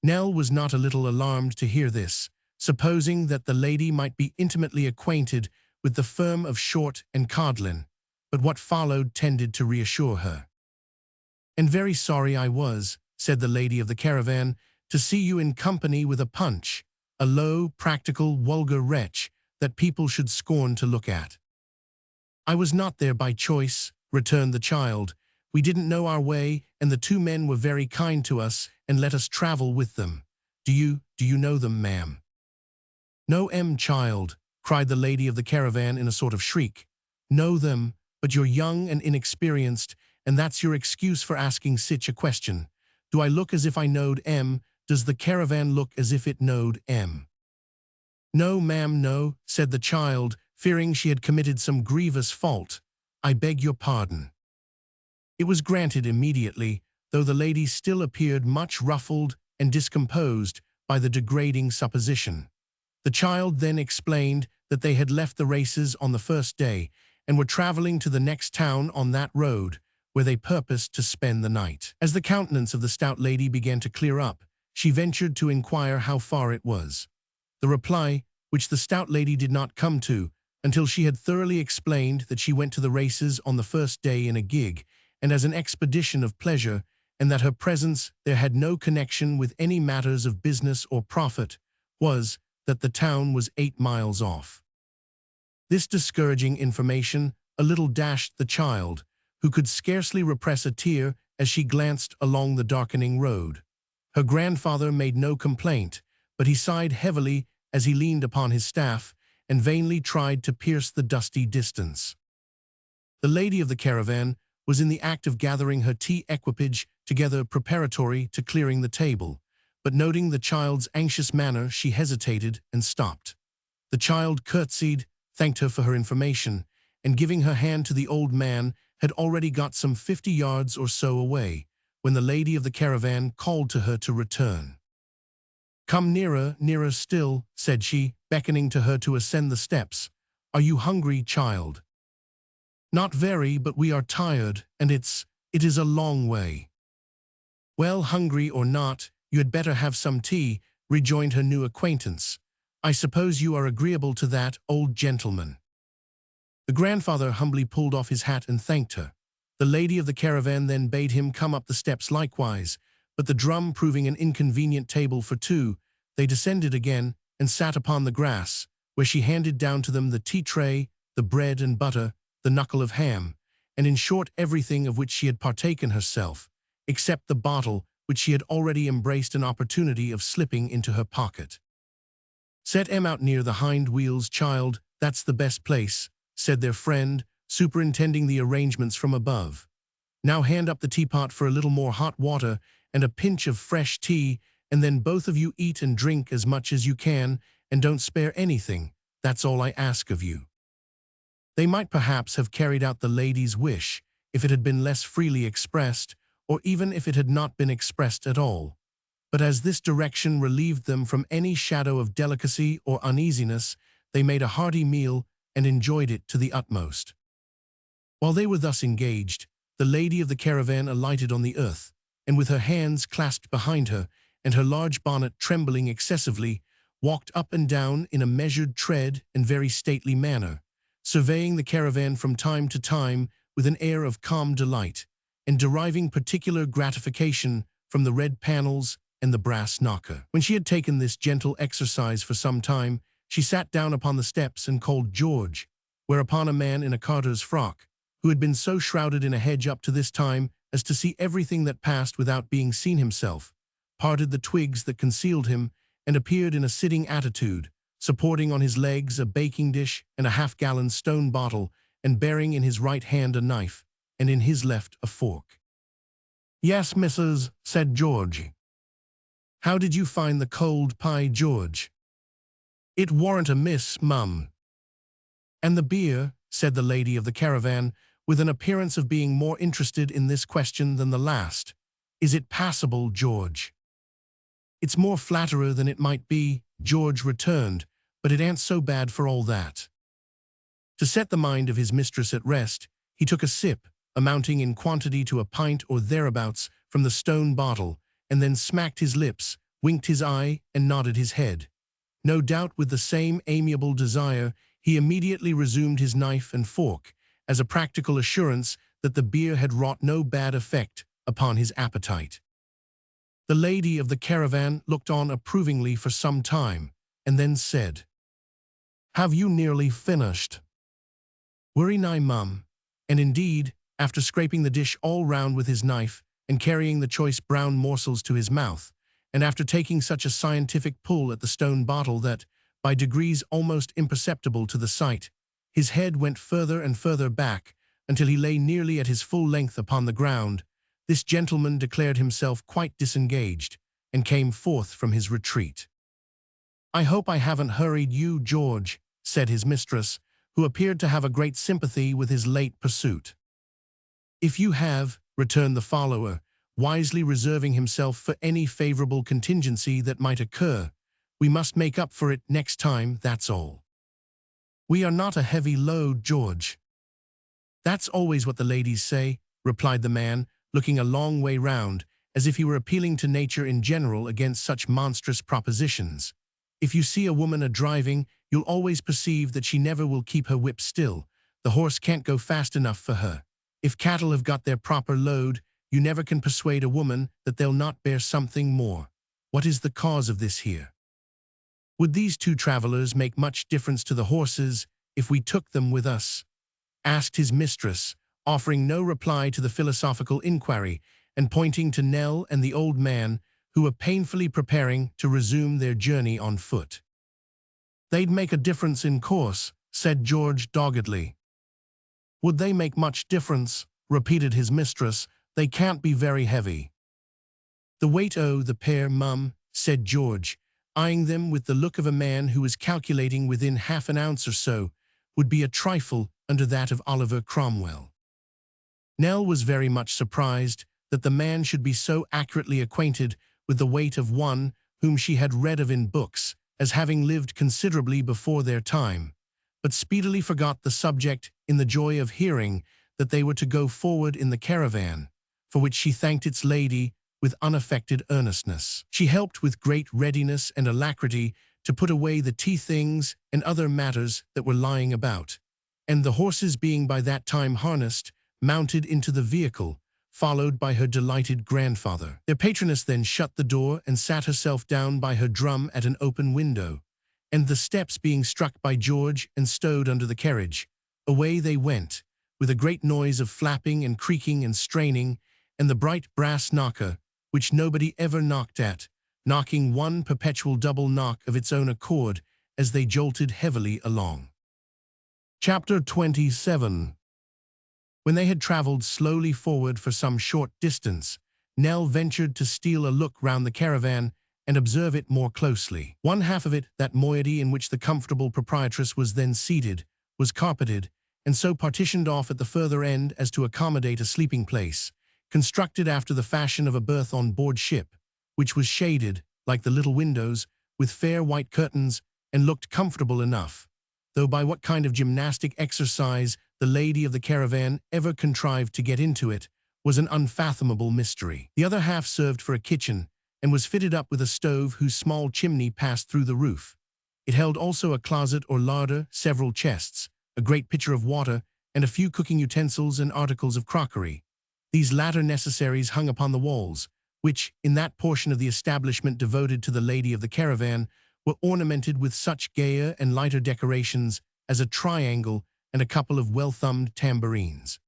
Nell was not a little alarmed to hear this, supposing that the lady might be intimately acquainted with the firm of Short and Codlin, but what followed tended to reassure her. "And very sorry I was," said the lady of the caravan, "to see you in company with a Punch, a low, practical, vulgar wretch that people should scorn to look at." "I was not there by choice," returned the child. "We didn't know our way, and the two men were very kind to us and let us travel with them. Do you know them, ma'am?" "No, child," cried the lady of the caravan in a sort of shriek. "Know them, but you're young and inexperienced, and that's your excuse for asking sich a question. Do I look as if I knowed Does the caravan look as if it knowed "No, ma'am, no," said the child, fearing she had committed some grievous fault. "I beg your pardon." It was granted immediately, though the lady still appeared much ruffled and discomposed by the degrading supposition. The child then explained that they had left the races on the first day and were traveling to the next town on that road, where they purposed to spend the night. As the countenance of the stout lady began to clear up, she ventured to inquire how far it was. The reply, which the stout lady did not come to, until she had thoroughly explained that she went to the races on the first day in a gig, and as an expedition of pleasure, and that her presence there had no connection with any matters of business or profit, was that the town was 8 miles off. This discouraging information a little dashed the child, who could scarcely repress a tear as she glanced along the darkening road. Her grandfather made no complaint, but he sighed heavily as he leaned upon his staff and vainly tried to pierce the dusty distance. The lady of the caravan was in the act of gathering her tea equipage together preparatory to clearing the table, but noting the child's anxious manner, she hesitated and stopped. The child curtsied, thanked her for her information, and giving her hand to the old man, had already got some 50 yards or so away, when the lady of the caravan called to her to return. "Come nearer, nearer still," said she, beckoning to her to ascend the steps. "Are you hungry, child?" "Not very, but we are tired, and it is a long way." "Well, hungry or not, you had better have some tea," rejoined her new acquaintance. "I suppose you are agreeable to that, old gentleman." The grandfather humbly pulled off his hat and thanked her. The lady of the caravan then bade him come up the steps likewise, but the drum proving an inconvenient table for two, they descended again and sat upon the grass, where she handed down to them the tea tray, the bread and butter, the knuckle of ham, and in short everything of which she had partaken herself, except the bottle which she had already embraced an opportunity of slipping into her pocket. "Set em out near the hind wheels, child, that's the best place," said their friend, superintending the arrangements from above. "Now hand up the teapot for a little more hot water and a pinch of fresh tea, and then both of you eat and drink as much as you can, and don't spare anything. That's all I ask of you." They might perhaps have carried out the lady's wish if it had been less freely expressed, or even if it had not been expressed at all. But as this direction relieved them from any shadow of delicacy or uneasiness, they made a hearty meal and enjoyed it to the utmost. While they were thus engaged, the lady of the caravan alighted on the earth, and with her hands clasped behind her, and her large bonnet trembling excessively, walked up and down in a measured tread and very stately manner, surveying the caravan from time to time with an air of calm delight, and deriving particular gratification from the red panels and the brass knocker. When she had taken this gentle exercise for some time, she sat down upon the steps and called George, whereupon a man in a carter's frock, who had been so shrouded in a hedge up to this time as to see everything that passed without being seen himself, parted the twigs that concealed him, and appeared in a sitting attitude, supporting on his legs a baking dish and a half-gallon stone bottle, and bearing in his right hand a knife, and in his left a fork. "Yes, missus," said George. "How did you find the cold pie, George?" "It warn't amiss, mum." "And the beer?" said the lady of the caravan, with an appearance of being more interested in this question than the last. "Is it passable, George?" "It's more flatterer than it might be," George returned, "but it ain't so bad for all that." To set the mind of his mistress at rest, he took a sip, amounting in quantity to a pint or thereabouts, from the stone bottle, and then smacked his lips, winked his eye, and nodded his head. No doubt with the same amiable desire, he immediately resumed his knife and fork, as a practical assurance that the beer had wrought no bad effect upon his appetite. The lady of the caravan looked on approvingly for some time, and then said, "Have you nearly finished?" "Wery nigh, mum." And indeed, after scraping the dish all round with his knife, and carrying the choice brown morsels to his mouth, and after taking such a scientific pull at the stone bottle that, by degrees almost imperceptible to the sight, his head went further and further back until he lay nearly at his full length upon the ground, this gentleman declared himself quite disengaged, and came forth from his retreat. "I hope I haven't hurried you, George," said his mistress, who appeared to have a great sympathy with his late pursuit. "If you have," returned the follower, wisely reserving himself for any favorable contingency that might occur, "we must make up for it next time, that's all." "We are not a heavy load, George." "That's always what the ladies say," replied the man, looking a long way round, as if he were appealing to nature in general against such monstrous propositions. "If you see a woman a-driving, you'll always perceive that she never will keep her whip still. The horse can't go fast enough for her. If cattle have got their proper load, you never can persuade a woman that they'll not bear something more. What is the cause of this here?" "Would these two travelers make much difference to the horses if we took them with us?" asked his mistress, offering no reply to the philosophical inquiry, and pointing to Nell and the old man, who were painfully preparing to resume their journey on foot. "They'd make a difference in course," said George doggedly. "Would they make much difference?" repeated his mistress. "They can't be very heavy." "The weight o' the pair, mum," said George, eyeing them with the look of a man who was calculating within half an ounce or so, "would be a trifle under that of Oliver Cromwell." Nell was very much surprised that the man should be so accurately acquainted with the weight of one whom she had read of in books as having lived considerably before their time, but speedily forgot the subject in the joy of hearing that they were to go forward in the caravan, for which she thanked its lady with unaffected earnestness. She helped with great readiness and alacrity to put away the tea-things and other matters that were lying about, and the horses being by that time harnessed, mounted into the vehicle, followed by her delighted grandfather. Their patroness then shut the door and sat herself down by her drum at an open window, and the steps being struck by George and stowed under the carriage. Away they went, with a great noise of flapping and creaking and straining, and the bright brass knocker, which nobody ever knocked at, knocking one perpetual double knock of its own accord as they jolted heavily along. Chapter 27. When they had travelled slowly forward for some short distance, Nell ventured to steal a look round the caravan and observe it more closely. One half of it, that moiety in which the comfortable proprietress was then seated, was carpeted, and so partitioned off at the further end as to accommodate a sleeping place, constructed after the fashion of a berth on board ship, which was shaded, like the little windows, with fair white curtains, and looked comfortable enough, though by what kind of gymnastic exercise the lady of the caravan ever contrived to get into it was an unfathomable mystery. The other half served for a kitchen, and was fitted up with a stove whose small chimney passed through the roof. It held also a closet or larder, several chests, a great pitcher of water, and a few cooking utensils and articles of crockery. These latter necessaries hung upon the walls, which, in that portion of the establishment devoted to the lady of the caravan, were ornamented with such gayer and lighter decorations as a triangle and a couple of well-thumbed tambourines.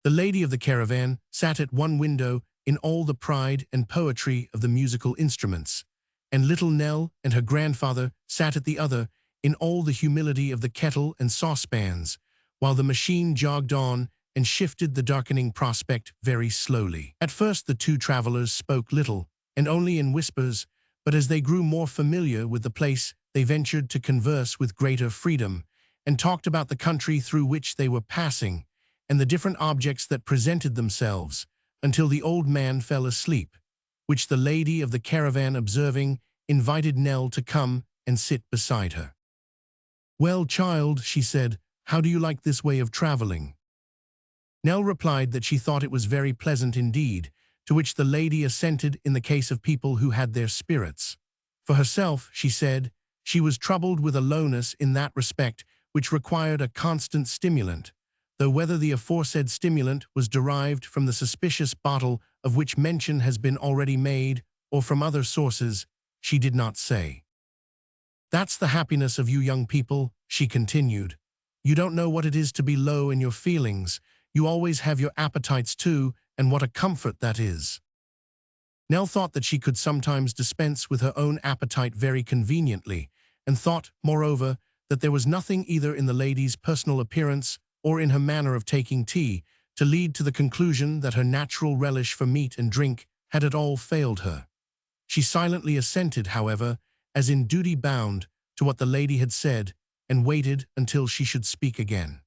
The lady of the caravan sat at one window in all the pride and poetry of the musical instruments, and little Nell and her grandfather sat at the other in all the humility of the kettle and saucepans, while the machine jogged on and shifted the darkening prospect very slowly. At first the two travelers spoke little, and only in whispers, but as they grew more familiar with the place they ventured to converse with greater freedom, and talked about the country through which they were passing, and the different objects that presented themselves, until the old man fell asleep, which the lady of the caravan observing, invited Nell to come and sit beside her. "Well, child," she said, "how do you like this way of traveling?" Nell replied that she thought it was very pleasant indeed, to which the lady assented in the case of people who had their spirits. For herself, she said, she was troubled with a lowness in that respect which required a constant stimulant, though whether the aforesaid stimulant was derived from the suspicious bottle of which mention has been already made, or from other sources, she did not say. "That's the happiness of you young people," she continued. "You don't know what it is to be low in your feelings. You always have your appetites too, and what a comfort that is." Nell thought that she could sometimes dispense with her own appetite very conveniently, and thought, moreover, that there was nothing either in the lady's personal appearance or in her manner of taking tea to lead to the conclusion that her natural relish for meat and drink had at all failed her. She silently assented, however, as in duty bound, to what the lady had said, and waited until she should speak again.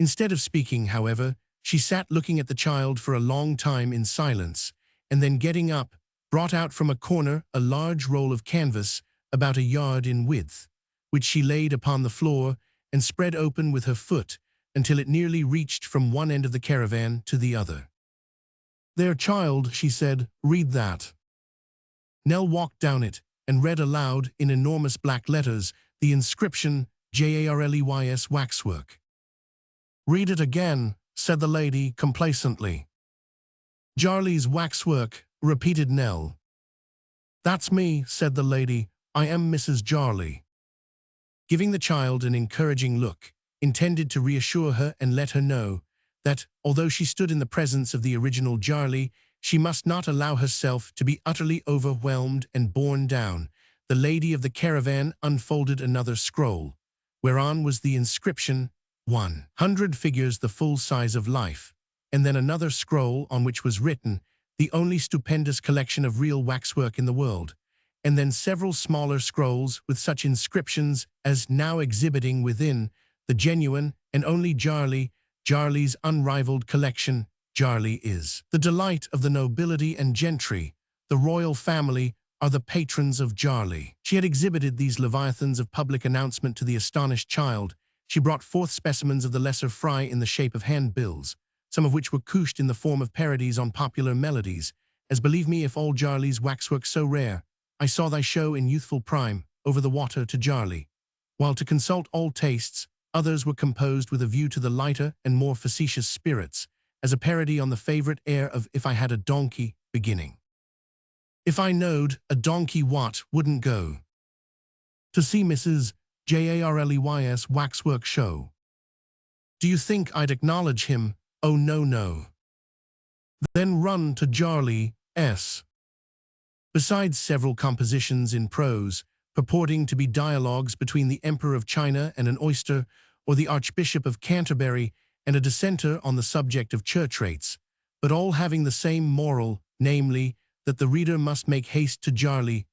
Instead of speaking, however, she sat looking at the child for a long time in silence, and then getting up, brought out from a corner a large roll of canvas about a yard in width, which she laid upon the floor and spread open with her foot until it nearly reached from one end of the caravan to the other. "There, child," she said, "read that." Nell walked down it and read aloud in enormous black letters the inscription "Charles Waxwork." "Read it again," said the lady complacently. "Charles Waxwork," repeated Nell. "That's me," said the lady. "I am Mrs. Jarley." Giving the child an encouraging look, intended to reassure her and let her know that, although she stood in the presence of the original Jarley, she must not allow herself to be utterly overwhelmed and borne down, the lady of the caravan unfolded another scroll, whereon was the inscription, 100 figures the full size of life, and then another scroll on which was written, "The only stupendous collection of real waxwork in the world," and then several smaller scrolls with such inscriptions as now exhibiting within the genuine and only Jarley's unrivaled collection. Jarley is the delight of the nobility and gentry. The royal family are the patrons of Jarley. She had exhibited these leviathans of public announcement to the astonished child. She brought forth specimens of the lesser fry in the shape of handbills, some of which were couched in the form of parodies on popular melodies, as "Believe me if all Jarley's waxwork so rare, I saw thy show in youthful prime, over the water to Jarley," while to consult all tastes, others were composed with a view to the lighter and more facetious spirits, as a parody on the favorite air of "If I had a donkey," beginning, "If I knowed a donkey what wouldn't go." to see Mrs. Charles waxwork show. Do you think I'd acknowledge him? Oh, no, no. Then run to Charles'. Besides several compositions in prose, purporting to be dialogues between the Emperor of China and an oyster, or the Archbishop of Canterbury and a dissenter on the subject of church rates, but all having the same moral, namely, that the reader must make haste to Charles',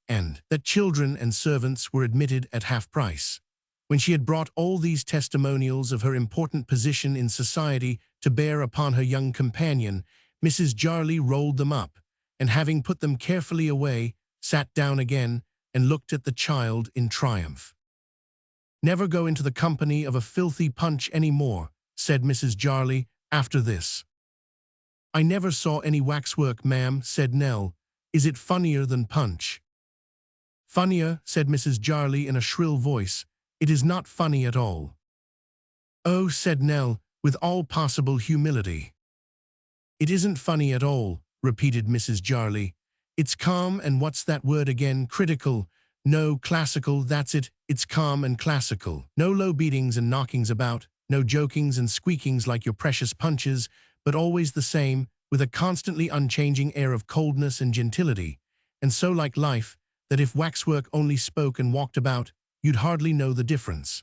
and that children and servants were admitted at half price. When she had brought all these testimonials of her important position in society to bear upon her young companion, Mrs. Charles rolled them up, and having put them carefully away, sat down again and looked at the child in triumph. "Never go into the company of a filthy Punch any more," said Mrs. Charles after this. "I never saw any waxwork, ma'am," said Nell. "Is it funnier than Punch?" "Funnier," said Mrs. Charles in a shrill voice. "It is not funny at all." "Oh," said Nell, with all possible humility. "It isn't funny at all," repeated Mrs. Charles. "It's calm and what's that word again? Critical. No, classical, that's it. It's calm and classical. No low beatings and knockings about, no jokings and squeakings like your precious Punches, but always the same, with a constantly unchanging air of coldness and gentility, and so like life, that if waxwork only spoke and walked about, you'd hardly know the difference.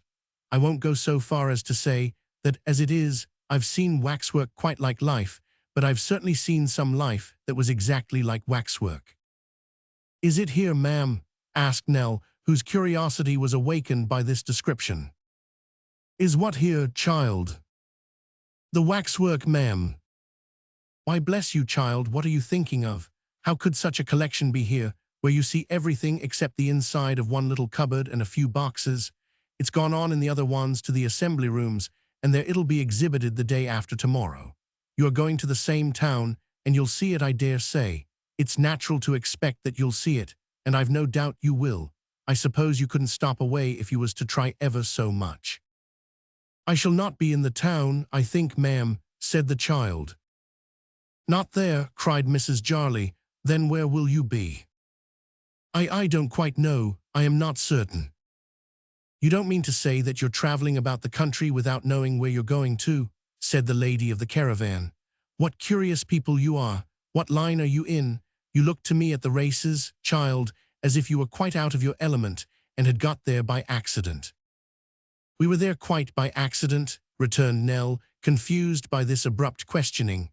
I won't go so far as to say that, as it is, I've seen waxwork quite like life, but I've certainly seen some life that was exactly like waxwork." "Is it here, ma'am?" asked Nell, whose curiosity was awakened by this description. "Is what here, child?" "The waxwork, ma'am." "Why, bless you, child, what are you thinking of? How could such a collection be here, where you see everything except the inside of one little cupboard and a few boxes? It's gone on in the other ones to the assembly rooms, and there it'll be exhibited the day after tomorrow. You are going to the same town, and you'll see it, I dare say. It's natural to expect that you'll see it, and I've no doubt you will. I suppose you couldn't stop away if you was to try ever so much." "I shall not be in the town, I think, ma'am," said the child. "Not there," cried Mrs. Charles. "Then where will you be?" I don't quite know. I am not certain." "You don't mean to say that you're traveling about the country without knowing where you're going to?" said the lady of the caravan. "What curious people you are. What line are you in? You look to me at the races, child, as if you were quite out of your element and had got there by accident." "We were there quite by accident," returned Nell, confused by this abrupt questioning.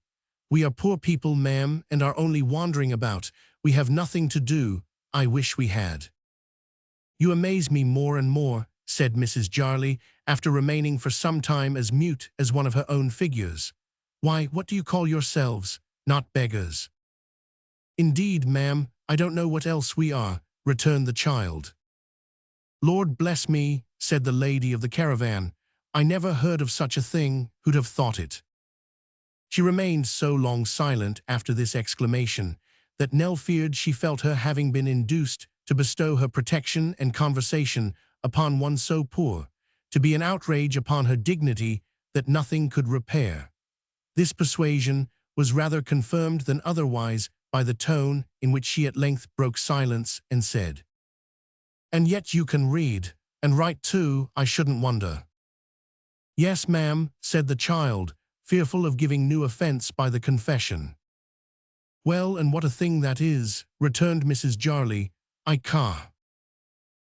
"We are poor people, ma'am, and are only wandering about. We have nothing to do. I wish we had." "You amaze me more and more," said Mrs. Charles, after remaining for some time as mute as one of her own figures. "Why, what do you call yourselves? Not beggars?" "Indeed, ma'am, I don't know what else we are," returned the child. "Lord bless me," said the lady of the caravan. "I never heard of such a thing. Who'd have thought it?" She remained so long silent after this exclamation that Nell feared she felt her having been induced to bestow her protection and conversation upon one so poor, to be an outrage upon her dignity that nothing could repair. This persuasion was rather confirmed than otherwise by the tone in which she at length broke silence and said, "And yet you can read, and write too, I shouldn't wonder." "Yes, ma'am," said the child, fearful of giving new offense by the confession. "Well, and what a thing that is," returned Mrs. Charles. "I ca."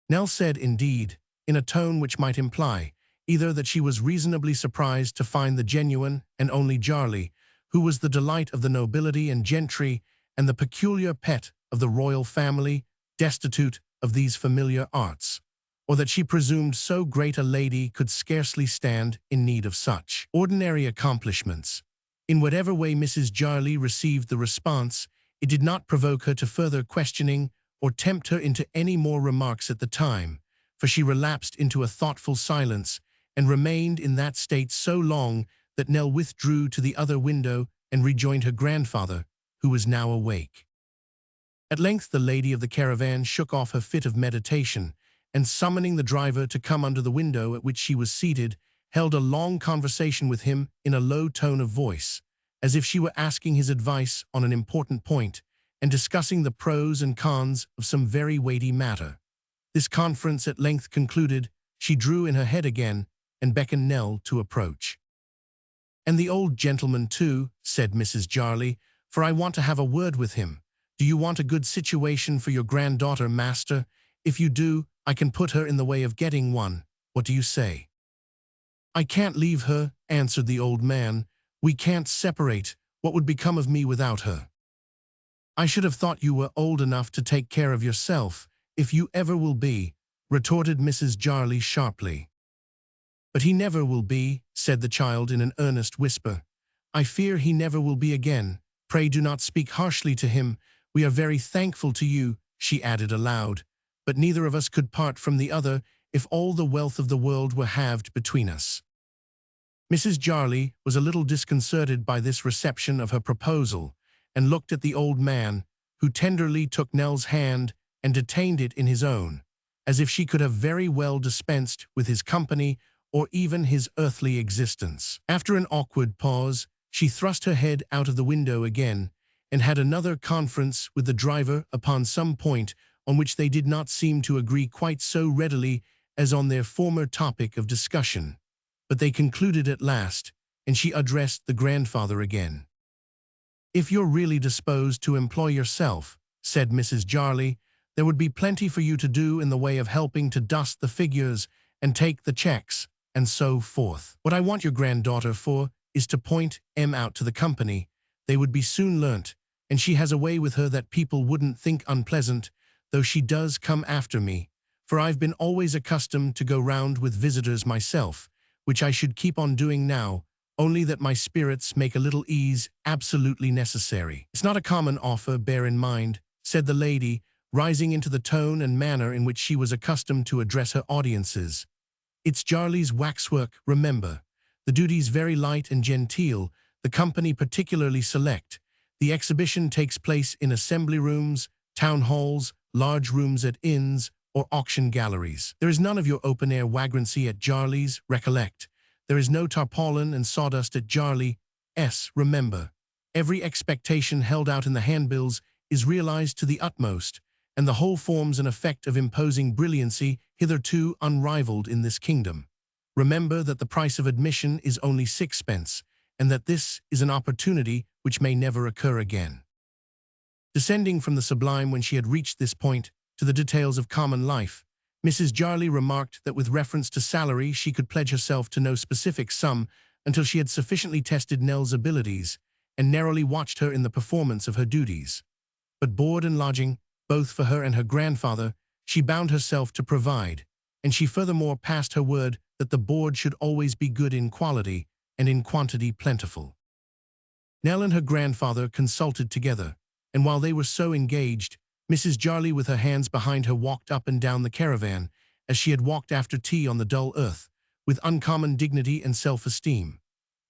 Nell said, indeed, in a tone which might imply either that she was reasonably surprised to find the genuine and only Charles, who was the delight of the nobility and gentry and the peculiar pet of the royal family, destitute of these familiar arts, or that she presumed so great a lady could scarcely stand in need of such ordinary accomplishments. In whatever way Mrs. Charles received the response, it did not provoke her to further questioning or tempt her into any more remarks at the time, for she relapsed into a thoughtful silence and remained in that state so long that Nell withdrew to the other window and rejoined her grandfather, who was now awake. At length the lady of the caravan shook off her fit of meditation, and summoning the driver to come under the window at which she was seated, held a long conversation with him in a low tone of voice, as if she were asking his advice on an important point and discussing the pros and cons of some very weighty matter. This conference at length concluded, she drew in her head again and beckoned Nell to approach. "And the old gentleman too," said Mrs. Jarley, "for I want to have a word with him. Do you want a good situation for your granddaughter, master? If you do, I can put her in the way of getting one. What do you say?" "I can't leave her," answered the old man. "We can't separate. What would become of me without her?" "I should have thought you were old enough to take care of yourself, if you ever will be," retorted Mrs. Jarley sharply. "But he never will be," said the child in an earnest whisper. "I fear he never will be again. Pray do not speak harshly to him. We are very thankful to you," she added aloud, "but neither of us could part from the other if all the wealth of the world were halved between us." Mrs. Jarley was a little disconcerted by this reception of her proposal, and looked at the old man, who tenderly took Nell's hand and detained it in his own, as if she could have very well dispensed with his company or even his earthly existence. After an awkward pause, she thrust her head out of the window again, and had another conference with the driver upon some point on which they did not seem to agree quite so readily as on their former topic of discussion. But they concluded at last, and she addressed the grandfather again. "If you're really disposed to employ yourself," said Mrs. Jarley, "there would be plenty for you to do in the way of helping to dust the figures and take the checks, and so forth. What I want your granddaughter for is to point em out to the company. They would be soon learnt, and she has a way with her that people wouldn't think unpleasant, though she does come after me, for I've been always accustomed to go round with visitors myself, which I should keep on doing now, only that my spirits make a little ease absolutely necessary. It's not a common offer, bear in mind," said the lady, rising into the tone and manner in which she was accustomed to address her audiences. "It's Jarley's waxwork, remember. The duty's very light and genteel, the company particularly select. The exhibition takes place in assembly rooms, town halls, large rooms at inns, or auction galleries. There is none of your open-air vagrancy at Jarley's, recollect. There is no tarpaulin and sawdust at Jarley's, remember. Every expectation held out in the handbills is realized to the utmost, and the whole forms an effect of imposing brilliancy hitherto unrivaled in this kingdom. Remember that the price of admission is only 6 pence, and that this is an opportunity which may never occur again." Descending from the sublime when she had reached this point to the details of common life, Mrs. Jarley remarked that with reference to salary she could pledge herself to no specific sum until she had sufficiently tested Nell's abilities and narrowly watched her in the performance of her duties. But board and lodging, both for her and her grandfather, she bound herself to provide, and she furthermore passed her word that the board should always be good in quality and in quantity plentiful. Nell and her grandfather consulted together, and while they were so engaged, Mrs. Jarley with her hands behind her walked up and down the caravan, as she had walked after tea on the dull earth, with uncommon dignity and self-esteem.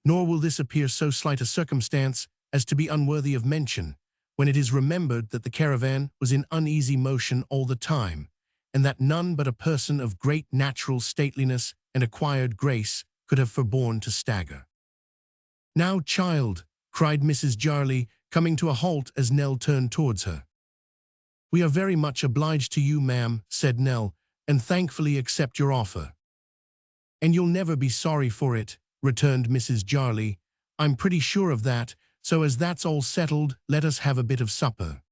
Nor will this appear so slight a circumstance as to be unworthy of mention, when it is remembered that the caravan was in uneasy motion all the time, and that none but a person of great natural stateliness and acquired grace could have forborne to stagger. "Now, child," cried Mrs. Jarley, coming to a halt as Nell turned towards her. "We are very much obliged to you, ma'am," said Nell, "and thankfully accept your offer." "And you'll never be sorry for it," returned Mrs. Jarley. "I'm pretty sure of that, so as that's all settled, let us have a bit of supper."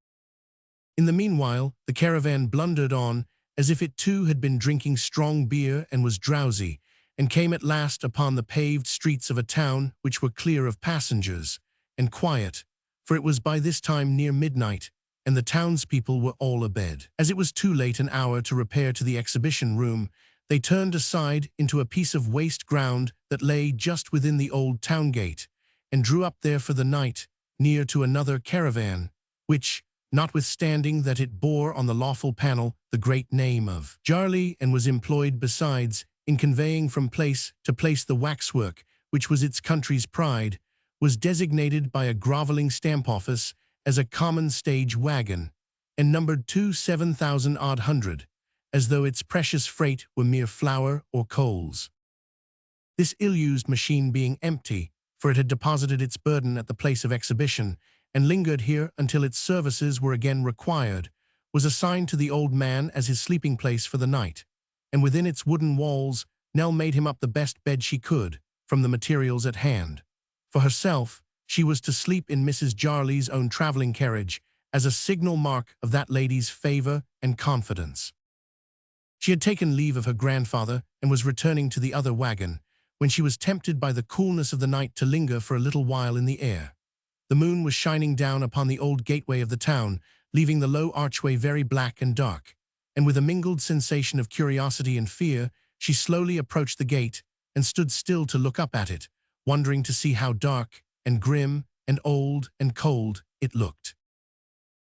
In the meanwhile, the caravan blundered on, as if it too had been drinking strong beer and was drowsy, and came at last upon the paved streets of a town which were clear of passengers, and quiet, for it was by this time near midnight, and the townspeople were all abed. As it was too late an hour to repair to the exhibition room, they turned aside into a piece of waste ground that lay just within the old town gate, and drew up there for the night, near to another caravan, which, notwithstanding that it bore on the lawful panel the great name of Jarley, and was employed besides in conveying from place to place the waxwork, which was its country's pride, was designated by a groveling stamp office as a common stage wagon, and numbered 7,000-odd, as though its precious freight were mere flour or coals. This ill-used machine being empty, for it had deposited its burden at the place of exhibition, and lingered here until its services were again required, was assigned to the old man as his sleeping place for the night, and within its wooden walls, Nell made him up the best bed she could, from the materials at hand. For herself, she was to sleep in Mrs. Jarley's own travelling carriage, as a signal mark of that lady's favour and confidence. She had taken leave of her grandfather and was returning to the other wagon, when she was tempted by the coolness of the night to linger for a little while in the air. The moon was shining down upon the old gateway of the town, leaving the low archway very black and dark, and with a mingled sensation of curiosity and fear, she slowly approached the gate and stood still to look up at it, wondering to see how dark and grim and old and cold it looked.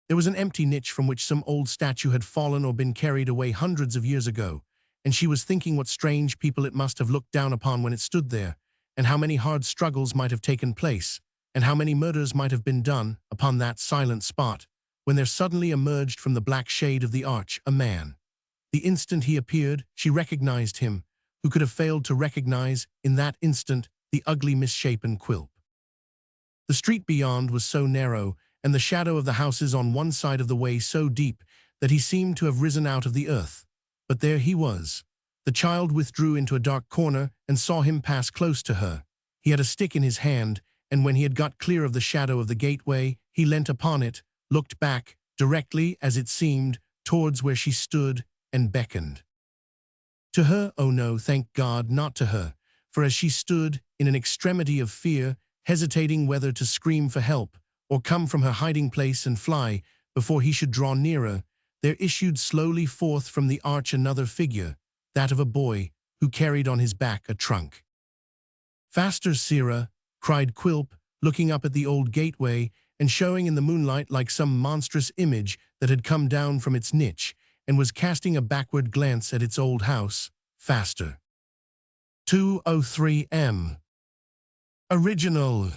There was an empty niche from which some old statue had fallen or been carried away hundreds of years ago, and she was thinking what strange people it must have looked down upon when it stood there, and how many hard struggles might have taken place, and how many murders might have been done upon that silent spot, when there suddenly emerged from the black shade of the arch a man. The instant he appeared, she recognized him, who could have failed to recognize, in that instant, the ugly misshapen Quilp. The street beyond was so narrow, and the shadow of the houses on one side of the way so deep, that he seemed to have risen out of the earth. But there he was. The child withdrew into a dark corner and saw him pass close to her. He had a stick in his hand, and when he had got clear of the shadow of the gateway, he leant upon it, looked back, directly, as it seemed, towards where she stood, and beckoned. To her, oh no, thank God, not to her, for as she stood, in an extremity of fear, hesitating whether to scream for help, or come from her hiding place and fly, before he should draw nearer, there issued slowly forth from the arch another figure, that of a boy, who carried on his back a trunk. "Faster, sirrah," cried Quilp, looking up at the old gateway, and showing in the moonlight like some monstrous image that had come down from its niche, and was casting a backward glance at its old house. "Faster." 203 M. Original.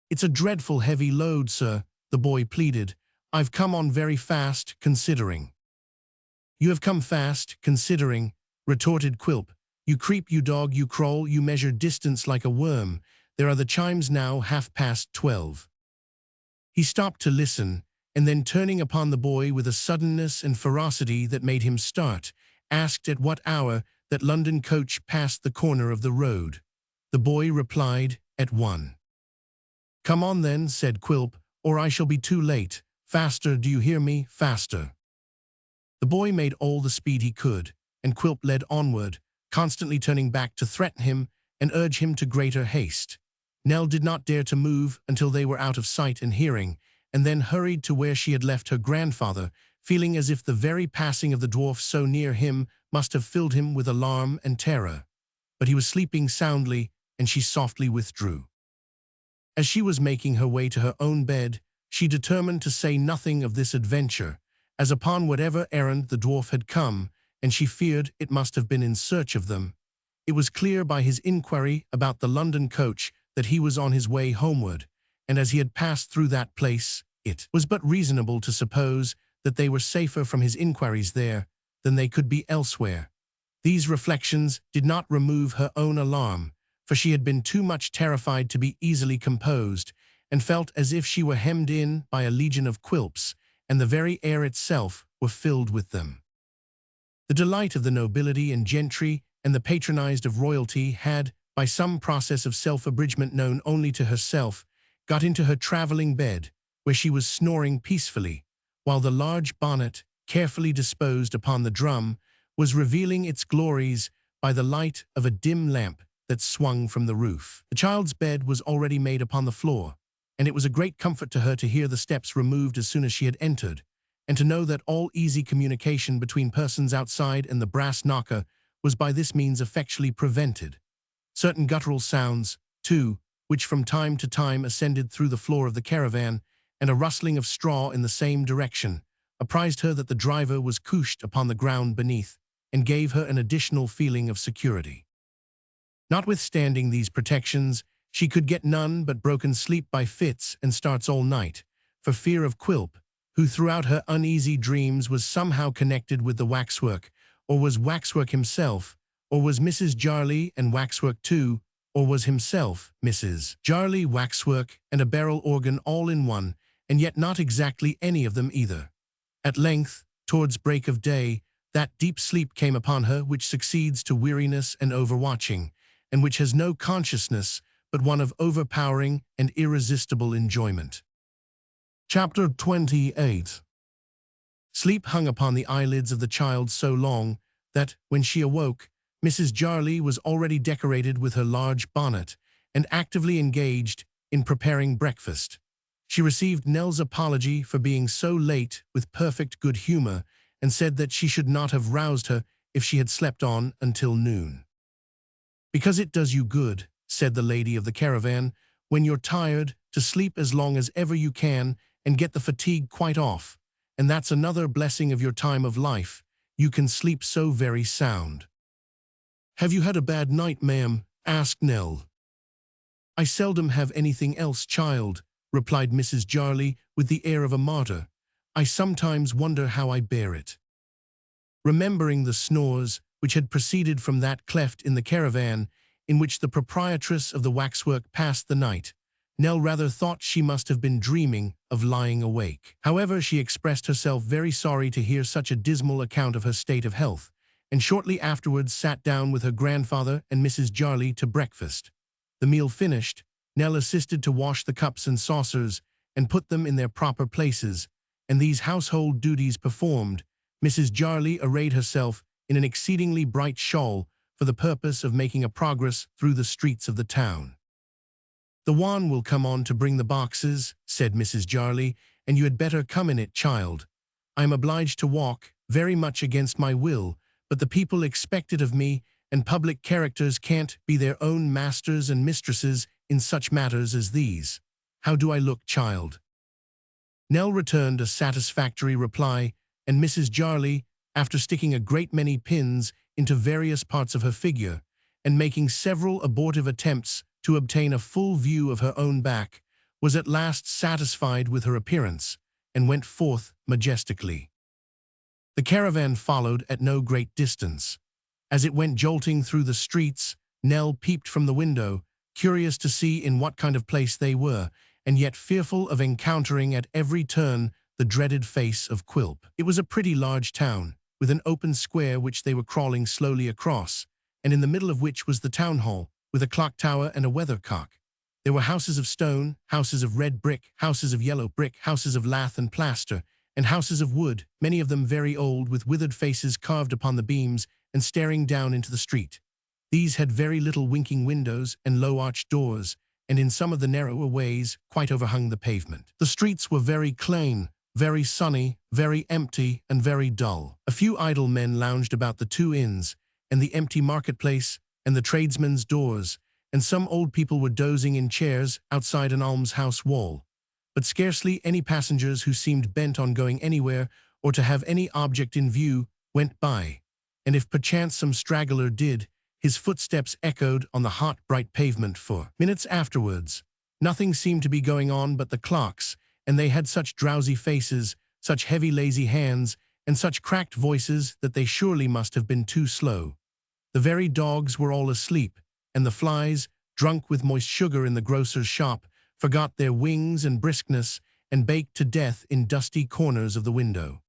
"It's a dreadful heavy load, sir," the boy pleaded. "I've come on very fast, considering." "You have come fast, considering," retorted Quilp. "You creep, you dog, you crawl, you measure distance like a worm. There are the chimes now, 12:30. He stopped to listen, and then turning upon the boy with a suddenness and ferocity that made him start, asked at what hour that London coach passed the corner of the road. The boy replied, "At 1. "Come on then," said Quilp, "or I shall be too late. Faster, do you hear me? Faster." The boy made all the speed he could, and Quilp led onward, constantly turning back to threaten him and urge him to greater haste. Nell did not dare to move until they were out of sight and hearing, and then hurried to where she had left her grandfather, feeling as if the very passing of the dwarf so near him must have filled him with alarm and terror. But he was sleeping soundly, and she softly withdrew. As she was making her way to her own bed, she determined to say nothing of this adventure, as upon whatever errand the dwarf had come, and she feared it must have been in search of them. It was clear by his inquiry about the London coach that he was on his way homeward, and as he had passed through that place, it was but reasonable to suppose that they were safer from his inquiries there than they could be elsewhere. These reflections did not remove her own alarm, for she had been too much terrified to be easily composed, and felt as if she were hemmed in by a legion of Quilps, and the very air itself were filled with them. The delight of the nobility and gentry and the patronized of royalty had, by some process of self-abridgment known only to herself, got into her travelling bed, where she was snoring peacefully, while the large bonnet, carefully disposed upon the drum, was revealing its glories by the light of a dim lamp that swung from the roof. The child's bed was already made upon the floor, and it was a great comfort to her to hear the steps removed as soon as she had entered, and to know that all easy communication between persons outside and the brass knocker was by this means effectually prevented. Certain guttural sounds, too, which from time to time ascended through the floor of the caravan, and a rustling of straw in the same direction, apprised her that the driver was couched upon the ground beneath, and gave her an additional feeling of security. Notwithstanding these protections, she could get none but broken sleep by fits and starts all night, for fear of Quilp, who throughout her uneasy dreams was somehow connected with the waxwork, or was waxwork himself, or was Mrs. Jarley and waxwork too, or was himself Mrs. Jarley, waxwork, and a barrel organ all in one, and yet not exactly any of them either. At length, towards break of day, that deep sleep came upon her which succeeds to weariness and overwatching, and which has no consciousness but one of overpowering and irresistible enjoyment. Chapter 28. Sleep hung upon the eyelids of the child so long that, when she awoke, Mrs. Jarley was already decorated with her large bonnet and actively engaged in preparing breakfast. She received Nell's apology for being so late with perfect good humor and said that she should not have roused her if she had slept on until noon. "Because it does you good," said the lady of the caravan, "when you're tired, to sleep as long as ever you can and get the fatigue quite off. And that's another blessing of your time of life. You can sleep so very sound." "Have you had a bad night, ma'am?" asked Nell. "I seldom have anything else, child," replied Mrs. Jarley with the air of a martyr. "I sometimes wonder how I bear it." Remembering the snores which had proceeded from that cleft in the caravan in which the proprietress of the waxwork passed the night, Nell rather thought she must have been dreaming of lying awake. However, she expressed herself very sorry to hear such a dismal account of her state of health, and shortly afterwards sat down with her grandfather and Mrs. Jarley to breakfast. The meal finished, Nell assisted to wash the cups and saucers and put them in their proper places, and these household duties performed, Mrs. Jarley arrayed herself in an exceedingly bright shawl for the purpose of making a progress through the streets of the town. "The wan will come on to bring the boxes," said Mrs. Jarley, "and you had better come in it, child. I am obliged to walk, very much against my will, but the people expect it of me, and public characters can't be their own masters and mistresses in such matters as these. How do I look, child?" Nell returned a satisfactory reply, and Mrs. Jarley, after sticking a great many pins into various parts of her figure, and making several abortive attempts to obtain a full view of her own back, was at last satisfied with her appearance, and went forth majestically. The caravan followed at no great distance. As it went jolting through the streets, Nell peeped from the window, curious to see in what kind of place they were, and yet fearful of encountering at every turn the dreaded face of Quilp. It was a pretty large town, with an open square which they were crawling slowly across, and in the middle of which was the town hall, with a clock tower and a weathercock. There were houses of stone, houses of red brick, houses of yellow brick, houses of lath and plaster, and houses of wood, many of them very old, with withered faces carved upon the beams and staring down into the street. These had very little winking windows and low arched doors, and in some of the narrower ways quite overhung the pavement. The streets were very clean, very sunny, very empty, and very dull. A few idle men lounged about the two inns, and the empty marketplace, and the tradesmen's doors, and some old people were dozing in chairs outside an almshouse wall. But scarcely any passengers who seemed bent on going anywhere or to have any object in view went by, and if perchance some straggler did, his footsteps echoed on the hot, bright pavement for minutes afterwards. Nothing seemed to be going on but the clocks, and they had such drowsy faces, such heavy lazy hands, and such cracked voices that they surely must have been too slow. The very dogs were all asleep, and the flies, drunk with moist sugar in the grocer's shop, forgot their wings and briskness, and baked to death in dusty corners of the window.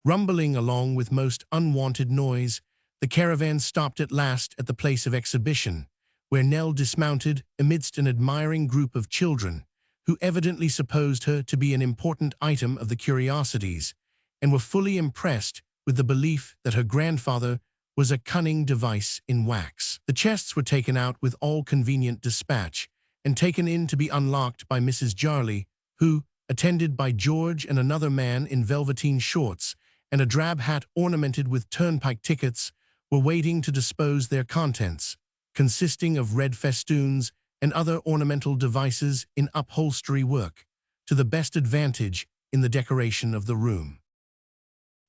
Rumbling along with most unwonted noise, the caravan stopped at last at the place of exhibition, where Nell dismounted amidst an admiring group of children, who evidently supposed her to be an important item of the curiosities, and were fully impressed with the belief that her grandfather was a cunning device in wax. The chests were taken out with all convenient dispatch, and taken in to be unlocked by Mrs. Jarley, who, attended by George and another man in velveteen shorts and a drab hat ornamented with turnpike tickets, were waiting to dispose their contents, consisting of red festoons and other ornamental devices in upholstery work, to the best advantage in the decoration of the room.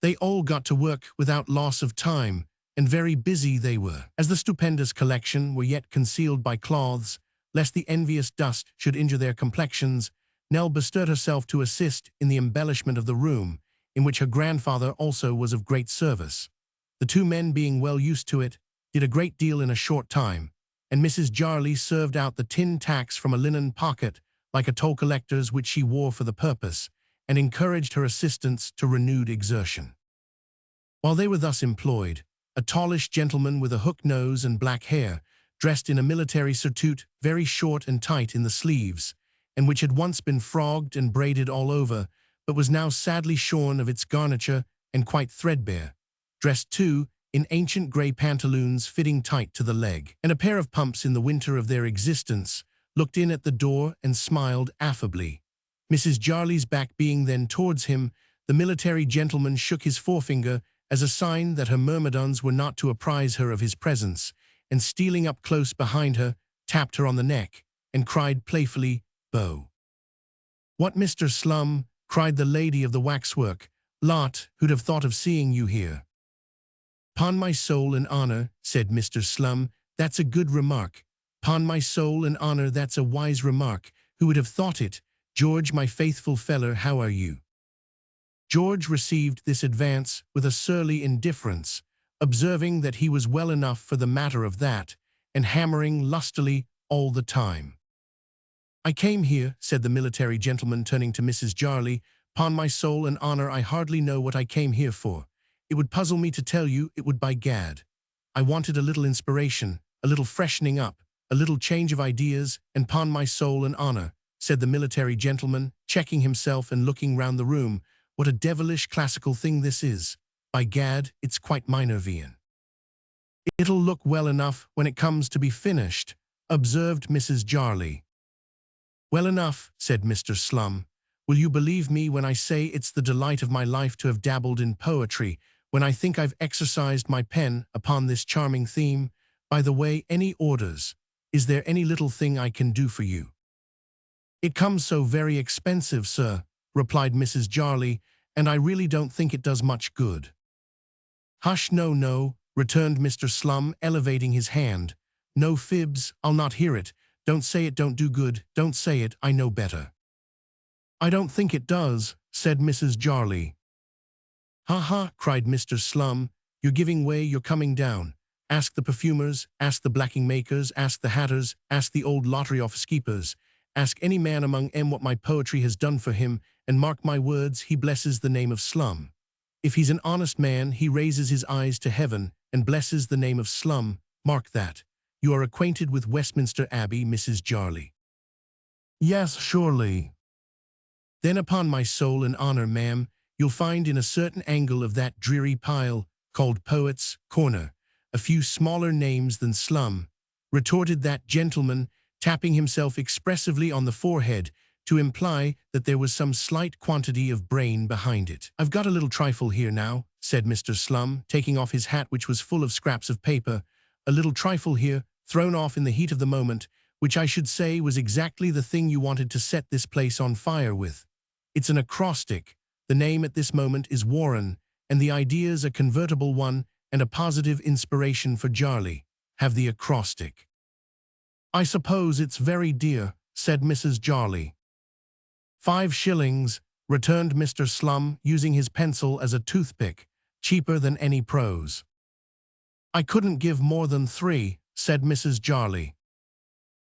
They all got to work without loss of time, and very busy they were. As the stupendous collection were yet concealed by cloths, lest the envious dust should injure their complexions, Nell bestirred herself to assist in the embellishment of the room, in which her grandfather also was of great service. The two men, being well used to it, did a great deal in a short time, and Mrs. Jarley served out the tin tacks from a linen pocket like a toll collector's which she wore for the purpose, and encouraged her assistants to renewed exertion. While they were thus employed, a tallish gentleman with a hook nose and black hair, dressed in a military surtout very short and tight in the sleeves, and which had once been frogged and braided all over, but was now sadly shorn of its garniture and quite threadbare, dressed too in ancient grey pantaloons fitting tight to the leg, and a pair of pumps in the winter of their existence, looked in at the door and smiled affably. Mrs. Jarley's back being then towards him, the military gentleman shook his forefinger as a sign that her myrmidons were not to apprise her of his presence, and stealing up close behind her, tapped her on the neck, and cried playfully, "Beau." "What, Mr. Slum?" cried the lady of the waxwork. "Lot, who'd have thought of seeing you here?" "'Pon my soul and honor," said Mr. Slum, "that's a good remark. 'Pon my soul and honor, that's a wise remark. Who would have thought it? George, my faithful feller, how are you?" George received this advance with a surly indifference, observing that he was well enough for the matter of that, and hammering lustily all the time. "I came here," said the military gentleman, turning to Mrs. Jarley. "'Pon my soul and honor, I hardly know what I came here for. It would puzzle me to tell you, it would, by gad. I wanted a little inspiration, a little freshening up, a little change of ideas, and 'pon my soul and honor," said the military gentleman, checking himself and looking round the room, "what a devilish classical thing this is. By gad, it's quite Minervian." "It'll look well enough when it comes to be finished," observed Mrs. Jarley. "Well enough," said Mr. Slum. "Will you believe me when I say it's the delight of my life to have dabbled in poetry, when I think I've exercised my pen upon this charming theme? By the way, any orders? Is there any little thing I can do for you?" "It comes so very expensive, sir," replied Mrs. Jarley, "and I really don't think it does much good." "Hush, no, no," returned Mr. Slum, elevating his hand. "No fibs, I'll not hear it. Don't say it don't do good, don't say it, I know better." "I don't think it does," said Mrs. Jarley. "Ha ha," cried Mr. Slum, "you're giving way, you're coming down. Ask the perfumers, ask the blacking makers, ask the hatters, ask the old lottery office keepers, ask any man among 'em what my poetry has done for him, and mark my words, he blesses the name of Slum. If he's an honest man, he raises his eyes to heaven and blesses the name of Slum. Mark that. You are acquainted with Westminster Abbey, Mrs. Jarley?" "Yes, surely." "Then upon my soul and honor, ma'am, you'll find in a certain angle of that dreary pile, called Poets' Corner, a few smaller names than Slum," retorted that gentleman, tapping himself expressively on the forehead, to imply that there was some slight quantity of brain behind it. "I've got a little trifle here now," said Mr. Slum, taking off his hat, which was full of scraps of paper, "a little trifle here, thrown off in the heat of the moment, which I should say was exactly the thing you wanted to set this place on fire with. It's an acrostic. The name at this moment is Warren, and the idea's a convertible one and a positive inspiration for Jarley. Have the acrostic." "I suppose it's very dear," said Mrs. Jarley. "5 shillings," returned Mr. Slum, using his pencil as a toothpick, "cheaper than any prose." "I couldn't give more than 3, said Mrs. Jarley.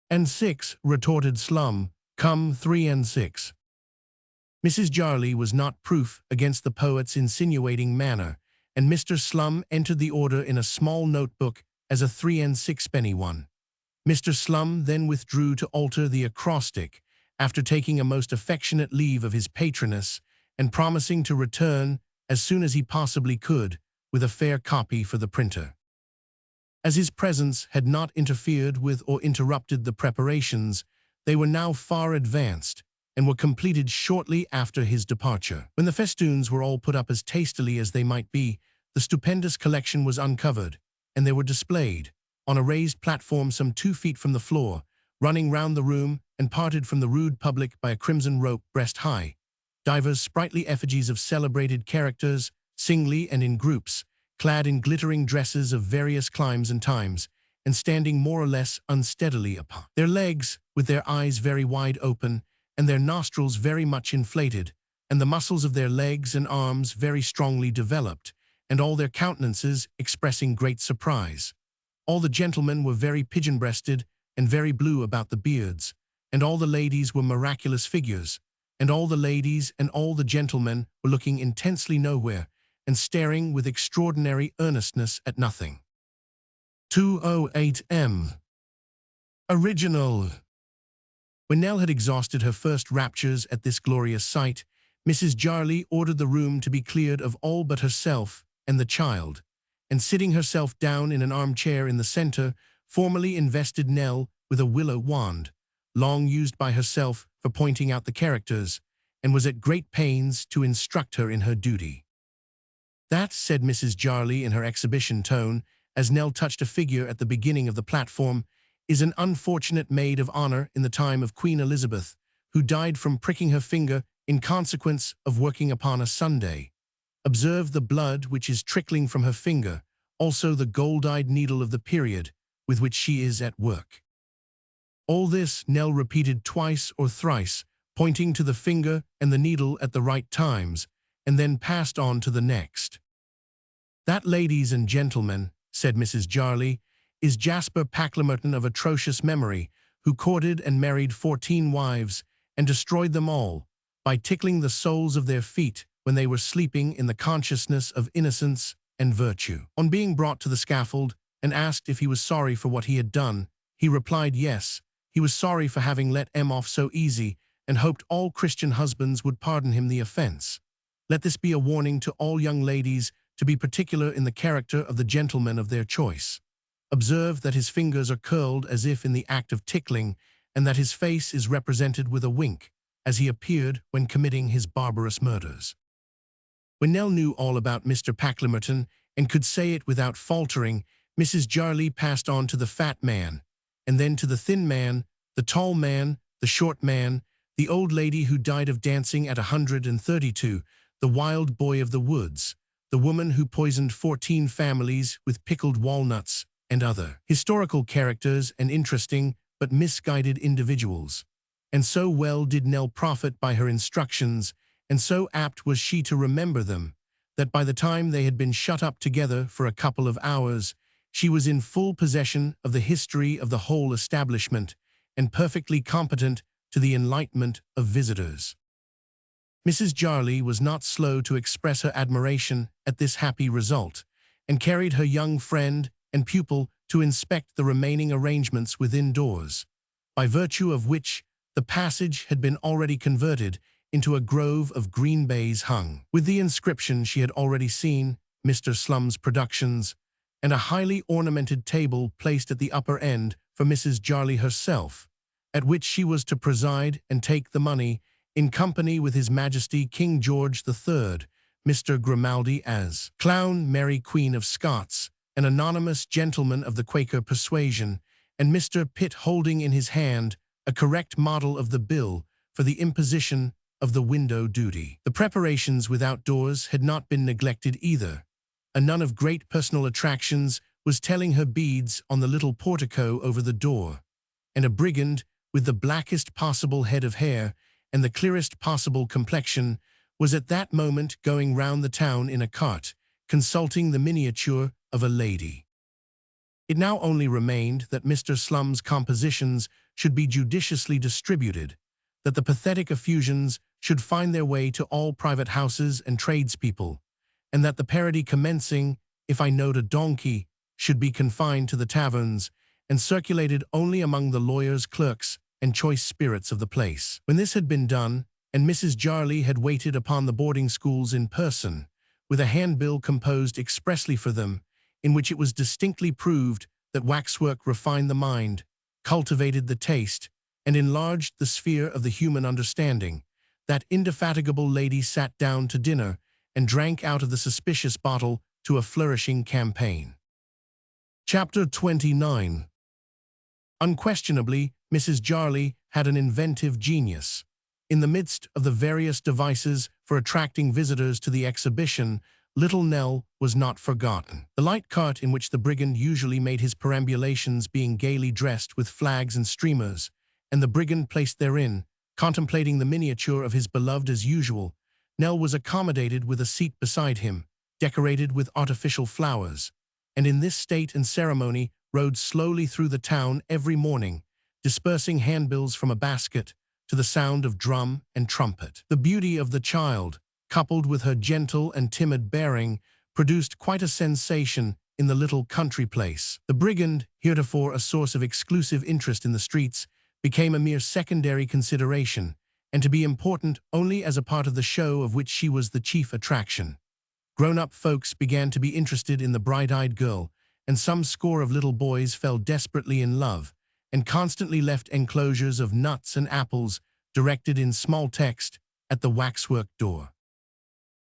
"And 6, retorted Slum. "Come, 3 and 6. Mrs. Jarley was not proof against the poet's insinuating manner, and Mr. Slum entered the order in a small notebook as a 3 and 6 penny one. Mr. Slum then withdrew to alter the acrostic, after taking a most affectionate leave of his patroness, and promising to return, as soon as he possibly could, with a fair copy for the printer. As his presence had not interfered with or interrupted the preparations, they were now far advanced, and were completed shortly after his departure. When the festoons were all put up as tastily as they might be, the stupendous collection was uncovered, and they were displayed, on a raised platform some 2 feet from the floor, running round the room, and parted from the rude public by a crimson rope breast-high, divers sprightly effigies of celebrated characters, singly and in groups, clad in glittering dresses of various climes and times, and standing more or less unsteadily upon their legs, with their eyes very wide open, and their nostrils very much inflated, and the muscles of their legs and arms very strongly developed, and all their countenances expressing great surprise. All the gentlemen were very pigeon-breasted, and very blue about the beards, and all the ladies were miraculous figures, and all the ladies and all the gentlemen were looking intensely nowhere and staring with extraordinary earnestness at nothing. 208M. Original. When Nell had exhausted her first raptures at this glorious sight, Mrs. Jarley ordered the room to be cleared of all but herself and the child, and sitting herself down in an armchair in the center, formally invested Nell with a willow wand, long used by herself for pointing out the characters, and was at great pains to instruct her in her duty. "That," said Mrs. Jarley in her exhibition tone, as Nell touched a figure at the beginning of the platform, "is an unfortunate maid of honor in the time of Queen Elizabeth, who died from pricking her finger in consequence of working upon a Sunday. Observe the blood which is trickling from her finger, also the gold-eyed needle of the period with which she is at work." All this Nell repeated twice or thrice, pointing to the finger and the needle at the right times, and then passed on to the next. "That, ladies and gentlemen," said Mrs. Jarley, "is Jasper Packlemerton of atrocious memory, who courted and married 14 wives, and destroyed them all, by tickling the soles of their feet when they were sleeping in the consciousness of innocence and virtue." On being brought to the scaffold and asked if he was sorry for what he had done, he replied yes, he was sorry for having let M off so easy, and hoped all Christian husbands would pardon him the offense. Let this be a warning to all young ladies to be particular in the character of the gentleman of their choice. Observe that his fingers are curled as if in the act of tickling, and that his face is represented with a wink, as he appeared when committing his barbarous murders. When Nell knew all about Mr. Packlemerton and could say it without faltering, Mrs. Jarley passed on to the fat man, and then to the thin man, the tall man, the short man, the old lady who died of dancing at 132, the wild boy of the woods, the woman who poisoned 14 families with pickled walnuts, and other historical characters and interesting but misguided individuals. And so well did Nell profit by her instructions, and so apt was she to remember them, that by the time they had been shut up together for a couple of hours, she was in full possession of the history of the whole establishment, and perfectly competent to the enlightenment of visitors. Mrs. Jarley was not slow to express her admiration at this happy result, and carried her young friend and pupil to inspect the remaining arrangements within doors, by virtue of which the passage had been already converted into a grove of green baize hung with the inscription she had already seen, Mr. Slum's Productions, and a highly ornamented table placed at the upper end for Mrs. Jarley herself, at which she was to preside and take the money, in company with His Majesty King George III, Mr. Grimaldi as Clown Mary Queen of Scots, an anonymous gentleman of the Quaker persuasion, and Mr. Pitt holding in his hand a correct model of the bill for the imposition of the window duty. The preparations without doors had not been neglected either. A nun of great personal attractions was telling her beads on the little portico over the door, and a brigand with the blackest possible head of hair and the clearest possible complexion was at that moment going round the town in a cart, consulting the miniature of a lady. It now only remained that Mr. Slum's compositions should be judiciously distributed, that the pathetic effusions should find their way to all private houses and tradespeople, and that the parody commencing, "If I knowed a donkey," should be confined to the taverns, and circulated only among the lawyers' clerks and choice spirits of the place. When this had been done, and Mrs. Jarley had waited upon the boarding schools in person, with a handbill composed expressly for them, in which it was distinctly proved that waxwork refined the mind, cultivated the taste, and enlarged the sphere of the human understanding, that indefatigable lady sat down to dinner and drank out of the suspicious bottle to a flourishing campaign. Chapter 29. Unquestionably, Mrs. Jarley had an inventive genius. In the midst of the various devices for attracting visitors to the exhibition, little Nell was not forgotten. The light cart in which the brigand usually made his perambulations being gaily dressed with flags and streamers, and the brigand placed therein, contemplating the miniature of his beloved as usual, Nell was accommodated with a seat beside him, decorated with artificial flowers, and in this state and ceremony rode slowly through the town every morning, dispersing handbills from a basket to the sound of drum and trumpet. The beauty of the child, coupled with her gentle and timid bearing, produced quite a sensation in the little country place. The brigand, heretofore a source of exclusive interest in the streets, became a mere secondary consideration, and to be important only as a part of the show of which she was the chief attraction. Grown-up folks began to be interested in the bright-eyed girl, and some score of little boys fell desperately in love, and constantly left enclosures of nuts and apples directed in small text at the waxwork door.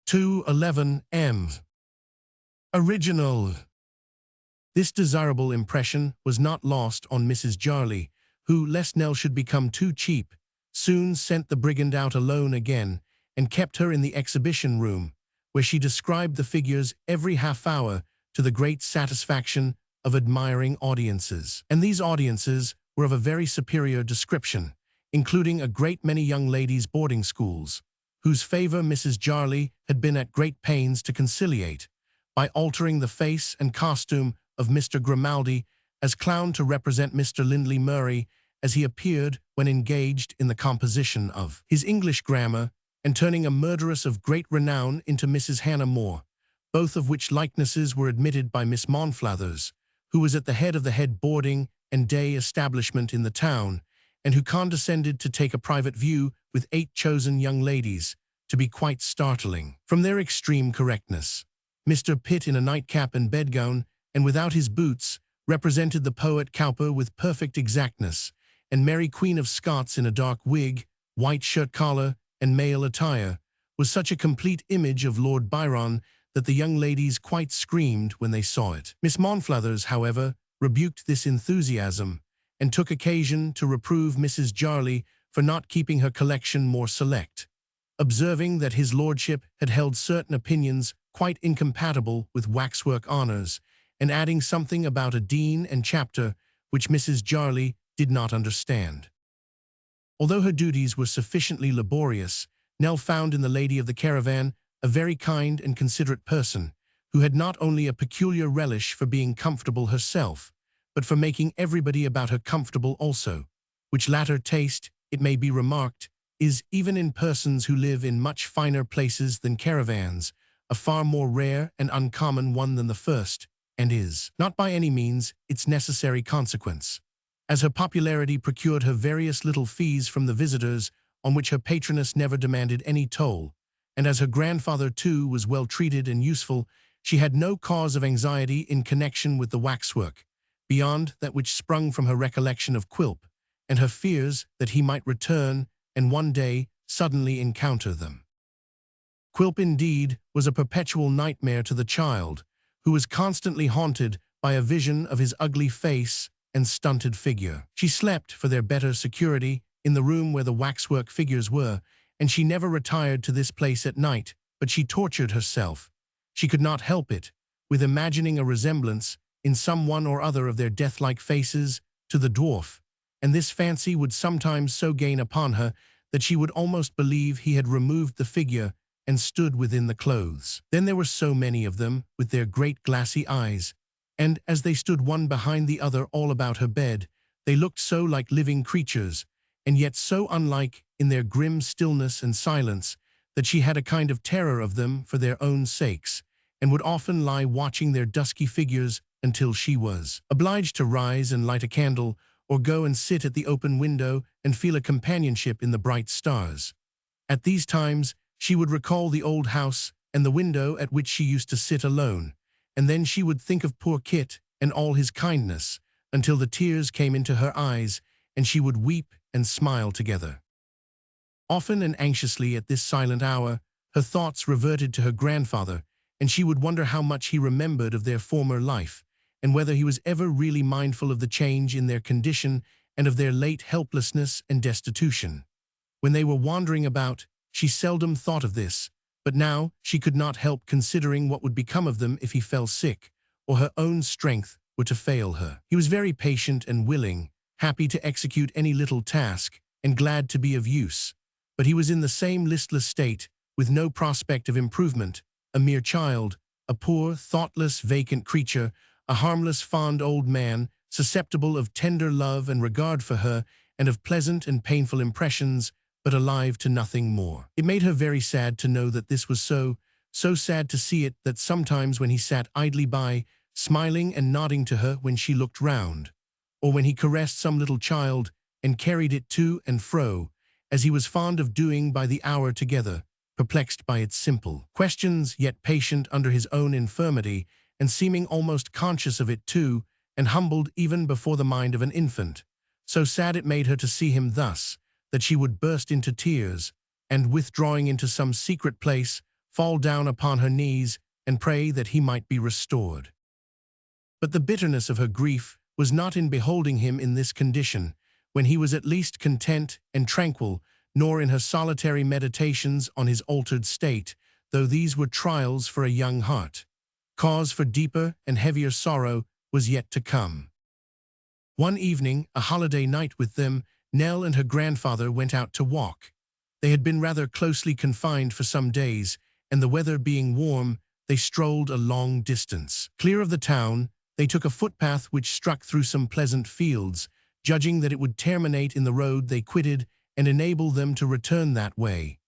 211 M. Original. This desirable impression was not lost on Mrs. Jarley, who, lest Nell should become too cheap, soon sent the brigand out alone again and kept her in the exhibition room, where she described the figures every half-hour to the great satisfaction of admiring audiences. And these audiences were of a very superior description, including a great many young ladies' boarding schools, whose favor Mrs. Jarley had been at great pains to conciliate, by altering the face and costume of Mr. Grimaldi as clown to represent Mr. Lindley Murray as he appeared when engaged in the composition of his English grammar, and turning a murderess of great renown into Mrs. Hannah More, both of which likenesses were admitted by Miss Monflathers, who was at the head of the head boarding and day establishment in the town, and who condescended to take a private view with 8 chosen young ladies, to be quite startling from their extreme correctness. Mr. Pitt, in a nightcap and bedgown, and without his boots, represented the poet Cowper with perfect exactness, and Mary Queen of Scots, in a dark wig, white shirt-collar, and male attire, was such a complete image of Lord Byron that the young ladies quite screamed when they saw it. Miss Monflathers, however, rebuked this enthusiasm, and took occasion to reprove Mrs. Jarley for not keeping her collection more select, observing that his lordship had held certain opinions quite incompatible with waxwork honors, and adding something about a dean and chapter which Mrs. Jarley did not understand. Although her duties were sufficiently laborious, Nell found in the lady of the caravan a very kind and considerate person, who had not only a peculiar relish for being comfortable herself, but for making everybody about her comfortable also, which latter taste, it may be remarked, is, even in persons who live in much finer places than caravans, a far more rare and uncommon one than the first, and is not by any means its necessary consequence, as her popularity procured her various little fees from the visitors on which her patroness never demanded any toll, and as her grandfather too was well treated and useful, she had no cause of anxiety in connection with the waxwork, beyond that which sprung from her recollection of Quilp, and her fears that he might return and one day suddenly encounter them. Quilp, indeed, was a perpetual nightmare to the child, who was constantly haunted by a vision of his ugly face and stunted figure. She slept, for their better security, in the room where the waxwork figures were, and she never retired to this place at night, but she tortured herself. She could not help it, with imagining a resemblance, in some one or other of their death-like faces, to the dwarf, and this fancy would sometimes so gain upon her that she would almost believe he had removed the figure and stood within the clothes. Then there were so many of them, with their great glassy eyes, and, as they stood one behind the other all about her bed, they looked so like living creatures, and yet so unlike in their grim stillness and silence, that she had a kind of terror of them for their own sakes, and would often lie watching their dusky figures until she was obliged to rise and light a candle, or go and sit at the open window and feel a companionship in the bright stars. At these times, she would recall the old house and the window at which she used to sit alone, and then she would think of poor Kit and all his kindness, until the tears came into her eyes, and she would weep and smile together. Often and anxiously at this silent hour, her thoughts reverted to her grandfather, and she would wonder how much he remembered of their former life, and whether he was ever really mindful of the change in their condition and of their late helplessness and destitution. When they were wandering about, she seldom thought of this, but now she could not help considering what would become of them if he fell sick, or her own strength were to fail her. He was very patient and willing, happy to execute any little task, and glad to be of use. But he was in the same listless state, with no prospect of improvement, a mere child, a poor, thoughtless, vacant creature, a harmless, fond old man, susceptible of tender love and regard for her, and of pleasant and painful impressions, but alive to nothing more. It made her very sad to know that this was so sad to see it that sometimes when he sat idly by, smiling and nodding to her when she looked round, or when he caressed some little child and carried it to and fro, as he was fond of doing by the hour together, perplexed by its simple questions, yet patient under his own infirmity, and seeming almost conscious of it too, and humbled even before the mind of an infant. So sad it made her to see him thus, that she would burst into tears, and withdrawing into some secret place, fall down upon her knees and pray that he might be restored. But the bitterness of her grief was not in beholding him in this condition, when he was at least content and tranquil, nor in her solitary meditations on his altered state, though these were trials for a young heart. Cause for deeper and heavier sorrow was yet to come. One evening, a holiday night with them, Nell and her grandfather went out to walk. They had been rather closely confined for some days, and the weather being warm, they strolled a long distance. Clear of the town, they took a footpath which struck through some pleasant fields, judging that it would terminate in the road they quitted and enable them to return that way.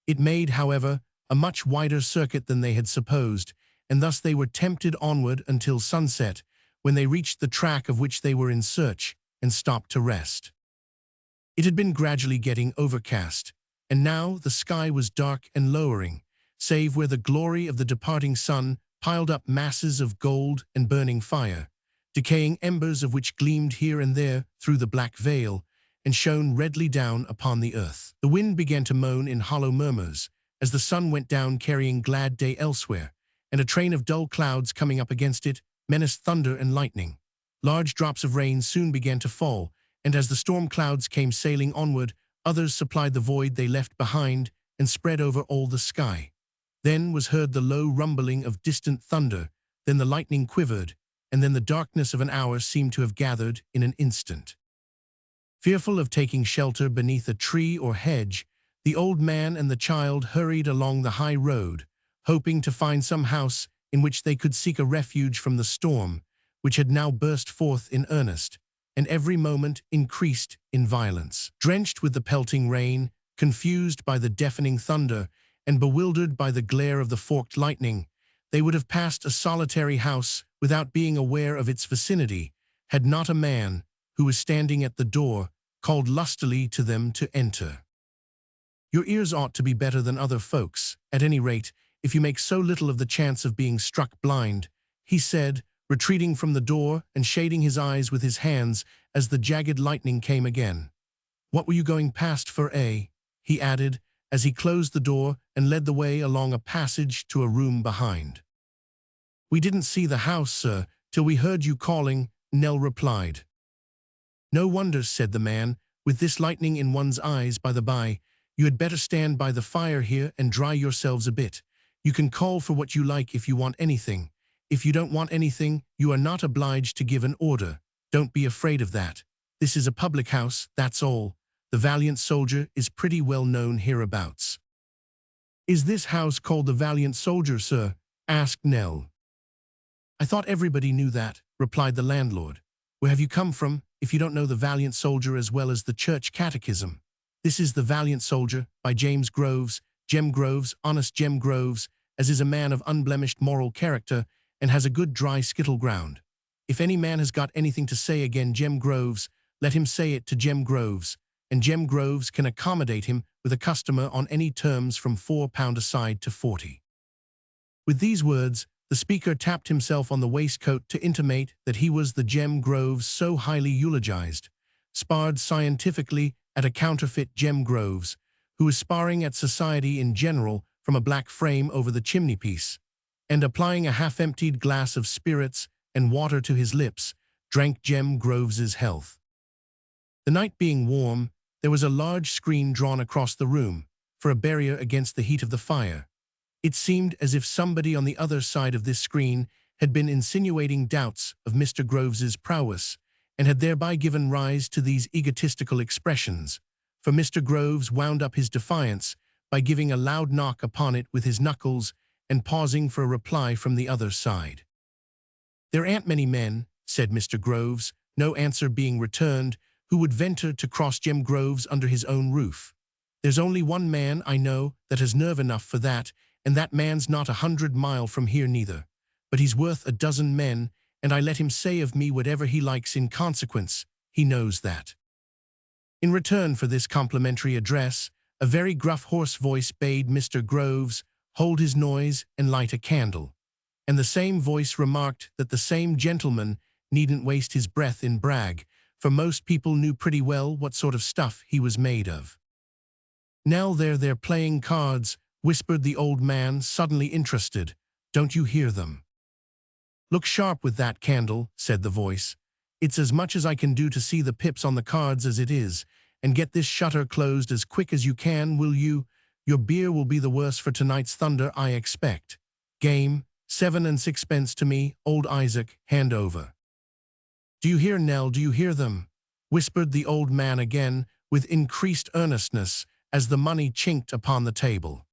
It made, however, a much wider circuit than they had supposed, and thus they were tempted onward until sunset, when they reached the track of which they were in search, and stopped to rest. It had been gradually getting overcast, and now the sky was dark and lowering, save where the glory of the departing sun piled up masses of gold and burning fire, decaying embers of which gleamed here and there through the black veil, and shone redly down upon the earth. The wind began to moan in hollow murmurs, as the sun went down carrying glad day elsewhere, and a train of dull clouds coming up against it menaced thunder and lightning. Large drops of rain soon began to fall, and as the storm clouds came sailing onward, others supplied the void they left behind and spread over all the sky. Then was heard the low rumbling of distant thunder, then the lightning quivered, and then the darkness of an hour seemed to have gathered in an instant. Fearful of taking shelter beneath a tree or hedge, the old man and the child hurried along the high road, hoping to find some house in which they could seek a refuge from the storm, which had now burst forth in earnest, and every moment increased in violence. Drenched with the pelting rain, confused by the deafening thunder, and bewildered by the glare of the forked lightning, they would have passed a solitary house without being aware of its vicinity, had not a man, who was standing at the door, called lustily to them to enter. "Your ears ought to be better than other folks, at any rate, if you make so little of the chance of being struck blind," he said, retreating from the door and shading his eyes with his hands as the jagged lightning came again. "What were you going past for, eh?" he added, as he closed the door and led the way along a passage to a room behind. "We didn't see the house, sir, till we heard you calling," Nell replied. "No wonder," said the man, "with this lightning in one's eyes. By the by, you had better stand by the fire here and dry yourselves a bit. You can call for what you like if you want anything. If you don't want anything, you are not obliged to give an order. Don't be afraid of that. This is a public house, that's all. The Valiant Soldier is pretty well known hereabouts." "Is this house called the Valiant Soldier, sir?" asked Nell. "I thought everybody knew that," replied the landlord. "Where have you come from, if you don't know the Valiant Soldier as well as the church catechism? This is the Valiant Soldier, by James Groves, Jem Groves, honest Jem Groves, as is a man of unblemished moral character, and has a good dry skittle ground. If any man has got anything to say again Jem Groves, let him say it to Jem Groves, and Jem Groves can accommodate him with a customer on any terms from £4 a side to 40. With these words, the speaker tapped himself on the waistcoat to intimate that he was the Jem Groves so highly eulogized, sparred scientifically at a counterfeit Jem Groves, who was sparring at society in general from a black frame over the chimney-piece, and applying a half-emptied glass of spirits and water to his lips, drank Jem Groves's health. The night being warm, there was a large screen drawn across the room, for a barrier against the heat of the fire. It seemed as if somebody on the other side of this screen had been insinuating doubts of Mr. Groves's prowess, and had thereby given rise to these egotistical expressions, for Mr. Groves wound up his defiance by giving a loud knock upon it with his knuckles and pausing for a reply from the other side. "There ain't many men," said Mr. Groves, no answer being returned, who would venture to cross gem groves under his own roof. There's only one man I know that has nerve enough for that, and that man's not 100 miles from here neither. But he's worth a dozen men, and I let him say of me whatever he likes in consequence. He knows that. In return for this complimentary address, a very gruff hoarse voice bade Mr. Groves hold his noise and light a candle, and the same voice remarked that the same gentleman needn't waste his breath in brag, for most people knew pretty well what sort of stuff he was made of. "Nell, they're playing cards," whispered the old man, suddenly interested. "Don't you hear them?" "Look sharp with that candle," said the voice. "It's as much as I can do to see the pips on the cards as it is, and get this shutter closed as quick as you can, will you? Your beer will be the worse for tonight's thunder, I expect. Game, 7 and 6 to me, old Isaac, hand over." "Do you hear, Nell, do you hear them?" whispered the old man again, with increased earnestness, as the money chinked upon the table.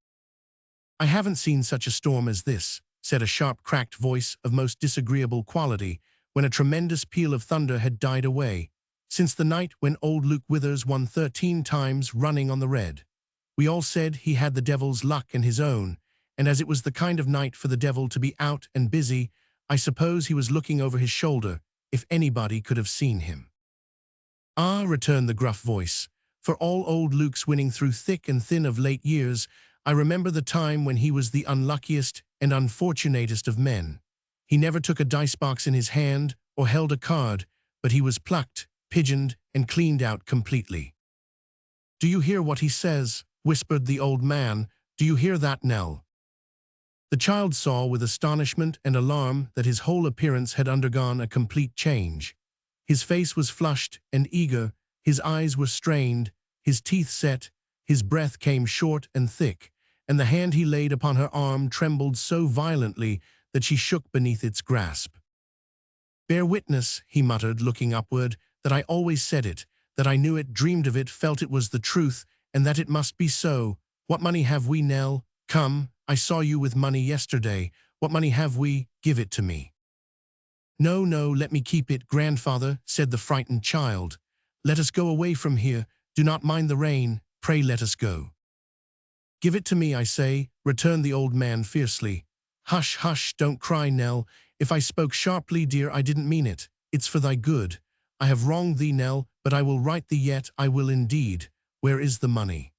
"I haven't seen such a storm as this," said a sharp, cracked voice of most disagreeable quality, when a tremendous peal of thunder had died away, "since the night when old Luke Withers won 13 times running on the red. We all said he had the devil's luck and his own, and as it was the kind of night for the devil to be out and busy, I suppose he was looking over his shoulder, if anybody could have seen him." "Ah," returned the gruff voice, "for all old Luke's winning through thick and thin of late years, I remember the time when he was the unluckiest and unfortunatest of men. He never took a dice box in his hand or held a card, but he was plucked, pigeoned, and cleaned out completely." "Do you hear what he says?" whispered the old man. "Do you hear that, Nell?" The child saw with astonishment and alarm that his whole appearance had undergone a complete change. His face was flushed and eager, his eyes were strained, his teeth set, his breath came short and thick, and the hand he laid upon her arm trembled so violently that she shook beneath its grasp. "Bear witness," he muttered, looking upward, "that I always said it, that I knew it, dreamed of it, felt it was the truth, and that it must be so. What money have we, Nell? Come, I saw you with money yesterday. What money have we? Give it to me." "No, no, let me keep it, grandfather," said the frightened child. "Let us go away from here. Do not mind the rain. Pray let us go." "Give it to me, I say," returned the old man fiercely. "Hush, hush, don't cry, Nell. If I spoke sharply, dear, I didn't mean it. It's for thy good. I have wronged thee, Nell, but I will right thee yet, I will indeed. Where is the money?"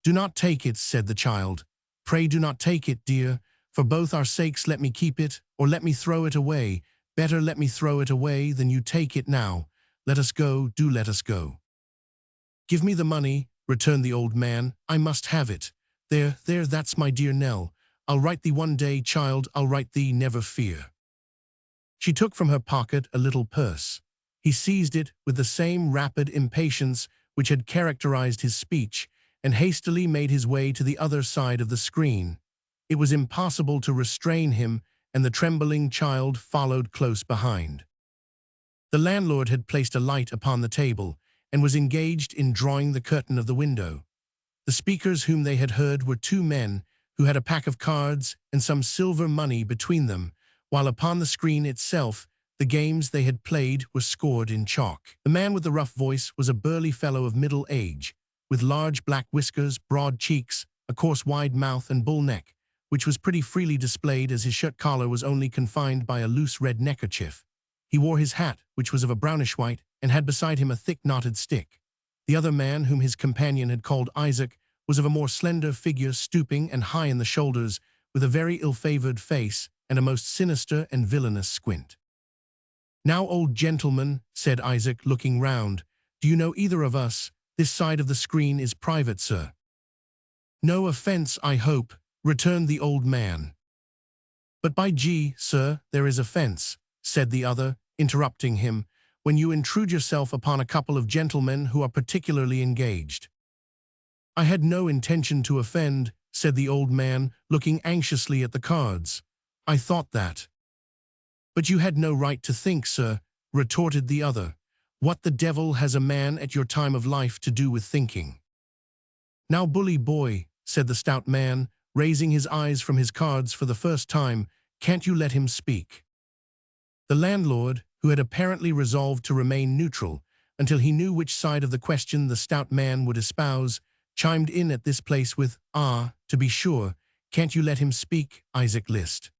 "Do not take it," said the child. "Pray do not take it, dear. For both our sakes let me keep it, or let me throw it away. Better let me throw it away than you take it now. Let us go, do let us go." "Give me the money," returned the old man. "I must have it. There, that's my dear Nell. I'll right thee one day, child, I'll right thee, never fear." She took from her pocket a little purse. He seized it with the same rapid impatience which had characterized his speech, and hastily made his way to the other side of the screen. It was impossible to restrain him, and the trembling child followed close behind. The landlord had placed a light upon the table, and was engaged in drawing the curtain of the window. The speakers whom they had heard were two men, who had a pack of cards and some silver money between them, while upon the screen itself the games they had played were scored in chalk. The man with the rough voice was a burly fellow of middle age, with large black whiskers, broad cheeks, a coarse wide mouth and bull neck, which was pretty freely displayed as his shirt collar was only confined by a loose red neckerchief. He wore his hat, which was of a brownish white, and had beside him a thick knotted stick. The other man, whom his companion had called Isaac, was of a more slender figure, stooping and high in the shoulders, with a very ill-favored face and a most sinister and villainous squint. "Now, old gentleman," said Isaac, looking round, "do you know either of us? This side of the screen is private, sir." "No offense, I hope," returned the old man. "But by G, sir, there is offense," said the other, interrupting him, "when you intrude yourself upon a couple of gentlemen who are particularly engaged." "I had no intention to offend," said the old man, looking anxiously at the cards. "I thought that." "But you had no right to think, sir," retorted the other. "What the devil has a man at your time of life to do with thinking?" "Now, bully boy," said the stout man, raising his eyes from his cards for the first time, "can't you let him speak?" The landlord, who had apparently resolved to remain neutral, until he knew which side of the question the stout man would espouse, chimed in at this place with, "Ah, to be sure, can't you let him speak, Isaac List?"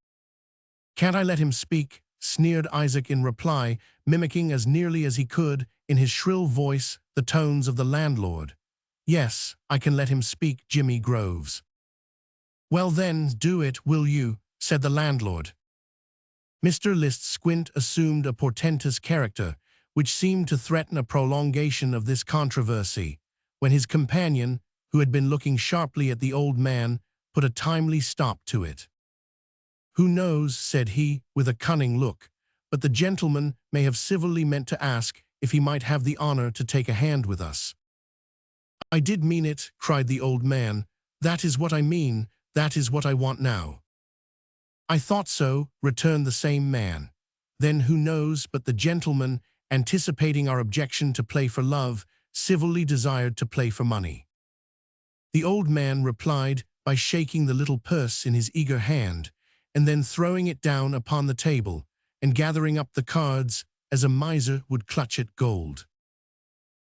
"Can't I let him speak?" sneered Isaac in reply, mimicking as nearly as he could, in his shrill voice, the tones of the landlord. "Yes, I can let him speak, Jimmy Groves." "Well then, do it, will you?" said the landlord. Mr. List's squint assumed a portentous character, which seemed to threaten a prolongation of this controversy, when his companion, who had been looking sharply at the old man, put a timely stop to it. "Who knows," said he, with a cunning look, "but the gentleman may have civilly meant to ask if he might have the honor to take a hand with us." "I did mean it," cried the old man. "That is what I mean, that is what I want now." "I thought so," returned the same man. "Then who knows but the gentleman, anticipating our objection to play for love, civilly desired to play for money." The old man replied by shaking the little purse in his eager hand, and then throwing it down upon the table, and gathering up the cards as a miser would clutch at gold.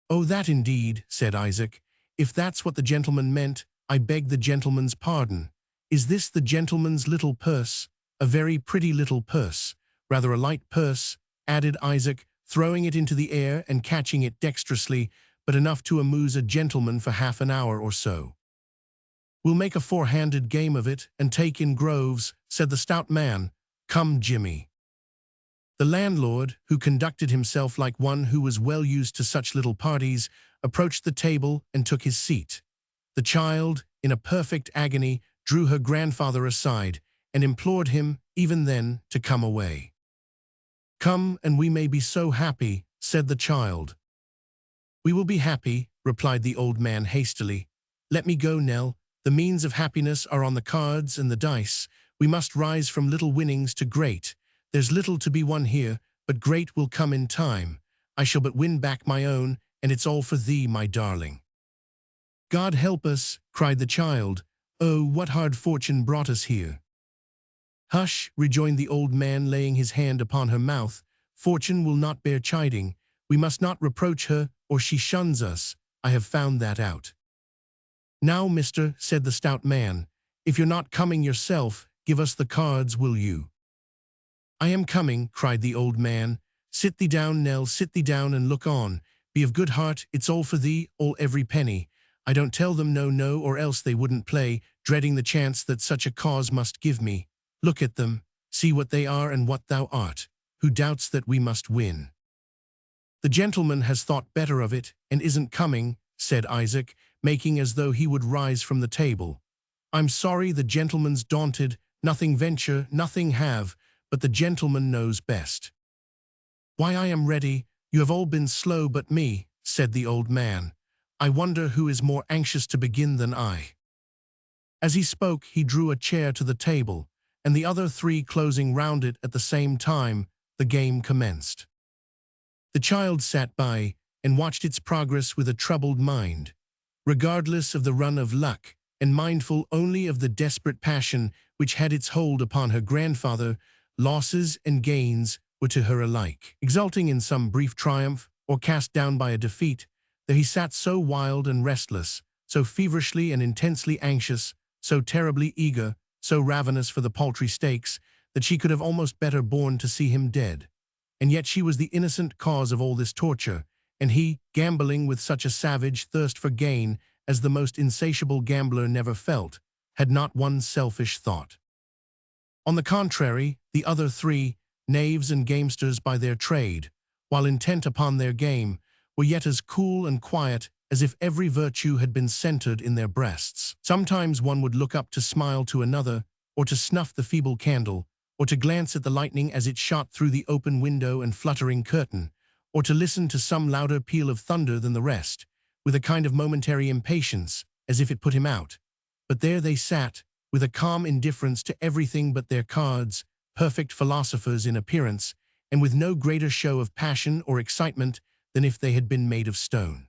"Oh, that indeed," said Isaac. "If that's what the gentleman meant, I beg the gentleman's pardon. Is this the gentleman's little purse? A very pretty little purse, rather a light purse," added Isaac, throwing it into the air and catching it dexterously, "but enough to amuse a gentleman for half an hour or so." "We'll make a four-handed game of it, and take in Groves," said the stout man. "Come, Jimmy." The landlord, who conducted himself like one who was well used to such little parties, approached the table and took his seat. The child, in a perfect agony, drew her grandfather aside, and implored him, even then, to come away. "Come, and we may be so happy," said the child. "We will be happy," replied the old man hastily. "Let me go, Nell. The means of happiness are on the cards and the dice. We must rise from little winnings to great. There's little to be won here, but great will come in time. I shall but win back my own, and it's all for thee, my darling." "God help us," cried the child. "Oh, what hard fortune brought us here." "Hush," rejoined the old man, laying his hand upon her mouth. "Fortune will not bear chiding. We must not reproach her, or she shuns us. I have found that out." "Now, mister," said the stout man, "if you're not coming yourself, give us the cards, will you?" "I am coming," cried the old man. "Sit thee down, Nell, sit thee down and look on. Be of good heart, it's all for thee, all every penny. I don't tell them no, no, or else they wouldn't play, dreading the chance that such a cause must give me. Look at them, see what they are and what thou art. Who doubts that we must win?" "The gentleman has thought better of it, and isn't coming," said Isaac, making as though he would rise from the table. "I'm sorry the gentleman's daunted, nothing venture, nothing have, but the gentleman knows best." "Why, I am ready, you have all been slow but me," said the old man. "I wonder who is more anxious to begin than I." As he spoke, he drew a chair to the table, and the other three closing round it at the same time, the game commenced. The child sat by, and watched its progress with a troubled mind, regardless of the run of luck, and mindful only of the desperate passion which had its hold upon her grandfather. Losses and gains were to her alike. Exulting in some brief triumph, or cast down by a defeat, there he sat so wild and restless, so feverishly and intensely anxious, so terribly eager, so ravenous for the paltry stakes, that she could have almost better borne to see him dead. And yet she was the innocent cause of all this torture, and he, gambling with such a savage thirst for gain as the most insatiable gambler never felt, had not one selfish thought. On the contrary, the other three, knaves and gamesters by their trade, while intent upon their game, were yet as cool and quiet as if every virtue had been centered in their breasts. Sometimes one would look up to smile to another, or to snuff the feeble candle, or to glance at the lightning as it shot through the open window and fluttering curtain, or to listen to some louder peal of thunder than the rest, with a kind of momentary impatience, as if it put him out. But there they sat, with a calm indifference to everything but their cards, perfect philosophers in appearance, and with no greater show of passion or excitement than if they had been made of stone.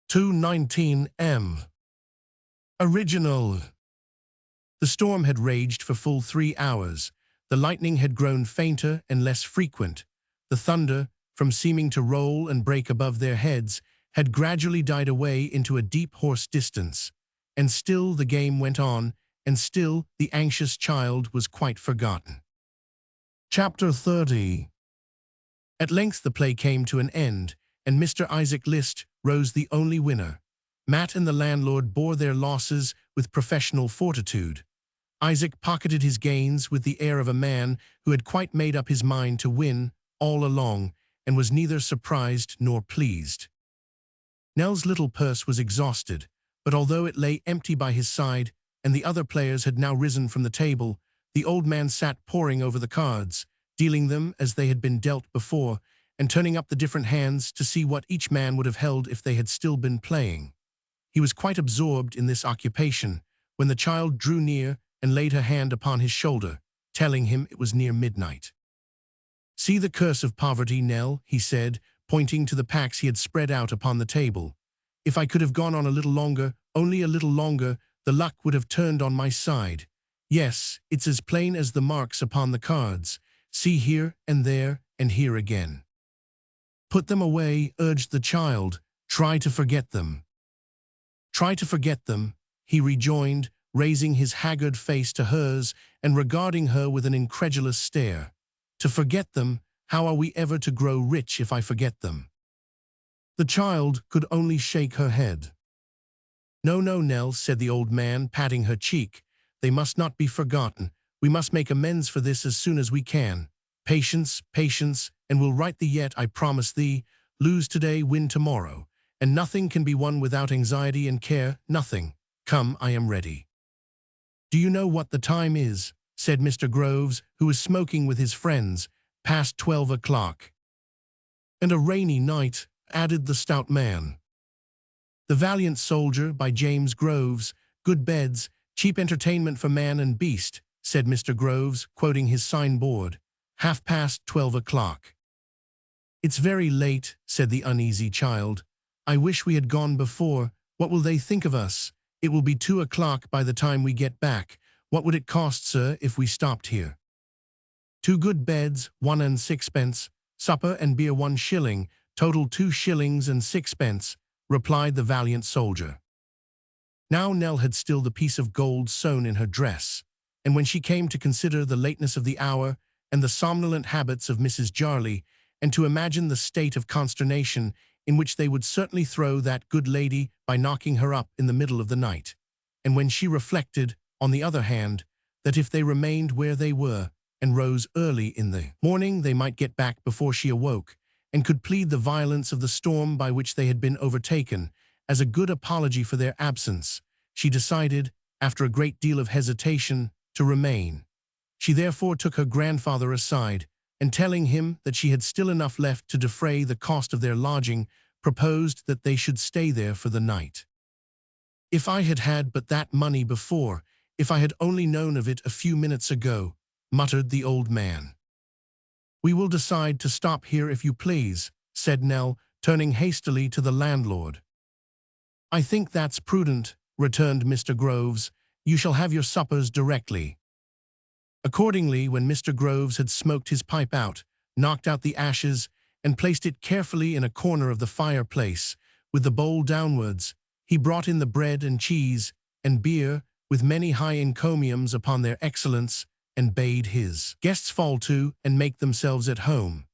219 M. Original. The storm had raged for full 3 hours. The lightning had grown fainter and less frequent. The thunder, from seeming to roll and break above their heads, had gradually died away into a deep hoarse distance. And still the game went on, and still the anxious child was quite forgotten. Chapter 30. At length the play came to an end, and Mr. Isaac List rose the only winner. Matt and the landlord bore their losses with professional fortitude. Isaac pocketed his gains with the air of a man who had quite made up his mind to win all along, and was neither surprised nor pleased. Nell's little purse was exhausted, but although it lay empty by his side, and the other players had now risen from the table, the old man sat poring over the cards, dealing them as they had been dealt before, and turning up the different hands to see what each man would have held if they had still been playing. He was quite absorbed in this occupation when the child drew near and laid her hand upon his shoulder, telling him it was near midnight. "See the curse of poverty, Nell," he said, pointing to the packs he had spread out upon the table. "If I could have gone on a little longer, only a little longer, the luck would have turned on my side. Yes, it's as plain as the marks upon the cards. See here and there and here again." "Put them away," urged the child. "Try to forget them." "Try to forget them," he rejoined, raising his haggard face to hers and regarding her with an incredulous stare. "To forget them? How are we ever to grow rich if I forget them?" The child could only shake her head. "No, no, Nell," said the old man, patting her cheek. "They must not be forgotten. We must make amends for this as soon as we can. Patience, patience, and we'll right thee yet, I promise thee. Lose today, win tomorrow. And nothing can be won without anxiety and care, nothing. Come, I am ready." "Do you know what the time is?" said Mr. Groves, who was smoking with his friends. "Past 12 o'clock. "And a rainy night," added the stout man. "The Valiant Soldier," by James Groves. "Good beds, cheap entertainment for man and beast," said Mr. Groves, quoting his signboard. "Half-past 12 o'clock. "It's very late," said the uneasy child. "I wish we had gone before. What will they think of us? It will be 2 o'clock by the time we get back. What would it cost, sir, if we stopped here?" "2 good beds, 1 and 6pence, supper and beer 1 shilling, total 2 shillings and 6pence, replied the Valiant Soldier. Now Nell had still the piece of gold sewn in her dress, and when she came to consider the lateness of the hour and the somnolent habits of Mrs. Jarley, and to imagine the state of consternation in which they would certainly throw that good lady by knocking her up in the middle of the night, and when she reflected, on the other hand, that if they remained where they were and rose early in the morning, they might get back before she awoke, and could plead the violence of the storm by which they had been overtaken as a good apology for their absence, she decided, after a great deal of hesitation, to remain. She therefore took her grandfather aside, and telling him that she had still enough left to defray the cost of their lodging, proposed that they should stay there for the night. "If I had had but that money before, if I had only known of it a few minutes ago," muttered the old man. "We will decide to stop here if you please," said Nell, turning hastily to the landlord. "I think that's prudent," returned Mr. Groves. "You shall have your suppers directly." Accordingly, when Mr. Groves had smoked his pipe out, knocked out the ashes, and placed it carefully in a corner of the fireplace, with the bowl downwards, he brought in the bread and cheese and beer, with many high encomiums upon their excellence, and bade his guests fall to and make themselves at home.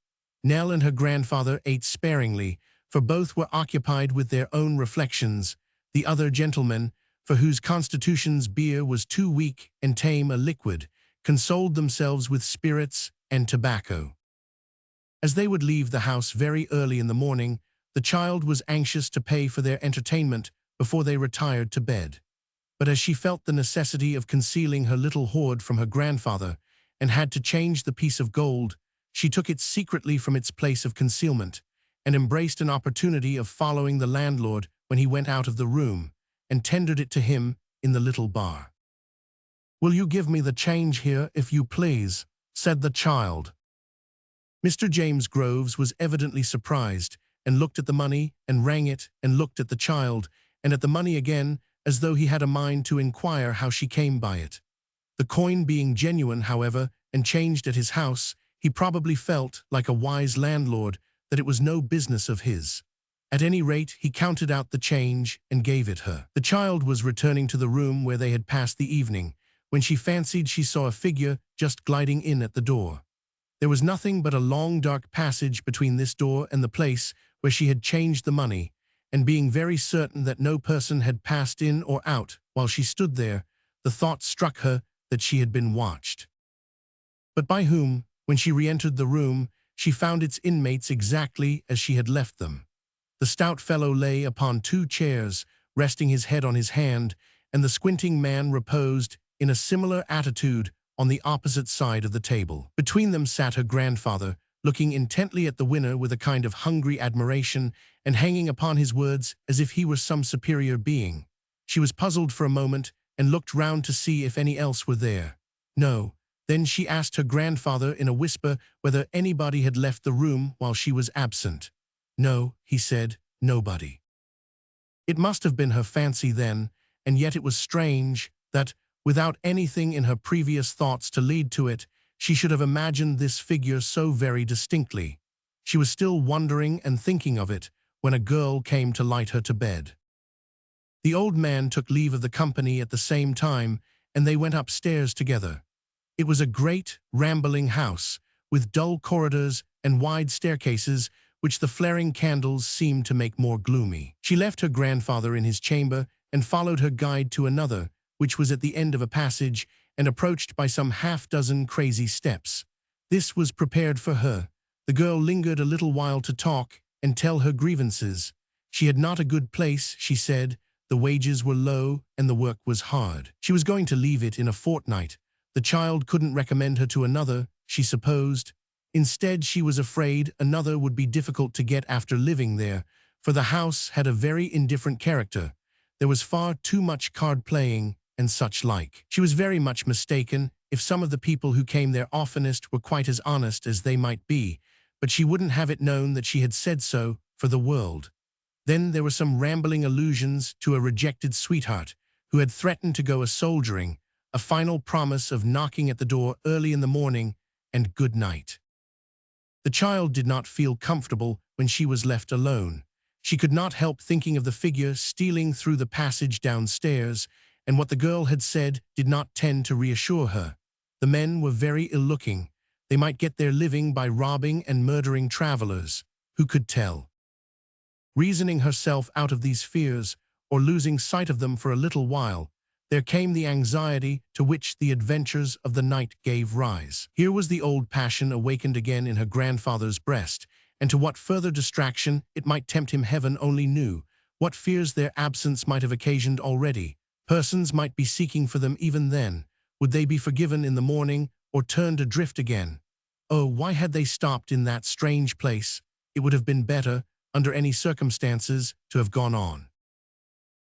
Nell and her grandfather ate sparingly, for both were occupied with their own reflections. The other gentlemen, for whose constitutions beer was too weak and tame a liquid, consoled themselves with spirits and tobacco. As they would leave the house very early in the morning, the child was anxious to pay for their entertainment before they retired to bed. But as she felt the necessity of concealing her little hoard from her grandfather, and had to change the piece of gold, she took it secretly from its place of concealment, and embraced an opportunity of following the landlord when he went out of the room, and tendered it to him in the little bar. "Will you give me the change here, if you please?" said the child. Mr. James Groves was evidently surprised, and looked at the money, and rang it, and looked at the child, and at the money again, as though he had a mind to inquire how she came by it. The coin being genuine, however, and changed at his house, he probably felt, like a wise landlord, that it was no business of his. At any rate, he counted out the change and gave it her. The child was returning to the room where they had passed the evening, when she fancied she saw a figure just gliding in at the door. There was nothing but a long dark passage between this door and the place where she had changed the money, and being very certain that no person had passed in or out while she stood there, the thought struck her that she had been watched. But by whom? When she re-entered the room, she found its inmates exactly as she had left them. The stout fellow lay upon 2 chairs, resting his head on his hand, and the squinting man reposed in a similar attitude on the opposite side of the table. Between them sat her grandfather, looking intently at the winner with a kind of hungry admiration, and hanging upon his words as if he were some superior being. She was puzzled for a moment, and looked round to see if any else were there. No. Then she asked her grandfather in a whisper whether anybody had left the room while she was absent. No, he said, nobody. It must have been her fancy then, and yet it was strange that, without anything in her previous thoughts to lead to it, she should have imagined this figure so very distinctly. She was still wondering and thinking of it when a girl came to light her to bed. The old man took leave of the company at the same time, and they went upstairs together. It was a great, rambling house, with dull corridors and wide staircases, which the flaring candles seemed to make more gloomy. She left her grandfather in his chamber and followed her guide to another, which was at the end of a passage and approached by some half-dozen crazy steps. This was prepared for her. The girl lingered a little while to talk and tell her grievances. She had not a good place, she said. The wages were low and the work was hard. She was going to leave it in a fortnight. The child couldn't recommend her to another, she supposed. Instead, she was afraid another would be difficult to get after living there, for the house had a very indifferent character. There was far too much card-playing and such like. She was very much mistaken if some of the people who came there oftenest were quite as honest as they might be, but she wouldn't have it known that she had said so for the world. Then there were some rambling allusions to a rejected sweetheart who had threatened to go a-soldiering, a final promise of knocking at the door early in the morning, and good night. The child did not feel comfortable when she was left alone. She could not help thinking of the figure stealing through the passage downstairs, and what the girl had said did not tend to reassure her. The men were very ill-looking. They might get their living by robbing and murdering travelers. Who could tell? Reasoning herself out of these fears, or losing sight of them for a little while, there came the anxiety to which the adventures of the night gave rise. Here was the old passion awakened again in her grandfather's breast, and to what further distraction it might tempt him heaven only knew. What fears their absence might have occasioned already. Persons might be seeking for them even then. Would they be forgiven in the morning, or turned adrift again? Oh, why had they stopped in that strange place? It would have been better, under any circumstances, to have gone on.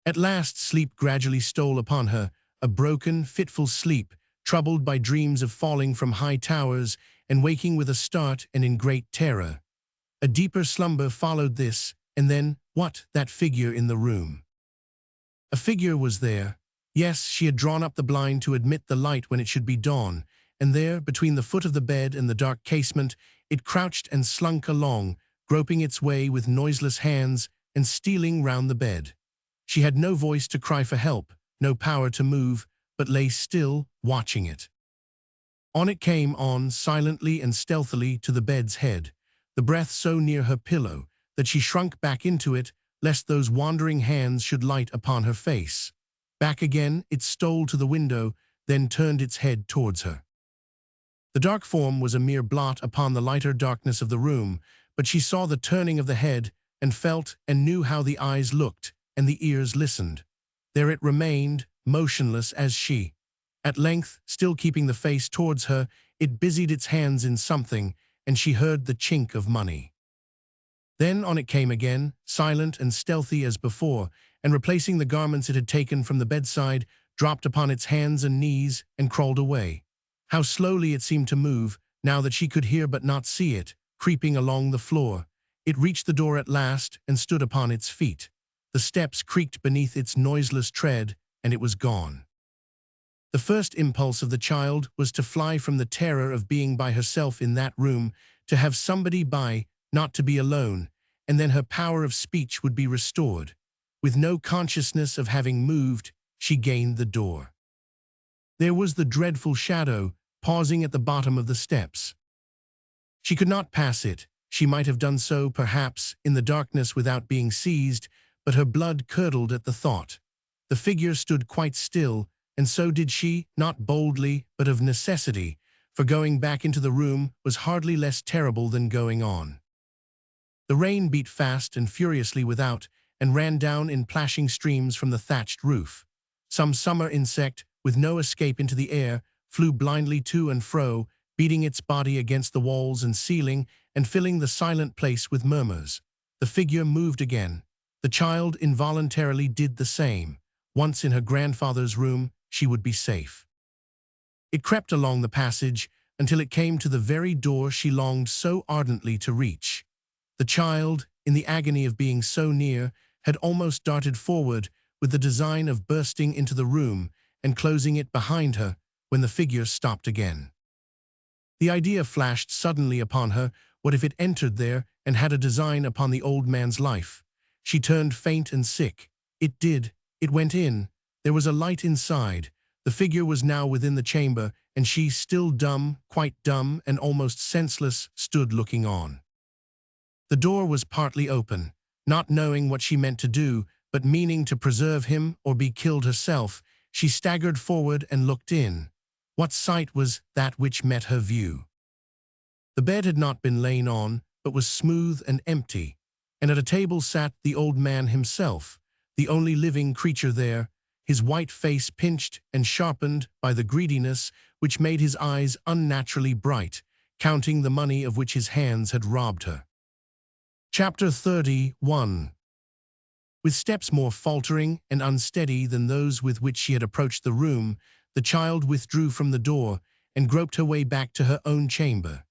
At last sleep gradually stole upon her, a broken, fitful sleep, troubled by dreams of falling from high towers and waking with a start and in great terror. A deeper slumber followed this, and then, what? That figure in the room. A figure was there. Yes, she had drawn up the blind to admit the light when it should be dawn, and there, between the foot of the bed and the dark casement, it crouched and slunk along, groping its way with noiseless hands and stealing round the bed. She had no voice to cry for help, no power to move, but lay still, watching it. On it came on, silently and stealthily, to the bed's head, the breath so near her pillow that she shrunk back into it, lest those wandering hands should light upon her face. Back again, it stole to the window, then turned its head towards her. The dark form was a mere blot upon the lighter darkness of the room, but she saw the turning of the head, and felt and knew how the eyes looked, and the ears listened. There it remained, motionless as she. At length, still keeping the face towards her, it busied its hands in something, and she heard the chink of money. Then on it came again, silent and stealthy as before, and replacing the garments it had taken from the bedside, dropped upon its hands and knees and crawled away. How slowly it seemed to move, now that she could hear but not see it, creeping along the floor. It reached the door at last and stood upon its feet. The steps creaked beneath its noiseless tread, and it was gone. The first impulse of the child was to fly from the terror of being by herself in that room, to have somebody by not to be alone, and then her power of speech would be restored. With no consciousness of having moved, she gained the door. There was the dreadful shadow, pausing at the bottom of the steps. She could not pass it. She might have done so, perhaps, in the darkness without being seized, but her blood curdled at the thought. The figure stood quite still, and so did she, not boldly, but of necessity, for going back into the room was hardly less terrible than going on. The rain beat fast and furiously without, and ran down in plashing streams from the thatched roof. Some summer insect, with no escape into the air, flew blindly to and fro, beating its body against the walls and ceiling, and filling the silent place with murmurs. The figure moved again. The child involuntarily did the same. Once in her grandfather's room, she would be safe. It crept along the passage until it came to the very door she longed so ardently to reach. The child, in the agony of being so near, had almost darted forward with the design of bursting into the room and closing it behind her when the figure stopped again. The idea flashed suddenly upon her, what if it entered there and had a design upon the old man's life? She turned faint and sick. It did. It went in. There was a light inside. The figure was now within the chamber, and she, still dumb, quite dumb and almost senseless, stood looking on. The door was partly open. Not knowing what she meant to do, but meaning to preserve him or be killed herself, she staggered forward and looked in. What sight was that which met her view? The bed had not been lain on, but was smooth and empty, and at a table sat the old man himself, the only living creature there, his white face pinched and sharpened by the greediness which made his eyes unnaturally bright, counting the money of which his hands had robbed her. Chapter 31. With steps more faltering and unsteady than those with which she had approached the room, the child withdrew from the door and groped her way back to her own chamber.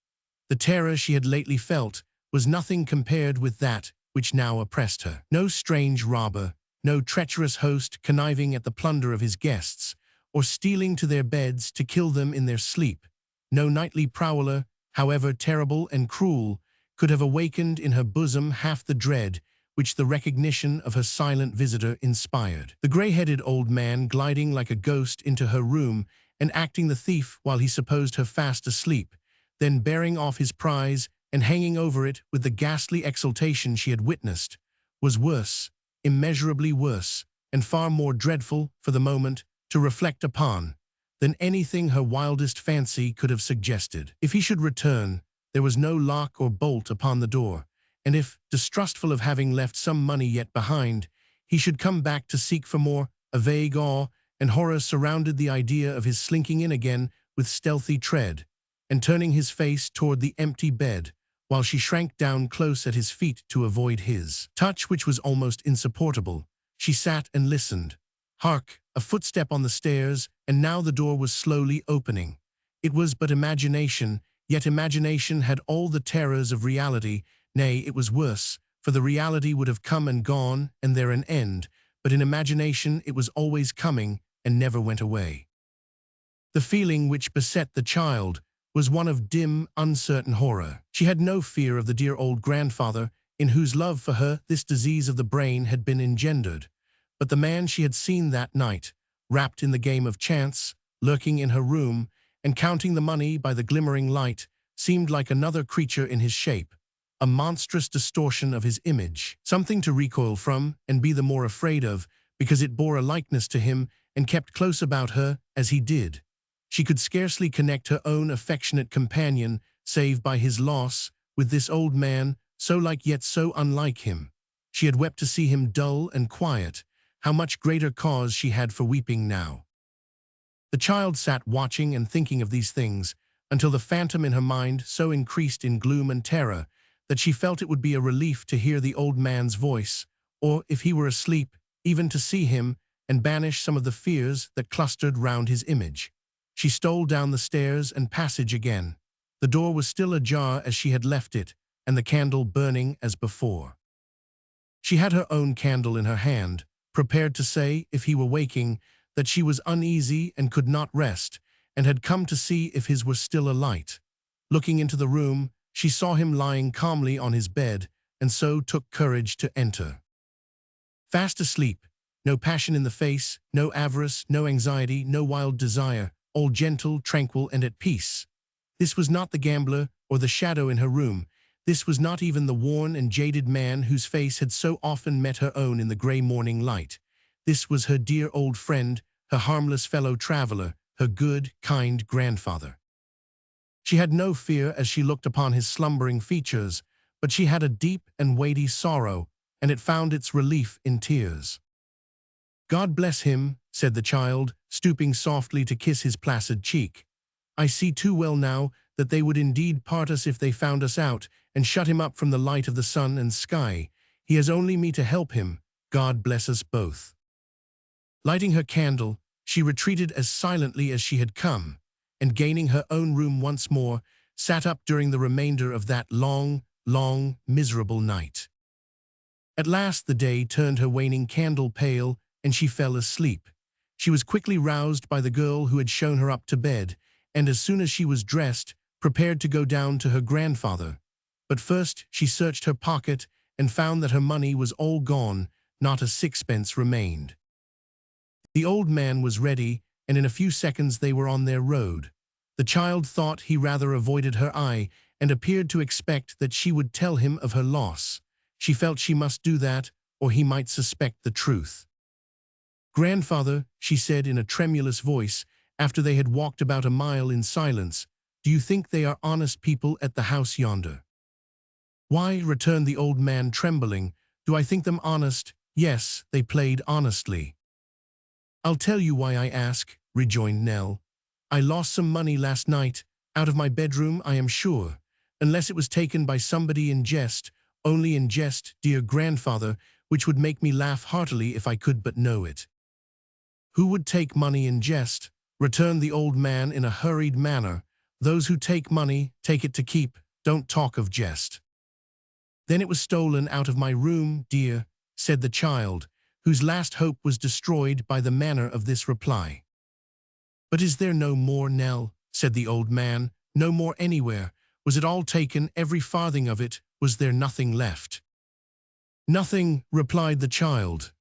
The terror she had lately felt was nothing compared with that which now oppressed her. No strange robber, no treacherous host conniving at the plunder of his guests, or stealing to their beds to kill them in their sleep, no nightly prowler, however terrible and cruel, could have awakened in her bosom half the dread which the recognition of her silent visitor inspired. The gray-headed old man gliding like a ghost into her room and acting the thief while he supposed her fast asleep, then bearing off his prize and hanging over it with the ghastly exultation she had witnessed, was worse, immeasurably worse, and far more dreadful for the moment to reflect upon than anything her wildest fancy could have suggested. If he should return, there was no lock or bolt upon the door, and if, distrustful of having left some money yet behind, he should come back to seek for more, a vague awe and horror surrounded the idea of his slinking in again with stealthy tread, and turning his face toward the empty bed, while she shrank down close at his feet to avoid his touch, which was almost insupportable. She sat and listened. Hark! A footstep on the stairs, and now the door was slowly opening. It was but imagination, yet imagination had all the terrors of reality. Nay, it was worse, for the reality would have come and gone, and there an end, but in imagination it was always coming and never went away. The feeling which beset the child was one of dim, uncertain horror. She had no fear of the dear old grandfather, in whose love for her this disease of the brain had been engendered, but the man she had seen that night, wrapped in the game of chance, lurking in her room, and counting the money by the glimmering light, seemed like another creature in his shape, a monstrous distortion of his image, something to recoil from and be the more afraid of, because it bore a likeness to him and kept close about her as he did. She could scarcely connect her own affectionate companion, save by his loss, with this old man, so like yet so unlike him. She had wept to see him dull and quiet. How much greater cause she had for weeping now. The child sat watching and thinking of these things, until the phantom in her mind so increased in gloom and terror that she felt it would be a relief to hear the old man's voice, or, if he were asleep, even to see him, and banish some of the fears that clustered round his image. She stole down the stairs and passage again. The door was still ajar as she had left it, and the candle burning as before. She had her own candle in her hand, prepared to say, if he were waking, that she was uneasy and could not rest, and had come to see if his were still alight. Looking into the room, she saw him lying calmly on his bed, and so took courage to enter. Fast asleep, no passion in the face, no avarice, no anxiety, no wild desire, all gentle, tranquil, and at peace. This was not the gambler or the shadow in her room. This was not even the worn and jaded man whose face had so often met her own in the gray morning light. This was her dear old friend, her harmless fellow traveler, her good, kind grandfather. She had no fear as she looked upon his slumbering features, but she had a deep and weighty sorrow, and it found its relief in tears. "God bless him," said the child, stooping softly to kiss his placid cheek. "I see too well now that they would indeed part us if they found us out, and shut him up from the light of the sun and sky. He has only me to help him. God bless us both." Lighting her candle, she retreated as silently as she had come, and gaining her own room once more, sat up during the remainder of that long, long, miserable night. At last the day turned her waning candle pale, and she fell asleep. She was quickly roused by the girl who had shown her up to bed, and as soon as she was dressed, prepared to go down to her grandfather. But first she searched her pocket and found that her money was all gone, not a sixpence remained. The old man was ready, and in a few seconds they were on their road. The child thought he rather avoided her eye, and appeared to expect that she would tell him of her loss. She felt she must do that, or he might suspect the truth. "Grandfather," she said in a tremulous voice, after they had walked about a mile in silence, "do you think they are honest people at the house yonder?" "Why," returned the old man, trembling, "do I think them honest? Yes, they played honestly." "I'll tell you why I ask," rejoined Nell. "I lost some money last night, out of my bedroom, I am sure, unless it was taken by somebody in jest, only in jest, dear grandfather, which would make me laugh heartily if I could but know it." "Who would take money in jest?" returned the old man in a hurried manner. "Those who take money, take it to keep, don't talk of jest." "Then it was stolen out of my room, dear," said the child, whose last hope was destroyed by the manner of this reply. "But is there no more, Nell?" said the old man. "No more anywhere? Was it all taken, every farthing of it? Was there nothing left?" "Nothing," replied the child.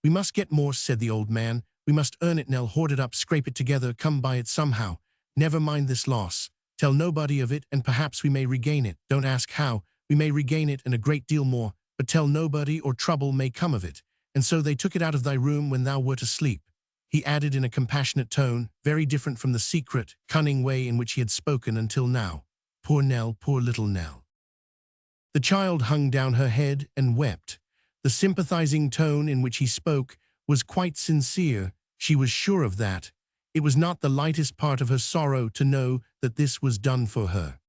"We must get more," said the old man. "We must earn it, Nell, hoard it up, scrape it together, come by it somehow. Never mind this loss. Tell nobody of it, and perhaps we may regain it. Don't ask how. We may regain it and a great deal more, but tell nobody or trouble may come of it. And so they took it out of thy room when thou wert asleep," he added in a compassionate tone, very different from the secret, cunning way in which he had spoken until now. "Poor Nell, poor little Nell." The child hung down her head and wept. The sympathizing tone in which he spoke was quite sincere. She was sure of that. It was not the lightest part of her sorrow to know that this was done for her.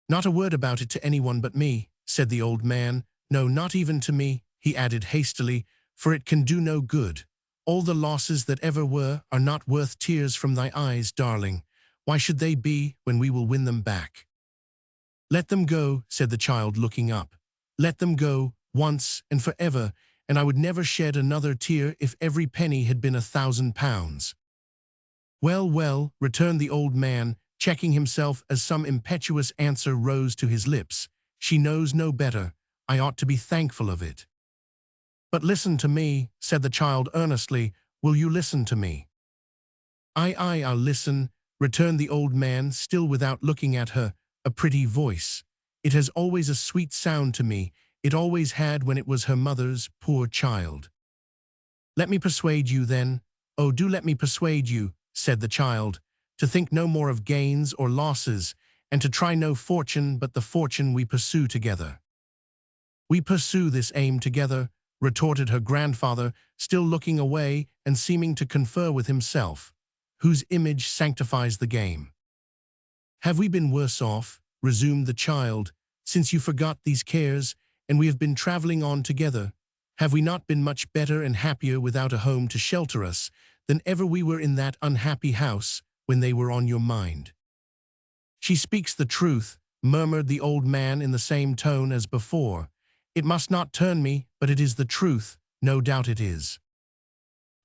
"Not a word about it to anyone but me," said the old man. "No, not even to me," he added hastily, "for it can do no good. All the losses that ever were are not worth tears from thy eyes, darling. Why should they be, when we will win them back?" "Let them go," said the child, looking up. "Let them go, once and forever, and I would never shed another tear if every penny had been £1,000. "Well, well," returned the old man, checking himself as some impetuous answer rose to his lips. "She knows no better. I ought to be thankful of it." "But listen to me," said the child earnestly. "Will you listen to me?" "Aye, aye, I'll listen," returned the old man, still without looking at her. "A pretty voice. It has always a sweet sound to me. It always had when it was her mother's, poor child." "Let me persuade you, then. Oh, do let me persuade you," said the child, "to think no more of gains or losses, and to try no fortune but the fortune we pursue together." "We pursue this aim together," retorted her grandfather, still looking away and seeming to confer with himself. "Whose image sanctifies the game?" "Have we been worse off," resumed the child, "since you forgot these cares, and we have been traveling on together? Have we not been much better and happier without a home to shelter us than ever we were in that unhappy house when they were on your mind?" "She speaks the truth," murmured the old man in the same tone as before. "It must not turn me, but it is the truth, no doubt it is."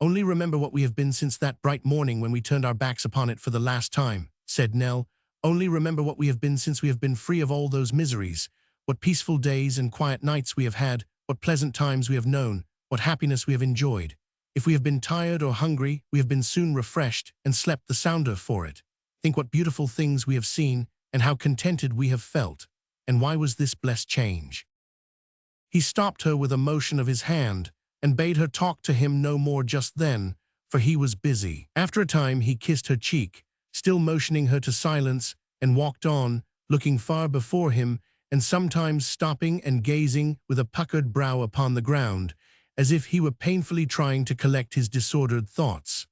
"Only remember what we have been since that bright morning when we turned our backs upon it for the last time," said Nell. Only remember what we have been since we have been free of all those miseries, what peaceful days and quiet nights we have had, what pleasant times we have known, what happiness we have enjoyed. If we have been tired or hungry, we have been soon refreshed and slept the sounder for it. Think what beautiful things we have seen and how contented we have felt. And why was this blessed change?" He stopped her with a motion of his hand and bade her talk to him no more just then, for he was busy. After a time he kissed her cheek, still motioning her to silence, and walked on, looking far before him, and sometimes stopping and gazing with a puckered brow upon the ground, as if he were painfully trying to collect his disordered thoughts.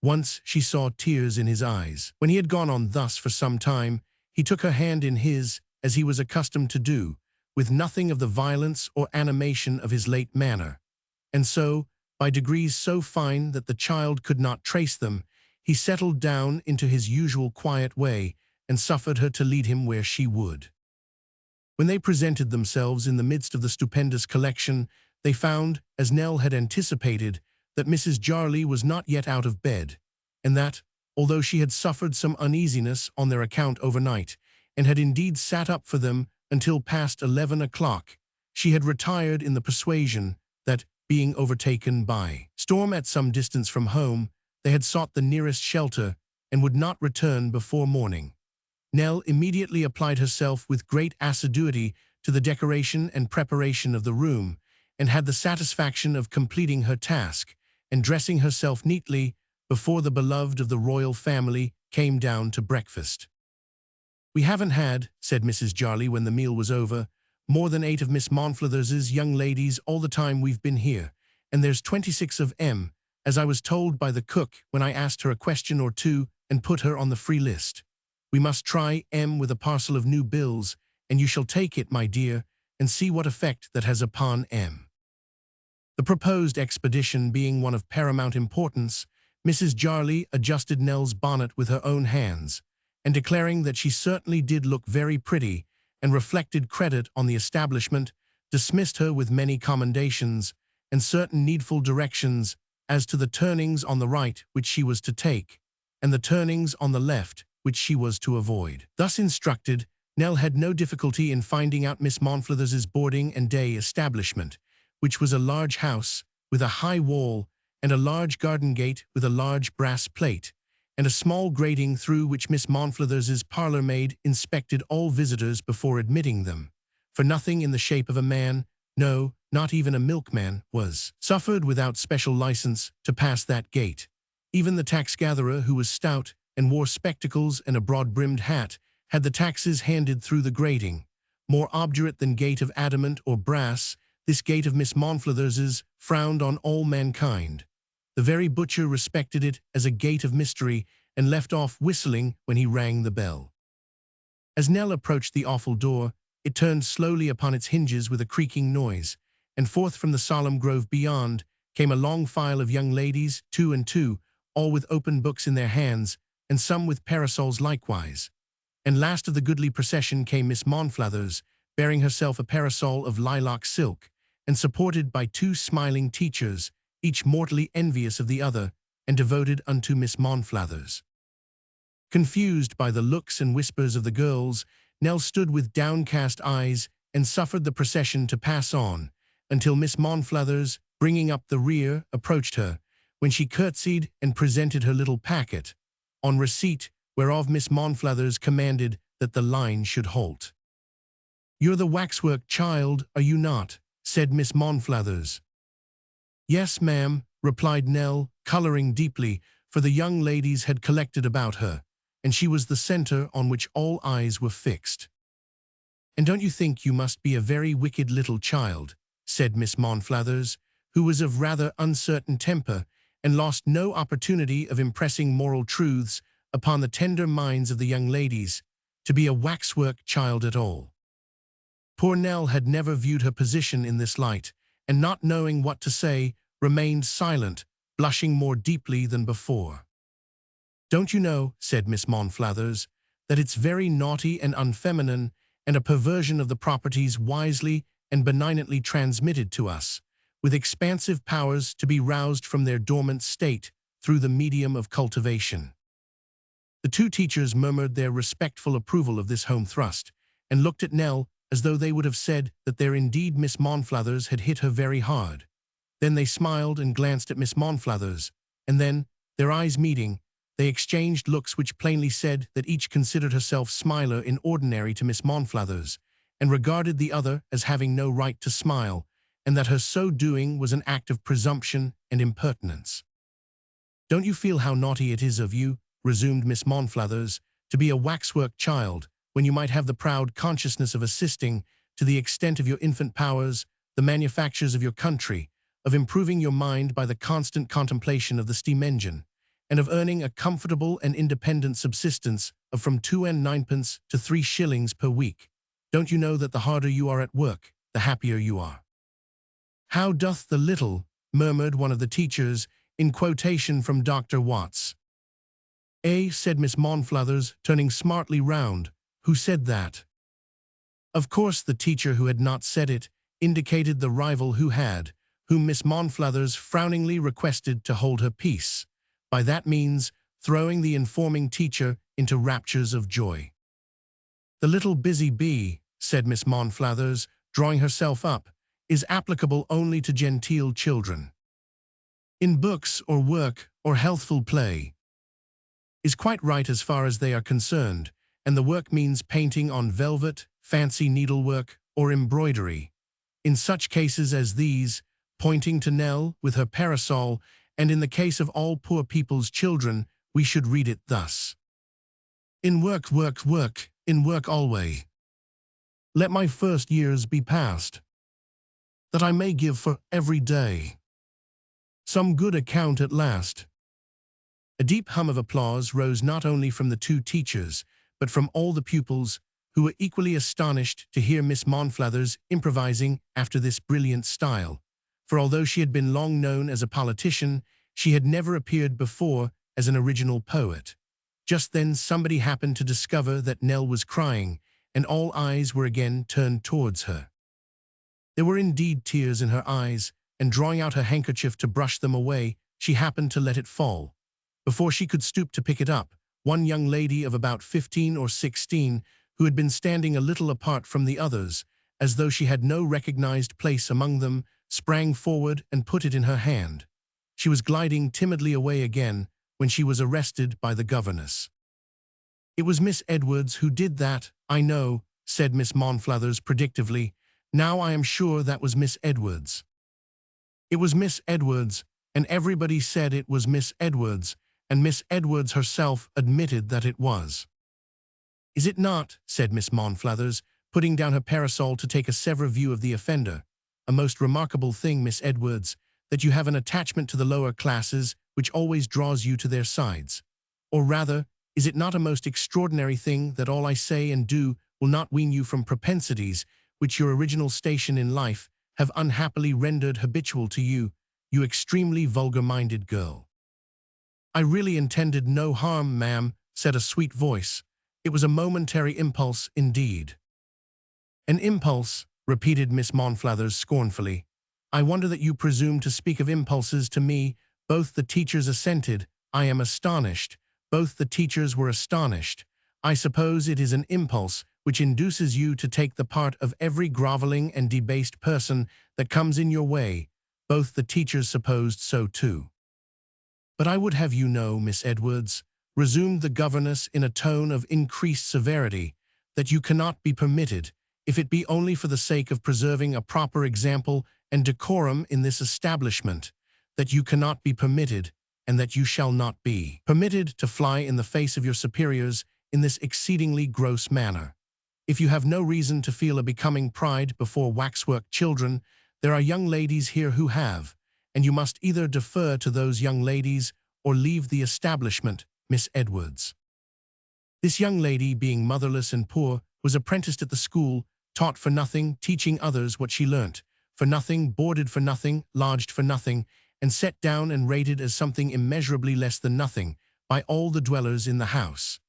Once she saw tears in his eyes. When he had gone on thus for some time, he took her hand in his, as he was accustomed to do, with nothing of the violence or animation of his late manner. And so, by degrees so fine that the child could not trace them, he settled down into his usual quiet way and suffered her to lead him where she would. When they presented themselves in the midst of the stupendous collection, they found, as Nell had anticipated, that Mrs. Jarley was not yet out of bed, and that, although she had suffered some uneasiness on their account overnight, and had indeed sat up for them until past 11 o'clock, she had retired in the persuasion that, being overtaken by storm at some distance from home, they had sought the nearest shelter and would not return before morning. Nell immediately applied herself with great assiduity to the decoration and preparation of the room, and had the satisfaction of completing her task and dressing herself neatly before the beloved of the royal family came down to breakfast. "We haven't had," said Mrs. Jarley when the meal was over, "more than 8 of Miss Montflether's young ladies all the time we've been here, and there's 26 of 'em, as I was told by the cook when I asked her a question or two and put her on the free list. We must try 'em with a parcel of new bills, and you shall take it, my dear, and see what effect that has upon 'em." The proposed expedition being one of paramount importance, Mrs. Jarley adjusted Nell's bonnet with her own hands, and declaring that she certainly did look very pretty and reflected credit on the establishment, dismissed her with many commendations and certain needful directions as to the turnings on the right which she was to take, and the turnings on the left which she was to avoid. Thus instructed, Nell had no difficulty in finding out Miss Montflether's boarding and day establishment, which was a large house with a high wall and a large garden gate with a large brass plate, and a small grating through which Miss Montflether's parlour-maid inspected all visitors before admitting them, for nothing in the shape of a man, no, not even a milkman, was suffered without special license to pass that gate. Even the tax-gatherer, who was stout and wore spectacles and a broad-brimmed hat, had the taxes handed through the grating. More obdurate than gate of adamant or brass, this gate of Miss Montflether's frowned on all mankind. The very butcher respected it as a gate of mystery, and left off whistling when he rang the bell. As Nell approached the awful door, it turned slowly upon its hinges with a creaking noise, and forth from the solemn grove beyond came a long file of young ladies, 2 and 2, all with open books in their hands, and some with parasols likewise. And last of the goodly procession came Miss Montflether's, bearing herself a parasol of lilac silk, and supported by 2 smiling teachers, each mortally envious of the other, and devoted unto Miss Montflether's. Confused by the looks and whispers of the girls, Nell stood with downcast eyes and suffered the procession to pass on, until Miss Montflether's, bringing up the rear, approached her, when she curtsied and presented her little packet, on receipt whereof Miss Montflether's commanded that the line should halt. "You're the waxwork child, are you not?" said Miss Montflether's. "Yes, ma'am," replied Nell, colouring deeply, for the young ladies had collected about her, and she was the centre on which all eyes were fixed. "And don't you think you must be a very wicked little child?" said Miss Montflether's, who was of rather uncertain temper, and lost no opportunity of impressing moral truths upon the tender minds of the young ladies, to be a waxwork child at all. Poor Nell had never viewed her position in this light, and not knowing what to say, remained silent, blushing more deeply than before. "Don't you know," said Miss Montflether's, "that it's very naughty and unfeminine, and a perversion of the properties wisely and benignantly transmitted to us, with expansive powers to be roused from their dormant state through the medium of cultivation?" The two teachers murmured their respectful approval of this home thrust, and looked at Nell as though they would have said that there indeed Miss Monflathers had hit her very hard. Then they smiled and glanced at Miss Monflathers, and then, their eyes meeting, they exchanged looks which plainly said that each considered herself smiler in ordinary to Miss Monflathers, and regarded the other as having no right to smile, and that her so doing was an act of presumption and impertinence. "Don't you feel how naughty it is of you," resumed Miss Monflathers, "to be a waxwork child, when you might have the proud consciousness of assisting, to the extent of your infant powers, the manufactures of your country, of improving your mind by the constant contemplation of the steam engine, and of earning a comfortable and independent subsistence of from 2 and 9 to 3 shillings per week? Don't you know that the harder you are at work, the happier you are?" "How doth the little," murmured one of the teachers, in quotation from Dr. Watts. Said Miss Monflathers, turning smartly round. "Who said that?" Of course the teacher who had not said it indicated the rival who had, whom Miss Monflathers frowningly requested to hold her peace, by that means throwing the informing teacher into raptures of joy. "The little busy bee," said Miss Monflathers, drawing herself up, "is applicable only to genteel children. In books or work or healthful play is quite right as far as they are concerned, and the work means painting on velvet, fancy needlework, or embroidery. In such cases as these," pointing to Nell with her parasol, "and in the case of all poor people's children, we should read it thus: In work, work, work, in work alway. Let my first years be past, that I may give for every day some good account at last." A deep hum of applause rose not only from the two teachers, but from all the pupils, who were equally astonished to hear Miss Monflathers improvising after this brilliant style, for although she had been long known as a politician, she had never appeared before as an original poet. Just then somebody happened to discover that Nell was crying, and all eyes were again turned towards her. There were indeed tears in her eyes, and drawing out her handkerchief to brush them away, she happened to let it fall. Before she could stoop to pick it up, one young lady of about 15 or 16, who had been standing a little apart from the others, as though she had no recognized place among them, sprang forward and put it in her hand. She was gliding timidly away again when she was arrested by the governess. "It was Miss Edwards who did that, I know," said Miss Monflathers predictively. "Now I am sure that was Miss Edwards." It was Miss Edwards, and everybody said it was Miss Edwards, and Miss Edwards herself admitted that it was. "Is it not," said Miss Monflathers, putting down her parasol to take a severe view of the offender, "a most remarkable thing, Miss Edwards, that you have an attachment to the lower classes which always draws you to their sides? Or rather, is it not a most extraordinary thing that all I say and do will not wean you from propensities which your original station in life have unhappily rendered habitual to you, you extremely vulgar-minded girl?" "I really intended no harm, ma'am," said a sweet voice. "It was a momentary impulse indeed." "An impulse," repeated Miss Monflathers scornfully. "I wonder that you presume to speak of impulses to me." Both the teachers assented. "I am astonished." Both the teachers were astonished. "I suppose it is an impulse which induces you to take the part of every groveling and debased person that comes in your way." Both the teachers supposed so too. "But I would have you know, Miss Edwards," resumed the governess in a tone of increased severity, "that you cannot be permitted, if it be only for the sake of preserving a proper example and decorum in this establishment, that you cannot be permitted, and that you shall not be permitted to fly in the face of your superiors in this exceedingly gross manner. If you have no reason to feel a becoming pride before waxwork children, there are young ladies here who have, and you must either defer to those young ladies or leave the establishment, Miss Edwards." This young lady, being motherless and poor, was apprenticed at the school, taught for nothing, teaching others what she learnt for nothing, boarded for nothing, lodged for nothing, and set down and rated as something immeasurably less than nothing by all the dwellers in the house.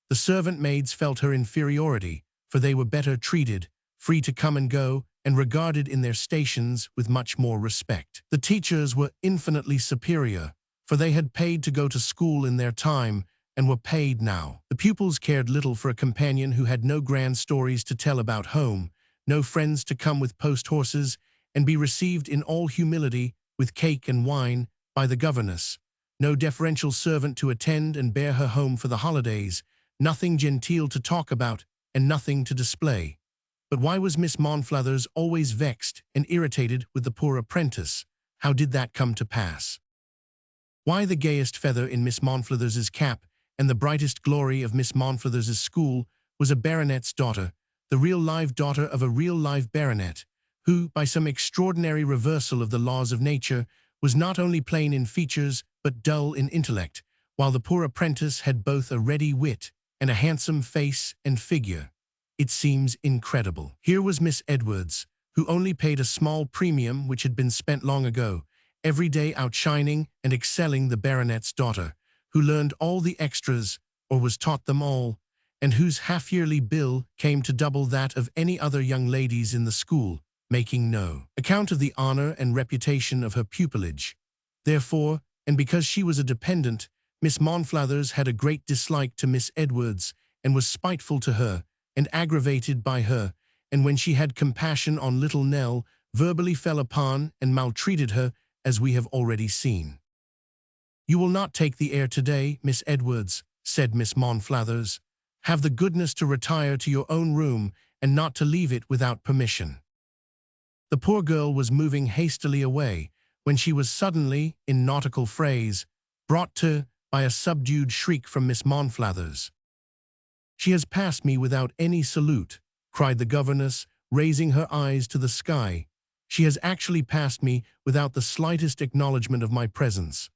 The servant maids felt her inferiority, for they were better treated, free to come and go, and regarded in their stations with much more respect. The teachers were infinitely superior, for they had paid to go to school in their time, and were paid now. The pupils cared little for a companion who had no grand stories to tell about home, no friends to come with post-horses, and be received in all humility with cake and wine by the governess, no deferential servant to attend and bear her home for the holidays, nothing genteel to talk about, and nothing to display. But why was Miss Monflathers always vexed and irritated with the poor apprentice? How did that come to pass? Why the gayest feather in Miss Monflathers's cap and the brightest glory of Miss Monflathers's school was a baronet's daughter, the real live daughter of a real live baronet, who, by some extraordinary reversal of the laws of nature, was not only plain in features but dull in intellect, while the poor apprentice had both a ready wit and a handsome face and figure. It seems incredible. Here was Miss Edwards, who only paid a small premium which had been spent long ago, every day outshining and excelling the baronet's daughter, who learned all the extras, or was taught them all, and whose half-yearly bill came to double that of any other young ladies in the school, making no account of the honor and reputation of her pupilage. Therefore, and because she was a dependent, Miss Monflathers had a great dislike to Miss Edwards, and was spiteful to her, and aggravated by her, and when she had compassion on little Nell, verbally fell upon and maltreated her, as we have already seen. "You will not take the air today, Miss Edwards," said Miss Monflathers. "Have the goodness to retire to your own room, and not to leave it without permission." The poor girl was moving hastily away, when she was suddenly, in nautical phrase, brought to by a subdued shriek from Miss Monflathers. "She has passed me without any salute," cried the governess, raising her eyes to the sky. "She has actually passed me without the slightest acknowledgement of my presence."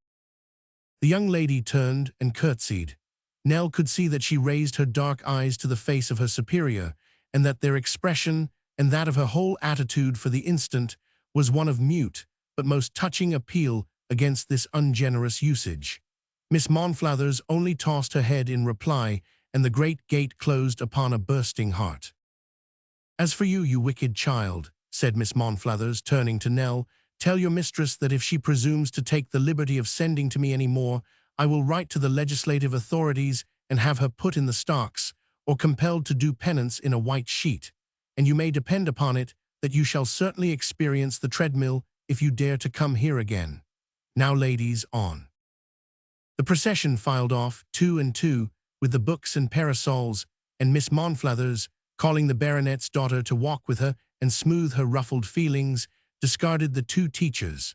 The young lady turned and curtsied. Nell could see that she raised her dark eyes to the face of her superior, and that their expression, and that of her whole attitude for the instant, was one of mute but most touching appeal against this ungenerous usage. Miss Monflathers only tossed her head in reply, and the great gate closed upon a bursting heart. "As for you, you wicked child," said Miss Monflathers, turning to Nell, "tell your mistress that if she presumes to take the liberty of sending to me any more, I will write to the legislative authorities and have her put in the stocks, or compelled to do penance in a white sheet. And you may depend upon it that you shall certainly experience the treadmill if you dare to come here again. Now, ladies, on." The procession filed off, two and two, with the books and parasols, and Miss Monflathers, calling the baronet's daughter to walk with her and smooth her ruffled feelings, discarded the two teachers,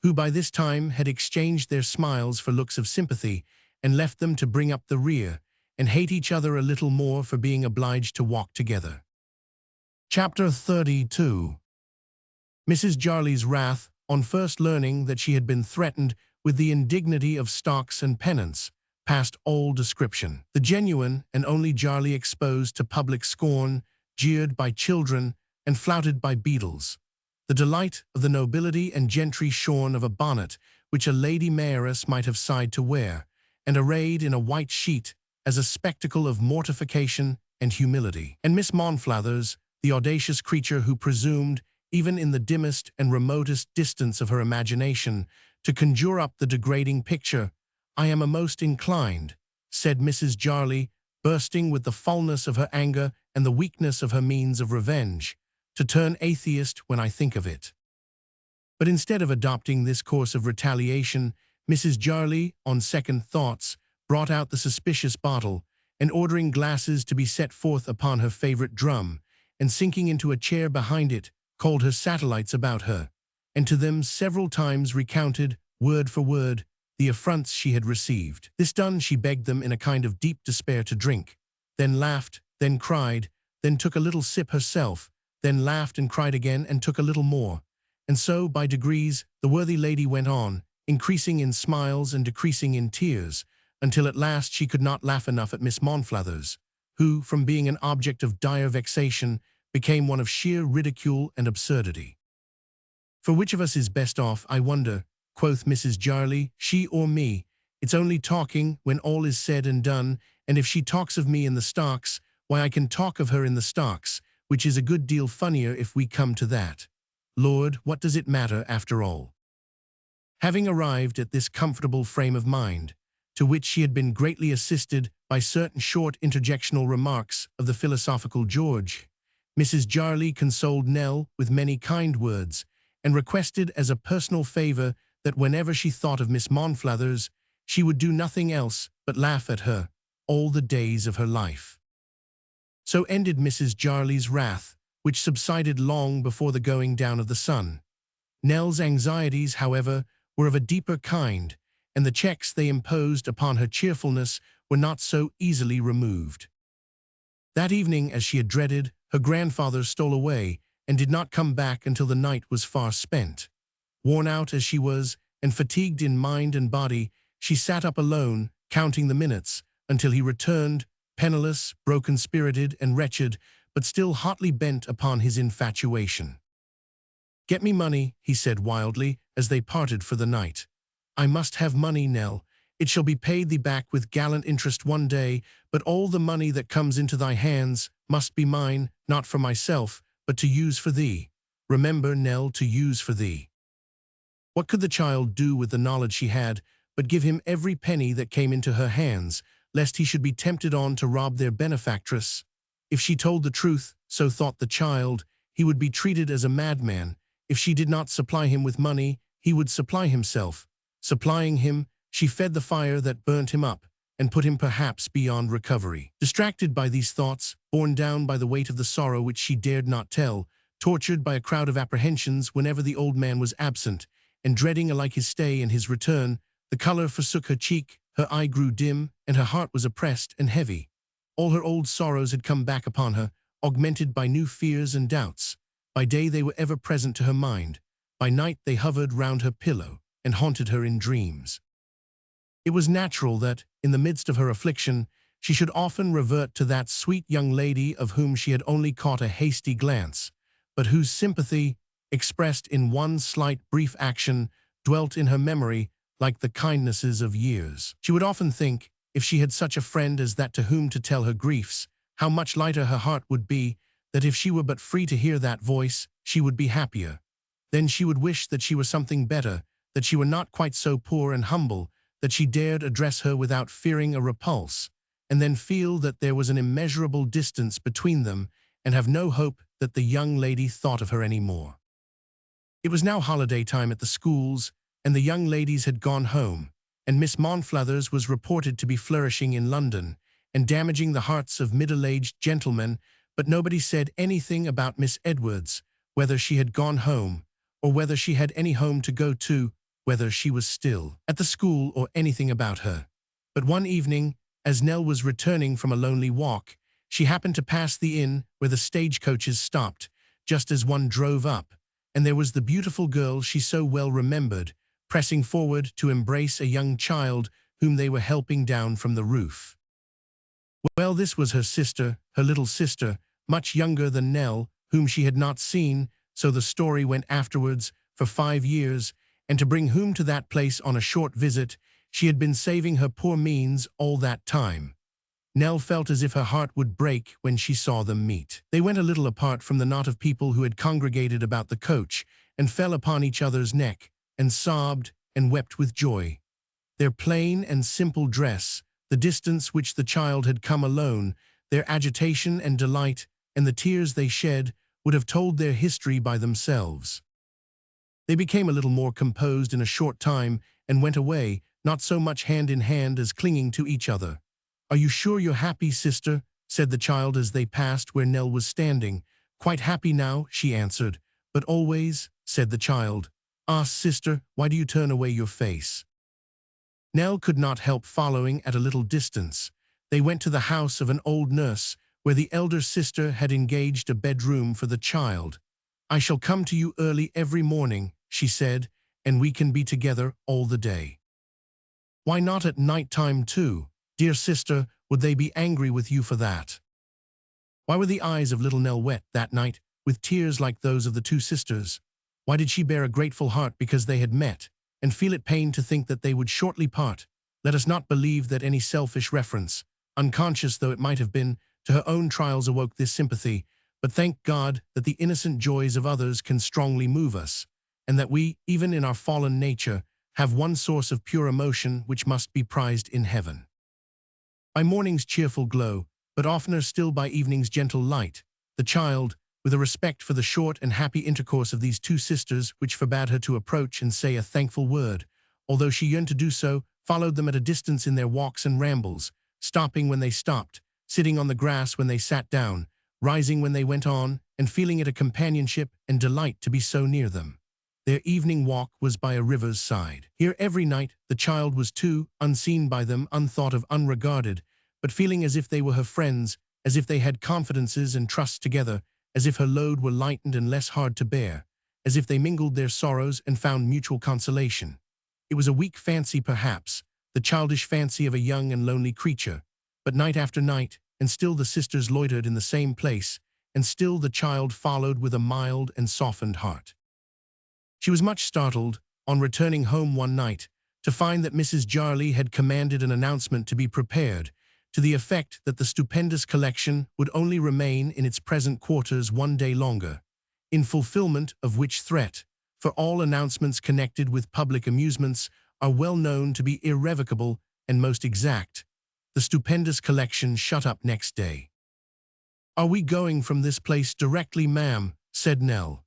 who by this time had exchanged their smiles for looks of sympathy, and left them to bring up the rear, and hate each other a little more for being obliged to walk together. Chapter 32. Mrs. Jarley's wrath, on first learning that she had been threatened with the indignity of stocks and penance, passed all description. The genuine and only Jarley exposed to public scorn, jeered by children, and flouted by beadles. The delight of the nobility and gentry shorn of a bonnet which a lady mayoress might have sighed to wear, and arrayed in a white sheet as a spectacle of mortification and humility. And Miss Monflathers, the audacious creature who presumed, even in the dimmest and remotest distance of her imagination, to conjure up the degrading picture, "I am a most inclined," said Mrs. Jarley, bursting with the fullness of her anger and the weakness of her means of revenge, "to turn atheist when I think of it." But instead of adopting this course of retaliation, Mrs. Jarley, on second thoughts, brought out the suspicious bottle, and ordering glasses to be set forth upon her favorite drum, and sinking into a chair behind it, called her satellites about her, and to them several times recounted, word for word, the affronts she had received. This done, she begged them in a kind of deep despair to drink, then laughed, then cried, then took a little sip herself, then laughed and cried again and took a little more. And so, by degrees, the worthy lady went on, increasing in smiles and decreasing in tears, until at last she could not laugh enough at Miss Monflathers, who, from being an object of dire vexation, became one of sheer ridicule and absurdity. "For which of us is best off, I wonder," quoth Mrs. Jarley, "she or me? It's only talking when all is said and done, and if she talks of me in the stocks, why I can talk of her in the stocks, which is a good deal funnier if we come to that. Lord, what does it matter after all?" Having arrived at this comfortable frame of mind, to which she had been greatly assisted by certain short interjectional remarks of the philosophical George. Mrs. Jarley consoled Nell with many kind words, and requested as a personal favor that whenever she thought of Miss Monflathers, she would do nothing else but laugh at her all the days of her life. So ended Mrs. Jarley's wrath, which subsided long before the going down of the sun. Nell's anxieties, however, were of a deeper kind, and the checks they imposed upon her cheerfulness were not so easily removed. That evening, as she had dreaded, her grandfather stole away and did not come back until the night was far spent. Worn out as she was, and fatigued in mind and body, she sat up alone, counting the minutes, until he returned, penniless, broken-spirited, and wretched, but still hotly bent upon his infatuation. "Get me money," he said wildly, as they parted for the night. "I must have money, Nell. It shall be paid thee back with gallant interest one day, but all the money that comes into thy hands must be mine, not for myself, but to use for thee. Remember, Nell, to use for thee." What could the child do with the knowledge she had, but give him every penny that came into her hands, lest he should be tempted on to rob their benefactress? If she told the truth, so thought the child, he would be treated as a madman. If she did not supply him with money, he would supply himself. Supplying him, she fed the fire that burnt him up, and put him perhaps beyond recovery. Distracted by these thoughts, borne down by the weight of the sorrow which she dared not tell, tortured by a crowd of apprehensions whenever the old man was absent, and dreading alike his stay and his return, the color forsook her cheek, her eye grew dim, and her heart was oppressed and heavy. All her old sorrows had come back upon her, augmented by new fears and doubts. By day they were ever present to her mind. By night they hovered round her pillow, and haunted her in dreams. It was natural that, in the midst of her affliction, she should often revert to that sweet young lady of whom she had only caught a hasty glance, but whose sympathy, expressed in one slight brief action, dwelt in her memory like the kindnesses of years. She would often think, if she had such a friend as that to whom to tell her griefs, how much lighter her heart would be, that if she were but free to hear that voice, she would be happier. Then she would wish that she were something better, that she were not quite so poor and humble, that she dared address her without fearing a repulse, and then feel that there was an immeasurable distance between them, and have no hope that the young lady thought of her any more. It was now holiday time at the schools, and the young ladies had gone home, and Miss Monflathers was reported to be flourishing in London, and damaging the hearts of middle-aged gentlemen, but nobody said anything about Miss Edwards, whether she had gone home, or whether she had any home to go to, whether she was still at the school, or anything about her. But one evening, as Nell was returning from a lonely walk, she happened to pass the inn where the stagecoaches stopped, just as one drove up, and there was the beautiful girl she so well remembered, pressing forward to embrace a young child whom they were helping down from the roof. Well, this was her sister, her little sister, much younger than Nell, whom she had not seen, so the story went afterwards, for 5 years, and to bring whom to that place on a short visit, she had been saving her poor means all that time. Nell felt as if her heart would break when she saw them meet. They went a little apart from the knot of people who had congregated about the coach, and fell upon each other's neck, and sobbed and wept with joy. Their plain and simple dress, the distance which the child had come alone, their agitation and delight, and the tears they shed, would have told their history by themselves. They became a little more composed in a short time, and went away, not so much hand in hand as clinging to each other. "Are you sure you're happy, sister?" said the child as they passed where Nell was standing. "Quite happy now," she answered. "But always," said the child. "Ah, sister, why do you turn away your face?" Nell could not help following at a little distance. They went to the house of an old nurse, where the elder sister had engaged a bedroom for the child. "I shall come to you early every morning," she said, "and we can be together all the day." "Why not at night time too? Dear sister, would they be angry with you for that?" Why were the eyes of little Nell wet that night, with tears like those of the two sisters? Why did she bear a grateful heart because they had met, and feel it pain to think that they would shortly part? Let us not believe that any selfish reference, unconscious though it might have been, to her own trials awoke this sympathy, but thank God that the innocent joys of others can strongly move us, and that we, even in our fallen nature, have one source of pure emotion which must be prized in heaven. By morning's cheerful glow, but oftener still by evening's gentle light, the child, with a respect for the short and happy intercourse of these two sisters which forbade her to approach and say a thankful word, although she yearned to do so, followed them at a distance in their walks and rambles, stopping when they stopped, sitting on the grass when they sat down, rising when they went on, and feeling it a companionship and delight to be so near them. Their evening walk was by a river's side. Here every night the child was too, unseen by them, unthought of, unregarded, but feeling as if they were her friends, as if they had confidences and trusts together, as if her load were lightened and less hard to bear, as if they mingled their sorrows and found mutual consolation. It was a weak fancy perhaps, the childish fancy of a young and lonely creature, but night after night, and still the sisters loitered in the same place, and still the child followed with a mild and softened heart. She was much startled, on returning home one night, to find that Mrs. Jarley had commanded an announcement to be prepared, to the effect that the stupendous collection would only remain in its present quarters one day longer, in fulfillment of which threat, for all announcements connected with public amusements are well known to be irrevocable and most exact, the stupendous collection shut up next day. "Are we going from this place directly, ma'am?" said Nell.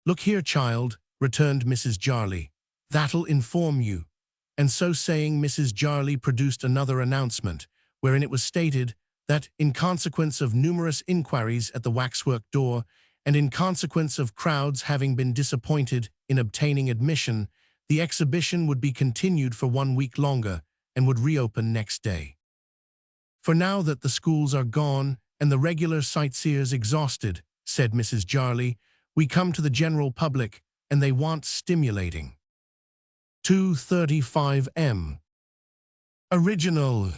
"Look here, child," returned Mrs. Jarley. "That'll inform you." And so saying, Mrs. Jarley produced another announcement, wherein it was stated that, in consequence of numerous inquiries at the waxwork door, and in consequence of crowds having been disappointed in obtaining admission, the exhibition would be continued for 1 week longer, and would reopen next day. "For now that the schools are gone, and the regular sightseers exhausted," said Mrs. Jarley, "we come to the general public, and they want stimulating." 2:35 m. Original.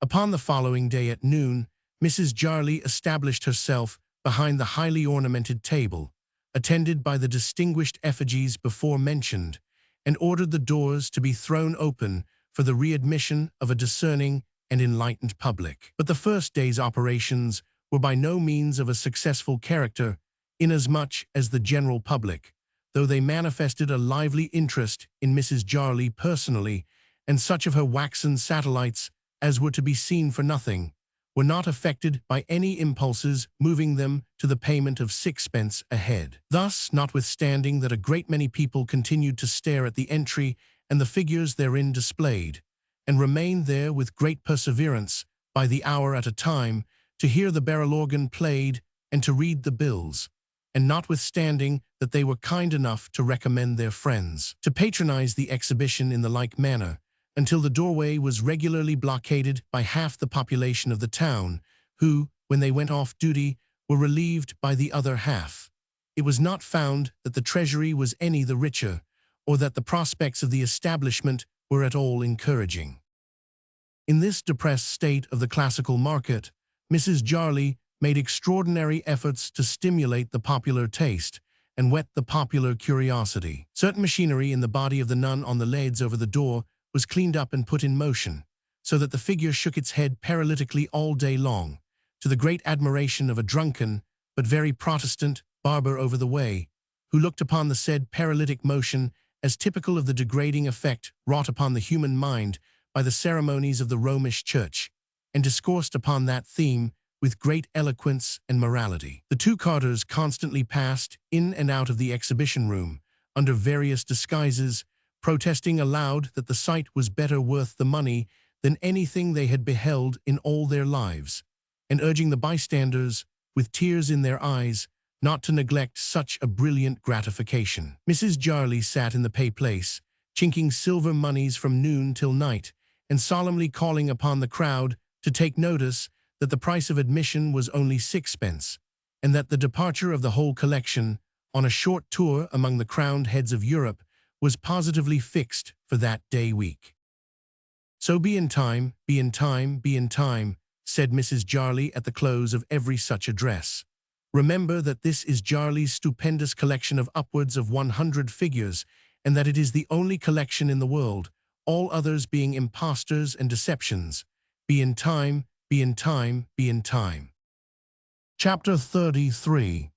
Upon the following day at noon, Mrs. Jarley established herself behind the highly ornamented table, attended by the distinguished effigies before mentioned, and ordered the doors to be thrown open for the readmission of a discerning and enlightened public. But the first day's operations were by no means of a successful character, inasmuch as the general public, though they manifested a lively interest in Mrs. Jarley personally, and such of her waxen satellites as were to be seen for nothing, were not affected by any impulses moving them to the payment of 6 pence a head. Thus, notwithstanding that a great many people continued to stare at the entry and the figures therein displayed, and remained there with great perseverance, by the hour at a time, to hear the barrel organ played and to read the bills, and notwithstanding that they were kind enough to recommend their friends to patronize the exhibition in the like manner, until the doorway was regularly blockaded by half the population of the town, who, when they went off duty, were relieved by the other half, it was not found that the treasury was any the richer, or that the prospects of the establishment were at all encouraging. In this depressed state of the classical market, Mrs. Jarley made extraordinary efforts to stimulate the popular taste and whet the popular curiosity. Certain machinery in the body of the nun on the leads over the door was cleaned up and put in motion, so that the figure shook its head paralytically all day long, to the great admiration of a drunken, but very Protestant, barber over the way, who looked upon the said paralytic motion as typical of the degrading effect wrought upon the human mind by the ceremonies of the Romish Church, and discoursed upon that theme with great eloquence and morality. The two carters constantly passed in and out of the exhibition room, under various disguises, protesting aloud that the sight was better worth the money than anything they had beheld in all their lives, and urging the bystanders, with tears in their eyes, not to neglect such a brilliant gratification. Mrs. Jarley sat in the pay-place, chinking silver moneys from noon till night, and solemnly calling upon the crowd to take notice that the price of admission was only 6 pence, and that the departure of the whole collection, on a short tour among the crowned heads of Europe, was positively fixed for that day week. "So be in time, be in time, be in time," said Mrs. Jarley at the close of every such address. "Remember that this is Jarley's stupendous collection of upwards of 100 figures, and that it is the only collection in the world, all others being impostors and deceptions. Be in time, be in time, be in time." Chapter 33.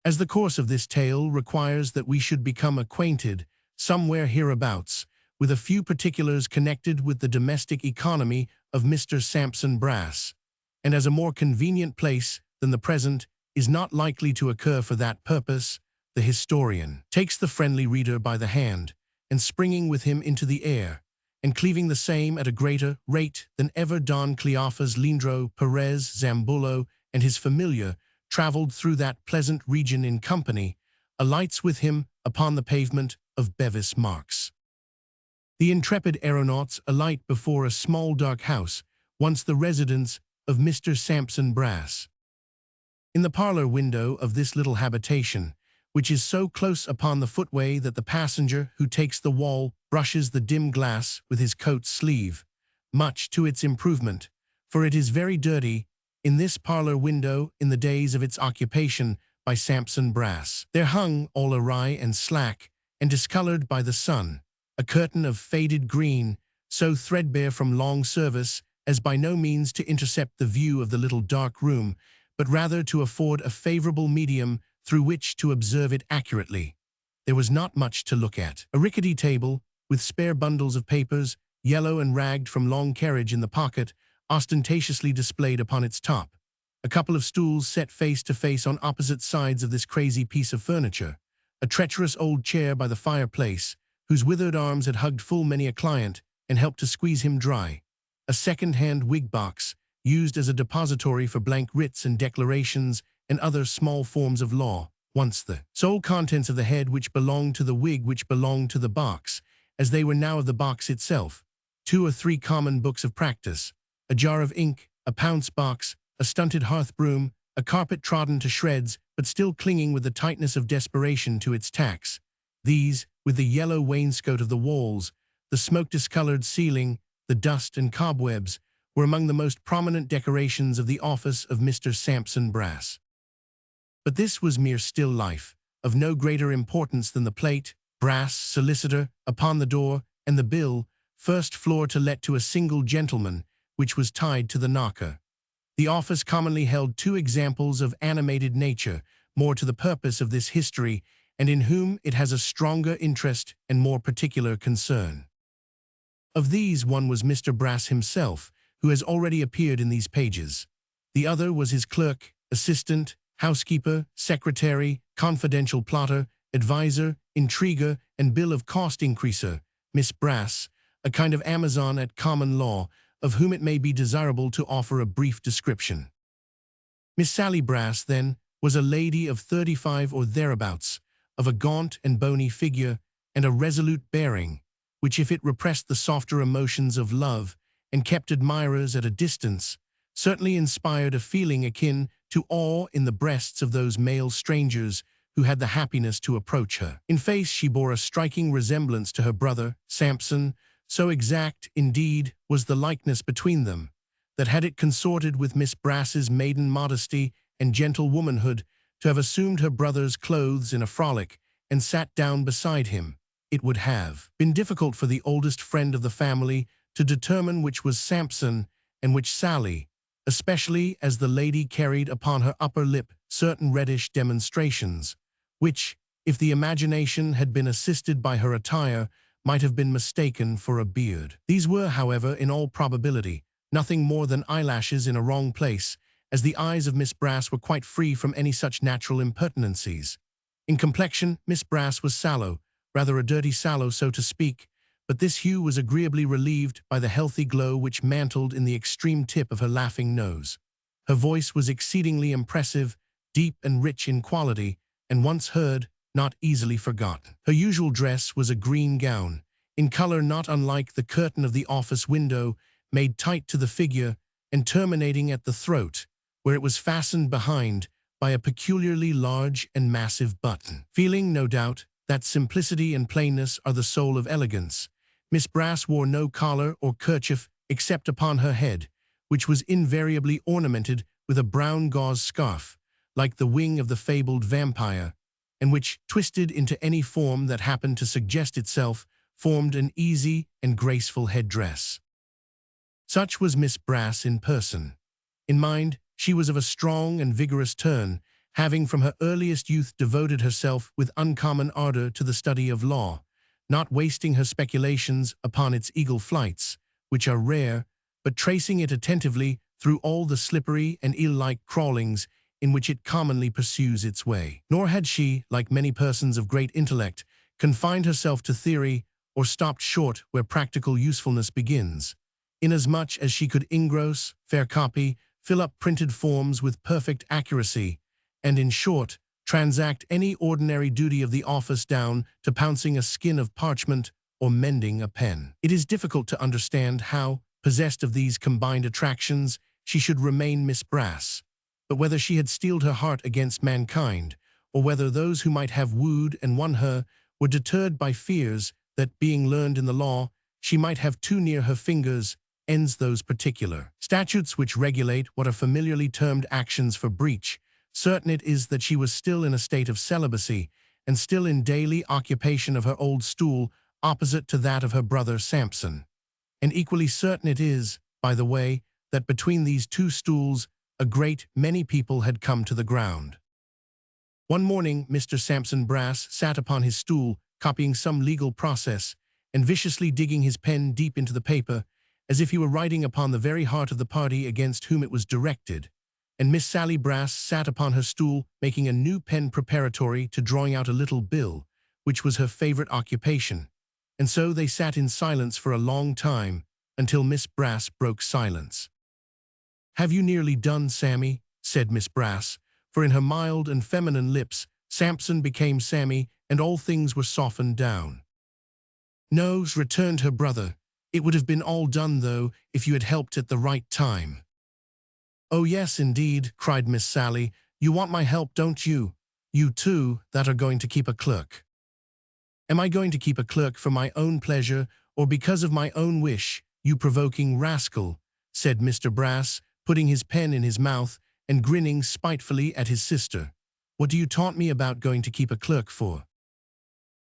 As the course of this tale requires that we should become acquainted, somewhere hereabouts, with a few particulars connected with the domestic economy of Mr. Sampson Brass, and as a more convenient place than the present is not likely to occur for that purpose, the historian takes the friendly reader by the hand, and springing with him into the air, and cleaving the same at a greater rate than ever Don Cleophas Lindro Perez Zambullo and his familiar travelled through that pleasant region in company, alights with him upon the pavement of Bevis Marks. The intrepid aeronauts alight before a small dark house, once the residence of Mr. Sampson Brass. In the parlor window of this little habitation, which is so close upon the footway that the passenger who takes the wall brushes the dim glass with his coat sleeve, much to its improvement, for it is very dirty, in this parlor window in the days of its occupation by Sampson Brass. There hung, all awry and slack, and discolored by the sun, a curtain of faded green, so threadbare from long service as by no means to intercept the view of the little dark room, but rather to afford a favorable medium through which to observe it accurately. There was not much to look at. A rickety table, with spare bundles of papers, yellow and ragged from long carriage in the pocket, ostentatiously displayed upon its top. A couple of stools set face to face on opposite sides of this crazy piece of furniture. A treacherous old chair by the fireplace, whose withered arms had hugged full many a client and helped to squeeze him dry. A second-hand wig box, used as a depository for blank writs and declarations and other small forms of law, once the sole contents of the head which belonged to the wig which belonged to the box, as they were now of the box itself, 2 or 3 common books of practice, a jar of ink, a pounce box, a stunted hearth broom, a carpet trodden to shreds but still clinging with the tightness of desperation to its tacks. These, with the yellow wainscot of the walls, the smoke-discolored ceiling, the dust and cobwebs, were among the most prominent decorations of the office of Mr. Sampson Brass. But this was mere still life, of no greater importance than the plate, Brass, solicitor, upon the door, and the bill, first floor to let to a single gentleman, which was tied to the knocker. The office commonly held 2 examples of animated nature, more to the purpose of this history, and in whom it has a stronger interest and more particular concern. Of these, one was Mr. Brass himself, who has already appeared in these pages. The other was his clerk, assistant, housekeeper, secretary, confidential plotter, adviser, intriguer, and bill of cost increaser, Miss Brass, a kind of Amazon at common law, of whom it may be desirable to offer a brief description. Miss Sally Brass, then, was a lady of 35 or thereabouts, of a gaunt and bony figure and a resolute bearing, which, if it repressed the softer emotions of love and kept admirers at a distance, certainly inspired a feeling akin to awe in the breasts of those male strangers who had the happiness to approach her. In face she bore a striking resemblance to her brother, Sampson, so exact, indeed, was the likeness between them, that had it consorted with Miss Brass's maiden modesty and gentle womanhood to have assumed her brother's clothes in a frolic and sat down beside him, it would have been difficult for the oldest friend of the family to determine which was Sampson and which Sally, especially as the lady carried upon her upper lip certain reddish demonstrations, which, if the imagination had been assisted by her attire, might have been mistaken for a beard. These were, however, in all probability, nothing more than eyelashes in a wrong place, as the eyes of Miss Brass were quite free from any such natural impertinencies. In complexion, Miss Brass was sallow, rather a dirty sallow, so to speak, but this hue was agreeably relieved by the healthy glow which mantled in the extreme tip of her laughing nose. Her voice was exceedingly impressive, deep and rich in quality, and once heard, not easily forgotten. Her usual dress was a green gown, in color not unlike the curtain of the office window, made tight to the figure and terminating at the throat, where it was fastened behind by a peculiarly large and massive button. Feeling, no doubt, that simplicity and plainness are the soul of elegance, Miss Brass wore no collar or kerchief except upon her head, which was invariably ornamented with a brown gauze scarf, like the wing of the fabled vampire, and which, twisted into any form that happened to suggest itself, formed an easy and graceful headdress. Such was Miss Brass in person. In mind, she was of a strong and vigorous turn, having from her earliest youth devoted herself with uncommon ardor to the study of law, not wasting her speculations upon its eagle flights, which are rare, but tracing it attentively through all the slippery and eel-like crawlings in which it commonly pursues its way. Nor had she, like many persons of great intellect, confined herself to theory or stopped short where practical usefulness begins, inasmuch as she could engross, fair copy, fill up printed forms with perfect accuracy, and, in short, transact any ordinary duty of the office down to pouncing a skin of parchment or mending a pen. It is difficult to understand how, possessed of these combined attractions, she should remain Miss Brass, but whether she had steeled her heart against mankind, or whether those who might have wooed and won her were deterred by fears that, being learned in the law, she might have too near her fingers ends those particular statutes which regulate what are familiarly termed actions for breach, certain it is that she was still in a state of celibacy, and still in daily occupation of her old stool opposite to that of her brother Sampson. And equally certain it is, by the way, that between these two stools a great many people had come to the ground. One morning Mr. Sampson Brass sat upon his stool, copying some legal process, and viciously digging his pen deep into the paper, as if he were writing upon the very heart of the party against whom it was directed, and Miss Sally Brass sat upon her stool making a new pen preparatory to drawing out a little bill, which was her favorite occupation, and so they sat in silence for a long time, until Miss Brass broke silence. "Have you nearly done, Sammy?" said Miss Brass, for in her mild and feminine lips Sampson became Sammy, and all things were softened down. "No," returned her brother. "It would have been all done, though, if you had helped at the right time." "Oh, yes, indeed," cried Miss Sally. "You want my help, don't you? You, too, that are going to keep a clerk." "Am I going to keep a clerk for my own pleasure, or because of my own wish, you provoking rascal?" said Mr. Brass, putting his pen in his mouth and grinning spitefully at his sister. "What do you taunt me about going to keep a clerk for?"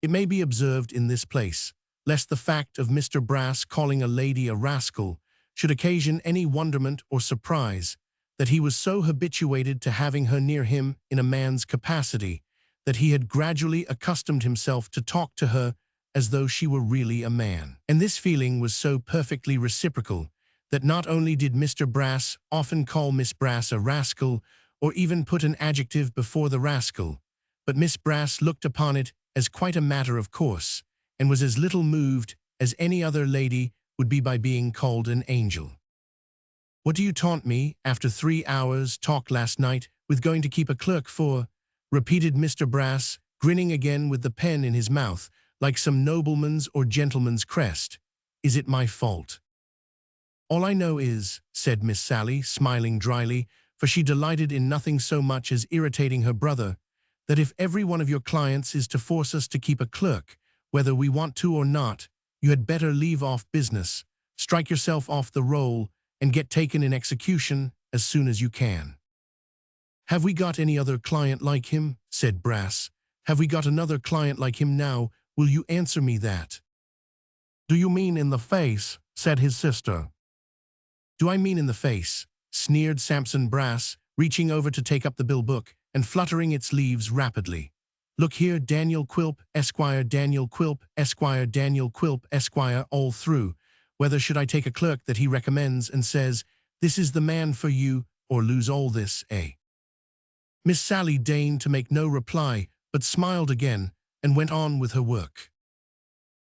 It may be observed in this place, lest the fact of Mr. Brass calling a lady a rascal should occasion any wonderment or surprise, that he was so habituated to having her near him in a man's capacity, that he had gradually accustomed himself to talk to her as though she were really a man. And this feeling was so perfectly reciprocal, that not only did Mr. Brass often call Miss Brass a rascal, or even put an adjective before the rascal, but Miss Brass looked upon it as quite a matter of course, and was as little moved as any other lady would be by being called an angel. "What do you taunt me, after 3 hours' talk last night, with going to keep a clerk for?" repeated Mr. Brass, grinning again with the pen in his mouth, like some nobleman's or gentleman's crest. "Is it my fault?" "All I know is," said Miss Sally, smiling dryly, for she delighted in nothing so much as irritating her brother, "that if every one of your clients is to force us to keep a clerk, whether we want to or not, you had better leave off business, strike yourself off the roll, and get taken in execution as soon as you can." "Have we got any other client like him?" said Brass. "Have we got another client like him now? Will you answer me that?" "Do you mean in the face?" said his sister. "Do I mean in the face?" sneered Sampson Brass, reaching over to take up the bill book and fluttering its leaves rapidly. "Look here, Daniel Quilp, Esquire, Daniel Quilp, Esquire, Daniel Quilp, Esquire, all through. Whether should I take a clerk that he recommends and says, 'This is the man for you,' or lose all this, eh?" Miss Sally deigned to make no reply, but smiled again and went on with her work.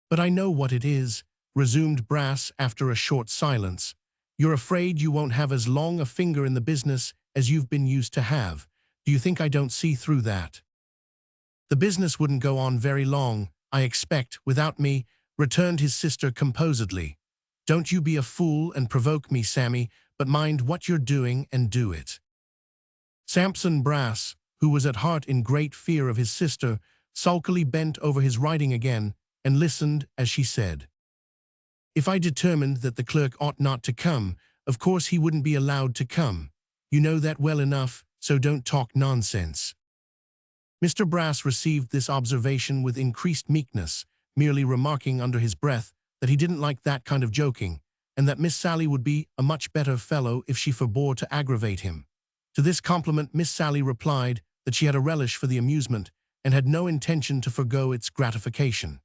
"But I know what it is," resumed Brass after a short silence. "You're afraid you won't have as long a finger in the business as you've been used to have. Do you think I don't see through that?" "The business wouldn't go on very long, I expect, without me," returned his sister composedly. "Don't you be a fool and provoke me, Sammy, but mind what you're doing and do it." Sampson Brass, who was at heart in great fear of his sister, sulkily bent over his writing again and listened as she said, "If I determined that the clerk ought not to come, of course he wouldn't be allowed to come. You know that well enough, so don't talk nonsense." Mr. Brass received this observation with increased meekness, merely remarking under his breath that he didn't like that kind of joking, and that Miss Sally would be a much better fellow if she forbore to aggravate him. To this compliment Miss Sally replied that she had a relish for the amusement, and had no intention to forego its gratification.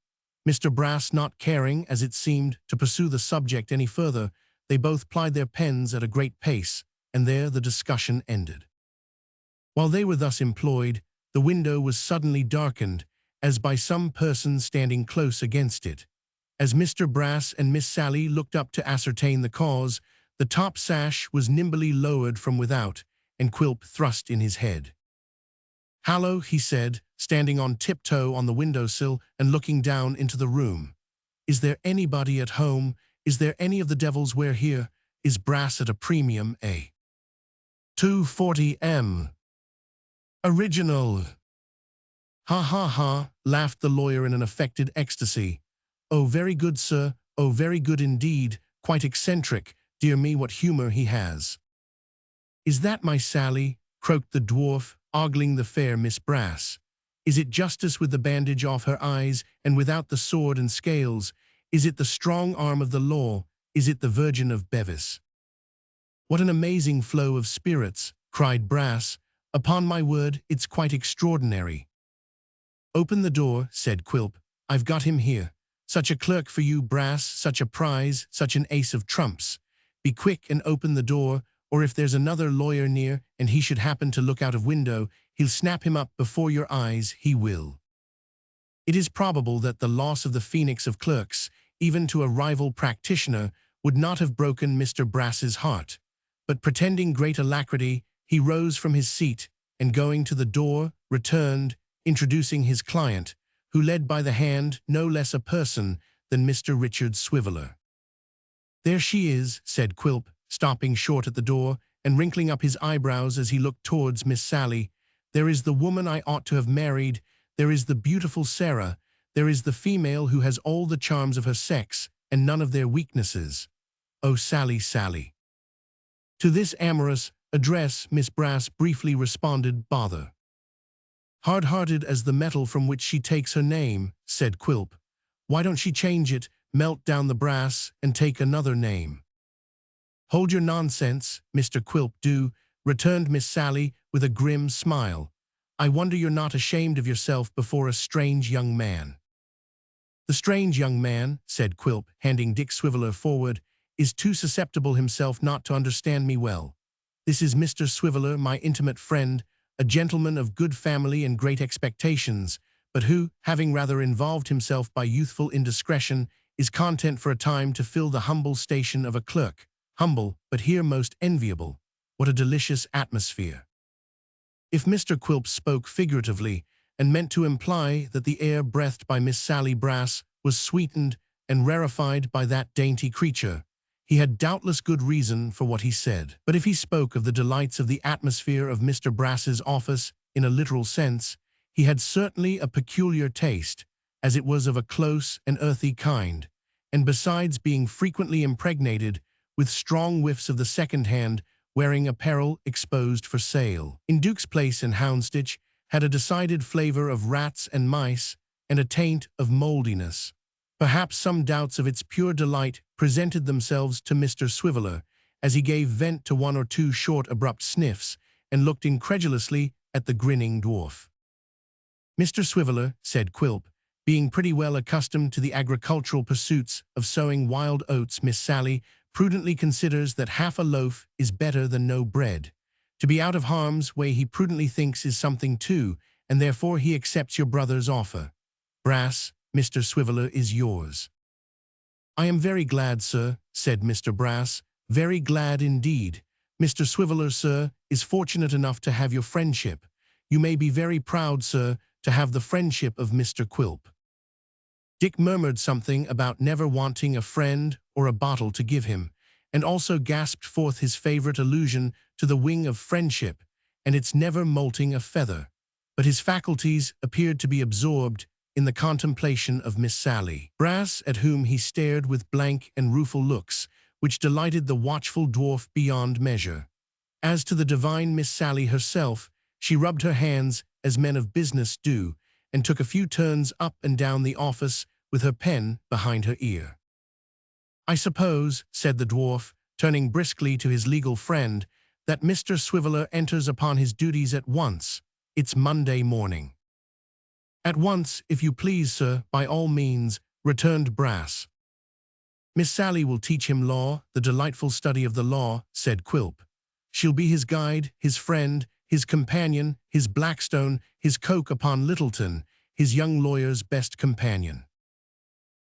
Mr. Brass not caring, as it seemed, to pursue the subject any further, they both plied their pens at a great pace, and there the discussion ended. While they were thus employed, the window was suddenly darkened, as by some person standing close against it. As Mr. Brass and Miss Sally looked up to ascertain the cause, the top sash was nimbly lowered from without, and Quilp thrust in his head. "Hallo," he said, standing on tiptoe on the windowsill and looking down into the room. "Is there anybody at home? Is there any of the devils we're here? Is Brass at a premium, eh? 240 M. Original." "Ha ha ha," laughed the lawyer in an affected ecstasy. "Oh, very good, sir. Oh, very good indeed. Quite eccentric. Dear me, what humor he has." "Is that my Sally?" croaked the dwarf, ogling the fair Miss Brass. "Is it justice with the bandage off her eyes and without the sword and scales? Is it the strong arm of the law? Is it the Virgin of Bevis?" "What an amazing flow of spirits," cried Brass. "Upon my word, it's quite extraordinary." "Open the door," said Quilp. "I've got him here. Such a clerk for you, Brass, such a prize, such an ace of trumps. Be quick and open the door, or if there's another lawyer near and he should happen to look out of window, he'll snap him up before your eyes, he will." It is probable that the loss of the phoenix of clerks, even to a rival practitioner, would not have broken Mr. Brass's heart, but pretending great alacrity, he rose from his seat, and going to the door, returned, introducing his client, who led by the hand no less a person than Mr. Richard Swiveller. "There she is," said Quilp, stopping short at the door, and wrinkling up his eyebrows as he looked towards Miss Sally. "There is the woman I ought to have married. There is the beautiful Sarah. There is the female who has all the charms of her sex, and none of their weaknesses. Oh, Sally, Sally." To this amorous address Miss Brass briefly responded, "Bother." "Hard-hearted as the metal from which she takes her name," said Quilp. "Why don't she change it, melt down the brass, and take another name?" "Hold your nonsense, Mr. Quilp, do," returned Miss Sally with a grim smile. "I wonder you're not ashamed of yourself before a strange young man." "The strange young man," said Quilp, handing Dick Swiveller forward, "is too susceptible himself not to understand me well. This is Mr. Swiveller, my intimate friend, a gentleman of good family and great expectations, but who, having rather involved himself by youthful indiscretion, is content for a time to fill the humble station of a clerk. Humble, but here most enviable. What a delicious atmosphere." If Mr. Quilp spoke figuratively, and meant to imply that the air breathed by Miss Sally Brass was sweetened and rarefied by that dainty creature, he had doubtless good reason for what he said. But if he spoke of the delights of the atmosphere of Mr. Brass's office in a literal sense, he had certainly a peculiar taste, as it was of a close and earthy kind, and besides being frequently impregnated with strong whiffs of the second-hand wearing apparel exposed for sale. In Duke's Place and Houndsditch had a decided flavor of rats and mice and a taint of moldiness. Perhaps some doubts of its pure delight presented themselves to Mr. Swiveller, as he gave vent to one or two short abrupt sniffs, and looked incredulously at the grinning dwarf. "Mr. Swiveller," said Quilp, "being pretty well accustomed to the agricultural pursuits of sowing wild oats, Miss Sally prudently considers that half a loaf is better than no bread. To be out of harm's way he prudently thinks is something too, and therefore he accepts your brother's offer. Brass, Mr. Swiveller is yours." "I am very glad, sir," said Mr. Brass, "very glad indeed. Mr. Swiveller, sir, is fortunate enough to have your friendship. You may be very proud, sir, to have the friendship of Mr. Quilp." Dick murmured something about never wanting a friend or a bottle to give him, and also gasped forth his favorite allusion to the wing of friendship and its never molting a feather. But his faculties appeared to be absorbed in the contemplation of Miss Sally Brass, at whom he stared with blank and rueful looks, which delighted the watchful dwarf beyond measure. As to the divine Miss Sally herself, she rubbed her hands as men of business do, and took a few turns up and down the office with her pen behind her ear. "I suppose," said the dwarf, turning briskly to his legal friend, "that Mr. Swiveller enters upon his duties at once. It's Monday morning." "At once, if you please, sir, by all means," returned Brass. Miss Sally will teach him law, the delightful study of the law, said Quilp. She'll be his guide, his friend, his companion, his Blackstone, his Coke upon Littleton, his young lawyer's best companion.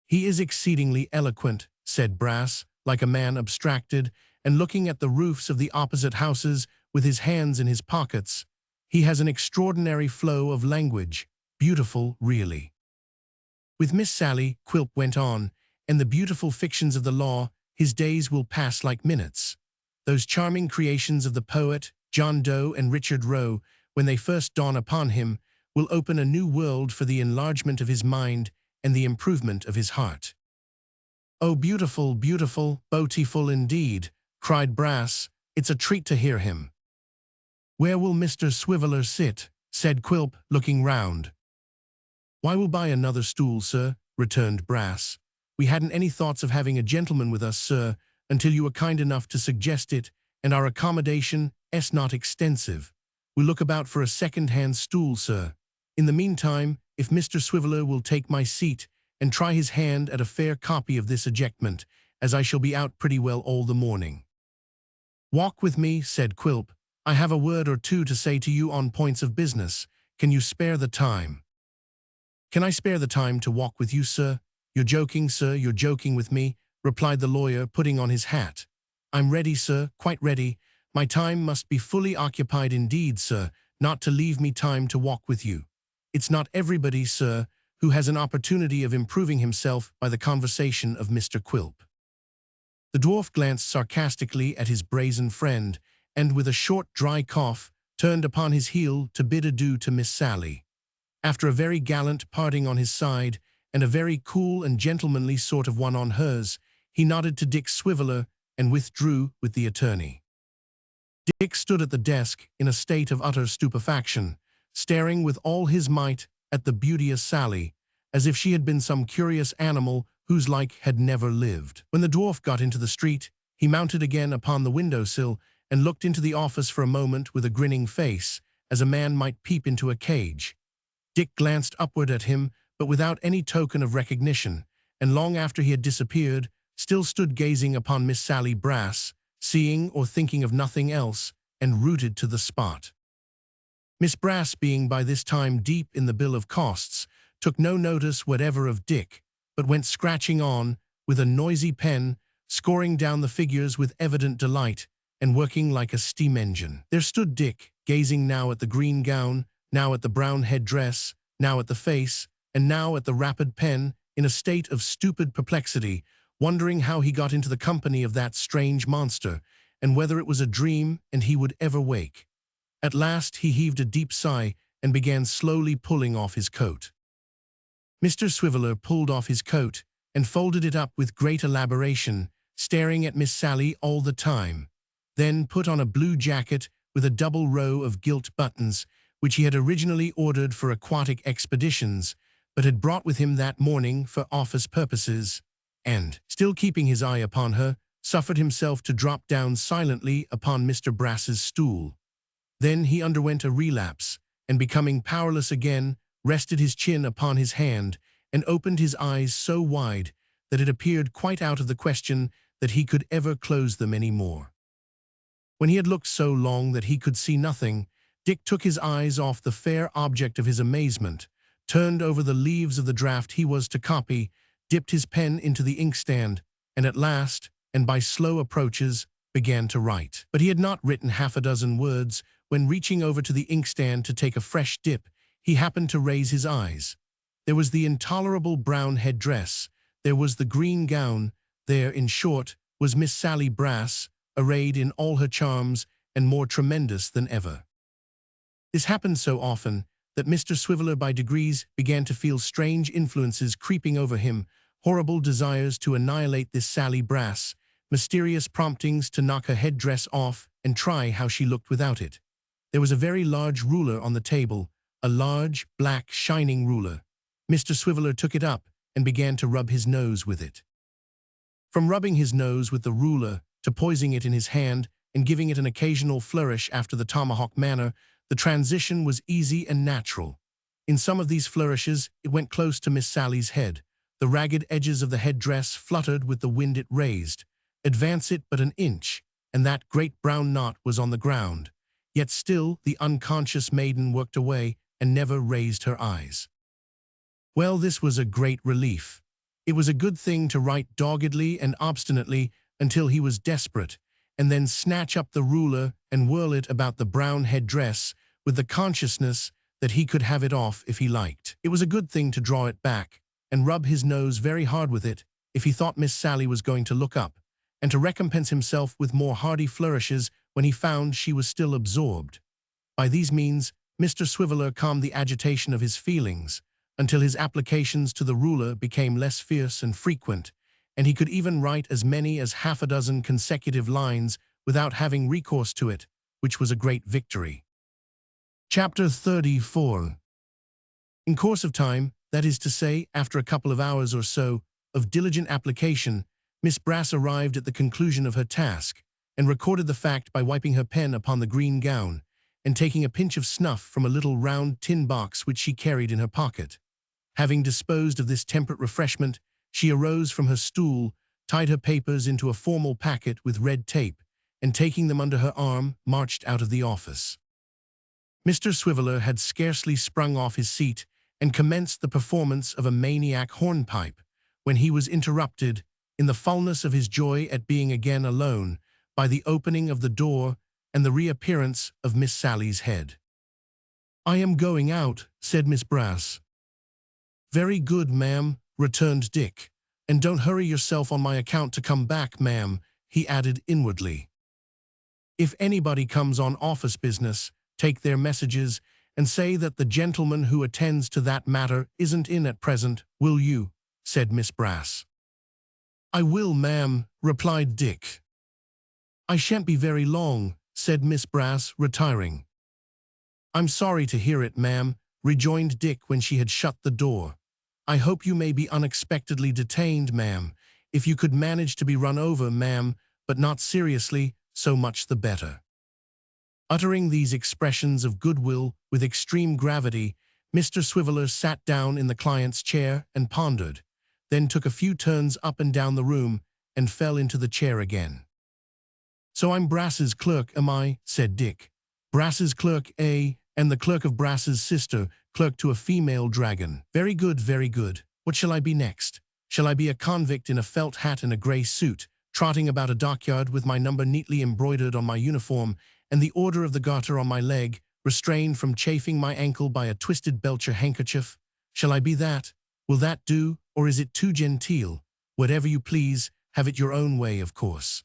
He is exceedingly eloquent, said Brass, like a man abstracted, and looking at the roofs of the opposite houses with his hands in his pockets. He has an extraordinary flow of language, beautiful, really. With Miss Sally, Quilp went on, and the beautiful fictions of the law, his days will pass like minutes. Those charming creations of the poet, John Doe and Richard Roe, when they first dawn upon him, will open a new world for the enlargement of his mind and the improvement of his heart. "Oh, beautiful, beautiful, beautiful indeed," cried Brass. "It's a treat to hear him." "Where will Mr. Swiveller sit?" said Quilp, looking round. "Why, we'll buy another stool, sir," returned Brass. "We hadn't any thoughts of having a gentleman with us, sir, until you were kind enough to suggest it, and our accommodation is not extensive. We'll look about for a second-hand stool, sir. In the meantime, if Mr. Swiveller will take my seat and try his hand at a fair copy of this ejectment, as I shall be out pretty well all the morning." "Walk with me," said Quilp. "I have a word or two to say to you on points of business. Can you spare the time?" "Can I spare the time to walk with you, sir? You're joking, sir, you're joking with me," replied the lawyer, putting on his hat. "I'm ready, sir, quite ready. My time must be fully occupied indeed, sir, not to leave me time to walk with you. It's not everybody, sir, who has an opportunity of improving himself by the conversation of Mr. Quilp." The dwarf glanced sarcastically at his brazen friend, and with a short, dry cough, turned upon his heel to bid adieu to Miss Sally. After a very gallant parting on his side, and a very cool and gentlemanly sort of one on hers, he nodded to Dick Swiveller and withdrew with the attorney. Dick stood at the desk in a state of utter stupefaction, staring with all his might at the beauteous Sally, as if she had been some curious animal whose like had never lived. When the dwarf got into the street, he mounted again upon the window-sill and looked into the office for a moment with a grinning face, as a man might peep into a cage. Dick glanced upward at him, but without any token of recognition, and long after he had disappeared, still stood gazing upon Miss Sally Brass, seeing or thinking of nothing else, and rooted to the spot. Miss Brass, being by this time deep in the bill of costs, took no notice whatever of Dick, but went scratching on, with a noisy pen, scoring down the figures with evident delight, and working like a steam engine. There stood Dick, gazing now at the green gown, now at the brown head-dress, now at the face, and now at the rapid pen, in a state of stupid perplexity, wondering how he got into the company of that strange monster, and whether it was a dream and he would ever wake. At last he heaved a deep sigh and began slowly pulling off his coat. Mr. Swiveller pulled off his coat and folded it up with great elaboration, staring at Miss Sally all the time, then put on a blue jacket with a double row of gilt buttons, which he had originally ordered for aquatic expeditions, but had brought with him that morning for office purposes, and, still keeping his eye upon her, suffered himself to drop down silently upon Mr. Brass's stool. Then he underwent a relapse, and becoming powerless again, rested his chin upon his hand, and opened his eyes so wide that it appeared quite out of the question that he could ever close them any more. When he had looked so long that he could see nothing, Dick took his eyes off the fair object of his amazement, turned over the leaves of the draft he was to copy, dipped his pen into the inkstand, and at last, and by slow approaches, began to write. But he had not written half a dozen words when, reaching over to the inkstand to take a fresh dip, he happened to raise his eyes. There was the intolerable brown head-dress, there was the green gown, there, in short, was Miss Sally Brass, arrayed in all her charms and more tremendous than ever. This happened so often that Mr. Swiveller by degrees began to feel strange influences creeping over him, horrible desires to annihilate this Sally Brass, mysterious promptings to knock her head-dress off and try how she looked without it. There was a very large ruler on the table, a large, black, shining ruler. Mr. Swiveller took it up and began to rub his nose with it. From rubbing his nose with the ruler to poising it in his hand and giving it an occasional flourish after the tomahawk manner, the transition was easy and natural. In some of these flourishes it went close to Miss Sally's head, The ragged edges of the headdress fluttered with the wind it raised. Advance it but an inch, and that great brown knot was on the ground. Yet still the unconscious maiden worked away and never raised her eyes. Well, this was a great relief. It was a good thing to write doggedly and obstinately until he was desperate, and then snatch up the ruler and whirl it about the brown headdress with the consciousness that he could have it off if he liked. It was a good thing to draw it back and rub his nose very hard with it if he thought Miss Sally was going to look up, and to recompense himself with more hardy flourishes when he found she was still absorbed. By these means, Mr. Swiveller calmed the agitation of his feelings, until his applications to the ruler became less fierce and frequent, and he could even write as many as half a dozen consecutive lines without having recourse to it, which was a great victory. Chapter 34. In course of time, that is to say, after a couple of hours or so of diligent application, Miss Brass arrived at the conclusion of her task, and recorded the fact by wiping her pen upon the green gown, and taking a pinch of snuff from a little round tin box which she carried in her pocket. Having disposed of this temperate refreshment, she arose from her stool, tied her papers into a formal packet with red tape, and taking them under her arm, marched out of the office. Mr. Swiveller had scarcely sprung off his seat and commenced the performance of a maniac hornpipe, when he was interrupted, in the fullness of his joy at being again alone, by the opening of the door and the reappearance of Miss Sally's head. "I am going out," said Miss Brass. "Very good, ma'am," returned Dick. "And don't hurry yourself on my account to come back, ma'am," he added inwardly. "If anybody comes on office business, take their messages, and say that the gentleman who attends to that matter isn't in at present, will you?" said Miss Brass. "I will, ma'am," replied Dick. "I shan't be very long," said Miss Brass, retiring. "I'm sorry to hear it, ma'am," rejoined Dick when she had shut the door. "I hope you may be unexpectedly detained, ma'am. If you could manage to be run over, ma'am, but not seriously, so much the better." Uttering these expressions of goodwill with extreme gravity, Mr. Swiveller sat down in the client's chair and pondered, then took a few turns up and down the room and fell into the chair again. "So I'm Brass's clerk, am I?" said Dick. "Brass's clerk, eh? And the clerk of Brass's sister, clerk to a female dragon. Very good, very good. What shall I be next? Shall I be a convict in a felt hat and a grey suit, trotting about a dockyard with my number neatly embroidered on my uniform and the order of the garter on my leg, restrained from chafing my ankle by a twisted Belcher handkerchief? Shall I be that? Will that do, or is it too genteel? Whatever you please, have it your own way, of course."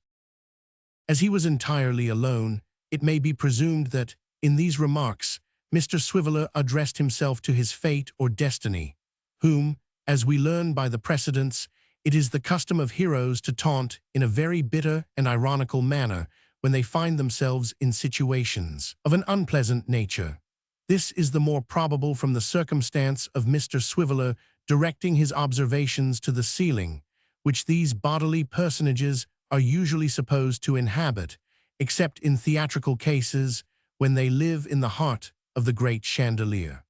As he was entirely alone, it may be presumed that, in these remarks, Mr. Swiveller addressed himself to his fate or destiny, whom, as we learn by the precedents, it is the custom of heroes to taunt in a very bitter and ironical manner when they find themselves in situations of an unpleasant nature. This is the more probable from the circumstance of Mr. Swiveller directing his observations to the ceiling, which these bodily personages are usually supposed to inhabit, except in theatrical cases when they live in the heart of the great chandelier.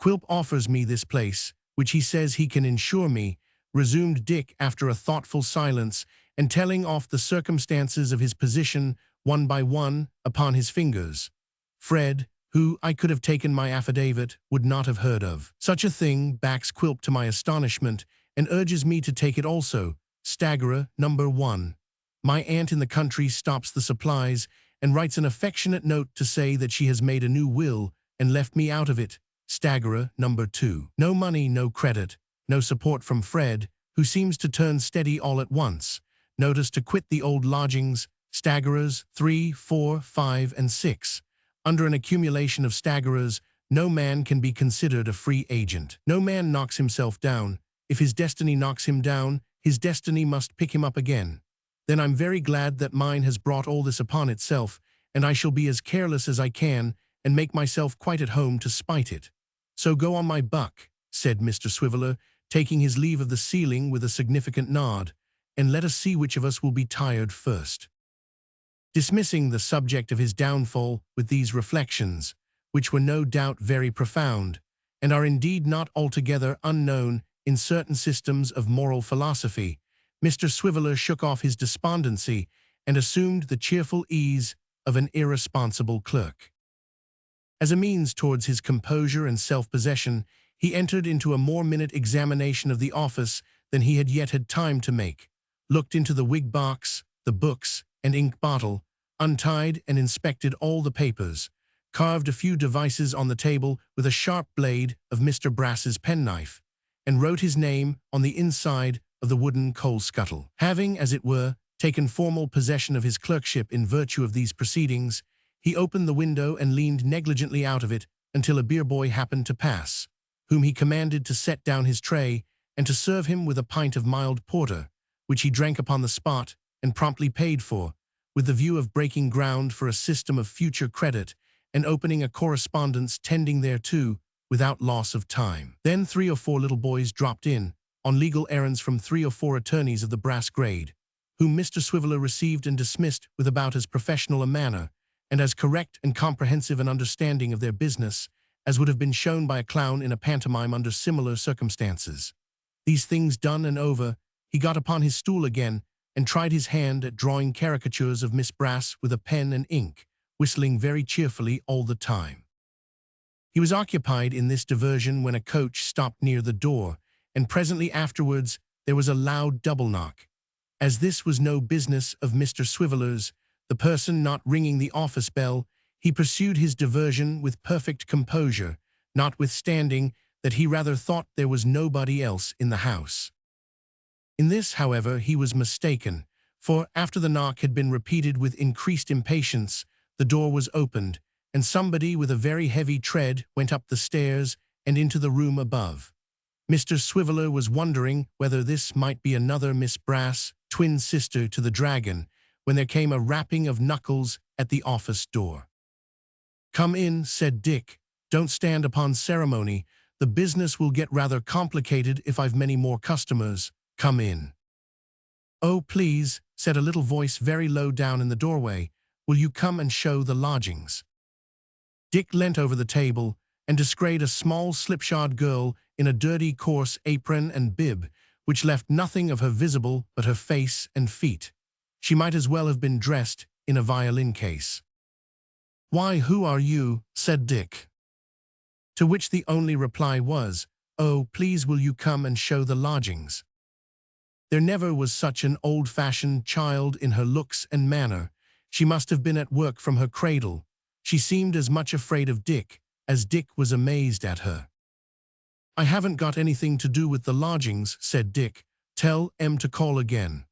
"Quilp offers me this place, which he says he can insure me," resumed Dick after a thoughtful silence, and telling off the circumstances of his position one by one upon his fingers. "Fred, who I could have taken my affidavit, would not have heard of such a thing, backs Quilp to my astonishment, and urges me to take it also. Staggerer, number 1. My aunt in the country stops the supplies, and writes an affectionate note to say that she has made a new will, and left me out of it. Staggerer, number 2. No money, no credit, no support from Fred, who seems to turn steady all at once. Notice to quit the old lodgings. Staggerers, 3, 4, 5, and 6. Under an accumulation of staggerers, no man can be considered a free agent. No man knocks himself down. If his destiny knocks him down, his destiny must pick him up again. Then I'm very glad that mine has brought all this upon itself, and I shall be as careless as I can, and make myself quite at home to spite it. So go on, my buck," said Mr. Swiveller, taking his leave of the ceiling with a significant nod, "and let us see which of us will be tired first." Dismissing the subject of his downfall with these reflections, which were no doubt very profound, and are indeed not altogether unknown in certain systems of moral philosophy, Mr. Swiveller shook off his despondency and assumed the cheerful ease of an irresponsible clerk. As a means towards his composure and self-possession, he entered into a more minute examination of the office than he had yet had time to make, looked into the wig box, the books, and ink bottle, untied and inspected all the papers, carved a few devices on the table with a sharp blade of Mr. Brass's penknife, and wrote his name on the inside of the wooden coal scuttle. Having, as it were, taken formal possession of his clerkship in virtue of these proceedings, he opened the window and leaned negligently out of it until a beer boy happened to pass, whom he commanded to set down his tray and to serve him with a pint of mild porter, which he drank upon the spot and promptly paid for, with the view of breaking ground for a system of future credit and opening a correspondence tending thereto without loss of time. Then 3 or 4 little boys dropped in, on legal errands from 3 or 4 attorneys of the brass grade, whom Mr. Swiveller received and dismissed with about as professional a manner, and as correct and comprehensive an understanding of their business, as would have been shown by a clown in a pantomime under similar circumstances. These things done and over, he got upon his stool again, and tried his hand at drawing caricatures of Miss Brass with a pen and ink, whistling very cheerfully all the time. He was occupied in this diversion when a coach stopped near the door, and presently afterwards there was a loud double knock. As this was no business of Mr. Swiveller's, the person not ringing the office bell, he pursued his diversion with perfect composure, notwithstanding that he rather thought there was nobody else in the house. In this, however, he was mistaken, for after the knock had been repeated with increased impatience, the door was opened, and somebody with a very heavy tread went up the stairs and into the room above. Mr. Swiveller was wondering whether this might be another Miss Brass, twin sister to the dragon, when there came a rapping of knuckles at the office door. "Come in," said Dick. "Don't stand upon ceremony. The business will get rather complicated if I've many more customers. Come in." "Oh, please," said a little voice very low down in the doorway, "will you come and show the lodgings?" Dick leant over the table and descried a small slipshod girl in a dirty coarse apron and bib, which left nothing of her visible but her face and feet. She might as well have been dressed in a violin case. "Why, who are you?" said Dick. To which the only reply was, "Oh, please will you come and show the lodgings?" There never was such an old-fashioned child in her looks and manner. She must have been at work from her cradle. She seemed as much afraid of Dick as Dick was amazed at her. "I haven't got anything to do with the lodgings," said Dick. "Tell M to call again."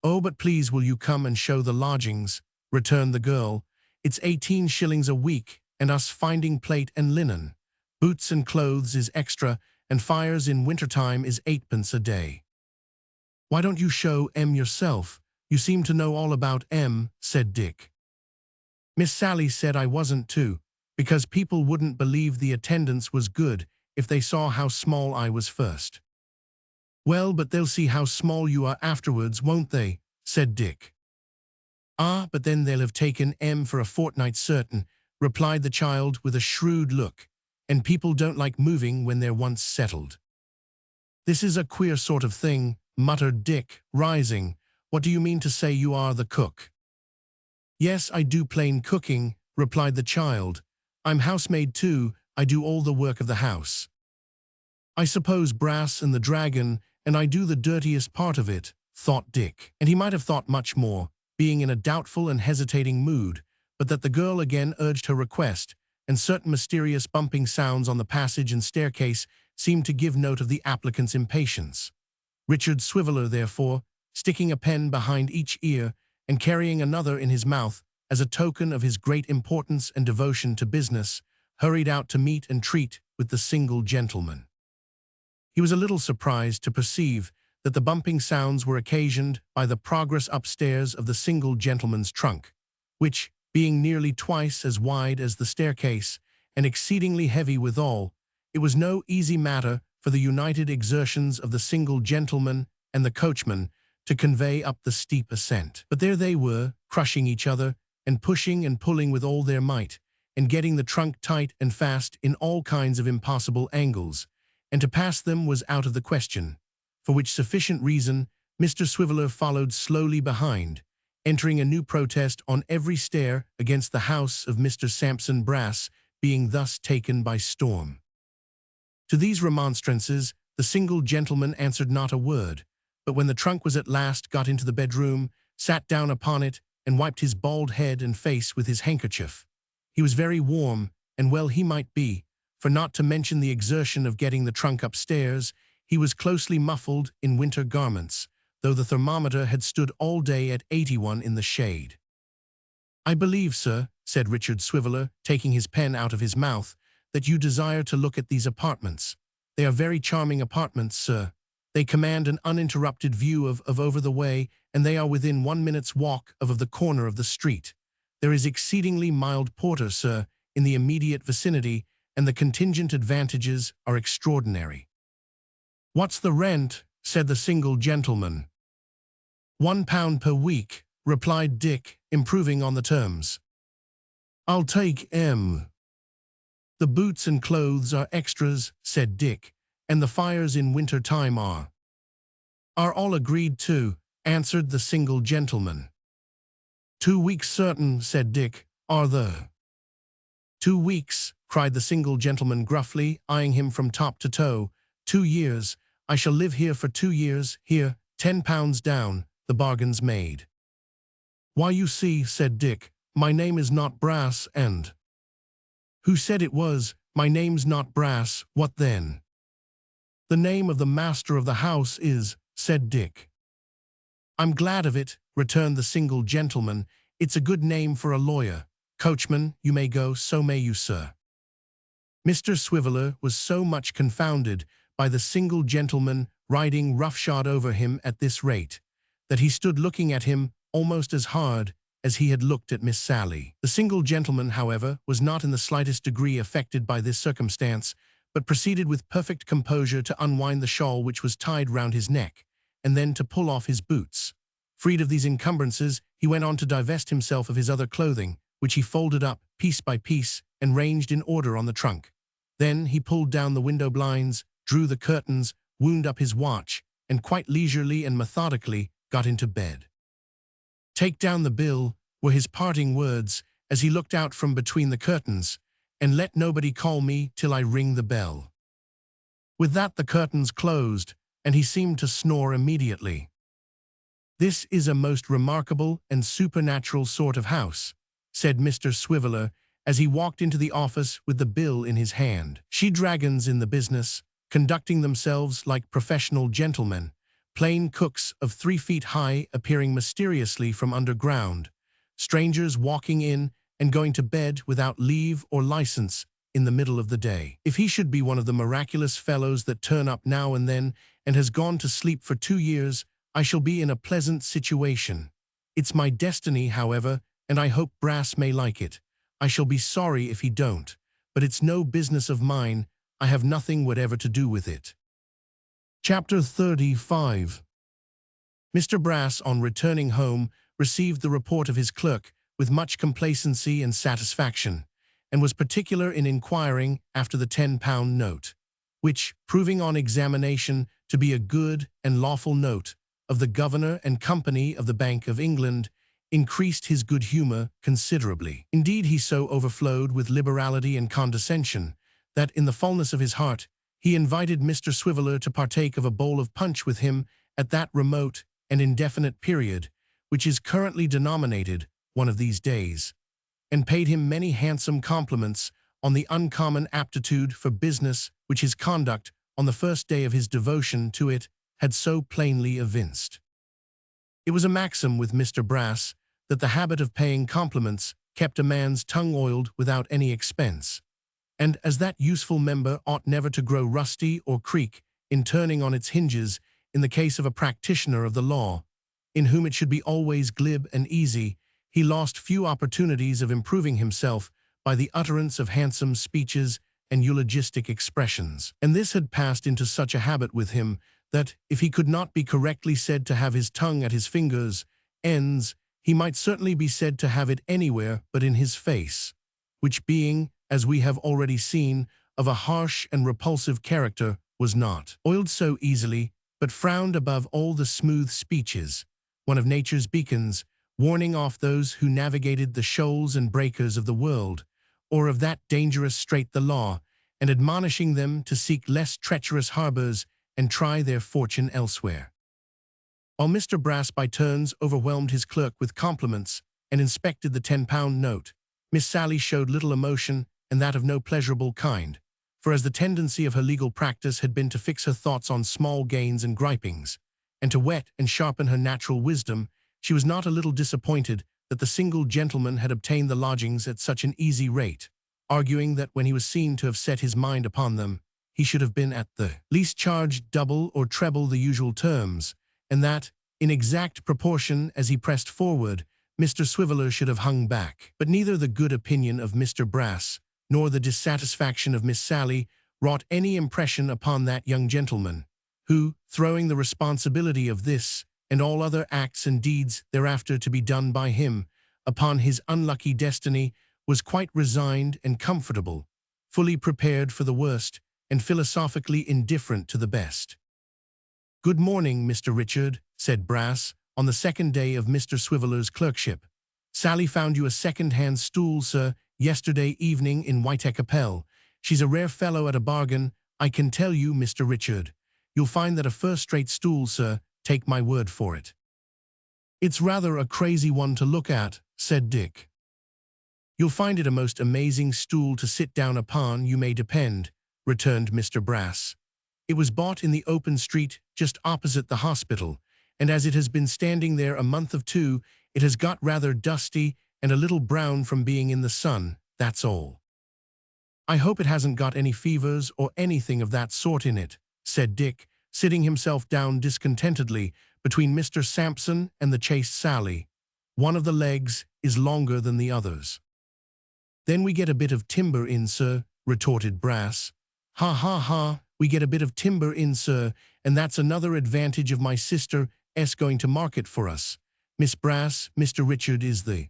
"Oh, but please will you come and show the lodgings?" returned the girl. "It's 18 shillings a week, and us finding plate and linen. Boots and clothes is extra, and fires in wintertime is 8pence a day." "Why don't you show M yourself? You seem to know all about M," said Dick. "Miss Sally said I wasn't to, because people wouldn't believe the attendance was good if they saw how small I was first." "Well, but they'll see how small you are afterwards, won't they?" said Dick. "Ah, but then they'll have taken M for a fortnight certain," replied the child with a shrewd look, "and people don't like moving when they're once settled." "This is a queer sort of thing," muttered Dick, rising. "What do you mean to say you are the cook?" "Yes, I do plain cooking," replied the child. "I'm housemaid too. I do all the work of the house. I suppose Brass and the dragon, and I do the dirtiest part of it," thought Dick. And he might have thought much more, being in a doubtful and hesitating mood, but that the girl again urged her request, and certain mysterious bumping sounds on the passage and staircase seemed to give note of the applicant's impatience. Richard Swiveller, therefore, sticking a pen behind each ear and carrying another in his mouth as a token of his great importance and devotion to business, hurried out to meet and treat with the single gentleman. He was a little surprised to perceive that the bumping sounds were occasioned by the progress upstairs of the single gentleman's trunk, which, being nearly twice as wide as the staircase, and exceedingly heavy withal, it was no easy matter for the united exertions of the single gentleman and the coachman to convey up the steep ascent. But there they were, crushing each other, and pushing and pulling with all their might, and getting the trunk tight and fast in all kinds of impossible angles, and to pass them was out of the question, for which sufficient reason Mr. Swiveller followed slowly behind, entering a new protest on every stair against the house of Mr. Sampson Brass being thus taken by storm. To these remonstrances the single gentleman answered not a word, but when the trunk was at last got into the bedroom, sat down upon it, and wiped his bald head and face with his handkerchief. He was very warm, and well he might be, for not to mention the exertion of getting the trunk upstairs, he was closely muffled in winter garments, though the thermometer had stood all day at 81 in the shade. "I believe, sir," said Richard Swiveller, taking his pen out of his mouth, "that you desire to look at these apartments. They are very charming apartments, sir. They command an uninterrupted view of over the way, and they are within 1 minute's walk of the corner of the street. There is exceedingly mild porter, sir, in the immediate vicinity, and the contingent advantages are extraordinary." "What's the rent?" said the single gentleman. £1 per week, replied Dick, improving on the terms. "I'll take M." "The boots and clothes are extras," said Dick, "and the fires in winter time are all agreed to," answered the single gentleman. 2 weeks certain," said Dick, "are the 2 weeks," cried the single gentleman gruffly, eyeing him from top to toe. 2 years. I shall live here for 2 years. Here, £10 down. The bargain's made." "Why, you see," said Dick, "my name is not Brass, and—" "Who said it was? My name's not Brass. What then?" "The name of the master of the house is," said Dick. "I'm glad of it," returned the single gentleman. "It's a good name for a lawyer. Coachman, you may go, so may you, sir." Mr. Swiveller was so much confounded by the single gentleman riding roughshod over him at this rate, that he stood looking at him almost as hard as he had looked at Miss Sally. The single gentleman, however, was not in the slightest degree affected by this circumstance, but proceeded with perfect composure to unwind the shawl which was tied round his neck, and then to pull off his boots. Freed of these encumbrances, he went on to divest himself of his other clothing, which he folded up, piece by piece, and ranged in order on the trunk. Then he pulled down the window blinds, drew the curtains, wound up his watch, and quite leisurely and methodically got into bed. "Take down the bill," were his parting words, as he looked out from between the curtains, "and let nobody call me till I ring the bell." With that the curtains closed, and he seemed to snore immediately. "This is a most remarkable and supernatural sort of house," said Mr. Swiveller, as he walked into the office with the bill in his hand. "She-dragons in the business, conducting themselves like professional gentlemen, plain cooks of 3 feet high appearing mysteriously from underground, strangers walking in and going to bed without leave or license in the middle of the day. If he should be one of the miraculous fellows that turn up now and then and has gone to sleep for 2 years, I shall be in a pleasant situation. It's my destiny, however, and I hope Brass may like it. I shall be sorry if he don't, but it's no business of mine. I have nothing whatever to do with it." Chapter 35. Mr. Brass, on returning home, received the report of his clerk with much complacency and satisfaction, and was particular in inquiring after the £10 note, which, proving on examination to be a good and lawful note of the Governor and Company of the Bank of England, increased his good humour considerably. Indeed, he so overflowed with liberality and condescension that, in the fullness of his heart, he invited Mr. Swiveller to partake of a bowl of punch with him at that remote and indefinite period, which is currently denominated one of these days, and paid him many handsome compliments on the uncommon aptitude for business which his conduct on the first day of his devotion to it had so plainly evinced. It was a maxim with Mr. Brass that the habit of paying compliments kept a man's tongue oiled without any expense, and as that useful member ought never to grow rusty or creak in turning on its hinges in the case of a practitioner of the law, in whom it should be always glib and easy, he lost few opportunities of improving himself by the utterance of handsome speeches and eulogistic expressions. And this had passed into such a habit with him that, if he could not be correctly said to have his tongue at his fingers' ends, he might certainly be said to have it anywhere but in his face, which being, as we have already seen, of a harsh and repulsive character, was not oiled so easily, but frowned above all the smooth speeches, one of nature's beacons, warning off those who navigated the shoals and breakers of the world, or of that dangerous strait the law, and admonishing them to seek less treacherous harbors and try their fortune elsewhere. While Mr. Brass by turns overwhelmed his clerk with compliments and inspected the £10 note, Miss Sally showed little emotion and that of no pleasurable kind, for as the tendency of her legal practice had been to fix her thoughts on small gains and gripings, and to whet and sharpen her natural wisdom, she was not a little disappointed that the single gentleman had obtained the lodgings at such an easy rate, arguing that when he was seen to have set his mind upon them, he should have been at the least charged double or treble the usual terms, and that, in exact proportion as he pressed forward, Mr. Swiveller should have hung back. But neither the good opinion of Mr. Brass nor the dissatisfaction of Miss Sally wrought any impression upon that young gentleman, who, throwing the responsibility of this and all other acts and deeds thereafter to be done by him upon his unlucky destiny, was quite resigned and comfortable, fully prepared for the worst, and philosophically indifferent to the best. "Good morning, Mr. Richard," said Brass, on the second day of Mr. Swiveller's clerkship. "Sally found you a second-hand stool, sir, yesterday evening in Whitecapel. She's a rare fellow at a bargain, I can tell you, Mr. Richard. You'll find that a first-rate stool, sir, take my word for it." "It's rather a crazy one to look at," said Dick. "You'll find it a most amazing stool to sit down upon, you may depend," returned Mr. Brass. "It was bought in the open street just opposite the hospital, and as it has been standing there a month or two, it has got rather dusty and a little brown from being in the sun, that's all." "I hope it hasn't got any fevers or anything of that sort in it," said Dick, sitting himself down discontentedly between Mr. Sampson and the chaste Sally. "One of the legs is longer than the others." "Then we get a bit of timber in, sir," retorted Brass. "Ha, ha, ha, we get a bit of timber in, sir, and that's another advantage of my sister's going to market for us. Miss Brass, Mr. Richard is the—"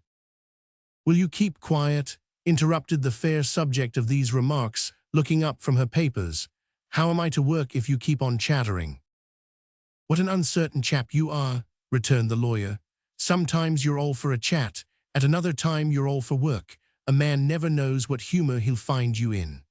"Will you keep quiet?" interrupted the fair subject of these remarks, looking up from her papers. "How am I to work if you keep on chattering?" "What an uncertain chap you are," returned the lawyer. "Sometimes you're all for a chat, at another time you're all for work. A man never knows what humor he'll find you in."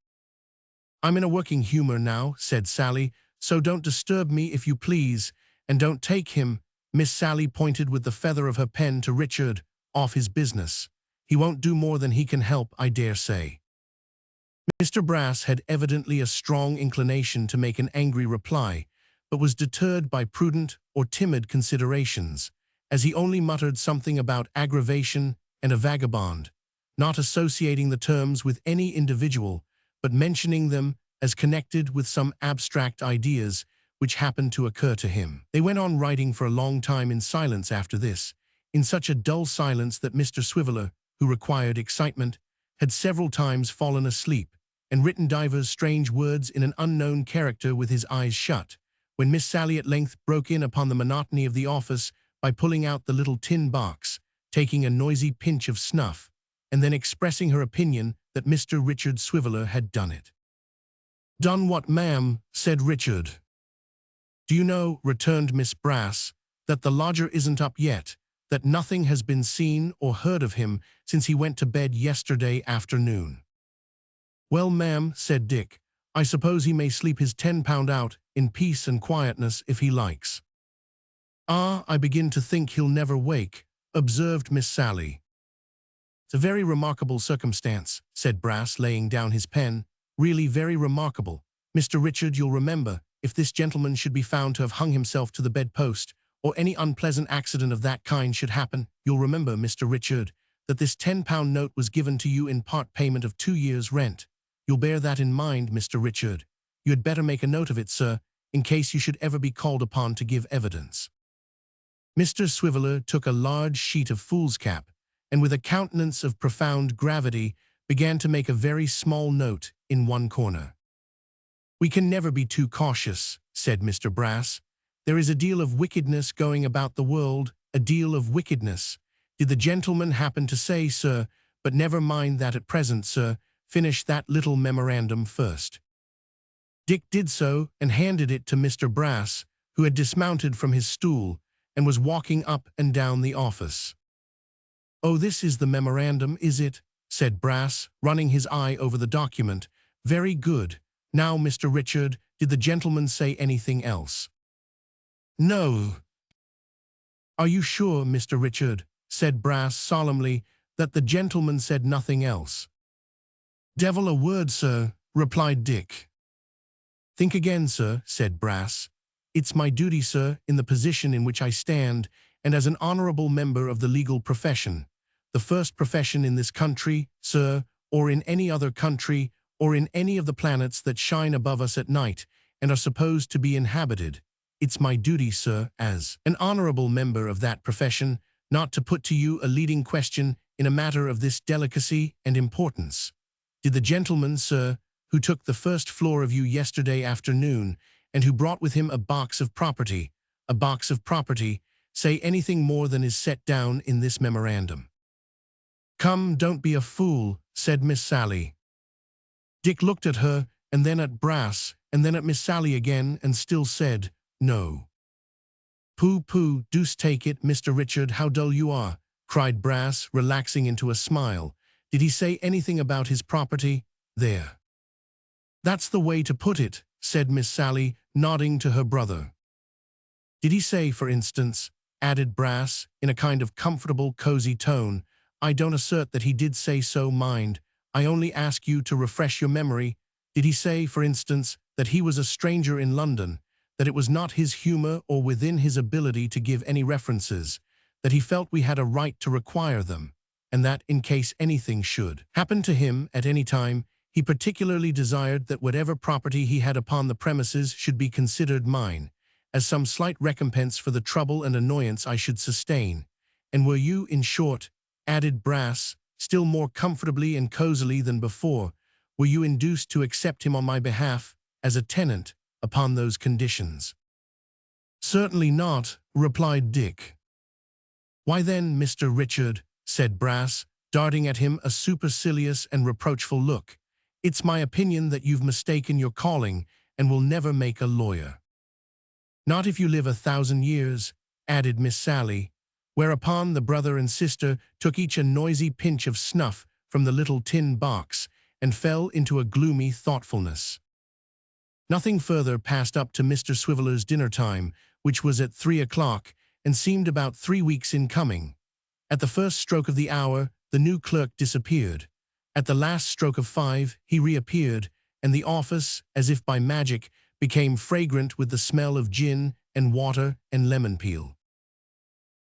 "I'm in a working humor now," said Sally, "so don't disturb me if you please, and don't take him," Miss Sally pointed with the feather of her pen to Richard, "off his business. He won't do more than he can help, I dare say." Mr. Brass had evidently a strong inclination to make an angry reply, but was deterred by prudent or timid considerations, as he only muttered something about aggravation and a vagabond, not associating the terms with any individual, but mentioning them as connected with some abstract ideas which happened to occur to him. They went on writing for a long time in silence after this, in such a dull silence that Mr. Swiveller, who required excitement, had several times fallen asleep, and written divers strange words in an unknown character with his eyes shut, when Miss Sally at length broke in upon the monotony of the office by pulling out the little tin box, taking a noisy pinch of snuff, and then expressing her opinion that Mr. Richard Swiveller had done it. "Done what, ma'am?" said Richard. "Do you know," returned Miss Brass, "that the lodger isn't up yet, that nothing has been seen or heard of him since he went to bed yesterday afternoon?" "Well, ma'am," said Dick, "I suppose he may sleep his £10 out in peace and quietness if he likes." "Ah, I begin to think he'll never wake," observed Miss Sally. "It's a very remarkable circumstance," said Brass, laying down his pen. "Really very remarkable. Mr. Richard, you'll remember, if this gentleman should be found to have hung himself to the bedpost, or any unpleasant accident of that kind should happen, you'll remember, Mr. Richard, that this £10 note was given to you in part payment of 2 years' rent. You'll bear that in mind, Mr. Richard. You had better make a note of it, sir, in case you should ever be called upon to give evidence." Mr. Swiveller took a large sheet of foolscap, and with a countenance of profound gravity, began to make a very small note in one corner. "We can never be too cautious," said Mr. Brass. "There is a deal of wickedness going about the world, a deal of wickedness. Did the gentleman happen to say, sir, but never mind that at present, sir, finish that little memorandum first." Dick did so and handed it to Mr. Brass, who had dismounted from his stool and was walking up and down the office. "Oh, this is the memorandum, is it?" said Brass, running his eye over the document. "Very good. Now, Mr. Richard, did the gentleman say anything else?" "No." "Are you sure, Mr. Richard," said Brass solemnly, "that the gentleman said nothing else?" "Devil a word, sir," replied Dick. "Think again, sir," said Brass. "It's my duty, sir, in the position in which I stand, and as an honorable member of the legal profession, the first profession in this country, sir, or in any other country, or in any of the planets that shine above us at night and are supposed to be inhabited, it's my duty, sir, as an honorable member of that profession, not to put to you a leading question in a matter of this delicacy and importance. Did the gentleman, sir, who took the first floor of you yesterday afternoon, and who brought with him a box of property, say anything more than is set down in this memorandum?" "Come, don't be a fool," said Miss Sally. Dick looked at her, and then at Brass, and then at Miss Sally again, and still said, "No." "Pooh, deuce take it, Mr. Richard, how dull you are," cried Brass, relaxing into a smile. "Did he say anything about his property? There." "That's the way to put it," said Miss Sally, nodding to her brother. "Did he say, for instance," added Brass, in a kind of comfortable, cozy tone, "I don't assert that he did say so, mind, I only ask you to refresh your memory, did he say, for instance, that he was a stranger in London, that it was not his humor or within his ability to give any references, that he felt we had a right to require them, and that, in case anything should happen to him at any time, he particularly desired that whatever property he had upon the premises should be considered mine, as some slight recompense for the trouble and annoyance I should sustain, and were you, in short," added Brass, still more comfortably and cozily than before, "were you induced to accept him on my behalf, as a tenant, upon those conditions?" "Certainly not," replied Dick. "Why then, Mr. Richard," said Brass, darting at him a supercilious and reproachful look, "it's my opinion that you've mistaken your calling and will never make a lawyer." "Not if you live 1,000 years," added Miss Sally, whereupon the brother and sister took each a noisy pinch of snuff from the little tin box and fell into a gloomy thoughtfulness. Nothing further passed up to Mr. Swiveller's dinner time, which was at 3 o'clock, and seemed about 3 weeks in coming. At the first stroke of the hour, the new clerk disappeared. At the last stroke of 5, he reappeared, and the office, as if by magic, became fragrant with the smell of gin and water and lemon peel.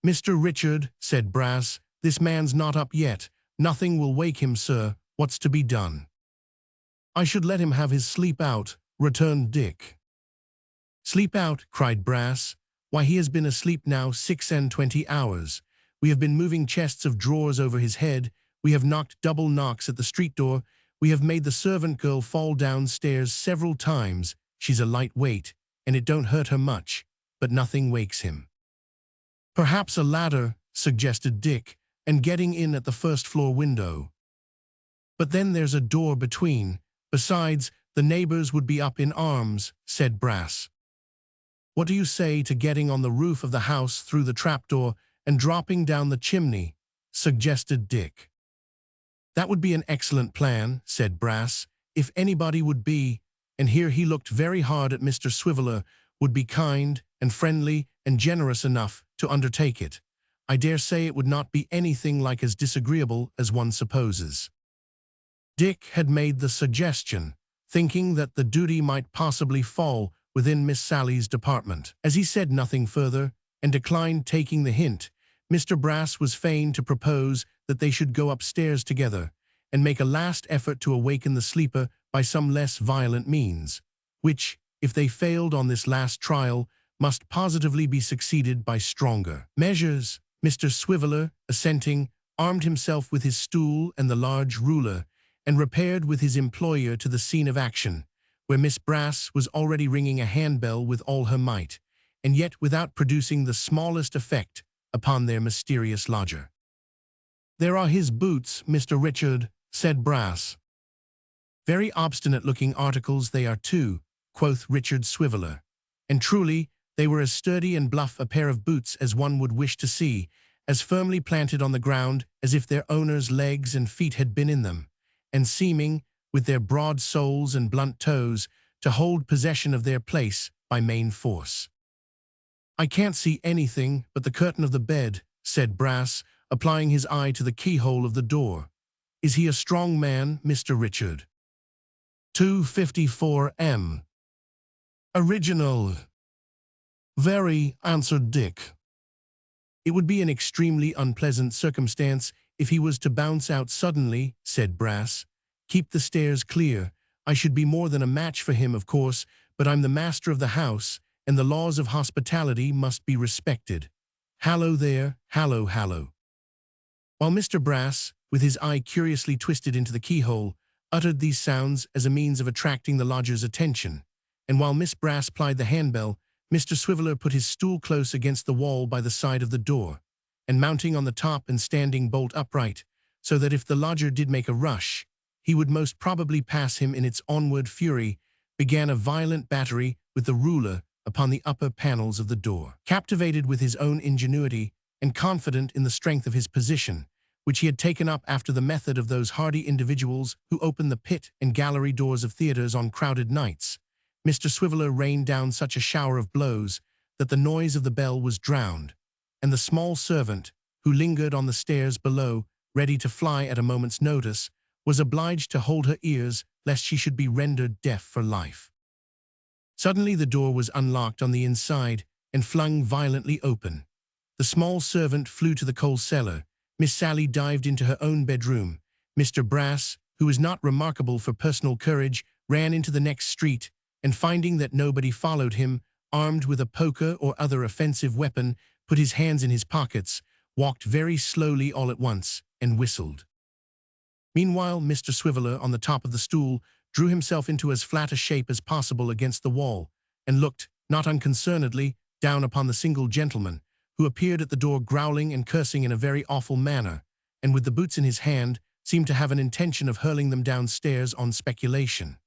"Mr. Richard," said Brass, "this man's not up yet. Nothing will wake him, sir. What's to be done?" "I should let him have his sleep out," returned Dick. "Sleep out?" cried Brass. "Why, he has been asleep now 26 hours. We have been moving chests of drawers over his head. We have knocked double knocks at the street door. We have made the servant girl fall downstairs several times. She's a light weight, and it don't hurt her much, but nothing wakes him." "Perhaps a ladder," suggested Dick, "and getting in at the first-floor window." "But then there's a door between. Besides, the neighbors would be up in arms," said Brass. "What do you say to getting on the roof of the house through the trapdoor and dropping down the chimney?" suggested Dick. "That would be an excellent plan," said Brass, "if anybody would be," and here he looked very hard at Mr. Swiveller, "would be kind and friendly and generous enough to undertake it. I dare say it would not be anything like as disagreeable as one supposes." Dick had made the suggestion, thinking that the duty might possibly fall within Miss Sally's department. As he said nothing further, and declined taking the hint, Mr. Brass was fain to propose that they should go upstairs together, and make a last effort to awaken the sleeper by some less violent means, which, if they failed on this last trial, must positively be succeeded by stronger measures. Mr. Swiveller, assenting, armed himself with his stool and the large ruler, and repaired with his employer to the scene of action, where Miss Brass was already ringing a handbell with all her might, and yet without producing the smallest effect upon their mysterious lodger. "There are his boots, Mr. Richard," said Brass. "Very obstinate-looking articles they are too," quoth Richard Swiveller. And truly, they were as sturdy and bluff a pair of boots as one would wish to see, as firmly planted on the ground as if their owners' legs and feet had been in them, and seeming, with their broad soles and blunt toes, to hold possession of their place by main force. "I can't see anything but the curtain of the bed," said Brass, applying his eye to the keyhole of the door. "Is he a strong man, Mr. Richard?" 254 M. Original. "Very," answered Dick. "It would be an extremely unpleasant circumstance if he was to bounce out suddenly," said Brass. "Keep the stairs clear. I should be more than a match for him, of course, but I'm the master of the house, and the laws of hospitality must be respected. Hallo there, hallo, hallo." While Mr. Brass, with his eye curiously twisted into the keyhole, uttered these sounds as a means of attracting the lodger's attention, and while Miss Brass plied the handbell, Mr. Swiveller put his stool close against the wall by the side of the door, and mounting on the top and standing bolt upright, so that if the lodger did make a rush, he would most probably pass him in its onward fury, began a violent battery with the ruler upon the upper panels of the door. Captivated with his own ingenuity, and confident in the strength of his position, which he had taken up after the method of those hardy individuals who open the pit and gallery doors of theatres on crowded nights, Mr. Swiveller rained down such a shower of blows that the noise of the bell was drowned, and the small servant, who lingered on the stairs below, ready to fly at a moment's notice, was obliged to hold her ears lest she should be rendered deaf for life. Suddenly the door was unlocked on the inside and flung violently open. The small servant flew to the coal cellar. Miss Sally dived into her own bedroom. Mr. Brass, who was not remarkable for personal courage, ran into the next street, and finding that nobody followed him, armed with a poker or other offensive weapon, put his hands in his pockets, walked very slowly all at once, and whistled. Meanwhile, Mr. Swiveller, on the top of the stool, drew himself into as flat a shape as possible against the wall, and looked, not unconcernedly, down upon the single gentleman, who appeared at the door growling and cursing in a very awful manner, and with the boots in his hand, seemed to have an intention of hurling them downstairs on speculation.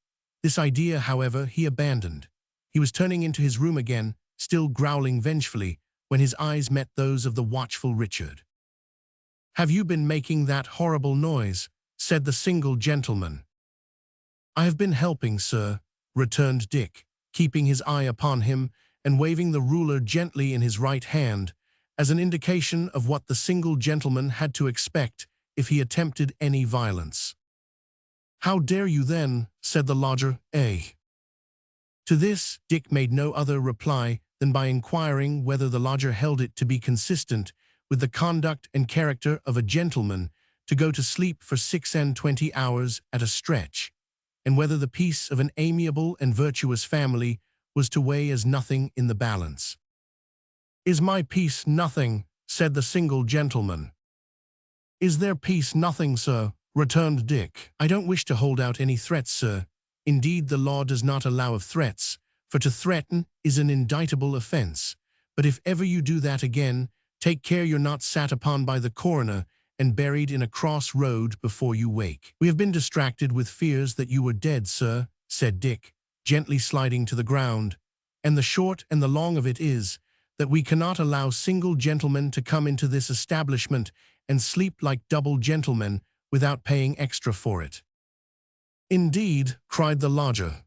This idea, however, he abandoned. He was turning into his room again, still growling vengefully, when his eyes met those of the watchful Richard. "Have you been making that horrible noise?" said the single gentleman. "I have been helping, sir," returned Dick, keeping his eye upon him, and waving the ruler gently in his right hand, as an indication of what the single gentleman had to expect if he attempted any violence. "How dare you then?" said the lodger. To this, Dick made no other reply than by inquiring whether the lodger held it to be consistent with the conduct and character of a gentleman to go to sleep for 26 hours at a stretch, and whether the peace of an amiable and virtuous family was to weigh as nothing in the balance. "Is my peace nothing?" said the single gentleman. "Is their peace nothing, sir?" returned Dick. "I don't wish to hold out any threats, sir. Indeed, the law does not allow of threats, for to threaten is an indictable offence. But if ever you do that again, take care you're not sat upon by the coroner and buried in a cross road before you wake." "We have been distracted with fears that you were dead, sir," said Dick, gently sliding to the ground, "and the short and the long of it is that we cannot allow single gentlemen to come into this establishment and sleep like double gentlemen without paying extra for it." "Indeed," cried the lodger.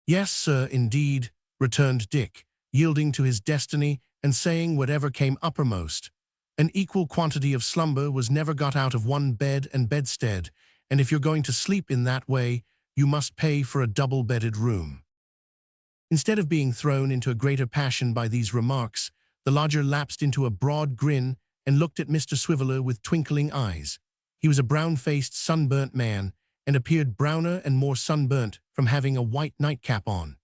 "Yes, sir, indeed," returned Dick, yielding to his destiny and saying whatever came uppermost. "An equal quantity of slumber was never got out of one bed and bedstead, and if you're going to sleep in that way, you must pay for a double-bedded room." Instead of being thrown into a greater passion by these remarks, the lodger lapsed into a broad grin and looked at Mr. Swiveller with twinkling eyes. He was a brown-faced, sunburnt man, and appeared browner and more sunburnt from having a white nightcap on.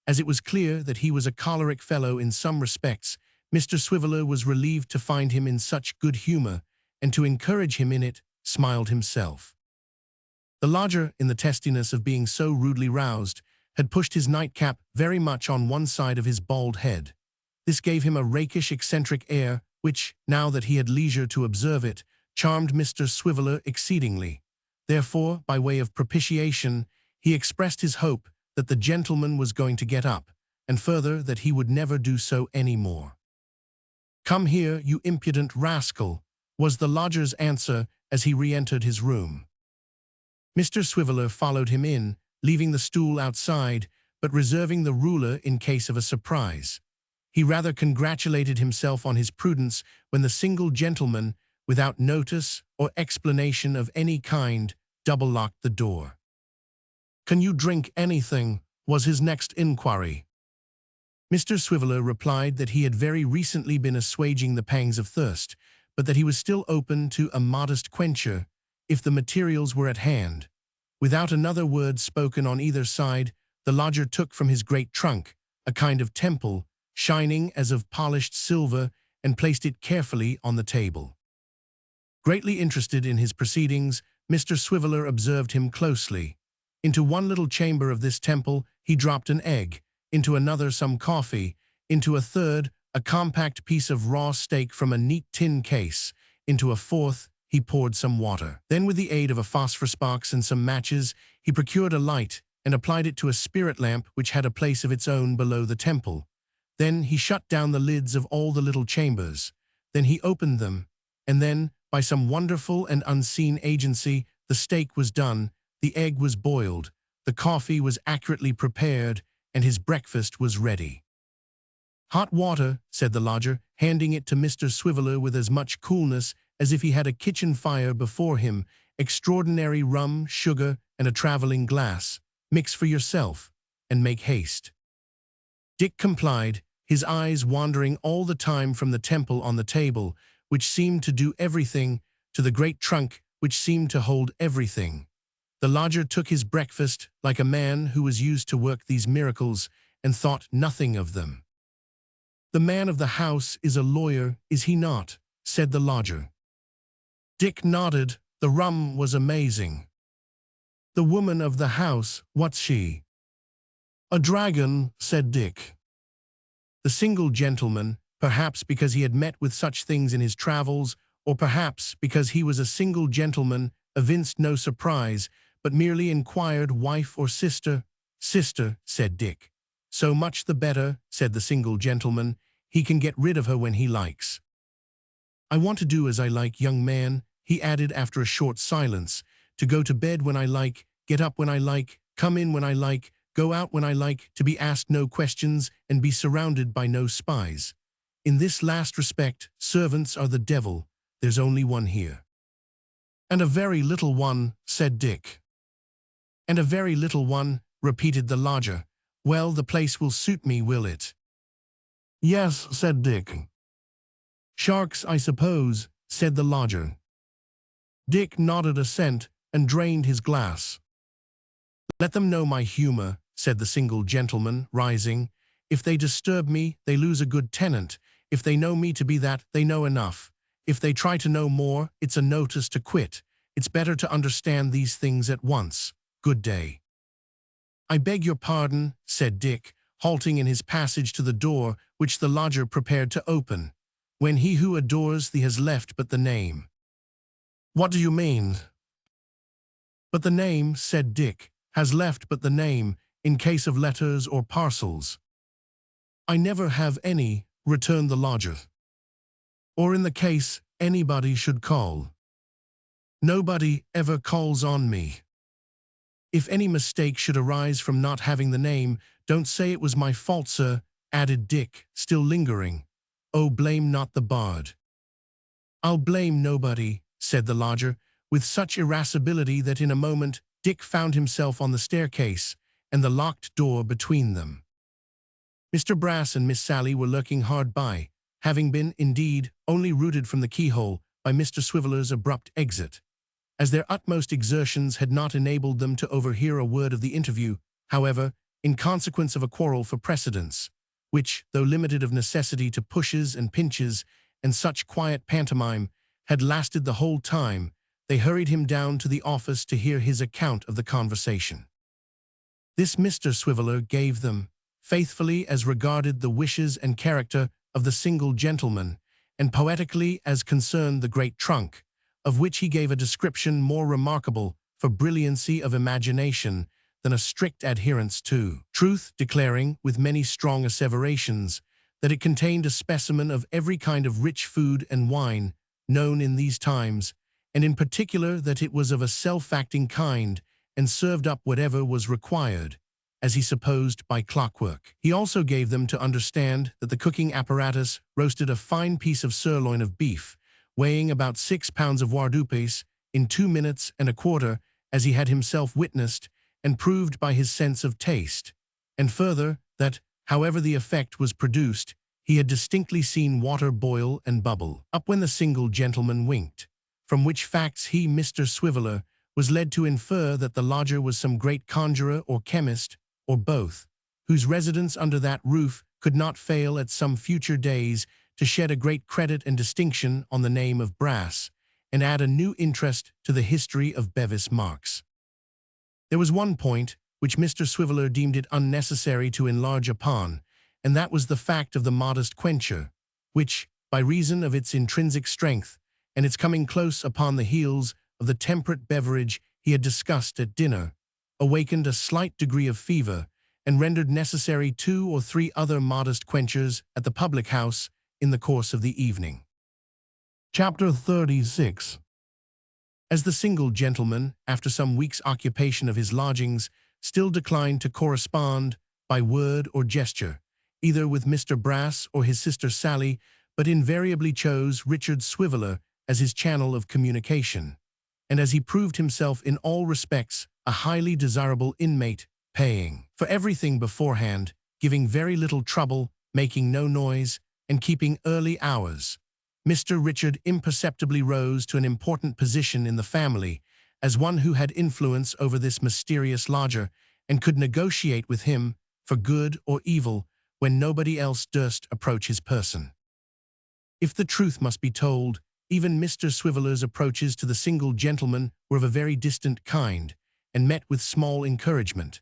As it was clear that he was a choleric fellow in some respects, Mr. Swiveller was relieved to find him in such good humor, and to encourage him in it, smiled himself. The lodger, in the testiness of being so rudely roused, had pushed his nightcap very much on one side of his bald head. This gave him a rakish, eccentric air, which, now that he had leisure to observe it, charmed Mr. Swiveller exceedingly. Therefore, by way of propitiation, he expressed his hope that the gentleman was going to get up, and further that he would never do so any more. "Come here, you impudent rascal," was the lodger's answer as he re-entered his room. Mr. Swiveller followed him in, leaving the stool outside, but reserving the ruler in case of a surprise. He rather congratulated himself on his prudence when the single gentleman, without notice or explanation of any kind, double-locked the door. "Can you drink anything?" was his next inquiry. Mr. Swiveller replied that he had very recently been assuaging the pangs of thirst, but that he was still open to a modest quencher, if the materials were at hand. Without another word spoken on either side, the lodger took from his great trunk a kind of temple, shining as of polished silver, and placed it carefully on the table. Greatly interested in his proceedings, Mr. Swiveller observed him closely. Into one little chamber of this temple he dropped an egg, into another some coffee, into a third a compact piece of raw steak from a neat tin case, into a fourth he poured some water. Then, with the aid of a phosphorus box and some matches, he procured a light and applied it to a spirit lamp which had a place of its own below the temple. Then he shut down the lids of all the little chambers. Then he opened them, and then, by some wonderful and unseen agency, the steak was done, the egg was boiled, the coffee was accurately prepared, and his breakfast was ready. "Hot water," said the lodger, handing it to Mr. Swiveller with as much coolness as if he had a kitchen fire before him, "extraordinary rum, sugar, and a travelling glass. Mix for yourself, and make haste." Dick complied, his eyes wandering all the time from the temple on the table, which seemed to do everything, to the great trunk, which seemed to hold everything. The lodger took his breakfast like a man who was used to work these miracles, and thought nothing of them. "The man of the house is a lawyer, is he not?" said the lodger. Dick nodded. The rum was amazing. "The woman of the house, what's she?" "A dragon," said Dick. The single gentleman, perhaps because he had met with such things in his travels, or perhaps because he was a single gentleman, evinced no surprise, but merely inquired, "Wife or sister?" "Sister," said Dick. "So much the better," said the single gentleman. "He can get rid of her when he likes." "I want to do as I like, young man," he added after a short silence, "to go to bed when I like, get up when I like, come in when I like, go out when I like, to be asked no questions, and be surrounded by no spies. In this last respect, servants are the devil. There's only one here." "And a very little one," said Dick. "And a very little one," repeated the lodger. "Well, the place will suit me, will it?" "Yes," said Dick. "Sharks, I suppose," said the lodger. Dick nodded assent and drained his glass. "Let them know my humor," said the single gentleman, rising. "If they disturb me, they lose a good tenant. If they know me to be that, they know enough. If they try to know more, it's a notice to quit. It's better to understand these things at once. Good day." "I beg your pardon," said Dick, halting in his passage to the door, which the lodger prepared to open. "When he who adores thee has left but the name." "What do you mean?" "But the name," said Dick, "has left but the name, in case of letters or parcels." "I never have any," returned the lodger. "Or in the case anybody should call." "Nobody ever calls on me." "If any mistake should arise from not having the name, don't say it was my fault, sir," added Dick, still lingering. "Oh, blame not the bard." "I'll blame nobody," said the lodger, with such irascibility that in a moment Dick found himself on the staircase, and the locked door between them. Mr. Brass and Miss Sally were lurking hard by, having been, indeed, only rooted from the keyhole by Mr. Swiveller's abrupt exit. As their utmost exertions had not enabled them to overhear a word of the interview, however, in consequence of a quarrel for precedence, which, though limited of necessity to pushes and pinches and such quiet pantomime, had lasted the whole time, they hurried him down to the office to hear his account of the conversation. This Mr. Swiveller gave them, faithfully as regarded the wishes and character of the single gentleman, and poetically as concerned the great trunk, of which he gave a description more remarkable for brilliancy of imagination than a strict adherence to truth, declaring, with many strong asseverations, that it contained a specimen of every kind of rich food and wine known in these times, and in particular that it was of a self-acting kind and served up whatever was required, as he supposed by clockwork. He also gave them to understand that the cooking apparatus roasted a fine piece of sirloin of beef, weighing about 6 pounds of wardupes, in 2 minutes and a quarter, as he had himself witnessed and proved by his sense of taste, and further, that, however the effect was produced, he had distinctly seen water boil and bubble up when the single gentleman winked, from which facts he, Mr. Swiveller, was led to infer that the lodger was some great conjurer or chemist, or both, whose residence under that roof could not fail at some future days to shed a great credit and distinction on the name of Brass, and add a new interest to the history of Bevis Marks. There was one point which Mr. Swiveller deemed it unnecessary to enlarge upon, and that was the fact of the modest quencher, which, by reason of its intrinsic strength, and its coming close upon the heels of the temperate beverage he had discussed at dinner, awakened a slight degree of fever, and rendered necessary 2 or 3 other modest quenchers at the public house in the course of the evening. Chapter 36. As the single gentleman, after some weeks' occupation of his lodgings, still declined to correspond by word or gesture, either with Mr. Brass or his sister Sally, but invariably chose Richard Swiveller as his channel of communication, and as he proved himself in all respects a highly desirable inmate, paying for everything beforehand, giving very little trouble, making no noise, and keeping early hours, Mr. Richard imperceptibly rose to an important position in the family as one who had influence over this mysterious lodger and could negotiate with him for good or evil when nobody else durst approach his person. If the truth must be told, even Mr. Swiveller's approaches to the single gentleman were of a very distant kind, and met with small encouragement.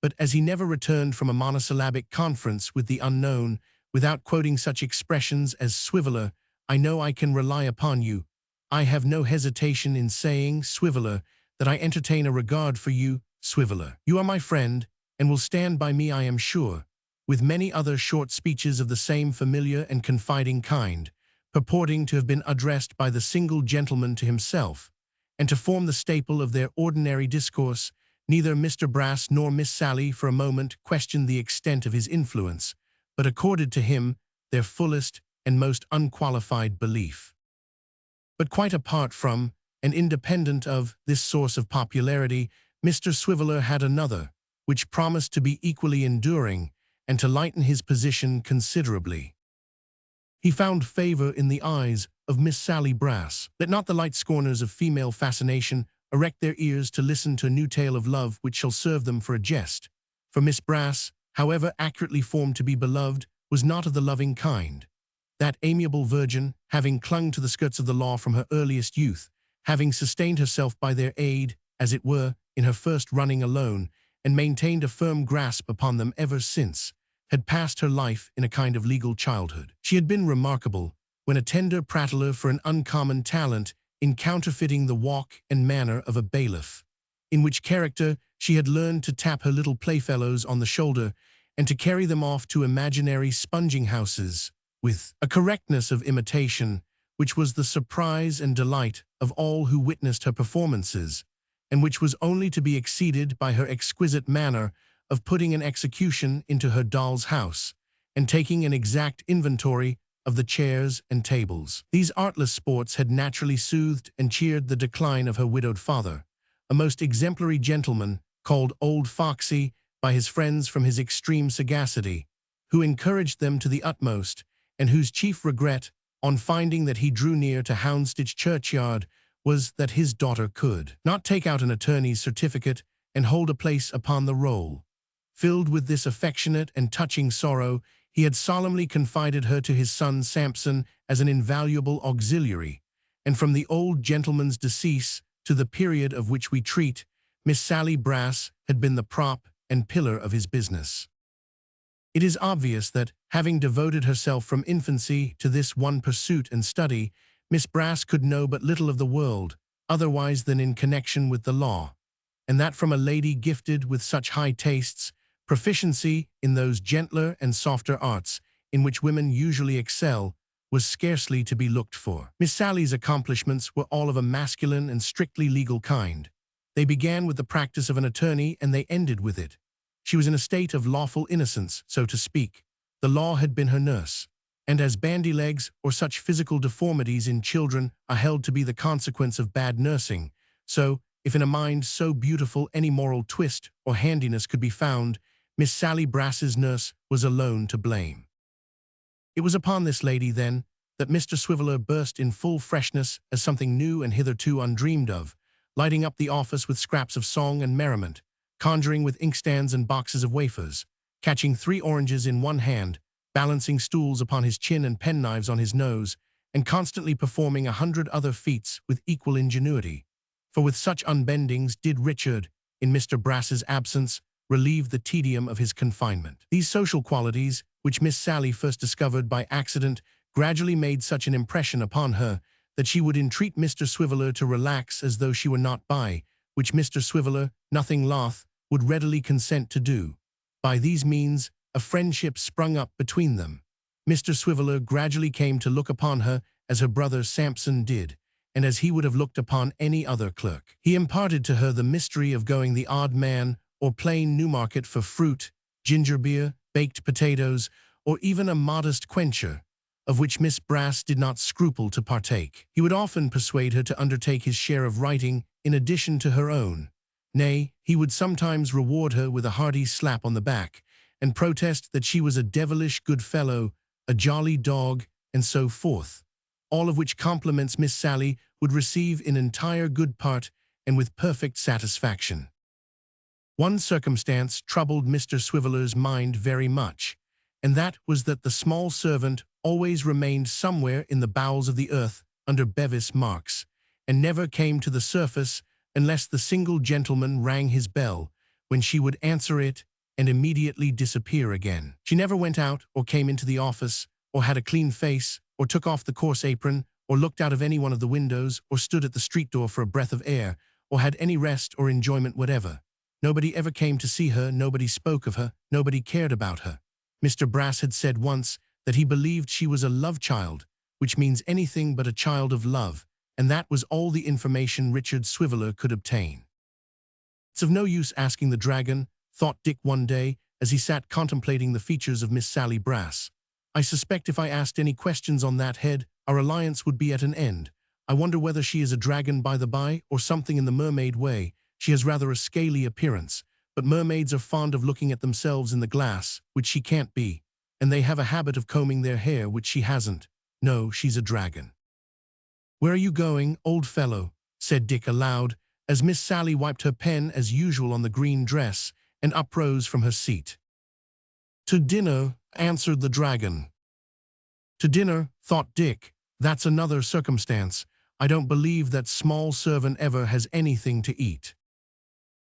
But as he never returned from a monosyllabic conference with the unknown without quoting such expressions as Swiveller, I know I can rely upon you, I have no hesitation in saying, Swiveller, that I entertain a regard for you, Swiveller. You are my friend, and will stand by me, I am sure, with many other short speeches of the same familiar and confiding kind, purporting to have been addressed by the single gentleman to himself, and to form the staple of their ordinary discourse. Neither Mr. Brass nor Miss Sally for a moment questioned the extent of his influence, but accorded to him their fullest and most unqualified belief. But quite apart from, and independent of, this source of popularity, Mr. Swiveller had another, which promised to be equally enduring, and to lighten his position considerably. He found favor in the eyes of Miss Sally Brass. Let not the light scorners of female fascination erect their ears to listen to a new tale of love which shall serve them for a jest. For Miss Brass, however accurately formed to be beloved, was not of the loving kind. That amiable virgin, having clung to the skirts of the law from her earliest youth, having sustained herself by their aid, as it were, in her first running alone, and maintained a firm grasp upon them ever since, had passed her life in a kind of legal childhood. She had been remarkable, when a tender prattler for an uncommon talent in counterfeiting the walk and manner of a bailiff, in which character she had learned to tap her little playfellows on the shoulder and to carry them off to imaginary sponging houses, with a correctness of imitation which was the surprise and delight of all who witnessed her performances, and which was only to be exceeded by her exquisite manner of putting an execution into her doll's house, and taking an exact inventory of the chairs and tables. These artless sports had naturally soothed and cheered the decline of her widowed father, a most exemplary gentleman, called Old Foxy by his friends from his extreme sagacity, who encouraged them to the utmost, and whose chief regret, on finding that he drew near to Houndsditch churchyard, was that his daughter could not take out an attorney's certificate and hold a place upon the roll. Filled with this affectionate and touching sorrow, he had solemnly confided her to his son Sampson as an invaluable auxiliary, and from the old gentleman's decease to the period of which we treat, Miss Sally Brass had been the prop and pillar of his business. It is obvious that, having devoted herself from infancy to this one pursuit and study, Miss Brass could know but little of the world, otherwise than in connection with the law. and that from a lady gifted with such high tastes, proficiency in those gentler and softer arts in which women usually excel was scarcely to be looked for. Miss Sally's accomplishments were all of a masculine and strictly legal kind. They began with the practice of an attorney and they ended with it. She was in a state of lawful innocence, so to speak. The law had been her nurse. And as bandy legs or such physical deformities in children are held to be the consequence of bad nursing, so, if in a mind so beautiful any moral twist or handiness could be found, Miss Sally Brass's nurse was alone to blame. It was upon this lady, then, that Mr. Swiveller burst in full freshness as something new and hitherto undreamed of, lighting up the office with scraps of song and merriment, conjuring with inkstands and boxes of wafers, catching 3 oranges in one hand, balancing stools upon his chin and penknives on his nose, and constantly performing 100 other feats with equal ingenuity. For with such unbendings did Richard, in Mr. Brass's absence, relieve the tedium of his confinement. These social qualities, which Miss Sally first discovered by accident, gradually made such an impression upon her that she would entreat Mr. Swiveller to relax as though she were not by, which Mr. Swiveller, nothing loth, would readily consent to do. By these means, a friendship sprung up between them. Mr. Swiveller gradually came to look upon her as her brother Sampson did, and as he would have looked upon any other clerk. He imparted to her the mystery of going the odd man or plain Newmarket for fruit, ginger beer, baked potatoes, or even a modest quencher, of which Miss Brass did not scruple to partake. He would often persuade her to undertake his share of writing in addition to her own. Nay, he would sometimes reward her with a hearty slap on the back, and protest that she was a devilish good fellow, a jolly dog, and so forth, all of which compliments Miss Sally would receive in entire good part and with perfect satisfaction. One circumstance troubled Mr. Swiveller's mind very much, and that was that the small servant always remained somewhere in the bowels of the earth under Bevis marks, and never came to the surface unless the single gentleman rang his bell, when she would answer it and immediately disappear again. She never went out or came into the office, or had a clean face, or took off the coarse apron, or looked out of any one of the windows, or stood at the street door for a breath of air, or had any rest or enjoyment whatever. Nobody ever came to see her, nobody spoke of her, nobody cared about her. Mr. Brass had said once that he believed she was a love child, which means anything but a child of love, and that was all the information Richard Swiveller could obtain. It's of no use asking the dragon, thought Dick one day, as he sat contemplating the features of Miss Sally Brass. I suspect if I asked any questions on that head, our alliance would be at an end. I wonder whether she is a dragon by the by, or something in the mermaid way. She has rather a scaly appearance, but mermaids are fond of looking at themselves in the glass, which she can't be, and they have a habit of combing their hair, which she hasn't. No, she's a dragon. "Where are you going, old fellow?" said Dick aloud, as Miss Sally wiped her pen as usual on the green dress, and uprose from her seat. "To dinner," answered the dragon. "To dinner," thought Dick. "That's another circumstance. I don't believe that small servant ever has anything to eat."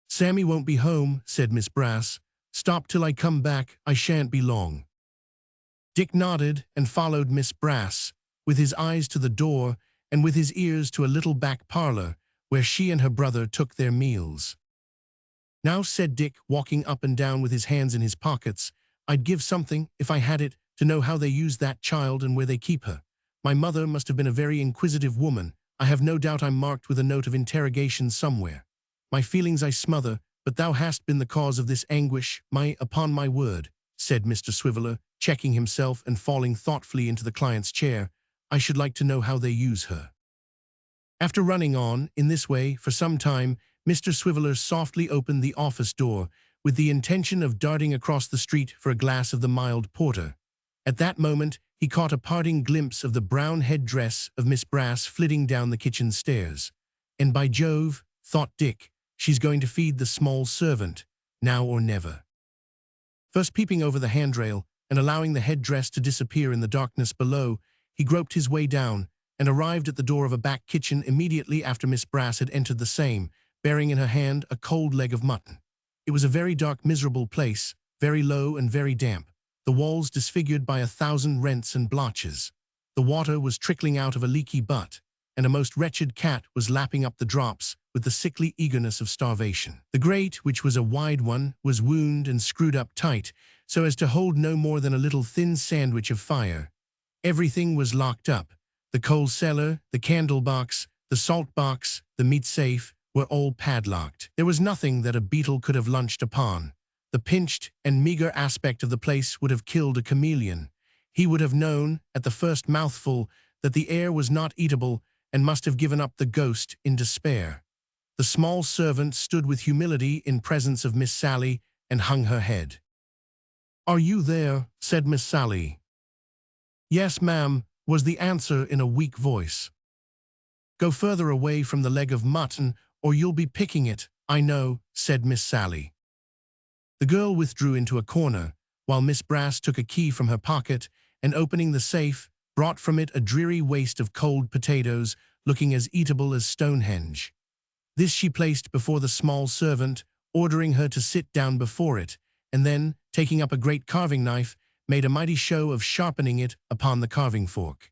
"Sammy won't be home," said Miss Brass. "Stop till I come back, I shan't be long." Dick nodded and followed Miss Brass, with his eyes to the door and with his ears to a little back parlor, where she and her brother took their meals. "Now," said Dick, walking up and down with his hands in his pockets, "I'd give something, if I had it, to know how they use that child and where they keep her. My mother must have been a very inquisitive woman. I have no doubt I'm marked with a note of interrogation somewhere. My feelings I smother, but thou hast been the cause of this anguish, upon my word," said Mr. Swiveller, checking himself and falling thoughtfully into the client's chair. "I should like to know how they use her." After running on, in this way, for some time, Mr. Swiveller softly opened the office door, with the intention of darting across the street for a glass of the mild porter. At that moment, he caught a parting glimpse of the brown head-dress of Miss Brass flitting down the kitchen stairs. "And by Jove," thought Dick, "she's going to feed the small servant, now or never." First peeping over the handrail, and allowing the head-dress to disappear in the darkness below, he groped his way down, and arrived at the door of a back kitchen immediately after Miss Brass had entered the same, bearing in her hand a cold leg of mutton. It was a very dark, miserable place, very low and very damp, the walls disfigured by 1,000 rents and blotches. The water was trickling out of a leaky butt, and a most wretched cat was lapping up the drops with the sickly eagerness of starvation. The grate, which was a wide one, was wound and screwed up tight, so as to hold no more than a little thin sandwich of fire. Everything was locked up. The coal cellar, the candle box, the salt box, the meat safe, were all padlocked. There was nothing that a beetle could have lunched upon. The pinched and meager aspect of the place would have killed a chameleon. He would have known, at the first mouthful, that the air was not eatable and must have given up the ghost in despair. The small servant stood with humility in presence of Miss Sally and hung her head. "Are you there?" said Miss Sally. "Yes, ma'am," was the answer in a weak voice. "Go further away from the leg of mutton, or you'll be picking it, I know," said Miss Sally. The girl withdrew into a corner, while Miss Brass took a key from her pocket and, opening the safe, brought from it a dreary waste of cold potatoes, looking as eatable as Stonehenge. This she placed before the small servant, ordering her to sit down before it, and then, taking up a great carving knife, made a mighty show of sharpening it upon the carving fork.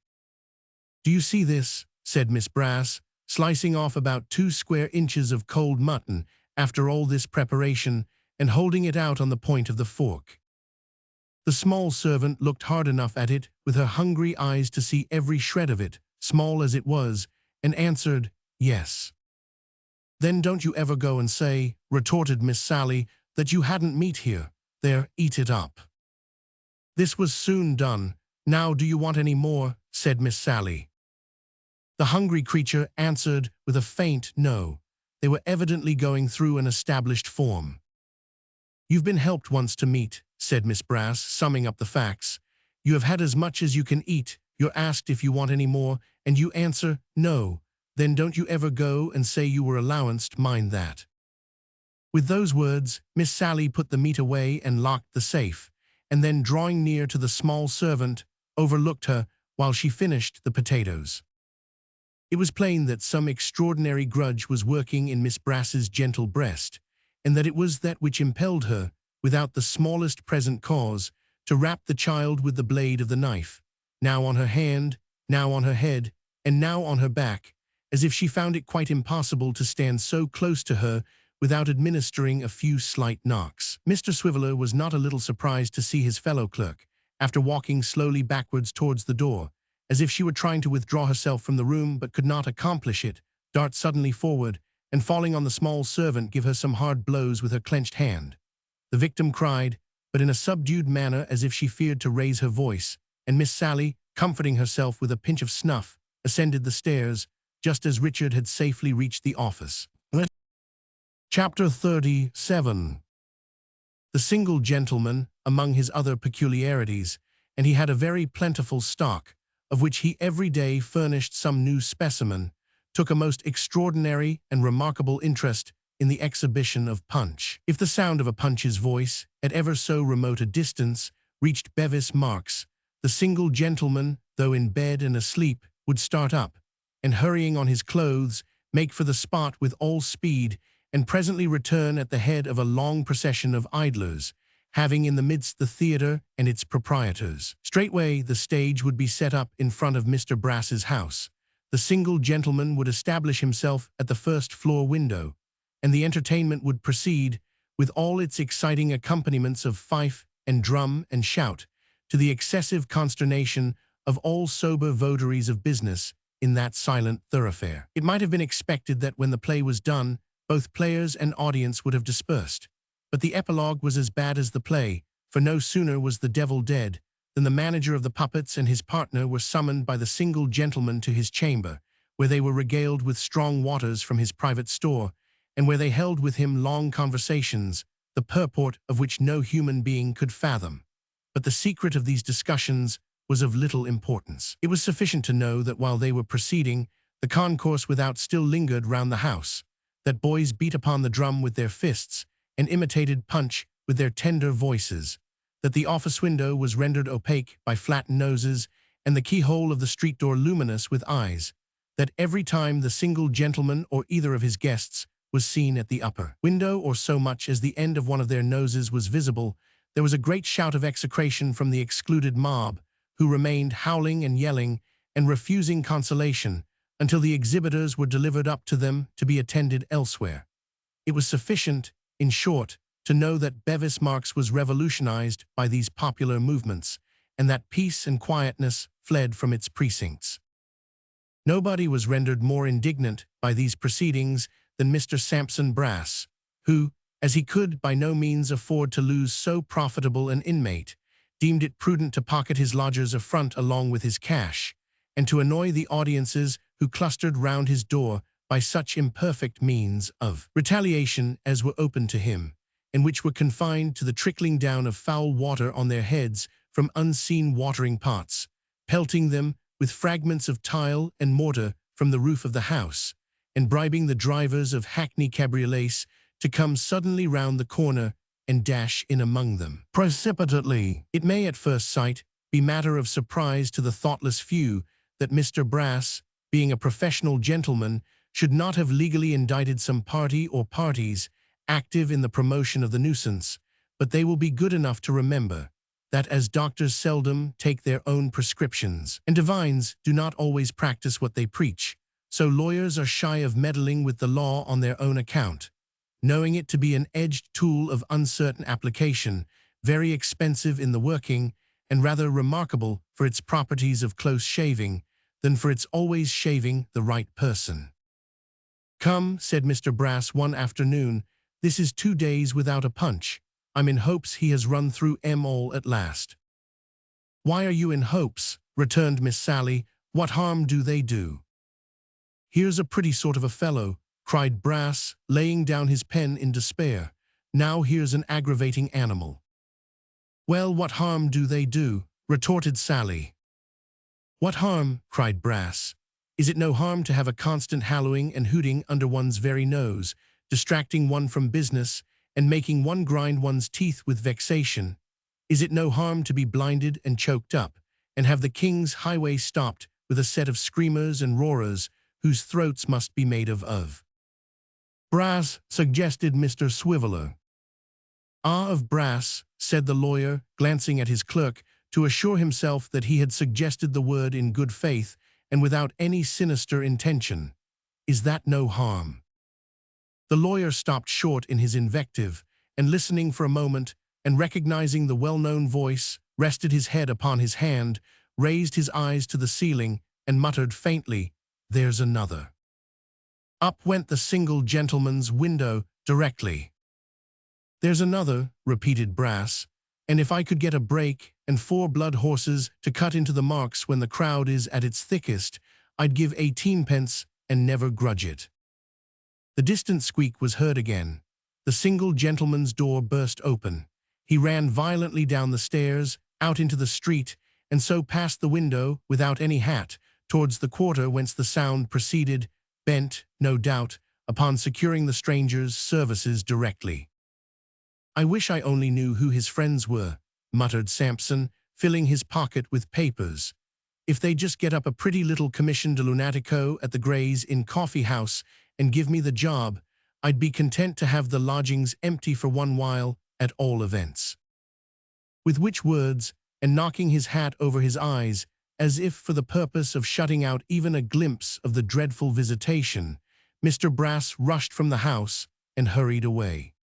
"Do you see this?" said Miss Brass, slicing off about 2 square inches of cold mutton after all this preparation, and holding it out on the point of the fork. The small servant looked hard enough at it with her hungry eyes to see every shred of it, small as it was, and answered, "Yes." "Then don't you ever go and say," retorted Miss Sally, "that you hadn't meat here. There, eat it up." This was soon done. "Now do you want any more?" said Miss Sally. The hungry creature answered with a faint no. They were evidently going through an established form. "You've been helped once to meat," said Miss Brass, summing up the facts. "You have had as much as you can eat. You're asked if you want any more, and you answer, no. Then don't you ever go and say you were allowanced, mind that." With those words, Miss Sally put the meat away and locked the safe, and then, drawing near to the small servant, overlooked her while she finished the potatoes. It was plain that some extraordinary grudge was working in Miss Brass's gentle breast, and that it was that which impelled her, without the smallest present cause, to rap the child with the blade of the knife, now on her hand, now on her head, and now on her back, as if she found it quite impossible to stand so close to her without administering a few slight knocks. Mr. Swiveller was not a little surprised to see his fellow clerk, after walking slowly backwards towards the door, as if she were trying to withdraw herself from the room but could not accomplish it, dart suddenly forward, and falling on the small servant give her some hard blows with her clenched hand. The victim cried, but in a subdued manner as if she feared to raise her voice, and Miss Sally, comforting herself with a pinch of snuff, ascended the stairs, just as Richard had safely reached the office. Chapter 37. The single gentleman, among his other peculiarities, and he had a very plentiful stock, of which he every day furnished some new specimen, took a most extraordinary and remarkable interest in the exhibition of Punch. If the sound of a Punch's voice, at ever so remote a distance, reached Bevis Marks, the single gentleman, though in bed and asleep, would start up, and hurrying on his clothes, make for the spot with all speed, and presently return at the head of a long procession of idlers, having in the midst the theatre and its proprietors. Straightway the stage would be set up in front of Mr. Brass's house. The single gentleman would establish himself at the first-floor window, and the entertainment would proceed, with all its exciting accompaniments of fife and drum and shout, to the excessive consternation of all sober votaries of business in that silent thoroughfare. It might have been expected that when the play was done, both players and audience would have dispersed. But the epilogue was as bad as the play, for no sooner was the devil dead than the manager of the puppets and his partner were summoned by the single gentleman to his chamber, where they were regaled with strong waters from his private store, and where they held with him long conversations, the purport of which no human being could fathom. But the secret of these discussions was of little importance. It was sufficient to know that while they were proceeding, the concourse without still lingered round the house, that boys beat upon the drum with their fists, and imitated Punch with their tender voices, that the office window was rendered opaque by flattened noses, and the keyhole of the street door luminous with eyes, that every time the single gentleman or either of his guests was seen at the upper window or so much as the end of one of their noses was visible, there was a great shout of execration from the excluded mob, who remained howling and yelling and refusing consolation, until the exhibitors were delivered up to them to be attended elsewhere. It was sufficient, in short, to know that Bevis Marks was revolutionized by these popular movements, and that peace and quietness fled from its precincts. Nobody was rendered more indignant by these proceedings than Mr. Sampson Brass, who, as he could by no means afford to lose so profitable an inmate, deemed it prudent to pocket his lodger's affront along with his cash, and to annoy the audiences who clustered round his door by such imperfect means of retaliation as were open to him, and which were confined to the trickling down of foul water on their heads from unseen watering pots, pelting them with fragments of tile and mortar from the roof of the house, and bribing the drivers of hackney cabriolets to come suddenly round the corner and dash in among them precipitately. It may at first sight be matter of surprise to the thoughtless few that Mr. Brass, being a professional gentleman, should not have legally indicted some party or parties active in the promotion of the nuisance, but they will be good enough to remember that as doctors seldom take their own prescriptions, and divines do not always practice what they preach, so lawyers are shy of meddling with the law on their own account, knowing it to be an edged tool of uncertain application, very expensive in the working, and rather remarkable for its properties of close shaving than for its always shaving the right person. "Come," said Mr. Brass one afternoon, "this is 2 days without a punch. I'm in hopes he has run through 'em all at last." "Why are you in hopes?" returned Miss Sally. "What harm do they do?" "Here's a pretty sort of a fellow," cried Brass, laying down his pen in despair. "Now here's an aggravating animal." "Well, what harm do they do?" retorted Sally. "What harm?" cried Brass. "Is it no harm to have a constant hallooing and hooting under one's very nose, distracting one from business, and making one grind one's teeth with vexation? Is it no harm to be blinded and choked up, and have the king's highway stopped with a set of screamers and roarers whose throats must be made of?" "Brass," suggested Mr. Swiveller. "Ah, of brass," said the lawyer, glancing at his clerk, to assure himself that he had suggested the word in good faith and without any sinister intention. "Is that no harm?" The lawyer stopped short in his invective, and listening for a moment, and recognizing the well-known voice, rested his head upon his hand, raised his eyes to the ceiling, and muttered faintly, "There's another." Up went the single gentleman's window directly. "There's another," repeated Brass, "and if I could get a brake and 4 blood horses to cut into the marks when the crowd is at its thickest, I'd give 18 pence and never grudge it." The distant squeak was heard again. The single gentleman's door burst open. He ran violently down the stairs, out into the street, and so past the window, without any hat, towards the quarter whence the sound proceeded, bent, no doubt, upon securing the stranger's services directly. "I wish I only knew who his friends were," muttered Sampson, filling his pocket with papers. "If they'd just get up a pretty little commission de lunatico at the Gray's Inn Coffee House and give me the job, I'd be content to have the lodgings empty for one while, at all events." With which words, and knocking his hat over his eyes, as if for the purpose of shutting out even a glimpse of the dreadful visitation, Mr. Brass rushed from the house and hurried away.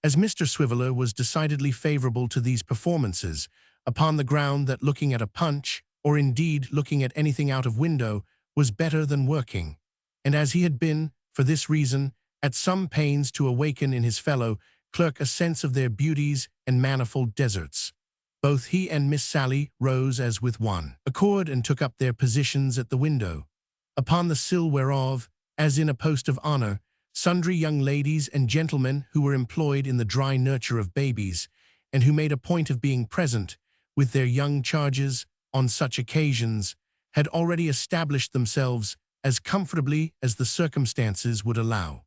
As Mr. Swiveller was decidedly favorable to these performances, upon the ground that looking at a punch, or indeed looking at anything out of window, was better than working, and as he had been, for this reason, at some pains to awaken in his fellow clerk a sense of their beauties and manifold deserts, both he and Miss Sally rose as with one accord and took up their positions at the window, upon the sill whereof, as in a post of honor, sundry young ladies and gentlemen who were employed in the dry nurture of babies, and who made a point of being present, with their young charges, on such occasions, had already established themselves as comfortably as the circumstances would allow.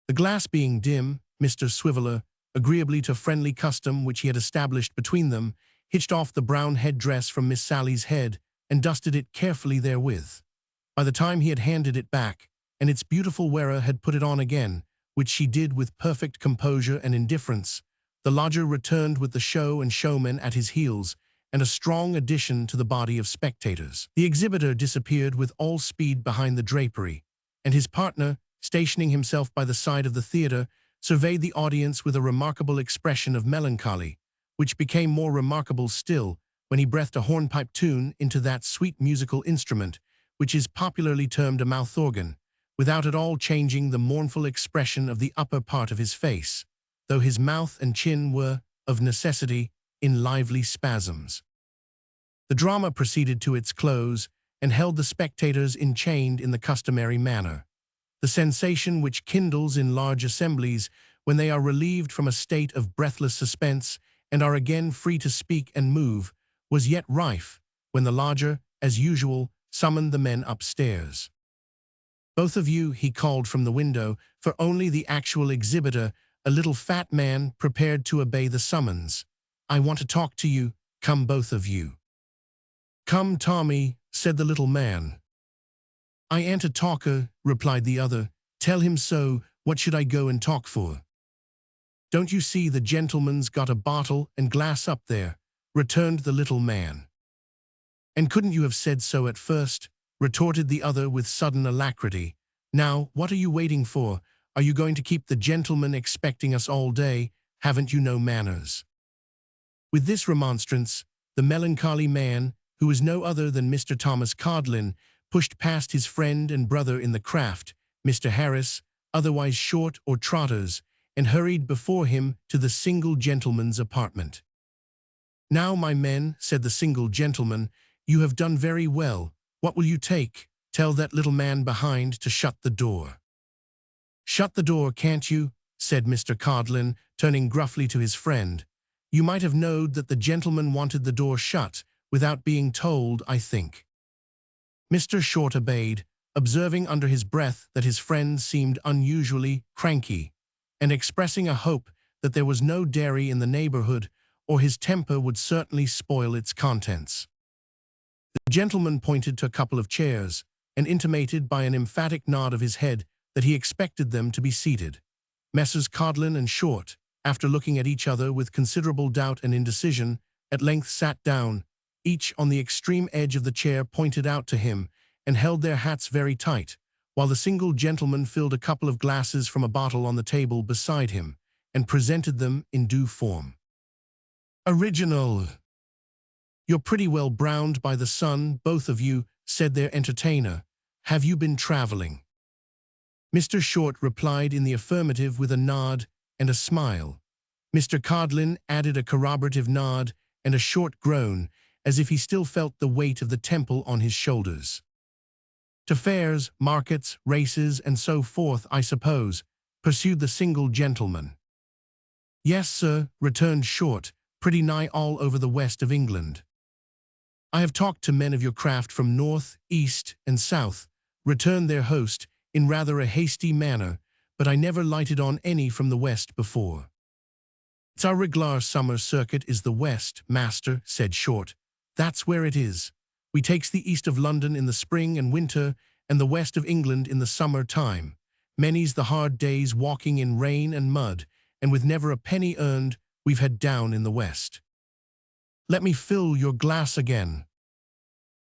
The glass being dim, Mr. Swiveller, agreeably to friendly custom which he had established between them, hitched off the brown head-dress from Miss Sally's head and dusted it carefully therewith. By the time he had handed it back, and its beautiful wearer had put it on again, which she did with perfect composure and indifference, the lodger returned with the show and showman at his heels, and a strong addition to the body of spectators. The exhibitor disappeared with all speed behind the drapery, and his partner, stationing himself by the side of the theater, surveyed the audience with a remarkable expression of melancholy, which became more remarkable still when he breathed a hornpipe tune into that sweet musical instrument, which is popularly termed a mouth organ, without at all changing the mournful expression of the upper part of his face, though his mouth and chin were, of necessity, in lively spasms. The drama proceeded to its close and held the spectators enchained in the customary manner. The sensation which kindles in large assemblies when they are relieved from a state of breathless suspense and are again free to speak and move was yet rife when the lodger, as usual, summoned the men upstairs. "Both of you," he called from the window, for only the actual exhibitor, a little fat man, prepared to obey the summons. "I want to talk to you. Come, both of you." "Come, Tommy," said the little man. "I ain't a talker," replied the other. "Tell him so. What should I go and talk for?" "Don't you see the gentleman's got a bottle and glass up there?" returned the little man. "And couldn't you have said so at first?" retorted the other with sudden alacrity. "Now, what are you waiting for? Are you going to keep the gentleman expecting us all day? Haven't you no manners?" With this remonstrance, the melancholy man, who was no other than Mr. Thomas Codlin, pushed past his friend and brother in the craft, Mr. Harris, otherwise Short or Trotters, and hurried before him to the single gentleman's apartment. "Now, my men," said the single gentleman, "you have done very well. What will you take? Tell that little man behind to shut the door." "Shut the door, can't you?" said Mr. Codlin, turning gruffly to his friend. "You might have knowed that the gentleman wanted the door shut, without being told, I think." Mr. Short obeyed, observing under his breath that his friend seemed unusually cranky, and expressing a hope that there was no dairy in the neighborhood, or his temper would certainly spoil its contents. The gentleman pointed to a couple of chairs, and intimated by an emphatic nod of his head that he expected them to be seated. Messrs. Codlin and Short, after looking at each other with considerable doubt and indecision, at length sat down, each on the extreme edge of the chair pointed out to him, and held their hats very tight, while the single gentleman filled a couple of glasses from a bottle on the table beside him, and presented them in due form. "Original." "You're pretty well browned by the sun, both of you," said their entertainer. "Have you been traveling?" Mr. Short replied in the affirmative with a nod and a smile. Mr. Codlin added a corroborative nod and a short groan, as if he still felt the weight of the temple on his shoulders. "To fairs, markets, races, and so forth, I suppose," pursued the single gentleman. "Yes, sir," returned Short, "pretty nigh all over the west of England." "I have talked to men of your craft from north, east, and south," returned their host in rather a hasty manner, "but I never lighted on any from the west before." "It's our reg'lar summer circuit is the west, master," said Short. "That's where it is. We takes the east of London in the spring and winter, and the west of England in the summer time. Many's the hard days walking in rain and mud, and with never a penny earned, we've had down in the west." "Let me fill your glass again."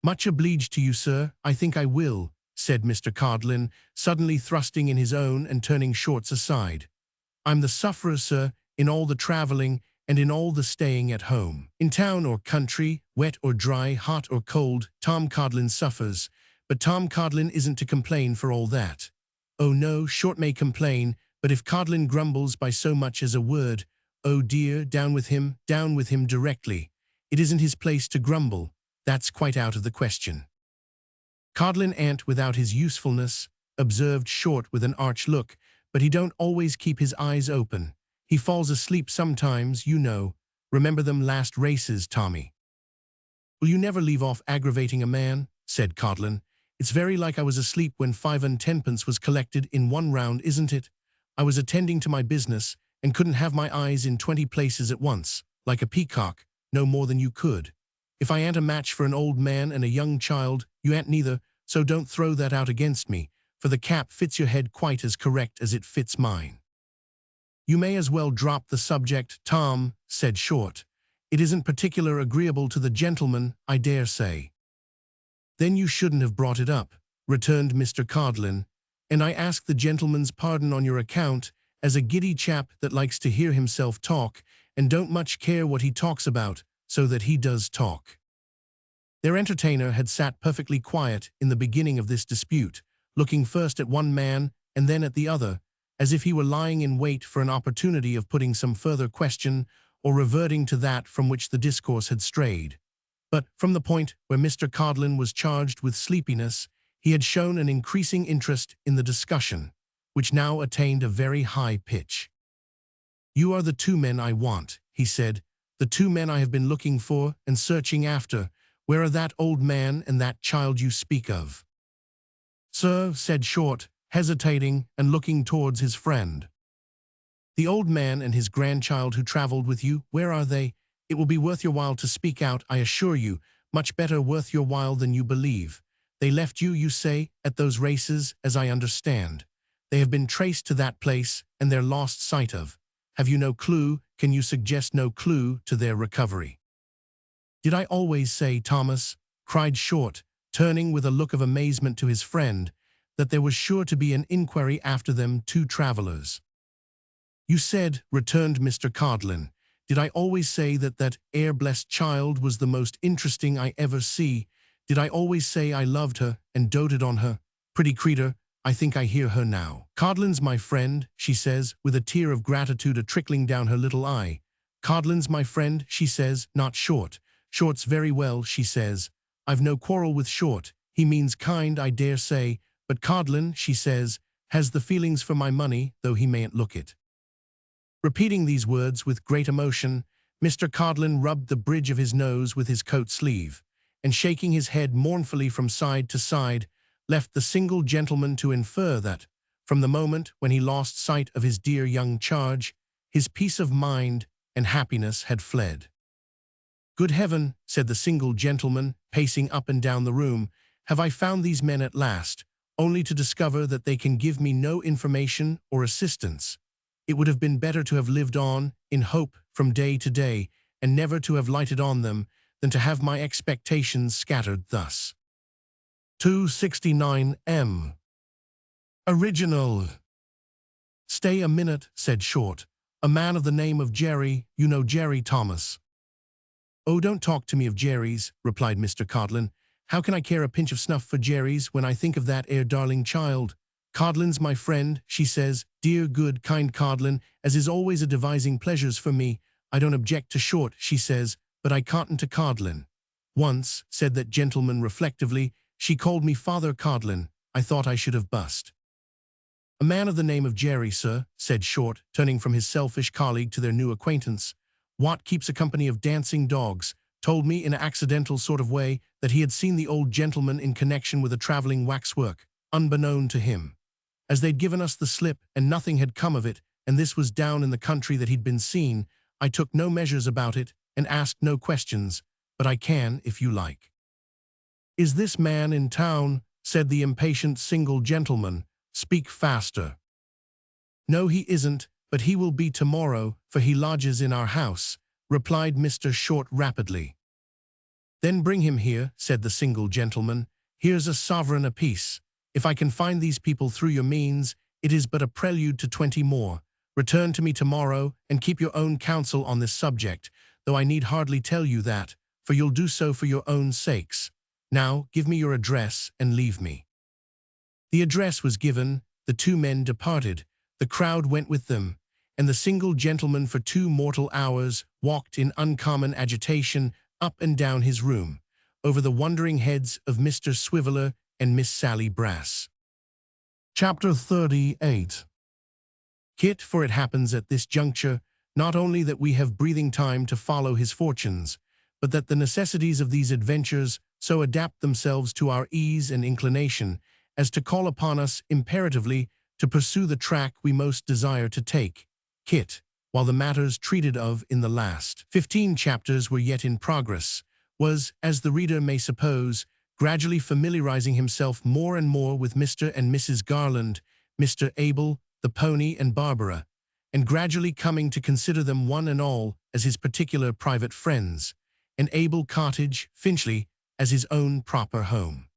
"Much obleeged to you, sir. I think I will," said Mr. Codlin, suddenly thrusting in his own and turning Short's aside. "I'm the sufferer, sir, in all the traveling and in all the staying at home. In town or country, wet or dry, hot or cold, Tom Codlin suffers, but Tom Codlin isn't to complain for all that. Oh no, Short may complain, but if Codlin grumbles by so much as a word, oh dear, down with him directly. It isn't his place to grumble. That's quite out of the question." "Codlin ain't without his usefulness," observed Short with an arch look, "but he don't always keep his eyes open. He falls asleep sometimes, you know. Remember them last races, Tommy." "Will you never leave off aggravating a man?" said Codlin. "It's very like I was asleep when 5 and 10pence was collected in one round, isn't it? I was attending to my business, and couldn't have my eyes in 20 places at once, like a peacock, no more than you could. If I ain't a match for an old man and a young child, you ain't neither, so don't throw that out against me, for the cap fits your head quite as correct as it fits mine." "You may as well drop the subject, Tom," said Short. It isn't particular agreeable to the gentleman, I dare say." "Then you shouldn't have brought it up," returned Mr. Codlin, "and I ask the gentleman's pardon on your account, as a giddy chap that likes to hear himself talk, and don't much care what he talks about, so that he does talk." Their entertainer had sat perfectly quiet in the beginning of this dispute, looking first at one man and then at the other, as if he were lying in wait for an opportunity of putting some further question or reverting to that from which the discourse had strayed. But from the point where Mr. Codlin was charged with sleepiness, he had shown an increasing interest in the discussion, which now attained a very high pitch. "You are the two men I want," he said, "the two men I have been looking for and searching after. Where are that old man and that child you speak of?" "Sir," said Short, hesitating and looking towards his friend. "The old man and his grandchild who traveled with you, where are they? It will be worth your while to speak out, I assure you, much better worth your while than you believe. They left you, you say, at those races, as I understand. They have been traced to that place, and they're lost sight of. Have you no clue, can you suggest no clue to their recovery?" "Did I always say, Thomas," cried Short, turning with a look of amazement to his friend, "that there was sure to be an inquiry after them two travelers?" "You said," returned Mr. Codlin, "did I always say that that blessed child was the most interesting I ever see? Did I always say I loved her and doted on her? Pretty creetur, I think I hear her now. 'Codlin's my friend,' she says, with a tear of gratitude a-trickling down her little eye. 'Codlin's my friend,' she says, 'not Short. Short's very well,' she says. 'I've no quarrel with Short. He means kind, I dare say, but Codlin,' she says, 'has the feelings for my money, though he mayn't look it.'" Repeating these words with great emotion, Mr. Codlin rubbed the bridge of his nose with his coat sleeve, and shaking his head mournfully from side to side, left the single gentleman to infer that, from the moment when he lost sight of his dear young charge, his peace of mind and happiness had fled. "Good heaven," said the single gentleman, pacing up and down the room, "have I found these men at last, only to discover that they can give me no information or assistance? It would have been better to have lived on, in hope, from day to day, and never to have lighted on them, than to have my expectations scattered thus." 269 M. Original. "Stay a minute," said Short. "A man of the name of Jerry, you know Jerry, Thomas?" "Oh, don't talk to me of Jerrys," replied Mr. Codlin. "How can I care a pinch of snuff for Jerrys when I think of that darling child? Codlin's my friend," she says, "dear, good, kind Codlin, as is always a devising pleasures for me. I don't object to Short," she says, "but I cotton to Codlin." "Once," said that gentleman reflectively, "she called me Father Codlin. I thought I should have bust." "A man of the name of Jerry, sir," said Short, turning from his selfish colleague to their new acquaintance. "Watt keeps a company of dancing dogs, told me in an accidental sort of way that he had seen the old gentleman in connection with a traveling waxwork, unbeknown to him. As they'd given us the slip and nothing had come of it, and this was down in the country that he'd been seen, I took no measures about it and asked no questions, but I can if you like." "Is this man in town?" said the impatient single gentleman. "Speak faster." "No, he isn't, but he will be tomorrow, for he lodges in our house," replied Mr. Short rapidly. "Then bring him here," said the single gentleman. "Here's a sovereign apiece. If I can find these people through your means, it is but a prelude to 20 more. Return to me tomorrow, and keep your own counsel on this subject, though I need hardly tell you that, for you'll do so for your own sakes. Now give me your address and leave me." The address was given, the two men departed, the crowd went with them, and the single gentleman for 2 mortal hours walked in uncommon agitation up and down his room, over the wondering heads of Mr. Swiveller and Miss Sally Brass. Chapter 38. Kit, for it happens at this juncture, not only that we have breathing time to follow his fortunes, but that the necessities of these adventures so adapt themselves to our ease and inclination as to call upon us imperatively to pursue the track we most desire to take. Kit, while the matters treated of in the last 15 chapters were yet in progress, was, as the reader may suppose, gradually familiarizing himself more and more with Mr. and Mrs. Garland, Mr. Abel, the pony, and Barbara, and gradually coming to consider them one and all as his particular private friends, and Abel Cottage, Finchley, as his own proper home.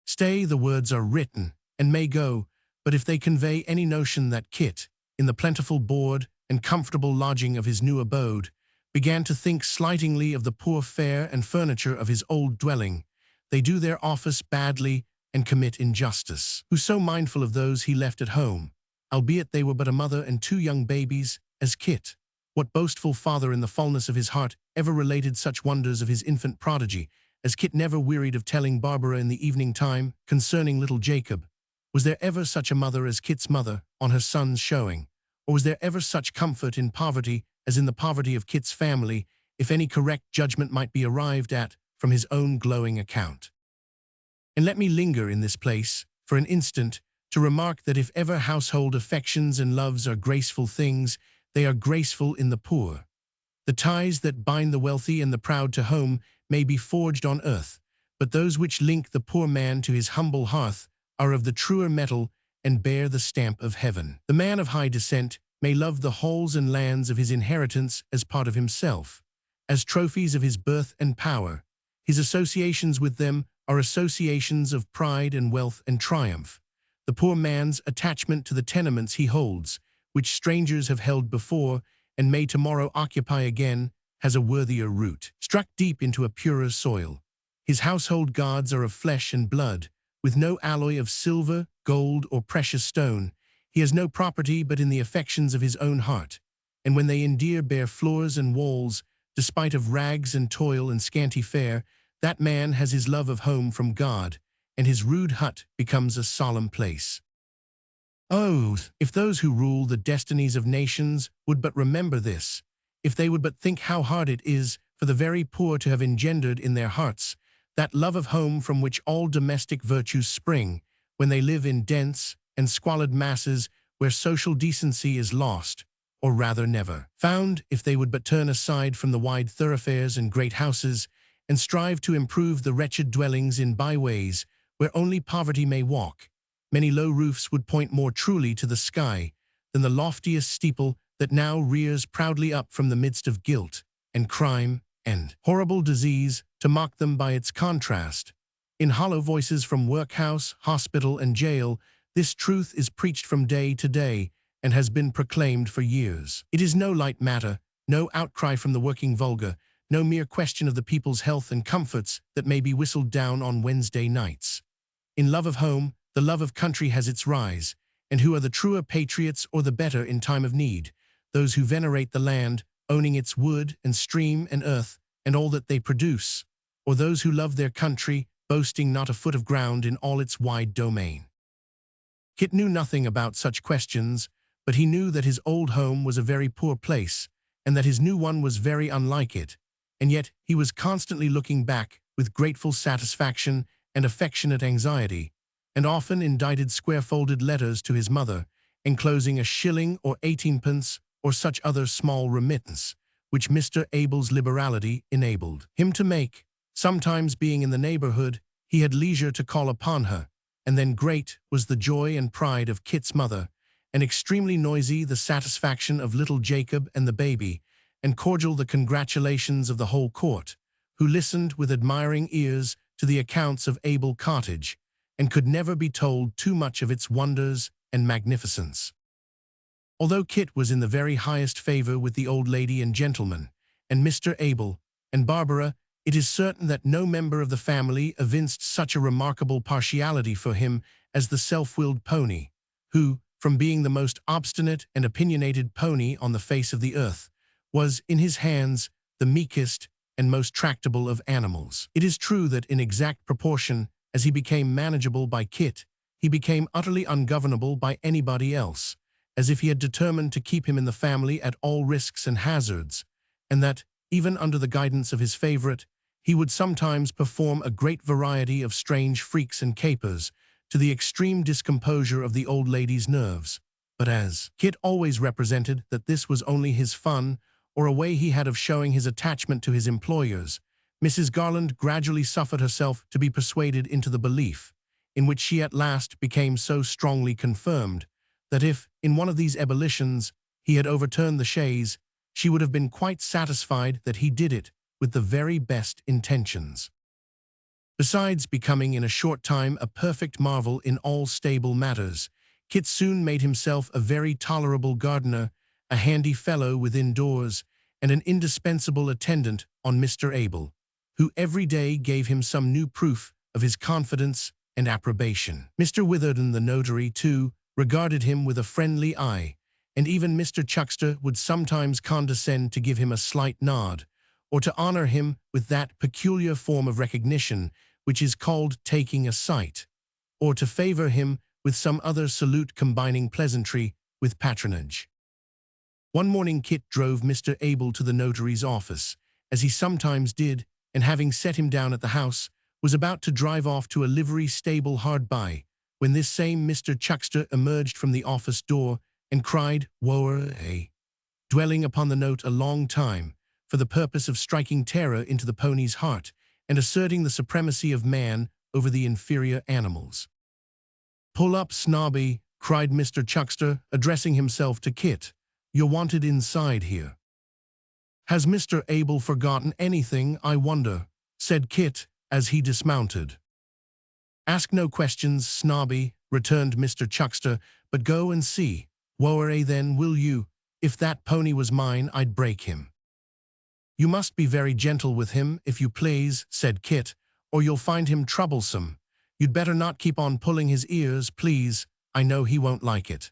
Stay, the words are written, and may go, but if they convey any notion that Kit, in the plentiful board and comfortable lodging of his new abode, began to think slightingly of the poor fare and furniture of his old dwelling, they do their office badly and commit injustice. Who so mindful of those he left at home, albeit they were but a mother and 2 young babies, as Kit? What boastful father in the fullness of his heart ever related such wonders of his infant prodigy, as Kit never wearied of telling Barbara in the evening time concerning little Jacob? Was there ever such a mother as Kit's mother on her son's showing? Or was there ever such comfort in poverty as in the poverty of Kit's family, if any correct judgment might be arrived at from his own glowing account? And let me linger in this place, for an instant, to remark that if ever household affections and loves are graceful things, they are graceful in the poor. The ties that bind the wealthy and the proud to home may be forged on earth, but those which link the poor man to his humble hearth are of the truer metal and bear the stamp of heaven. The man of high descent may love the halls and lands of his inheritance as part of himself, as trophies of his birth and power. His associations with them are associations of pride and wealth and triumph. The poor man's attachment to the tenements he holds, which strangers have held before and may tomorrow occupy again, has a worthier root, struck deep into a purer soil. His household gods are of flesh and blood, with no alloy of silver, gold, or precious stone. He has no property but in the affections of his own heart, and when they endear bare floors and walls, despite of rags and toil and scanty fare, that man has his love of home from God, and his rude hut becomes a solemn place. Oh, if those who rule the destinies of nations would but remember this, if they would but think how hard it is for the very poor to have engendered in their hearts that love of home from which all domestic virtues spring, when they live in dense and squalid masses where social decency is lost, or rather never found, if they would but turn aside from the wide thoroughfares and great houses, and strive to improve the wretched dwellings in byways where only poverty may walk, many low roofs would point more truly to the sky than the loftiest steeple that now rears proudly up from the midst of guilt and crime and horrible disease to mock them by its contrast. In hollow voices from workhouse, hospital, and jail, this truth is preached from day to day and has been proclaimed for years. It is no light matter, no outcry from the working vulgar, no mere question of the people's health and comforts that may be whistled down on Wednesday nights. In love of home, the love of country has its rise, and who are the truer patriots or the better in time of need? Those who venerate the land, owning its wood and stream and earth and all that they produce, or those who love their country, boasting not a foot of ground in all its wide domain? Kit knew nothing about such questions, but he knew that his old home was a very poor place, and that his new one was very unlike it, and yet he was constantly looking back with grateful satisfaction and affectionate anxiety, and often indited square-folded letters to his mother, enclosing a shilling or 18pence or such other small remittance, which Mr. Abel's liberality enabled him to make. Sometimes, being in the neighborhood, he had leisure to call upon her, and then great was the joy and pride of Kit's mother, and extremely noisy the satisfaction of little Jacob and the baby, and cordial the congratulations of the whole court, who listened with admiring ears to the accounts of Abel Cottage, and could never be told too much of its wonders and magnificence. Although Kit was in the very highest favor with the old lady and gentleman, and Mr. Abel, and Barbara, it is certain that no member of the family evinced such a remarkable partiality for him as the self-willed pony, who, from being the most obstinate and opinionated pony on the face of the earth, was, in his hands, the meekest and most tractable of animals. It is true that in exact proportion as he became manageable by Kit, he became utterly ungovernable by anybody else, as if he had determined to keep him in the family at all risks and hazards, and that, even under the guidance of his favorite, he would sometimes perform a great variety of strange freaks and capers, to the extreme discomposure of the old lady's nerves. But as Kit always represented that this was only his fun, or a way he had of showing his attachment to his employers, Mrs. Garland gradually suffered herself to be persuaded into the belief, in which she at last became so strongly confirmed, that if, in one of these ebullitions, he had overturned the chaise, she would have been quite satisfied that he did it with the very best intentions. Besides becoming in a short time a perfect marvel in all stable matters, Kit soon made himself a very tolerable gardener, a handy fellow within doors, and an indispensable attendant on Mr. Abel, who every day gave him some new proof of his confidence and approbation. Mr. Witherden the notary, too, regarded him with a friendly eye, and even Mr. Chuckster would sometimes condescend to give him a slight nod, or to honor him with that peculiar form of recognition which is called taking a sight, or to favor him with some other salute combining pleasantry with patronage. One morning Kit drove Mr. Abel to the notary's office, as he sometimes did, and having set him down at the house, was about to drive off to a livery stable hard by, when this same Mr. Chuckster emerged from the office door and cried, "Woa-eh," dwelling upon the note a long time, for the purpose of striking terror into the pony's heart and asserting the supremacy of man over the inferior animals. "Pull up, Snobby," cried Mr. Chuckster, addressing himself to Kit. "You're wanted inside here." "Has Mr. Abel forgotten anything, I wonder?" said Kit as he dismounted. "Ask no questions, Snobby," returned Mr. Chuckster, "but go and see. Woa-eh then, will you? If that pony was mine, I'd break him." "You must be very gentle with him, if you please," said Kit, "or you'll find him troublesome. You'd better not keep on pulling his ears, please. I know he won't like it."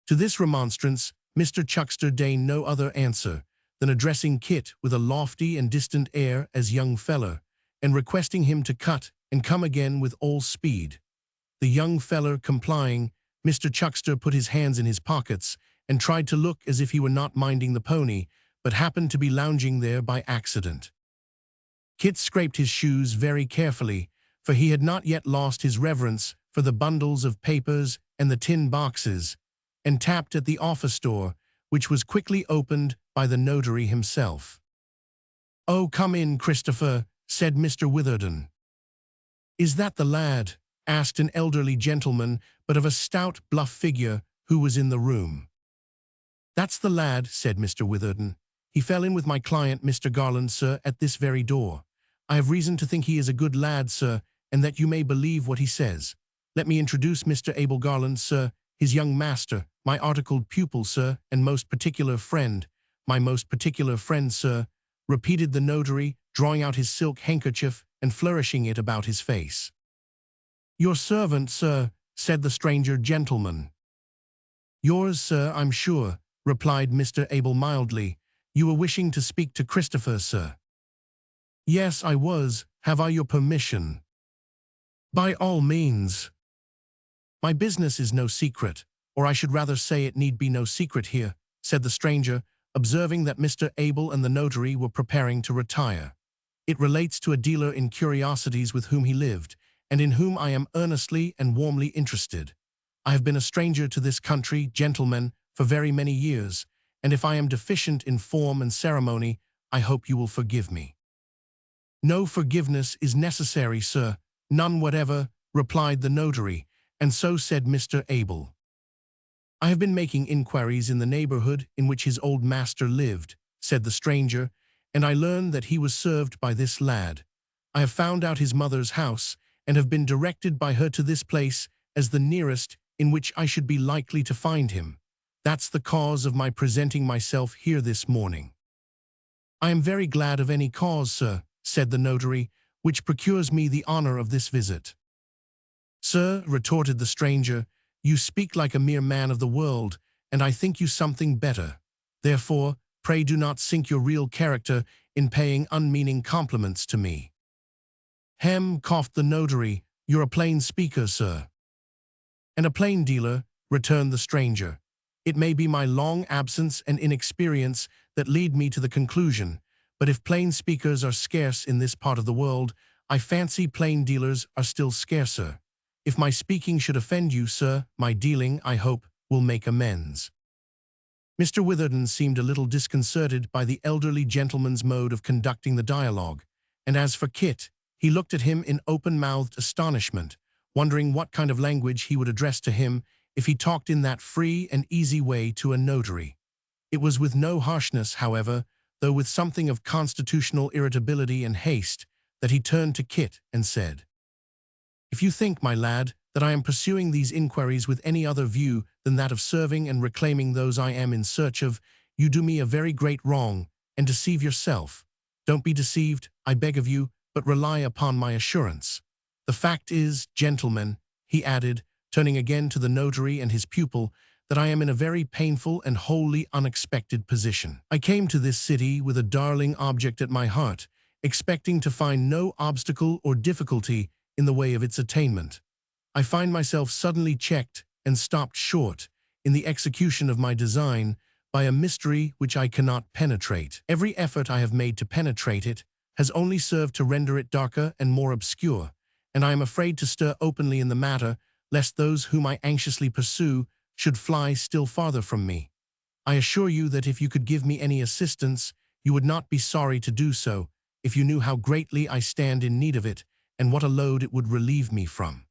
To this remonstrance, Mr. Chuckster deigned no other answer than addressing Kit with a lofty and distant air as young feller, and requesting him to cut and come again with all speed. The young feller complying, Mr. Chuckster put his hands in his pockets and tried to look as if he were not minding the pony, but happened to be lounging there by accident. Kit scraped his shoes very carefully, for he had not yet lost his reverence for the bundles of papers and the tin boxes, and tapped at the office door, which was quickly opened by the notary himself. "Oh, come in, Christopher," said Mr. Witherden. "Is that the lad?" asked an elderly gentleman, but of a stout, bluff figure, who was in the room. "That's the lad," said Mr. Witherden. "He fell in with my client, Mr. Garland, sir, at this very door. I have reason to think he is a good lad, sir, and that you may believe what he says. Let me introduce Mr. Abel Garland, sir, his young master, my articled pupil, sir, and most particular friend. My most particular friend, sir," repeated the notary, drawing out his silk handkerchief and flourishing it about his face. "Your servant, sir," said the stranger gentleman. "Yours, sir, I'm sure," replied Mr. Abel mildly. "You were wishing to speak to Christopher, sir." "Yes, I was. Have I your permission?" "By all means." "My business is no secret, or I should rather say it need be no secret here," said the stranger, observing that Mr. Abel and the notary were preparing to retire. "It relates to a dealer in curiosities with whom he lived, and in whom I am earnestly and warmly interested. I have been a stranger to this country, gentlemen, for very many years, and if I am deficient in form and ceremony, I hope you will forgive me." "No forgiveness is necessary, sir, none whatever," replied the notary, and so said Mr. Abel. "I have been making inquiries in the neighborhood in which his old master lived," said the stranger, "and I learned that he was served by this lad. I have found out his mother's house, and have been directed by her to this place as the nearest in which I should be likely to find him. That's the cause of my presenting myself here this morning." "I am very glad of any cause, sir," said the notary, "which procures me the honor of this visit." "Sir," retorted the stranger, "you speak like a mere man of the world, and I think you something better. Therefore, pray do not sink your real character in paying unmeaning compliments to me." "Hem," coughed the notary, "you're a plain speaker, sir." "And a plain dealer," returned the stranger. "It may be my long absence and inexperience that lead me to the conclusion, but if plain speakers are scarce in this part of the world, I fancy plain dealers are still scarcer. If my speaking should offend you, sir, my dealing, I hope, will make amends." Mr. Witherden seemed a little disconcerted by the elderly gentleman's mode of conducting the dialogue, and as for Kit, he looked at him in open-mouthed astonishment, wondering what kind of language he would address to him if he talked in that free and easy way to a notary. It was with no harshness, however, though with something of constitutional irritability and haste, that he turned to Kit and said, "If you think, my lad, that I am pursuing these inquiries with any other view than that of serving and reclaiming those I am in search of, you do me a very great wrong, and deceive yourself. Don't be deceived, I beg of you, but rely upon my assurance. The fact is, gentlemen," he added, turning again to the notary and his pupil, "that I am in a very painful and wholly unexpected position. I came to this city with a darling object at my heart, expecting to find no obstacle or difficulty in the way of its attainment. I find myself suddenly checked and stopped short in the execution of my design by a mystery which I cannot penetrate. Every effort I have made to penetrate it has only served to render it darker and more obscure, and I am afraid to stir openly in the matter, lest those whom I anxiously pursue should fly still farther from me. I assure you that if you could give me any assistance, you would not be sorry to do so, if you knew how greatly I stand in need of it, and what a load it would relieve me from."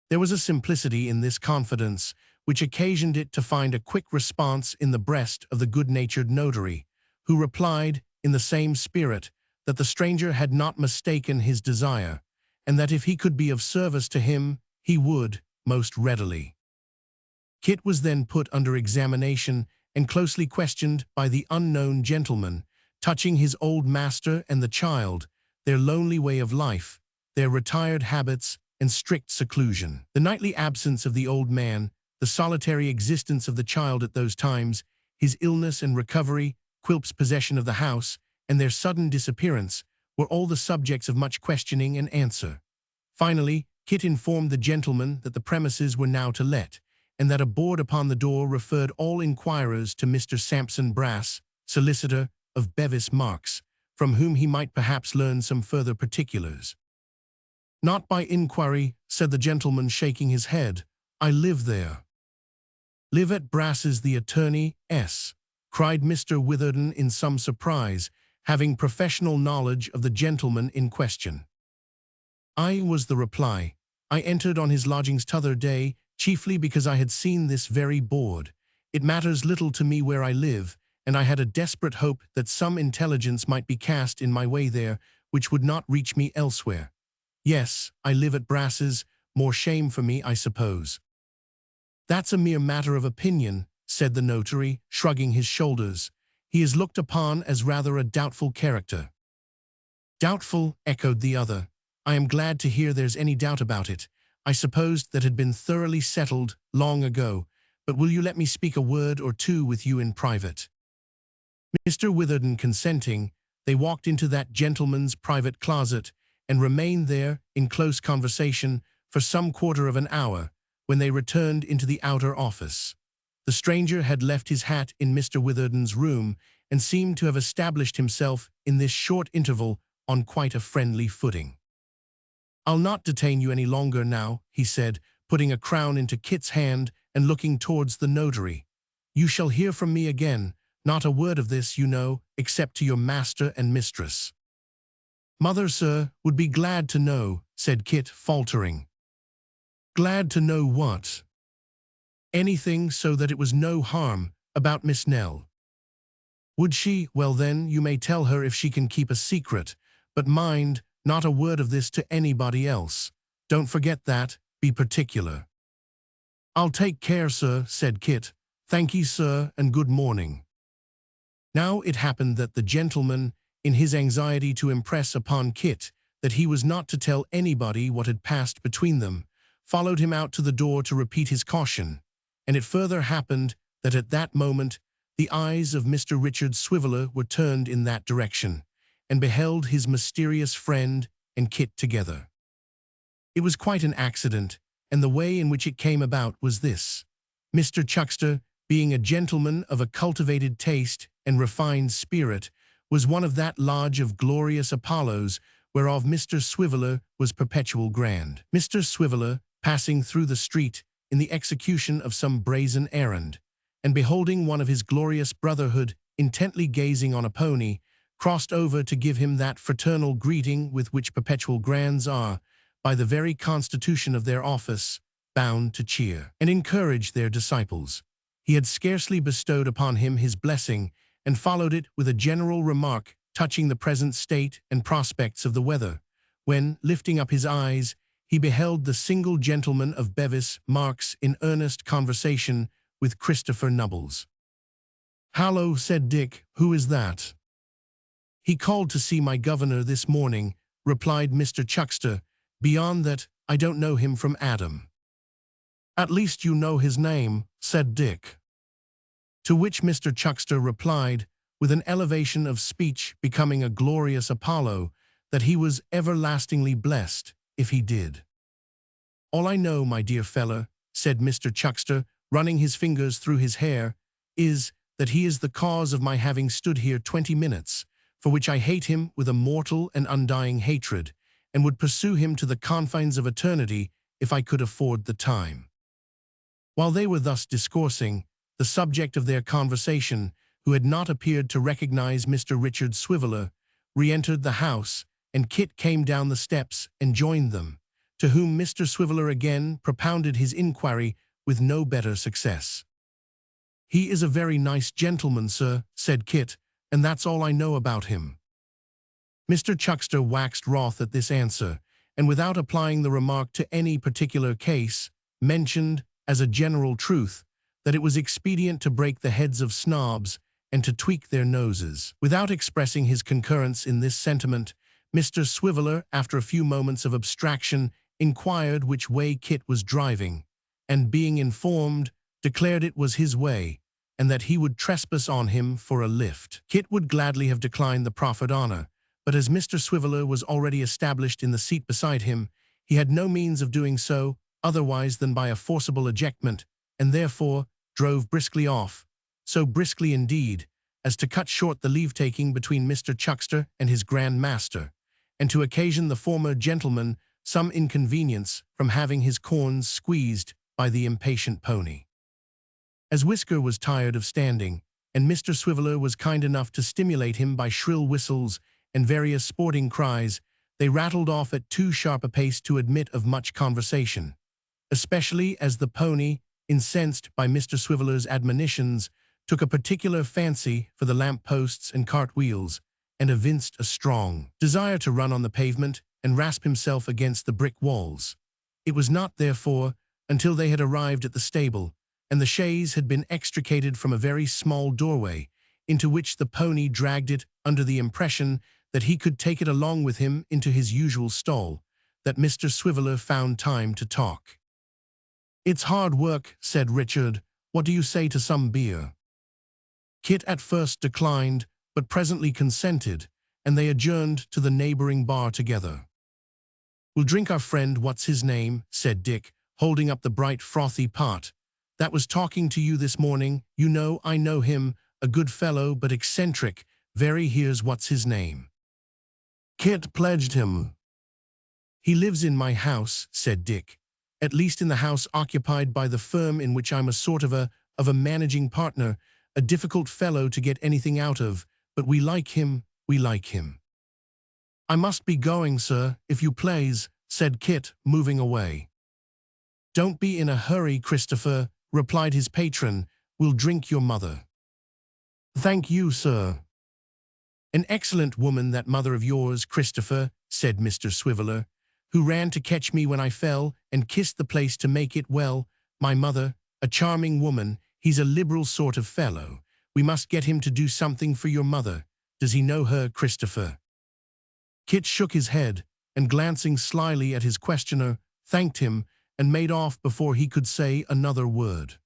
There was a simplicity in this confidence which occasioned it to find a quick response in the breast of the good-natured notary, who replied, in the same spirit, that the stranger had not mistaken his desire, and that if he could be of service to him, he would, most readily. Kit was then put under examination and closely questioned by the unknown gentleman, touching his old master and the child, their lonely way of life, their retired habits, and strict seclusion. The nightly absence of the old man, the solitary existence of the child at those times, his illness and recovery, Quilp's possession of the house, and their sudden disappearance, were all the subjects of much questioning and answer. Finally, Kit informed the gentleman that the premises were now to let, and that a board upon the door referred all inquirers to Mr. Sampson Brass, solicitor of Bevis Marks, from whom he might perhaps learn some further particulars. "Not by inquiry," said the gentleman, shaking his head. "I live there." "Live at Brass's the attorney, S?" cried Mr. Witherden in some surprise, having professional knowledge of the gentleman in question. "I," was the reply. "I entered on his lodgings t'other day, chiefly because I had seen this very board. It matters little to me where I live, and I had a desperate hope that some intelligence might be cast in my way there, which would not reach me elsewhere. Yes, I live at Brass's, more shame for me, I suppose." "That's a mere matter of opinion," said the notary, shrugging his shoulders. "He is looked upon as rather a doubtful character." "Doubtful," echoed the other. "I am glad to hear there's any doubt about it. I supposed that had been thoroughly settled long ago, but will you let me speak a word or two with you in private?" Mr. Witherden consenting, they walked into that gentleman's private closet, and remained there in close conversation for some quarter of an hour, when they returned into the outer office. The stranger had left his hat in Mr. Witherden's room, and seemed to have established himself in this short interval on quite a friendly footing. "I'll not detain you any longer now," he said, putting a crown into Kit's hand and looking towards the notary. "You shall hear from me again, not a word of this, you know, except to your master and mistress." "Mother, sir, would be glad to know," said Kit, faltering. "Glad to know what?" "Anything, so that it was no harm, about Miss Nell." "Would she? Well then, you may tell her if she can keep a secret. But mind, not a word of this to anybody else. Don't forget that, be particular." "I'll take care, sir," said Kit. "Thank ye, sir, and good morning." Now it happened that the gentleman, in his anxiety to impress upon Kit that he was not to tell anybody what had passed between them, followed him out to the door to repeat his caution, and it further happened that at that moment the eyes of Mr. Richard Swiveller were turned in that direction, and beheld his mysterious friend and Kit together. It was quite an accident, and the way in which it came about was this. Mr. Chuckster, being a gentleman of a cultivated taste and refined spirit, was one of that lodge of glorious Apollos whereof Mr. Swiveller was perpetual grand. Mr. Swiveller, passing through the street in the execution of some brazen errand, and beholding one of his glorious brotherhood intently gazing on a pony, crossed over to give him that fraternal greeting with which perpetual grands are, by the very constitution of their office, bound to cheer and encourage their disciples. He had scarcely bestowed upon him his blessing and followed it with a general remark touching the present state and prospects of the weather, when, lifting up his eyes, he beheld the single gentleman of Bevis Marks in earnest conversation with Christopher Nubbles. "Hallo," said Dick, "who is that?" "He called to see my governor this morning," replied Mr. Chuckster. "Beyond that, I don't know him from Adam." "At least you know his name," said Dick. To which Mr. Chuckster replied, with an elevation of speech becoming a glorious Apollo, that he was everlastingly blessed if he did. "All I know, my dear fellow," said Mr. Chuckster, running his fingers through his hair, "is that he is the cause of my having stood here 20 minutes, for which I hate him with a mortal and undying hatred, and would pursue him to the confines of eternity if I could afford the time." While they were thus discoursing, the subject of their conversation, who had not appeared to recognize Mr. Richard Swiveller, re-entered the house, and Kit came down the steps and joined them, to whom Mr. Swiveller again propounded his inquiry with no better success. "He is a very nice gentleman, sir," said Kit, "and that's all I know about him." Mr. Chuckster waxed wroth at this answer, and without applying the remark to any particular case, mentioned, as a general truth, that it was expedient to break the heads of snobs and to tweak their noses. Without expressing his concurrence in this sentiment, Mr. Swiveller, after a few moments of abstraction, inquired which way Kit was driving, and being informed, declared it was his way, and that he would trespass on him for a lift. Kit would gladly have declined the proffered honor, but as Mr. Swiveller was already established in the seat beside him, he had no means of doing so otherwise than by a forcible ejectment, and therefore drove briskly off, so briskly indeed as to cut short the leave-taking between Mr. Chuckster and his grand master, and to occasion the former gentleman some inconvenience from having his corns squeezed by the impatient pony. As Whisker was tired of standing, and Mr. Swiveller was kind enough to stimulate him by shrill whistles and various sporting cries, they rattled off at too sharp a pace to admit of much conversation, especially as the pony, incensed by Mr. Swiveller's admonitions, took a particular fancy for the lamp-posts and cart-wheels, and evinced a strong desire to run on the pavement and rasp himself against the brick walls. It was not, therefore, until they had arrived at the stable, and the chaise had been extricated from a very small doorway, into which the pony dragged it under the impression that he could take it along with him into his usual stall, that Mr. Swiveller found time to talk. "It's hard work," said Richard. "What do you say to some beer?" Kit at first declined, but presently consented, and they adjourned to the neighboring bar together. "We'll drink our friend what's-his-name," said Dick, holding up the bright frothy pot. "That was talking to you this morning. You know, I know him, a good fellow but eccentric, very here's what's-his-name." Kit pledged him. "He lives in my house," said Dick, "at least in the house occupied by the firm in which I'm a sort of a managing partner, a difficult fellow to get anything out of, but we like him, we like him." "I must be going, sir, if you please," said Kit, moving away. "Don't be in a hurry, Christopher," replied his patron. "We'll drink your mother." "Thank you, sir." "An excellent woman, that mother of yours, Christopher," said Mr. Swiveller, "who ran to catch me when I fell and kissed the place to make it well. My mother, a charming woman. He's a liberal sort of fellow. We must get him to do something for your mother. Does he know her, Christopher?" Kit shook his head, and glancing slyly at his questioner, thanked him, and made off before he could say another word.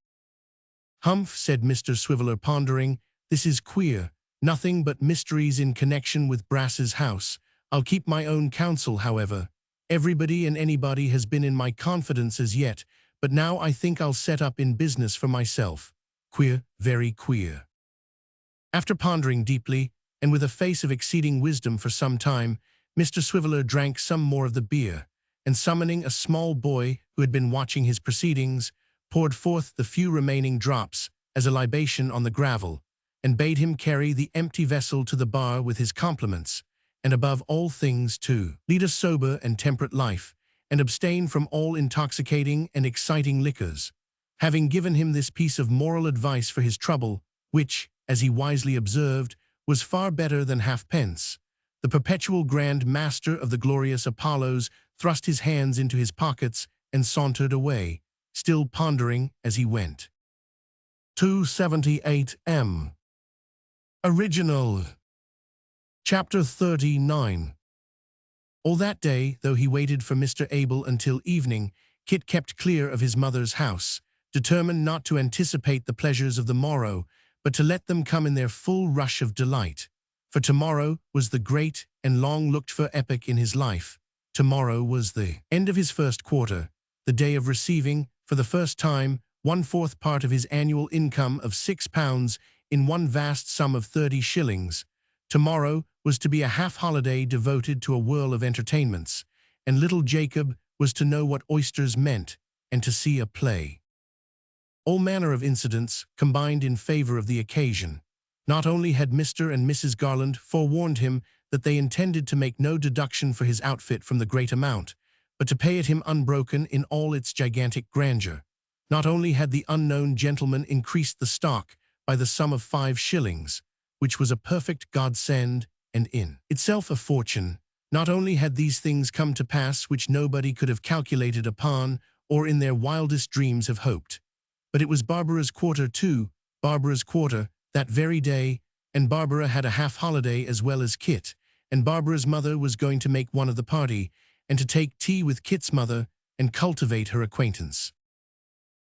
"Humph," said Mr. Swiveller, pondering, "this is queer. Nothing but mysteries in connection with Brass's house. I'll keep my own counsel, however. Everybody and anybody has been in my confidence as yet, but now I think I'll set up in business for myself. Queer, very queer." After pondering deeply, and with a face of exceeding wisdom for some time, Mr. Swiveller drank some more of the beer, and summoning a small boy who had been watching his proceedings, poured forth the few remaining drops as a libation on the gravel, and bade him carry the empty vessel to the bar with his compliments, and above all things to lead a sober and temperate life, and abstain from all intoxicating and exciting liquors. Having given him this piece of moral advice for his trouble, which, as he wisely observed, was far better than halfpence, the perpetual Grand Master of the glorious Apollos thrust his hands into his pockets and sauntered away, still pondering as he went. 278 M. Original. Chapter 39. All that day, though he waited for Mr. Abel until evening, Kit kept clear of his mother's house, determined not to anticipate the pleasures of the morrow, but to let them come in their full rush of delight. For tomorrow was the great and long-looked-for epoch in his life. Tomorrow was the end of his first quarter, the day of receiving, for the first time, 1/4 part of his annual income of £6 in one vast sum of 30 shillings. Tomorrow was to be a half-holiday devoted to a whirl of entertainments, and little Jacob was to know what oysters meant and to see a play. All manner of incidents combined in favor of the occasion. Not only had Mr. and Mrs. Garland forewarned him that they intended to make no deduction for his outfit from the great amount, but to pay it him unbroken in all its gigantic grandeur. Not only had the unknown gentleman increased the stock by the sum of 5 shillings, which was a perfect godsend and in itself a fortune. Not only had these things come to pass which nobody could have calculated upon or in their wildest dreams have hoped, but it was Barbara's quarter too, Barbara's quarter, that very day, and Barbara had a half-holiday as well as Kit, and Barbara's mother was going to make one of the party, and to take tea with Kit's mother and cultivate her acquaintance.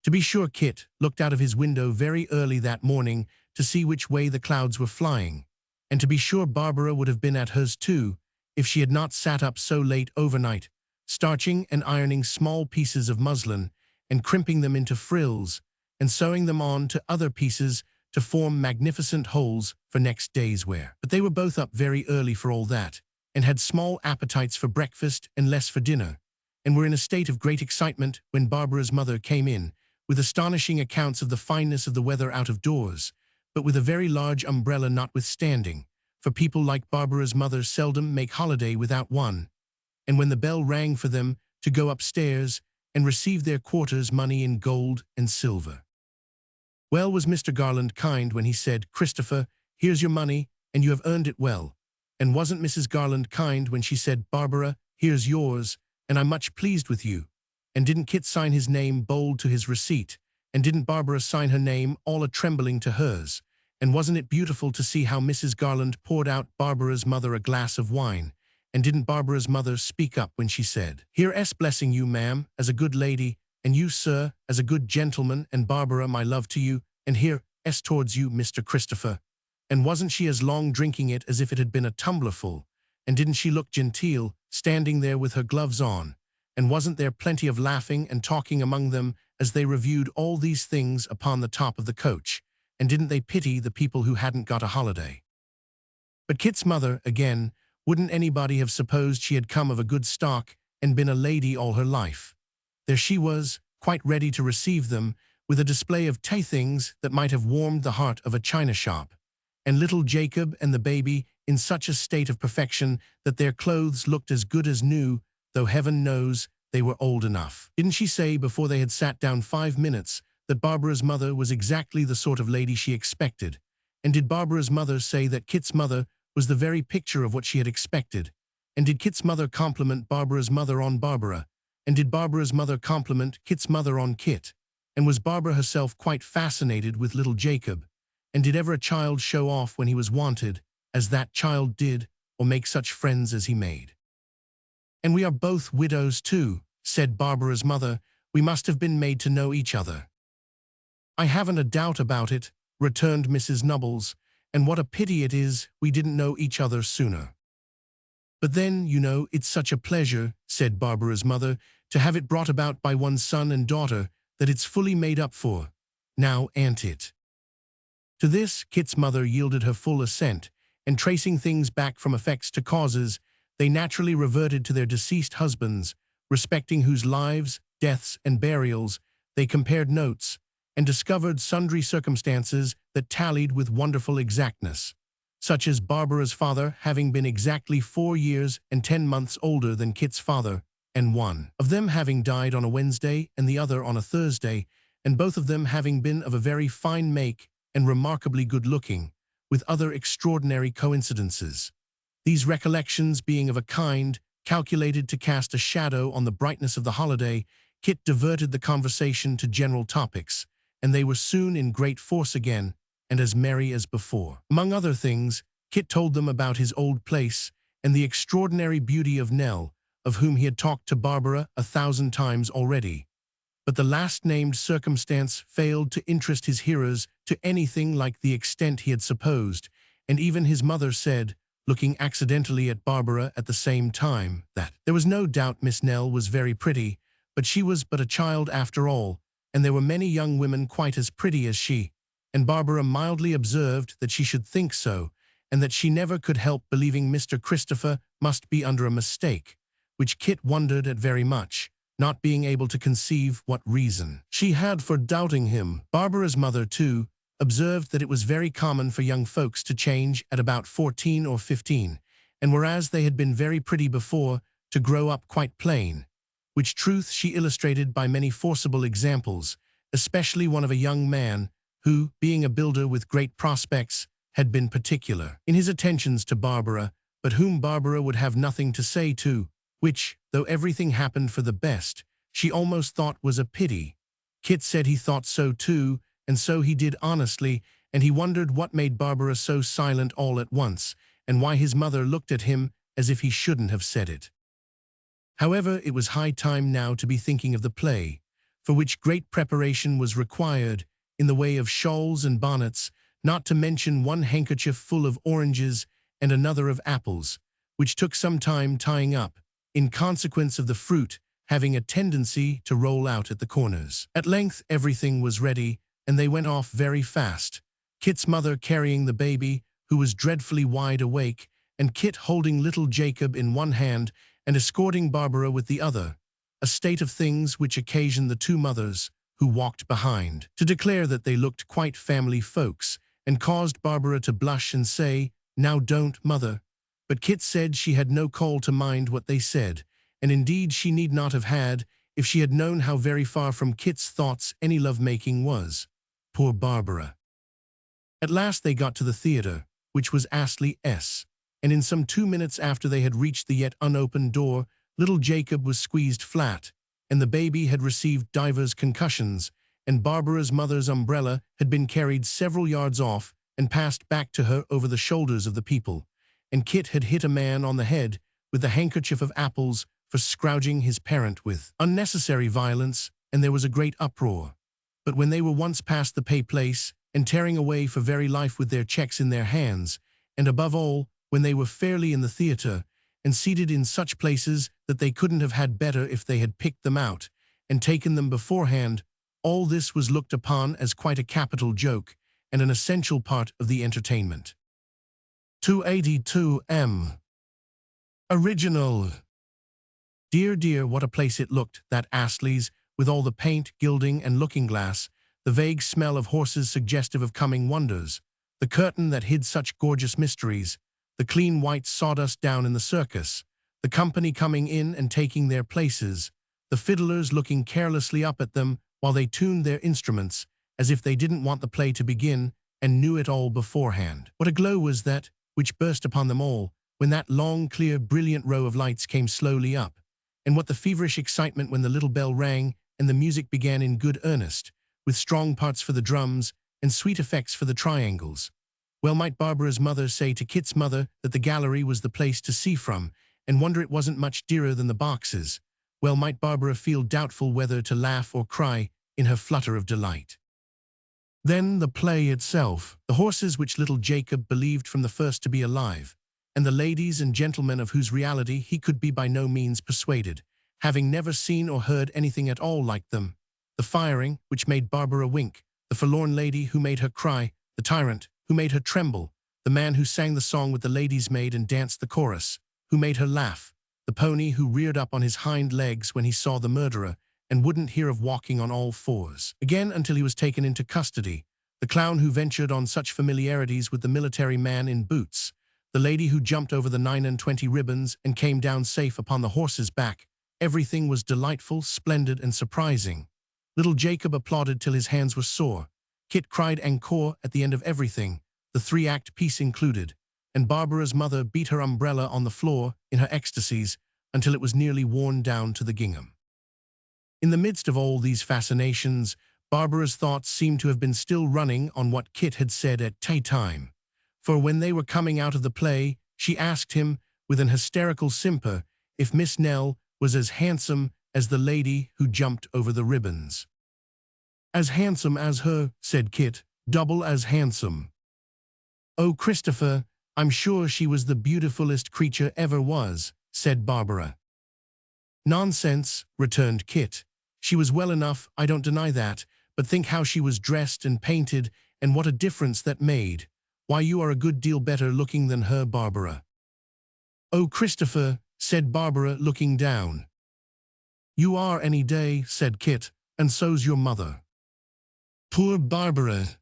To be sure, Kit looked out of his window very early that morning to see which way the clouds were flying, and to be sure Barbara would have been at hers too, if she had not sat up so late overnight, starching and ironing small pieces of muslin, and crimping them into frills, and sewing them on to other pieces to form magnificent holes for next day's wear. But they were both up very early for all that, and had small appetites for breakfast and less for dinner, and were in a state of great excitement when Barbara's mother came in, with astonishing accounts of the fineness of the weather out of doors, but with a very large umbrella notwithstanding, for people like Barbara's mother seldom make holiday without one, and when the bell rang for them to go upstairs and receive their quarter's money in gold and silver. Well was Mr. Garland kind when he said, "Christopher, here's your money, and you have earned it well." And wasn't Mrs. Garland kind when she said, "Barbara, here's yours, and I'm much pleased with you"? And didn't Kit sign his name bold to his receipt? And didn't Barbara sign her name all a-trembling to hers? And wasn't it beautiful to see how Mrs. Garland poured out Barbara's mother a glass of wine? And didn't Barbara's mother speak up when she said, "Here's blessing you, ma'am, as a good lady, and you, sir, as a good gentleman, and Barbara, my love to you, and here's towards you, Mr. Christopher"? And wasn't she as long drinking it as if it had been a tumblerful? And didn't she look genteel, standing there with her gloves on? And wasn't there plenty of laughing and talking among them as they reviewed all these things upon the top of the coach? And didn't they pity the people who hadn't got a holiday? But Kit's mother, again, wouldn't anybody have supposed she had come of a good stock and been a lady all her life? There she was, quite ready to receive them, with a display of things that might have warmed the heart of a china shop, and little Jacob and the baby in such a state of perfection that their clothes looked as good as new, though heaven knows they were old enough. Didn't she say before they had sat down 5 minutes that Barbara's mother was exactly the sort of lady she expected? And did Barbara's mother say that Kit's mother was the very picture of what she had expected? And did Kit's mother compliment Barbara's mother on Barbara? And did Barbara's mother compliment Kit's mother on Kit? And was Barbara herself quite fascinated with little Jacob? And did ever a child show off when he was wanted, as that child did, or make such friends as he made? "And we are both widows too," said Barbara's mother. "We must have been made to know each other." "I haven't a doubt about it," returned Mrs. Nubbles, "and what a pity it is we didn't know each other sooner." "But then, you know, it's such a pleasure," said Barbara's mother, "to have it brought about by one's son and daughter, that it's fully made up for. Now, ain't it?" To this, Kit's mother yielded her full assent, and tracing things back from effects to causes, they naturally reverted to their deceased husbands, respecting whose lives, deaths, and burials they compared notes, and discovered sundry circumstances that tallied with wonderful exactness, such as Barbara's father having been exactly 4 years and 10 months older than Kit's father, and one of them having died on a Wednesday and the other on a Thursday, and both of them having been of a very fine make and remarkably good-looking, with other extraordinary coincidences. These recollections being of a kind calculated to cast a shadow on the brightness of the holiday, Kit diverted the conversation to general topics, and they were soon in great force again, and as merry as before. Among other things, Kit told them about his old place and the extraordinary beauty of Nell, of whom he had talked to Barbara 1,000 times already. But the last-named circumstance failed to interest his hearers to anything like the extent he had supposed, and even his mother said, looking accidentally at Barbara at the same time, that there was no doubt Miss Nell was very pretty, but she was but a child after all, and there were many young women quite as pretty as she, and Barbara mildly observed that she should think so, and that she never could help believing Mr. Christopher must be under a mistake, which Kit wondered at very much, not being able to conceive what reason she had for doubting him. Barbara's mother, too, observed that it was very common for young folks to change at about 14 or 15, and whereas they had been very pretty before, to grow up quite plain, which truth she illustrated by many forcible examples, especially one of a young man who, being a builder with great prospects, had been particular in his attentions to Barbara, but whom Barbara would have nothing to say to, which, though everything happened for the best, she almost thought was a pity. Kit said he thought so too, and so he did honestly, and he wondered what made Barbara so silent all at once, and why his mother looked at him as if he shouldn't have said it. However, it was high time now to be thinking of the play, for which great preparation was required, in the way of shawls and bonnets, not to mention one handkerchief full of oranges and another of apples, which took some time tying up, in consequence of the fruit having a tendency to roll out at the corners. At length everything was ready, and they went off very fast, Kit's mother carrying the baby, who was dreadfully wide awake, and Kit holding little Jacob in one hand and escorting Barbara with the other, a state of things which occasioned the two mothers, who walked behind, to declare that they looked quite family folks, and caused Barbara to blush and say, "Now don't, mother." But Kit said she had no call to mind what they said, and indeed she need not have had, if she had known how very far from Kit's thoughts any love-making was. Poor Barbara. At last they got to the theatre, which was Astley's, and in some 2 minutes after they had reached the yet unopened door, little Jacob was squeezed flat, and the baby had received divers concussions, and Barbara's mother's umbrella had been carried several yards off and passed back to her over the shoulders of the people, and Kit had hit a man on the head with the handkerchief of apples for scrouging his parent with unnecessary violence, and there was a great uproar. But when they were once past the pay place, and tearing away for very life with their checks in their hands, and above all, when they were fairly in the theatre, and seated in such places that they couldn't have had better if they had picked them out, and taken them beforehand, all this was looked upon as quite a capital joke, and an essential part of the entertainment. 282 M. Original. Dear, dear, what a place it looked, that Astley's, with all the paint, gilding, and looking-glass, the vague smell of horses suggestive of coming wonders, the curtain that hid such gorgeous mysteries, the clean white sawdust down in the circus, the company coming in and taking their places, the fiddlers looking carelessly up at them while they tuned their instruments, as if they didn't want the play to begin and knew it all beforehand. What a glow was that, which burst upon them all, when that long, clear, brilliant row of lights came slowly up, and what the feverish excitement when the little bell rang and the music began in good earnest, with strong parts for the drums and sweet effects for the triangles. Well might Barbara's mother say to Kit's mother that the gallery was the place to see from, and wonder it wasn't much dearer than the boxes. Well might Barbara feel doubtful whether to laugh or cry in her flutter of delight. Then the play itself, the horses which little Jacob believed from the first to be alive, and the ladies and gentlemen of whose reality he could be by no means persuaded, having never seen or heard anything at all like them. The firing, which made Barbara wink, the forlorn lady who made her cry, the tyrant who made her tremble, the man who sang the song with the lady's maid and danced the chorus, who made her laugh, the pony who reared up on his hind legs when he saw the murderer and wouldn't hear of walking on all fours again until he was taken into custody, the clown who ventured on such familiarities with the military man in boots, the lady who jumped over the 29 ribbons and came down safe upon the horse's back, everything was delightful, splendid, and surprising. Little Jacob applauded till his hands were sore. Kit cried encore at the end of everything, the three-act piece included, and Barbara's mother beat her umbrella on the floor in her ecstasies until it was nearly worn down to the gingham. In the midst of all these fascinations, Barbara's thoughts seemed to have been still running on what Kit had said at tea time. For when they were coming out of the play, she asked him, with an hysterical simper, if Miss Nell was as handsome as the lady who jumped over the ribbons. "As handsome as her," said Kit, "double as handsome." "Oh, Christopher, I'm sure she was the beautifulest creature ever was," said Barbara. "Nonsense," returned Kit. "She was well enough, I don't deny that, but think how she was dressed and painted, and what a difference that made. Why, you are a good deal better looking than her, Barbara." "Oh, Christopher," said Barbara, looking down. "You are any day," said Kit, "and so's your mother." Poor Barbara!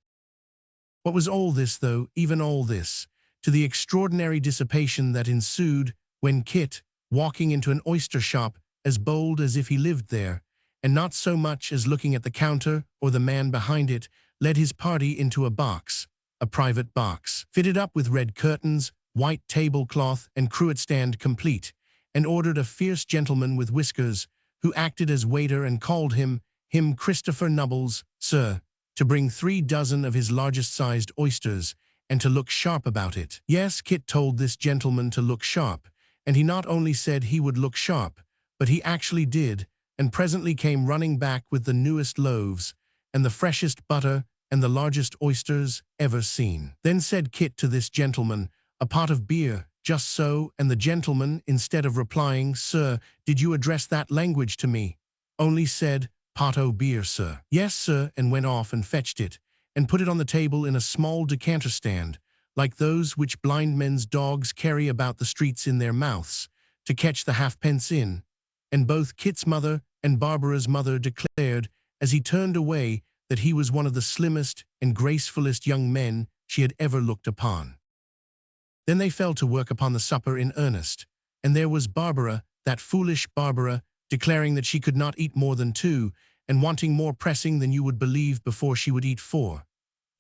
What was all this, though, even all this, to the extraordinary dissipation that ensued when Kit, walking into an oyster shop as bold as if he lived there, and not so much as looking at the counter or the man behind it, led his party into a box, a private box, fitted up with red curtains, white tablecloth, and cruet stand complete, and ordered a fierce gentleman with whiskers, who acted as waiter and called him Christopher Nubbles, sir, to bring 3 dozen of his largest-sized oysters, and to look sharp about it. Yes, Kit told this gentleman to look sharp, and he not only said he would look sharp, but he actually did, and presently came running back with the newest loaves, and the freshest butter, and the largest oysters ever seen. Then said Kit to this gentleman, "A pot of beer, just so," and the gentleman, instead of replying, "Sir, did you address that language to me?" only said, "Pot o' beer, sir." "Yes, sir," and went off and fetched it, and put it on the table in a small decanter stand, like those which blind men's dogs carry about the streets in their mouths, to catch the halfpence in, and both Kit's mother and Barbara's mother declared, as he turned away, that he was one of the slimmest and gracefulest young men she had ever looked upon. Then they fell to work upon the supper in earnest, and there was Barbara, that foolish Barbara, declaring that she could not eat more than 2, and wanting more pressing than you would believe before she would eat 4,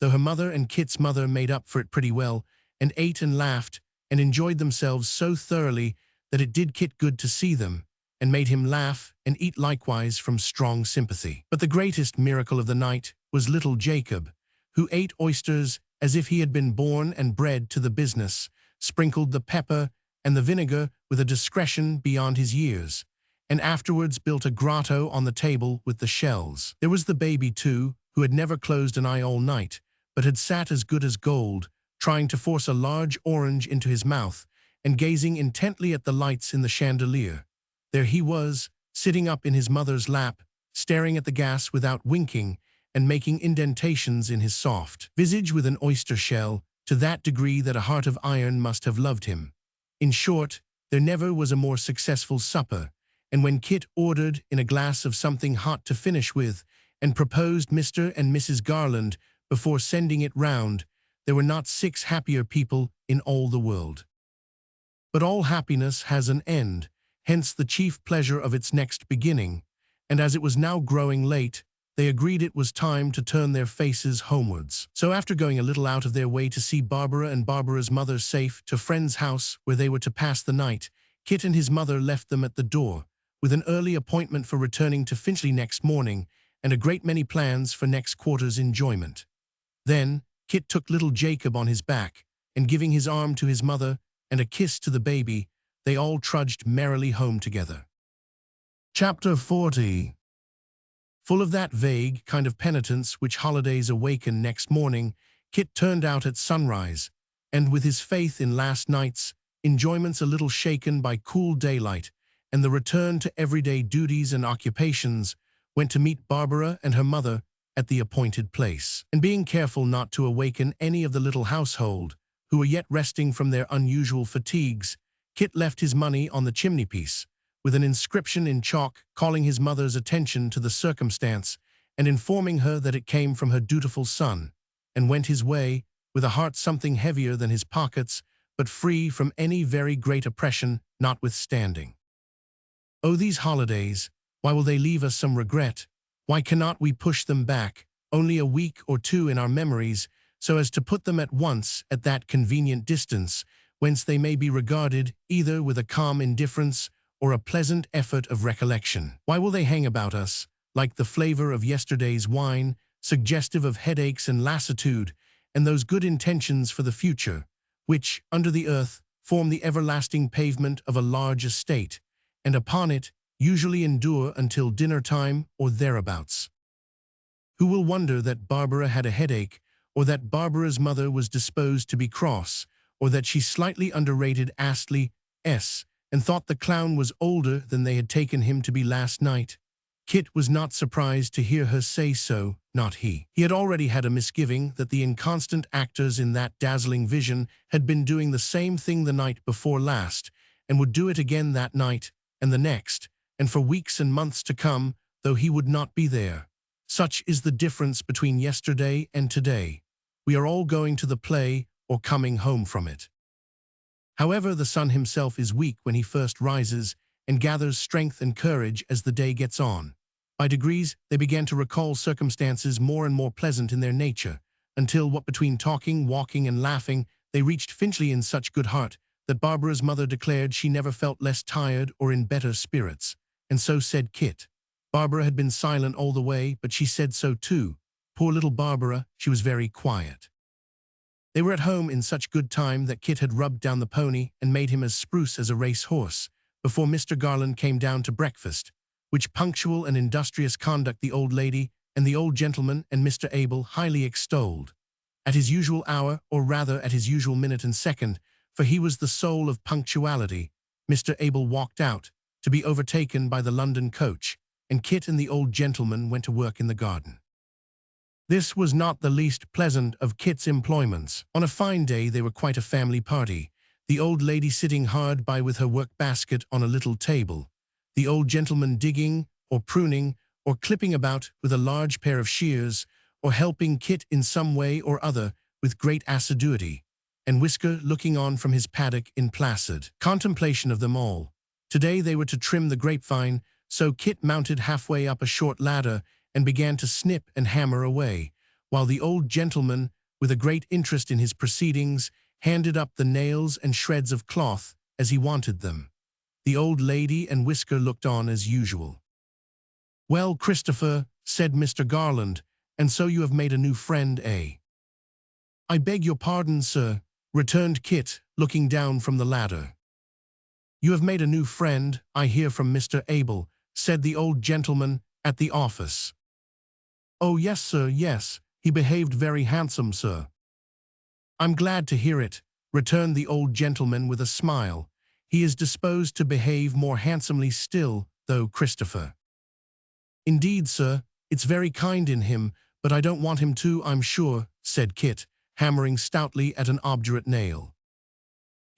though her mother and Kit's mother made up for it pretty well, and ate and laughed, and enjoyed themselves so thoroughly that it did Kit good to see them, and made him laugh and eat likewise from strong sympathy. But the greatest miracle of the night was little Jacob, who ate oysters as if he had been born and bred to the business, sprinkled the pepper and the vinegar with a discretion beyond his years, and afterwards built a grotto on the table with the shells. There was the baby, too, who had never closed an eye all night, but had sat as good as gold, trying to force a large orange into his mouth, and gazing intently at the lights in the chandelier. There he was, sitting up in his mother's lap, staring at the gas without winking, and making indentations in his soft visage with an oyster shell, to that degree that a heart of iron must have loved him. In short, there never was a more successful supper, and when Kit ordered in a glass of something hot to finish with, and proposed Mr. and Mrs. Garland before sending it round, there were not 6 happier people in all the world. But all happiness has an end, hence the chief pleasure of its next beginning, and as it was now growing late, they agreed it was time to turn their faces homewards. So after going a little out of their way to see Barbara and Barbara's mother safe to a friend's house where they were to pass the night, Kit and his mother left them at the door, with an early appointment for returning to Finchley next morning, and a great many plans for next quarter's enjoyment. Then Kit took little Jacob on his back, and giving his arm to his mother and a kiss to the baby, they all trudged merrily home together. Chapter 40. Full of that vague kind of penitence which holidays awaken next morning, Kit turned out at sunrise, and with his faith in last night's enjoyments a little shaken by cool daylight and the return to everyday duties and occupations, went to meet Barbara and her mother at the appointed place. And being careful not to awaken any of the little household, who were yet resting from their unusual fatigues, Kit left his money on the chimney-piece, with an inscription in chalk calling his mother's attention to the circumstance and informing her that it came from her dutiful son, and went his way, with a heart something heavier than his pockets, but free from any very great oppression notwithstanding. Oh, these holidays, why will they leave us some regret? Why cannot we push them back, only a week or two in our memories, so as to put them at once at that convenient distance, whence they may be regarded either with a calm indifference or a pleasant effort of recollection? Why will they hang about us, like the flavor of yesterday's wine, suggestive of headaches and lassitude, and those good intentions for the future, which, under the earth, form the everlasting pavement of a large estate, and upon it usually endure until dinner time or thereabouts? Who will wonder that Barbara had a headache, or that Barbara's mother was disposed to be cross, or that she slightly underrated Astley's and thought the clown was older than they had taken him to be last night? Kit was not surprised to hear her say so, not he. He had already had a misgiving that the inconstant actors in that dazzling vision had been doing the same thing the night before last, and would do it again that night, and the next, and for weeks and months to come, though he would not be there. Such is the difference between yesterday and today. We are all going to the play or coming home from it. However, the sun himself is weak when he first rises, and gathers strength and courage as the day gets on. By degrees, they began to recall circumstances more and more pleasant in their nature, until, what between talking, walking, and laughing, they reached Finchley in such good heart that Barbara's mother declared she never felt less tired or in better spirits, and so said Kit. Barbara had been silent all the way, but she said so too. Poor little Barbara, she was very quiet. They were at home in such good time that Kit had rubbed down the pony and made him as spruce as a race horse before Mr. Garland came down to breakfast, which punctual and industrious conduct the old lady and the old gentleman and Mr. Abel highly extolled. At his usual hour, or rather at his usual minute and second, for he was the soul of punctuality, Mr. Abel walked out, to be overtaken by the London coach, and Kit and the old gentleman went to work in the garden. This was not the least pleasant of Kit's employments. On a fine day they were quite a family party, the old lady sitting hard by with her work-basket on a little table, the old gentleman digging, or pruning, or clipping about with a large pair of shears, or helping Kit in some way or other with great assiduity, and Whisker looking on from his paddock in placid contemplation of them all. Today they were to trim the grapevine, so Kit mounted halfway up a short ladder and began to snip and hammer away, while the old gentleman, with a great interest in his proceedings, handed up the nails and shreds of cloth as he wanted them. The old lady and Whisker looked on as usual. "Well, Christopher," said Mr. Garland, "and so you have made a new friend, eh?" "I beg your pardon, sir," returned Kit, looking down from the ladder. "You have made a new friend, I hear from Mr. Abel," said the old gentleman, "at the office." "Oh, yes, sir, yes. He behaved very handsome, sir." "I'm glad to hear it," returned the old gentleman with a smile. "He is disposed to behave more handsomely still, though, Christopher." "Indeed, sir, it's very kind in him, but I don't want him to, I'm sure," said Kit, hammering stoutly at an obdurate nail.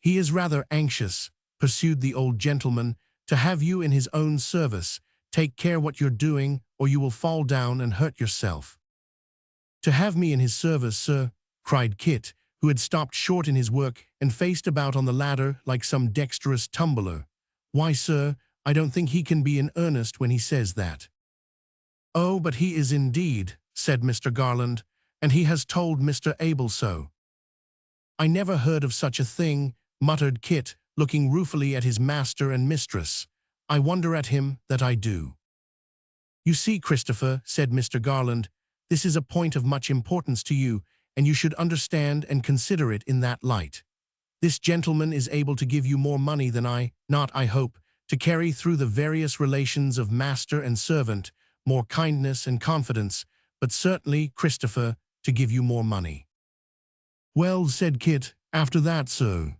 "He is rather anxious," pursued the old gentleman, "to have you in his own service. Take care what you're doing, or you will fall down and hurt yourself." "To have me in his service, sir?" cried Kit, who had stopped short in his work and faced about on the ladder like some dexterous tumbler. "Why, sir, I don't think he can be in earnest when he says that." "Oh, but he is indeed," said Mr. Garland, "and he has told Mr. Abel so." "I never heard of such a thing," muttered Kit, looking ruefully at his master and mistress. "I wonder at him, that I do." "You see, Christopher," said Mr. Garland, "this is a point of much importance to you, and you should understand and consider it in that light. This gentleman is able to give you more money than not, I hope, to carry through the various relations of master and servant, more kindness and confidence, but certainly, Christopher, to give you more money." "Well," said Kit, "after that, sir."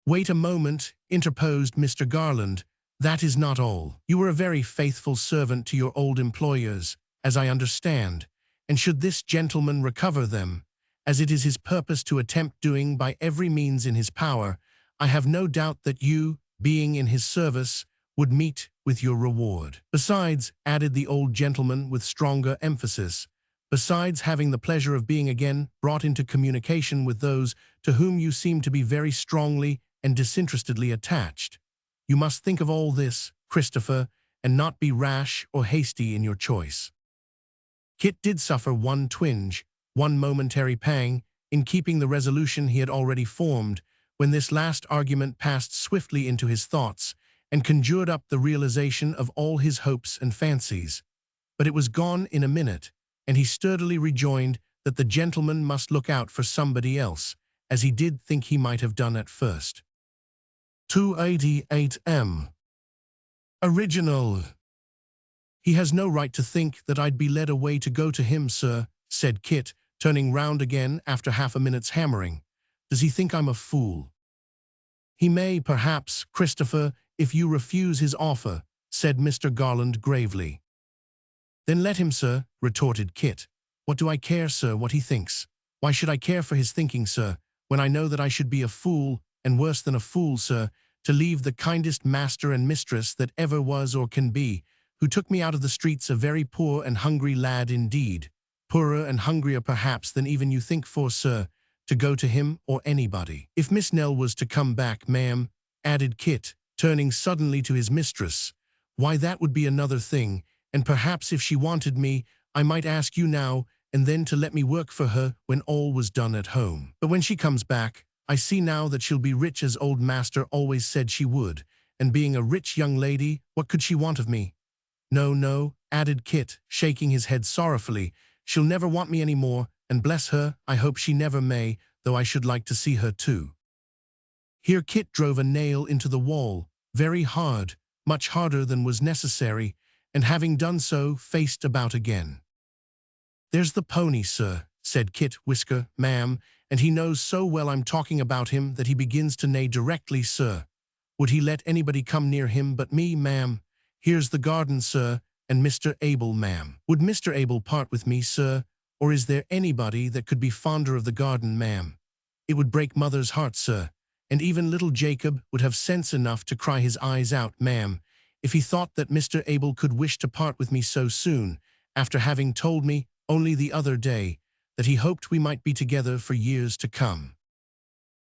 "Wait a moment," interposed Mr. Garland. "That is not all. You were a very faithful servant to your old employers, as I understand, and should this gentleman recover them, as it is his purpose to attempt doing by every means in his power, I have no doubt that you, being in his service, would meet with your reward. Besides," added the old gentleman with stronger emphasis, "besides having the pleasure of being again brought into communication with those to whom you seem to be very strongly and disinterestedly attached. You must think of all this, Christopher, and not be rash or hasty in your choice." Kit did suffer one twinge, one momentary pang, in keeping the resolution he had already formed, when this last argument passed swiftly into his thoughts, and conjured up the realization of all his hopes and fancies. But it was gone in a minute, and he sturdily rejoined that the gentleman must look out for somebody else, as he did think he might have done at first. 288 Original. "He has no right to think that I'd be led away to go to him, sir," said Kit, turning round again after half a minute's hammering. "Does he think I'm a fool?" "He may, perhaps, Christopher, if you refuse his offer," said Mr. Garland gravely. "Then let him, sir," retorted Kit. "What do I care, sir, what he thinks? Why should I care for his thinking, sir, when I know that I should be a fool, and worse than a fool, sir, to leave the kindest master and mistress that ever was or can be, who took me out of the streets a very poor and hungry lad indeed, poorer and hungrier perhaps than even you think for, sir, to go to him or anybody. If Miss Nell was to come back, ma'am," added Kit, turning suddenly to his mistress, "why, that would be another thing, and perhaps if she wanted me, I might ask you now and then to let me work for her when all was done at home. But when she comes back, I see now that she'll be rich as old master always said she would, and being a rich young lady, what could she want of me? No, no," added Kit, shaking his head sorrowfully, "she'll never want me any more, and bless her, I hope she never may, though I should like to see her too." Here Kit drove a nail into the wall, very hard, much harder than was necessary, and having done so, faced about again. "There's the pony, sir," said Kit Whisker, "ma'am, and he knows so well I'm talking about him that he begins to neigh directly, sir. Would he let anybody come near him but me, ma'am? Here's the garden, sir, and Mr. Abel, ma'am. Would Mr. Abel part with me, sir, or is there anybody that could be fonder of the garden, ma'am? It would break mother's heart, sir, and even little Jacob would have sense enough to cry his eyes out, ma'am, if he thought that Mr. Abel could wish to part with me so soon, after having told me, only the other day, that he hoped we might be together for years to come."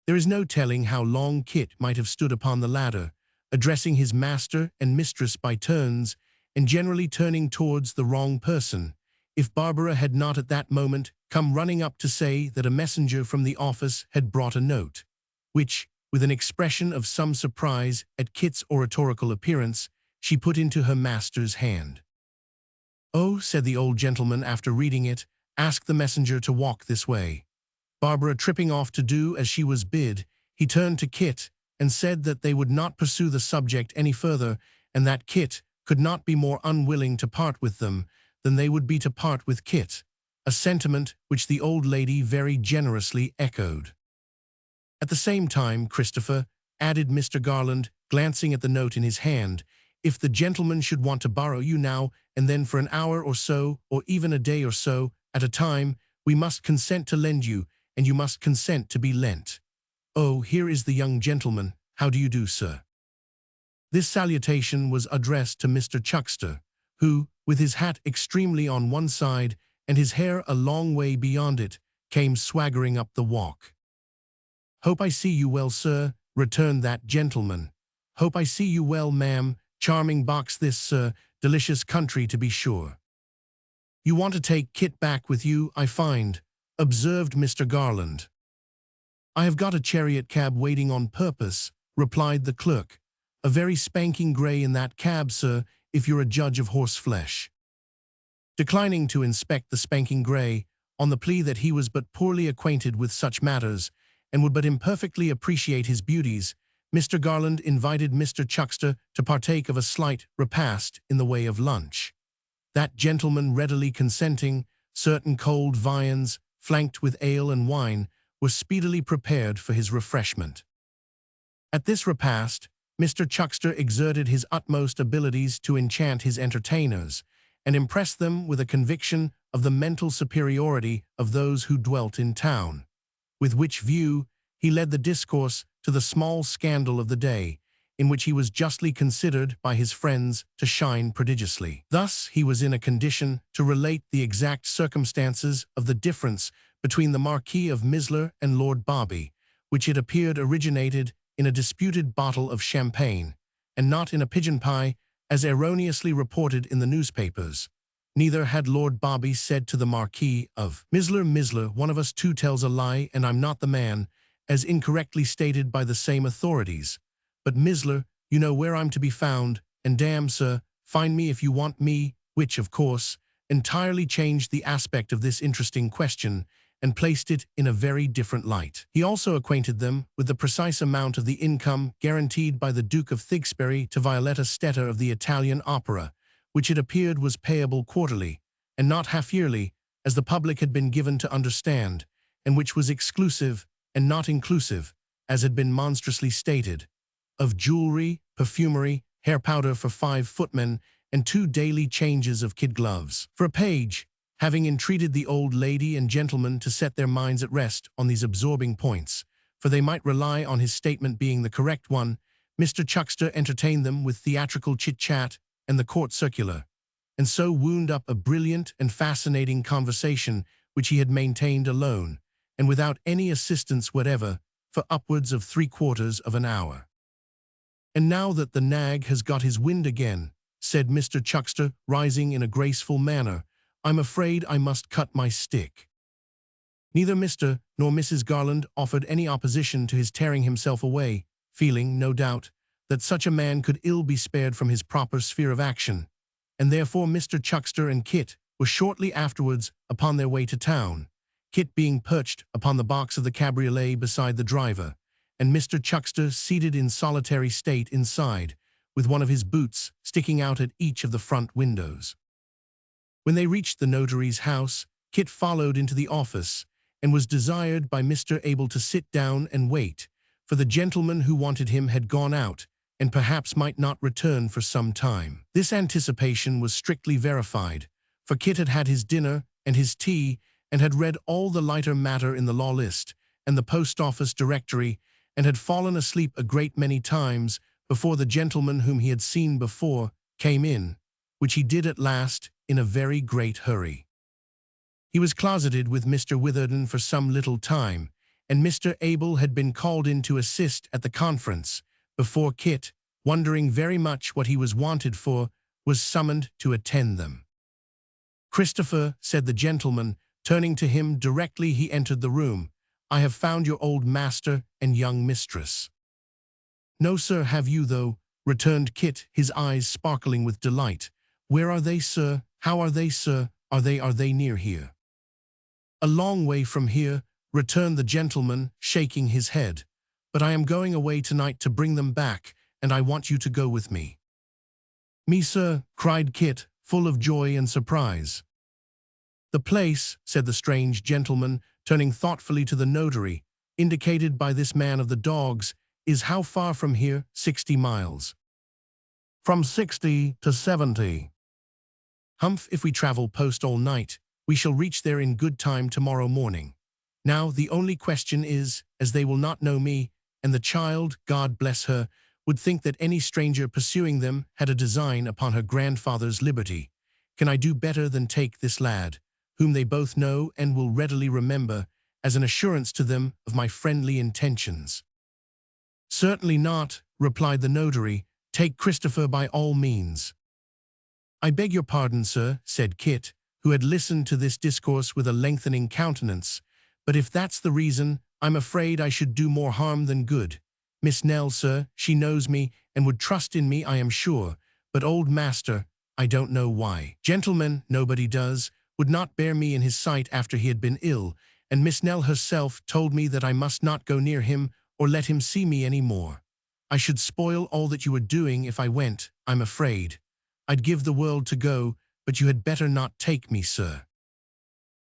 There is no telling how long Kit might have stood upon the ladder, addressing his master and mistress by turns, and generally turning towards the wrong person, if Barbara had not at that moment come running up to say that a messenger from the office had brought a note, which, with an expression of some surprise at Kit's oratorical appearance, she put into her master's hand. "Oh," said the old gentleman after reading it, "ask the messenger to walk this way." Barbara tripping off to do as she was bid, he turned to Kit and said that they would not pursue the subject any further, and that Kit could not be more unwilling to part with them than they would be to part with Kit, a sentiment which the old lady very generously echoed. "At the same time, Christopher," added Mr. Garland, glancing at the note in his hand, "if the gentleman should want to borrow you now and then for an hour or so, or even a day or so, at a time, we must consent to lend you, and you must consent to be lent. Oh, here is the young gentleman. How do you do, sir?" This salutation was addressed to Mr. Chuckster, who, with his hat extremely on one side and his hair a long way beyond it, came swaggering up the walk. "Hope I see you well, sir," returned that gentleman. "Hope I see you well, ma'am. Charming box this, sir. Delicious country, to be sure." "You want to take Kit back with you, I find," observed Mr. Garland. "I have got a chariot cab waiting on purpose," replied the clerk. "A very spanking grey in that cab, sir, if you're a judge of horseflesh." Declining to inspect the spanking grey, on the plea that he was but poorly acquainted with such matters, and would but imperfectly appreciate his beauties, Mr. Garland invited Mr. Chuckster to partake of a slight repast in the way of lunch. That gentleman readily consenting, certain cold viands, flanked with ale and wine, were speedily prepared for his refreshment. At this repast, Mr. Chuckster exerted his utmost abilities to enchant his entertainers, and impress them with a conviction of the mental superiority of those who dwelt in town, with which view he led the discourse to the small scandal of the day, in which he was justly considered by his friends to shine prodigiously. Thus he was in a condition to relate the exact circumstances of the difference between the Marquis of Misler and Lord Bobby, which it appeared originated in a disputed bottle of champagne, and not in a pigeon pie, as erroneously reported in the newspapers. Neither had Lord Bobby said to the Marquis of Misler, one of us two tells a lie, and I'm not the man, as incorrectly stated by the same authorities. But Misler, you know where I'm to be found, and damn, sir, find me if you want me, which, of course, entirely changed the aspect of this interesting question and placed it in a very different light. He also acquainted them with the precise amount of the income guaranteed by the Duke of Thigsbury to Violetta Stetta of the Italian Opera, which it appeared was payable quarterly, and not half-yearly, as the public had been given to understand, and which was exclusive and not inclusive, as had been monstrously stated, of jewelry, perfumery, hair powder for 5 footmen, and 2 daily changes of kid gloves. For a page, having entreated the old lady and gentleman to set their minds at rest on these absorbing points, for they might rely on his statement being the correct one, Mr. Chuckster entertained them with theatrical chit-chat and the court circular, and so wound up a brilliant and fascinating conversation which he had maintained alone, and without any assistance whatever, for upwards of 3/4 of an hour. "And now that the nag has got his wind again," said Mr. Chuckster, rising in a graceful manner, "I'm afraid I must cut my stick." Neither Mr. nor Mrs. Garland offered any opposition to his tearing himself away, feeling, no doubt, that such a man could ill be spared from his proper sphere of action, and therefore Mr. Chuckster and Kit were shortly afterwards upon their way to town, Kit being perched upon the box of the cabriolet beside the driver, and Mr. Chuckster seated in solitary state inside, with one of his boots sticking out at each of the front windows. When they reached the notary's house, Kit followed into the office, and was desired by Mr. Abel to sit down and wait, for the gentleman who wanted him had gone out, and perhaps might not return for some time. This anticipation was strictly verified, for Kit had had his dinner and his tea, and had read all the lighter matter in the law list and the post office directory, and had fallen asleep a great many times before the gentleman whom he had seen before came in, which he did at last in a very great hurry. He was closeted with Mr. Witherden for some little time, and Mr. Abel had been called in to assist at the conference, before Kit, wondering very much what he was wanted for, was summoned to attend them. "Christopher," said the gentleman, turning to him directly he entered the room, "I have found your old master and young mistress." "No, sir, have you, though?" returned Kit, his eyes sparkling with delight. "Where are they, sir? How are they, sir? Are they near here?" "A long way from here," returned the gentleman, shaking his head. "But I am going away tonight to bring them back, and I want you to go with me." "Me, sir?" cried Kit, full of joy and surprise. "The place," said the strange gentleman, turning thoughtfully to the notary, "indicated by this man of the dogs, is how far from here? 60 miles. "From 60 to 70. "Humph, if we travel post all night, we shall reach there in good time tomorrow morning. Now, the only question is, as they will not know me, and the child, God bless her, would think that any stranger pursuing them had a design upon her grandfather's liberty, can I do better than take this lad, whom they both know and will readily remember, as an assurance to them of my friendly intentions?" "Certainly not," replied the notary. "Take Christopher by all means." "I beg your pardon, sir," said Kit, who had listened to this discourse with a lengthening countenance, "but if that's the reason, I'm afraid I should do more harm than good. Miss Nell, sir, she knows me, and would trust in me, I am sure, but old master, I don't know why. Gentlemen, nobody does, would not bear me in his sight after he had been ill, and Miss Nell herself told me that I must not go near him or let him see me any more. I should spoil all that you were doing if I went, I'm afraid. I'd give the world to go, but you had better not take me, sir."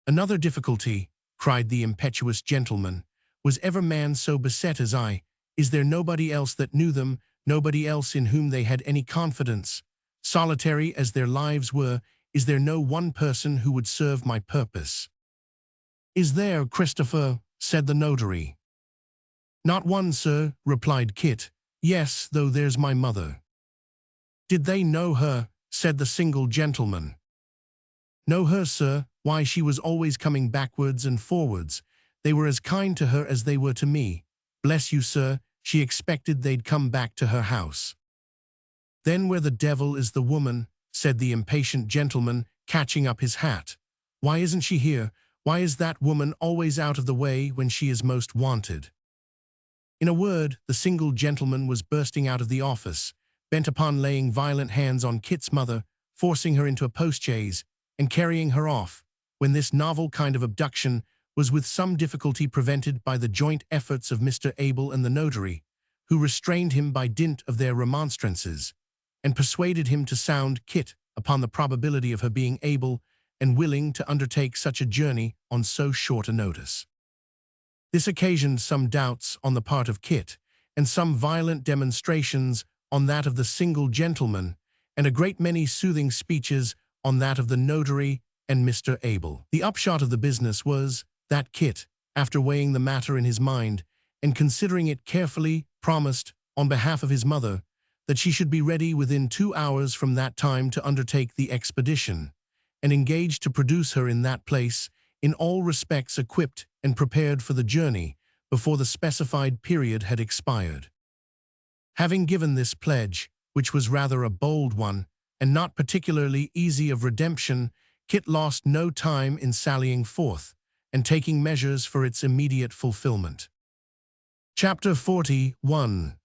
"Another difficulty," cried the impetuous gentleman. "Was ever man so beset as I? Is there nobody else that knew them, nobody else in whom they had any confidence? Solitary as their lives were, is there no one person who would serve my purpose?" "Is there, Christopher?" said the notary. "Not one, sir," replied Kit. "Yes, though there's my mother." "Did they know her?" said the single gentleman. "Know her, sir? Why, she was always coming backwards and forwards. They were as kind to her as they were to me. Bless you, sir, she expected they'd come back to her house." "Then where the devil is the woman?" said the impatient gentleman, catching up his hat. "Why isn't she here? Why is that woman always out of the way when she is most wanted?" In a word, the single gentleman was bursting out of the office, bent upon laying violent hands on Kit's mother, forcing her into a postchaise, and carrying her off, when this novel kind of abduction was with some difficulty prevented by the joint efforts of Mr. Abel and the notary, who restrained him by dint of their remonstrances, and persuaded him to sound Kit upon the probability of her being able and willing to undertake such a journey on so short a notice. This occasioned some doubts on the part of Kit, and some violent demonstrations on that of the single gentleman, and a great many soothing speeches on that of the notary and Mr. Abel. The upshot of the business was that Kit, after weighing the matter in his mind, and considering it carefully, promised, on behalf of his mother, that she should be ready within 2 hours from that time to undertake the expedition, and engaged to produce her in that place, in all respects equipped and prepared for the journey, before the specified period had expired. Having given this pledge, which was rather a bold one, and not particularly easy of redemption, Kit lost no time in sallying forth, and taking measures for its immediate fulfillment. Chapter 41.